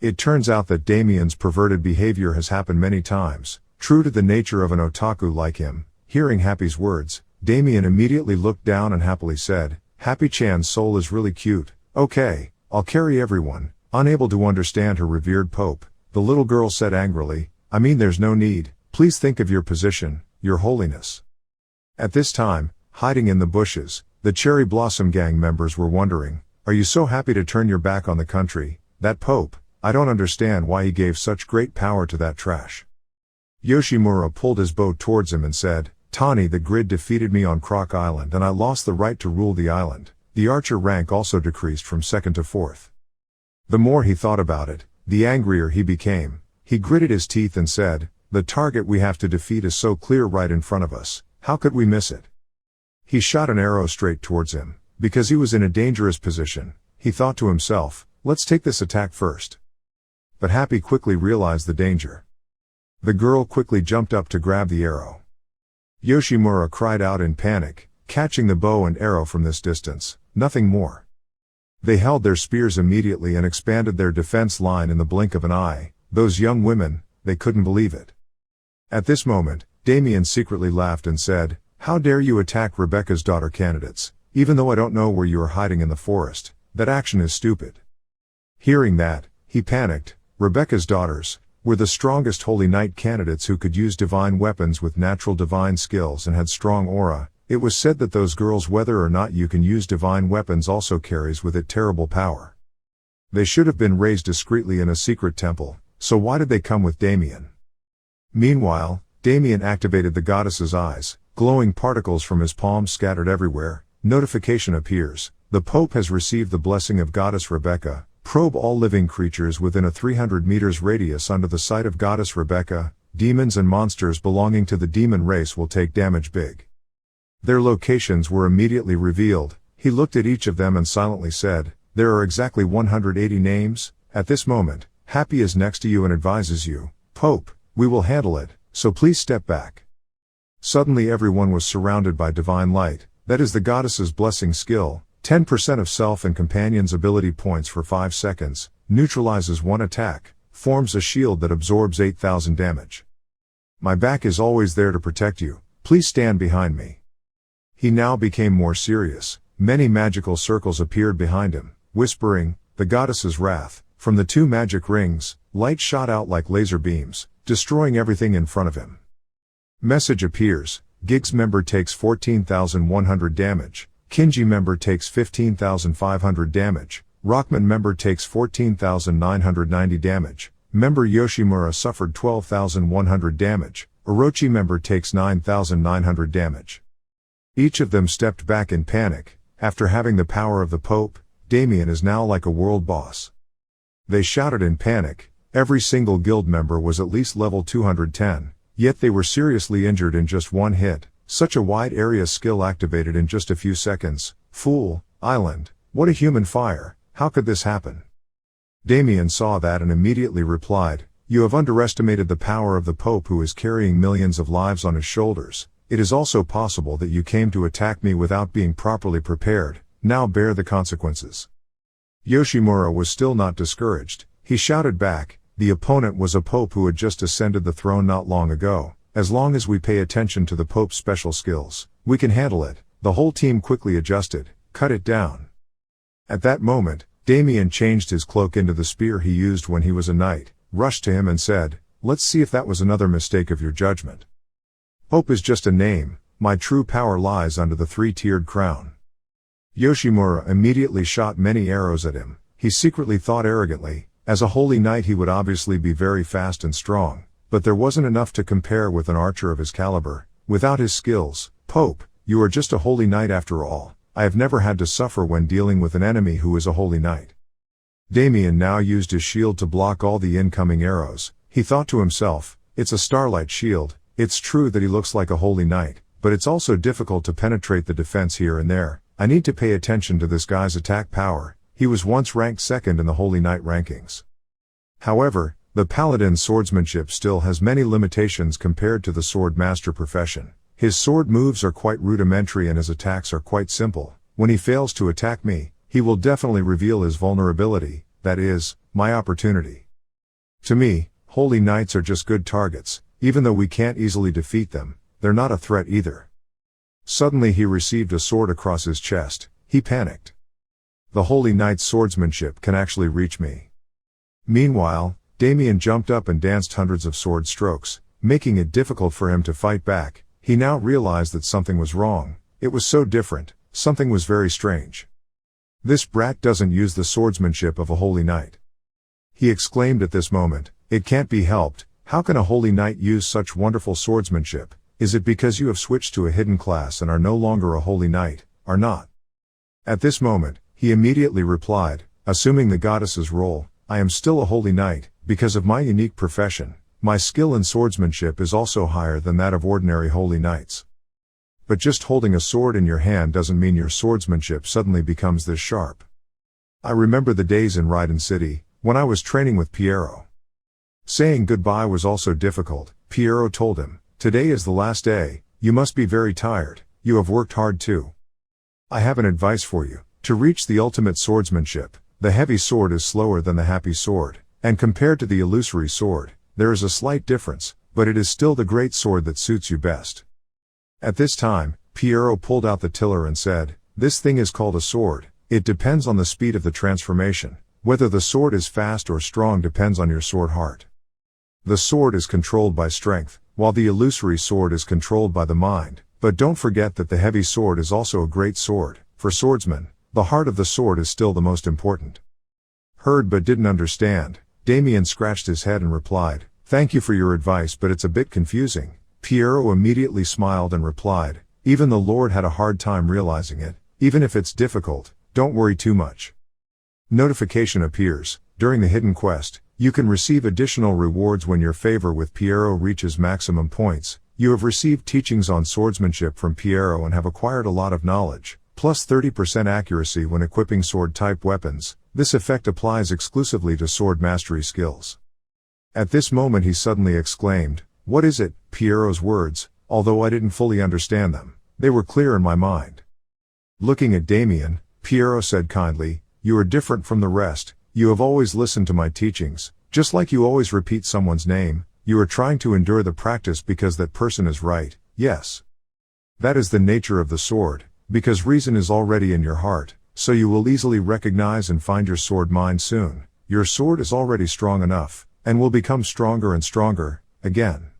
It turns out that Damien's perverted behavior has happened many times. True to the nature of an otaku like him, hearing Happy's words, Damien immediately looked down and happily said, Happy-chan's soul is really cute. Okay, I'll carry everyone. Unable to understand her revered Pope, the little girl said angrily, I mean there's no need, please think of your position, your holiness. At this time, hiding in the bushes, the Cherry Blossom Gang members were wondering, are you so happy to turn your back on the country, that Pope? I don't understand why he gave such great power to that trash. Yoshimura pulled his bow towards him and said, Tani the Grid defeated me on Croc Island and I lost the right to rule the island. The archer rank also decreased from 2nd to 4th. The more he thought about it, the angrier he became. He gritted his teeth and said, the target we have to defeat is so clear right in front of us, how could we miss it? He shot an arrow straight towards him. Because he was in a dangerous position, he thought to himself, let's take this attack first. But Happy quickly realized the danger. The girl quickly jumped up to grab the arrow. Yoshimura cried out in panic, catching the bow and arrow from this distance, nothing more. They held their spears immediately and expanded their defense line in the blink of an eye. Those young women, they couldn't believe it. At this moment, Damien secretly laughed and said, how dare you attack Rebecca's daughter candidates, even though I don't know where you are hiding in the forest, that action is stupid. Hearing that, he panicked. Rebecca's daughters were the strongest Holy Knight candidates who could use divine weapons with natural divine skills and had strong aura. It was said that those girls, whether or not you can use divine weapons, also carries with it terrible power. They should have been raised discreetly in a secret temple, so why did they come with Damien? Meanwhile, Damien activated the goddess's eyes, glowing particles from his palms scattered everywhere. Notification appears. The Pope has received the blessing of Goddess Rebecca. Probe all living creatures within a 300 meters radius under the sight of Goddess Rebecca. Demons and monsters belonging to the demon race will take damage big. Their locations were immediately revealed. He looked at each of them and silently said, there are exactly 180 names. At this moment, Happy is next to you and advises you, Pope, we will handle it, so please step back. Suddenly everyone was surrounded by divine light, that is the goddess's blessing skill. 10% of self and companion's ability points for 5 seconds, neutralizes one attack, forms a shield that absorbs 8,000 damage. My back is always there to protect you, please stand behind me. He now became more serious. Many magical circles appeared behind him, whispering, the goddess's wrath. From the 2 magic rings, light shot out like laser beams, destroying everything in front of him. Message appears, Gig's member takes 14,100 damage. Kinji member takes 15,500 damage, Rockman member takes 14,990 damage, member Yoshimura suffered 12,100 damage, Orochi member takes 9,900 damage. Each of them stepped back in panic. After having the power of the Pope, Damien is now like a world boss. They shouted in panic. Every single guild member was at least level 210, yet they were seriously injured in just one hit. Such a wide area skill activated in just a few seconds. Fool, island, what a human fire, how could this happen? Damien saw that and immediately replied, you have underestimated the power of the Pope who is carrying millions of lives on his shoulders. It is also possible that you came to attack me without being properly prepared, now bear the consequences. Yoshimura was still not discouraged. He shouted back, the opponent was a Pope who had just ascended the throne not long ago. As long as we pay attention to the Pope's special skills, we can handle it. The whole team quickly adjusted, cut it down. At that moment, Damien changed his cloak into the spear he used when he was a knight, rushed to him and said, let's see if that was another mistake of your judgment. Pope is just a name, my true power lies under the 3-tiered crown. Yoshimura immediately shot many arrows at him. He secretly thought arrogantly, as a holy knight he would obviously be very fast and strong. But there wasn't enough to compare with an archer of his caliber. Without his skills, Pope, you are just a holy knight after all. I have never had to suffer when dealing with an enemy who is a holy knight. Damien now used his shield to block all the incoming arrows. He thought to himself, it's a starlight shield. It's true that he looks like a holy knight, but it's also difficult to penetrate the defense here and there. I need to pay attention to this guy's attack power. He was once ranked 2nd in the holy knight rankings. However, the paladin's swordsmanship still has many limitations compared to the sword master profession. His sword moves are quite rudimentary and his attacks are quite simple. When he fails to attack me, he will definitely reveal his vulnerability, that is, my opportunity. To me, holy knights are just good targets, even though we can't easily defeat them, they're not a threat either. Suddenly he received a sword across his chest, he panicked. The holy knight's swordsmanship can actually reach me. Meanwhile, Damien jumped up and danced hundreds of sword strokes, making it difficult for him to fight back. He now realized that something was wrong. It was so different, something was very strange. This brat doesn't use the swordsmanship of a holy knight. He exclaimed at this moment, it can't be helped, how can a holy knight use such wonderful swordsmanship? Is it because you have switched to a hidden class and are no longer a holy knight, are not? At this moment, he immediately replied, assuming the goddess's role, I am still a holy knight, because of my unique profession. My skill in swordsmanship is also higher than that of ordinary holy knights. But just holding a sword in your hand doesn't mean your swordsmanship suddenly becomes this sharp. I remember the days in Raiden City, when I was training with Piero. Saying goodbye was also difficult. Piero told him, today is the last day, you must be very tired, you have worked hard too. I have an advice for you, to reach the ultimate swordsmanship, the heavy sword is slower than the happy sword, and compared to the illusory sword, there is a slight difference, but it is still the great sword that suits you best. At this time, Piero pulled out the tiller and said, this thing is called a sword, it depends on the speed of the transformation, whether the sword is fast or strong depends on your sword heart. The sword is controlled by strength, while the illusory sword is controlled by the mind, but don't forget that the heavy sword is also a great sword. For swordsmen, the heart of the sword is still the most important. Heard but didn't understand, Damien scratched his head and replied, thank you for your advice but it's a bit confusing. Piero immediately smiled and replied, even the Lord had a hard time realizing it, even if it's difficult, don't worry too much. Notification appears, during the hidden quest, you can receive additional rewards when your favor with Piero reaches maximum points. You have received teachings on swordsmanship from Piero and have acquired a lot of knowledge, plus 30% accuracy when equipping sword-type weapons. This effect applies exclusively to sword mastery skills. At this moment he suddenly exclaimed, what is it? Piero's words, although I didn't fully understand them, they were clear in my mind. Looking at Damien, Piero said kindly, you are different from the rest, you have always listened to my teachings, just like you always repeat someone's name, you are trying to endure the practice because that person is right, yes. That is the nature of the sword, because reason is already in your heart, so you will easily recognize and find your sword mind soon. Your sword is already strong enough, and will become stronger and stronger, again.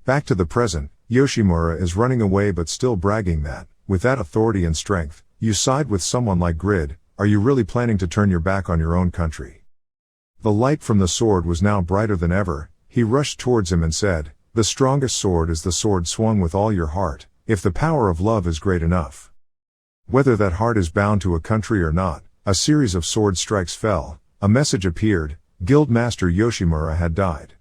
Back to the present, Yoshimura is running away but still bragging that, with that authority and strength, you side with someone like Grid. Are you really planning to turn your back on your own country? The light from the sword was now brighter than ever. He rushed towards him and said, the strongest sword is the sword swung with all your heart, if the power of love is great enough. Whether that heart is bound to a country or not, a series of sword strikes fell, a message appeared, Guildmaster Yoshimura had died.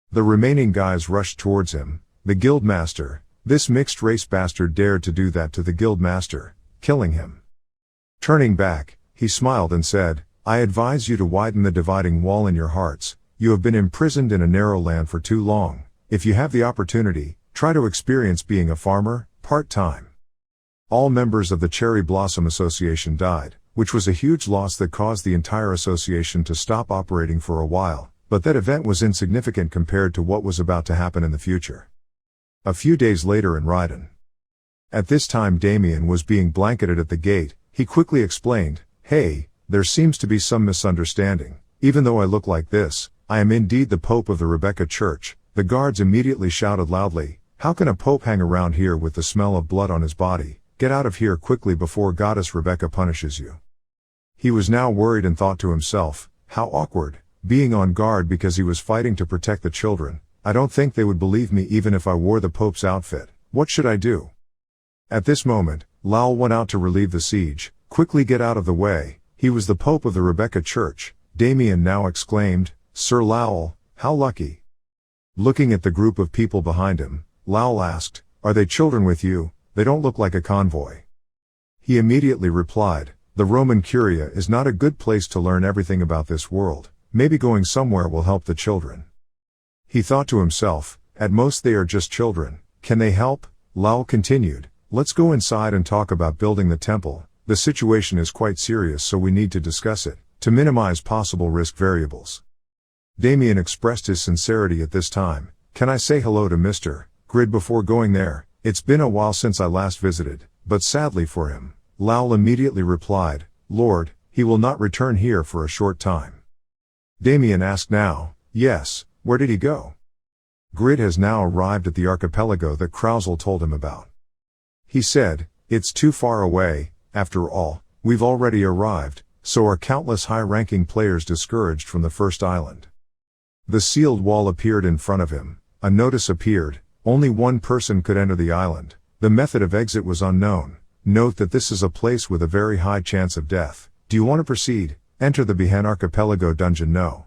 The remaining guys rushed towards him. The Guildmaster, this mixed-race bastard dared to do that to the Guildmaster, killing him. Turning back, he smiled and said, I advise you to widen the dividing wall in your hearts. You have been imprisoned in a narrow land for too long. If you have the opportunity, try to experience being a farmer, part-time. All members of the Cherry Blossom Association died, which was a huge loss that caused the entire association to stop operating for a while, but that event was insignificant compared to what was about to happen in the future. A few days later in Raiden. At this time Damien was being blanketed at the gate. He quickly explained, hey, there seems to be some misunderstanding. Even though I look like this, I am indeed the Pope of the Rebecca Church. The guards immediately shouted loudly, how can a Pope hang around here with the smell of blood on his body? Get out of here quickly before Goddess Rebecca punishes you. He was now worried and thought to himself, how awkward, being on guard because he was fighting to protect the children. I don't think they would believe me even if I wore the Pope's outfit. What should I do? At this moment, Lowell went out to relieve the siege. Quickly get out of the way, he was the Pope of the Rebecca Church. Damien now exclaimed, Sir Lowell, how lucky. Looking at the group of people behind him, Lowell asked, are they children with you? They don't look like a convoy. He immediately replied, the Roman Curia is not a good place to learn everything about this world, maybe going somewhere will help the children. He thought to himself, at most they are just children, can they help? Lowell continued, let's go inside and talk about building the temple. the situation is quite serious, so we need to discuss it, to minimize possible risk variables. Damien expressed his sincerity at this time. Can I say hello to Mr. Grid before going there? It's been a while since I last visited, but sadly for him, Lowell immediately replied, Lord, he will not return here for a short time. Damien asked now, yes, where did he go? Grid has now arrived at the archipelago that Krauzel told him about. He said, it's too far away, after all, we've already arrived, so are countless high-ranking players discouraged from the first island. The sealed wall appeared in front of him, a notice appeared, only one person could enter the island, the method of exit was unknown, note that this is a place with a very high chance of death, do you want to proceed, enter the Bihan Archipelago dungeon no.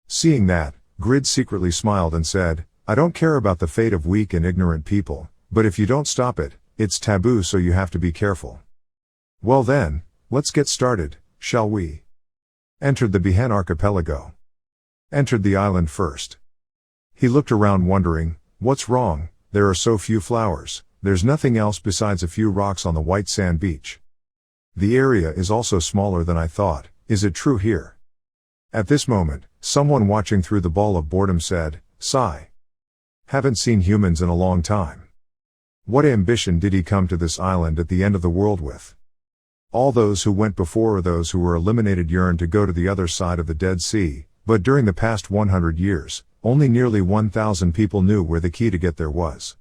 Seeing that, Grid secretly smiled and said, I don't care about the fate of weak and ignorant people, but if you don't stop it, it's taboo so you have to be careful. Well then, let's get started, shall we? Entered the Bihan Archipelago. Entered the island first. He looked around wondering, what's wrong, there are so few flowers, there's nothing else besides a few rocks on the white sand beach. The area is also smaller than I thought, is it true here? At this moment, someone watching through the ball of boredom said, sigh. Haven't seen humans in a long time. What ambition did he come to this island at the end of the world with? All those who went before or those who were eliminated yearned to go to the other side of the Dead Sea, but during the past 100 years, only nearly 1,000 people knew where the key to get there was.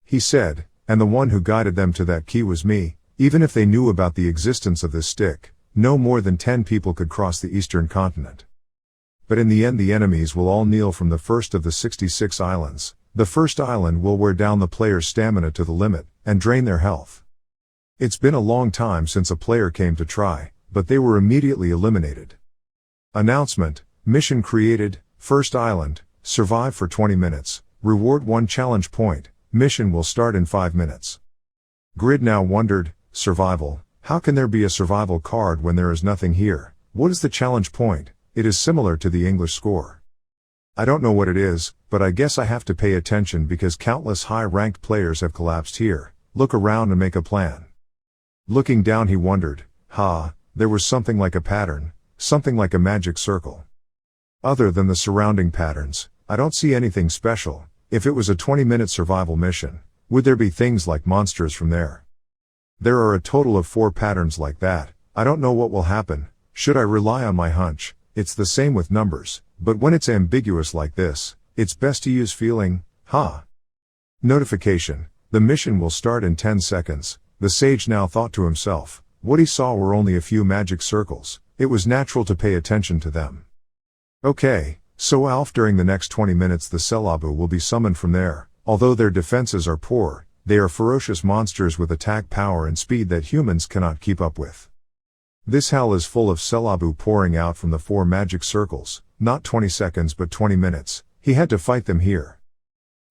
He said, and the one who guided them to that key was me, even if they knew about the existence of this stick, no more than 10 people could cross the eastern continent. But in the end the enemies will all kneel from the first of the 66 islands. The first island will wear down the player's stamina to the limit, and drain their health. It's been a long time since a player came to try, but they were immediately eliminated. Announcement, mission created, first island, survive for 20 minutes, reward 1 challenge point, mission will start in 5 minutes. Grid now wondered, survival, how can there be a survival card when there is nothing here? What is the challenge point? It is similar to the English score. I don't know what it is, but I guess I have to pay attention because countless high-ranked players have collapsed here. Look around and make a plan. Looking down he wondered, there was something like a pattern, something like a magic circle. Other than the surrounding patterns, I don't see anything special. If it was a 20-minute survival mission, would there be things like monsters from there? There are a total of 4 patterns like that. I don't know what will happen. Should I rely on my hunch? It's the same with numbers, but when it's ambiguous like this, it's best to use feeling. Notification. The mission will start in 10 seconds. The sage now thought to himself, what he saw were only a few magic circles. It was natural to pay attention to them. Okay, so Alf, during the next 20 minutes the Selabu will be summoned from there. Although their defenses are poor, they are ferocious monsters with attack power and speed that humans cannot keep up with. This hell is full of Selabu pouring out from the 4 magic circles, not 20 seconds but 20 minutes, he had to fight them here.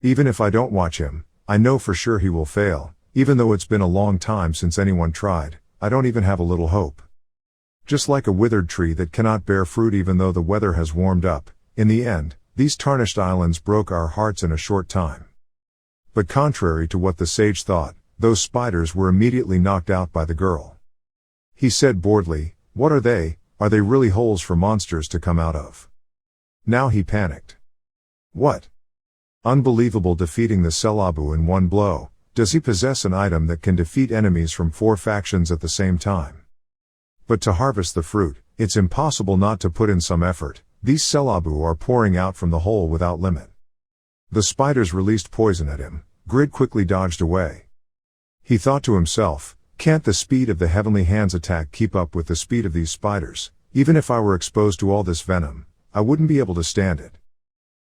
Even if I don't watch him, I know for sure he will fail, even though it's been a long time since anyone tried, I don't even have a little hope. Just like a withered tree that cannot bear fruit even though the weather has warmed up, in the end, these tarnished islands broke our hearts in a short time. But contrary to what the sage thought, those spiders were immediately knocked out by the girl. He said boredly, what are they? Are they really holes for monsters to come out of? Now he panicked. What? Unbelievable, defeating the Selabu in one blow. Does he possess an item that can defeat enemies from 4 factions at the same time? But to harvest the fruit, it's impossible not to put in some effort. These Selabu are pouring out from the hole without limit. The spiders released poison at him. Grid quickly dodged away. He thought to himself, can't the speed of the Heavenly Hand's attack keep up with the speed of these spiders? Even if I were exposed to all this venom, I wouldn't be able to stand it.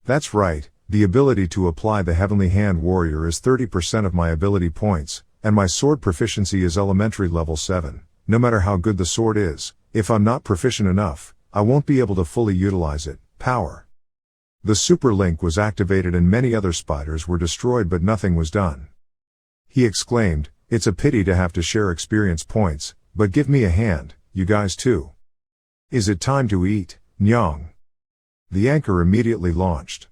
That's right, the ability to apply the Heavenly Hand Warrior is 30% of my ability points, and my sword proficiency is elementary level 7. No matter how good the sword is, if I'm not proficient enough, I won't be able to fully utilize it. Power. The super link was activated and many other spiders were destroyed, but nothing was done. He exclaimed, it's a pity to have to share experience points, but give me a hand, you guys too. Is it time to eat, Nyang? The anchor immediately launched.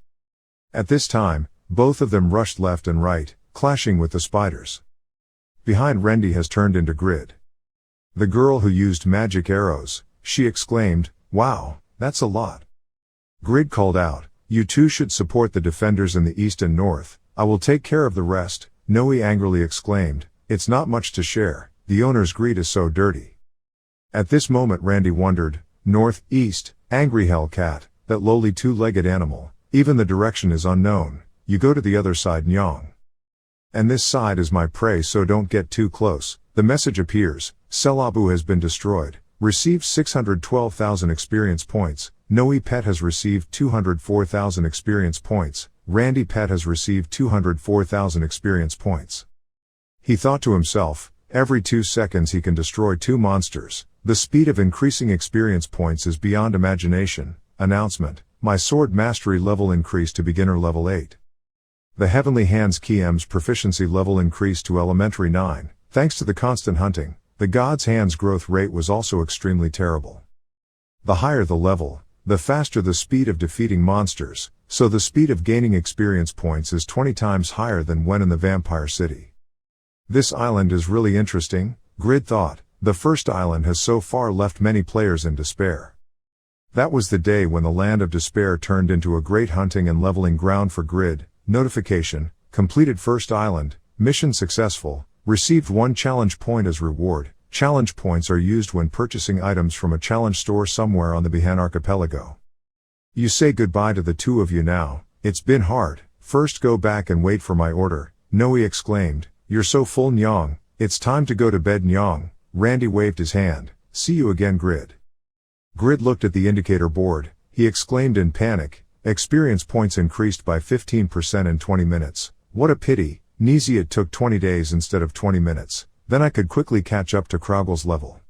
At this time, both of them rushed left and right, clashing with the spiders. Behind, Rendy has turned into Grid. The girl who used magic arrows, she exclaimed, "Wow, that's a lot." Grid called out, "You two should support the defenders in the east and north, I will take care of the rest." Noe angrily exclaimed, "It's not much to share, the owner's greed is so dirty." At this moment Randy wondered, north, east, angry hellcat, that lowly two-legged animal, even the direction is unknown, you go to the other side Nyong. And this side is my prey, so don't get too close. The message appears, Selabu has been destroyed, received 612,000 experience points, Noe Pet has received 204,000 experience points, Randy Pet has received 204,000 experience points. He thought to himself, every 2 seconds he can destroy 2 monsters, the speed of increasing experience points is beyond imagination. Announcement, my sword mastery level increased to beginner level 8. The Heavenly Hands Kiem's proficiency level increased to elementary 9, thanks to the constant hunting. The God's Hand's growth rate was also extremely terrible. The higher the level, the faster the speed of defeating monsters, so the speed of gaining experience points is 20 times higher than when in the Vampire City. This island is really interesting, Grid thought. The first island has so far left many players in despair. That was the day when the Land of Despair turned into a great hunting and leveling ground for Grid. Notification, completed first island, mission successful, received 1 challenge point as reward. Challenge points are used when purchasing items from a challenge store somewhere on the Bihan archipelago. You say goodbye to the two of you now, it's been hard, first go back and wait for my order, Noe exclaimed, you're so full Nyong, it's time to go to bed Nyong. Randy waved his hand, see you again Grid. Grid looked at the indicator board, he exclaimed in panic, experience points increased by 15% in 20 minutes, what a pity, Neezy it took 20 days instead of 20 minutes, then I could quickly catch up to Kraugel's level.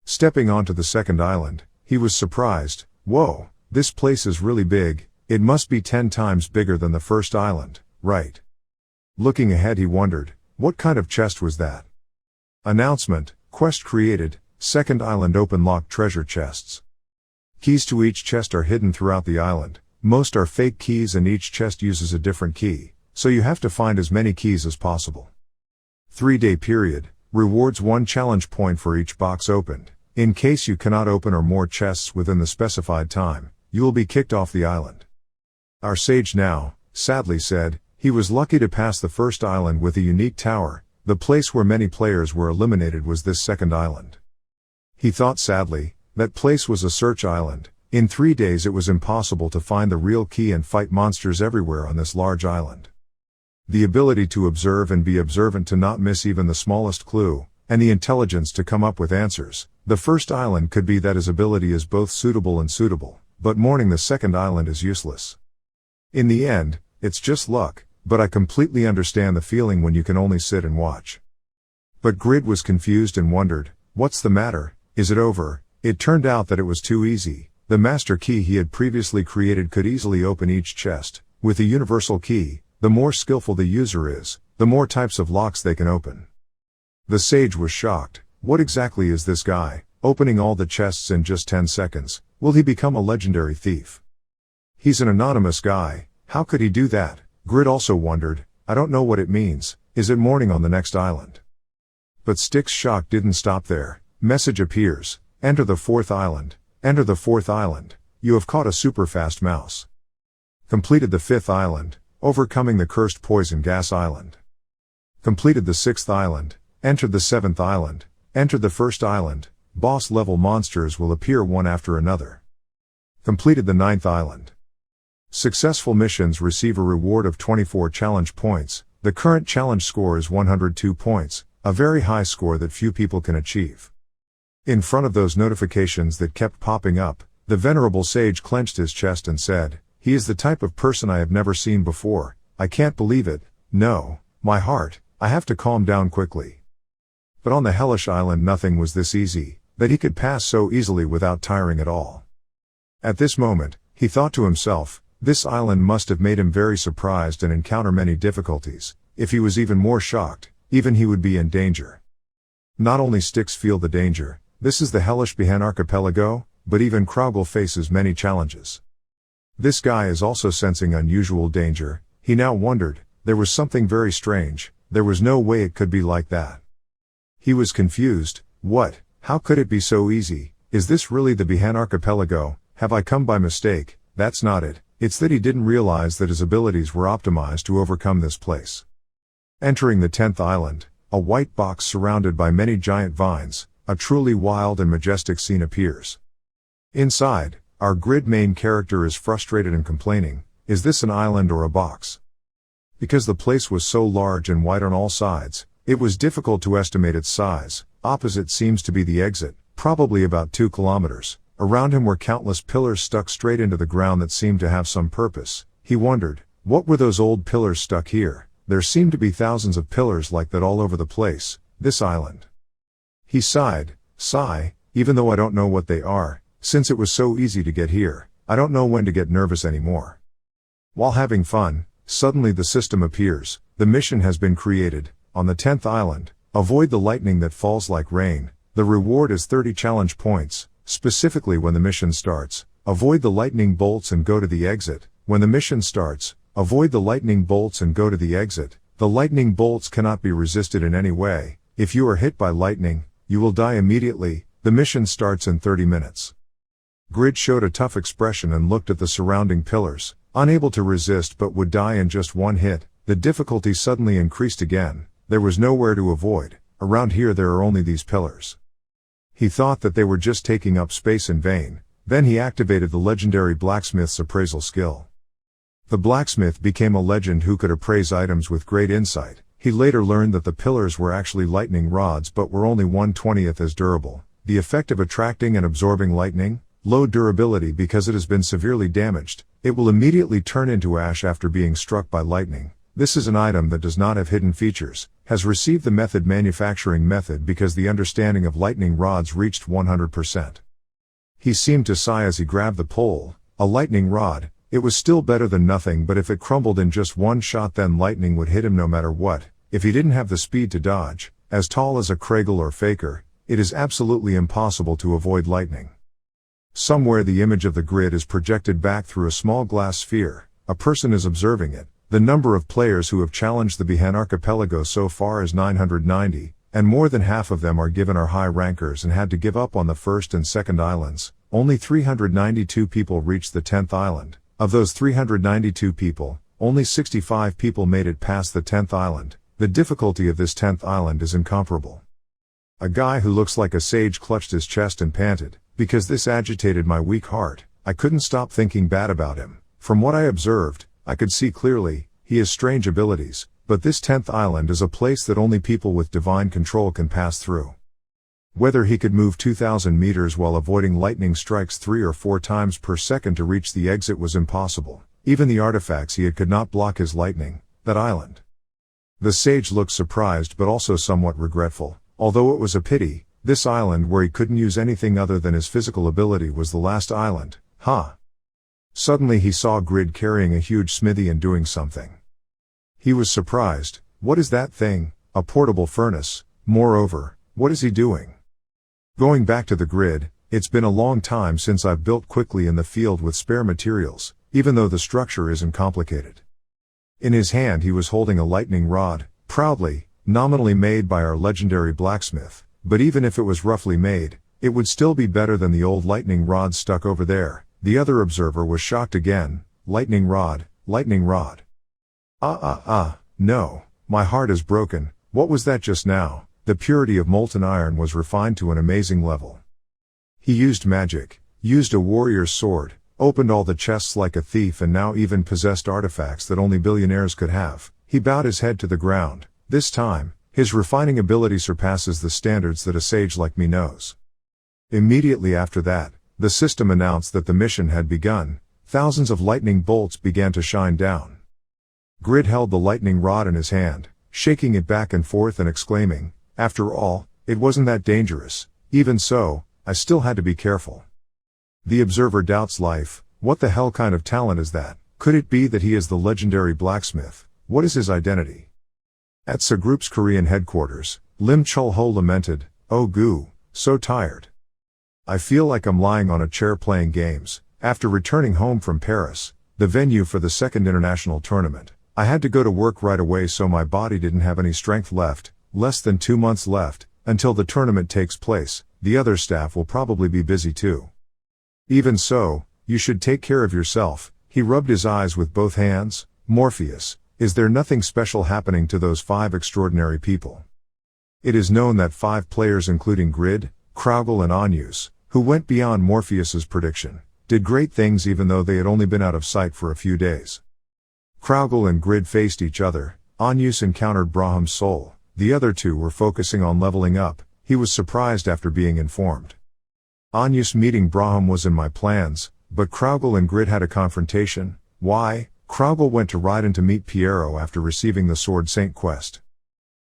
Stepping onto the second island, he was surprised, whoa, this place is really big, it must be 10 times bigger than the first island, right? Looking ahead he wondered, what kind of chest was that? Announcement, quest created, second island open locked treasure chests. Keys to each chest are hidden throughout the island, most are fake keys and each chest uses a different key, so you have to find as many keys as possible. 3-day period, rewards 1 challenge point for each box opened. In case you cannot open or more chests within the specified time, you will be kicked off the island. Our sage now, sadly said, he was lucky to pass the first island with a unique tower, the place where many players were eliminated was this second island. He thought sadly, that place was a search island, in 3 days it was impossible to find the real key and fight monsters everywhere on this large island. The ability to observe and be observant to not miss even the smallest clue, and the intelligence to come up with answers. The first island could be that his ability is both suitable and suitable, but mourning the second island is useless. In the end, it's just luck, but I completely understand the feeling when you can only sit and watch. But Grid was confused and wondered, what's the matter, is it over? It turned out that it was too easy. The master key he had previously created could easily open each chest. With the universal key, the more skillful the user is, the more types of locks they can open. The sage was shocked. What exactly is this guy, opening all the chests in just 10 seconds, will he become a legendary thief? He's an anonymous guy, how could he do that? Grid also wondered, I don't know what it means, is it morning on the next island? But Stick's shock didn't stop there, message appears, enter the 4th island. Enter the 4th island, you have caught a super fast mouse. Completed the 5th island, overcoming the cursed poison gas island. Completed the 6th island, entered the 7th island, entered the 1st island, boss level monsters will appear one after another. Completed the 9th island. Successful missions receive a reward of 24 challenge points, the current challenge score is 102 points, a very high score that few people can achieve. In front of those notifications that kept popping up, the venerable sage clenched his chest and said, he is the type of person I have never seen before, I can't believe it, no, my heart, I have to calm down quickly. But on the hellish island nothing was this easy, that he could pass so easily without tiring at all. At this moment, he thought to himself, this island must have made him very surprised and encounter many difficulties, if he was even more shocked, even he would be in danger. Not only Sticks feel the danger, this is the hellish Bihan archipelago, but even Kraugel faces many challenges. This guy is also sensing unusual danger, he now wondered, there was something very strange, there was no way it could be like that. He was confused, what, How could it be so easy? Is this really the Bihan archipelago? Have I come by mistake? That's not it. It's that he didn't realize that his abilities were optimized to overcome this place. Entering the 10th island, a white box surrounded by many giant vines, a truly wild and majestic scene appears. Inside, our grid main character is frustrated and complaining, is this an island or a box? Because the place was so large and wide on all sides, it was difficult to estimate its size. Opposite seems to be the exit, probably about 2 kilometers. Around him were countless pillars stuck straight into the ground that seemed to have some purpose. He wondered, what were those old pillars stuck here? There seemed to be thousands of pillars like that all over the place, this island. He sighed, even though I don't know what they are, since it was so easy to get here, I don't know when to get nervous anymore. While having fun, suddenly the system appears. The mission has been created. On the 10th island, avoid the lightning that falls like rain. The reward is 30 challenge points, specifically when the mission starts. Avoid the lightning bolts and go to the exit. When the mission starts, avoid the lightning bolts and go to the exit. The lightning bolts cannot be resisted in any way. If you are hit by lightning, you will die immediately. The mission starts in 30 minutes. Grid showed a tough expression and looked at the surrounding pillars, unable to resist but would die in just one hit. The difficulty suddenly increased again. There was nowhere to avoid. Around here there are only these pillars. He thought that they were just taking up space in vain. Then he activated the legendary blacksmith's appraisal skill. The blacksmith became a legend who could appraise items with great insight. He later learned that the pillars were actually lightning rods but were only 1/20th as durable. The effect of attracting and absorbing lightning? Low durability because it has been severely damaged. It will immediately turn into ash after being struck by lightning. This is an item that does not have hidden features, has received the manufacturing method because the understanding of lightning rods reached 100%. He seemed to sigh as he grabbed the pole. A lightning rod. It was still better than nothing, but if it crumbled in just one shot then lightning would hit him no matter what. If he didn't have the speed to dodge, as tall as a Kragel or Faker, it is absolutely impossible to avoid lightning. Somewhere the image of the grid is projected back through a small glass sphere. A person is observing it. The number of players who have challenged the Bihan archipelago so far is 990, and more than half of them are given are high rankers and had to give up on the first and second islands. Only 392 people reached the 10th island. Of those 392 people, only 65 people made it past the 10th island. The difficulty of this 10th island is incomparable. A guy who looks like a sage clutched his chest and panted, because this agitated my weak heart. I couldn't stop thinking bad about him. From what I observed, I could see clearly, he has strange abilities, but this 10th island is a place that only people with divine control can pass through. Whether he could move 2,000 meters while avoiding lightning strikes 3 or 4 times per second to reach the exit was impossible. Even the artifacts he had could not block his lightning. That island. The sage looked surprised but also somewhat regretful. Although it was a pity, this island where he couldn't use anything other than his physical ability was the last island. Suddenly he saw Grid carrying a huge smithy and doing something. He was surprised. What is that thing? A portable furnace. Moreover, what is he doing? Going back to the grid, it's been a long time since I've built quickly in the field with spare materials, even though the structure isn't complicated. In his hand he was holding a lightning rod, proudly, nominally made by our legendary blacksmith, but even if it was roughly made, it would still be better than the old lightning rod stuck over there. The other observer was shocked again. Lightning rod, lightning rod. No, my heart is broken. What was that just now? The purity of molten iron was refined to an amazing level. He used magic, used a warrior's sword, opened all the chests like a thief and now even possessed artifacts that only billionaires could have. He bowed his head to the ground. This time, his refining ability surpasses the standards that a sage like me knows. Immediately after that, the system announced that the mission had begun. Thousands of lightning bolts began to shine down. Grid held the lightning rod in his hand, shaking it back and forth and exclaiming, after all, it wasn't that dangerous. Even so, I still had to be careful. The observer doubts life. What the hell kind of talent is that? Could it be that he is the legendary blacksmith? What is his identity? At SA Group's Korean headquarters, Lim Chul-ho lamented, "Oh goo, so tired. I feel like I'm lying on a chair playing games." After returning home from Paris, the venue for the second international tournament, I had to go to work right away so my body didn't have any strength left. Less than 2 months left, until the tournament takes place. the other staff will probably be busy too. Even so, you should take care of yourself. He rubbed his eyes with both hands. Morpheus, is there nothing special happening to those 5 extraordinary people? It is known that 5 players including Grid, Kraugel and Anyus, who went beyond Morpheus's prediction, did great things even though they had only been out of sight for a few days. Kraugel and Grid faced each other. Anyus encountered Braham's soul. The other 2 were focusing on leveling up. He was surprised after being informed. Anyus meeting Braham was in my plans, but Kraugel and Grid had a confrontation. Why? Kraugel went to Raiden to meet Piero after receiving the Sword Saint quest.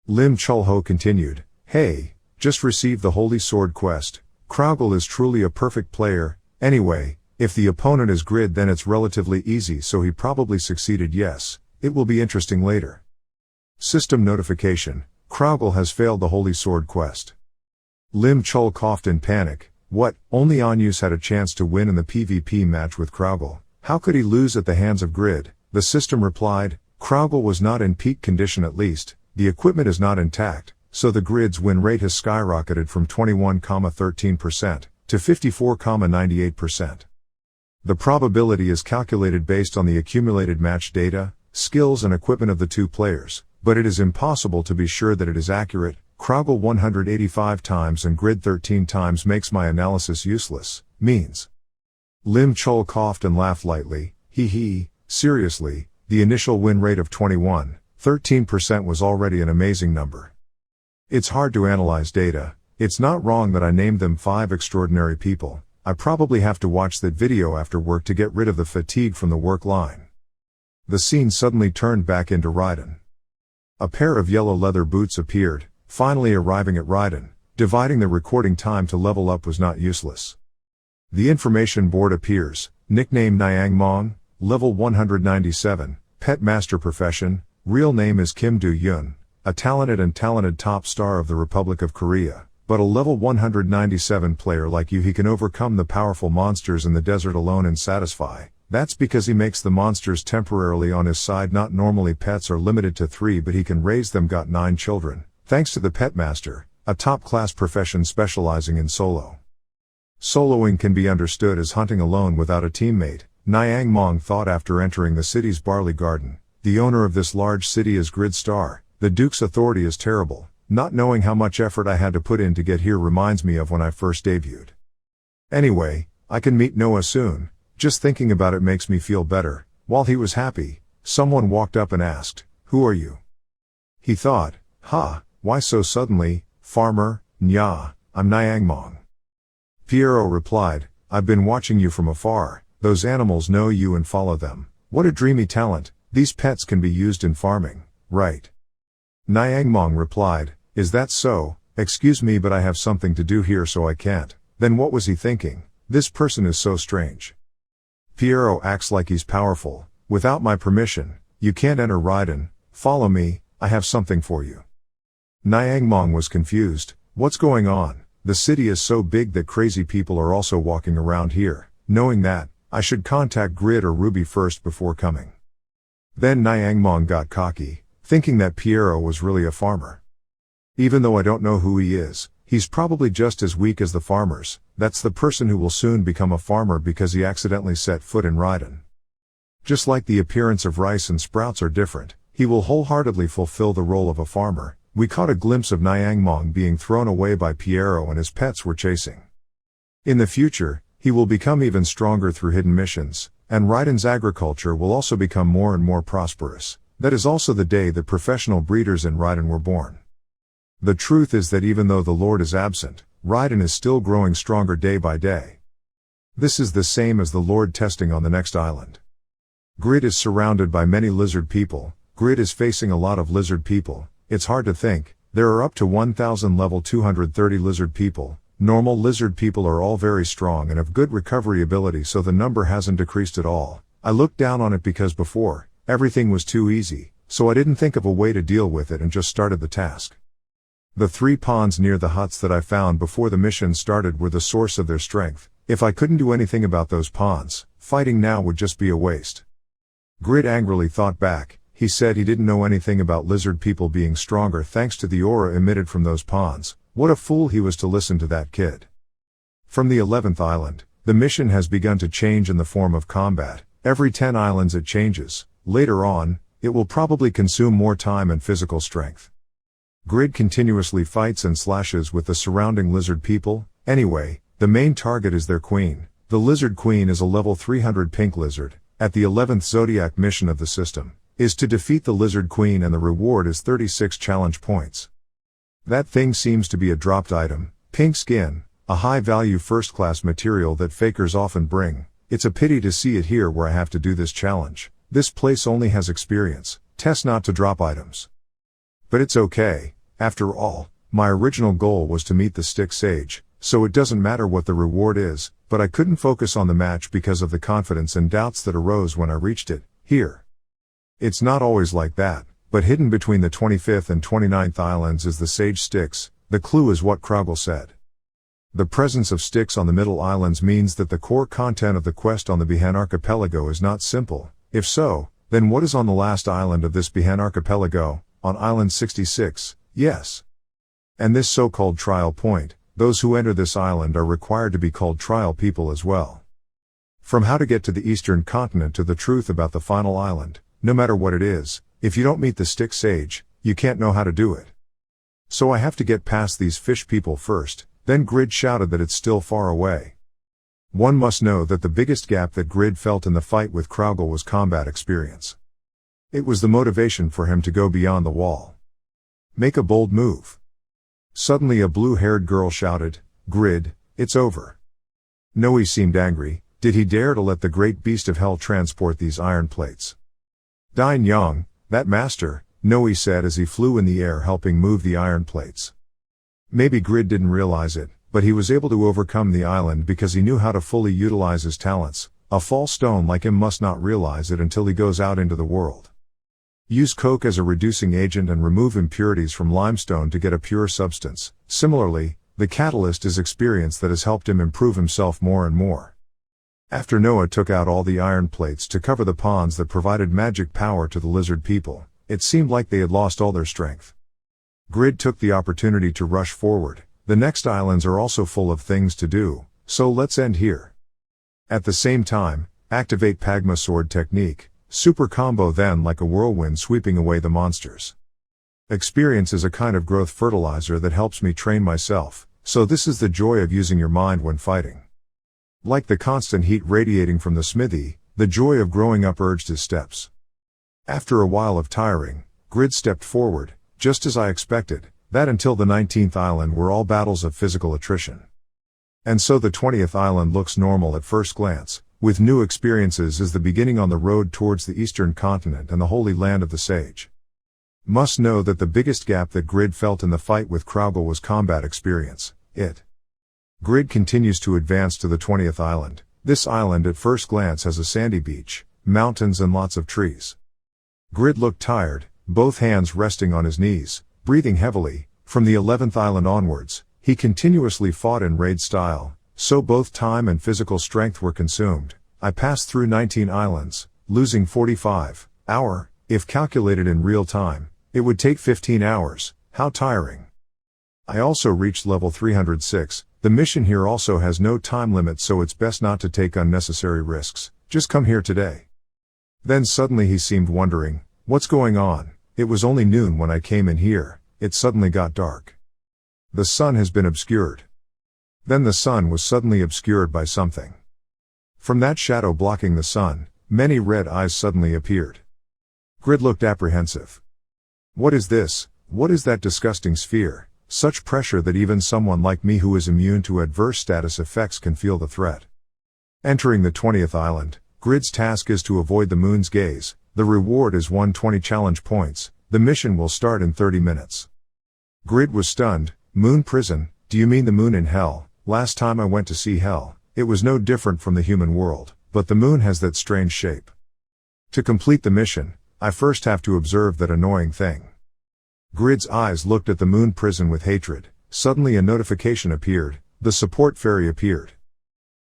Lim Chulho continued, hey, just received the Holy Sword quest. Kraugel is truly a perfect player. Anyway, if the opponent is Grid then it's relatively easy, so he probably succeeded. Yes, it will be interesting later. System notification, Kraugel has failed the Holy Sword quest. Lim Chul coughed in panic. What? Only Anyus had a chance to win in the PvP match with Kraugel. How could he lose at the hands of Grid? The system replied, Kraugel was not in peak condition, at least, the equipment is not intact, so the Grid's win rate has skyrocketed from 21,13% to 54,98%. The probability is calculated based on the accumulated match data, skills and equipment of the 2 players, but it is impossible to be sure that it is accurate. Kraugel 185 times and Grid 13 times makes my analysis useless. Means. Lim Chul coughed and laughed lightly. Hee, seriously, the initial win rate of 13% was already an amazing number. It's hard to analyze data. It's not wrong that I named them 5 extraordinary people. I probably have to watch that video after work to get rid of the fatigue from the work line. The scene suddenly turned back into Raiden. A pair of yellow leather boots appeared, finally arriving at Raiden. Dividing the recording time to level up was not useless. The information board appears. Nickname Nyangmong, level 197, pet master profession, real name is Kim Do-yoon, a talented top star of the Republic of Korea, but a level 197 player like you, he can overcome the powerful monsters in the desert alone and satisfy. That's because he makes the monsters temporarily on his side. Not normally pets are limited to 3, but he can raise them. Got 9 children, thanks to the pet master, a top-class profession specializing in solo. Soloing can be understood as hunting alone without a teammate, Nyangmong thought after entering the city's barley garden. The owner of this large city is Grid Star. The Duke's authority is terrible. Not knowing how much effort I had to put in to get here reminds me of when I first debuted. Anyway, I can meet Noah soon. Just thinking about it makes me feel better. While he was happy, someone walked up and asked, who are you? He thought, why so suddenly, farmer? Nya, I'm Nyangmong. Piero replied, I've been watching you from afar. Those animals know you and follow them. What a dreamy talent. These pets can be used in farming, right? Nyangmong replied, is that so? Excuse me, but I have something to do here, so I can't. Then what was he thinking? This person is so strange. Piero acts like he's powerful. Without my permission, you can't enter Raiden. Follow me, I have something for you. Nyangmong was confused. What's going on? The city is so big that crazy people are also walking around here. Knowing that, I should contact Grid or Ruby first before coming. Then Nyangmong got cocky, thinking that Piero was really a farmer. Even though I don't know who he is, he's probably just as weak as the farmers. That's the person who will soon become a farmer because he accidentally set foot in Raiden. Just like the appearance of rice and sprouts are different, he will wholeheartedly fulfill the role of a farmer. We caught a glimpse of Nyangmong being thrown away by Piero and his pets were chasing. In the future, he will become even stronger through hidden missions, and Raiden's agriculture will also become more and more prosperous. That is also the day that professional breeders in Raiden were born. The truth is that even though the Lord is absent, Raiden is still growing stronger day by day. This is the same as the Lord testing on the next island. Grid is surrounded by many lizard people. Grid is facing a lot of lizard people. It's hard to think. There are up to 1,000 level 230 lizard people. Normal lizard people are all very strong and have good recovery ability, so the number hasn't decreased at all. I looked down on it because before, everything was too easy, so I didn't think of a way to deal with it and just started the task. The 3 ponds near the huts that I found before the mission started were the source of their strength. If I couldn't do anything about those ponds, fighting now would just be a waste. Grid angrily thought back. He said he didn't know anything about lizard people being stronger thanks to the aura emitted from those ponds. What a fool he was to listen to that kid. From the 11th island, the mission has begun to change in the form of combat. Every 10 islands it changes. Later on, it will probably consume more time and physical strength. Grid continuously fights and slashes with the surrounding lizard people. Anyway, the main target is their queen. The lizard queen is a level 300 pink lizard, at the 11th zodiac mission of the system, is to defeat the lizard queen, and the reward is 36 challenge points. That thing seems to be a dropped item, pink skin, a high-value first-class material that fakers often bring. It's a pity to see it here where I have to do this challenge. This place only has experience, test not to drop items. But it's okay, after all, my original goal was to meet the stick sage, so it doesn't matter what the reward is, but I couldn't focus on the match because of the confidence and doubts that arose when I reached it. Here. It's not always like that, but hidden between the 25th and 29th islands is the sage sticks. The clue is what Kraugle said. The presence of sticks on the middle islands means that the core content of the quest on the Bihan archipelago is not simple. If so, then what is on the last island of this Bihan archipelago, on island 66? Yes. And this so-called trial point, those who enter this island are required to be called trial people as well. From how to get to the eastern continent to the truth about the final island, no matter what it is, if you don't meet the stick sage, you can't know how to do it. So I have to get past these fish people first. Then Grid shouted that it's still far away. One must know that the biggest gap that Grid felt in the fight with Kraugle was combat experience. It was the motivation for him to go beyond the wall. Make a bold move. Suddenly a blue-haired girl shouted, "Grid, it's over." Noe seemed angry. Did he dare to let the great beast of hell transport these iron plates? Dine Yang, that master, Noe said as he flew in the air helping move the iron plates. Maybe Grid didn't realize it, but he was able to overcome the island because he knew how to fully utilize his talents. A false stone like him must not realize it until he goes out into the world. Use coke as a reducing agent and remove impurities from limestone to get a pure substance. Similarly, the catalyst is experience that has helped him improve himself more and more. After Noah took out all the iron plates to cover the ponds that provided magic power to the lizard people, it seemed like they had lost all their strength. Grid took the opportunity to rush forward. The next islands are also full of things to do, so let's end here. At the same time, activate Pagma sword technique, super combo then like a whirlwind sweeping away the monsters. Experience is a kind of growth fertilizer that helps me train myself, so this is the joy of using your mind when fighting. Like the constant heat radiating from the smithy, the joy of growing up urged his steps. After a while of tiring, Grid stepped forward, just as I expected, that until the 19th island were all battles of physical attrition. And so the 20th island looks normal at first glance, with new experiences is the beginning on the road towards the eastern continent and the holy land of the sage. Must know that the biggest gap that Grid felt in the fight with Kraugle was combat experience. Grid continues to advance to the 20th island. This island at first glance has a sandy beach, mountains and lots of trees. Grid looked tired, both hands resting on his knees, breathing heavily. From the 11th island onwards, he continuously fought in raid style, so both time and physical strength were consumed. I passed through 19 islands, losing 45 hours. If calculated in real time, it would take 15 hours. How tiring. I also reached level 306. The mission here also has no time limit, so it's best not to take unnecessary risks. Just come here today. Then suddenly he seemed wondering, what's going on? It was only noon when I came in here. It suddenly got dark. The sun has been obscured. Then the sun was suddenly obscured by something. From that shadow blocking the sun, many red eyes suddenly appeared. Grid looked apprehensive. What is this? What is that disgusting sphere? Such pressure that even someone like me who is immune to adverse status effects can feel the threat. Entering the 20th island, Grid's task is to avoid the moon's gaze. The reward is 120 challenge points. The mission will start in 30 minutes. Grid was stunned. Moon prison? Do you mean the moon in hell? Last time I went to see hell, it was no different from the human world, but the moon has that strange shape. To complete the mission, I first have to observe that annoying thing. Grid's eyes looked at the moon prison with hatred. Suddenly a notification appeared. The support fairy appeared.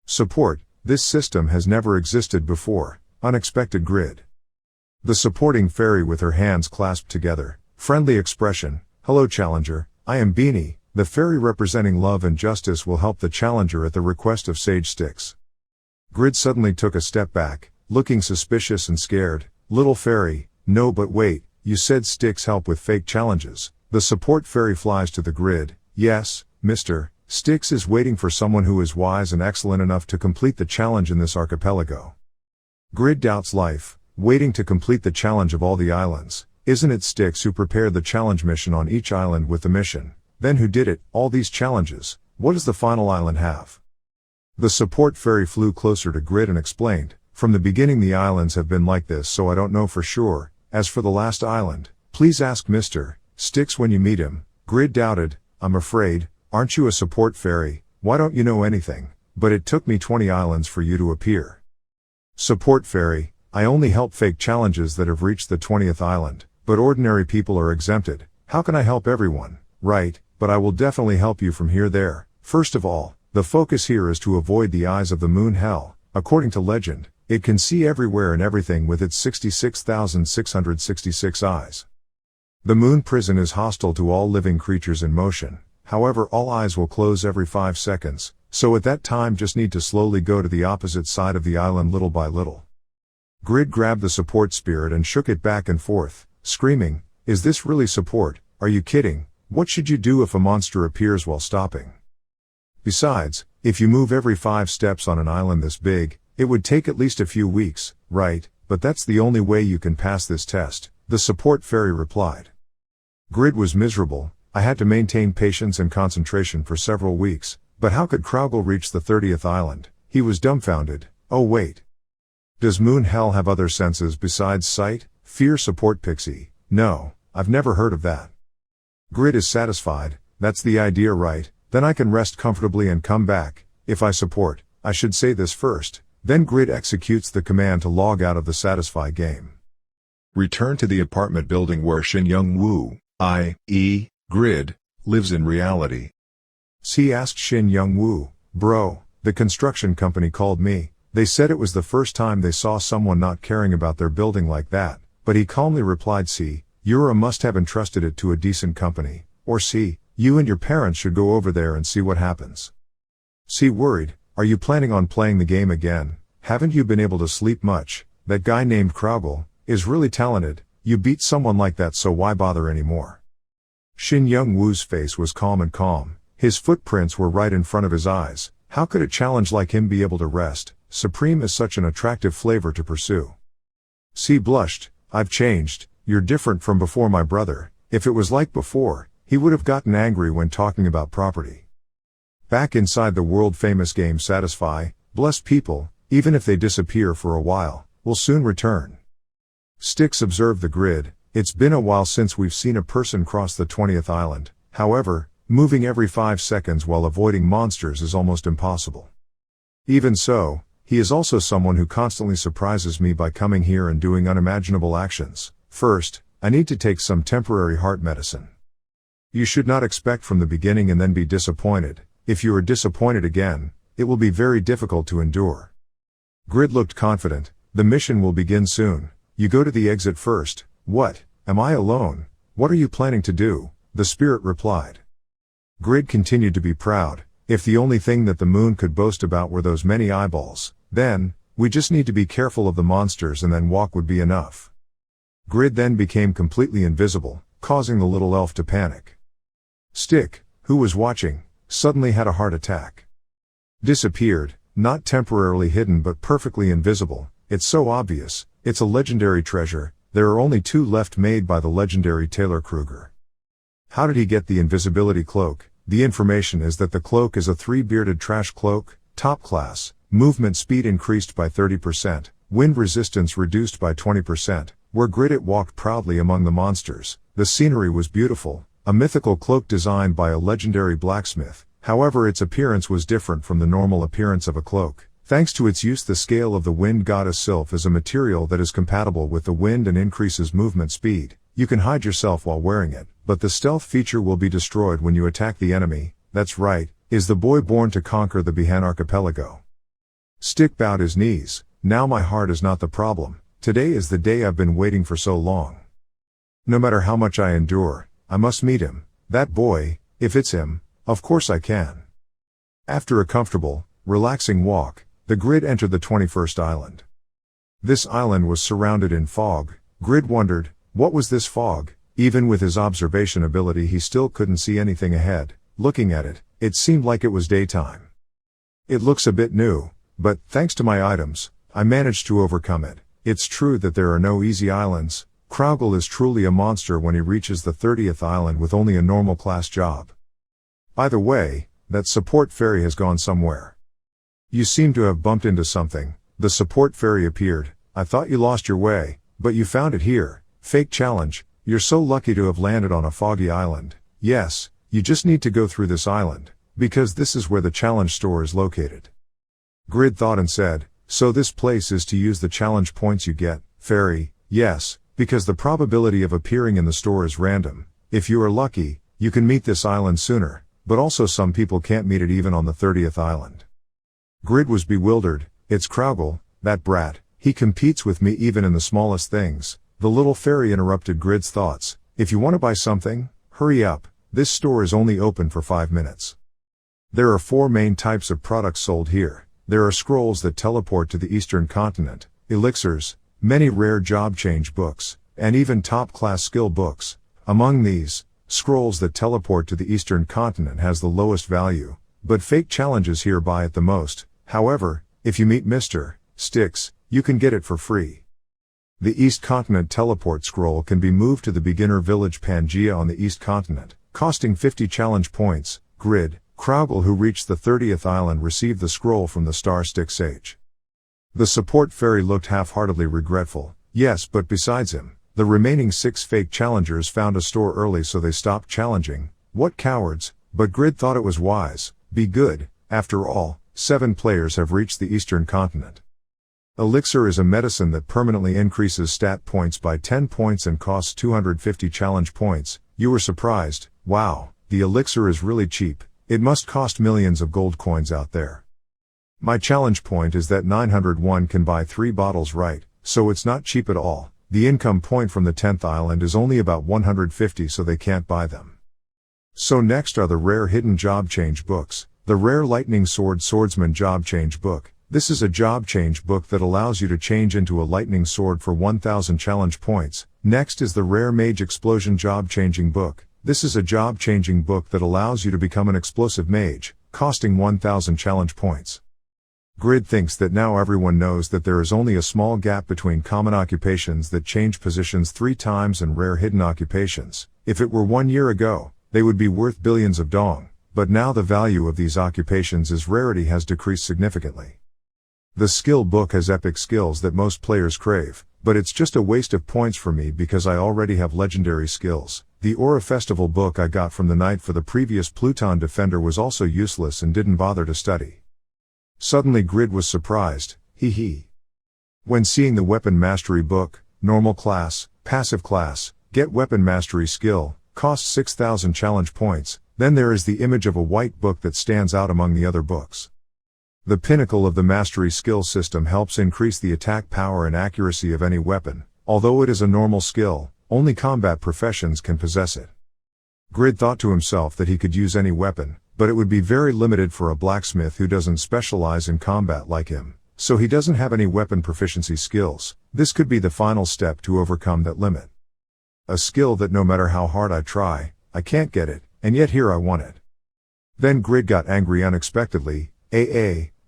Support, this system has never existed before. Unexpected Grid. The supporting fairy with her hands clasped together, friendly expression. Hello Challenger, I am Beanie, the fairy representing love and justice will help the challenger at the request of Sage Styx. Grid suddenly took a step back, looking suspicious and scared. Little fairy, no, but wait, you said Styx help with fake challenges. The support fairy flies to the Grid. Yes, Mr. Styx is waiting for someone who is wise and excellent enough to complete the challenge in this archipelago. Grid doubts life, waiting to complete the challenge of all the islands. Isn't it Styx who prepared the challenge mission on each island with the mission? Then who did it, all these challenges? What does the final island have? The support fairy flew closer to Grid and explained, from the beginning the islands have been like this, so I don't know for sure. As for the last island, please ask Mr. Styx when you meet him. Grid doubted. I'm afraid, aren't you a support fairy? Why don't you know anything? But it took me 20 islands for you to appear. Support fairy, I only help fake challenges that have reached the 20th island, but ordinary people are exempted. How can I help everyone? Right, but I will definitely help you from here there. First of all, the focus here is to avoid the eyes of the moon hell. According to legend, it can see everywhere and everything with its 66,666 eyes. The moon prison is hostile to all living creatures in motion. However, all eyes will close every 5 seconds, so at that time just need to slowly go to the opposite side of the island little by little. Grid grabbed the support spirit and shook it back and forth, screaming, is this really support? Are you kidding? What should you do if a monster appears while stopping? Besides, if you move every 5 steps on an island this big, it would take at least a few weeks, right? But that's the only way you can pass this test, the support fairy replied. Grid was miserable. I had to maintain patience and concentration for several weeks, but how could Kraugle reach the 30th island? He was dumbfounded. Oh wait. Does moon hell have other senses besides sight? Fear support pixie. No, I've never heard of that. Grid is satisfied. That's the idea, right? Then I can rest comfortably and come back. If I support, I should say this first. Then Grid executes the command to log out of the satisfy game. Return to the apartment building where STmanhwa, i.e., Grid, lives in reality. C asked STmanhwa, bro, the construction company called me. They said it was the first time they saw someone not caring about their building like that, but he calmly replied, C, you must have entrusted it to a decent company, or C, you and your parents should go over there and see what happens. C worried, are you planning on playing the game again? Haven't you been able to sleep much? That guy named Kraugle is really talented. You beat someone like that, so why bother anymore? STmanhwa's face was calm and calm. His footprints were right in front of his eyes. How could a challenge like him be able to rest? Supreme is such an attractive flavor to pursue. C blushed. I've changed. You're different from before, my brother. If it was like before, he would have gotten angry when talking about property. Back inside the world-famous game Satisfy, blessed people, even if they disappear for a while, will soon return. Styx observed the Grid. It's been a while since we've seen a person cross the 20th island. However, moving every 5 seconds while avoiding monsters is almost impossible. Even so, he is also someone who constantly surprises me by coming here and doing unimaginable actions. First, I need to take some temporary heart medicine. You should not expect from the beginning and then be disappointed. If you are disappointed again, it will be very difficult to endure. Grid looked confident. The mission will begin soon. You go to the exit first. What? Am I alone? What are you planning to do? The spirit replied. Grid continued to be proud. If the only thing that the moon could boast about were those many eyeballs, then, we just need to be careful of the monsters and then walk would be enough. Grid then became completely invisible, causing the little elf to panic. Stick, who was watching, suddenly had a heart attack. Disappeared, not temporarily hidden but perfectly invisible. It's so obvious. It's a legendary treasure. There are only 2 left, made by the legendary Taylor Kruger. How did he get the invisibility cloak? The information is that the cloak is a 3-bearded trash cloak, top class, movement speed increased by 30%, wind resistance reduced by 20%, where Grid it walked proudly among the monsters. The scenery was beautiful, a mythical cloak designed by a legendary blacksmith. However, its appearance was different from the normal appearance of a cloak. Thanks to its use, the scale of the wind goddess Sylph is a material that is compatible with the wind and increases movement speed. You can hide yourself while wearing it, but the stealth feature will be destroyed when you attack the enemy. That's right, is the boy born to conquer the Bihan archipelago. Stick bowed his knees. Now my heart is not the problem. Today is the day I've been waiting for so long. No matter how much I endure, I must meet him. That boy If it's him, of course I can. After a comfortable, relaxing walk, the Grid entered the 21st island. This island was surrounded in fog. Grid wondered, what was this fog? Even with his observation ability he still couldn't see anything ahead. Looking at it, it seemed like it was daytime. It looks a bit new, but, thanks to my items, I managed to overcome it. It's true that there are no easy islands. Kraugle is truly a monster when he reaches the 30th island with only a normal class job. By the way, that support fairy has gone somewhere. You seem to have bumped into something. The support fairy appeared. I thought you lost your way, but you found it here. Fake challenge. You're so lucky to have landed on a foggy island. Yes, you just need to go through this island, because this is where the challenge store is located. Grid thought and said, so this place is to use the challenge points you get, fairy? Yes, because the probability of appearing in the store is random. If you are lucky, you can meet this island sooner, but also some people can't meet it even on the 30th island. Grid was bewildered. It's Kraugle, that brat. He competes with me even in the smallest things. The little fairy interrupted Grid's thoughts. If you want to buy something, hurry up. This store is only open for 5 minutes. There are 4 main types of products sold here. There are scrolls that teleport to the Eastern continent, elixirs, many rare job change books, and even top-class skill books. Among these, scrolls that teleport to the Eastern continent has the lowest value, but fake challenges here buy it the most. However, if you meet Mr. Sticks, you can get it for free. The East Continent teleport scroll can be moved to the beginner village Pangea on the East Continent, costing 50 challenge points. Grid, Kraugle who reached the 30th island received the scroll from the Star Stick Sage. The support fairy looked half-heartedly regretful. Yes, but besides him, the remaining 6 fake challengers found a store early so they stopped challenging. What cowards, but Grid thought it was wise. Be good, after all, 7 players have reached the Eastern Continent. Elixir is a medicine that permanently increases stat points by 10 points and costs 250 challenge points. You were surprised? Wow, the elixir is really cheap. It must cost millions of gold coins out there. My challenge point is that 901 can buy 3 bottles, right? So it's not cheap at all. The income point from the 10th island is only about 150, so they can't buy them. So next are the rare hidden job change books. The rare lightning sword swordsman job change book. This is a job change book that allows you to change into a lightning sword for 1000 challenge points. Next is the rare mage explosion job changing book. This is a job changing book that allows you to become an explosive mage, costing 1000 challenge points. Grid thinks that now everyone knows that there is only a small gap between common occupations that change positions 3 times and rare hidden occupations. If it were 1 year ago, they would be worth billions of dong, but now the value of these occupations as rarity has decreased significantly. The skill book has epic skills that most players crave, but it's just a waste of points for me because I already have legendary skills. The Aura Festival book I got from the night for the previous Pluton Defender was also useless and didn't bother to study. Suddenly Grid was surprised. Hee. When seeing the Weapon Mastery book, normal class, passive class, get weapon mastery skill, costs 6000 challenge points, then there is the image of a white book that stands out among the other books. The pinnacle of the mastery skill system helps increase the attack power and accuracy of any weapon. Although it is a normal skill, only combat professions can possess it. Grid thought to himself that he could use any weapon, but it would be very limited for a blacksmith who doesn't specialize in combat like him, so he doesn't have any weapon proficiency skills. This could be the final step to overcome that limit. A skill that no matter how hard I try, I can't get it, and yet here I want it. Then Grid got angry unexpectedly.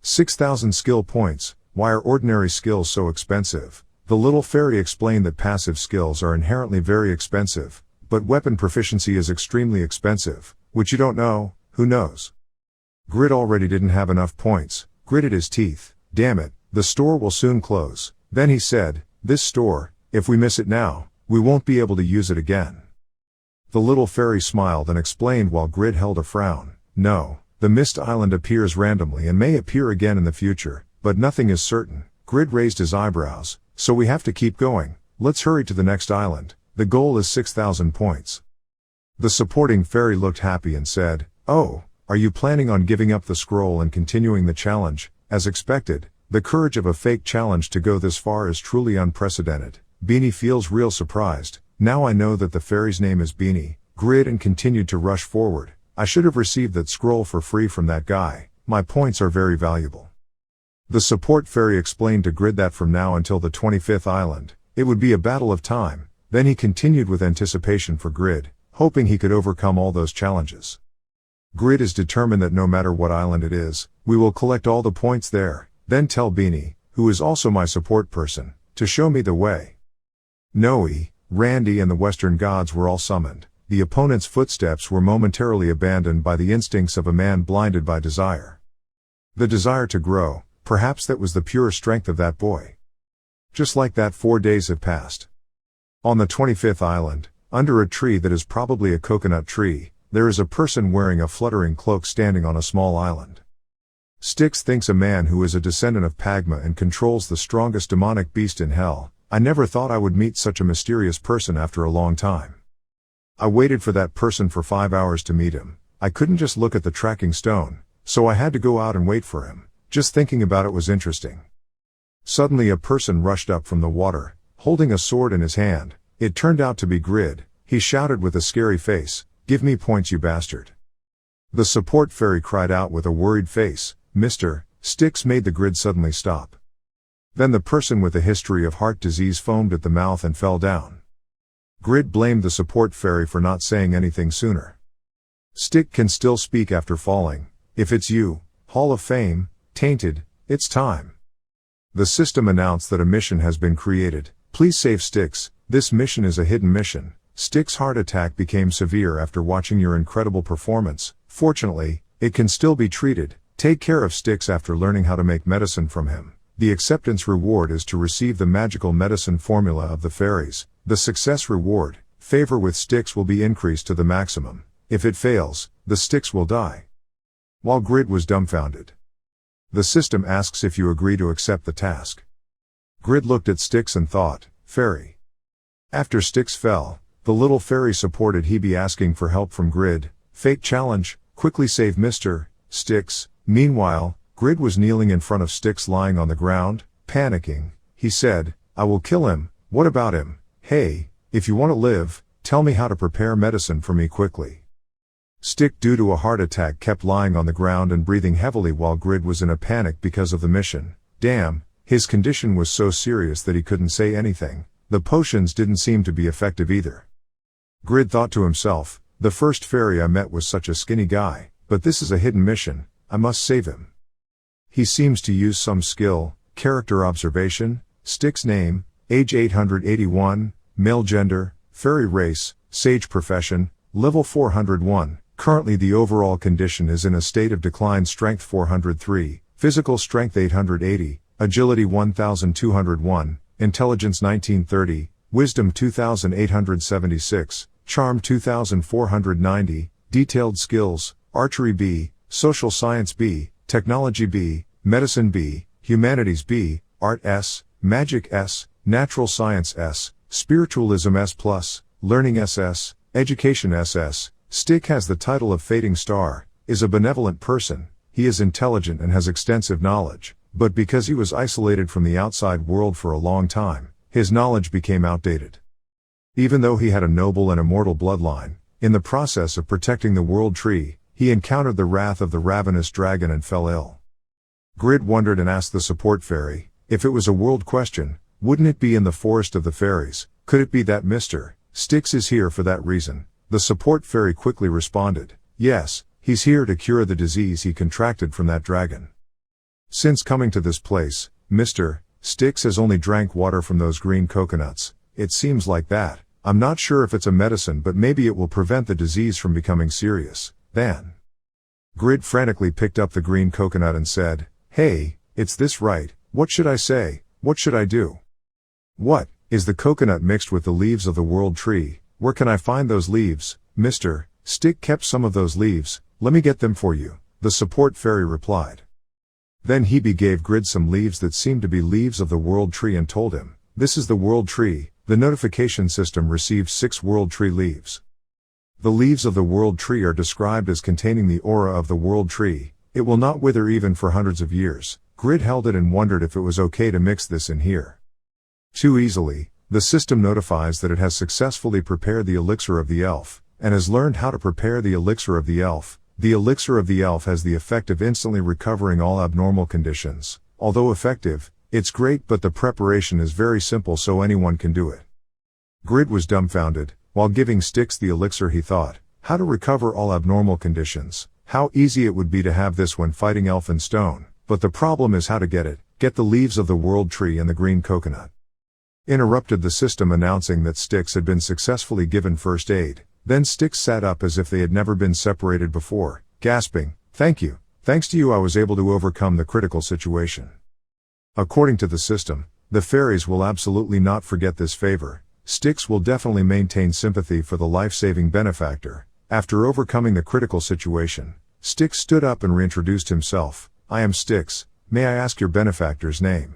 6,000 skill points, why are ordinary skills so expensive? The little fairy explained that passive skills are inherently very expensive, but weapon proficiency is extremely expensive, which you don't know, who knows? Grid already didn't have enough points. Gritted his teeth. Damn it, the store will soon close. Then he said, this store, if we miss it now, we won't be able to use it again. The little fairy smiled and explained while Grid held a frown. No, the Mist Island appears randomly and may appear again in the future, but nothing is certain. Grid raised his eyebrows. So we have to keep going. Let's hurry to the next island. The goal is 6,000 points. The supporting fairy looked happy and said, oh, are you planning on giving up the scroll and continuing the challenge? As expected, the courage of a fake challenge to go this far is truly unprecedented. Beanie feels real surprised. Now I know that the fairy's name is Beanie. Grid and continued to rush forward. I should have received that scroll for free from that guy, my points are very valuable. The support fairy explained to Grid that from now until the 25th island, it would be a battle of time. Then he continued with anticipation for Grid, hoping he could overcome all those challenges. Grid is determined that no matter what island it is, we will collect all the points there, then tell Beanie, who is also my support person, to show me the way. Noe, Randy and the Western gods were all summoned. The opponent's footsteps were momentarily abandoned by the instincts of a man blinded by desire. The desire to grow, perhaps that was the pure strength of that boy. Just like that, 4 days have passed. On the 25th island, under a tree that is probably a coconut tree, there is a person wearing a fluttering cloak standing on a small island. Styx thinks a man who is a descendant of Pagma and controls the strongest demonic beast in hell. I never thought I would meet such a mysterious person after a long time. I waited for that person for 5 hours to meet him. I couldn't just look at the tracking stone, so I had to go out and wait for him. Just thinking about it was interesting. Suddenly a person rushed up from the water, holding a sword in his hand. It turned out to be Grid. He shouted with a scary face, "Give me points, you bastard." The support fairy cried out with a worried face, "Mr. Styx," made the Grid suddenly stop. Then the person with a history of heart disease foamed at the mouth and fell down. Grid blamed the support fairy for not saying anything sooner. "Styx can still speak after falling. If it's you, Hall of Fame, tainted, it's time." The system announced that a mission has been created. Please save Styx. This mission is a hidden mission. Styx's heart attack became severe after watching your incredible performance. Fortunately, it can still be treated. Take care of Styx after learning how to make medicine from him. The acceptance reward is to receive the magical medicine formula of the fairies. The success reward, favor with Styx, will be increased to the maximum. If it fails, the Styx will die. While Grid was dumbfounded. The system asks if you agree to accept the task. Grid looked at Styx and thought, fairy. After Styx fell, the little fairy supported he be asking for help from Grid. Fake challenge, quickly save Mr. Styx. Meanwhile, Grid was kneeling in front of Styx lying on the ground, panicking. He said, "I will kill him. What about him? Hey, if you want to live, tell me how to prepare medicine for me quickly." Styx, due to a heart attack, kept lying on the ground and breathing heavily while Grid was in a panic because of the mission. Damn, his condition was so serious that he couldn't say anything. The potions didn't seem to be effective either. Grid thought to himself, the first fairy I met was such a skinny guy, but this is a hidden mission, I must save him. He seems to use some skill. Character observation, Styx name, age 881, male gender, fairy race, sage profession, level 401. Currently the overall condition is in a state of decline. Strength 403, physical strength 880, agility 1201, intelligence 1930, wisdom 2876, charm 2490, detailed skills, archery B, social science B, technology B, medicine B, humanities B, art S, magic S, natural science S, spiritualism S+, learning SS, education SS. Styx has the title of Fading Star, is a benevolent person. He is intelligent and has extensive knowledge, but because he was isolated from the outside world for a long time, his knowledge became outdated. Even though he had a noble and immortal bloodline, in the process of protecting the world tree, he encountered the wrath of the ravenous dragon and fell ill. Grid wondered and asked the support fairy, if it was a world question, wouldn't it be in the forest of the fairies? Could it be that Mr. Styx is here for that reason? The support fairy quickly responded, yes, he's here to cure the disease he contracted from that dragon. Since coming to this place, Mr. Styx has only drank water from those green coconuts. It seems like that. I'm not sure if it's a medicine, but maybe it will prevent the disease from becoming serious. Then Grid frantically picked up the green coconut and said, hey, it's this right? What should I say? What should I do? What, is the coconut mixed with the leaves of the world tree? Where can I find those leaves? Mr. Styx kept some of those leaves. Let me get them for you, the support fairy replied. Then Hebe gave Grid some leaves that seemed to be leaves of the world tree and told him, this is the world tree. The notification system received 6 world tree leaves. The leaves of the world tree are described as containing the aura of the world tree. It will not wither even for hundreds of years. Grid held it and wondered if it was okay to mix this in here. Too easily, the system notifies that it has successfully prepared the elixir of the elf, and has learned how to prepare the elixir of the elf. The elixir of the elf has the effect of instantly recovering all abnormal conditions. Although effective, it's great, but the preparation is very simple, so anyone can do it. Grid was dumbfounded. While giving Styx the elixir, he thought, how to recover all abnormal conditions. How easy it would be to have this when fighting elf in stone, but the problem is how to get it. Get the leaves of the world tree and the green coconut. Interrupted the system, announcing that Styx had been successfully given first aid. Then Styx sat up as if they had never been separated before, gasping, "Thank you. Thanks to you I was able to overcome the critical situation." According to the system, the fairies will absolutely not forget this favor. Styx will definitely maintain sympathy for the life-saving benefactor. After overcoming the critical situation, Styx stood up and reintroduced himself. "I am Styx. May I ask your benefactor's name?"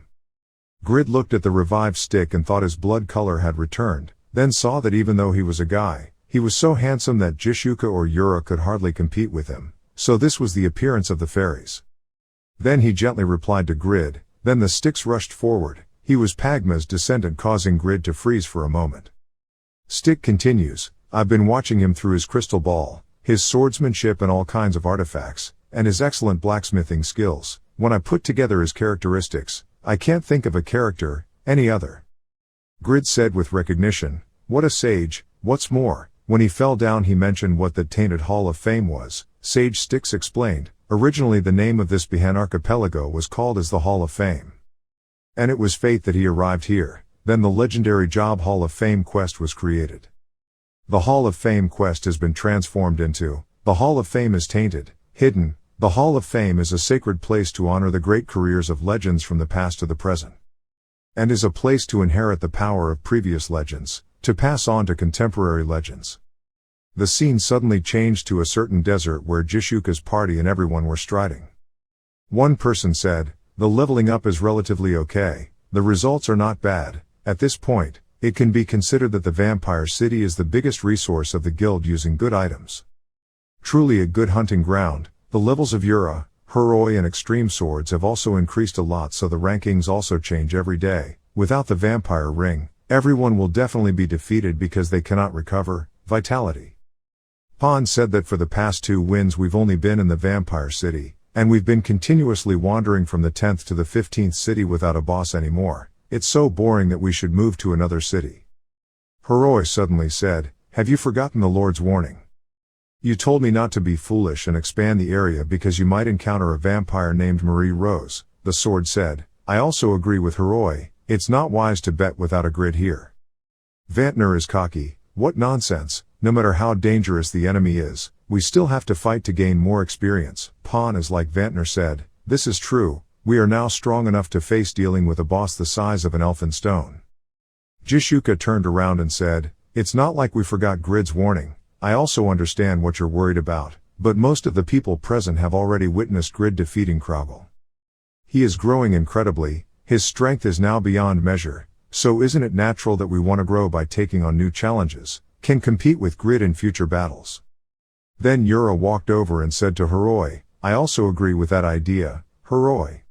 Grid looked at the revived Styx and thought his blood color had returned, then saw that even though he was a guy, he was so handsome that Jishuka or Yura could hardly compete with him. So this was the appearance of the fairies. Then he gently replied to Grid. Then the Styx rushed forward. He was Pagma's descendant, causing Grid to freeze for a moment. Styx continues, "I've been watching him through his crystal ball, his swordsmanship and all kinds of artifacts, and his excellent blacksmithing skills. When I put together his characteristics, I can't think of a character, any other." Grid said with recognition, "What a sage. What's more, when he fell down he mentioned what the tainted Hall of Fame was." Sage Styx explained, "Originally the name of this Bihan archipelago was called as the Hall of Fame. And it was fate that he arrived here. Then the legendary Job Hall of Fame quest was created. The Hall of Fame quest has been transformed into, the Hall of Fame is tainted, hidden. The Hall of Fame is a sacred place to honor the great careers of legends from the past to the present. And is a place to inherit the power of previous legends, to pass on to contemporary legends." The scene suddenly changed to a certain desert where Jishuka's party and everyone were striding. One person said, "The leveling up is relatively okay, the results are not bad. At this point, it can be considered that the Vampire City is the biggest resource of the guild using good items. Truly a good hunting ground. The levels of Yura, Heroi and Extreme Swords have also increased a lot, so the rankings also change every day. Without the Vampire Ring, everyone will definitely be defeated because they cannot recover vitality." Pan said that for the past 2 wins we've only been in the Vampire City, and we've been continuously wandering from the 10th to the 15th city without a boss anymore. It's so boring that we should move to another city. Heroi suddenly said, "Have you forgotten the Lord's warning? You told me not to be foolish and expand the area because you might encounter a vampire named Marie Rose." The sword said, "I also agree with Heroi, it's not wise to bet without a grid here." Vantner is cocky. "What nonsense, no matter how dangerous the enemy is, we still have to fight to gain more experience." Pan is like Vantner said, "This is true, we are now strong enough to face dealing with a boss the size of an elfin stone." Jishuka turned around and said, "It's not like we forgot Grid's warning. I also understand what you're worried about, but most of the people present have already witnessed Grid defeating Krogel. He is growing incredibly, his strength is now beyond measure, so isn't it natural that we want to grow by taking on new challenges, can compete with Grid in future battles?" Then Yura walked over and said to Heroi, "I also agree with that idea, Heroi.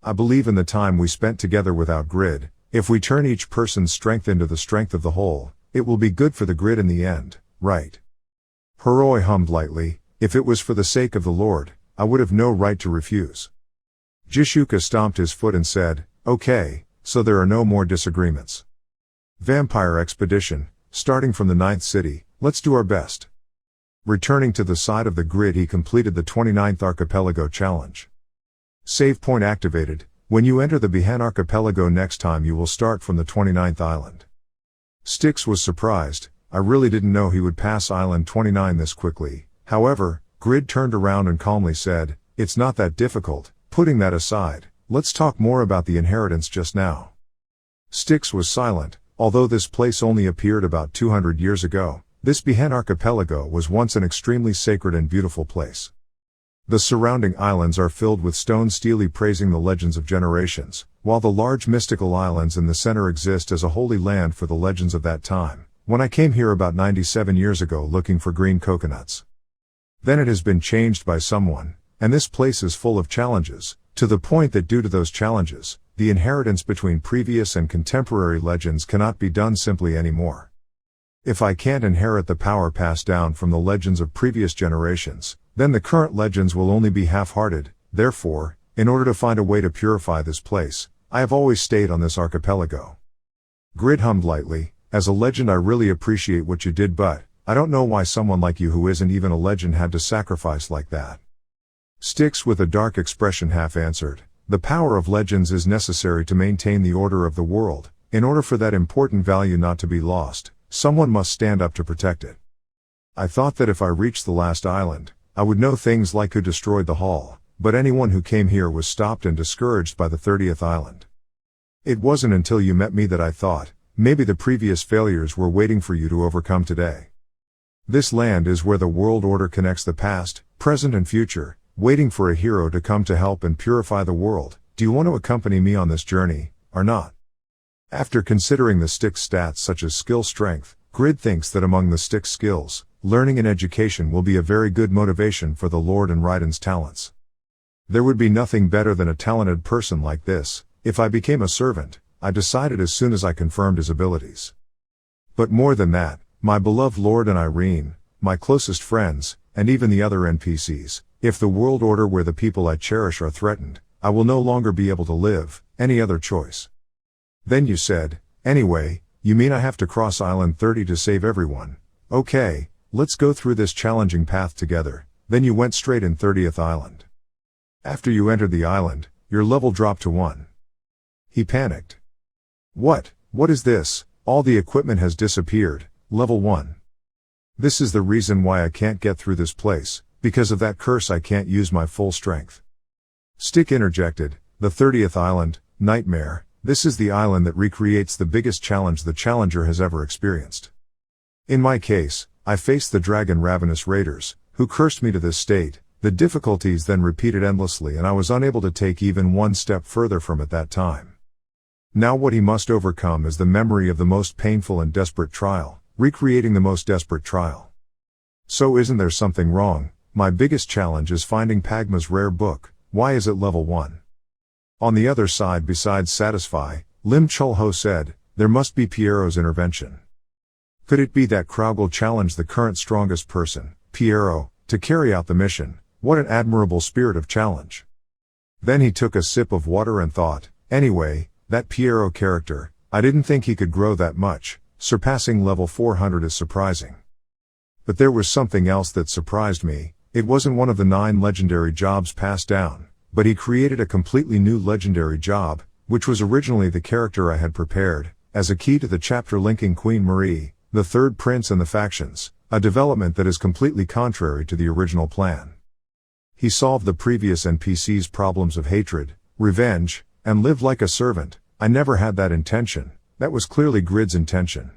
I believe in the time we spent together without Grid. If we turn each person's strength into the strength of the whole, it will be good for the Grid in the end. Right?" Heroi hummed lightly, "If it was for the sake of the Lord, I would have no right to refuse." Jishuka stomped his foot and said, "Okay, so there are no more disagreements. Vampire expedition, starting from the 9th city, let's do our best." Returning to the side of the Grid, he completed the 29th Archipelago challenge. Save point activated. When you enter the Bihan Archipelago next time you will start from the 29th island. Styx was surprised. "I really didn't know he would pass Island 29 this quickly." However, Grid turned around and calmly said, "It's not that difficult. Putting that aside, let's talk more about the inheritance just now." Styx was silent. Although this place only appeared about 200 years ago, this Bihan archipelago was once an extremely sacred and beautiful place. The surrounding islands are filled with stone stele praising the legends of generations, while the large mystical islands in the center exist as a holy land for the legends of that time. When I came here about 97 years ago looking for green coconuts. Then it has been changed by someone, and this place is full of challenges, to the point that due to those challenges, the inheritance between previous and contemporary legends cannot be done simply anymore. If I can't inherit the power passed down from the legends of previous generations, then the current legends will only be half-hearted. Therefore, in order to find a way to purify this place, I have always stayed on this archipelago. Grid hummed lightly, as a legend I really appreciate what you did, but I don't know why someone like you who isn't even a legend had to sacrifice like that. Styx with a dark expression half answered, the power of legends is necessary to maintain the order of the world. In order for that important value not to be lost, someone must stand up to protect it. I thought that if I reached the last island, I would know things like who destroyed the hall, but anyone who came here was stopped and discouraged by the 30th island. It wasn't until you met me that I thought, maybe the previous failures were waiting for you to overcome today. This land is where the world order connects the past, present and future, waiting for a hero to come to help and purify the world. Do you want to accompany me on this journey, or not? After considering the Styx stats such as skill strength, Grid thinks that among the Styx skills, learning and education will be a very good motivation for the Lord and Raiden's talents. There would be nothing better than a talented person like this. If I became a servant, I decided as soon as I confirmed his abilities. But more than that, my beloved Lord and Irene, my closest friends, and even the other NPCs, if the world order where the people I cherish are threatened, I will no longer be able to live any other choice. Then you said, anyway, you mean I have to cross Island 30 to save everyone? Okay, let's go through this challenging path together. Then you went straight in 30th Island. After you entered the island, your level dropped to 1. He panicked. What is this? All the equipment has disappeared. Level 1. This is the reason why I can't get through this place, because of that curse I can't use my full strength. Stick interjected, the 30th Island, Nightmare. This is the island that recreates the biggest challenge the challenger has ever experienced. In my case, I faced the dragon ravenous raiders, who cursed me to this state. The difficulties then repeated endlessly and I was unable to take even one step further from at that time. Now what he must overcome is the memory of the most painful and desperate trial, recreating the most desperate trial. So isn't there something wrong? My biggest challenge is finding Pagma's rare book. Why is it level 1? On the other side besides Satisfy, Lim Chulho said, there must be Piero's intervention. Could it be that Kraugel challenged the current strongest person, Piero, to carry out the mission? What an admirable spirit of challenge. Then he took a sip of water and thought, anyway, that Piero character, I didn't think he could grow that much. Surpassing level 400 is surprising. But there was something else that surprised me. It wasn't one of the 9 legendary jobs passed down, but he created a completely new legendary job, which was originally the character I had prepared, as a key to the chapter linking Queen Marie, the third prince and the factions, a development that is completely contrary to the original plan. He solved the previous NPC's problems of hatred, revenge, and lived like a servant. I never had that intention. That was clearly Grid's intention.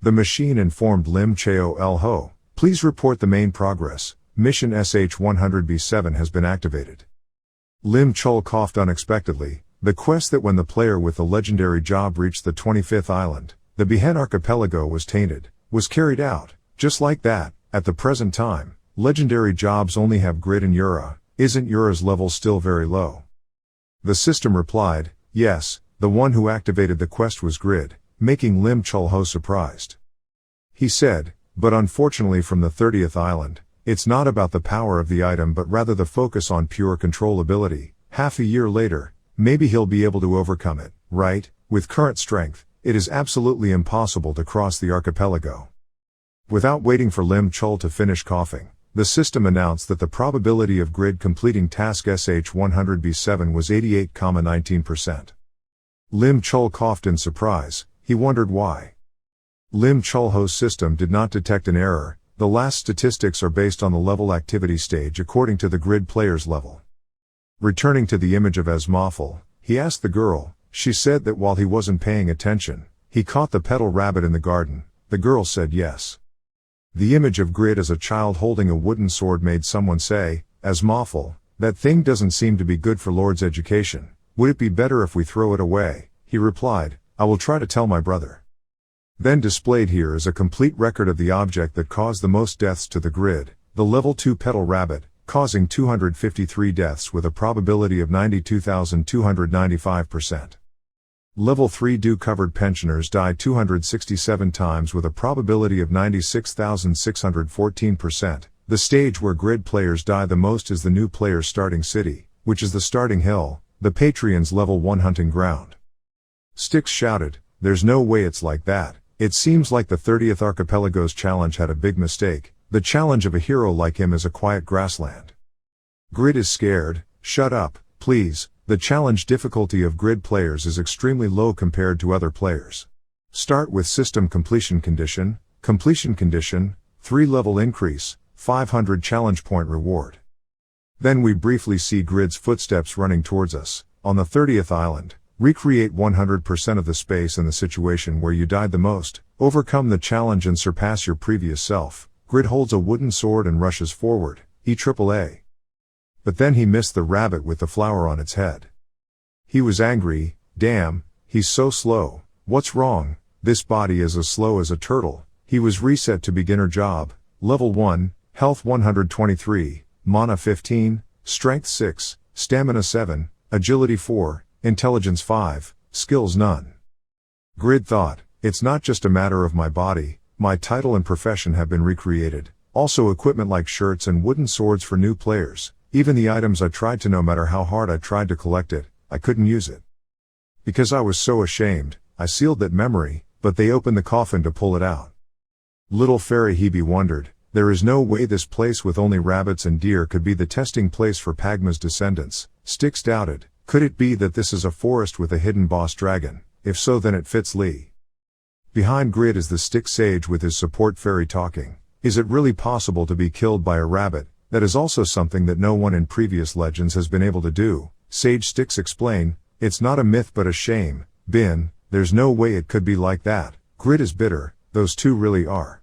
The machine informed Lim Cheo El Ho, please report the main progress. Mission SH-100B7 has been activated. Lim Chul coughed unexpectedly. The quest that when the player with the legendary job reached the 25th island, the Behen archipelago was tainted, was carried out. Just like that, at the present time, legendary jobs only have Grid and Yura. Isn't Yura's level still very low? The system replied, yes, the one who activated the quest was Grid, making Lim Chulho surprised. He said, but unfortunately from the 30th island, it's not about the power of the item but rather the focus on pure controllability. Half a year later, maybe he'll be able to overcome it, right? With current strength, it is absolutely impossible to cross the archipelago. Without waiting for Lim Chul to finish coughing, the system announced that the probability of Grid completing task SH-100B7 was 88,19%. Lim Chul coughed in surprise. He wondered why. Lim Chulho's system did not detect an error. The last statistics are based on the level activity stage according to the Grid player's level. Returning to the image of Asmophil, he asked the girl. She said that while he wasn't paying attention, he caught the petal rabbit in the garden. The girl said yes. The image of Grid as a child holding a wooden sword made someone say, Asmophil, that thing doesn't seem to be good for Lord's education. Would it be better if we throw it away? He replied, I will try to tell my brother. Then displayed here is a complete record of the object that caused the most deaths to the Grid, the level 2 petal rabbit, causing 253 deaths with a probability of 92,295%. Level 3 dew-covered pensioners die 267 times with a probability of 96,614%. The stage where grid players die the most is the new player's starting city, which is the starting hill, the Patreon's level 1 hunting ground. Styx shouted, "There's no way it's like that. It seems like the 30th Archipelago's challenge had a big mistake. The challenge of a hero like him is a quiet grassland." Grid is scared. "Shut up, please. The challenge difficulty of grid players is extremely low compared to other players. Start with system completion condition, 3-level increase, 500 challenge point reward." Then we briefly see Grid's footsteps running towards us. On the 30th island, recreate 100% of the space in the situation where you died the most, overcome the challenge and surpass your previous self. Grid holds a wooden sword and rushes forward, EAAA. But then he missed the rabbit with the flower on its head. He was angry. "Damn, he's so slow. What's wrong? This body is as slow as a turtle." He was reset to beginner job, level 1, health 123, mana 15, strength 6, stamina 7, agility 4, intelligence 5, skills none. Grid thought, "It's not just a matter of my body, my title and profession have been recreated, also equipment like shirts and wooden swords for new players. Even the items I tried to, no matter how hard I tried to collect it, I couldn't use it. Because I was so ashamed, I sealed that memory, but they opened the coffin to pull it out." Little Fairy Hebe wondered, "There is no way this place with only rabbits and deer could be the testing place for Pagma's descendants." Styx doubted, "Could it be that this is a forest with a hidden boss dragon? If so, then it fits Lee." Behind Grid is the Styx sage with his support fairy talking. "Is it really possible to be killed by a rabbit? That is also something that no one in previous legends has been able to do." Sage Styx explain, "It's not a myth but a shame, Bin, there's no way it could be like that." Grid is bitter, "Those two really are."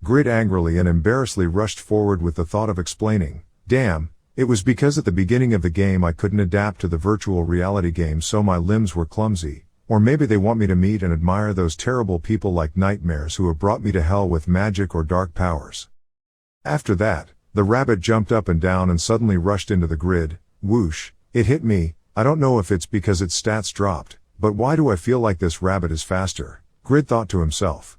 Grid angrily and embarrassedly rushed forward with the thought of explaining, "Damn, it was because at the beginning of the game I couldn't adapt to the virtual reality game, so my limbs were clumsy. Or maybe they want me to meet and admire those terrible people like nightmares who have brought me to hell with magic or dark powers." After that, the rabbit jumped up and down and suddenly rushed into the Grid. Whoosh, "It hit me. I don't know if it's because its stats dropped, but why do I feel like this rabbit is faster?" Grid thought to himself.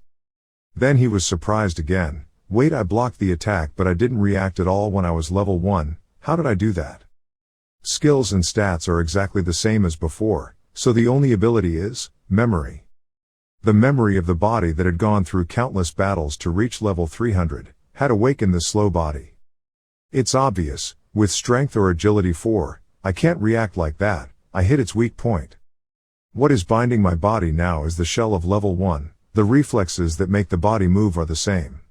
Then he was surprised again. "Wait, I blocked the attack but I didn't react at all when I was level 1, how did I do that?" Skills and stats are exactly the same as before, so the only ability is memory. The memory of the body that had gone through countless battles to reach level 300, had awakened the slow body. It's obvious, with strength or agility 4, I can't react like that, I hit its weak point. What is binding my body now is the shell of level 1, the reflexes that make the body move are the same.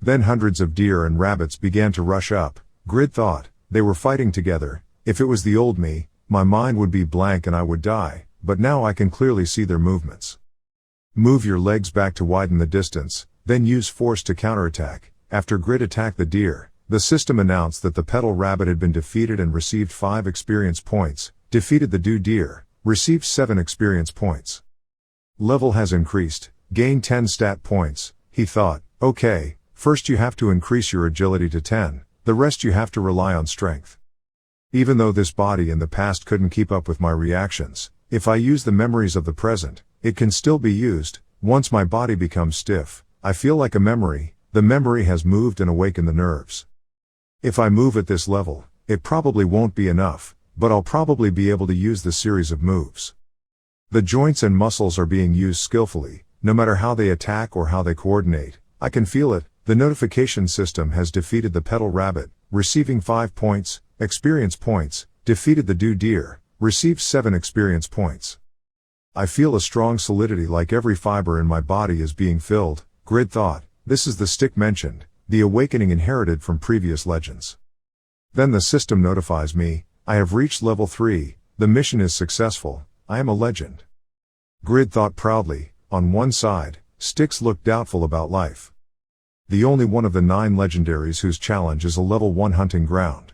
Then hundreds of deer and rabbits began to rush up. Grid thought, they were fighting together. If it was the old me, my mind would be blank and I would die, but now I can clearly see their movements. Move your legs back to widen the distance, then use force to counterattack. After Grid attacked the deer, the system announced that the petal rabbit had been defeated and received 5 experience points, defeated the deer, received 7 experience points. Level has increased, gain 10 stat points, he thought, okay, first you have to increase your agility to 10, the rest you have to rely on strength. Even though this body in the past couldn't keep up with my reactions, if I use the memories of the present, it can still be used. Once my body becomes stiff, I feel like a memory, the memory has moved and awakened the nerves. If I move at this level, it probably won't be enough, but I'll probably be able to use the series of moves. The joints and muscles are being used skillfully, no matter how they attack or how they coordinate, I can feel it. The notification system has defeated the petal rabbit, receiving 5 points, experience points, defeated the deer, received 7 experience points. I feel a strong solidity like every fiber in my body is being filled. Grid thought, this is the stick mentioned, the awakening inherited from previous legends. Then the system notifies me, I have reached level 3, the mission is successful, I am a legend. Grid thought proudly. On one side, Styx looked doubtful about life. The only one of the 9 legendaries whose challenge is a level 1 hunting ground.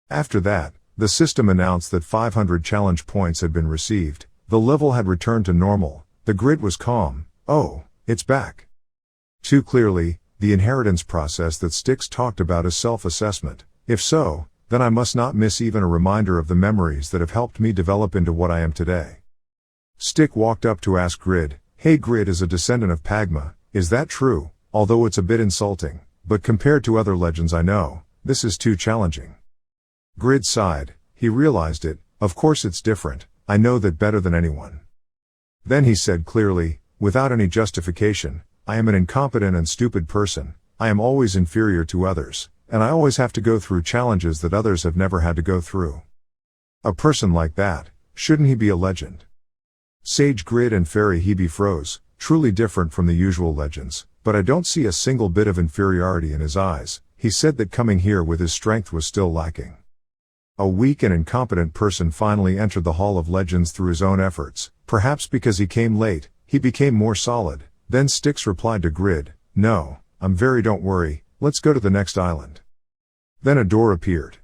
After that, the system announced that 500 challenge points had been received, the level had returned to normal, the Grid was calm. Oh, it's back. Too clearly, the inheritance process that Styx talked about is self-assessment. If so, then I must not miss even a reminder of the memories that have helped me develop into what I am today. Stick walked up to ask Grid, "Hey, Grid is a descendant of Pagma, is that true? Although it's a bit insulting, but compared to other legends I know, this is too challenging." Grid sighed. He realized it. Of course it's different, I know that better than anyone. Then he said clearly, without any justification, "I am an incompetent and stupid person, I am always inferior to others, and I always have to go through challenges that others have never had to go through. A person like that, shouldn't he be a legend?" Sage Grid and Fairy Hebe froze, truly different from the usual legends, but I don't see a single bit of inferiority in his eyes. He said that coming here with his strength was still lacking. A weak and incompetent person finally entered the Hall of Legends through his own efforts, perhaps because he came late, he became more solid. Then Styx replied to Grid, "No, don't worry, let's go to the next island." Then a door appeared.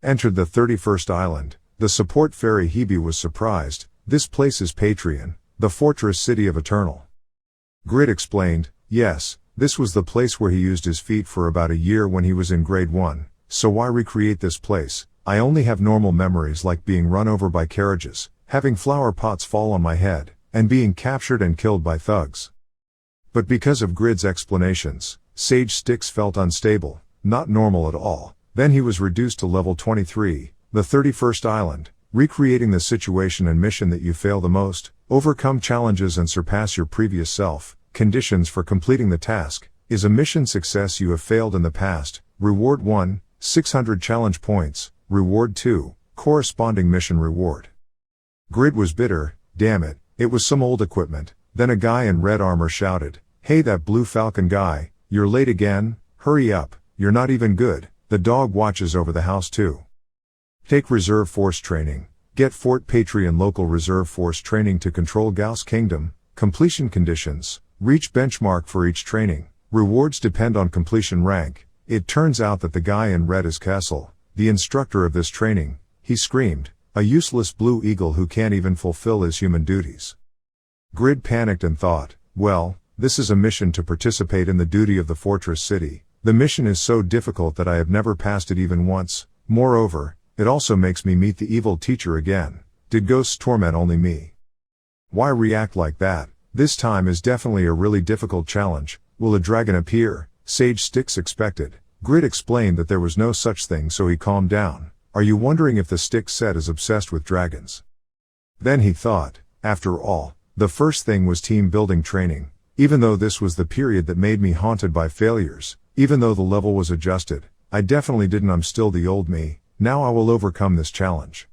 Entered the 31st island, the support fairy Hebe was surprised. "This place is Patreon, the fortress city of Eternal." Grid explained, "Yes, this was the place where he used his feet for about a year when he was in grade 1, so why recreate this place? I only have normal memories like being run over by carriages, having flower pots fall on my head, and being captured and killed by thugs." But because of Grid's explanations, Sage Styx felt unstable, not normal at all. Then he was reduced to level 23, the 31st island, recreating the situation and mission that you fail the most, overcome challenges and surpass your previous self. Conditions for completing the task, is a mission success you have failed in the past. Reward 1, 600 challenge points. Reward 2, corresponding mission reward. Grid was bitter. Damn it, it was some old equipment. Then a guy in red armor shouted, "Hey, that Blue Falcon guy, you're late again, hurry up, you're not even good, the dog watches over the house too." Take Reserve Force Training. Get Fort Patreon Local Reserve Force Training to control Gauss Kingdom. Completion conditions. Reach benchmark for each training. Rewards depend on completion rank. It turns out that the guy in red is Castle, the instructor of this training. He screamed, "A useless blue eagle who can't even fulfill his human duties." Grid panicked and thought, well, this is a mission to participate in the duty of the fortress city. The mission is so difficult that I have never passed it even once. Moreover, it also makes me meet the evil teacher again. Did ghosts torment only me? Why react like that? This time is definitely a really difficult challenge. Will a dragon appear? Sage Styx expected. Grid explained that there was no such thing, so he calmed down. Are you wondering if the Styx set is obsessed with dragons? Then he thought, after all, the first thing was team building training. Even though this was the period that made me haunted by failures, even though the level was adjusted, I definitely didn't. I'm still the old me. Now I will overcome this challenge.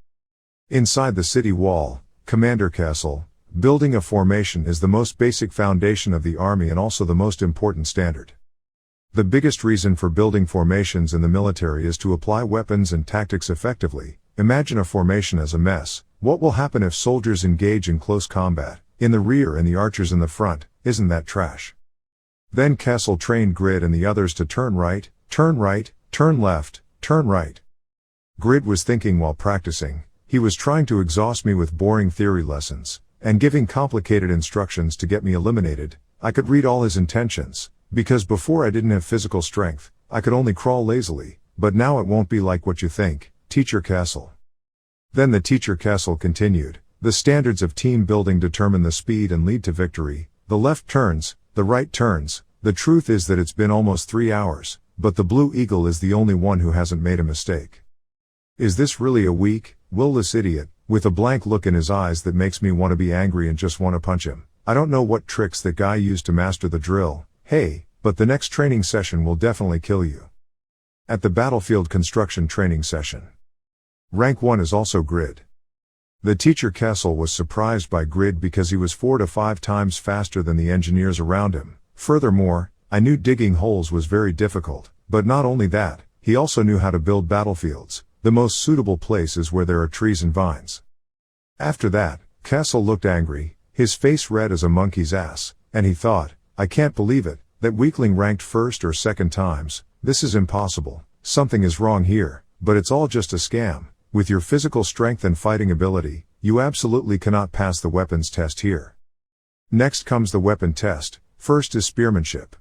Inside the city wall, Commander Castle, building a formation is the most basic foundation of the army and also the most important standard. The biggest reason for building formations in the military is to apply weapons and tactics effectively. Imagine a formation as a mess. What will happen if soldiers engage in close combat, in the rear and the archers in the front? Isn't that trash? Then Castle trained Grid and the others to turn right, turn left, turn right. Grid was thinking while practicing. He was trying to exhaust me with boring theory lessons, and giving complicated instructions to get me eliminated. I could read all his intentions, because before I didn't have physical strength, I could only crawl lazily, but now it won't be like what you think, Teacher Castle. Then the Teacher Castle continued, the standards of team building determine the speed and lead to victory. The left turns, the right turns. The truth is that it's been almost 3 hours, but the Blue Eagle is the only one who hasn't made a mistake. Is this really a weak, will-less idiot, with a blank look in his eyes that makes me want to be angry and just want to punch him? I don't know what tricks that guy used to master the drill. Hey, but the next training session will definitely kill you. At the battlefield construction training session. Rank 1 is also Grid. The Teacher Castle was surprised by Grid because he was 4 to 5 times faster than the engineers around him. Furthermore, I knew digging holes was very difficult, but not only that, he also knew how to build battlefields. The most suitable place is where there are trees and vines. After that, Castle looked angry, his face red as a monkey's ass, and he thought, I can't believe it, that weakling ranked first or second times. This is impossible. Something is wrong here, but it's all just a scam. With your physical strength and fighting ability, you absolutely cannot pass the weapons test here. Next comes the weapon test. First is spearmanship.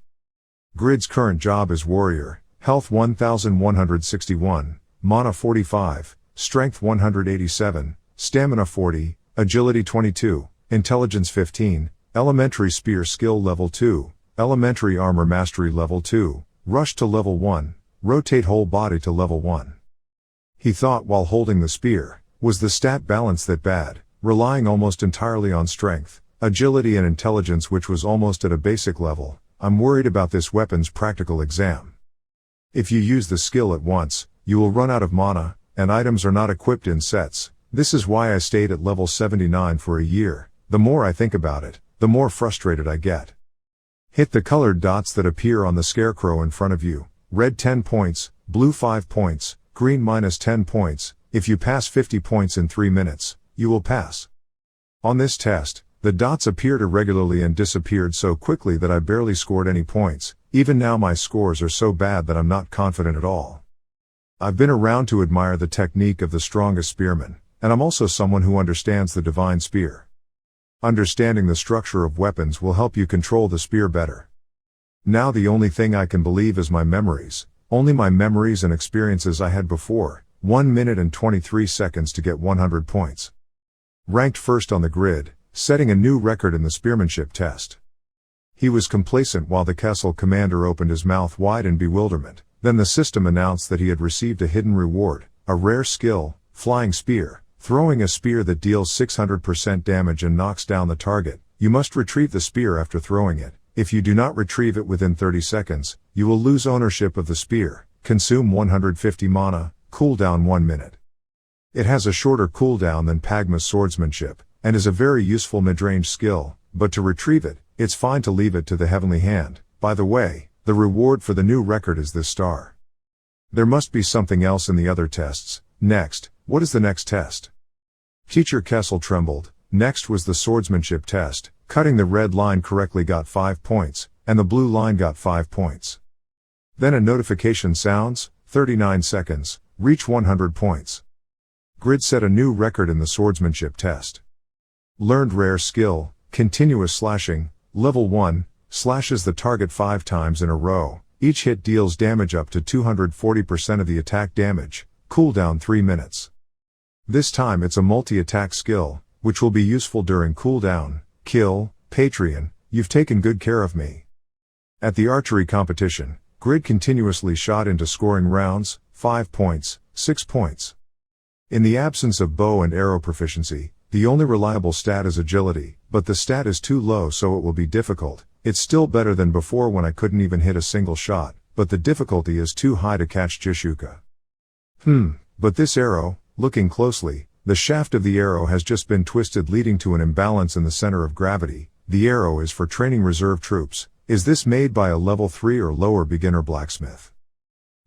Grid's current job is warrior, health 1161, mana 45, strength 187, stamina 40, agility 22, Intelligence 15, Elementary Spear Skill Level 2, Elementary Armor Mastery Level 2, Rush to Level 1, Rotate Whole Body to Level 1. He thought while holding the spear, was the stat balance that bad, relying almost entirely on strength, agility and intelligence which was almost at a basic level. I'm worried about this weapon's practical exam. If you use the skill at once, you will run out of mana, and items are not equipped in sets. This is why I stayed at level 79 for a year. The more I think about it, the more frustrated I get. Hit the colored dots that appear on the scarecrow in front of you. Red 10 points, blue 5 points, green minus 10 points. If you pass 50 points in 3 minutes, you will pass. On this test, the dots appeared irregularly and disappeared so quickly that I barely scored any points. Even now my scores are so bad that I'm not confident at all. I've been around to admire the technique of the strongest spearmen, and I'm also someone who understands the divine spear. Understanding the structure of weapons will help you control the spear better. Now the only thing I can believe is my memories, only my memories and experiences I had before. 1 minute and 23 seconds to get 100 points. Ranked first on the grid, setting a new record in the spearmanship test. He was complacent while the castle commander opened his mouth wide in bewilderment. Then the system announced that he had received a hidden reward, a rare skill, Flying Spear, throwing a spear that deals 600% damage and knocks down the target. You must retrieve the spear after throwing it. If you do not retrieve it within 30 seconds, you will lose ownership of the spear, consume 150 mana, cooldown 1 minute. It has a shorter cooldown than Pagma's swordsmanship, and is a very useful mid-range skill, but to retrieve it, it's fine to leave it to the heavenly hand. By the way, the reward for the new record is this star. There must be something else in the other tests. Next, what is the next test? Teacher Kessel trembled. Next was the swordsmanship test. Cutting the red line correctly got 5 points, and the blue line got 5 points. Then a notification sounds, 39 seconds, reach 100 points. Grid set a new record in the swordsmanship test. Learned rare skill, continuous slashing, level 1, slashes the target 5 times in a row. Each hit deals damage up to 240% of the attack damage, cooldown 3 minutes. This time it's a multi-attack skill, which will be useful during cooldown. Kill, Patreon, you've taken good care of me. At the archery competition, Grid continuously shot into scoring rounds, 5 points, 6 points. In the absence of bow and arrow proficiency, the only reliable stat is agility, but the stat is too low so it will be difficult. It's still better than before when I couldn't even hit a single shot, but the difficulty is too high to catch Jishuka. But this arrow, looking closely, the shaft of the arrow has just been twisted leading to an imbalance in the center of gravity. The arrow is for training reserve troops. Is this made by a level 3 or lower beginner blacksmith?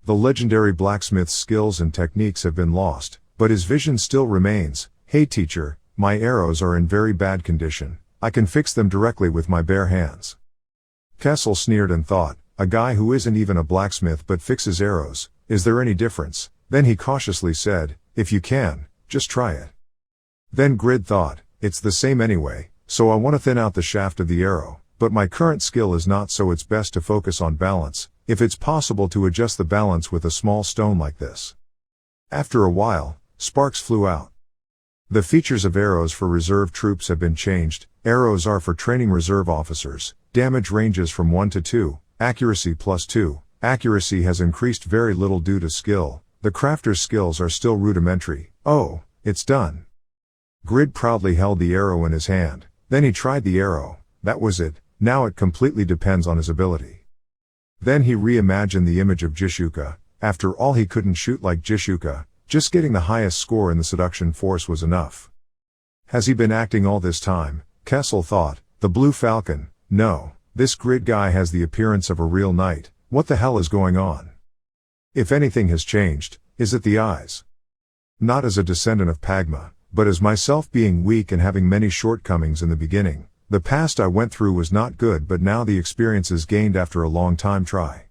The legendary blacksmith's skills and techniques have been lost, but his vision still remains. Hey teacher, my arrows are in very bad condition. I can fix them directly with my bare hands. Kessel sneered and thought, a guy who isn't even a blacksmith but fixes arrows, is there any difference? Then he cautiously said, if you can, just try it. Then Grid thought, it's the same anyway, so I want to thin out the shaft of the arrow, but my current skill is not, so it's best to focus on balance, if it's possible to adjust the balance with a small stone like this. After a while, sparks flew out. The features of arrows for reserve troops have been changed. Arrows are for training reserve officers. Damage ranges from 1 to 2, accuracy +2. Accuracy has increased very little due to skill. The crafter's skills are still rudimentary. Oh, it's done. Grid proudly held the arrow in his hand. Then he tried the arrow. That was it. Now it completely depends on his ability. Then he reimagined the image of Jishuka. After all, he couldn't shoot like Jishuka. Just getting the highest score in the seduction force was enough. Has he been acting all this time? Kessel thought. The Blue Falcon. No, this Grid guy has the appearance of a real knight. What the hell is going on? If anything has changed, is it the eyes? Not as a descendant of Pagma, but as myself being weak and having many shortcomings in the beginning. The past I went through was not good, but now the experiences gained after a long time try.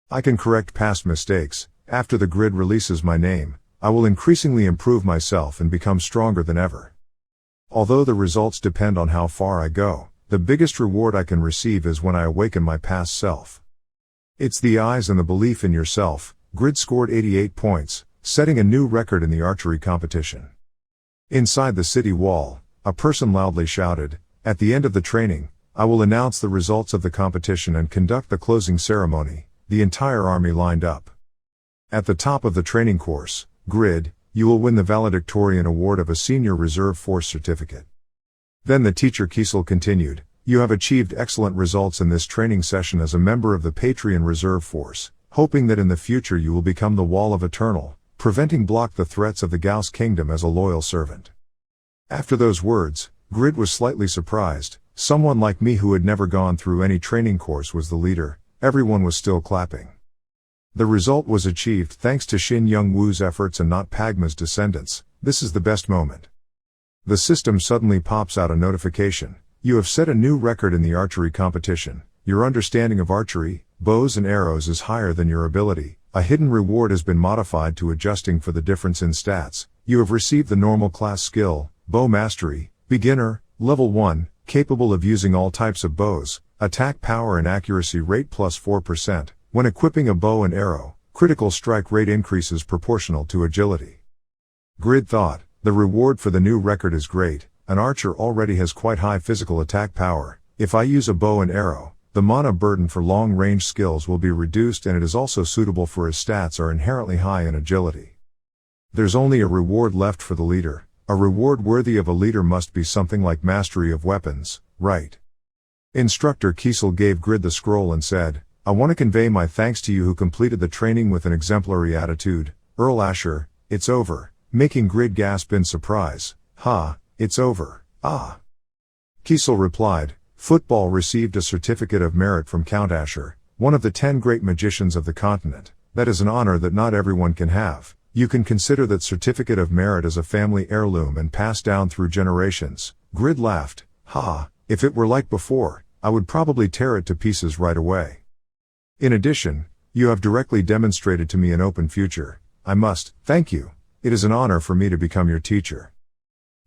I can correct past mistakes. After the Grid releases my name, I will increasingly improve myself and become stronger than ever. Although the results depend on how far I go, the biggest reward I can receive is when I awaken my past self. It's the eyes and the belief in yourself. Grid scored 88 points, setting a new record in the archery competition. Inside the city wall, a person loudly shouted, "At the end of the training, I will announce the results of the competition and conduct the closing ceremony." The entire army lined up. At the top of the training course, grid, you will win the valedictorian award of a Senior Reserve Force certificate. Then the teacher Kiesel continued, "You have achieved excellent results in this training session as a member of the Patreon Reserve Force, hoping that in the future you will become the Wall of Eternal, preventing block the threats of the Gauss Kingdom as a loyal servant." After those words, Grid was slightly surprised. Someone like me who had never gone through any training course was the leader. Everyone was still clapping. The result was achieved thanks to Shin Young-woo's efforts and not Pagma's descendants. This is the best moment. The system suddenly pops out a notification. You have set a new record in the archery competition. Your understanding of archery, bows and arrows is higher than your ability. A hidden reward has been modified to adjusting for the difference in stats. You have received the normal class skill, bow mastery, beginner, level 1, capable of using all types of bows, attack power and accuracy rate plus 4%. When equipping a bow and arrow, critical strike rate increases proportional to agility. Grid thought, the reward for the new record is great. An archer already has quite high physical attack power. If I use a bow and arrow, the mana burden for long-range skills will be reduced, and it is also suitable for his stats are inherently high in agility. There's only a reward left for the leader. A reward worthy of a leader must be something like mastery of weapons, right? Instructor Kiesel gave Grid the scroll and said, "I want to convey my thanks to you who completed the training with an exemplary attitude. Earl Asher, it's over," making Grid gasp in surprise. "Ha, it's over, ah." Kiesel replied, "Football received a certificate of merit from Count Asher, one of the 10 great magicians of the continent. That is an honor that not everyone can have. You can consider that certificate of merit as a family heirloom and passed down through generations." Grid laughed, "Ha, if it were like before, I would probably tear it to pieces right away. In addition, you have directly demonstrated to me an open future. I must thank you. It is an honor for me to become your teacher."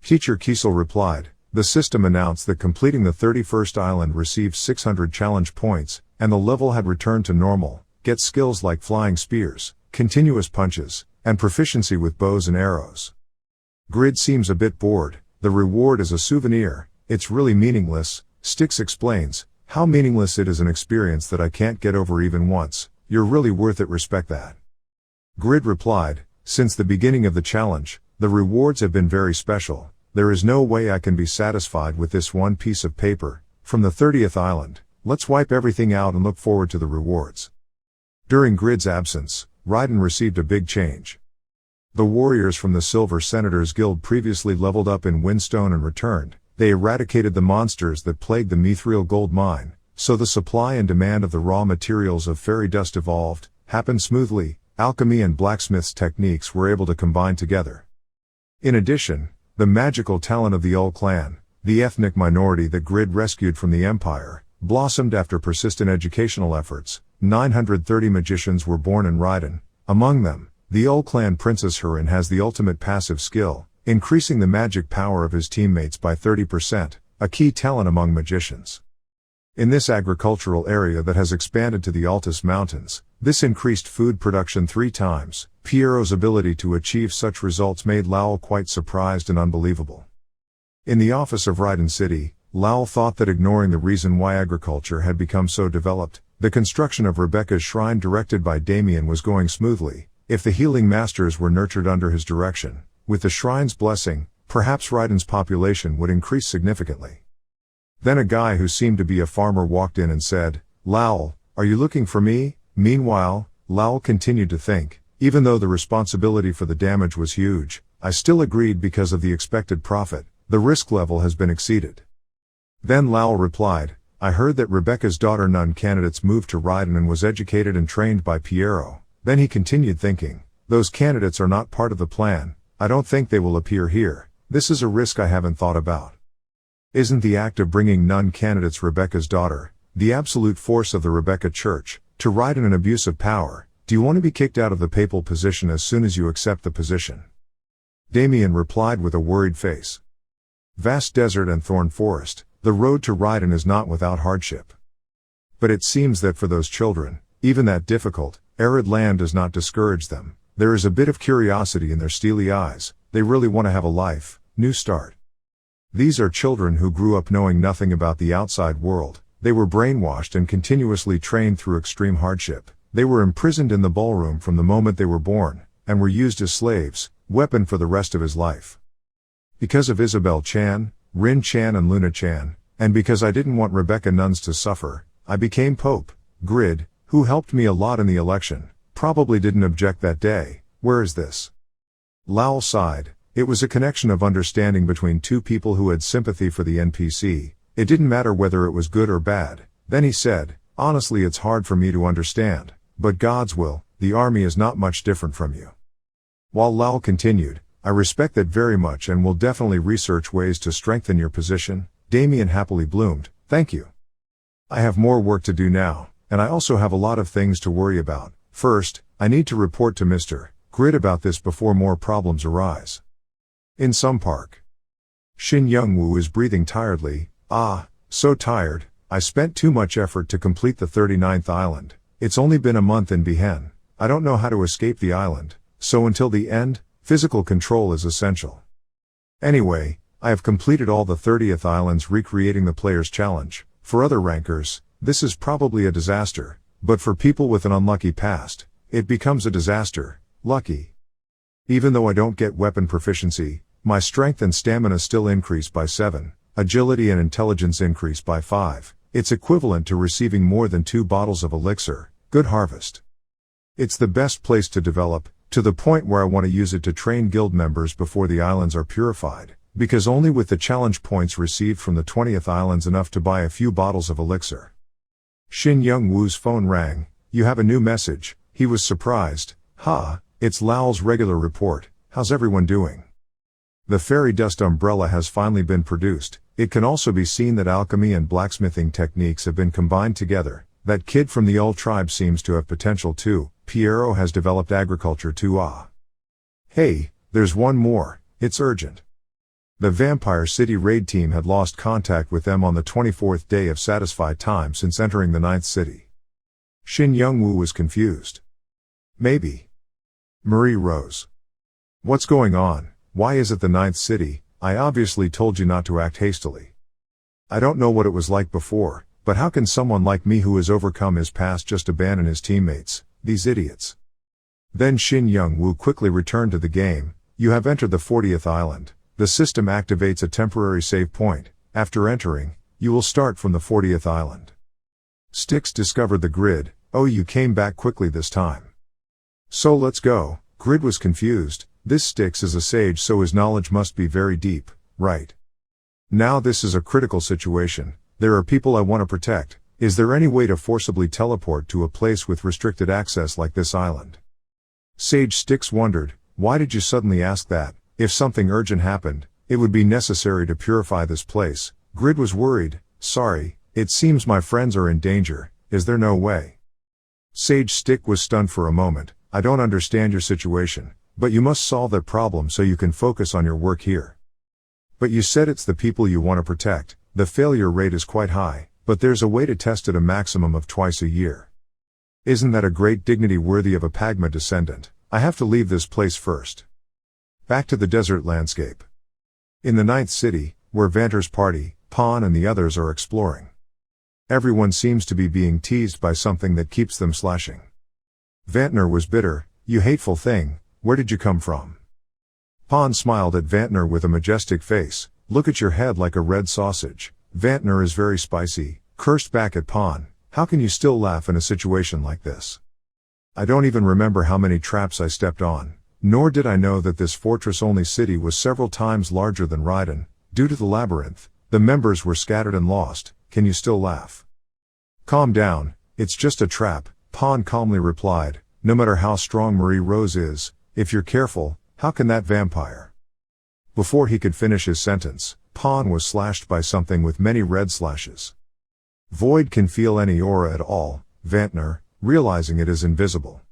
Teacher Kiesel replied, "The system announced that completing the 31st island received 600 challenge points, and the level had returned to normal. Get skills like flying spears, continuous punches, and proficiency with bows and arrows." Grid seems a bit bored. "The reward is a souvenir. It's really meaningless." Styx explains, "How meaningless it is an experience that I can't get over even once. You're really worth it, respect that." Grid replied, "Since the beginning of the challenge, the rewards have been very special. There is no way I can be satisfied with this one piece of paper. From the 30th island, let's wipe everything out and look forward to the rewards." During Grid's absence, Raiden received a big change. The warriors from the Silver Senators Guild previously leveled up in Windstone and returned. They eradicated the monsters that plagued the Mithril gold mine, so the supply and demand of the raw materials of fairy dust evolved, happened smoothly. Alchemy and blacksmith's techniques were able to combine together. In addition, the magical talent of the Ul clan, the ethnic minority that Grid rescued from the Empire, blossomed after persistent educational efforts. 930 magicians were born in Raiden. Among them, the Ul clan Princess Hurin has the ultimate passive skill, increasing the magic power of his teammates by 30%, a key talent among magicians. In this agricultural area that has expanded to the Altus Mountains, this increased food production 3 times. Piero's ability to achieve such results made Lowell quite surprised and unbelievable. In the office of Raiden City, Lowell thought that ignoring the reason why agriculture had become so developed, the construction of Rebecca's shrine directed by Damien was going smoothly. If the healing masters were nurtured under his direction, with the shrine's blessing, perhaps Raiden's population would increase significantly. Then a guy who seemed to be a farmer walked in and said, "Lowell, are you looking for me?" Meanwhile, Lowell continued to think, even though the responsibility for the damage was huge, I still agreed because of the expected profit. The risk level has been exceeded. Then Lowell replied, "I heard that Rebecca's daughter nun candidates moved to Raiden and was educated and trained by Piero." Then he continued thinking, "Those candidates are not part of the plan. I don't think they will appear here. This is a risk I haven't thought about." Isn't the act of bringing nun candidates Rebecca's daughter, the absolute force of the Rebecca Church, to Raiden an abuse of power? Do you want to be kicked out of the papal position as soon as you accept the position? Damien replied with a worried face. Vast desert and thorn forest, the road to Raiden is not without hardship. But it seems that for those children, even that difficult, arid land does not discourage them. There is a bit of curiosity in their steely eyes. They really want to have a life, new start. These are children who grew up knowing nothing about the outside world. They were brainwashed and continuously trained through extreme hardship. They were imprisoned in the ballroom from the moment they were born, and were used as slaves, weapon for the rest of his life. Because of Isabel Chan, Rin Chan and Luna Chan, and because I didn't want Rebecca nuns to suffer, I became Pope. Grid, who helped me a lot in the election, probably didn't object that day. Where is this? Lowell sighed. It was a connection of understanding between two people who had sympathy for the NPC. It didn't matter whether it was good or bad. Then he said, honestly, it's hard for me to understand, but God's will, the army is not much different from you. While Lowell continued, I respect that very much and will definitely research ways to strengthen your position. Damien happily bloomed, thank you. I have more work to do now, and I also have a lot of things to worry about. First, I need to report to Mr. Grid about this before more problems arise. In some park. Shin Young-woo is breathing tiredly. So tired. I spent too much effort to complete the 39th island. It's only been a month in Bihen. I don't know how to escape the island, so until the end, physical control is essential. Anyway, I have completed all the 30th islands recreating the player's challenge. For other rankers, this is probably a disaster, but for people with an unlucky past, it becomes a disaster. Lucky. Even though I don't get weapon proficiency, my strength and stamina still increase by 7, agility and intelligence increase by 5. It's equivalent to receiving more than 2 bottles of elixir. Good harvest. It's the best place to develop, to the point where I want to use it to train guild members before the islands are purified, because only with the challenge points received from the 20th islands enough to buy a few bottles of elixir. Shin Young-woo's phone rang. You have a new message. He was surprised. It's Lowell's regular report. How's everyone doing? The fairy dust umbrella has finally been produced. It can also be seen that alchemy and blacksmithing techniques have been combined together. That kid from the old tribe seems to have potential too. Piero has developed agriculture too. Hey, there's one more. It's urgent. The Vampire City raid team had lost contact with them on the 24th day of satisfied time since entering the 9th city. Shin Young-woo was confused. Maybe. Marie rose. What's going on? Why is it the 9th city? I obviously told you not to act hastily. I don't know what it was like before, but how can someone like me who has overcome his past just abandon his teammates, these idiots? Then Shin Young-woo quickly returned to the game. You have entered the 40th island. The system activates a temporary save point. After entering, you will start from the 40th island. Styx discovered the grid. Oh, you came back quickly this time. So let's go. Grid was confused. This Styx is a sage, so his knowledge must be very deep, right? Now this is a critical situation. There are people I want to protect. Is there any way to forcibly teleport to a place with restricted access like this island? Sage Styx wondered, why did you suddenly ask that? If something urgent happened, it would be necessary to purify this place. Grid was worried. Sorry, it seems my friends are in danger. Is there no way? Sage Styx was stunned for a moment. I don't understand your situation, but you must solve that problem so you can focus on your work here. But you said it's the people you want to protect. The failure rate is quite high, but there's a way to test it a maximum of twice a year. Isn't that a great dignity worthy of a Pagma descendant? I have to leave this place first. Back to the desert landscape. In the 9th city, where Vanter's party, Pawn and the others are exploring. Everyone seems to be being teased by something that keeps them slashing. Vantner was bitter. You hateful thing, where did you come from? Pawn smiled at Vantner with a majestic face. Look at your head like a red sausage. Vantner is very spicy, cursed back at Pawn. How can you still laugh in a situation like this? I don't even remember how many traps I stepped on, nor did I know that this fortress-only city was several times larger than Raiden. Due to the labyrinth, the members were scattered and lost. Can you still laugh? Calm down, it's just a trap, Pawn calmly replied. No matter how strong Marie Rose is, if you're careful, how can that vampire? Before he could finish his sentence, Pawn was slashed by something with many red slashes. Void can feel any aura at all, Vantner, realizing it is invisible.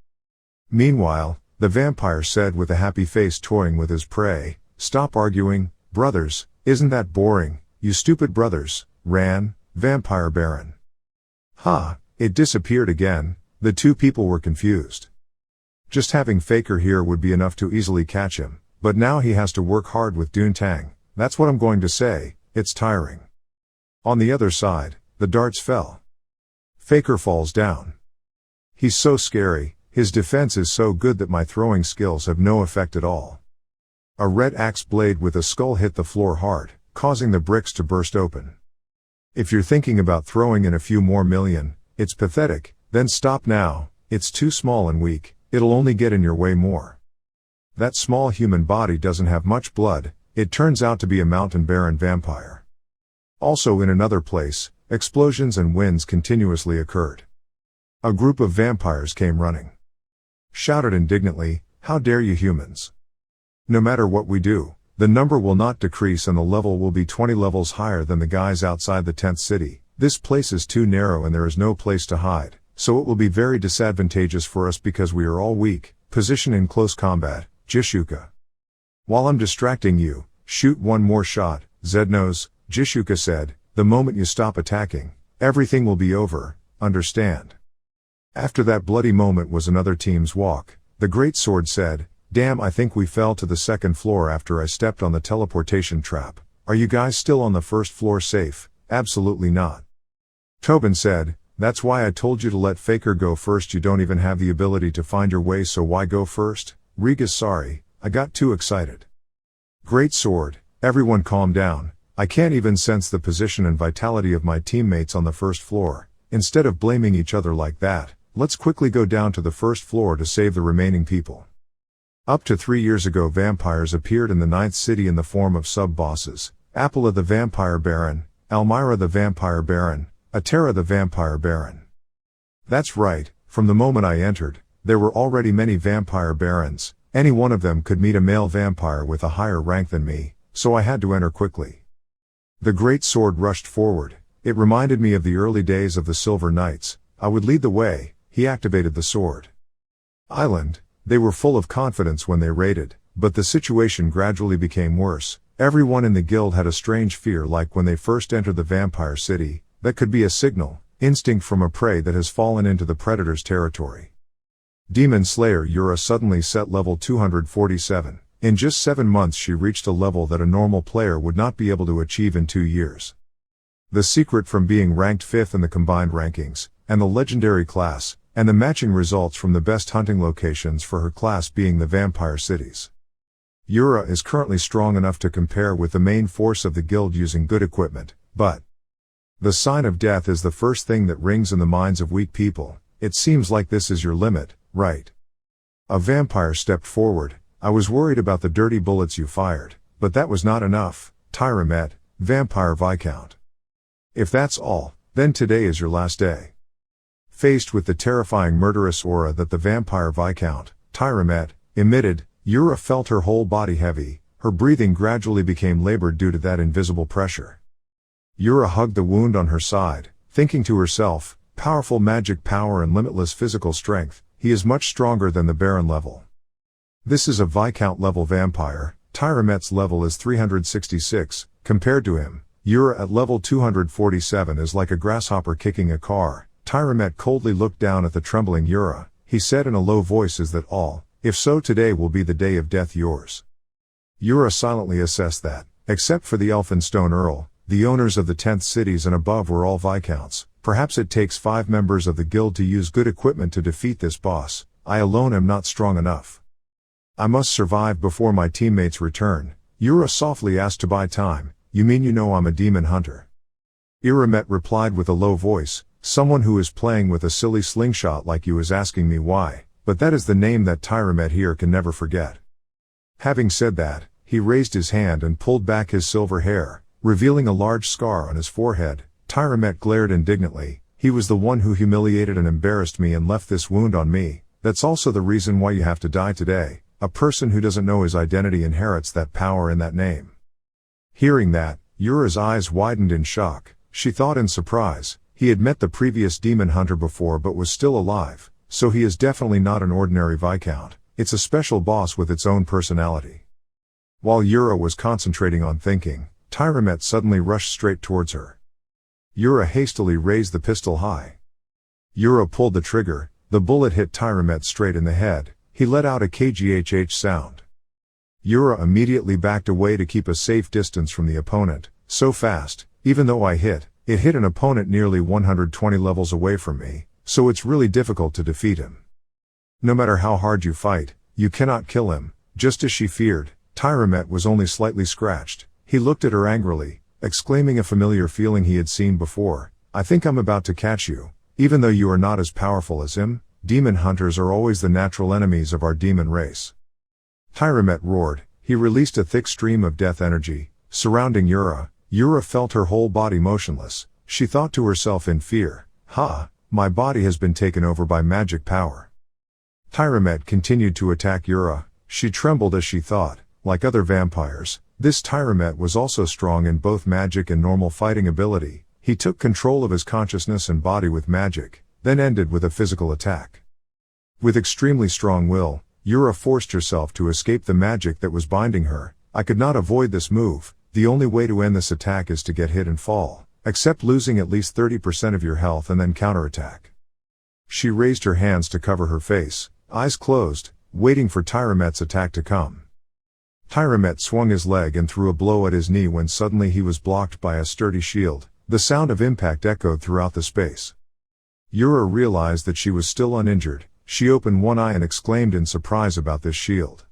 Meanwhile, the vampire said with a happy face, toying with his prey, stop arguing, brothers, isn't that boring, you stupid brothers, ran, Vampire Baron. It disappeared again. The two people were confused. Just having Faker here would be enough to easily catch him, but now he has to work hard with Doontang. that's what I'm going to say, it's tiring. On the other side, the darts fell. Faker falls down. He's so scary, his defense is so good that my throwing skills have no effect at all. A red axe blade with a skull hit the floor hard, causing the bricks to burst open. If you're thinking about throwing in a few more million, it's pathetic, then stop now, it's too small and weak, it'll only get in your way more. That small human body doesn't have much blood, it turns out to be a mountain baron vampire. Also in another place, explosions and winds continuously occurred. A group of vampires came running. Shouted indignantly, "How dare you humans! No matter what we do, the number will not decrease and the level will be 20 levels higher than the guys outside the 10th city. This place is too narrow and there is no place to hide, so it will be very disadvantageous for us because we are all weak. Position in close combat, Jishuka. While I'm distracting you, shoot one more shot, Zednose," Jishuka said. "The moment you stop attacking, everything will be over, understand?" After that bloody moment was another team's walk. The Great Sword said, "Damn, I think we fell to the second floor after I stepped on the teleportation trap. Are you guys still on the first floor safe?" "Absolutely not." Tobin said, "That's why I told you to let Faker go first. You don't even have the ability to find your way, so why go first?" Riga's sorry, I got too excited. Great Sword, everyone calm down. I can't even sense the position and vitality of my teammates on the first floor. Instead of blaming each other like that, let's quickly go down to the first floor to save the remaining people. Up to 3 years ago vampires appeared in the 9th city in the form of sub-bosses: Apala the Vampire Baron, Almira the Vampire Baron, Atera the Vampire Baron. That's right, from the moment I entered, there were already many Vampire Barons. Any one of them could meet a male vampire with a higher rank than me, so I had to enter quickly. The Great Sword rushed forward. It reminded me of the early days of the Silver Knights. I would lead the way. He activated the sword. Island. They were full of confidence when they raided, but the situation gradually became worse. Everyone in the guild had a strange fear, like when they first entered the vampire city. That could be a signal, instinct from a prey that has fallen into the predator's territory. Demon Slayer Yura suddenly set level 247. In just 7 months she reached a level that a normal player would not be able to achieve in 2 years. The secret from being ranked 5th in the combined rankings, and the legendary class, and the matching results from the best hunting locations for her class being the vampire cities. Yura is currently strong enough to compare with the main force of the guild using good equipment, but the sign of death is the first thing that rings in the minds of weak people. It seems like this is your limit, right? A vampire stepped forward. "I was worried about the dirty bullets you fired, but that was not enough, Tyramet, Vampire Viscount. If that's all, then today is your last day." Faced with the terrifying murderous aura that the Vampire Viscount, Tyramet, emitted, Yura felt her whole body heavy. Her breathing gradually became labored due to that invisible pressure. Yura hugged the wound on her side, thinking to herself, powerful magic power and limitless physical strength. He is much stronger than the Baron level. This is a Viscount level vampire. Tyramet's level is 366. Compared to him, Yura at level 247 is like a grasshopper kicking a car. Tyramet coldly looked down at the trembling Yura. He said in a low voice, "Is that all? If so, today will be the day of death yours." Yura silently assessed that, except for the Elphinstone Earl, the owners of the 10th cities and above were all Viscounts. Perhaps it takes 5 members of the guild to use good equipment to defeat this boss. I alone am not strong enough. I must survive before my teammates return. Yura softly asked to buy time. "You mean you know I'm a demon hunter?" Iramet replied with a low voice, "Someone who is playing with a silly slingshot like you is asking me why, but that is the name that Tyramet here can never forget." Having said that, he raised his hand and pulled back his silver hair, revealing a large scar on his forehead. Tyramet glared indignantly. "He was the one who humiliated and embarrassed me and left this wound on me. That's also the reason why you have to die today. A person who doesn't know his identity inherits that power and that name." Hearing that, Yura's eyes widened in shock. She thought in surprise, he had met the previous demon hunter before but was still alive, so he is definitely not an ordinary Viscount. It's a special boss with its own personality. While Yura was concentrating on thinking, Tyramet suddenly rushed straight towards her. Yura hastily raised the pistol high. Yura pulled the trigger. The bullet hit Tyramet straight in the head. He let out a kghh sound. Yura immediately backed away to keep a safe distance from the opponent. So fast, even though it hit an opponent nearly 120 levels away from me, so it's really difficult to defeat him. No matter how hard you fight, you cannot kill him. Just as she feared, Tyramet was only slightly scratched. He looked at her angrily, exclaiming a familiar feeling he had seen before. I think I'm about to catch you. Even though you are not as powerful as him, demon hunters are always the natural enemies of our demon race. Tyramet roared. He released a thick stream of death energy, surrounding Yura. Yura felt her whole body motionless. She thought to herself in fear, my body has been taken over by magic power. Tyramet continued to attack Yura. She trembled as she thought, like other vampires, this Tyramet was also strong in both magic and normal fighting ability. He took control of his consciousness and body with magic, then ended with a physical attack. With extremely strong will, Yura forced herself to escape the magic that was binding her. I could not avoid this move. The only way to end this attack is to get hit and fall, except losing at least 30% of your health and then counterattack. She raised her hands to cover her face, eyes closed, waiting for Tyramet's attack to come. Tyramet swung his leg and threw a blow at his knee when suddenly he was blocked by a sturdy shield. The sound of impact echoed throughout the space. Yura realized that she was still uninjured. She opened one eye and exclaimed in surprise about this shield.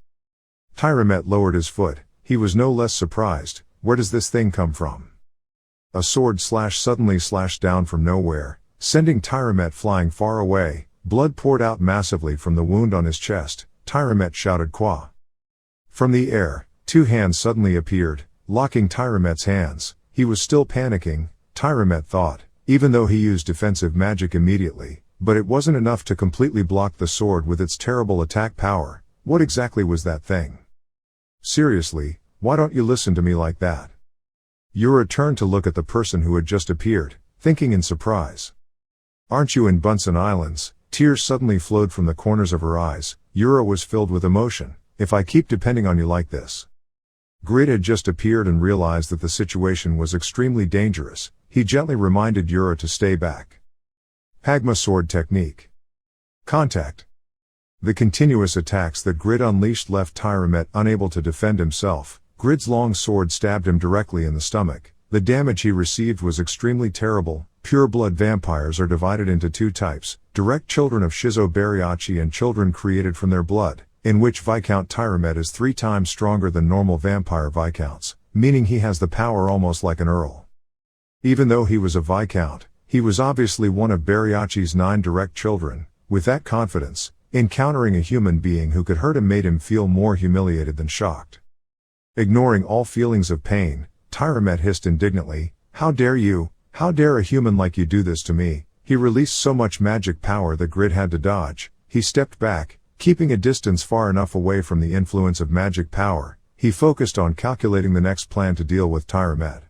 Tyramet lowered his foot. He was no less surprised. Where does this thing come from? A sword suddenly slashed down from nowhere, sending Tyramet flying far away. Blood poured out massively from the wound on his chest. Tyramet shouted "Qua!" From the air, two hands suddenly appeared, locking Tyramet's hands. He was still panicking, Tyramet thought, even though he used defensive magic immediately, but it wasn't enough to completely block the sword with its terrible attack power. What exactly was that thing? Seriously, why don't you listen to me like that? Yura turned to look at the person who had just appeared, thinking in surprise. Aren't you in Bunsen Islands? Tears suddenly flowed from the corners of her eyes. Yura was filled with emotion. If I keep depending on you like this. Grid had just appeared and realized that the situation was extremely dangerous. He gently reminded Yura to stay back. Pagma sword technique. Contact. The continuous attacks that Grid unleashed left Tyramet unable to defend himself. Grid's long sword stabbed him directly in the stomach. The damage he received was extremely terrible. Pure-blood vampires are divided into two types, direct children of Shizo Bariachi and children created from their blood, in which Viscount Tyramet is 3 times stronger than normal vampire Viscounts, meaning he has the power almost like an earl. Even though he was a Viscount, he was obviously one of Bariachi's 9 direct children. With that confidence, encountering a human being who could hurt him made him feel more humiliated than shocked. Ignoring all feelings of pain, Tyramet hissed indignantly, "How dare you? How dare a human like you do this to me?" He released so much magic power that Grid had to dodge. He stepped back, keeping a distance far enough away from the influence of magic power. He focused on calculating the next plan to deal with Tyramet.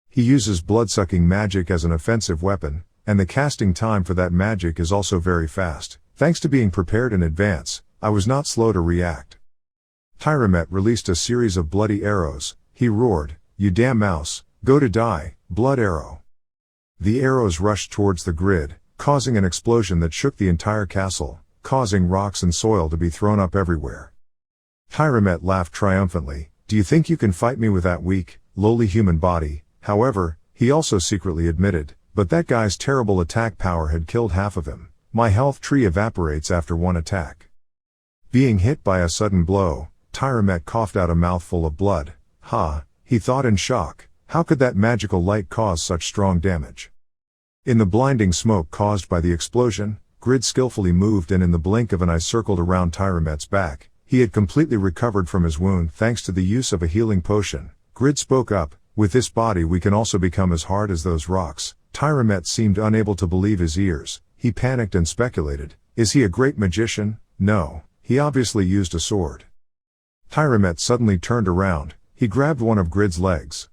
He uses blood-sucking magic as an offensive weapon, and the casting time for that magic is also very fast. Thanks to being prepared in advance, I was not slow to react. Tyramet released a series of bloody arrows. He roared, "You damn mouse, go to die, blood arrow." The arrows rushed towards the Grid, causing an explosion that shook the entire castle, causing rocks and soil to be thrown up everywhere. Tyramet laughed triumphantly, "Do you think you can fight me with that weak, lowly human body?" However, he also secretly admitted, "But that guy's terrible attack power had killed half of him. My health tree evaporates after one attack." Being hit by a sudden blow, Tyramet coughed out a mouthful of blood. He thought in shock, how could that magical light cause such strong damage? In the blinding smoke caused by the explosion, Grid skillfully moved and in the blink of an eye circled around Tyramet's back. He had completely recovered from his wound thanks to the use of a healing potion. Grid spoke up, "With this body we can also become as hard as those rocks." Tyramet seemed unable to believe his ears. He panicked and speculated, is he a great magician? No, he obviously used a sword. Tyramet suddenly turned around. He grabbed one of Grid's legs.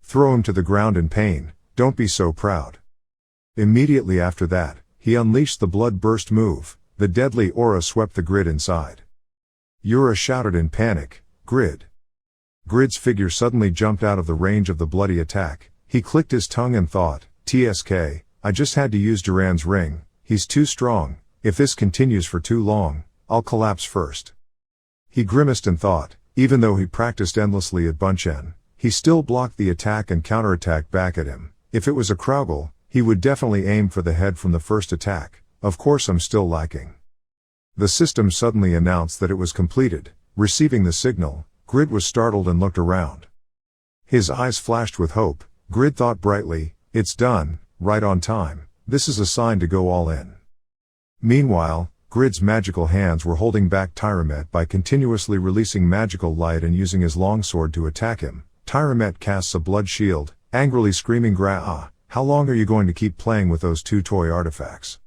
"Throw him to the ground in pain, don't be so proud." Immediately after that, he unleashed the blood burst move. The deadly aura swept the Grid inside. Yura shouted in panic, "Grid!" Grid's figure suddenly jumped out of the range of the bloody attack. He clicked his tongue and thought, "TSK, I just had to use Duran's ring. He's too strong. If this continues for too long, I'll collapse first." He grimaced and thought, Even though he practiced endlessly at Bunchen, he still blocked the attack and counterattacked back at him. If it was a Kraugle, he would definitely aim for the head from the first attack. Of course I'm still lacking. The system suddenly announced that it was completed. Receiving the signal, Grid was startled and looked around. His eyes flashed with hope. Grid thought brightly, it's done, right on time. This is a sign to go all in. Meanwhile, Grid's magical hands were holding back Tyramet by continuously releasing magical light and using his longsword to attack him. Tyramet casts a blood shield, angrily screaming how long are you going to keep playing with those two toy artifacts?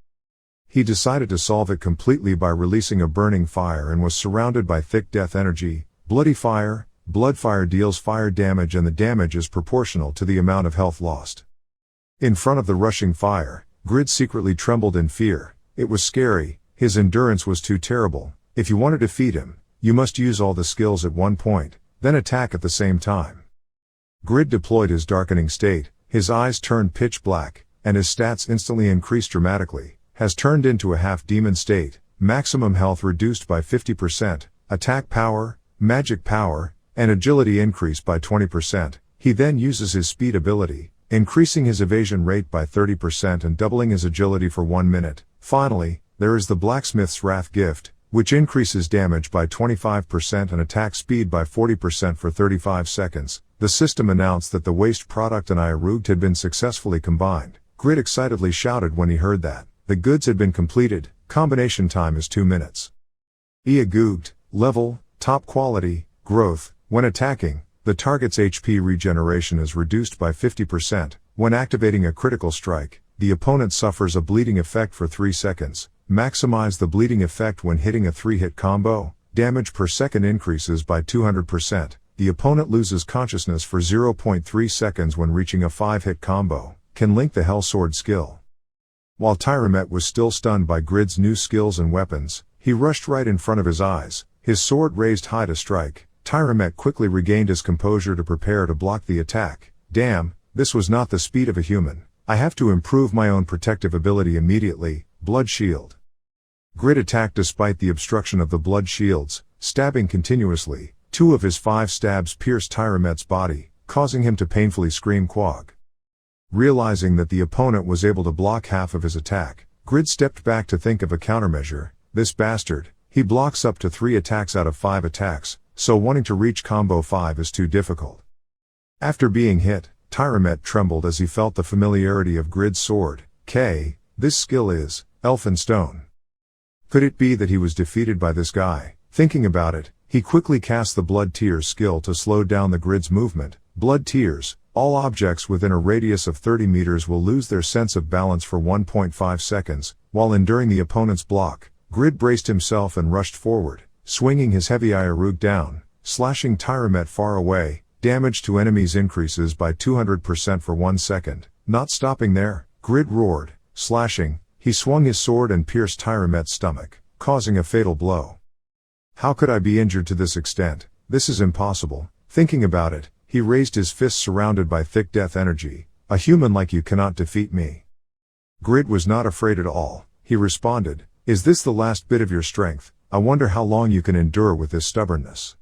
He decided to solve it completely by releasing a burning fire and was surrounded by thick death energy. Bloody fire, blood fire deals fire damage and the damage is proportional to the amount of health lost. In front of the rushing fire, Grid secretly trembled in fear. It was scary, his endurance was too terrible. If you want to defeat him, you must use all the skills at one point, then attack at the same time. Grid deployed his darkening state, his eyes turned pitch black, and his stats instantly increased dramatically. Has turned into a half-demon state, maximum health reduced by 50%, attack power, magic power, and agility increased by 20%. He then uses his speed ability, increasing his evasion rate by 30% and doubling his agility for 1 minute. Finally, there is the blacksmith's wrath gift, which increases damage by 25% and attack speed by 40% for 35 seconds. The system announced that the waste product and Iarugd had been successfully combined. Grid excitedly shouted when he heard that. The goods had been completed, combination time is 2 minutes. Iarugd, level, top quality, growth. When attacking, the target's HP regeneration is reduced by 50%. When activating a critical strike, the opponent suffers a bleeding effect for 3 seconds. Maximize the bleeding effect when hitting a 3-hit combo. Damage per second increases by 200%. The opponent loses consciousness for 0.3 seconds when reaching a 5-hit combo. Can link the Hellsword skill. While Tyramet was still stunned by Grid's new skills and weapons, he rushed right in front of his eyes, his sword raised high to strike. Tyramet quickly regained his composure to prepare to block the attack. Damn, this was not the speed of a human. I have to improve my own protective ability immediately. Blood shield. Grid attacked despite the obstruction of the blood shields, stabbing continuously. 2 of his 5 stabs pierced Tyramet's body, causing him to painfully scream quag. Realizing that the opponent was able to block half of his attack, Grid stepped back to think of a countermeasure. This bastard, he blocks up to 3 attacks out of 5 attacks, so wanting to reach combo 5 is too difficult. After being hit, Tyramet trembled as he felt the familiarity of Grid's sword. This skill is Elfin Stone. Could it be that he was defeated by this guy? Thinking about it, he quickly cast the Blood Tears skill to slow down the Grid's movement. Blood Tears. All objects within a radius of 30 meters will lose their sense of balance for 1.5 seconds, while enduring the opponent's block. Grid braced himself and rushed forward, swinging his heavy Iarugd down, slashing Tyramet far away. Damage to enemies increases by 200% for 1 second. Not stopping there, Grid roared, slashing. He swung his sword and pierced Tyramet's stomach, causing a fatal blow. How could I be injured to this extent? This is impossible. Thinking about it, he raised his fist surrounded by thick death energy. A human like you cannot defeat me. Grid was not afraid at all. He responded, is this the last bit of your strength? I wonder how long you can endure with this stubbornness.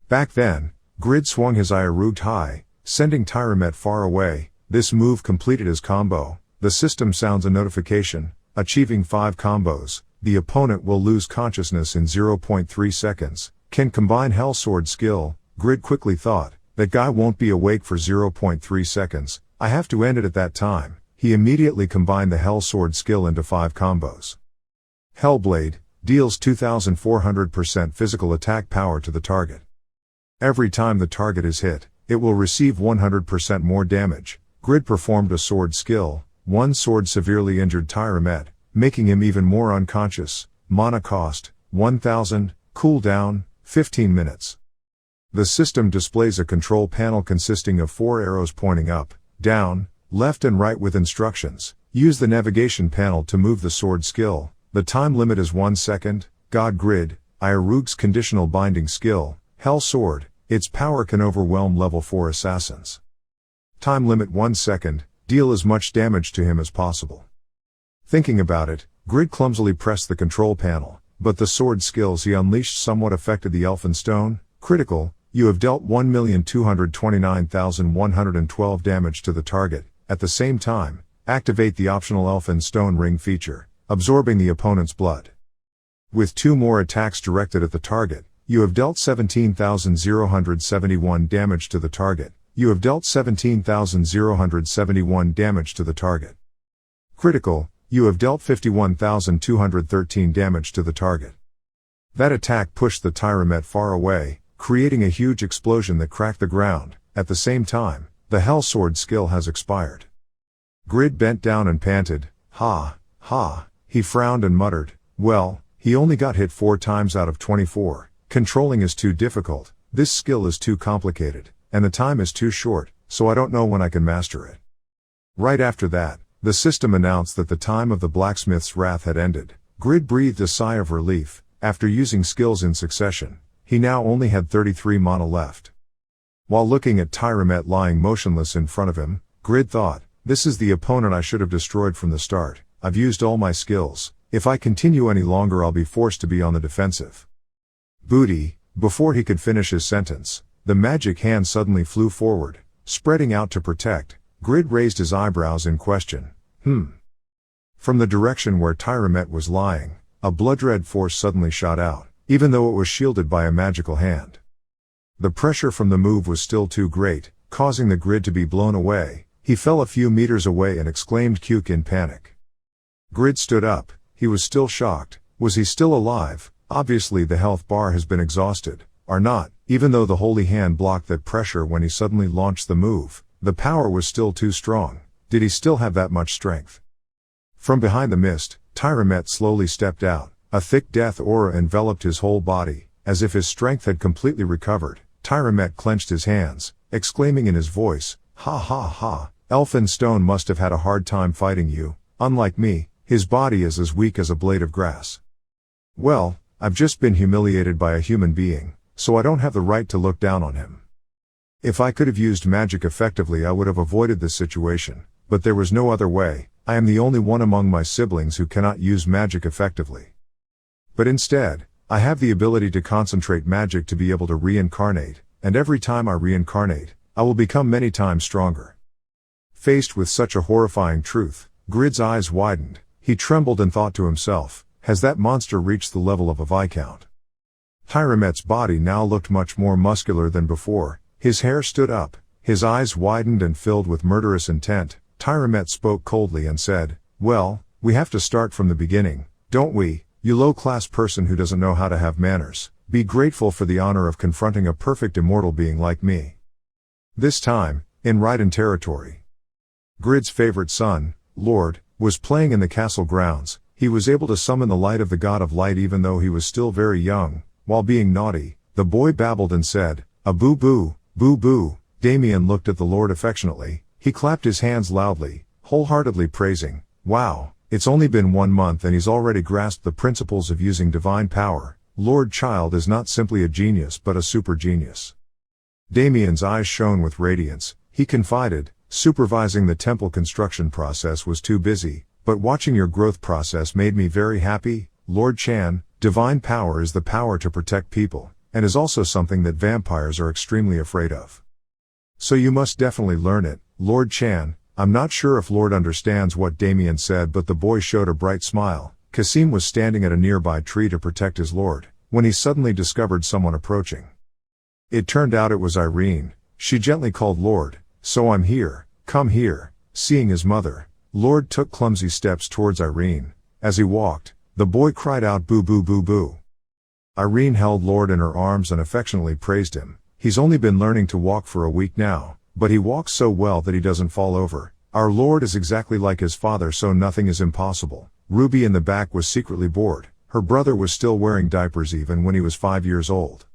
Back then, Grid swung his Iarugd high, sending Tyramet far away. This move completed his combo. The system sounds a notification. Achieving 5 combos. The opponent will lose consciousness in 0.3 seconds. Can combine Hellsword skill. Grid quickly thought, that guy won't be awake for 0.3 seconds. I have to end it at that time. He immediately combined the Hellsword skill into 5 combos. Hellblade deals 2400% physical attack power to the target. Every time the target is hit, it will receive 100% more damage. Grid performed a sword skill. One sword severely injured Tyramet, making him even more unconscious. Mana cost, 1000, cooldown, 15 minutes. The system displays a control panel consisting of 4 arrows pointing up, down, left and right with instructions. Use the navigation panel to move the sword skill. The time limit is 1 second. God Grid, Iarugd's conditional binding skill, Hell Sword. Its power can overwhelm level 4 assassins. Time limit 1 second. Deal as much damage to him as possible. Thinking about it, Grid clumsily pressed the control panel, but the sword skills he unleashed somewhat affected the Elfin Stone. Critical, you have dealt 1,229,112 damage to the target. At the same time, activate the optional Elfin Stone Ring feature, absorbing the opponent's blood. With 2 more attacks directed at the target, you have dealt 17,071 damage to the target. You have dealt 17,071 damage to the target. Critical, you have dealt 51,213 damage to the target. That attack pushed the Tyramet far away, creating a huge explosion that cracked the ground. At the same time, the Hell Sword skill has expired. Grid bent down and panted, "Ha, ha." He frowned and muttered, "Well, he only got hit 4 times out of 24. Controlling is too difficult, this skill is too complicated, and the time is too short, so I don't know when I can master it." Right after that, the system announced that the time of the blacksmith's wrath had ended. Grid breathed a sigh of relief. After using skills in succession, he now only had 33 mana left. While looking at Tyramet lying motionless in front of him, Grid thought, "This is the opponent I should have destroyed from the start. I've used all my skills. If I continue any longer I'll be forced to be on the defensive." Booty. Before he could finish his sentence, the magic hand suddenly flew forward, spreading out to protect. Grid raised his eyebrows in question. From the direction where Tyramet was lying, a blood-red force suddenly shot out, even though it was shielded by a magical hand. The pressure from the move was still too great, causing the Grid to be blown away. He fell a few meters away and exclaimed "Cuke" in panic. Grid stood up. He was still shocked. Was he still alive? Obviously the health bar has been exhausted. Or not, even though the holy hand blocked that pressure when he suddenly launched the move, the power was still too strong. Did he still have that much strength? From behind the mist, Tyramet slowly stepped out. A thick death aura enveloped his whole body, as if his strength had completely recovered. Tyramet clenched his hands, exclaiming in his voice, "Ha ha ha, Elfin Stone must have had a hard time fighting you. Unlike me, his body is as weak as a blade of grass. Well, I've just been humiliated by a human being, so I don't have the right to look down on him. If I could have used magic effectively I would have avoided this situation, but there was no other way. I am the only one among my siblings who cannot use magic effectively. But instead, I have the ability to concentrate magic to be able to reincarnate, and every time I reincarnate, I will become many times stronger." Faced with such a horrifying truth, Grid's eyes widened. He trembled and thought to himself, has that monster reached the level of a Viscount? Tyramet's body now looked much more muscular than before. His hair stood up, his eyes widened and filled with murderous intent. Tyramet spoke coldly and said, "Well, we have to start from the beginning, don't we, you low-class person who doesn't know how to have manners. Be grateful for the honor of confronting a perfect immortal being like me." This time, in Raiden territory. Grid's favorite son, Lord, was playing in the castle grounds. He was able to summon the light of the God of Light even though he was still very young. While being naughty, the boy babbled and said, "A boo-boo, boo-boo." Damien looked at the Lord affectionately. He clapped his hands loudly, wholeheartedly praising, "Wow, it's only been 1 month and he's already grasped the principles of using divine power. Lord Child is not simply a genius but a super genius." Damien's eyes shone with radiance. He confided, "Supervising the temple construction process was too busy, but watching your growth process made me very happy. Lord Chan, divine power is the power to protect people, and is also something that vampires are extremely afraid of. So you must definitely learn it, Lord Chan." I'm not sure if Lord understands what Damien said, but the boy showed a bright smile. Kasim was standing at a nearby tree to protect his lord, when he suddenly discovered someone approaching. It turned out it was Irene. She gently called, "Lord, so I'm here, come here." Seeing his mother, Lord took clumsy steps towards Irene. As he walked, the boy cried out, "Boo boo boo boo." Irene held Lord in her arms and affectionately praised him. He's only been learning to walk for a week now, but he walks so well that he doesn't fall over. Our Lord is exactly like his father, so nothing is impossible. Ruby in the back was secretly bored. Her brother was still wearing diapers even when he was 5 years old.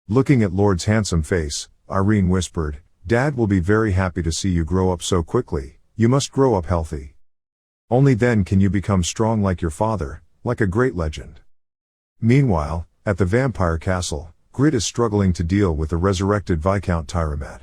Looking at Lord's handsome face, Irene whispered, "Dad will be very happy to see you grow up so quickly. You must grow up healthy. Only then can you become strong like your father, like a great legend." Meanwhile, at the vampire castle, Grid is struggling to deal with the resurrected Viscount Tyramet.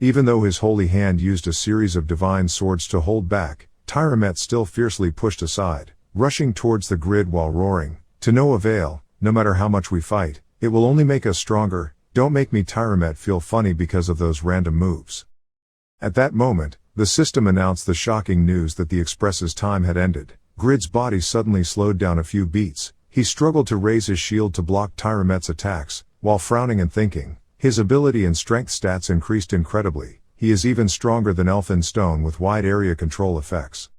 Even though his holy hand used a series of divine swords to hold back, Tyramet still fiercely pushed aside, rushing towards the Grid while roaring, "To no avail, no matter how much we fight, It will only make us stronger. Don't make me Tyramet feel funny because of those random moves. At that moment, the system announced the shocking news that the Express's time had ended. Grid's body suddenly slowed down a few beats. He struggled to raise his shield to block Tyramet's attacks, while frowning and thinking. His ability and strength stats increased incredibly. He is even stronger than Elfin Stone with wide area control effects.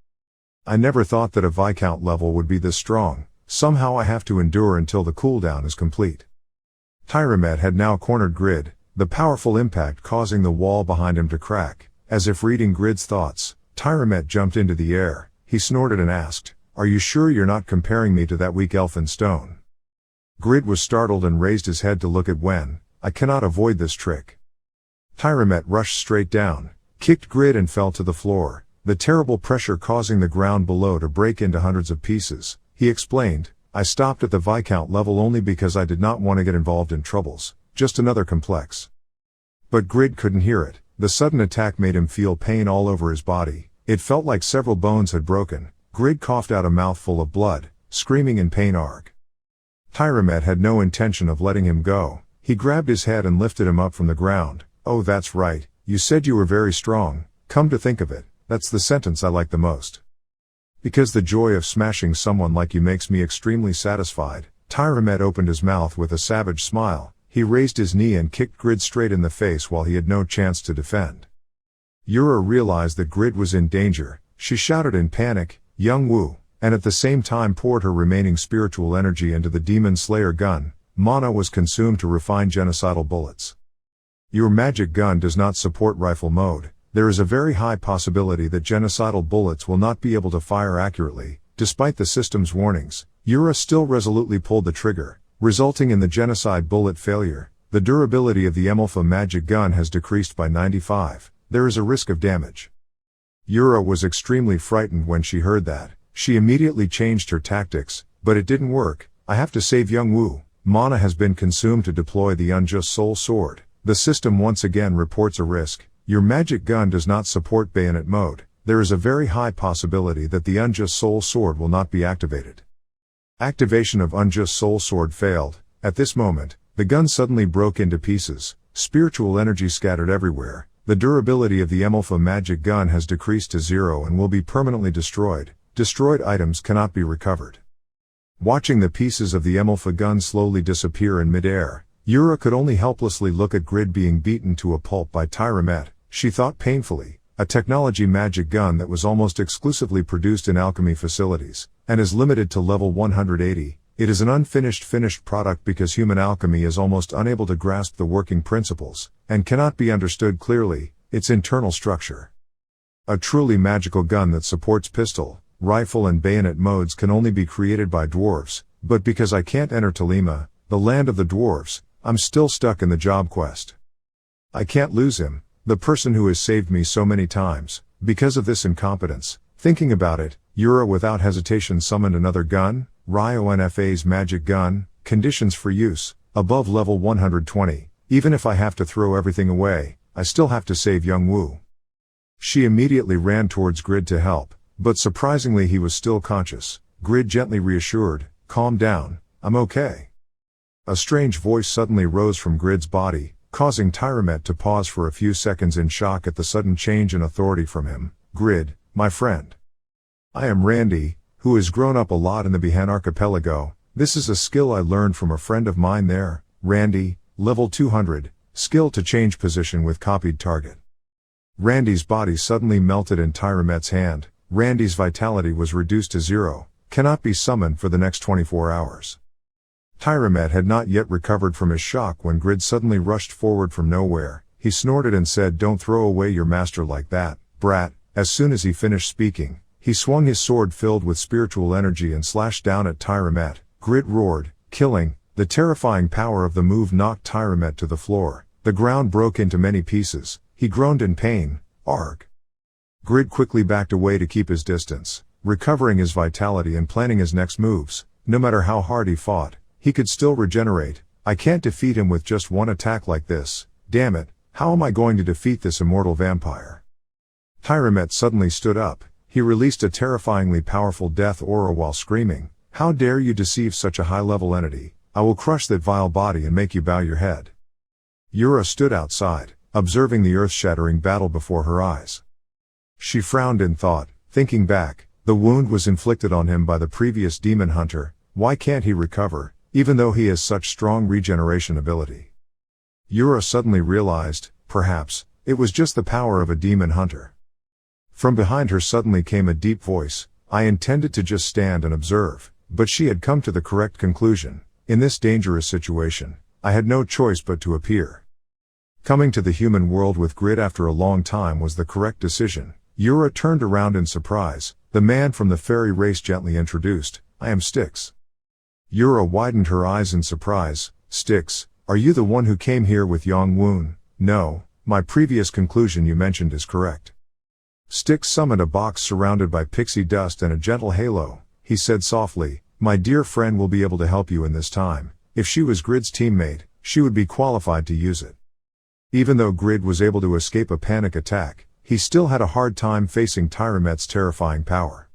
I never thought that a Viscount level would be this strong. Somehow I have to endure until the cooldown is complete. Tyramet had now cornered Grid, the powerful impact causing the wall behind him to crack. As if reading Grid's thoughts, Tyramet jumped into the air. He snorted and asked, "Are you sure you're not comparing me to that weak Elfin Stone?" Grid was startled and raised his head to look at Wen. "I cannot avoid this trick." Tyramet rushed straight down, kicked Grid and fell to the floor, the terrible pressure causing the ground below to break into hundreds of pieces. He explained, "I stopped at the Viscount level only because I did not want to get involved in troubles, just another complex." But Grid couldn't hear it. The sudden attack made him feel pain all over his body. It felt like several bones had broken. Grid coughed out a mouthful of blood, screaming in pain. Arg. Tyramet had no intention of letting him go. He grabbed his head and lifted him up from the ground. "Oh, that's right, you said you were very strong. Come to think of it, that's the sentence I like the most. Because the joy of smashing someone like you makes me extremely satisfied." Tyramet opened his mouth with a savage smile. He raised his knee and kicked Grid straight in the face while he had no chance to defend. Yura realized that Grid was in danger. She shouted in panic, "Young Woo," and at the same time poured her remaining spiritual energy into the Demon Slayer gun. Mana was consumed to refine genocidal bullets. "Your magic gun does not support rifle mode. There is a very high possibility that genocidal bullets will not be able to fire accurately." Despite the system's warnings, Yura still resolutely pulled the trigger, resulting in the genocide bullet failure. The durability of the Emalfa magic gun has decreased by 95. There is a risk of damage. Yura was extremely frightened when she heard that. She immediately changed her tactics, but it didn't work. "I have to save young Woo. Mana has been consumed to deploy the Unjust Soul Sword. The system once again reports a risk. Your magic gun does not support bayonet mode. There is a very high possibility that the Unjust Soul Sword will not be activated." Activation of Unjust Soul Sword failed. At this moment, the gun suddenly broke into pieces. Spiritual energy scattered everywhere. The durability of the Emalfa magic gun has decreased to 0 and will be permanently destroyed. Destroyed items cannot be recovered. Watching the pieces of the Emalfa gun slowly disappear in midair, Yura could only helplessly look at Grid being beaten to a pulp by Tyramet. She thought painfully, a technology magic gun that was almost exclusively produced in alchemy facilities, and is limited to level 180. It is an finished product because human alchemy is almost unable to grasp the working principles, and cannot be understood clearly, its internal structure. A truly magical gun that supports pistol, rifle and bayonet modes can only be created by dwarves, but because I can't enter Tolima, the land of the dwarves, I'm still stuck in the job quest. I can't lose him, the person who has saved me so many times, because of this incompetence. Thinking about it, Yura without hesitation summoned another gun, Ryo NFA's magic gun, conditions for use, above level 120. Even if I have to throw everything away, I still have to save young Woo. She immediately ran towards Grid to help, but surprisingly he was still conscious. Grid gently reassured, "Calm down, I'm okay." A strange voice suddenly rose from Grid's body, causing Tyramet to pause for a few seconds in shock at the sudden change in authority from him. "Grid, my friend. I am Randy, who has grown up a lot in the Bihan Archipelago. This is a skill I learned from a friend of mine there." Randy, level 200, skill to change position with copied target. Randy's body suddenly melted in Tyramet's hand. Randy's vitality was reduced to 0, cannot be summoned for the next 24 hours. Tyramet had not yet recovered from his shock when Grid suddenly rushed forward from nowhere. He snorted and said, "Don't throw away your master like that, brat." As soon as he finished speaking, he swung his sword filled with spiritual energy and slashed down at Tyramet. Grid roared, killing. The terrifying power of the move knocked Tyramet to the floor. The ground broke into many pieces. He groaned in pain. Arg. Grid quickly backed away to keep his distance, recovering his vitality and planning his next moves. No matter how hard he fought, he could still regenerate. I can't defeat him with just one attack like this. Damn it, how am I going to defeat this immortal vampire? Tyramet suddenly stood up. He released a terrifyingly powerful death aura while screaming, "How dare you deceive such a high-level entity? I will crush that vile body and make you bow your head. Yura stood outside, observing the earth-shattering battle before her eyes. She frowned in thought, thinking back, the wound was inflicted on him by the previous demon hunter, why can't he recover, even though he has such strong regeneration ability? Yura suddenly realized, perhaps, it was just the power of a demon hunter. From behind her suddenly came a deep voice, I intended to just stand and observe, but she had come to the correct conclusion, in this dangerous situation, I had no choice but to appear. Coming to the human world with Grid after a long time was the correct decision. Yura turned around in surprise, the man from the fairy race gently introduced, I am Styx. Yura widened her eyes in surprise, Styx, are you the one who came here with Yongwoon? No, my previous conclusion you mentioned is correct. Styx summoned a box surrounded by pixie dust and a gentle halo. He said softly, my dear friend will be able to help you in this time. If she was Grid's teammate, she would be qualified to use it. Even though Grid was able to escape a panic attack, he still had a hard time facing Tyramet's terrifying power.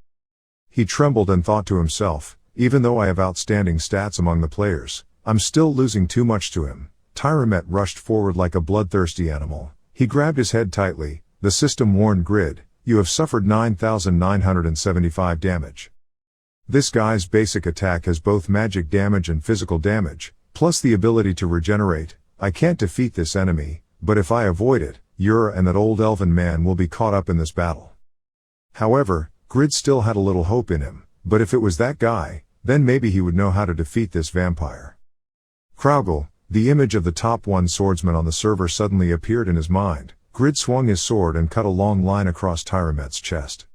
He trembled and thought to himself, even though I have outstanding stats among the players, I'm still losing too much to him. Tyramet rushed forward like a bloodthirsty animal. He grabbed his head tightly. The system warned Grid, you have suffered 9,975 damage. This guy's basic attack has both magic damage and physical damage, plus the ability to regenerate. I can't defeat this enemy, but if I avoid it, Yura and that old elven man will be caught up in this battle. However, Grid still had a little hope in him, but if it was that guy, then maybe he would know how to defeat this vampire. Kraugel, the image of the top one swordsman on the server suddenly appeared in his mind. Grid swung his sword and cut a long line across Tyramet's chest.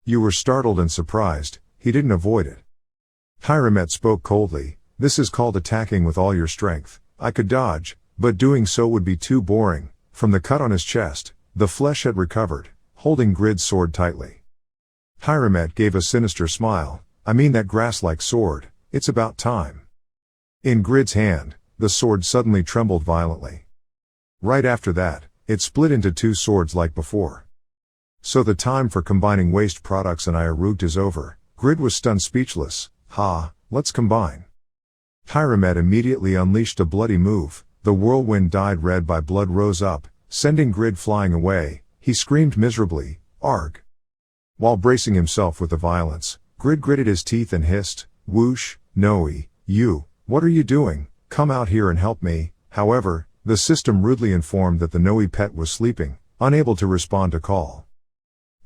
You were startled and surprised, he didn't avoid it. Tyramet spoke coldly, this is called attacking with all your strength. I could dodge, but doing so would be too boring. From the cut on his chest, the flesh had recovered, holding Grid's sword tightly. Tyramet gave a sinister smile, I mean that grass-like sword, it's about time. In Grid's hand, the sword suddenly trembled violently. Right after that, it split into two swords like before. So the time for combining waste products and Iarut is over. Grid was stunned speechless. Ha, let's combine. Tyramet immediately unleashed a bloody move. The whirlwind dyed red by blood rose up, sending Grid flying away. He screamed miserably, Arg. While bracing himself with the violence, Grid gritted his teeth and hissed, Whoosh, Noe, you, what are you doing? Come out here and help me. However, the system rudely informed that the Noe pet was sleeping, unable to respond to call.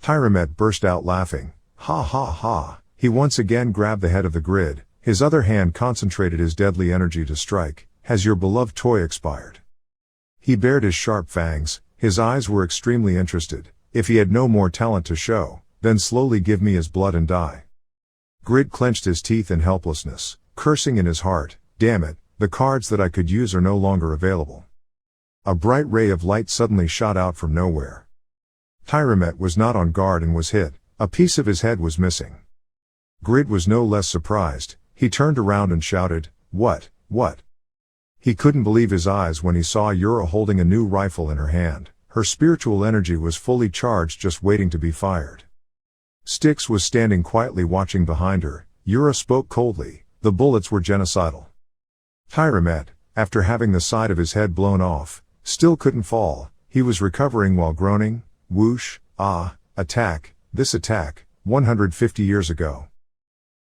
Tyramet burst out laughing. Ha ha ha. He once again grabbed the head of the Grid, his other hand concentrated his deadly energy to strike. Has your beloved toy expired? He bared his sharp fangs, his eyes were extremely interested. If he had no more talent to show, then slowly give me his blood and die. Grid clenched his teeth in helplessness, cursing in his heart, damn it, the cards that I could use are no longer available. A bright ray of light suddenly shot out from nowhere. Tyramet was not on guard and was hit, a piece of his head was missing. Grid was no less surprised, he turned around and shouted, What? He couldn't believe his eyes when he saw Yura holding a new rifle in her hand. Her spiritual energy was fully charged, just waiting to be fired. Styx was standing quietly watching behind her. Yura spoke coldly, the bullets were genocidal. Tyramet, after having the side of his head blown off, still couldn't fall. He was recovering while groaning, Whoosh, attack, this attack, 150 years ago.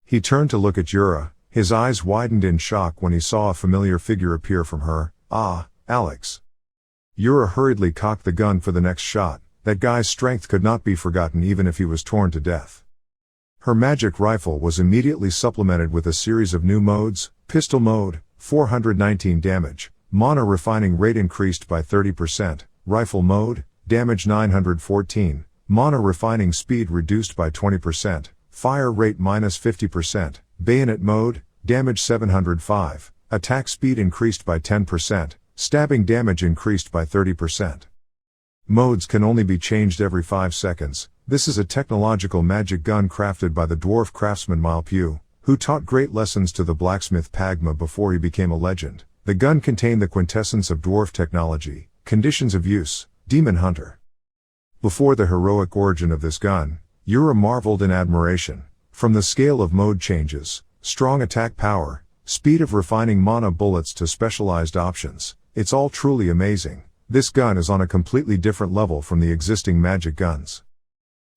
He turned to look at Yura. His eyes widened in shock when he saw a familiar figure appear from her. Alex. Yura hurriedly cocked the gun for the next shot. That guy's strength could not be forgotten even if he was torn to death. Her magic rifle was immediately supplemented with a series of new modes. Pistol mode, 419 damage. Mana refining rate increased by 30%. Rifle mode, damage 914. Mana refining speed reduced by 20%. Fire rate minus 50%. Bayonet mode, damage 705, attack speed increased by 10%, stabbing damage increased by 30%. Modes can only be changed every 5 seconds. This is a technological magic gun crafted by the dwarf craftsman Malpew, who taught great lessons to the blacksmith Pagma before he became a legend. The gun contained the quintessence of dwarf technology. Conditions of use, Demon Hunter. Before the heroic origin of this gun, Yura marveled in admiration. From the scale of mode changes, strong attack power, speed of refining mana bullets to specialized options. It's all truly amazing. This gun is on a completely different level from the existing magic guns.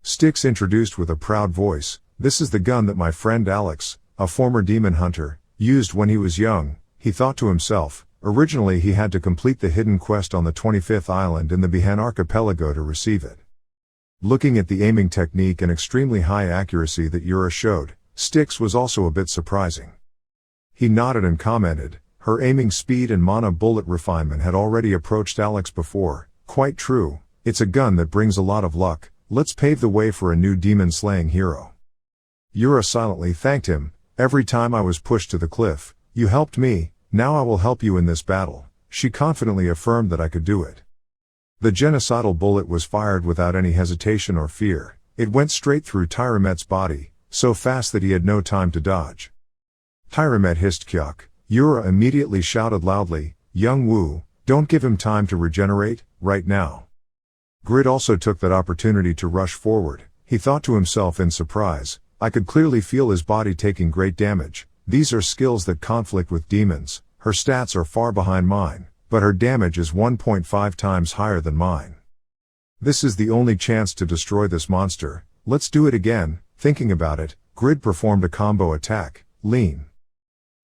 Styx introduced with a proud voice, "This is the gun that my friend Alex, a former demon hunter, used when he was young." He thought to himself, originally he had to complete the hidden quest on the 25th island in the Bihan archipelago to receive it. Looking at the aiming technique and extremely high accuracy that Yura showed, Styx was also a bit surprising. He nodded and commented, her aiming speed and mana bullet refinement had already approached Alex before. Quite true, it's a gun that brings a lot of luck. Let's pave the way for a new demon-slaying hero. Yura silently thanked him. Every time I was pushed to the cliff, you helped me, now I will help you in this battle. She confidently affirmed that I could do it. The genocidal bullet was fired without any hesitation or fear. It went straight through Tyramet's body, so fast that he had no time to dodge. Tyramet hissed Kyok. Yura immediately shouted loudly, "Young Wu, don't give him time to regenerate, right now." Grid also took that opportunity to rush forward. He thought to himself in surprise, I could clearly feel his body taking great damage. These are skills that conflict with demons. Her stats are far behind mine, but her damage is 1.5 times higher than mine. This is the only chance to destroy this monster. Let's do it again. Thinking about it, Grid performed a combo attack, Lean.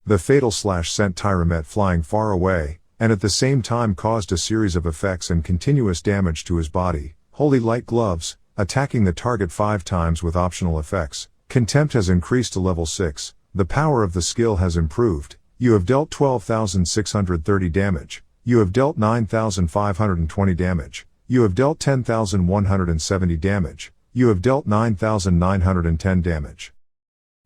The fatal slash sent Tyramet flying far away, and at the same time caused a series of effects and continuous damage to his body. Holy Light Gloves, attacking the target 5 times with optional effects. Contempt has increased to level 6, the power of the skill has improved. You have dealt 12,630 damage. You have dealt 9,520 damage. You have dealt 10,170 damage. You have dealt 9,910 damage.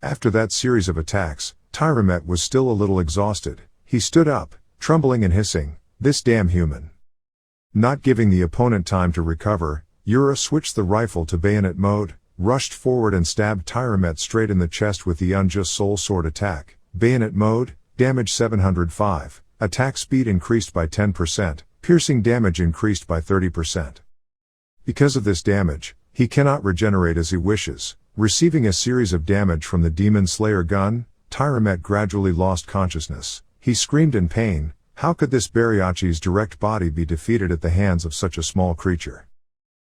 After that series of attacks, Tyramet was still a little exhausted. He stood up, trembling and hissing, "This damn human." Not giving the opponent time to recover, Yura switched the rifle to bayonet mode, rushed forward and stabbed Tyramet straight in the chest with the unjust soul sword attack. Bayonet mode, damage 705, attack speed increased by 10%, piercing damage increased by 30%. Because of this damage, he cannot regenerate as he wishes. Receiving a series of damage from the Demon Slayer gun, Tyramet gradually lost consciousness. He screamed in pain, how could this Bariachi's direct body be defeated at the hands of such a small creature?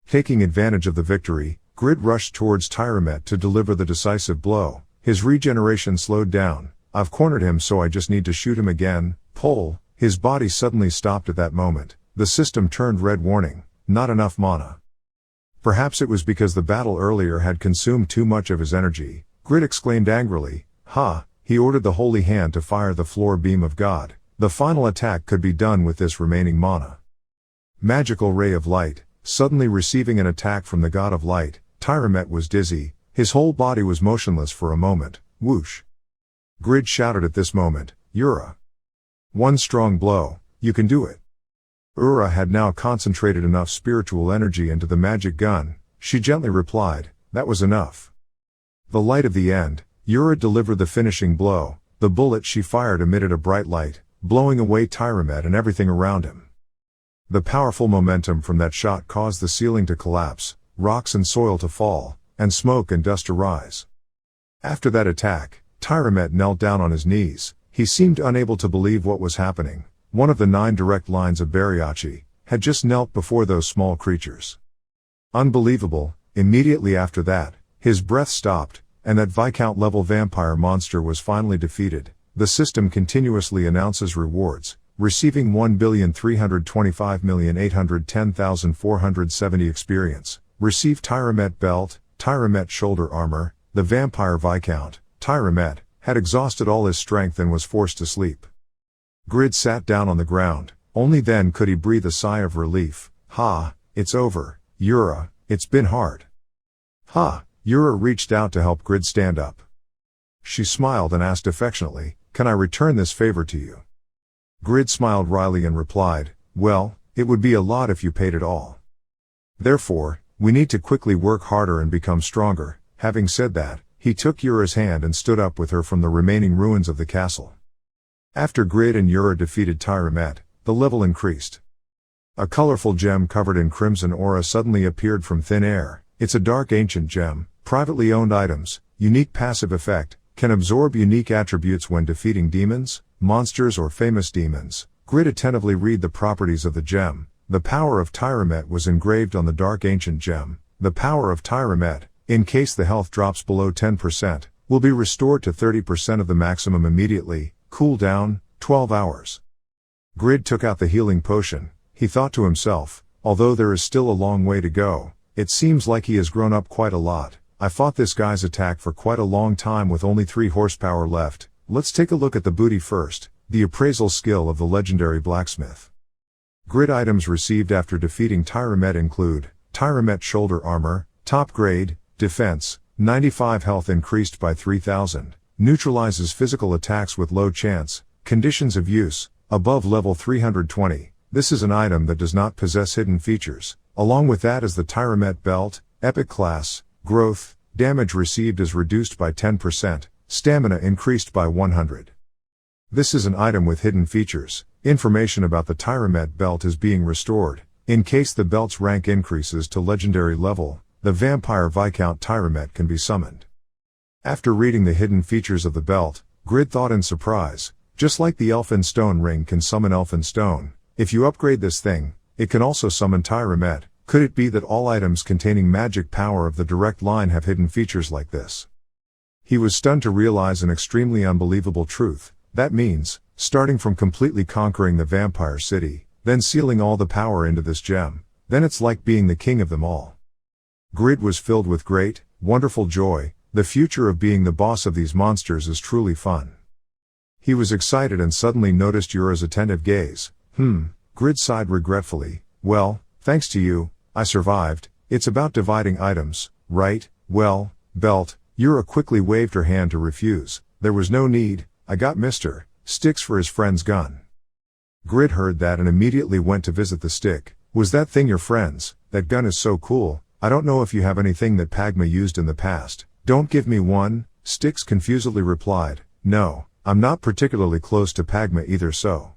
Taking advantage of the victory, Grid rushed towards Tyramet to deliver the decisive blow. His regeneration slowed down. I've cornered him, so I just need to shoot him again. Pull. His body suddenly stopped at that moment. The system turned red, warning, not enough mana. Perhaps it was because the battle earlier had consumed too much of his energy. Grid exclaimed angrily, "Ha!" He ordered the Holy Hand to fire the floor beam of God. The final attack could be done with this remaining mana. Magical Ray of Light. Suddenly receiving an attack from the God of Light, Tyramet was dizzy. His whole body was motionless for a moment. Whoosh. Grid shouted at this moment, "Yura! One strong blow, you can do it." Ura had now concentrated enough spiritual energy into the magic gun. She gently replied, "That was enough." The light of the end, Yura delivered the finishing blow. The bullet she fired emitted a bright light, blowing away Tyramet and everything around him. The powerful momentum from that shot caused the ceiling to collapse, rocks and soil to fall, and smoke and dust to rise. After that attack, Tyramet knelt down on his knees. He seemed unable to believe what was happening. One of the 9 direct lines of Bariachi had just knelt before those small creatures. Unbelievable. Immediately after that, his breath stopped, and that Viscount-level vampire monster was finally defeated. The system continuously announces rewards, receiving 1,325,810,470 experience. Receive Tyramet belt, Tyramet shoulder armor. The vampire Viscount, Tyramet, had exhausted all his strength and was forced to sleep. Grid sat down on the ground. Only then could he breathe a sigh of relief. Ha, it's over, Yura, it's been hard. Ha, Yura reached out to help Grid stand up. She smiled and asked affectionately, "Can I return this favor to you?" Grid smiled wryly and replied, "Well, it would be a lot if you paid it all. Therefore, we need to quickly work harder and become stronger." Having said that, he took Yura's hand and stood up with her from the remaining ruins of the castle. After Grid and Yura defeated Tyramet, the level increased. A colorful gem covered in crimson aura suddenly appeared from thin air. It's a dark ancient gem, privately owned items, unique passive effect, Can absorb unique attributes when defeating demons, monsters or famous demons. Grid attentively read the properties of the gem. The power of Tyramet was engraved on the dark ancient gem. The power of Tyramet, in case the health drops below 10%, will be restored to 30% of the maximum immediately. Cool down, 12 hours. Grid took out the healing potion. He thought to himself, although there is still a long way to go, it seems like he has grown up quite a lot. I fought this guy's attack for quite a long time with only 3 horsepower left. Let's take a look at the booty first, the appraisal skill of the legendary blacksmith. Grid items received after defeating Tyramet include, Tyramet shoulder armor, top grade, defense, 95 health increased by 3000, neutralizes physical attacks with low chance, conditions of use, above level 320. This is an item that does not possess hidden features. Along with that is the Tyramet belt, epic class, growth, damage received is reduced by 10%, stamina increased by 100. This is an item with hidden features. Information about the Tyramet belt is being restored. In case the belt's rank increases to legendary level, the vampire Viscount Tyramet can be summoned. After reading the hidden features of the belt, Grid thought in surprise, just like the Elfin Stone ring can summon Elfin Stone, if you upgrade this thing, it can also summon Tyramet. Could it be that all items containing magic power of the direct line have hidden features like this? He was stunned to realize an extremely unbelievable truth. That means, starting from completely conquering the vampire city, then sealing all the power into this gem, then it's like being the king of them all. Grid was filled with great, wonderful joy. The future of being the boss of these monsters is truly fun. He was excited and suddenly noticed Yura's attentive gaze. Grid sighed regretfully. Well, thanks to you, I survived. It's about dividing items, right? Well, belt. Yura quickly waved her hand to refuse. There was no need. I got Mr. Sticks for his friend's gun. Grid heard that and immediately went to visit the stick. Was that thing your friend's? That gun is so cool. I don't know if you have anything that Pagma used in the past. Don't give me one, Sticks confusedly replied. No, I'm not particularly close to Pagma either so.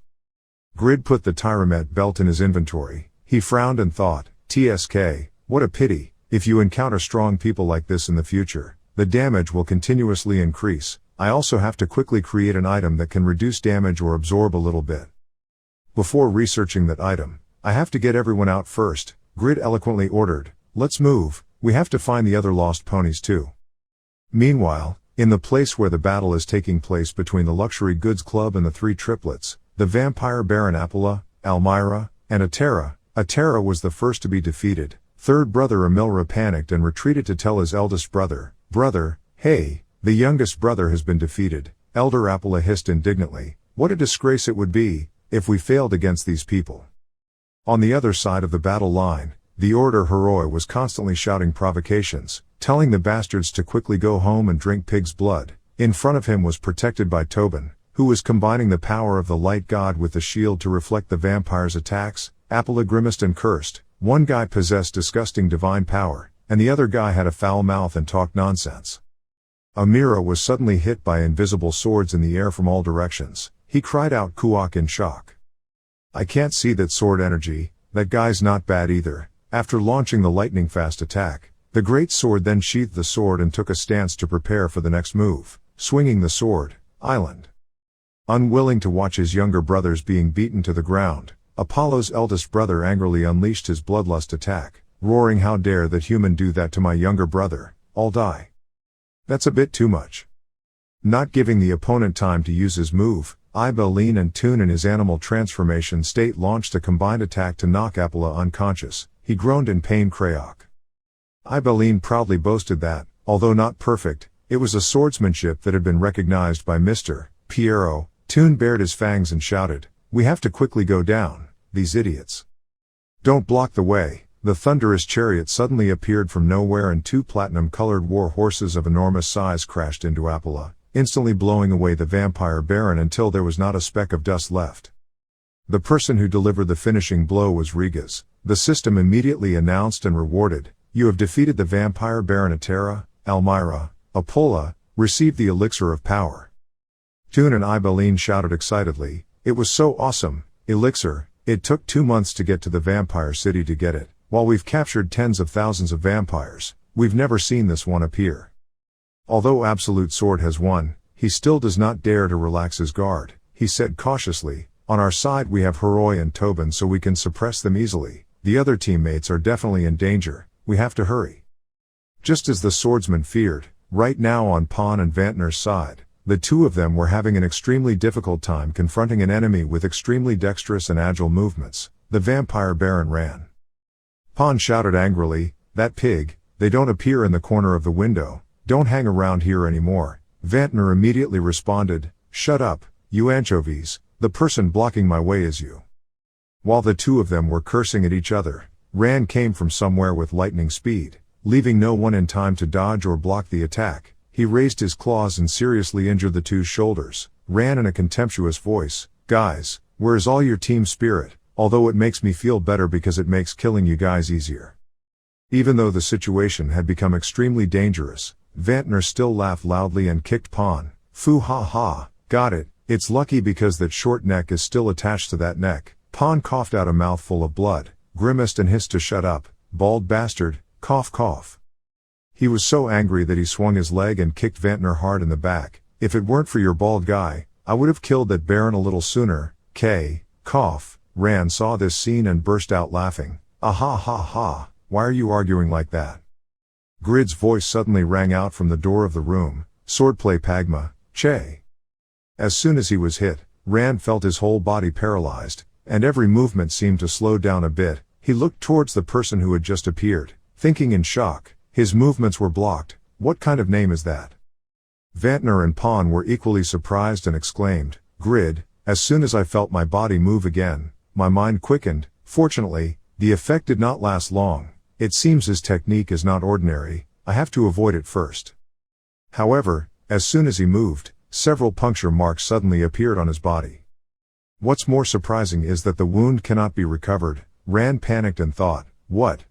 Grid put the Tyramet belt in his inventory. He frowned and thought, TSK, what a pity. If you encounter strong people like this in the future, the damage will continuously increase. I also have to quickly create an item that can reduce damage or absorb a little bit. Before researching that item, I have to get everyone out first, Grid eloquently ordered. Let's move, we have to find the other lost ponies too. Meanwhile, in the place where the battle is taking place between the Luxury Goods Club and the 3 triplets, the vampire Baron Apula, Almira, and Atera. Atera was the first to be defeated. Third brother Amilra panicked and retreated to tell his eldest brother, hey, the youngest brother has been defeated. Elder Apula hissed indignantly, what a disgrace it would be, if we failed against these people. On the other side of the battle line, the Order Heroi was constantly shouting provocations, telling the bastards to quickly go home and drink pig's blood. In front of him was protected by Tobin, who was combining the power of the light god with the shield to reflect the vampire's attacks. Apula grimaced and cursed. One guy possessed disgusting divine power, and the other guy had a foul mouth and talked nonsense. Amira was suddenly hit by invisible swords in the air from all directions. He cried out Kuok in shock. I can't see that sword energy, that guy's not bad either. After launching the lightning-fast attack, the great sword then sheathed the sword and took a stance to prepare for the next move, swinging the sword, island. Unwilling to watch his younger brothers being beaten to the ground, Apollo's eldest brother angrily unleashed his bloodlust attack, roaring, how dare that human do that to my younger brother, I'll die. That's a bit too much. Not giving the opponent time to use his move, Ibeline and Toon in his animal transformation state launched a combined attack to knock Apollo unconscious. He groaned in pain. Krayok. Ibeline proudly boasted that, although not perfect, it was a swordsmanship that had been recognized by Mr. Piero. Toon bared his fangs and shouted, we have to quickly go down, these idiots. Don't block the way. The thunderous chariot suddenly appeared from nowhere and 2 platinum-colored war horses of enormous size crashed into Apollo, instantly blowing away the vampire baron until there was not a speck of dust left. The person who delivered the finishing blow was Rigas. The system immediately announced and rewarded, you have defeated the vampire baron Atera. Almira, Apolla, received the elixir of power. Toon and Ibeline shouted excitedly, it was so awesome, elixir, it took 2 months to get to the vampire city to get it. While we've captured tens of thousands of vampires, we've never seen this one appear. Although Absolute Sword has won, he still does not dare to relax his guard. He said cautiously, on our side we have Heroi and Tobin, so we can suppress them easily. The other teammates are definitely in danger, we have to hurry. Just as the swordsman feared, right now on Pawn and Vantner's side, the two of them were having an extremely difficult time confronting an enemy with extremely dexterous and agile movements. The vampire baron ran. Pawn shouted angrily, that pig, they don't appear in the corner of the window, don't hang around here anymore. Vantner immediately responded, shut up, you anchovies, the person blocking my way is you. While the two of them were cursing at each other, Rand came from somewhere with lightning speed, leaving no one in time to dodge or block the attack. He raised his claws and seriously injured the two's shoulders. Ran in a contemptuous voice, guys, where's all your team spirit? Although it makes me feel better because it makes killing you guys easier. Even though the situation had become extremely dangerous, Vantner still laughed loudly and kicked Pawn. Foo ha ha, got it, it's lucky because that short neck is still attached to that neck. Pawn coughed out a mouthful of blood, grimaced and hissed to shut up, bald bastard, cough cough. He was so angry that he swung his leg and kicked Vantner hard in the back. If it weren't for your bald guy, I would have killed that baron a little sooner. Cough. Rand saw this scene and burst out laughing. Ah ha ha ha, why are you arguing like that? Grid's voice suddenly rang out from the door of the room, swordplay Pagma, che. As soon as he was hit, Rand felt his whole body paralyzed, and every movement seemed to slow down a bit. He looked towards the person who had just appeared, thinking in shock, his movements were blocked. What kind of name is that? Vantner and Pawn were equally surprised and exclaimed, Grid. As soon as I felt my body move again, my mind quickened. Fortunately, the effect did not last long. It seems his technique is not ordinary, I have to avoid it first. However, as soon as he moved, several puncture marks suddenly appeared on his body. What's more surprising is that the wound cannot be recovered. Rand panicked and thought, what,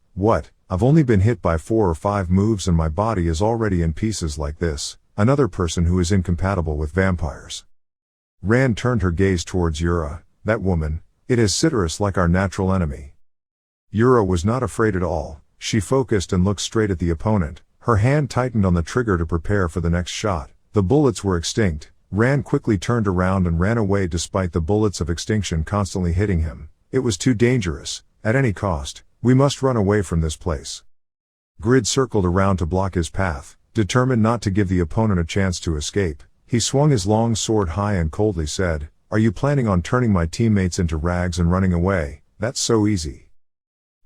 I've only been hit by 4 or 5 moves and my body is already in pieces like this. Another person who is incompatible with vampires. Rand turned her gaze towards Yura, that woman, it is Citrus like our natural enemy. Yura was not afraid at all, she focused and looked straight at the opponent, her hand tightened on the trigger to prepare for the next shot. The bullets were extinct. Rand quickly turned around and ran away despite the bullets of extinction constantly hitting him. It was too dangerous, at any cost, we must run away from this place. Grid circled around to block his path, determined not to give the opponent a chance to escape. He swung his long sword high and coldly said, are you planning on turning my teammates into rags and running away? That's so easy.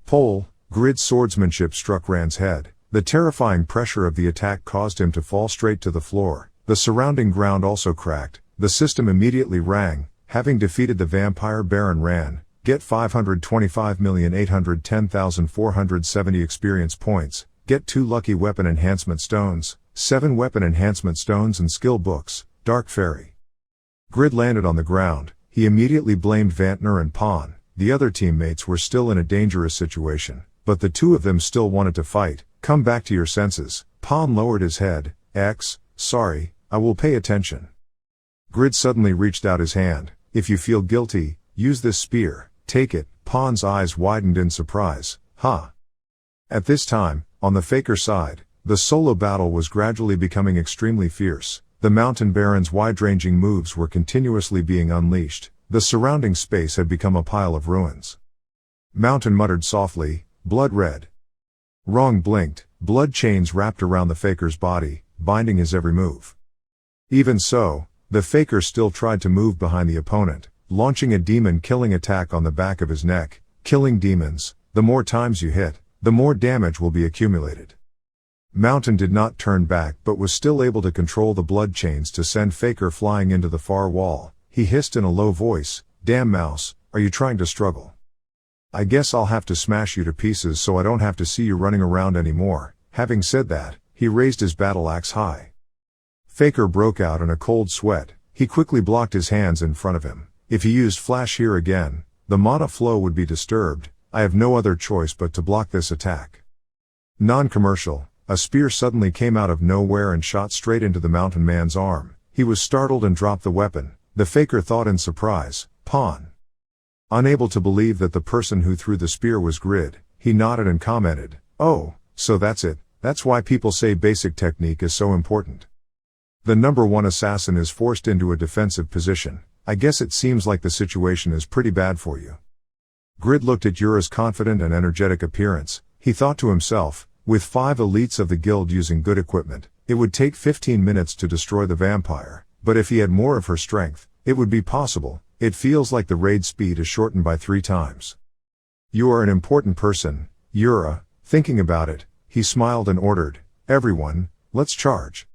Pole. Grid's swordsmanship struck Rand's head. The terrifying pressure of the attack caused him to fall straight to the floor. The surrounding ground also cracked. The system immediately rang. Having defeated the vampire baron Rand, get 525,810,470 experience points, get 2 lucky weapon enhancement stones, 7 weapon enhancement stones and skill books, Dark Fairy. Grid landed on the ground. He immediately blamed Vantner and Pawn. The other teammates were still in a dangerous situation, but the two of them still wanted to fight. Come back to your senses. Pawn lowered his head. Sorry, I will pay attention. Grid suddenly reached out his hand. If you feel guilty, use this spear. Take it. Pawn's eyes widened in surprise. Huh. At this time, on the Faker side, the solo battle was gradually becoming extremely fierce. The Mountain Baron's wide-ranging moves were continuously being unleashed. The surrounding space had become a pile of ruins. Mountain muttered softly, blood red. Wrong blinked, blood chains wrapped around the Faker's body, binding his every move. Even so, the Faker still tried to move behind the opponent, launching a demon-killing attack on the back of his neck. Killing demons, the more times you hit, the more damage will be accumulated. Mountain did not turn back but was still able to control the blood chains to send Faker flying into the far wall. He hissed in a low voice, damn mouse, are you trying to struggle? I guess I'll have to smash you to pieces so I don't have to see you running around anymore. Having said that, he raised his battle axe high. Faker broke out in a cold sweat. He quickly blocked his hands in front of him. If he used flash here again, the mana flow would be disturbed. I have no other choice but to block this attack. Non-commercial. A spear suddenly came out of nowhere and shot straight into the mountain man's arm. He was startled and dropped the weapon. The Faker thought in surprise, Pawn. Unable to believe that the person who threw the spear was Grid, he nodded and commented, oh, so that's it, That's why people say basic technique is so important. The number one assassin is forced into a defensive position. I guess it seems like the situation is pretty bad for you. Grid looked at Yura's confident and energetic appearance. He thought to himself, with 5 elites of the guild using good equipment, it would take 15 minutes to destroy the vampire, but if he had more of her strength, it would be possible. It feels like the raid speed is shortened by 3 times. You are an important person, Yura. Thinking about it, he smiled and ordered, everyone, let's charge.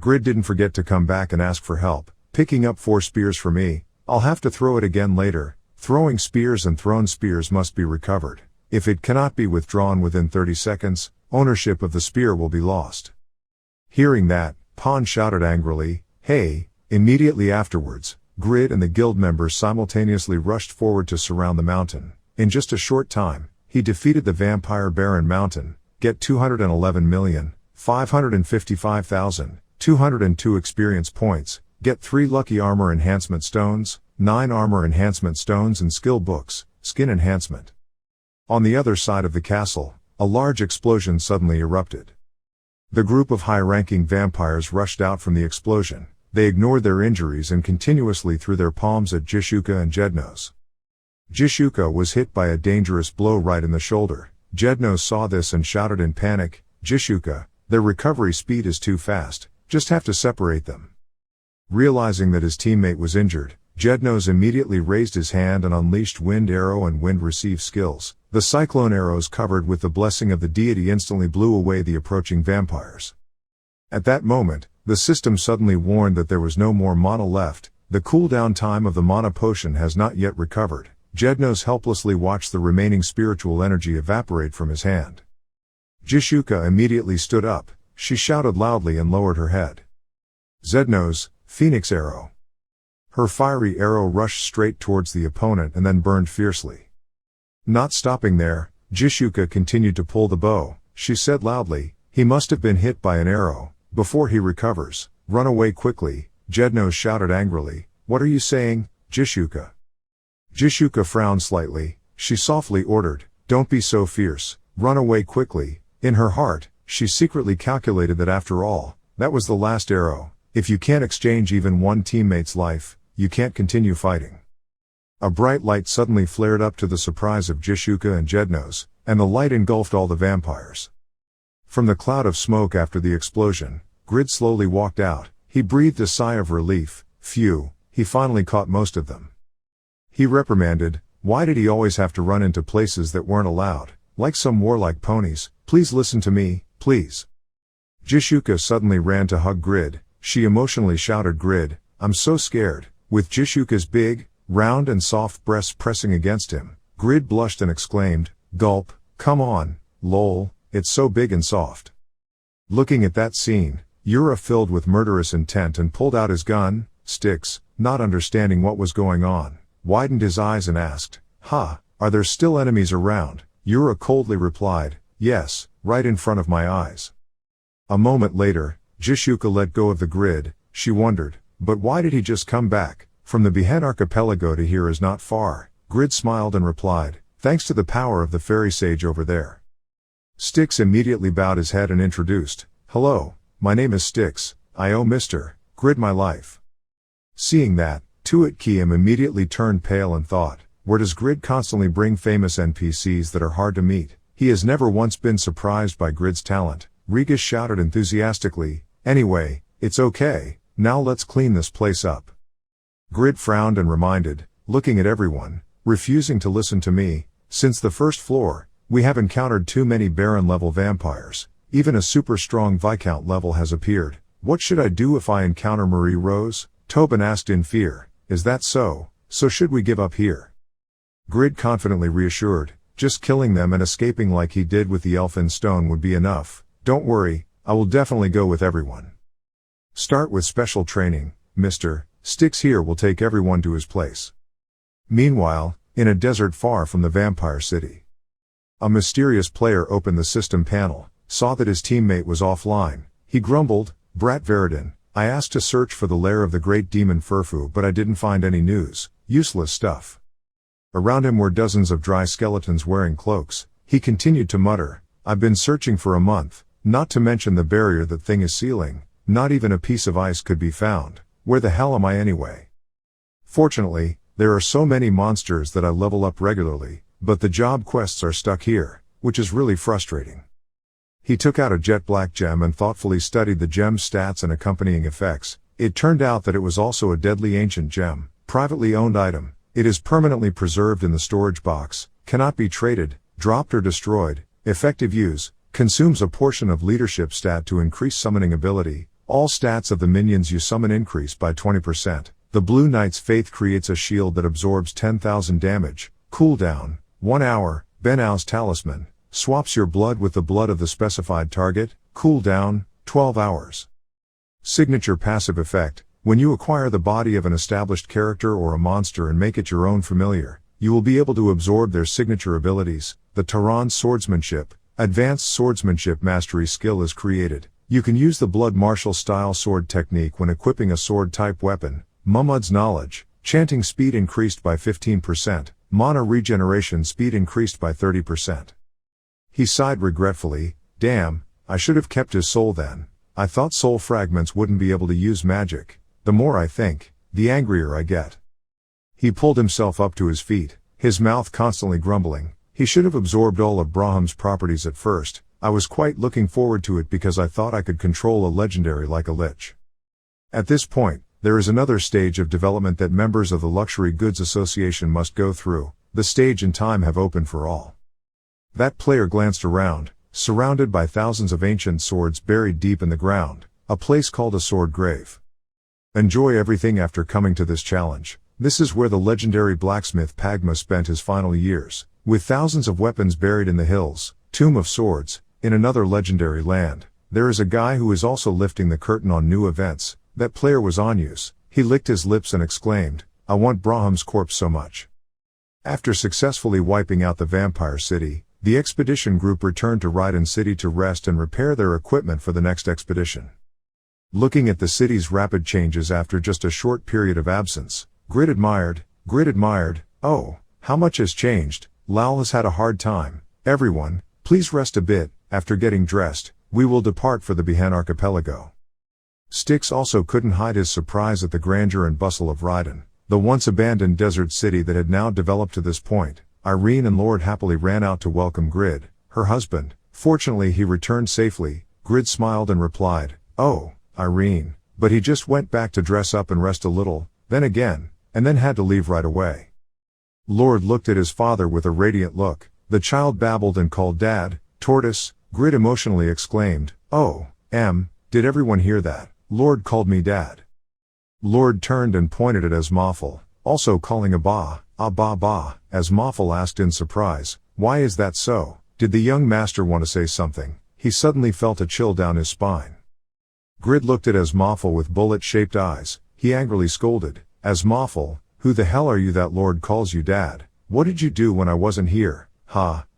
Grid didn't forget to come back and ask for help, picking up 4 spears for me. I'll have to throw it again later. Throwing spears and thrown spears must be recovered. If it cannot be withdrawn within 30 seconds, ownership of the spear will be lost. Hearing that, Pon shouted angrily, hey! Immediately afterwards, Grid and the guild members simultaneously rushed forward to surround the mountain. In just a short time, he defeated the vampire Baron Mountain, get 211,555,202 experience points, get 3 lucky armor enhancement stones, 9 armor enhancement stones and skill books, skin enhancement. On the other side of the castle, a large explosion suddenly erupted. The group of high-ranking vampires rushed out from the explosion. They ignored their injuries and continuously threw their palms at Jishuka and Jednos. Jishuka was hit by a dangerous blow right in the shoulder. Jednos saw this and shouted in panic, Jishuka, their recovery speed is too fast, just have to separate them. Realizing that his teammate was injured, Jednos immediately raised his hand and unleashed Wind Arrow and Wind Receive skills. The cyclone arrows covered with the blessing of the deity instantly blew away the approaching vampires. At that moment, the system suddenly warned that there was no more mana left. The cooldown time of the mana potion has not yet recovered. Jednos helplessly watched the remaining spiritual energy evaporate from his hand. Jishuka immediately stood up. She shouted loudly and lowered her head. Jednos, Phoenix Arrow. Her fiery arrow rushed straight towards the opponent and then burned fiercely. Not stopping there, Jishuka continued to pull the bow. She said loudly, he must have been hit by an arrow. Before he recovers, run away quickly. Jednos shouted angrily, what are you saying, Jishuka? Jishuka frowned slightly. She softly ordered, don't be so fierce, run away quickly. In her heart, she secretly calculated that after all, that was the last arrow. If you can't exchange even one teammate's life, you can't continue fighting. A bright light suddenly flared up to the surprise of Jishuka and Jednos, and the light engulfed all the vampires. From the cloud of smoke after the explosion, Grid slowly walked out. He breathed a sigh of relief. Phew, he finally caught most of them. He reprimanded, why did he always have to run into places that weren't allowed, like some warlike ponies? Please listen to me, please. Jishuka suddenly ran to hug Grid. She emotionally shouted, Grid, I'm so scared. With Jishuka's big, round and soft breasts pressing against him, Grid blushed and exclaimed, gulp, come on, lol, it's so big and soft. Looking at that scene, Yura filled with murderous intent and pulled out his gun. Styx, not understanding what was going on, widened his eyes and asked, are there still enemies around? Yura coldly replied, yes, right in front of my eyes. A moment later, Jishuka let go of the Grid. She wondered, but why did he just come back? From the Behen archipelago to here is not far. Grid smiled and replied, thanks to the power of the fairy sage over there. Styx immediately bowed his head and introduced, hello, my name is Styx, I owe Mr. Grid my life. Seeing that, Tuat Kiem immediately turned pale and thought, where does Grid constantly bring famous NPCs that are hard to meet? He has never once been surprised by Grid's talent. Regis shouted enthusiastically, anyway, it's okay, now let's clean this place up. Grid frowned and reminded, looking at everyone, refusing to listen to me, since the first floor, we have encountered too many Baron-level vampires, even a super strong Viscount level has appeared. What should I do if I encounter Marie Rose? Tobin asked in fear, is that so should we give up here? Grid confidently reassured, just killing them and escaping like he did with the Elfin Stone would be enough. Don't worry, I will definitely go with everyone. Start with special training, Mr. Styx here will take everyone to his place. Meanwhile, in a desert far from the vampire city, a mysterious player opened the system panel, saw that his teammate was offline. He grumbled, Brat Veridin, I asked to search for the lair of the great demon Furfu but I didn't find any news, useless stuff. Around him were dozens of dry skeletons wearing cloaks. He continued to mutter, I've been searching for a month, Not to mention the barrier that thing is sealing, not even a piece of ice could be found. Where the hell am I anyway? Fortunately, there are so many monsters that I level up regularly, but the job quests are stuck here, which is really frustrating. He took out a jet black gem and thoughtfully studied the gem's stats and accompanying effects. It turned out that it was also a deadly ancient gem, privately owned item. It is permanently preserved in the storage box, cannot be traded, dropped or destroyed. Effective use, consumes a portion of leadership stat to increase summoning ability. All stats of the minions you summon increase by 20%. The Blue Knight's Faith creates a shield that absorbs 10,000 damage. Cooldown, 1 hour. Benau's Talisman, swaps your blood with the blood of the specified target. Cooldown, 12 hours. Signature passive effect, when you acquire the body of an established character or a monster and make it your own familiar, you will be able to absorb their signature abilities. The Tehran Swordsmanship, Advanced Swordsmanship Mastery skill is created. You can use the Blood Martial style sword technique when equipping a sword-type weapon. Muhammad's Knowledge, chanting speed increased by 15%, mana regeneration speed increased by 30%. He sighed regretfully, damn, I should have kept his soul then. I thought soul fragments wouldn't be able to use magic. The more I think, the angrier I get. He pulled himself up to his feet, his mouth constantly grumbling. He should have absorbed all of Brahm's properties at first. I was quite looking forward to it because I thought I could control a legendary like a lich. At this point, there is another stage of development that members of the Luxury Goods Association must go through. The stage and time have opened for all. That player glanced around, surrounded by thousands of ancient swords buried deep in the ground, a place called a sword grave. Enjoy everything after coming to this challenge. This is where the legendary blacksmith Pagma spent his final years, with thousands of weapons buried in the hills. Tomb of Swords. In another legendary land, there is a guy who is also lifting the curtain on new events. That player was Anyus. He licked his lips and exclaimed, I want Brahm's corpse so much. After successfully wiping out the vampire city, the expedition group returned to Raiden City to rest and repair their equipment for the next expedition. Looking at the city's rapid changes after just a short period of absence, Grid admired, oh, how much has changed. Lal has had a hard time. Everyone, please rest a bit. After getting dressed, we will depart for the Bihan archipelago. Styx also couldn't hide his surprise at the grandeur and bustle of Raiden, the once abandoned desert city that had now developed to this point. Irene and Lord happily ran out to welcome Grid, her husband. Fortunately he returned safely. Grid smiled and replied, oh, Irene, but he just went back to dress up and rest a little, then again, and then had to leave right away. Lord looked at his father with a radiant look. The child babbled and called Dad. Tortoise. Grid emotionally exclaimed, oh, did everyone hear that? Lord called me Dad. Lord turned and pointed at Asmawful, also calling Abba. Asmawful asked in surprise, why is that so? Did the young master want to say something? He suddenly felt a chill down his spine. Grid looked at Asmawful with bullet-shaped eyes. He angrily scolded, Asmawful, who the hell are you that Lord calls you Dad? What did you do when I wasn't here?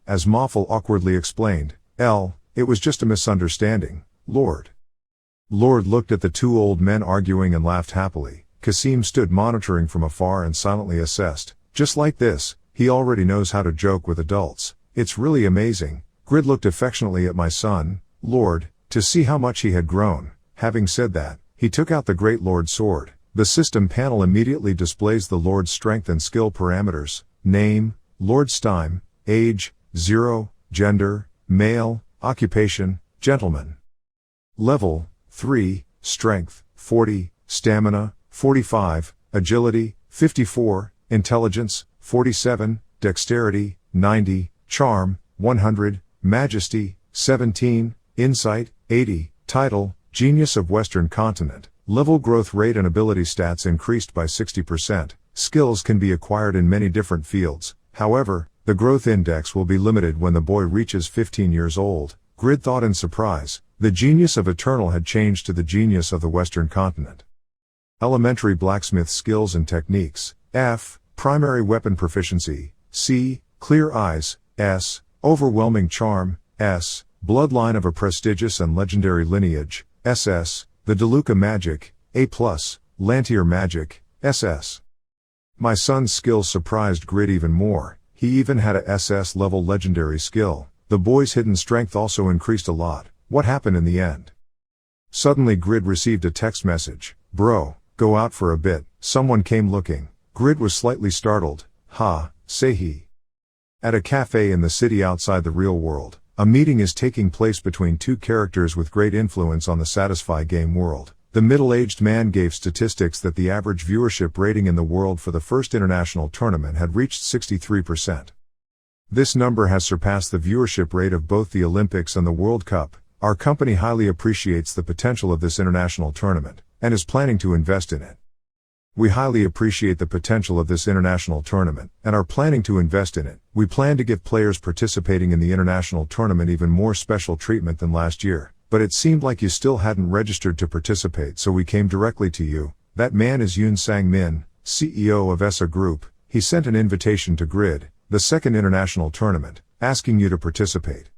Asmawful awkwardly explained, it was just a misunderstanding, Lord. Lord looked at the two old men arguing and laughed happily. Kasim stood monitoring from afar and silently assessed, just like this, he already knows how to joke with adults. It's really amazing. Grid looked affectionately at my son, Lord, to see how much he had grown. Having said that, he took out the Great Lord sword. The system panel immediately displays the Lord's strength and skill parameters. Name, Lord Stime. Age, 0, gender, male, occupation, gentleman. Level, 3, strength, 40, stamina, 45, agility, 54, intelligence, 47, dexterity, 90, charm, 100, majesty, 17, insight, 80, title, Genius of Western Continent. Level growth rate and ability stats increased by 60%. Skills can be acquired in many different fields. However, the growth index will be limited when the boy reaches 15 years old. Grid thought in surprise. The Genius of Eternal had changed to the Genius of the Western Continent. Elementary blacksmith skills and techniques. F. Primary weapon proficiency. C. Clear eyes. S. Overwhelming charm. S. Bloodline of a prestigious and legendary lineage. SS. The Deluca magic. A+. Lantier magic. SS. My son's skills surprised Grid even more. He even had a SS level legendary skill. The boy's hidden strength also increased a lot. What happened in the end? Suddenly Grid received a text message. Bro, go out for a bit, someone came looking. Grid was slightly startled. Ha, say he. At a cafe in the city outside the real world, a meeting is taking place between two characters with great influence on the Satisfy game world. The middle-aged man gave statistics that the average viewership rating in the world for the first international tournament had reached 63%. This number has surpassed the viewership rate of both the Olympics and the World Cup. Our company highly appreciates the potential of this international tournament, and is planning to invest in it. We highly appreciate the potential of this international tournament, and are planning to invest in it. We plan to give players participating in the international tournament even more special treatment than last year, but it seemed like you still hadn't registered to participate, so we came directly to you. That man is Yoon Sang-min, CEO of ESA Group. He sent an invitation to Grid, the second international tournament, asking you to participate.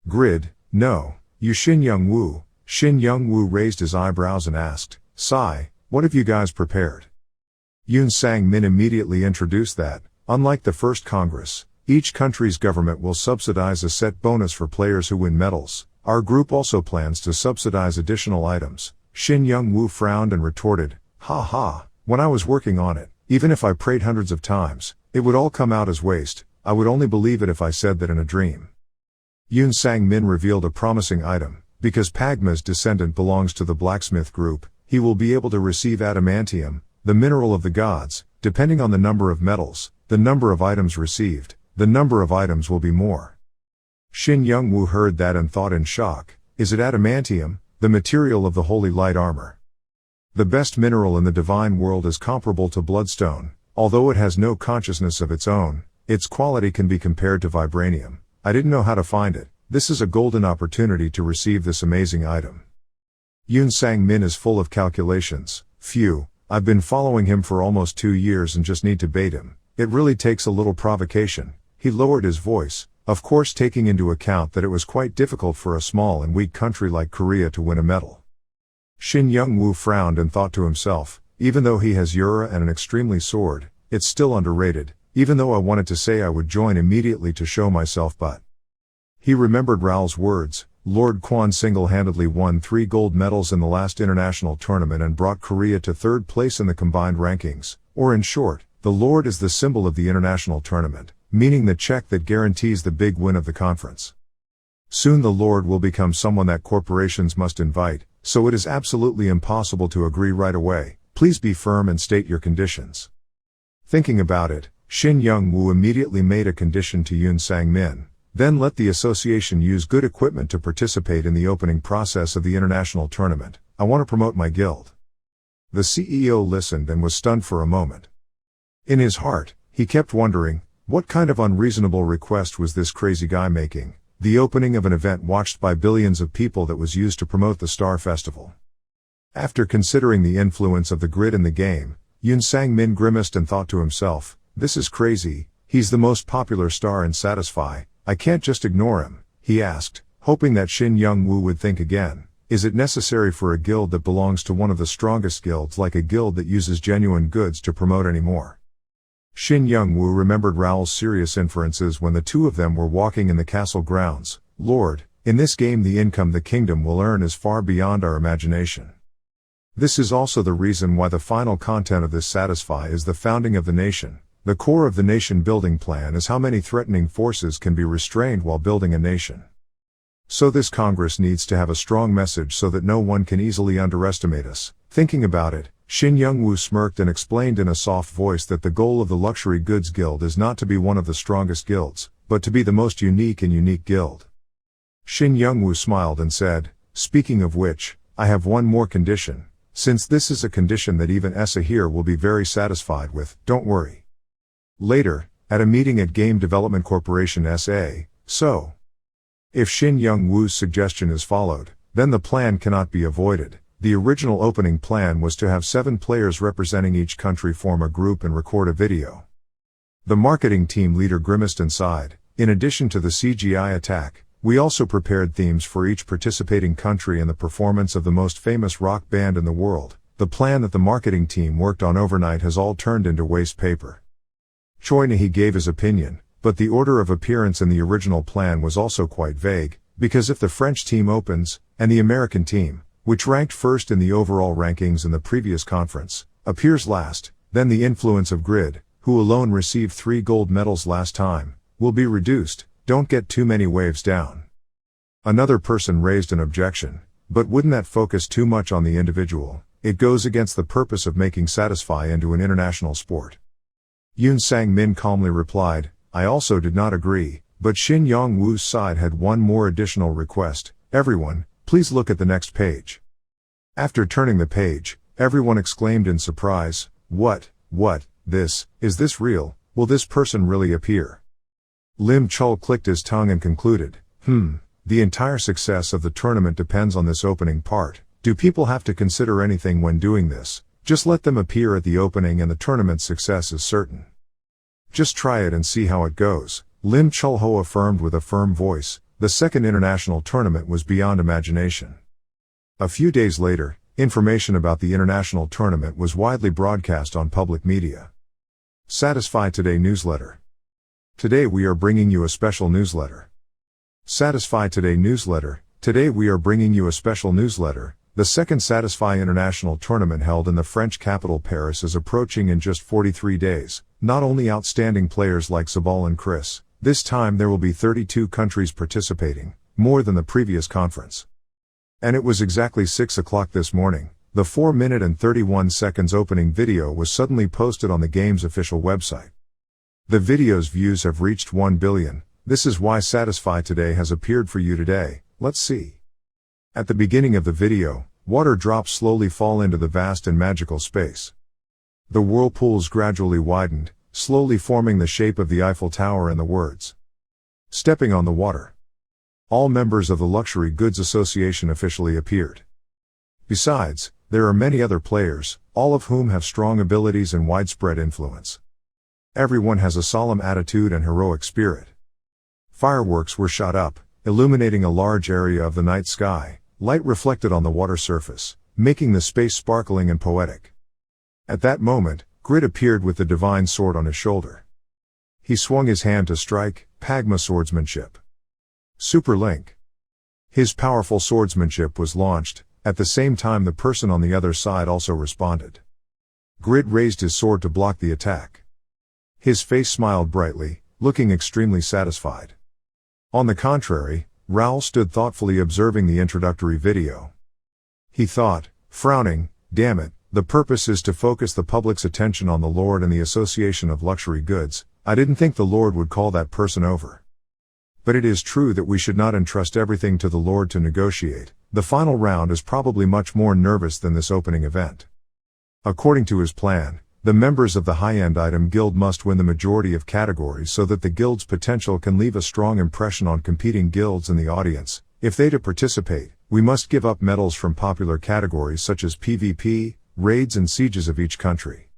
Grid, no. You Shin Young-woo. Shin Young-woo raised his eyebrows and asked, Sai, what have you guys prepared? Yoon Sang-min immediately introduced that, unlike the first Congress, each country's government will subsidize a set bonus for players who win medals. Our group also plans to subsidize additional items. Shin Young-woo frowned and retorted, ha ha, when I was working on it, even if I prayed hundreds of times, it would all come out as waste. I would only believe it if I said that in a dream. Yoon Sang-min revealed a promising item. Because Pagma's descendant belongs to the blacksmith group, he will be able to receive adamantium, the mineral of the gods. Depending on the number of metals, the number of items received, the number of items will be more. Shin Young-woo heard that and thought in shock, is it adamantium, the material of the holy light armor? The best mineral in the divine world is comparable to bloodstone, although it has no consciousness of its own, its quality can be compared to vibranium. I didn't know how to find it. This is a golden opportunity to receive this amazing item. Yoon Sang-min is full of calculations. Phew, I've been following him for almost 2 years and just need to bait him. It really takes a little provocation. He lowered his voice, of course taking into account that it was quite difficult for a small and weak country like Korea to win a medal. Shin Young-woo frowned and thought to himself, even though he has Yura and an extremely sword, it's still underrated, even though I wanted to say I would join immediately to show myself, but he remembered Raoul's words. Lord Kwon single-handedly won 3 gold medals in the last international tournament and brought Korea to 3rd place in the combined rankings, or in short, the Lord is the symbol of the international tournament, meaning the check that guarantees the big win of the conference. Soon the Lord will become someone that corporations must invite, so it is absolutely impossible to agree right away. Please be firm and state your conditions. Thinking about it, Shin Young-woo immediately made a condition to Yoon Sang-min. Then let the association use good equipment to participate in the opening process of the international tournament. I want to promote my guild. The CEO listened and was stunned for a moment. In his heart, he kept wondering, what kind of unreasonable request was this crazy guy making? The opening of an event watched by billions of people that was used to promote the Star Festival. After considering the influence of the Grid in the game, Yoon Sang-min grimaced and thought to himself, this is crazy, he's the most popular star in Satisfy. I can't just ignore him. He asked, hoping that Shin Young-woo would think again, is it necessary for a guild that belongs to one of the strongest guilds like a guild that uses genuine goods to promote anymore? Shin Young-woo remembered Raoul's serious inferences when the two of them were walking in the castle grounds. Lord, in this game the income the kingdom will earn is far beyond our imagination. This is also the reason why the final content of this Satisfy is the founding of the nation. The core of the nation building plan is how many threatening forces can be restrained while building a nation. So this Congress needs to have a strong message so that no one can easily underestimate us. Thinking about it, Shin Young-woo smirked and explained in a soft voice that the goal of the Luxury Goods Guild is not to be one of the strongest guilds, but to be the most unique and unique guild. Shin Young-woo smiled and said, speaking of which, I have one more condition. Since this is a condition that even ESA here will be very satisfied with, don't worry. Later, at a meeting at Game Development Corporation SA, so if Shin Young-woo's suggestion is followed, then the plan cannot be avoided. The original opening plan was to have 7 players representing each country form a group and record a video. The marketing team leader grimaced and sighed. In addition to the CGI attack, we also prepared themes for each participating country and the performance of the most famous rock band in the world. The plan that the marketing team worked on overnight has all turned into waste paper. Choi Nahi gave his opinion, but the order of appearance in the original plan was also quite vague. because if the French team opens, and the American team, which ranked first in the overall rankings in the previous conference, appears last, then the influence of Grid, who alone received 3 gold medals last time, will be reduced. Don't get too many waves down. Another person raised an objection, but wouldn't that focus too much on the individual? It goes against the purpose of making Satisfy into an international sport. Yoon Sang-min calmly replied, I also did not agree, but Shin Yong-woo's side had one more additional request. Everyone, please look at the next page. After turning the page, everyone exclaimed in surprise, What, is this real? Will this person really appear? Lim Chul clicked his tongue and concluded, the entire success of the tournament depends on this opening part. Do people have to consider anything when doing this? Just let them appear at the opening and the tournament's success is certain. Just try it and see how it goes, Lim Chul-ho affirmed with a firm voice. The second international tournament was beyond imagination. A few days later, information about the international tournament was widely broadcast on public media. Satisfy Today newsletter. Today we are bringing you a special newsletter. Satisfy Today newsletter. Today we are bringing you a special newsletter. The second Satisfy International Tournament held in the French capital Paris is approaching in just 43 days. Not only outstanding players like Sabal and Chris, this time there will be 32 countries participating, more than the previous conference. And it was exactly 6 o'clock this morning. The 4-minute and 31 seconds opening video was suddenly posted on the game's official website. The video's views have reached 1 billion. This is why Satisfy Today has appeared for you today. Let's see. At the beginning of the video, water drops slowly fall into the vast and magical space. The whirlpools gradually widened, slowly forming the shape of the Eiffel Tower and the words, "Stepping on the water." All members of the Luxury Goods Association officially appeared. Besides, there are many other players, all of whom have strong abilities and widespread influence. Everyone has a solemn attitude and heroic spirit. Fireworks were shot up, illuminating a large area of the night sky. Light reflected on the water surface, making the space sparkling and poetic. At that moment, Grid appeared with the divine sword on his shoulder. He swung his hand to strike, Pagma swordsmanship. Super Link. His powerful swordsmanship was launched. At the same time the person on the other side also responded. Grid raised his sword to block the attack. His face smiled brightly, looking extremely satisfied. On the contrary, Raoul stood thoughtfully observing the introductory video. He thought, frowning, damn it, the purpose is to focus the public's attention on the Lord and the Association of Luxury Goods. I didn't think the Lord would call that person over. But it is true that we should not entrust everything to the Lord to negotiate. The final round is probably much more nervous than this opening event. According to his plan, the members of the high-end item guild must win the majority of categories so that the guild's potential can leave a strong impression on competing guilds and the audience. If they to participate, we must give up medals from popular categories such as PvP, raids and sieges of each country.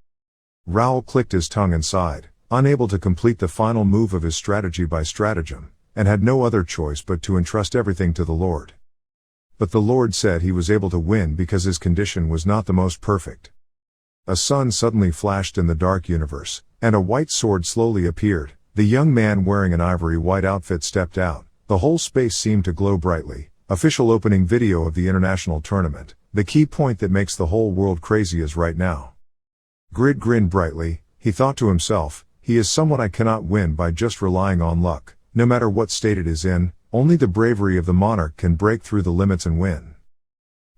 Raoul clicked his tongue and sighed, unable to complete the final move of his strategy by stratagem, and had no other choice but to entrust everything to the Lord. But the Lord said he was able to win because his condition was not the most perfect. A sun suddenly flashed in the dark universe, and a white sword slowly appeared. The young man wearing an ivory white outfit stepped out. The whole space seemed to glow brightly. Official opening video of the international tournament. The key point that makes the whole world crazy is right now. Grid grinned brightly. He thought to himself, he is someone I cannot win by just relying on luck. No matter what state it is in, only the bravery of the monarch can break through the limits and win.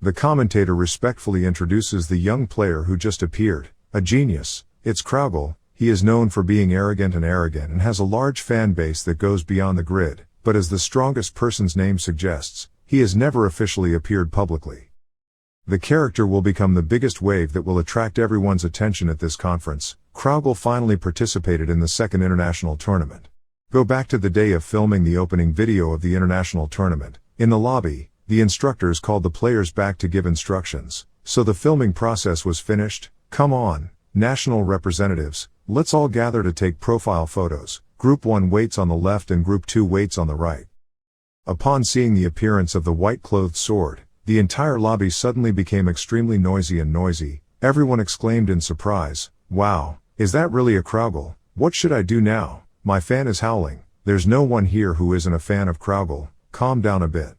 The commentator respectfully introduces the young player who just appeared, a genius. It's Kraugel. He is known for being arrogant and has a large fan base that goes beyond the grid, but as the strongest person's name suggests, he has never officially appeared publicly. The character will become the biggest wave that will attract everyone's attention at this conference. Kraugel finally participated in the second international tournament. Go back to the day of filming the opening video of the international tournament. In the lobby, the instructors called the players back to give instructions, so the filming process was finished. Come on, national representatives, let's all gather to take profile photos. Group 1 waits on the left and Group 2 waits on the right. Upon seeing the appearance of the white-clothed sword, the entire lobby suddenly became extremely noisy. Everyone exclaimed in surprise, "Wow, is that really a Kraugel? What should I do now? My fan is howling." There's no one here who isn't a fan of Kraugel. calm down a bit.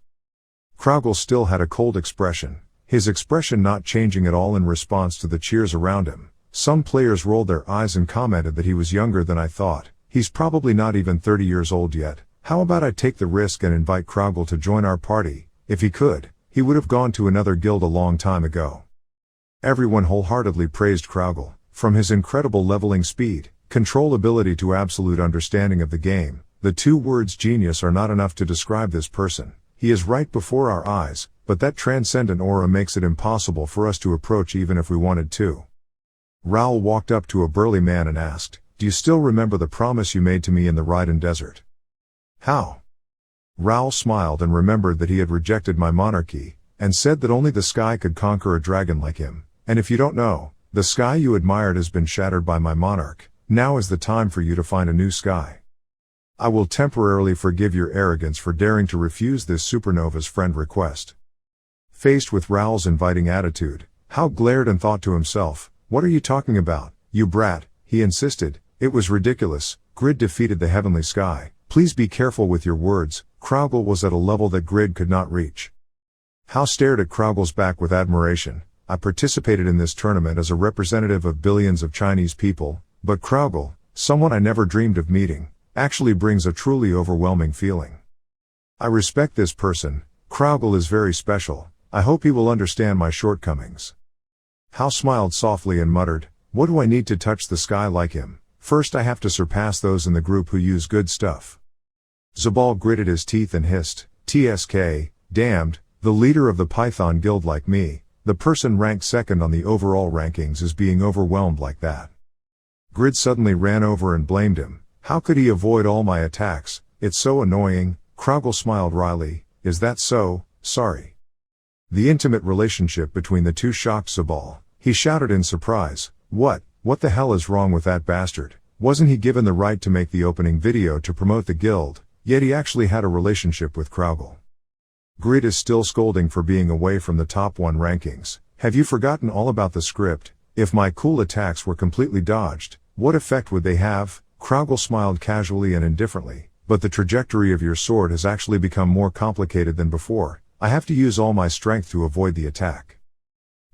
Kraugel still had a cold expression, his expression not changing at all in response to the cheers around him. Some players rolled their eyes and commented that he was younger than I thought. He's probably not even 30 years old yet. How about I take the risk and invite Kraugel to join our party? If he could, he would have gone to another guild a long time ago. Everyone wholeheartedly praised Kraugel, from his incredible leveling speed, control ability to absolute understanding of the game. The two words genius are not enough to describe this person. He is right before our eyes, but that transcendent aura makes it impossible for us to approach even if we wanted to. Raoul walked up to a burly man and asked, "Do you still remember the promise you made to me in the Raiden Desert?" "How?" Raoul smiled and remembered that he had rejected my monarchy, and said that only the sky could conquer a dragon like him. "And if you don't know, the sky you admired has been shattered by my monarch. Now is the time for you to find a new sky. I will temporarily forgive your arrogance for daring to refuse this supernova's friend request." Faced with Raoul's inviting attitude, Hao glared and thought to himself, "What are you talking about, you brat?" He insisted. "It was ridiculous. Grid defeated the heavenly sky. Please be careful with your words." Kraugel was at a level that Grid could not reach. Hao stared at Kraugel's back with admiration. "I participated in this tournament as a representative of billions of Chinese people, but Kraugel, someone I never dreamed of meeting, actually brings a truly overwhelming feeling. I respect this person. Kraugel is very special. I hope he will understand my shortcomings." Hao smiled softly and muttered, "What do I need to touch the sky like him? First I have to surpass those in the group who use good stuff." Zabal gritted his teeth and hissed, "TSK, damned, the leader of the Python Guild like me, the person ranked second on the overall rankings is being overwhelmed like that." Grid suddenly ran over and blamed him. "How could he avoid all my attacks? It's so annoying." Kraugel smiled wryly, "Is that so? Sorry." The intimate relationship between the two shocked Zabal. He shouted in surprise, What the hell is wrong with that bastard? Wasn't he given the right to make the opening video to promote the guild, yet he actually had a relationship with Kraugel?" Grid is still scolding for being away from the top 1 rankings. "Have you forgotten all about the script? If my cool attacks were completely dodged, what effect would they have?" Kraugel smiled casually and indifferently, "But the trajectory of your sword has actually become more complicated than before. I have to use all my strength to avoid the attack."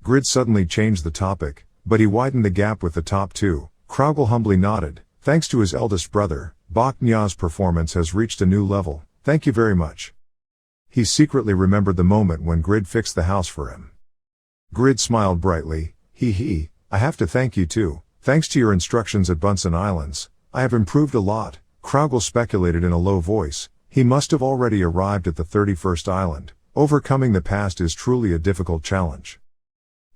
Grid suddenly changed the topic, but he widened the gap with the top 2. Kraugel humbly nodded. "Thanks to his eldest brother, Bak Nya's performance has reached a new level. Thank you very much." He secretly remembered the moment when Grid fixed the house for him. Grid smiled brightly. He, I have to thank you too. Thanks to your instructions at Bunsen Islands, I have improved a lot." Kraugel speculated in a low voice. He must have already arrived at the 31st island. Overcoming the past is truly a difficult challenge.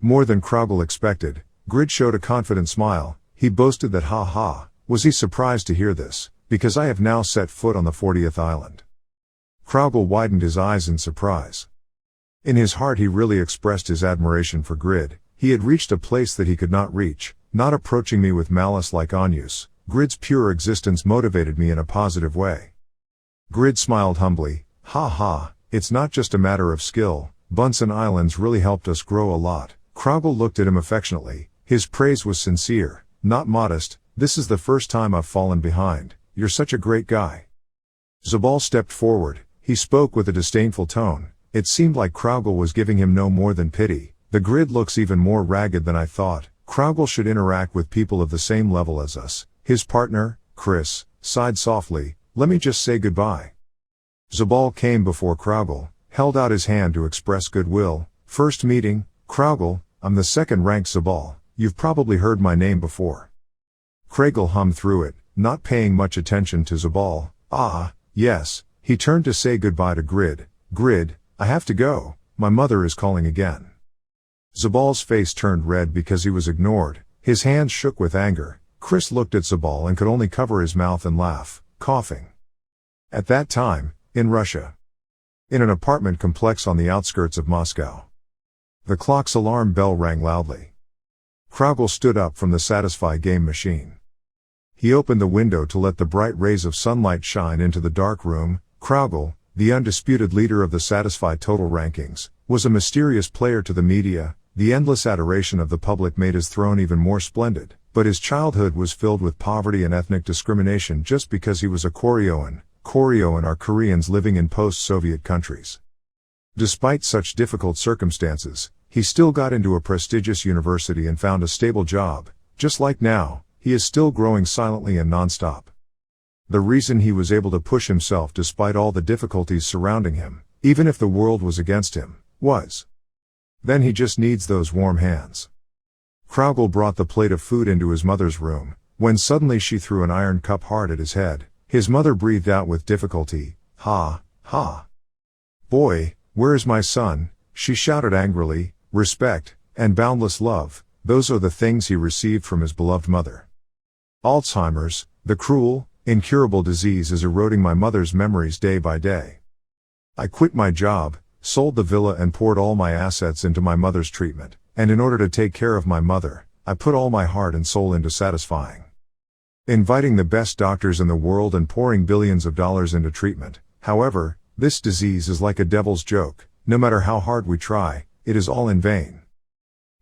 More than Kraugel expected, Grid showed a confident smile. He boasted that was he surprised to hear this, because I have now set foot on the 40th island. Kraugel widened his eyes in surprise. In his heart he really expressed his admiration for Grid. He had reached a place that he could not reach, not approaching me with malice like Anyus. Grid's pure existence motivated me in a positive way. Grid smiled humbly. It's not just a matter of skill. Bunsen Islands really helped us grow a lot." Kraugel looked at him affectionately. His praise was sincere, not modest. "This is the first time I've fallen behind. You're such a great guy." Zabal stepped forward. He spoke with a disdainful tone. It seemed like Kraugel was giving him no more than pity. "The Grid looks even more ragged than I thought. Kraugel should interact with people of the same level as us." His partner, Chris, sighed softly. "Let me just say goodbye." Zabal came before Kraugel, held out his hand to express goodwill. "First meeting, Kraugel, I'm the second-ranked Zabal. You've probably heard my name before." Kraugel hummed through it, not paying much attention to Zabal. Yes." He turned to say goodbye to Grid. "Grid, I have to go. My mother is calling again." Zabal's face turned red because he was ignored. His hands shook with anger. Chris looked at Zabal and could only cover his mouth and laugh, coughing. At that time, in Russia. In an apartment complex on the outskirts of Moscow. The clock's alarm bell rang loudly. Kraugel stood up from the Satisfy game machine. He opened the window to let the bright rays of sunlight shine into the dark room. Kraugel, the undisputed leader of the Satisfy total rankings, was a mysterious player to the media. The endless adoration of the public made his throne even more splendid, but his childhood was filled with poverty and ethnic discrimination just because he was a Koryoan. Koryo and are Koreans living in post-Soviet countries. Despite such difficult circumstances, he still got into a prestigious university and found a stable job. Just like now, he is still growing silently and non-stop. The reason he was able to push himself despite all the difficulties surrounding him, even if the world was against him, was. Then he just needs those warm hands. Kraugel brought the plate of food into his mother's room, when suddenly she threw an iron cup hard at his head. His mother breathed out with difficulty, "Ha, ha. Boy, where is my son?" She shouted angrily. Respect, and boundless love, those are the things he received from his beloved mother. Alzheimer's, the cruel, incurable disease, is eroding my mother's memories day by day. I quit my job, sold the villa and poured all my assets into my mother's treatment, and in order to take care of my mother, I put all my heart and soul into satisfying. Inviting the best doctors in the world and pouring billions of dollars into treatment. However, this disease is like a devil's joke. No matter how hard we try, it is all in vain.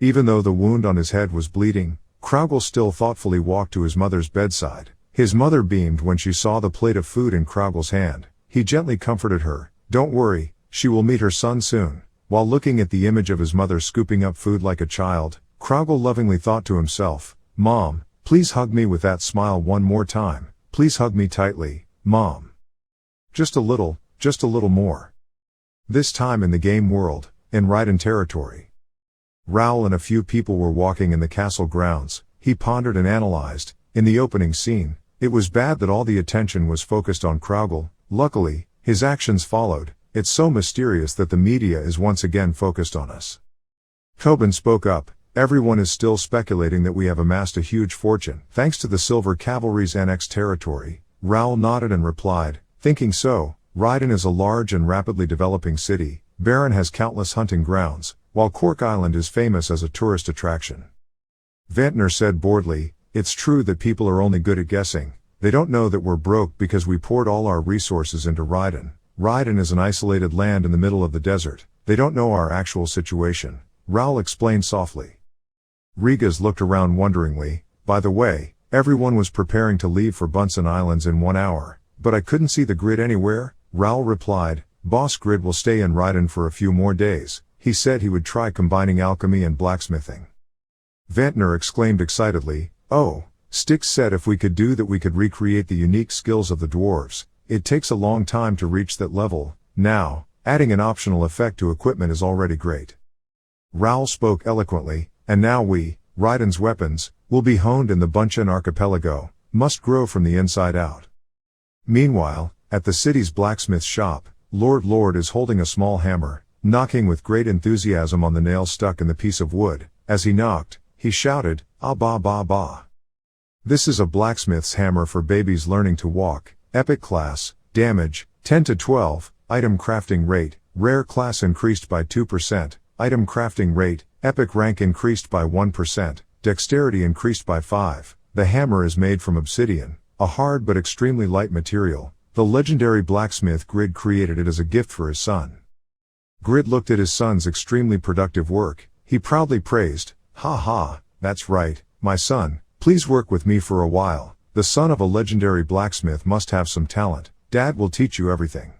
Even though the wound on his head was bleeding, Kraugel still thoughtfully walked to his mother's bedside. His mother beamed when she saw the plate of food in Kraugel's hand. He gently comforted her. "Don't worry, she will meet her son soon." While looking at the image of his mother scooping up food like a child, Kraugel lovingly thought to himself, "Mom, please hug me with that smile one more time. Please hug me tightly, Mom. Just a little more." This time in the game world, in Raiden territory. Raoul and a few people were walking in the castle grounds. He pondered and analyzed. In the opening scene, it was bad that all the attention was focused on Kraugel. Luckily, his actions followed. It's so mysterious that the media is once again focused on us. Tobin spoke up. "Everyone is still speculating that we have amassed a huge fortune, thanks to the Silver Cavalry's annexed territory." Raoul nodded and replied, "Thinking so. Raiden is a large and rapidly developing city. Baron has countless hunting grounds, while Cork Island is famous as a tourist attraction." Vantner said boredly, "It's true that people are only good at guessing. They don't know that we're broke because we poured all our resources into Raiden. Raiden is an isolated land in the middle of the desert. They don't know our actual situation," Raoul explained softly. Rigas looked around wonderingly. "By the way, everyone was preparing to leave for Bunsen Islands in 1 hour, but I couldn't see the grid anywhere." Raoul replied, "Boss Grid will stay in Raiden for a few more days. He said he would try combining alchemy and blacksmithing." Vantner exclaimed excitedly, "Oh, Styx said if we could do that we could recreate the unique skills of the dwarves. It takes a long time to reach that level. Now, adding an optional effect to equipment is already great." Raoul spoke eloquently, "And now we, Raiden's weapons, will be honed in the Bunchen archipelago, must grow from the inside out." Meanwhile, at the city's blacksmith shop, Lord is holding a small hammer, knocking with great enthusiasm on the nail stuck in the piece of wood. As he knocked, he shouted, "Ah ba ba ba. This is a blacksmith's hammer for babies learning to walk. Epic class, damage, 10 to 12, item crafting rate, rare class increased by 2%, item crafting rate, epic rank increased by 1%, dexterity increased by 5. The hammer is made from obsidian, a hard but extremely light material. The legendary blacksmith Grid created it as a gift for his son." Grid looked at his son's extremely productive work. He proudly praised, "Ha ha, that's right, my son, please work with me for a while. The son of a legendary blacksmith must have some talent. Dad will teach you everything."